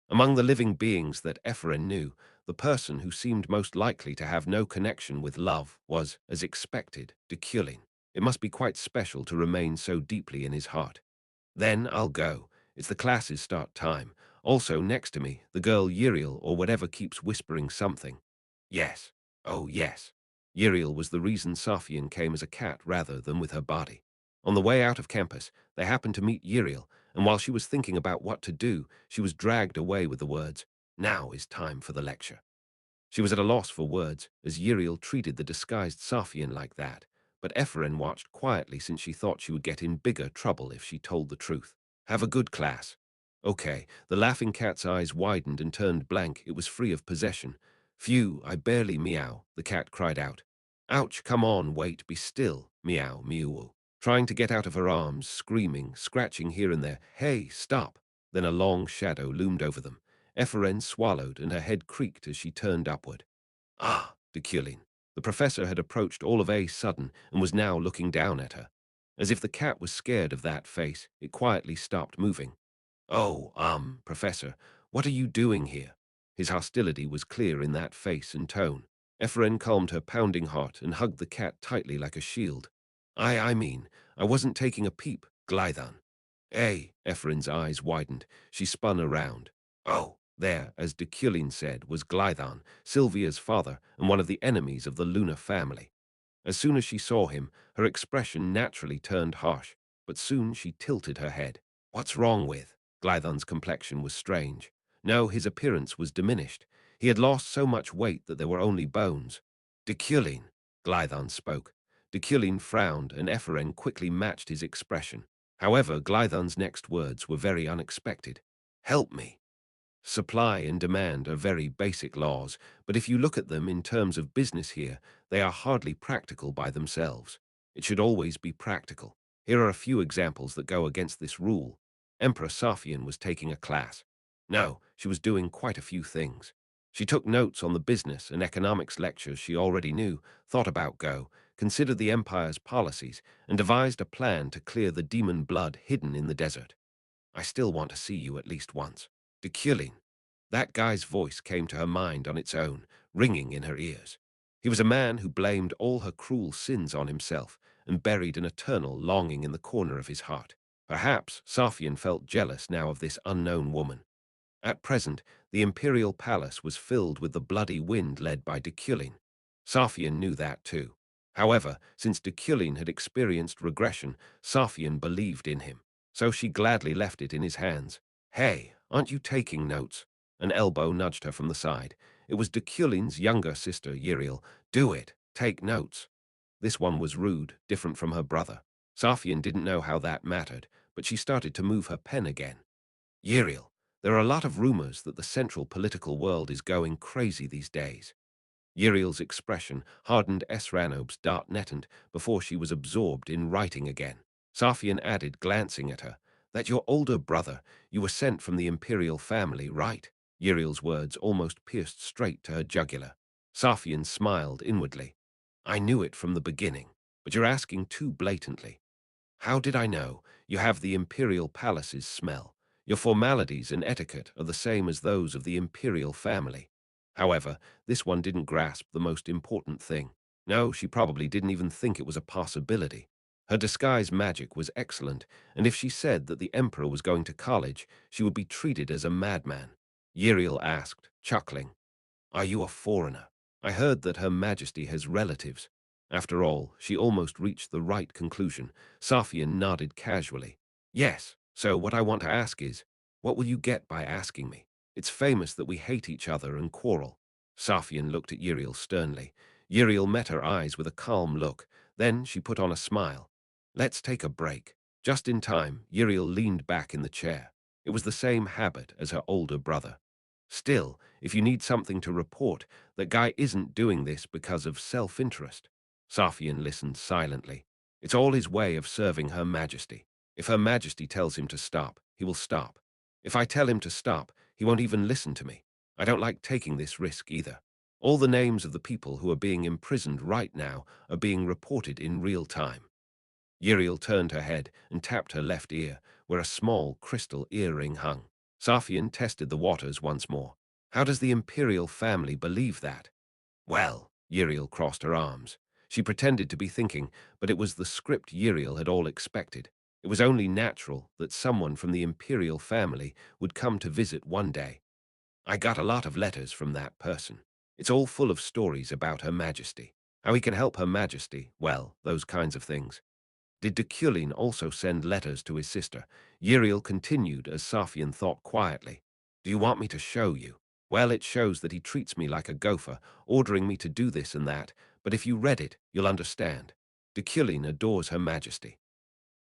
Among the living beings that Ephraim knew, the person who seemed most likely to have no connection with love was, as expected, Deculein. It must be quite special to remain so deeply in his heart. Then I'll go. It's the class's start time. Also, next to me, the girl Uriel or whatever keeps whispering something. Yes. Oh, yes. Uriel was the reason Safian came as a cat rather than with her body. On the way out of campus, they happened to meet Uriel, and while she was thinking about what to do, she was dragged away with the words, "Now is time for the lecture." She was at a loss for words, as Uriel treated the disguised Safian like that, but Ephraim watched quietly since she thought she would get in bigger trouble if she told the truth. Have a good class. Okay, the laughing cat's eyes widened and turned blank. It was free of possession. Phew, I barely meow, the cat cried out. Ouch, come on, wait, be still, meow, mew. Trying to get out of her arms, screaming, scratching here and there. Hey, stop. Then a long shadow loomed over them. Ephraim swallowed and her head creaked as she turned upward. Ah, Deculein. The professor had approached all of a sudden and was now looking down at her. As if the cat was scared of that face, it quietly stopped moving. Oh, Professor, what are you doing here? His hostility was clear in that face and tone. Ephraim calmed her pounding heart and hugged the cat tightly like a shield. I wasn't taking a peep, Glython. Hey, Ephraim's eyes widened. She spun around. Oh, there, as Deculein said, was Glython, Sylvia's father and one of the enemies of the Lunar family. As soon as she saw him, her expression naturally turned harsh, but soon she tilted her head. What's wrong with? Glython's complexion was strange. No, his appearance was diminished. He had lost so much weight that there were only bones. Deculein, Glython spoke. Deculein frowned, and Ephraim quickly matched his expression. However, Glython's next words were very unexpected. Help me. Supply and demand are very basic laws, but if you look at them in terms of business here, they are hardly practical by themselves. It should always be practical. Here are a few examples that go against this rule. Emperor Sophian was taking a class. No, she was doing quite a few things. She took notes on the business and economics lectures she already knew, thought about go, considered the empire's policies, and devised a plan to clear the demon blood hidden in the desert. I still want to see you at least once. Deculein. That guy's voice came to her mind on its own, ringing in her ears. He was a man who blamed all her cruel sins on himself and buried an eternal longing in the corner of his heart. Perhaps Sophian felt jealous now of this unknown woman. At present, the imperial palace was filled with the bloody wind led by Deculein. Sophian knew that too. However, since Deculein had experienced regression, Sophian believed in him, so she gladly left it in his hands. Hey, aren't you taking notes? An elbow nudged her from the side. It was Deculein's younger sister, Uriel. Do it. Take notes. This one was rude, different from her brother. Sophian didn't know how that mattered, but she started to move her pen again. Uriel, there are a lot of rumors that the central political world is going crazy these days. Uriel's expression hardened Esranob's dart netted before she was absorbed in writing again. Sophian added, glancing at her, that your older brother, you were sent from the imperial family, right? Uriel's words almost pierced straight to her jugular. Sophian smiled inwardly. I knew it from the beginning, but you're asking too blatantly. How did I know? You have the imperial palace's smell. Your formalities and etiquette are the same as those of the imperial family. However, this one didn't grasp the most important thing. No, she probably didn't even think it was a possibility. Her disguise magic was excellent, and if she said that the emperor was going to college, she would be treated as a madman. Uriel asked, chuckling. Are you a foreigner? I heard that Her Majesty has relatives. After all, she almost reached the right conclusion. Sophian nodded casually. Yes, so what I want to ask is, what will you get by asking me? It's famous that we hate each other and quarrel. Sophian looked at Uriel sternly. Uriel met her eyes with a calm look. Then she put on a smile. Let's take a break. Just in time, Uriel leaned back in the chair. It was the same habit as her older brother. Still, if you need something to report, that guy isn't doing this because of self-interest. Sophian listened silently. It's all his way of serving Her Majesty. If Her Majesty tells him to stop, he will stop. If I tell him to stop, he won't even listen to me. I don't like taking this risk either. All the names of the people who are being imprisoned right now are being reported in real time. Uriel turned her head and tapped her left ear, where a small crystal earring hung. Sophian tested the waters once more. How does the imperial family believe that? Well, Uriel crossed her arms. She pretended to be thinking, but it was the script Uriel had all expected. It was only natural that someone from the imperial family would come to visit one day. I got a lot of letters from that person. It's all full of stories about Her Majesty. How he can help Her Majesty, well, those kinds of things. Did Deculein also send letters to his sister? Uriel continued as Sophian thought quietly. Do you want me to show you? Well, it shows that he treats me like a gopher, ordering me to do this and that, but if you read it, you'll understand. Deculein adores Her Majesty.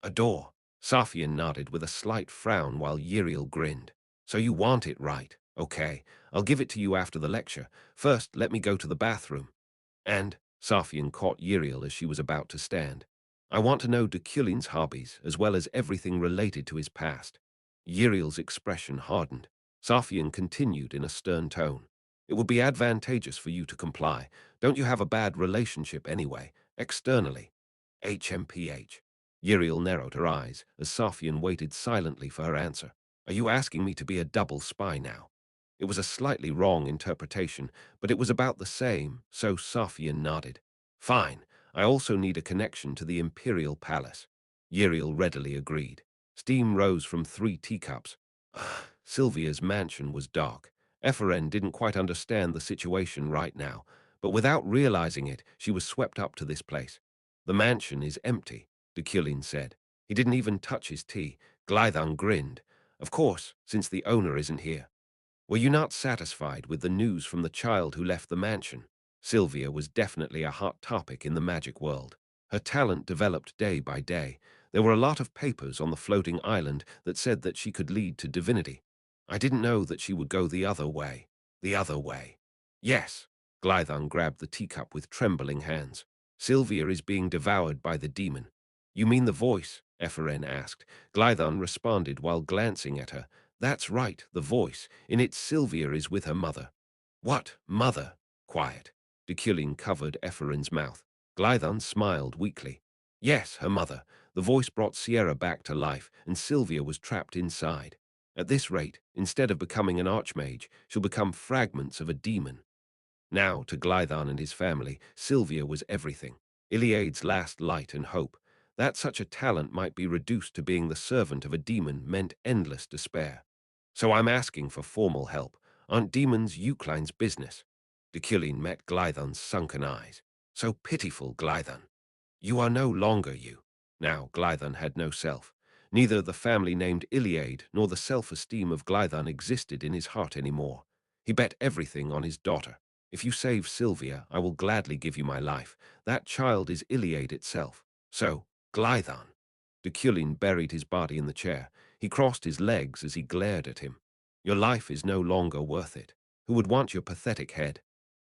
Adore. Safian nodded with a slight frown while Uriel grinned. So you want it, right? Okay, I'll give it to you after the lecture. First, let me go to the bathroom. And Safian caught Uriel as she was about to stand. I want to know Deculein's hobbies, as well as everything related to his past. Uriel's expression hardened. Safian continued in a stern tone. It would be advantageous for you to comply. Don't you have a bad relationship anyway, externally? HMPH. Uriel narrowed her eyes as Safian waited silently for her answer. Are you asking me to be a double spy now? It was a slightly wrong interpretation, but it was about the same, so Safian nodded. Fine, I also need a connection to the Imperial Palace. Uriel readily agreed. Steam rose from 3 teacups. Sylvia's mansion was dark. Ephraim didn't quite understand the situation right now, but without realizing it, she was swept up to this place. The mansion is empty, Deculein said. He didn't even touch his tea. Glython grinned. Of course, since the owner isn't here. Were you not satisfied with the news from the child who left the mansion? Sylvia was definitely a hot topic in the magic world. Her talent developed day by day. There were a lot of papers on the floating island that said that she could lead to divinity. I didn't know that she would go the other way. The other way. Yes. Glython grabbed the teacup with trembling hands. Sylvia is being devoured by the demon. You mean the voice? Ephraim asked. Glython responded while glancing at her. That's right, the voice. In it, Sylvia is with her mother. What, mother? Quiet. Deculein covered Ephraim's mouth. Glython smiled weakly. Yes, her mother. The voice brought Sierra back to life, and Sylvia was trapped inside. At this rate, instead of becoming an archmage, she'll become fragments of a demon. Now, to Glython and his family, Sylvia was everything. Iliade's last light and hope. That such a talent might be reduced to being the servant of a demon meant endless despair. So I'm asking for formal help. Aren't demons Eucline's business? Deculein met Glython's sunken eyes. So pitiful, Glython. You are no longer you. Now Glython had no self. Neither the family named Iliade nor the self-esteem of Glython existed in his heart anymore. He bet everything on his daughter. If you save Sylvia, I will gladly give you my life. That child is Iliade itself. So, Glython. Deculein buried his body in the chair. He crossed his legs as he glared at him. Your life is no longer worth it. Who would want your pathetic head?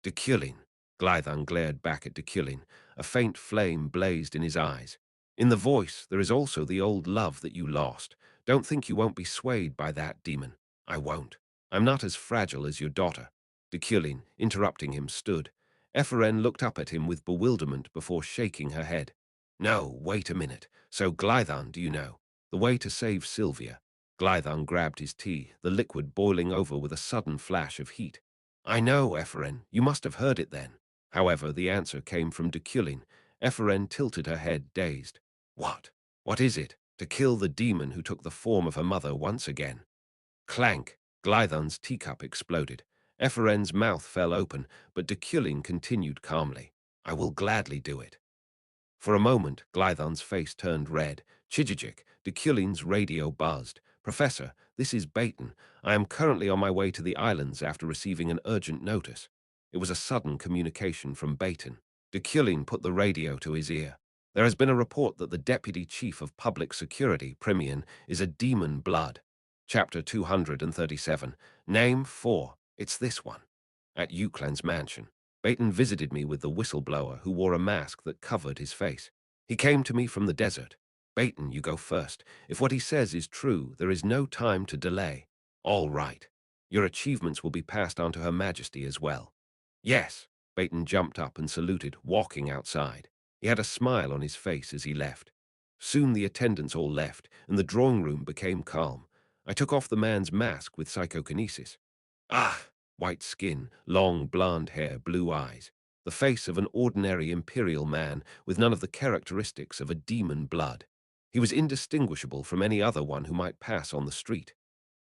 Deculein. Glython glared back at Deculein. A faint flame blazed in his eyes. In the voice, there is also the old love that you lost. Don't think you won't be swayed by that, demon. I won't. I'm not as fragile as your daughter. Deculein, interrupting him, stood. Ephraim looked up at him with bewilderment before shaking her head. No, wait a minute. So Glython, do you know? The way to save Sylvia. Glython grabbed his tea, the liquid boiling over with a sudden flash of heat. I know, Ephraim. You must have heard it then. However, the answer came from Deculein. Ephraim tilted her head, dazed. What? What is it? To kill the demon who took the form of her mother once again. Clank! Glython's teacup exploded. Ephraim's mouth fell open, but Deculein continued calmly. I will gladly do it. For a moment, Glython's face turned red. Chijijik, Deculein's radio buzzed. Professor, this is Baton. I am currently on my way to the islands after receiving an urgent notice. It was a sudden communication from Baton. Deculein put the radio to his ear. There has been a report that the Deputy Chief of Public Security, Primian, is a demon blood. Chapter 237. Name 4. It's this one. At Eucline's mansion. Baton visited me with the whistleblower who wore a mask that covered his face. He came to me from the desert. Baton, you go first. If what he says is true, there is no time to delay. All right. Your achievements will be passed on to Her Majesty as well. Yes. Baton jumped up and saluted, walking outside. He had a smile on his face as he left. Soon the attendants all left, and the drawing room became calm. I took off the man's mask with psychokinesis. Ah! White skin, long blonde hair, blue eyes. The face of an ordinary imperial man with none of the characteristics of a demon blood. He was indistinguishable from any other one who might pass on the street.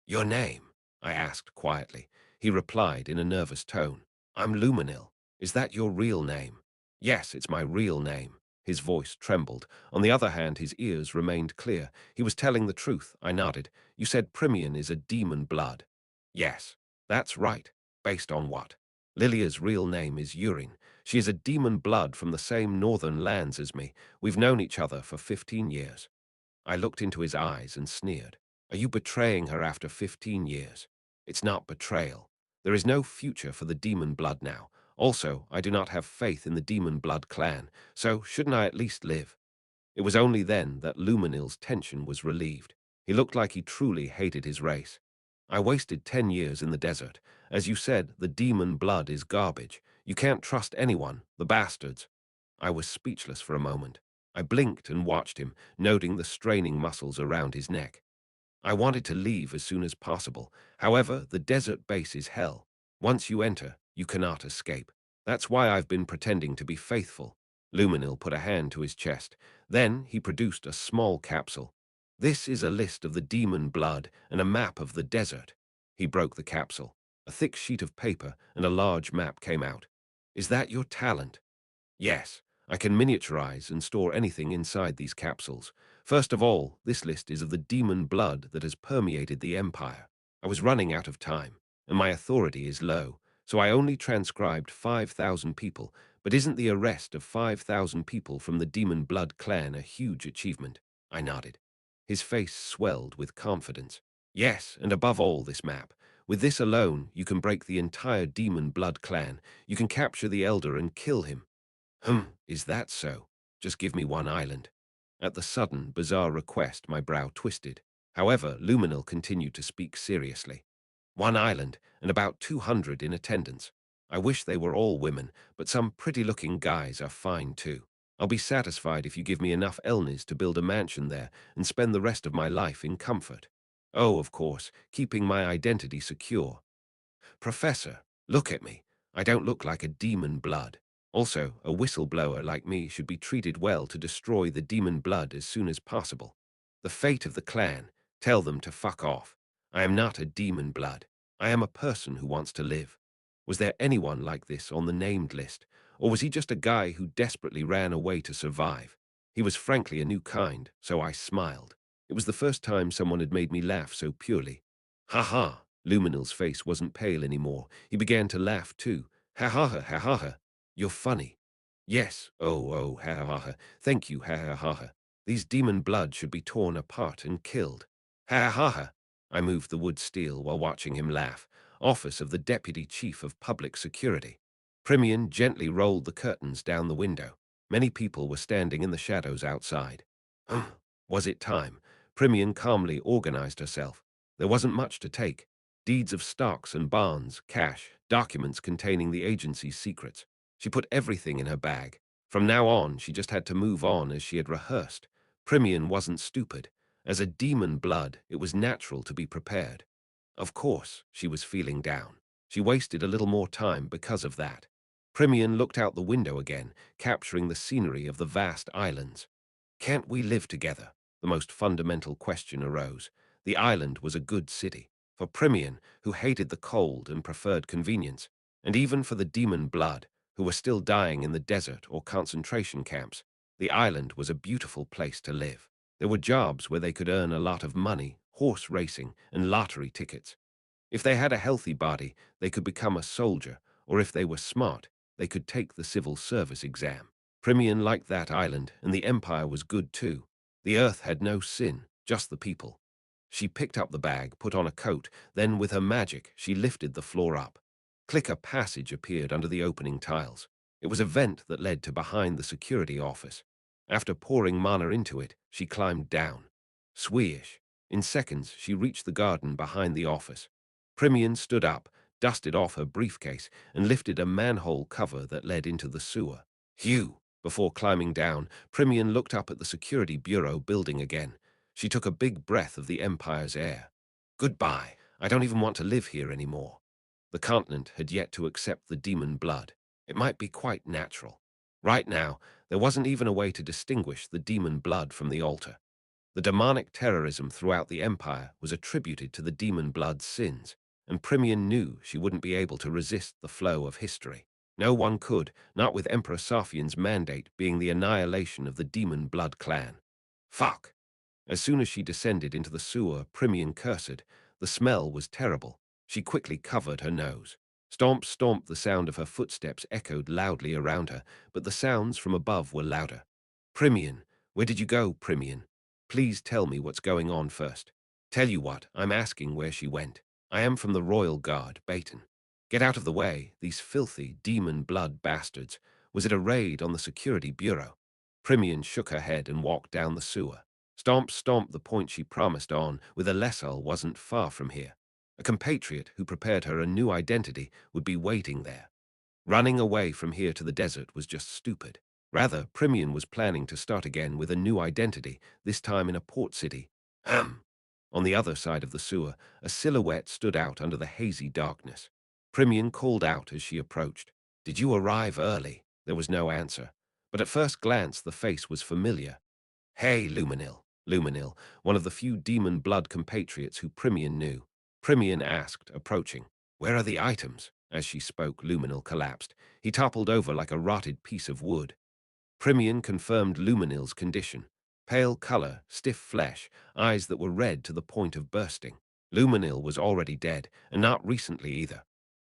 Your name? I asked quietly. He replied in a nervous tone. I'm Luminil. Is that your real name? Yes, it's my real name. His voice trembled. On the other hand, his ears remained clear. He was telling the truth. I nodded. You said Primian is a demon blood. Yes, that's right. Based on what? Lilia's real name is Urine. She is a demon blood from the same northern lands as me. We've known each other for 15 years. I looked into his eyes and sneered. Are you betraying her after 15 years? It's not betrayal. There is no future for the demon blood now. Also, I do not have faith in the demon blood clan, so shouldn't I at least live? It was only then that Luminil's tension was relieved. He looked like he truly hated his race. I wasted 10 years in the desert. As you said, the demon blood is garbage. You can't trust anyone, the bastards. I was speechless for a moment. I blinked and watched him, noting the straining muscles around his neck. I wanted to leave as soon as possible. However, the desert base is hell. Once you enter, you cannot escape. That's why I've been pretending to be faithful. Luminil put a hand to his chest. Then he produced a small capsule. This is a list of the demon blood and a map of the desert. He broke the capsule. A thick sheet of paper and a large map came out. Is that your talent? Yes, I can miniaturize and store anything inside these capsules. First of all, this list is of the demon blood that has permeated the Empire. I was running out of time, and my authority is low, so I only transcribed 5,000 people. But isn't the arrest of 5,000 people from the demon blood clan a huge achievement? I nodded. His face swelled with confidence. Yes, and above all, this map. With this alone, you can break the entire demon blood clan. You can capture the Elder and kill him. Is that so? Just give me one island. At the sudden, bizarre request, my brow twisted. However, Luminil continued to speak seriously. One island, and about 200 in attendance. I wish they were all women, but some pretty-looking guys are fine too. I'll be satisfied if you give me enough Elnis to build a mansion there and spend the rest of my life in comfort. Oh, of course, keeping my identity secure. Professor, look at me. I don't look like a demon blood. Also, a whistleblower like me should be treated well to destroy the demon blood as soon as possible. The fate of the clan, tell them to fuck off. I am not a demon blood. I am a person who wants to live. Was there anyone like this on the named list, or was he just a guy who desperately ran away to survive? He was frankly a new kind, so I smiled. It was the first time someone had made me laugh so purely. Ha ha! Luminil's face wasn't pale anymore. He began to laugh too. Ha ha ha ha ha ha. You're funny. Yes, oh, ha ha ha. Thank you, ha ha ha ha. These demon blood should be torn apart and killed. Ha ha ha. I moved the wood steel while watching him laugh. Office of the Deputy Chief of Public Security. Primian gently rolled the curtains down the window. Many people were standing in the shadows outside. Was it time? Primian calmly organized herself. There wasn't much to take. Deeds of stocks and barns, cash, documents containing the agency's secrets. She put everything in her bag. From now on, she just had to move on as she had rehearsed. Primian wasn't stupid. As a demon blood, it was natural to be prepared. Of course, she was feeling down. She wasted a little more time because of that. Primian looked out the window again, capturing the scenery of the vast islands. Can't we live together? The most fundamental question arose. The island was a good city. For Primian, who hated the cold and preferred convenience, and even for the demon blood, who were still dying in the desert or concentration camps, the island was a beautiful place to live. There were jobs where they could earn a lot of money, horse racing, and lottery tickets. If they had a healthy body, they could become a soldier, or if they were smart, they could take the civil service exam. Primian liked that island, and the empire was good too. The earth had no sin, just the people. She picked up the bag, put on a coat, then with her magic, she lifted the floor up. Click, a passage appeared under the opening tiles. It was a vent that led to behind the security office. After pouring mana into it, she climbed down. Swish. In seconds, she reached the garden behind the office. Primian stood up, dusted off her briefcase, and lifted a manhole cover that led into the sewer. Phew! Before climbing down, Primian looked up at the security bureau building again. She took a big breath of the Empire's air. Goodbye. I don't even want to live here anymore. The continent had yet to accept the demon blood. It might be quite natural. Right now, there wasn't even a way to distinguish the demon blood from the altar. The demonic terrorism throughout the Empire was attributed to the demon blood's sins, and Primian knew she wouldn't be able to resist the flow of history. No one could, not with Emperor Safian's mandate being the annihilation of the demon blood clan. Fuck! As soon as she descended into the sewer, Primian cursed. The smell was terrible. She quickly covered her nose. Stomp, stomp, the sound of her footsteps echoed loudly around her, but the sounds from above were louder. Primian, where did you go, Primian? Please tell me what's going on first. Tell you what, I'm asking where she went. I am from the Royal Guard, Baton. Get out of the way, these filthy, demon blood bastards. Was it a raid on the Security Bureau? Primian shook her head and walked down the sewer. Stomp, stomp, the point she promised on, with a Lessal wasn't far from here. A compatriot who prepared her a new identity would be waiting there. Running away from here to the desert was just stupid. Rather, Primian was planning to start again with a new identity, this time in a port city. On the other side of the sewer, a silhouette stood out under the hazy darkness. Primian called out as she approached. Did you arrive early? There was no answer. But at first glance, the face was familiar. Hey, Luminil, one of the few demon blood compatriots who Primian knew. Primian asked, approaching. Where are the items? As she spoke, Luminil collapsed. He toppled over like a rotted piece of wood. Primian confirmed Luminil's condition. Pale color, stiff flesh, eyes that were red to the point of bursting. Luminil was already dead, and not recently either.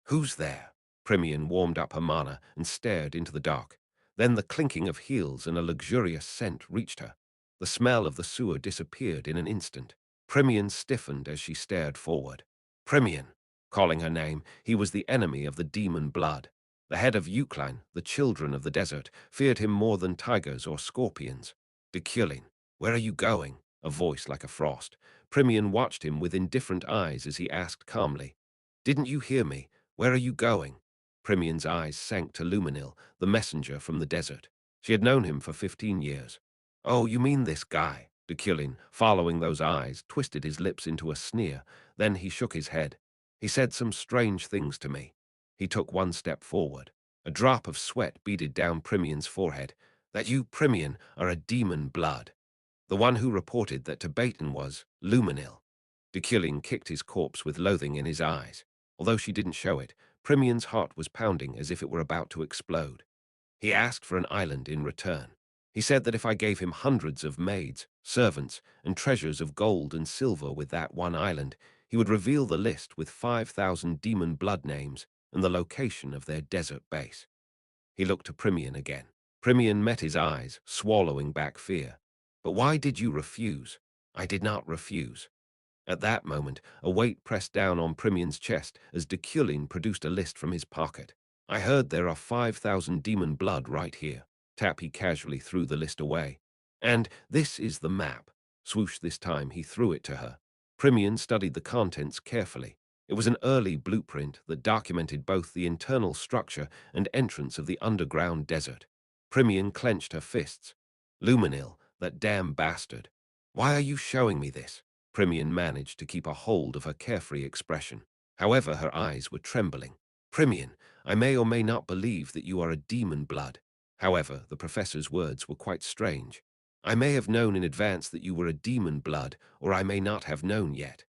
Who's there? Primian warmed up her mana and stared into the dark. Then the clinking of heels and a luxurious scent reached her. The smell of the sewer disappeared in an instant. Primian stiffened as she stared forward. Primian! Calling her name, he was the enemy of the demon blood. The head of Deculein, the children of the desert, feared him more than tigers or scorpions. Deculein, where are you going? A voice like a frost. Primian watched him with indifferent eyes as he asked calmly. Didn't you hear me? Where are you going? Primian's eyes sank to Luminil, the messenger from the desert. She had known him for 15 years. Oh, you mean this guy? Deculein, following those eyes, twisted his lips into a sneer. Then he shook his head. He said some strange things to me. He took one step forward. A drop of sweat beaded down Primian's forehead. That you, Primian, are a demon blood. The one who reported that Tibetan was Luminil. Deculein kicked his corpse with loathing in his eyes. Although she didn't show it, Primian's heart was pounding as if it were about to explode. He asked for an island in return. He said that if I gave him hundreds of maids, servants, and treasures of gold and silver with that one island, he would reveal the list with 5,000 demon blood names and the location of their desert base. He looked to Primian again. Primian met his eyes, swallowing back fear. But why did you refuse? I did not refuse. At that moment, a weight pressed down on Primian's chest as Deculein produced a list from his pocket. I heard there are 5,000 demon blood right here. Tap, he casually threw the list away. And this is the map. Swoosh, this time he threw it to her. Primian studied the contents carefully. It was an early blueprint that documented both the internal structure and entrance of the underground desert. Primian clenched her fists. Luminil, that damn bastard. Why are you showing me this? Primian managed to keep a hold of her carefree expression. However, her eyes were trembling. Primian, I may or may not believe that you are a demon blood. However, the professor's words were quite strange. I may have known in advance that you were a demon blood, or I may not have known yet.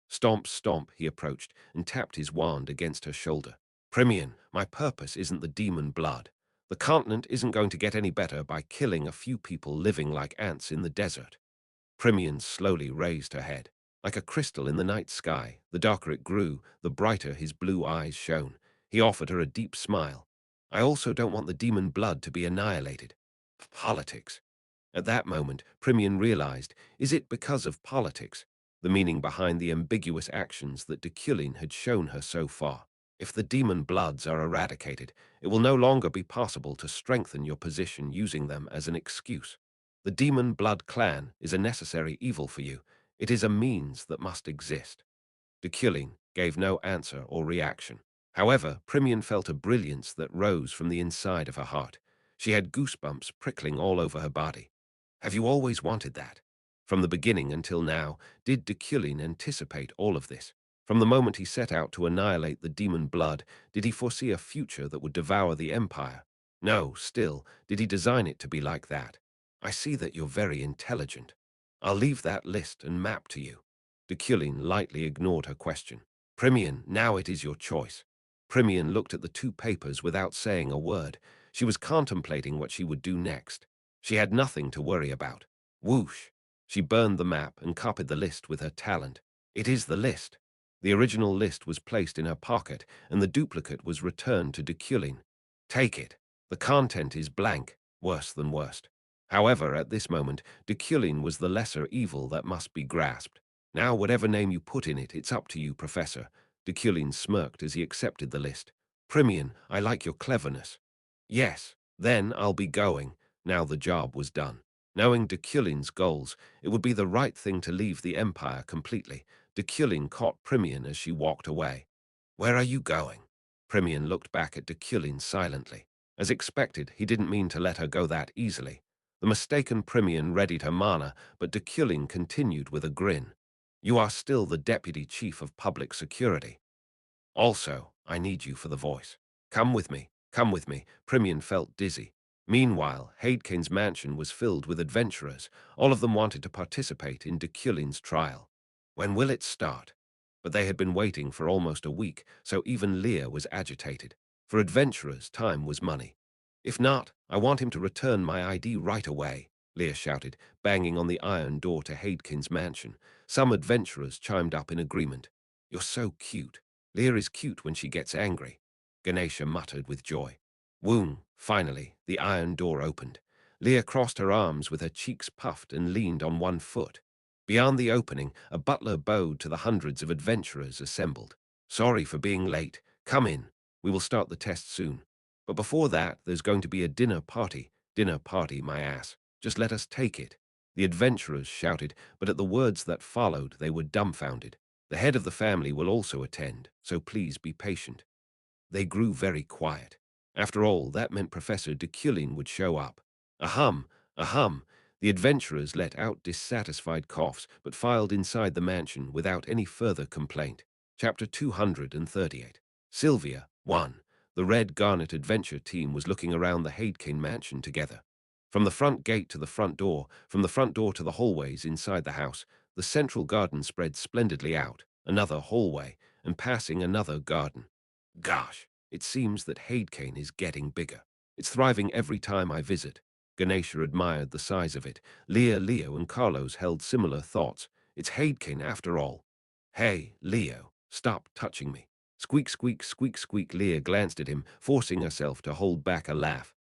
Stomp, stomp, he approached and tapped his wand against her shoulder. Primian, my purpose isn't the demon blood. The continent isn't going to get any better by killing a few people living like ants in the desert. Primian slowly raised her head. Like a crystal in the night sky, the darker it grew, the brighter his blue eyes shone. He offered her a deep smile. I also don't want the demon blood to be annihilated. Politics. At that moment, Primian realized, is it because of politics? The meaning behind the ambiguous actions that Deculein had shown her so far. If the demon bloods are eradicated, it will no longer be possible to strengthen your position using them as an excuse. The demon blood clan is a necessary evil for you. It is a means that must exist. Deculein gave no answer or reaction. However, Primian felt a brilliance that rose from the inside of her heart. She had goosebumps prickling all over her body. Have you always wanted that? From the beginning until now, did Deculein anticipate all of this? From the moment he set out to annihilate the demon blood, did he foresee a future that would devour the Empire? No, still, did he design it to be like that? I see that you're very intelligent. I'll leave that list and map to you. Deculein lightly ignored her question. Primian, now it is your choice. Primian looked at the two papers without saying a word. She was contemplating what she would do next. She had nothing to worry about. Whoosh! She burned the map and copied the list with her talent. It is the list. The original list was placed in her pocket, and the duplicate was returned to Deculein. Take it. The content is blank. Worse than worst. However, at this moment, Deculein was the lesser evil that must be grasped. Now, whatever name you put in it, it's up to you, Professor. Deculein smirked as he accepted the list. Primian, I like your cleverness. Yes, then I'll be going. Now the job was done. Knowing Deculein's goals, it would be the right thing to leave the Empire completely. Deculein caught Primian as she walked away. Where are you going? Primian looked back at Deculein silently. As expected, he didn't mean to let her go that easily. The mistaken Primian readied her mana, but Deculein continued with a grin. You are still the Deputy Chief of Public Security. Also, I need you for the voice. Come with me, come with me. Primian felt dizzy. Meanwhile, Hadekine's mansion was filled with adventurers. All of them wanted to participate in Deculein's trial. When will it start? But they had been waiting for almost a week, so even Leah was agitated. For adventurers, time was money. If not, I want him to return my ID right away, Leah shouted, banging on the iron door to Hadekine's mansion. Some adventurers chimed up in agreement. You're so cute. Leah is cute when she gets angry, Ganesha muttered with joy. Woom, finally, the iron door opened. Leah crossed her arms with her cheeks puffed and leaned on one foot. Beyond the opening, a butler bowed to the hundreds of adventurers assembled. Sorry for being late. Come in. We will start the test soon. But before that, there's going to be a dinner party. Dinner party, my ass. Just let us take it. The adventurers shouted, but at the words that followed, they were dumbfounded. The head of the family will also attend, so please be patient. They grew very quiet. After all, that meant Professor Deculein would show up. Ahem, ahem. The adventurers let out dissatisfied coughs, but filed inside the mansion without any further complaint. Chapter 238. Sylvia, 1. The Red Garnet Adventure team was looking around the Hadekine mansion together. From the front gate to the front door, from the front door to the hallways inside the house, the central garden spread splendidly out, another hallway, and passing another garden. Gosh, it seems that Hadekine is getting bigger. It's thriving every time I visit. Ganesha admired the size of it. Leo, and Carlos held similar thoughts. It's Hadekine after all. Hey, Leo, stop touching me. Squeak, squeak, squeak, squeak. Leah glanced at him, forcing herself to hold back a laugh.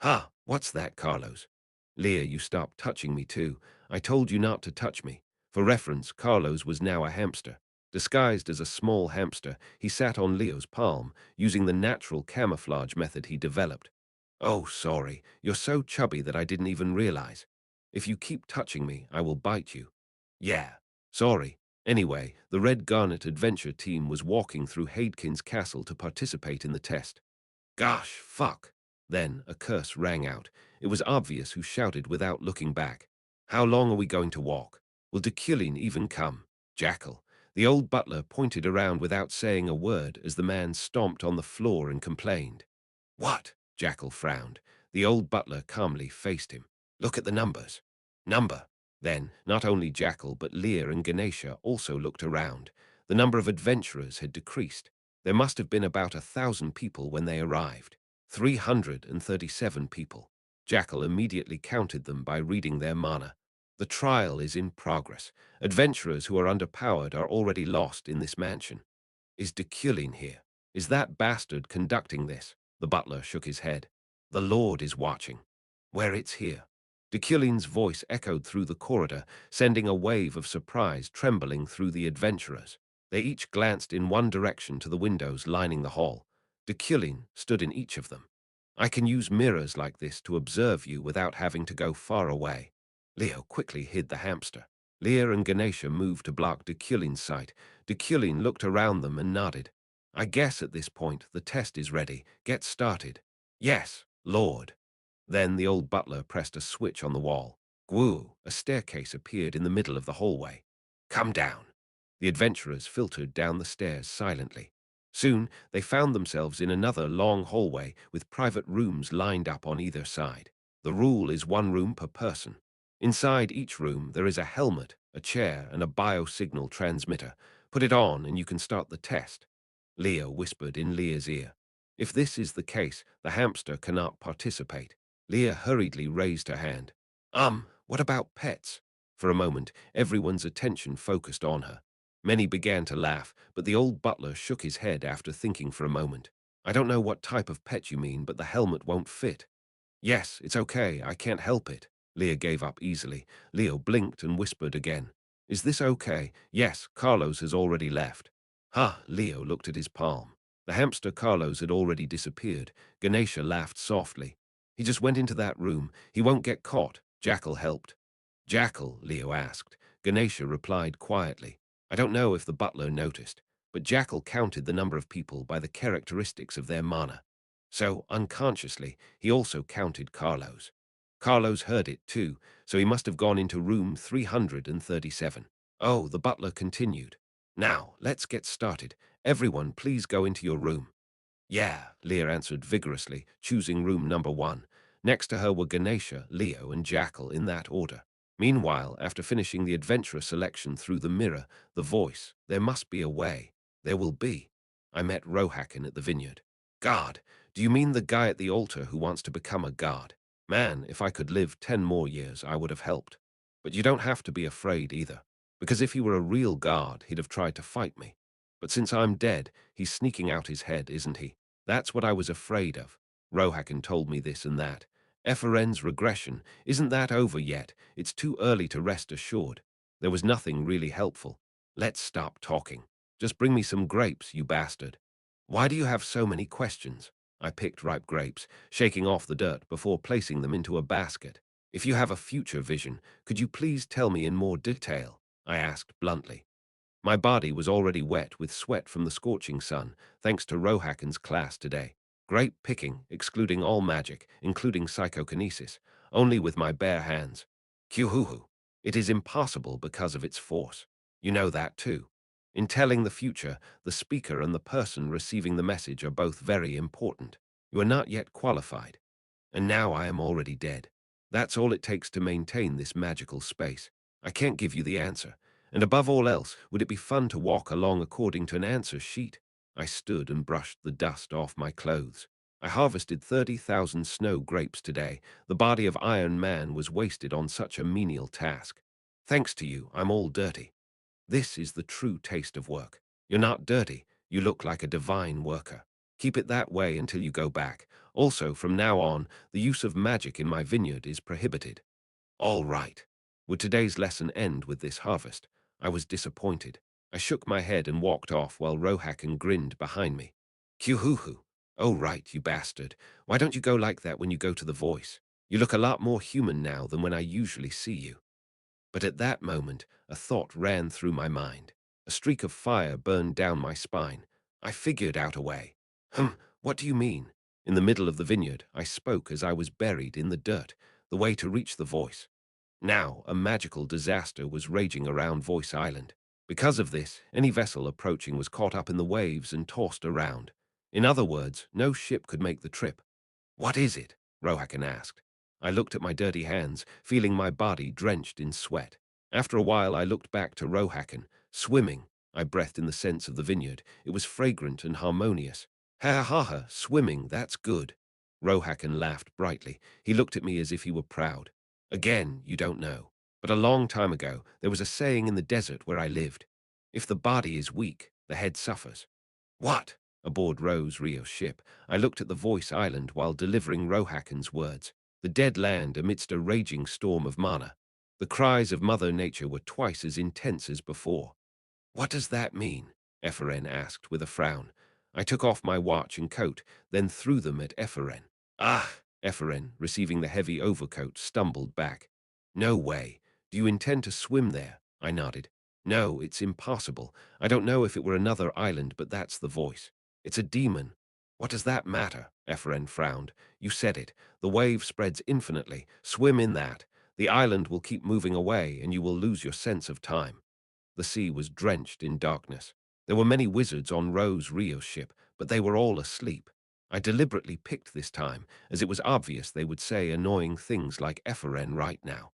Ha, what's that, Carlos? Leah, you stopped touching me too. I told you not to touch me. For reference, Carlos was now a hamster. Disguised as a small hamster, he sat on Leo's palm, using the natural camouflage method he developed. Oh, sorry, you're so chubby that I didn't even realize. If you keep touching me, I will bite you. Yeah, sorry. Anyway, the Red Garnet Adventure team was walking through Hadekine's castle to participate in the test. Gosh, fuck. Then a curse rang out. It was obvious who shouted without looking back. How long are we going to walk? Will Deculein even come? Jackal. The old butler pointed around without saying a word as the man stomped on the floor and complained. What? Jackal frowned. The old butler calmly faced him. Look at the numbers. Number. Then, not only Jackal but Lear and Ganesha also looked around. The number of adventurers had decreased. There must have been about 1,000 people when they arrived. 337 people. Jackal immediately counted them by reading their mana. The trial is in progress. Adventurers who are underpowered are already lost in this mansion. Is Deculein here? Is that bastard conducting this? The butler shook his head. The Lord is watching. Where it's here. Deculein's voice echoed through the corridor, sending a wave of surprise trembling through the adventurers. They each glanced in one direction to the windows lining the hall. Deculein stood in each of them. I can use mirrors like this to observe you without having to go far away. Leo quickly hid the hamster. Leah and Ganesha moved to block Deculein's sight. Deculein looked around them and nodded. I guess at this point the test is ready. Get started. Yes, Lord. Then the old butler pressed a switch on the wall. Gwoo, a staircase appeared in the middle of the hallway. Come down. The adventurers filtered down the stairs silently. Soon they found themselves in another long hallway with private rooms lined up on either side. The rule is 1 room per person. Inside each room there is a helmet, a chair, and a biosignal transmitter. Put it on and you can start the test. Leo whispered in Leah's ear. If this is the case, the hamster cannot participate. Leah hurriedly raised her hand. What about pets? For a moment, everyone's attention focused on her. Many began to laugh, but the old butler shook his head after thinking for a moment. I don't know what type of pet you mean, but the helmet won't fit. Yes, it's okay, I can't help it. Leah gave up easily. Leo blinked and whispered again. Is this okay? Yes, Carlos has already left. Ha, Leo looked at his palm. The hamster Carlos had already disappeared. Ganesha laughed softly. He just went into that room. He won't get caught. Jackal helped. Jackal, Leo asked. Ganesha replied quietly. I don't know if the butler noticed, but Jackal counted the number of people by the characteristics of their mana. So, unconsciously, he also counted Carlos. Carlos heard it too, so he must have gone into room 337. Oh, the butler continued. Now, let's get started. Everyone, please go into your room. Yeah, Leah answered vigorously, choosing room number 1. Next to her were Ganesha, Leo, and Jackal in that order. Meanwhile, after finishing the adventurer selection through the mirror, the voice, there must be a way. There will be. I met Rohakan at the vineyard. God, do you mean the guy at the altar who wants to become a god? Man, if I could live 10 more years, I would have helped. But you don't have to be afraid either, because if he were a real god, he'd have tried to fight me. But since I'm dead, he's sneaking out his head, isn't he? That's what I was afraid of. Rohakan told me this and that. Ephren's regression, isn't that over yet? It's too early to rest assured. There was nothing really helpful. Let's stop talking. Just bring me some grapes, you bastard. Why do you have so many questions? I picked ripe grapes, shaking off the dirt before placing them into a basket. If you have a future vision, could you please tell me in more detail? I asked bluntly. My body was already wet with sweat from the scorching sun, thanks to Rohakan's class today. Grape picking, excluding all magic, including psychokinesis, only with my bare hands. Kyuhuhu. It is impossible because of its force. You know that too. In telling the future, the speaker and the person receiving the message are both very important. You are not yet qualified. And now I am already dead. That's all it takes to maintain this magical space. I can't give you the answer. And above all else, would it be fun to walk along according to an answer sheet? I stood and brushed the dust off my clothes. I harvested 30,000 snow grapes today. The body of Iron Man was wasted on such a menial task. Thanks to you, I'm all dirty. This is the true taste of work. You're not dirty. You look like a divine worker. Keep it that way until you go back. Also, from now on, the use of magic in my vineyard is prohibited. All right. Would today's lesson end with this harvest? I was disappointed. I shook my head and walked off while Rohakan grinned behind me. Kyuhuhu. Oh, right, you bastard. Why don't you go like that when you go to the voice? You look a lot more human now than when I usually see you. But at that moment, a thought ran through my mind. A streak of fire burned down my spine. I figured out a way. What do you mean? In the middle of the vineyard, I spoke as I was buried in the dirt, the way to reach the voice. Now, a magical disaster was raging around Voice Island. Because of this, any vessel approaching was caught up in the waves and tossed around. In other words, no ship could make the trip. What is it? Rohakan asked. I looked at my dirty hands, feeling my body drenched in sweat. After a while, I looked back to Rohakan, swimming. I breathed in the scents of the vineyard. It was fragrant and harmonious. Ha ha ha, swimming, that's good. Rohakan laughed brightly. He looked at me as if he were proud. Again, you don't know. But a long time ago, there was a saying in the desert where I lived. If the body is weak, the head suffers. What? Aboard Rose Rio's ship, I looked at the Voice Island while delivering Rohakan's words. The dead land amidst a raging storm of mana. The cries of Mother Nature were twice as intense as before. What does that mean? Ephren asked with a frown. I took off my watch and coat, then threw them at Ephren. Ah! Ephren, receiving the heavy overcoat, stumbled back. No way. Do you intend to swim there? I nodded. No, it's impossible. I don't know if it were another island, but that's the voice. It's a demon. What does that matter? Ephren frowned. You said it. The wave spreads infinitely. Swim in that. The island will keep moving away, and you will lose your sense of time. The sea was drenched in darkness. There were many wizards on Rose Rio's ship, but they were all asleep. I deliberately picked this time, as it was obvious they would say annoying things like Ephren right now.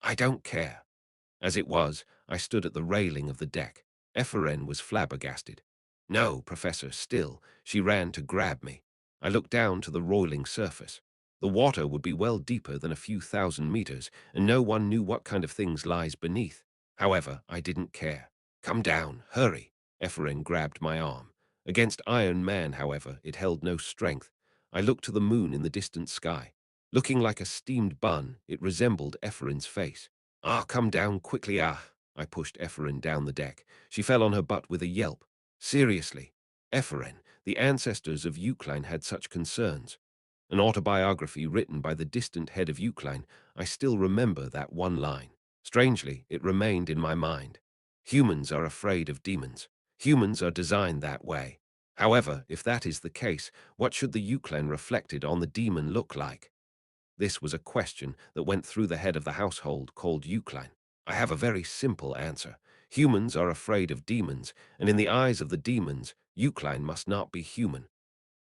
I don't care. As it was, I stood at the railing of the deck. Ephren was flabbergasted. No, Professor, still. She ran to grab me. I looked down to the roiling surface. The water would be well deeper than a few thousand meters, and no one knew what kind of things lies beneath. However, I didn't care. Come down, hurry. Ephraim grabbed my arm. Against Iron Man, however, it held no strength. I looked to the moon in the distant sky. Looking like a steamed bun, it resembled Ephraim's face. Ah, come down quickly, ah. I pushed Ephraim down the deck. She fell on her butt with a yelp. Seriously, Ephraim, the ancestors of Euclid had such concerns. An autobiography written by the distant head of Euclid, I still remember that one line. Strangely, it remained in my mind. Humans are afraid of demons. Humans are designed that way. However, if that is the case, what should the Euclid reflected on the demon look like? This was a question that went through the head of the household called Euclid. I have a very simple answer. Humans are afraid of demons, and in the eyes of the demons, Euclid must not be human.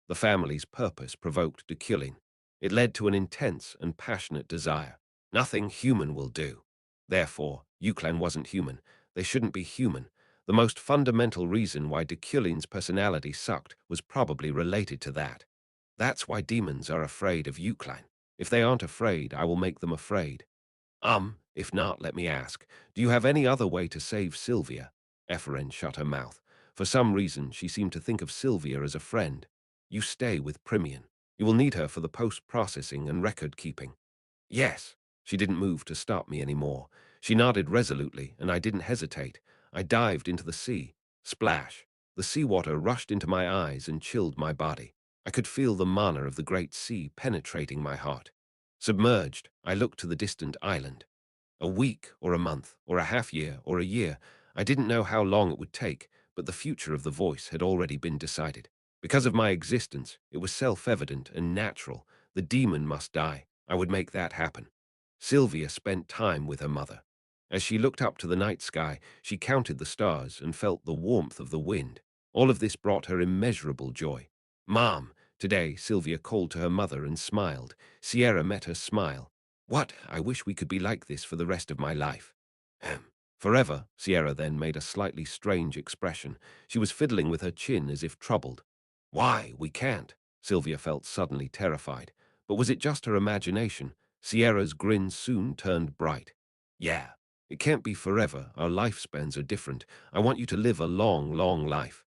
The family's purpose provoked Deculein. It led to an intense and passionate desire. Nothing human will do. Therefore, Euclid wasn't human. They shouldn't be human. The most fundamental reason why Deculein's personality sucked was probably related to that. That's why demons are afraid of Euclid. If they aren't afraid, I will make them afraid. If not, let me ask, do you have any other way to save Sylvia? Ephraim shut her mouth. For some reason, she seemed to think of Sylvia as a friend. You stay with Primian. You will need her for the post-processing and record-keeping. Yes. She didn't move to stop me anymore. She nodded resolutely, and I didn't hesitate. I dived into the sea. Splash. The seawater rushed into my eyes and chilled my body. I could feel the mana of the great sea penetrating my heart. Submerged, I looked to the distant island. A week, or a month, or a half-year, or a year. I didn't know how long it would take, but the future of the voice had already been decided. Because of my existence, it was self-evident and natural. The demon must die. I would make that happen. Sylvia spent time with her mother. As she looked up to the night sky, she counted the stars and felt the warmth of the wind. All of this brought her immeasurable joy. Mom, today Sylvia called to her mother and smiled. Sierra met her smile. What? I wish we could be like this for the rest of my life. Forever, Sierra then made a slightly strange expression. She was fiddling with her chin as if troubled. Why, we can't. Sylvia felt suddenly terrified. But was it just her imagination? Sierra's grin soon turned bright. Yeah, it can't be forever. Our lifespans are different. I want you to live a long, long life.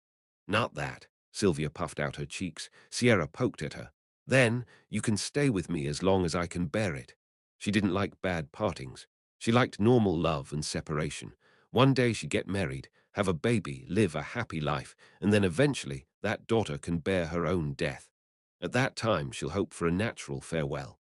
Not that. Sylvia puffed out her cheeks. Sierra poked at her. Then, you can stay with me as long as I can bear it. She didn't like bad partings. She liked normal love and separation. One day she'd get married, have a baby, live a happy life, and then eventually that daughter can bear her own death. At that time, she'll hope for a natural farewell.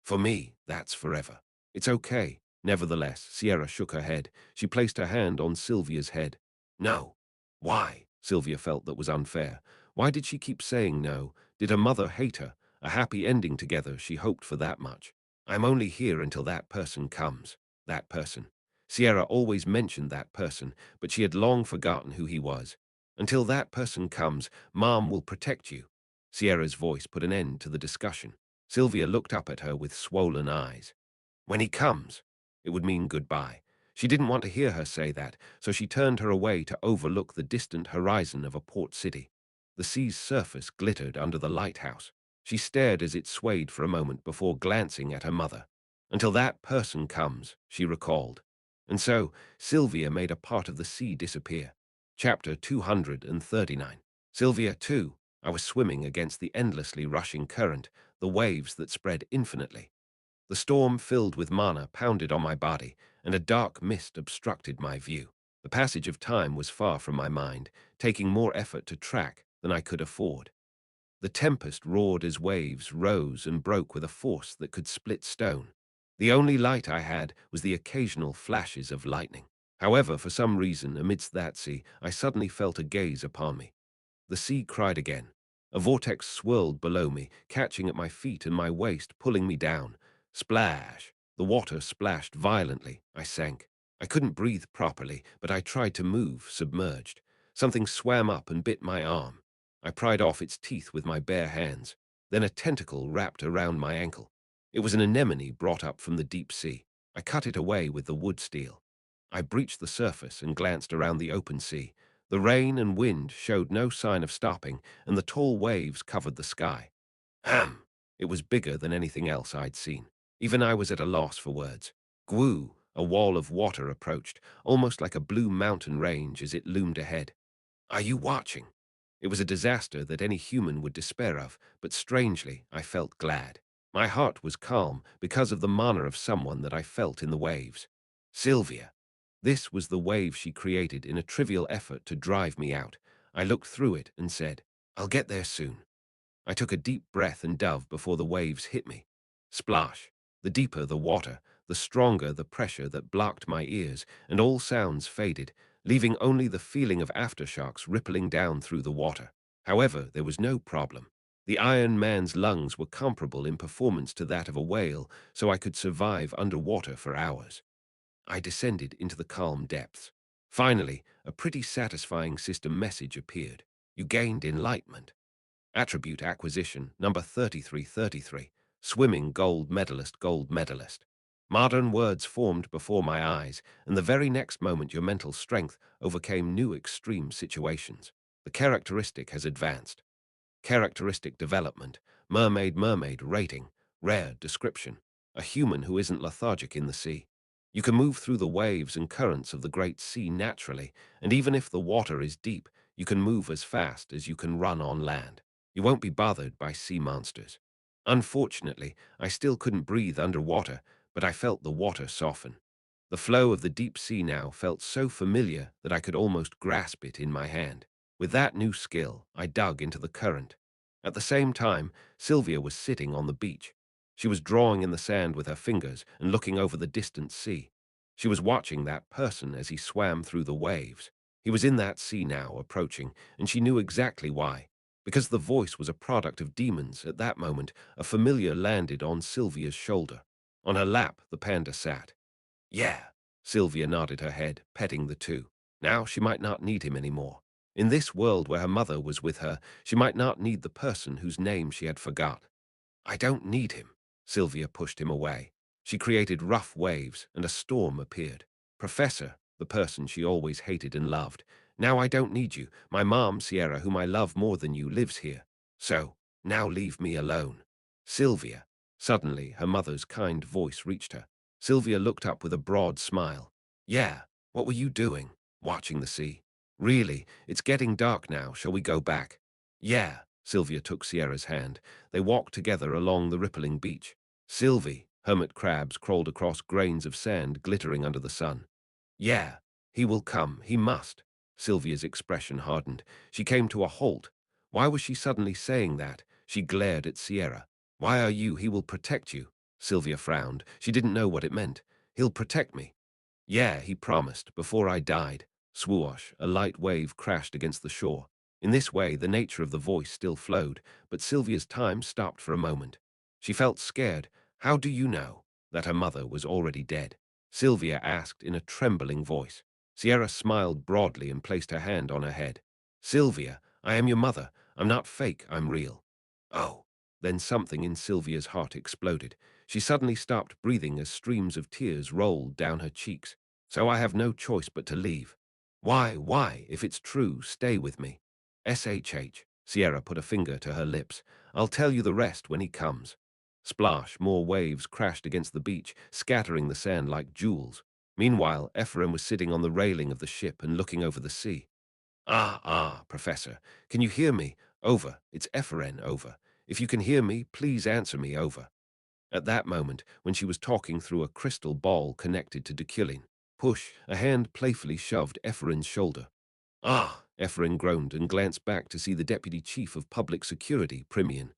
For me, that's forever. It's okay. Nevertheless, Sierra shook her head. She placed her hand on Sylvia's head. No. Why? Sylvia felt that was unfair. Why did she keep saying no? Did her mother hate her? A happy ending together, she hoped for that much. I'm only here until that person comes. That person. Sierra always mentioned that person, but she had long forgotten who he was. Until that person comes, Mom will protect you. Sierra's voice put an end to the discussion. Sylvia looked up at her with swollen eyes. When he comes, it would mean goodbye. She didn't want to hear her say that, so she turned her away to overlook the distant horizon of a port city. The sea's surface glittered under the lighthouse. She stared as it swayed for a moment before glancing at her mother. Until that person comes, she recalled. And so, Sylvia made a part of the sea disappear. Chapter 239. Sylvia, too. I was swimming against the endlessly rushing current, the waves that spread infinitely. The storm filled with mana pounded on my body, and a dark mist obstructed my view. The passage of time was far from my mind, taking more effort to track than I could afford. The tempest roared as waves rose and broke with a force that could split stone. The only light I had was the occasional flashes of lightning. However, for some reason, amidst that sea, I suddenly felt a gaze upon me. The sea cried again. A vortex swirled below me, catching at my feet and my waist, pulling me down. Splash! The water splashed violently. I sank. I couldn't breathe properly, but I tried to move, submerged. Something swam up and bit my arm. I pried off its teeth with my bare hands. Then a tentacle wrapped around my ankle. It was an anemone brought up from the deep sea. I cut it away with the wood steel. I breached the surface and glanced around the open sea. The rain and wind showed no sign of stopping, and the tall waves covered the sky. It was bigger than anything else I'd seen. Even I was at a loss for words. Gwoo! A wall of water approached, almost like a blue mountain range as it loomed ahead. Are you watching? It was a disaster that any human would despair of, but strangely, I felt glad. My heart was calm because of the manner of someone that I felt in the waves. Sylvia. This was the wave she created in a trivial effort to drive me out. I looked through it and said, I'll get there soon. I took a deep breath and dove before the waves hit me. Splash. The deeper the water, the stronger the pressure that blocked my ears, and all sounds faded, leaving only the feeling of aftershocks rippling down through the water. However, there was no problem. The Iron Man's lungs were comparable in performance to that of a whale, so I could survive underwater for hours. I descended into the calm depths. Finally, a pretty satisfying system message appeared. You gained enlightenment. Attribute acquisition, number 3333. Swimming gold medalist, gold medalist. Modern words formed before my eyes, and the very next moment your mental strength overcame new extreme situations. The characteristic has advanced. Characteristic development. Mermaid, mermaid, rating. Rare description. A human who isn't lethargic in the sea. You can move through the waves and currents of the great sea naturally, and even if the water is deep, you can move as fast as you can run on land. You won't be bothered by sea monsters. Unfortunately, I still couldn't breathe underwater, but I felt the water soften. The flow of the deep sea now felt so familiar that I could almost grasp it in my hand. With that new skill, I dug into the current. At the same time, Sylvia was sitting on the beach. She was drawing in the sand with her fingers and looking over the distant sea. She was watching that person as he swam through the waves. He was in that sea now, approaching, and she knew exactly why. Because the voice was a product of demons, at that moment, a familiar landed on Sylvia's shoulder. On her lap, the panda sat. Yeah, Sylvia nodded her head, petting the two. Now she might not need him anymore. In this world where her mother was with her, she might not need the person whose name she had forgot. I don't need him. Sylvia pushed him away. She created rough waves, and a storm appeared. Professor, the person she always hated and loved. Now I don't need you. My mom, Sierra, whom I love more than you, lives here. So, now leave me alone. Sylvia. Suddenly, her mother's kind voice reached her. Sylvia looked up with a broad smile. Yeah, what were you doing? Watching the sea. Really, it's getting dark now. Shall we go back? Yeah, Sylvia took Sierra's hand. They walked together along the rippling beach. Sylvie, hermit crabs crawled across grains of sand glittering under the sun. Yeah, he will come, he must. Sylvia's expression hardened. She came to a halt. Why was she suddenly saying that? She glared at Sierra. Why are you? He will protect you. Sylvia frowned. She didn't know what it meant. He'll protect me. Yeah, he promised, before I died. Swoosh, a light wave crashed against the shore. In this way, the nature of the voice still flowed, but Sylvia's time stopped for a moment. She felt scared. How do you know that her mother was already dead? Sylvia asked in a trembling voice. Sierra smiled broadly and placed her hand on her head. Sylvia, I am your mother. I'm not fake, I'm real. Oh. Then something in Sylvia's heart exploded. She suddenly stopped breathing as streams of tears rolled down her cheeks. So I have no choice but to leave. Why? If it's true, stay with me. SHH. Sierra put a finger to her lips. I'll tell you the rest when he comes. Splash, more waves crashed against the beach, scattering the sand like jewels. Meanwhile, Ephraim was sitting on the railing of the ship and looking over the sea. Professor. Can you hear me? Over. It's Ephraim, over. If you can hear me, please answer me, over. At that moment, when she was talking through a crystal ball connected to Deculein, push, a hand playfully shoved Ephraim's shoulder. Ephraim groaned and glanced back to see the Deputy Chief of Public Security, Primian.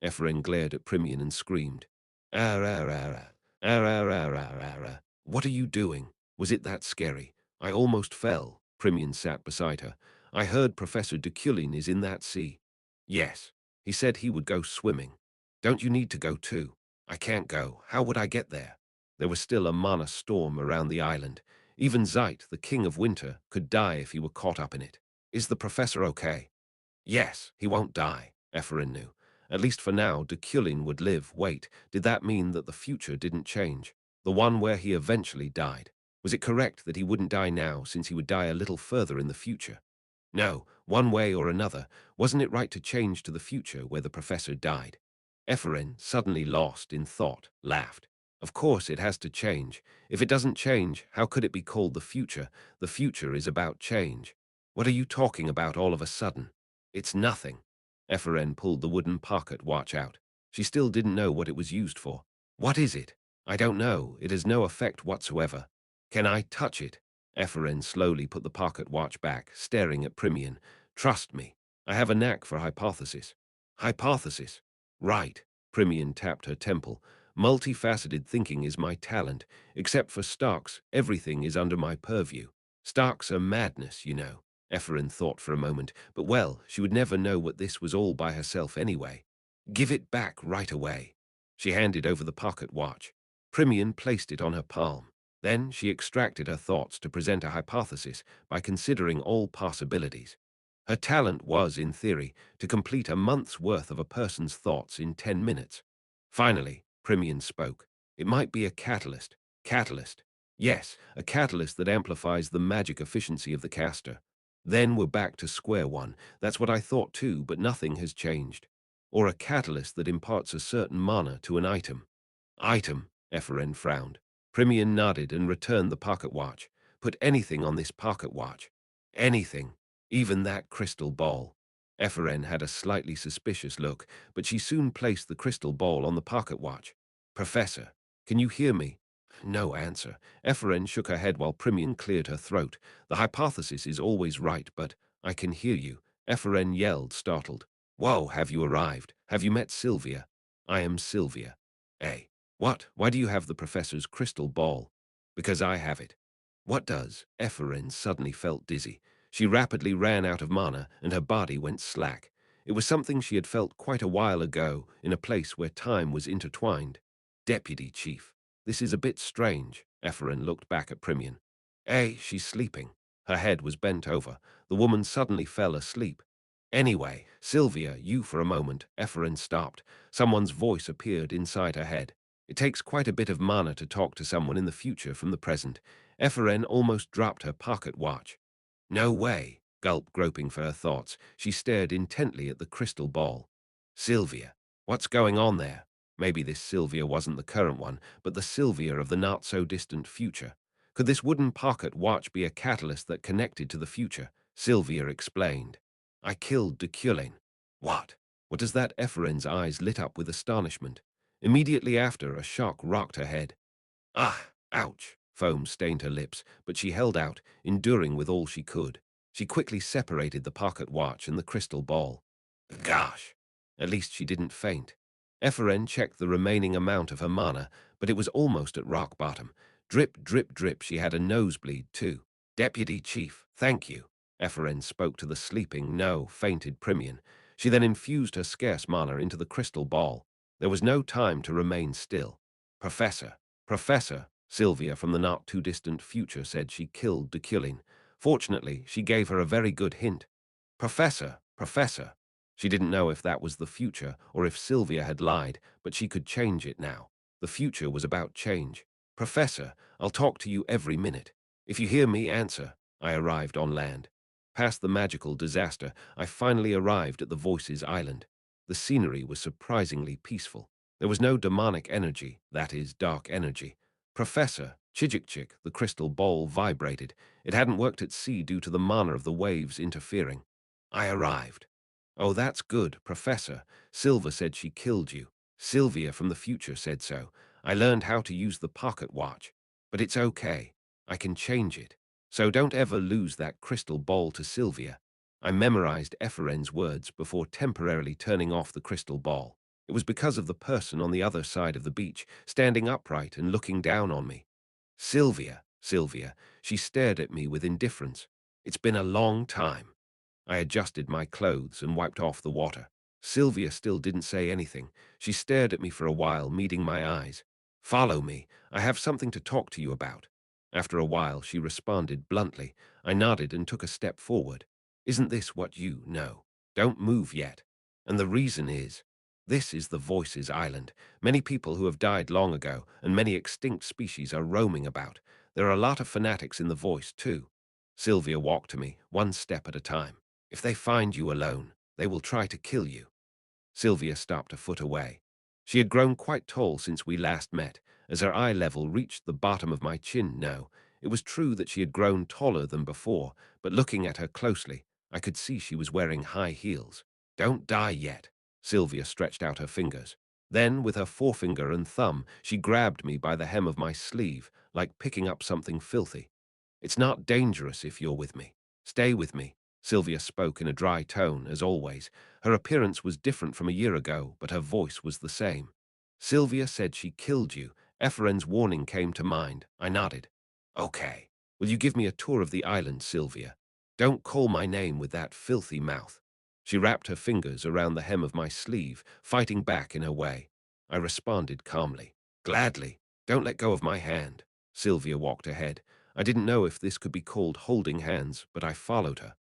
Ephraim glared at Primian and screamed. What are you doing? Was it that scary? I almost fell. Primian sat beside her. I heard Professor Deculein is in that sea. Yes. He said he would go swimming. Don't you need to go too? I can't go. How would I get there? There was still a mana storm around the island. Even Zeit, the king of winter, could die if he were caught up in it. Is the professor okay? Yes, he won't die, Ephraim knew. At least for now, Deculein would live. Wait, did that mean that the future didn't change? The one where he eventually died? Was it correct that he wouldn't die now since he would die a little further in the future? No, one way or another, wasn't it right to change to the future where the professor died? Ephraim, suddenly lost in thought, laughed. Of course it has to change. If it doesn't change, how could it be called the future? The future is about change. What are you talking about all of a sudden? It's nothing. Efren pulled the wooden pocket watch out. She still didn't know what it was used for. What is it? I don't know. It has no effect whatsoever. Can I touch it? Efren slowly put the pocket watch back, staring at Primian. Trust me. I have a knack for hypothesis. Hypothesis? Right. Primian tapped her temple. Multifaceted thinking is my talent. Except for Starks, everything is under my purview. Starks are madness, you know. Efren thought for a moment, but well, she would never know what this was all by herself anyway. Give it back right away. She handed over the pocket watch. Primian placed it on her palm. Then she extracted her thoughts to present a hypothesis by considering all possibilities. Her talent was, in theory, to complete a month's worth of a person's thoughts in 10 minutes. Finally, Primian spoke. It might be a catalyst. Catalyst. Yes, a catalyst that amplifies the magic efficiency of the caster. Then we're back to square one. That's what I thought too, but nothing has changed. Or a catalyst that imparts a certain mana to an item. Item, Efren frowned. Primian nodded and returned the pocket watch. Put anything on this pocket watch. Anything. Even that crystal ball. Efren had a slightly suspicious look, but she soon placed the crystal ball on the pocket watch. Professor, can you hear me? No answer. Efren shook her head while Primian cleared her throat. The hypothesis is always right, but I can hear you. Efren yelled, startled. Whoa, have you arrived? Have you met Sylvia? I am Sylvia. Eh? What? Why do you have the professor's crystal ball? Because I have it. What does? Efren suddenly felt dizzy. She rapidly ran out of mana, and her body went slack. It was something she had felt quite a while ago, in a place where time was intertwined. Deputy Chief. This is a bit strange. Efren looked back at Primian. She's sleeping. Her head was bent over. The woman suddenly fell asleep. Anyway, Sylvia, you for a moment. Efren stopped. Someone's voice appeared inside her head. It takes quite a bit of mana to talk to someone in the future from the present. Efren almost dropped her pocket watch. No way. Gulp, groping for her thoughts. She stared intently at the crystal ball. Sylvia. What's going on there? Maybe this Sylvia wasn't the current one, but the Sylvia of the not-so-distant future. Could this wooden pocket watch be a catalyst that connected to the future? Sylvia explained. I killed Deculein. What? What does that? Efren's eyes lit up with astonishment. Immediately after, a shock rocked her head. Ah, ouch. Foam stained her lips, but she held out, enduring with all she could. She quickly separated the pocket watch and the crystal ball. Gosh! At least she didn't faint. Efren checked the remaining amount of her mana, but it was almost at rock bottom. Drip, drip, drip, she had a nosebleed too. Deputy Chief, thank you. Efren spoke to the sleeping, no, fainted Primian. She then infused her scarce mana into the crystal ball. There was no time to remain still. Professor, Professor, Sylvia from the not-too-distant future said she killed Deculein. Fortunately, she gave her a very good hint. Professor, Professor. She didn't know if that was the future or if Sylvia had lied, but she could change it now. The future was about change. Professor, I'll talk to you every minute. If you hear me, answer. I arrived on land. Past the magical disaster, I finally arrived at the Voices Island. The scenery was surprisingly peaceful. There was no demonic energy, that is, dark energy. Professor, Chijikchik, the crystal ball vibrated. It hadn't worked at sea due to the mana of the waves interfering. I arrived. Oh, that's good, Professor. Silver said she killed you. Sylvia from the future said so. I learned how to use the pocket watch. But it's okay. I can change it. So don't ever lose that crystal ball to Sylvia. I memorized Efren's words before temporarily turning off the crystal ball. It was because of the person on the other side of the beach, standing upright and looking down on me. Sylvia, Sylvia, she stared at me with indifference. It's been a long time. I adjusted my clothes and wiped off the water. Sylvia still didn't say anything. She stared at me for a while, meeting my eyes. Follow me. I have something to talk to you about. After a while, she responded bluntly. I nodded and took a step forward. Isn't this what you know? Don't move yet. And the reason is, this is the Voices Island. Many people who have died long ago, and many extinct species are roaming about. There are a lot of fanatics in the voice, too. Sylvia walked to me, one step at a time. If they find you alone, they will try to kill you. Sylvia stopped a foot away. She had grown quite tall since we last met, as her eye level reached the bottom of my chin. No, it was true that she had grown taller than before, but looking at her closely, I could see she was wearing high heels. Don't die yet. Sylvia stretched out her fingers. Then, with her forefinger and thumb, she grabbed me by the hem of my sleeve, like picking up something filthy. It's not dangerous if you're with me. Stay with me. Sylvia spoke in a dry tone, as always. Her appearance was different from a year ago, but her voice was the same. Sylvia said she killed you. Ephraim's warning came to mind. I nodded. Okay. Will you give me a tour of the island, Sylvia? Don't call my name with that filthy mouth. She wrapped her fingers around the hem of my sleeve, fighting back in her way. I responded calmly. Gladly. Don't let go of my hand. Sylvia walked ahead. I didn't know if this could be called holding hands, but I followed her.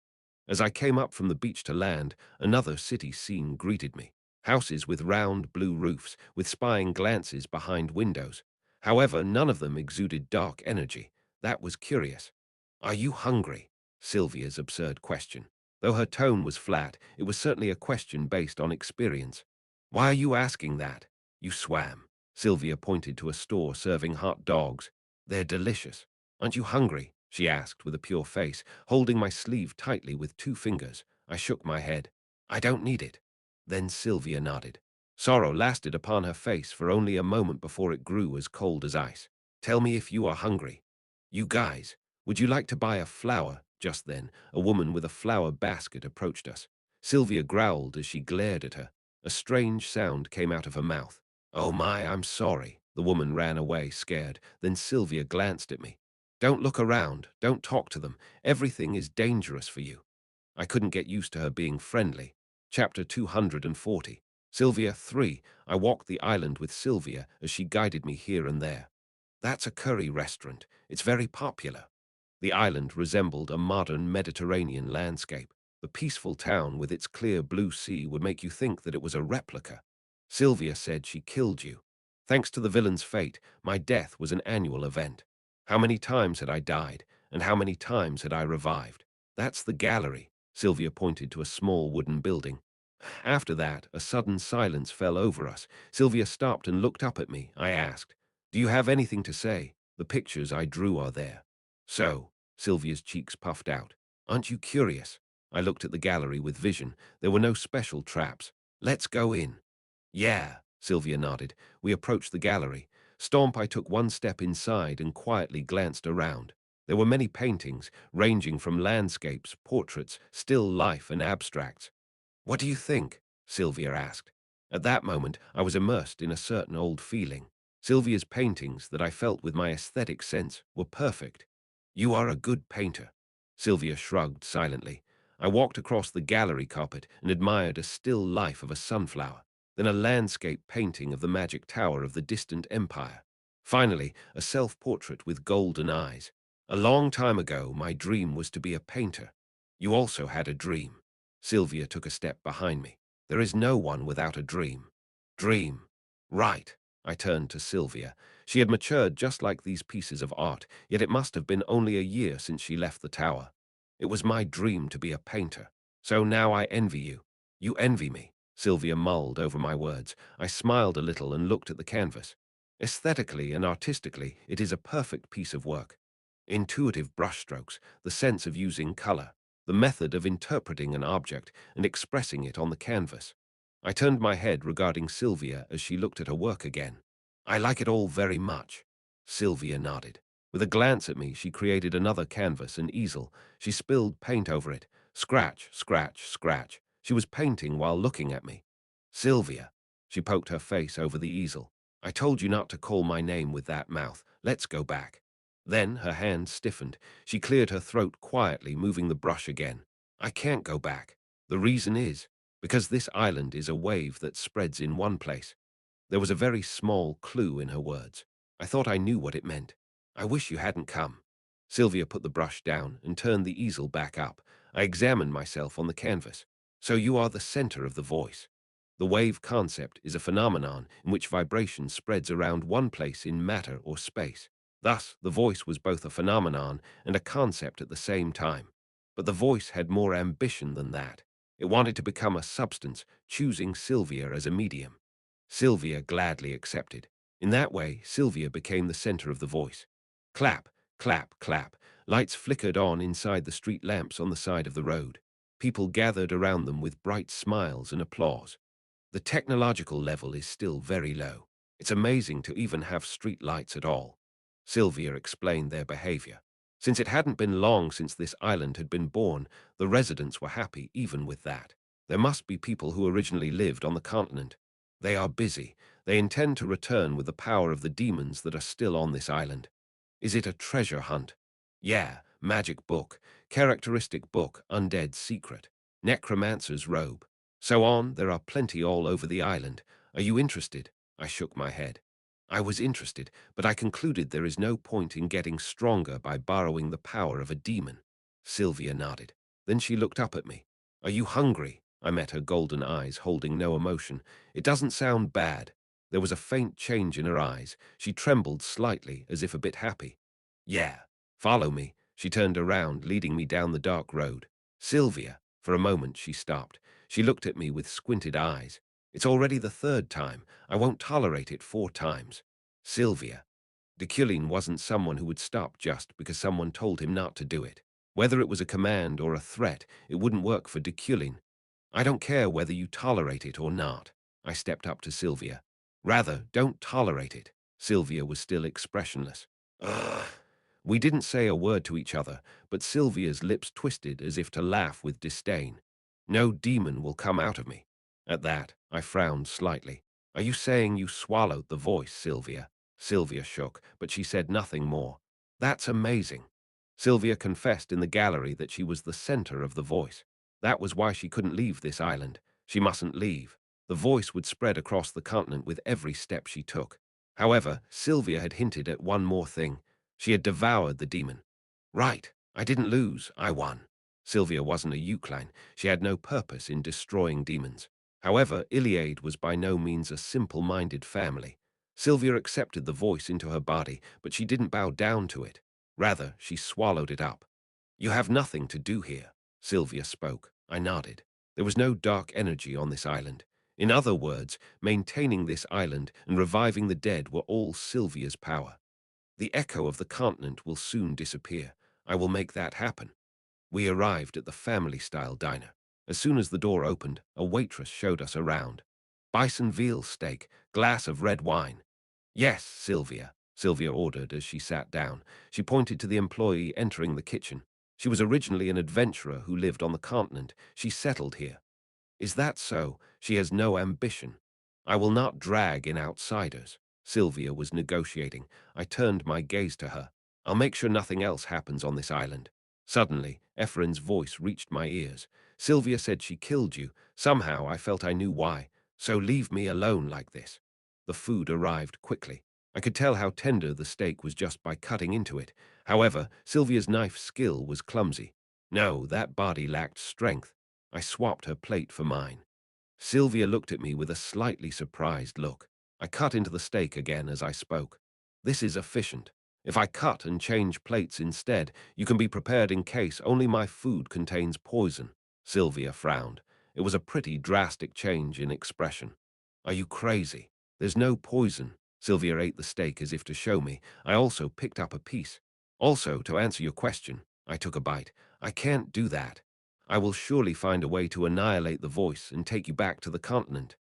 As I came up from the beach to land, another city scene greeted me. Houses with round blue roofs, with spying glances behind windows. However, none of them exuded dark energy. That was curious. Are you hungry? Sylvia's absurd question. Though her tone was flat, it was certainly a question based on experience. Why are you asking that? You swam. Sylvia pointed to a store serving hot dogs. They're delicious. Aren't you hungry? She asked with a pure face, holding my sleeve tightly with 2 fingers. I shook my head. I don't need it. Then Sylvia nodded. Sorrow lasted upon her face for only a moment before it grew as cold as ice. Tell me if you are hungry. You guys, would you like to buy a flower? Just then, a woman with a flower basket approached us. Sylvia growled as she glared at her. A strange sound came out of her mouth. Oh my, I'm sorry. The woman ran away, scared. Then Sylvia glanced at me. Don't look around. Don't talk to them. Everything is dangerous for you. I couldn't get used to her being friendly. Chapter 240. Sylvia 3. I walked the island with Sylvia as she guided me here and there. That's a curry restaurant. It's very popular. The island resembled a modern Mediterranean landscape. The peaceful town with its clear blue sea would make you think that it was a replica. Sylvia said she killed you. Thanks to the villain's fate, my death was an annual event. How many times had I died, and how many times had I revived? That's the gallery. Sylvia pointed to a small wooden building. After that, a sudden silence fell over us. Sylvia stopped and looked up at me. I asked, do you have anything to say? The pictures I drew are there. So, Sylvia's cheeks puffed out. Aren't you curious? I looked at the gallery with vision. There were no special traps. Let's go in. Yeah, Sylvia nodded. We approached the gallery. I took one step inside and quietly glanced around. There were many paintings, ranging from landscapes, portraits, still life, and abstracts. What do you think? Sylvia asked. At that moment, I was immersed in a certain old feeling. Sylvia's paintings, that I felt with my aesthetic sense, were perfect. You are a good painter. Sylvia shrugged silently. I walked across the gallery carpet and admired a still life of a sunflower, then a landscape painting of the magic tower of the distant empire. Finally, a self-portrait with golden eyes. A long time ago, my dream was to be a painter. You also had a dream. Sylvia took a step behind me. There is no one without a dream. Dream. Right. I turned to Sylvia. She had matured just like these pieces of art, yet it must have been only a year since she left the tower. It was my dream to be a painter. So now I envy you. You envy me. Sylvia mulled over my words. I smiled a little and looked at the canvas. Aesthetically and artistically, it is a perfect piece of work. Intuitive brushstrokes, the sense of using color, the method of interpreting an object and expressing it on the canvas. I turned my head regarding Sylvia as she looked at her work again. I like it all very much. Sylvia nodded. With a glance at me, she created another canvas, an easel. She spilled paint over it. Scratch, scratch, scratch. She was painting while looking at me. Sylvia. She poked her face over the easel. I told you not to call my name with that mouth. Let's go back. Then her hand stiffened. She cleared her throat quietly, moving the brush again. I can't go back. The reason is, because this island is a wave that spreads in one place. There was a very small clue in her words. I thought I knew what it meant. I wish you hadn't come. Sylvia put the brush down and turned the easel back up. I examined myself on the canvas. So you are the center of the voice. The wave concept is a phenomenon in which vibration spreads around one place in matter or space. Thus, the voice was both a phenomenon and a concept at the same time. But the voice had more ambition than that. It wanted to become a substance, choosing Sylvia as a medium. Sylvia gladly accepted. In that way, Sylvia became the center of the voice. Clap, clap, clap. Lights flickered on inside the street lamps on the side of the road. People gathered around them with bright smiles and applause. The technological level is still very low. It's amazing to even have street lights at all. Sylvia explained their behavior. Since it hadn't been long since this island had been born, the residents were happy even with that. There must be people who originally lived on the continent. They are busy. They intend to return with the power of the demons that are still on this island. Is it a treasure hunt? Yeah, magic book, characteristic book, undead secret, necromancer's robe. So on, there are plenty all over the island. Are you interested? I shook my head. I was interested, but I concluded there is no point in getting stronger by borrowing the power of a demon. Sylvia nodded. Then she looked up at me. Are you hungry? I met her golden eyes holding no emotion. It doesn't sound bad. There was a faint change in her eyes. She trembled slightly, as if a bit happy. Yeah, follow me. She turned around, leading me down the dark road. Sylvia. For a moment she stopped. She looked at me with squinted eyes. It's already the third time. I won't tolerate it 4 times. Sylvia. Deculein wasn't someone who would stop just because someone told him not to do it. Whether it was a command or a threat, it wouldn't work for Deculein. I don't care whether you tolerate it or not. I stepped up to Sylvia. Rather, don't tolerate it. Sylvia was still expressionless. Ugh. We didn't say a word to each other, but Sylvia's lips twisted as if to laugh with disdain. No demon will come out of me. At that, I frowned slightly. Are you saying you swallowed the voice, Sylvia? Sylvia shook, but she said nothing more. That's amazing. Sylvia confessed in the gallery that she was the center of the voice. That was why she couldn't leave this island. She mustn't leave. The voice would spread across the continent with every step she took. However, Sylvia had hinted at one more thing. She had devoured the demon. Right, I didn't lose, I won. Sylvia wasn't a Eucline. She had no purpose in destroying demons. However, Iliade was by no means a simple-minded family. Sylvia accepted the voice into her body, but she didn't bow down to it. Rather, she swallowed it up. You have nothing to do here, Sylvia spoke. I nodded. There was no dark energy on this island. In other words, maintaining this island and reviving the dead were all Sylvia's power. The echo of the continent will soon disappear. I will make that happen. We arrived at the family-style diner. As soon as the door opened, a waitress showed us around. Bison veal steak, glass of red wine. Yes, Sylvia, Sylvia ordered as she sat down. She pointed to the employee entering the kitchen. She was originally an adventurer who lived on the continent. She settled here. Is that so? She has no ambition. I will not drag in outsiders. Sylvia was negotiating. I turned my gaze to her. I'll make sure nothing else happens on this island. Suddenly, Ephraim's voice reached my ears. Sylvia said she killed you. Somehow I felt I knew why. So leave me alone like this. The food arrived quickly. I could tell how tender the steak was just by cutting into it. However, Sylvia's knife skill was clumsy. No, that body lacked strength. I swapped her plate for mine. Sylvia looked at me with a slightly surprised look. I cut into the steak again as I spoke. This is efficient. If I cut and change plates instead, you can be prepared in case only my food contains poison. Sylvia frowned. It was a pretty drastic change in expression. Are you crazy? There's no poison. Sylvia ate the steak as if to show me. I also picked up a piece. Also, to answer your question, I took a bite. I can't do that. I will surely find a way to annihilate the voice and take you back to the continent.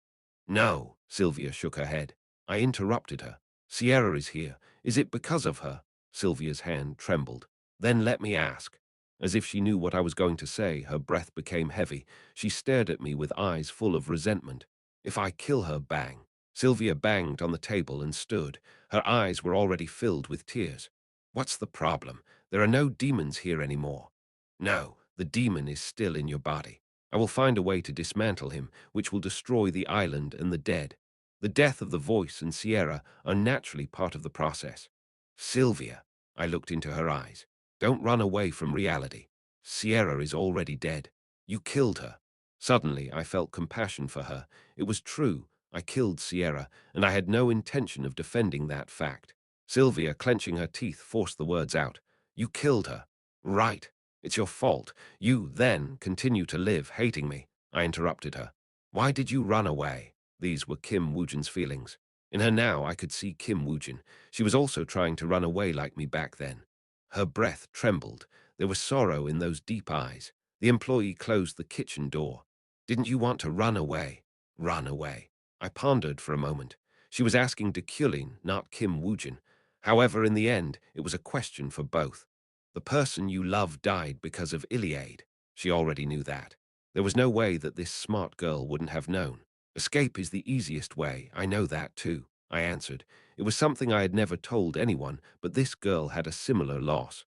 No, Sylvia shook her head. I interrupted her. Sierra is here. Is it because of her? Sylvia's hand trembled. Then let me ask. As if she knew what I was going to say, her breath became heavy. She stared at me with eyes full of resentment. If I kill her, bang. Sylvia banged on the table and stood. Her eyes were already filled with tears. What's the problem? There are no demons here anymore. No, the demon is still in your body. I will find a way to dismantle him, which will destroy the island and the dead. The death of the voice and Sierra are naturally part of the process. Sylvia, I looked into her eyes. Don't run away from reality. Sierra is already dead. You killed her. Suddenly, I felt compassion for her. It was true. I killed Sierra, and I had no intention of defending that fact. Sylvia, clenching her teeth, forced the words out. You killed her. Right. It's your fault. You, then, continue to live, hating me. I interrupted her. Why did you run away? These were Kim Woojin's feelings. In her now, I could see Kim Woojin. She was also trying to run away like me back then. Her breath trembled. There was sorrow in those deep eyes. The employee closed the kitchen door. Didn't you want to run away? Run away. I pondered for a moment. She was asking Deculein, not Kim Woojin. However, in the end, it was a question for both. The person you love died because of Iliade. She already knew that. There was no way that this smart girl wouldn't have known. Escape is the easiest way, I know that too, I answered. It was something I had never told anyone, but this girl had a similar loss.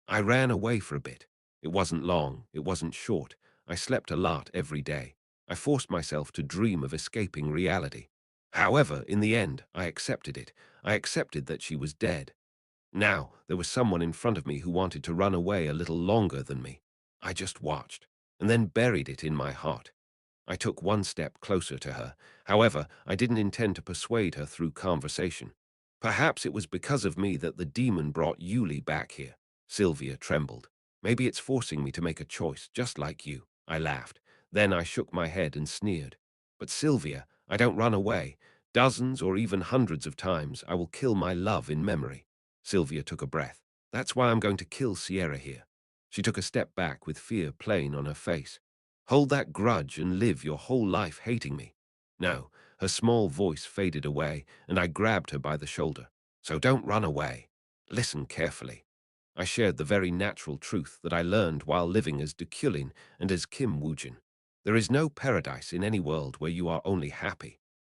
I ran away for a bit. It wasn't long, it wasn't short. I slept a lot every day. I forced myself to dream of escaping reality. However, in the end, I accepted it. I accepted that she was dead. Now, there was someone in front of me who wanted to run away a little longer than me. I just watched, and then buried it in my heart. I took one step closer to her. However, I didn't intend to persuade her through conversation. Perhaps it was because of me that the demon brought Yuli back here. Sylvia trembled. Maybe it's forcing me to make a choice, just like you. I laughed. Then I shook my head and sneered. But Sylvia, I don't run away. Dozens or even hundreds of times I will kill my love in memory. Sylvia took a breath. That's why I'm going to kill Sierra here. She took a step back with fear plain on her face. Hold that grudge and live your whole life hating me. No, her small voice faded away, and I grabbed her by the shoulder. So don't run away. Listen carefully. I shared the very natural truth that I learned while living as Deculein and as Kim Woojin. There is no paradise in any world where you are only happy.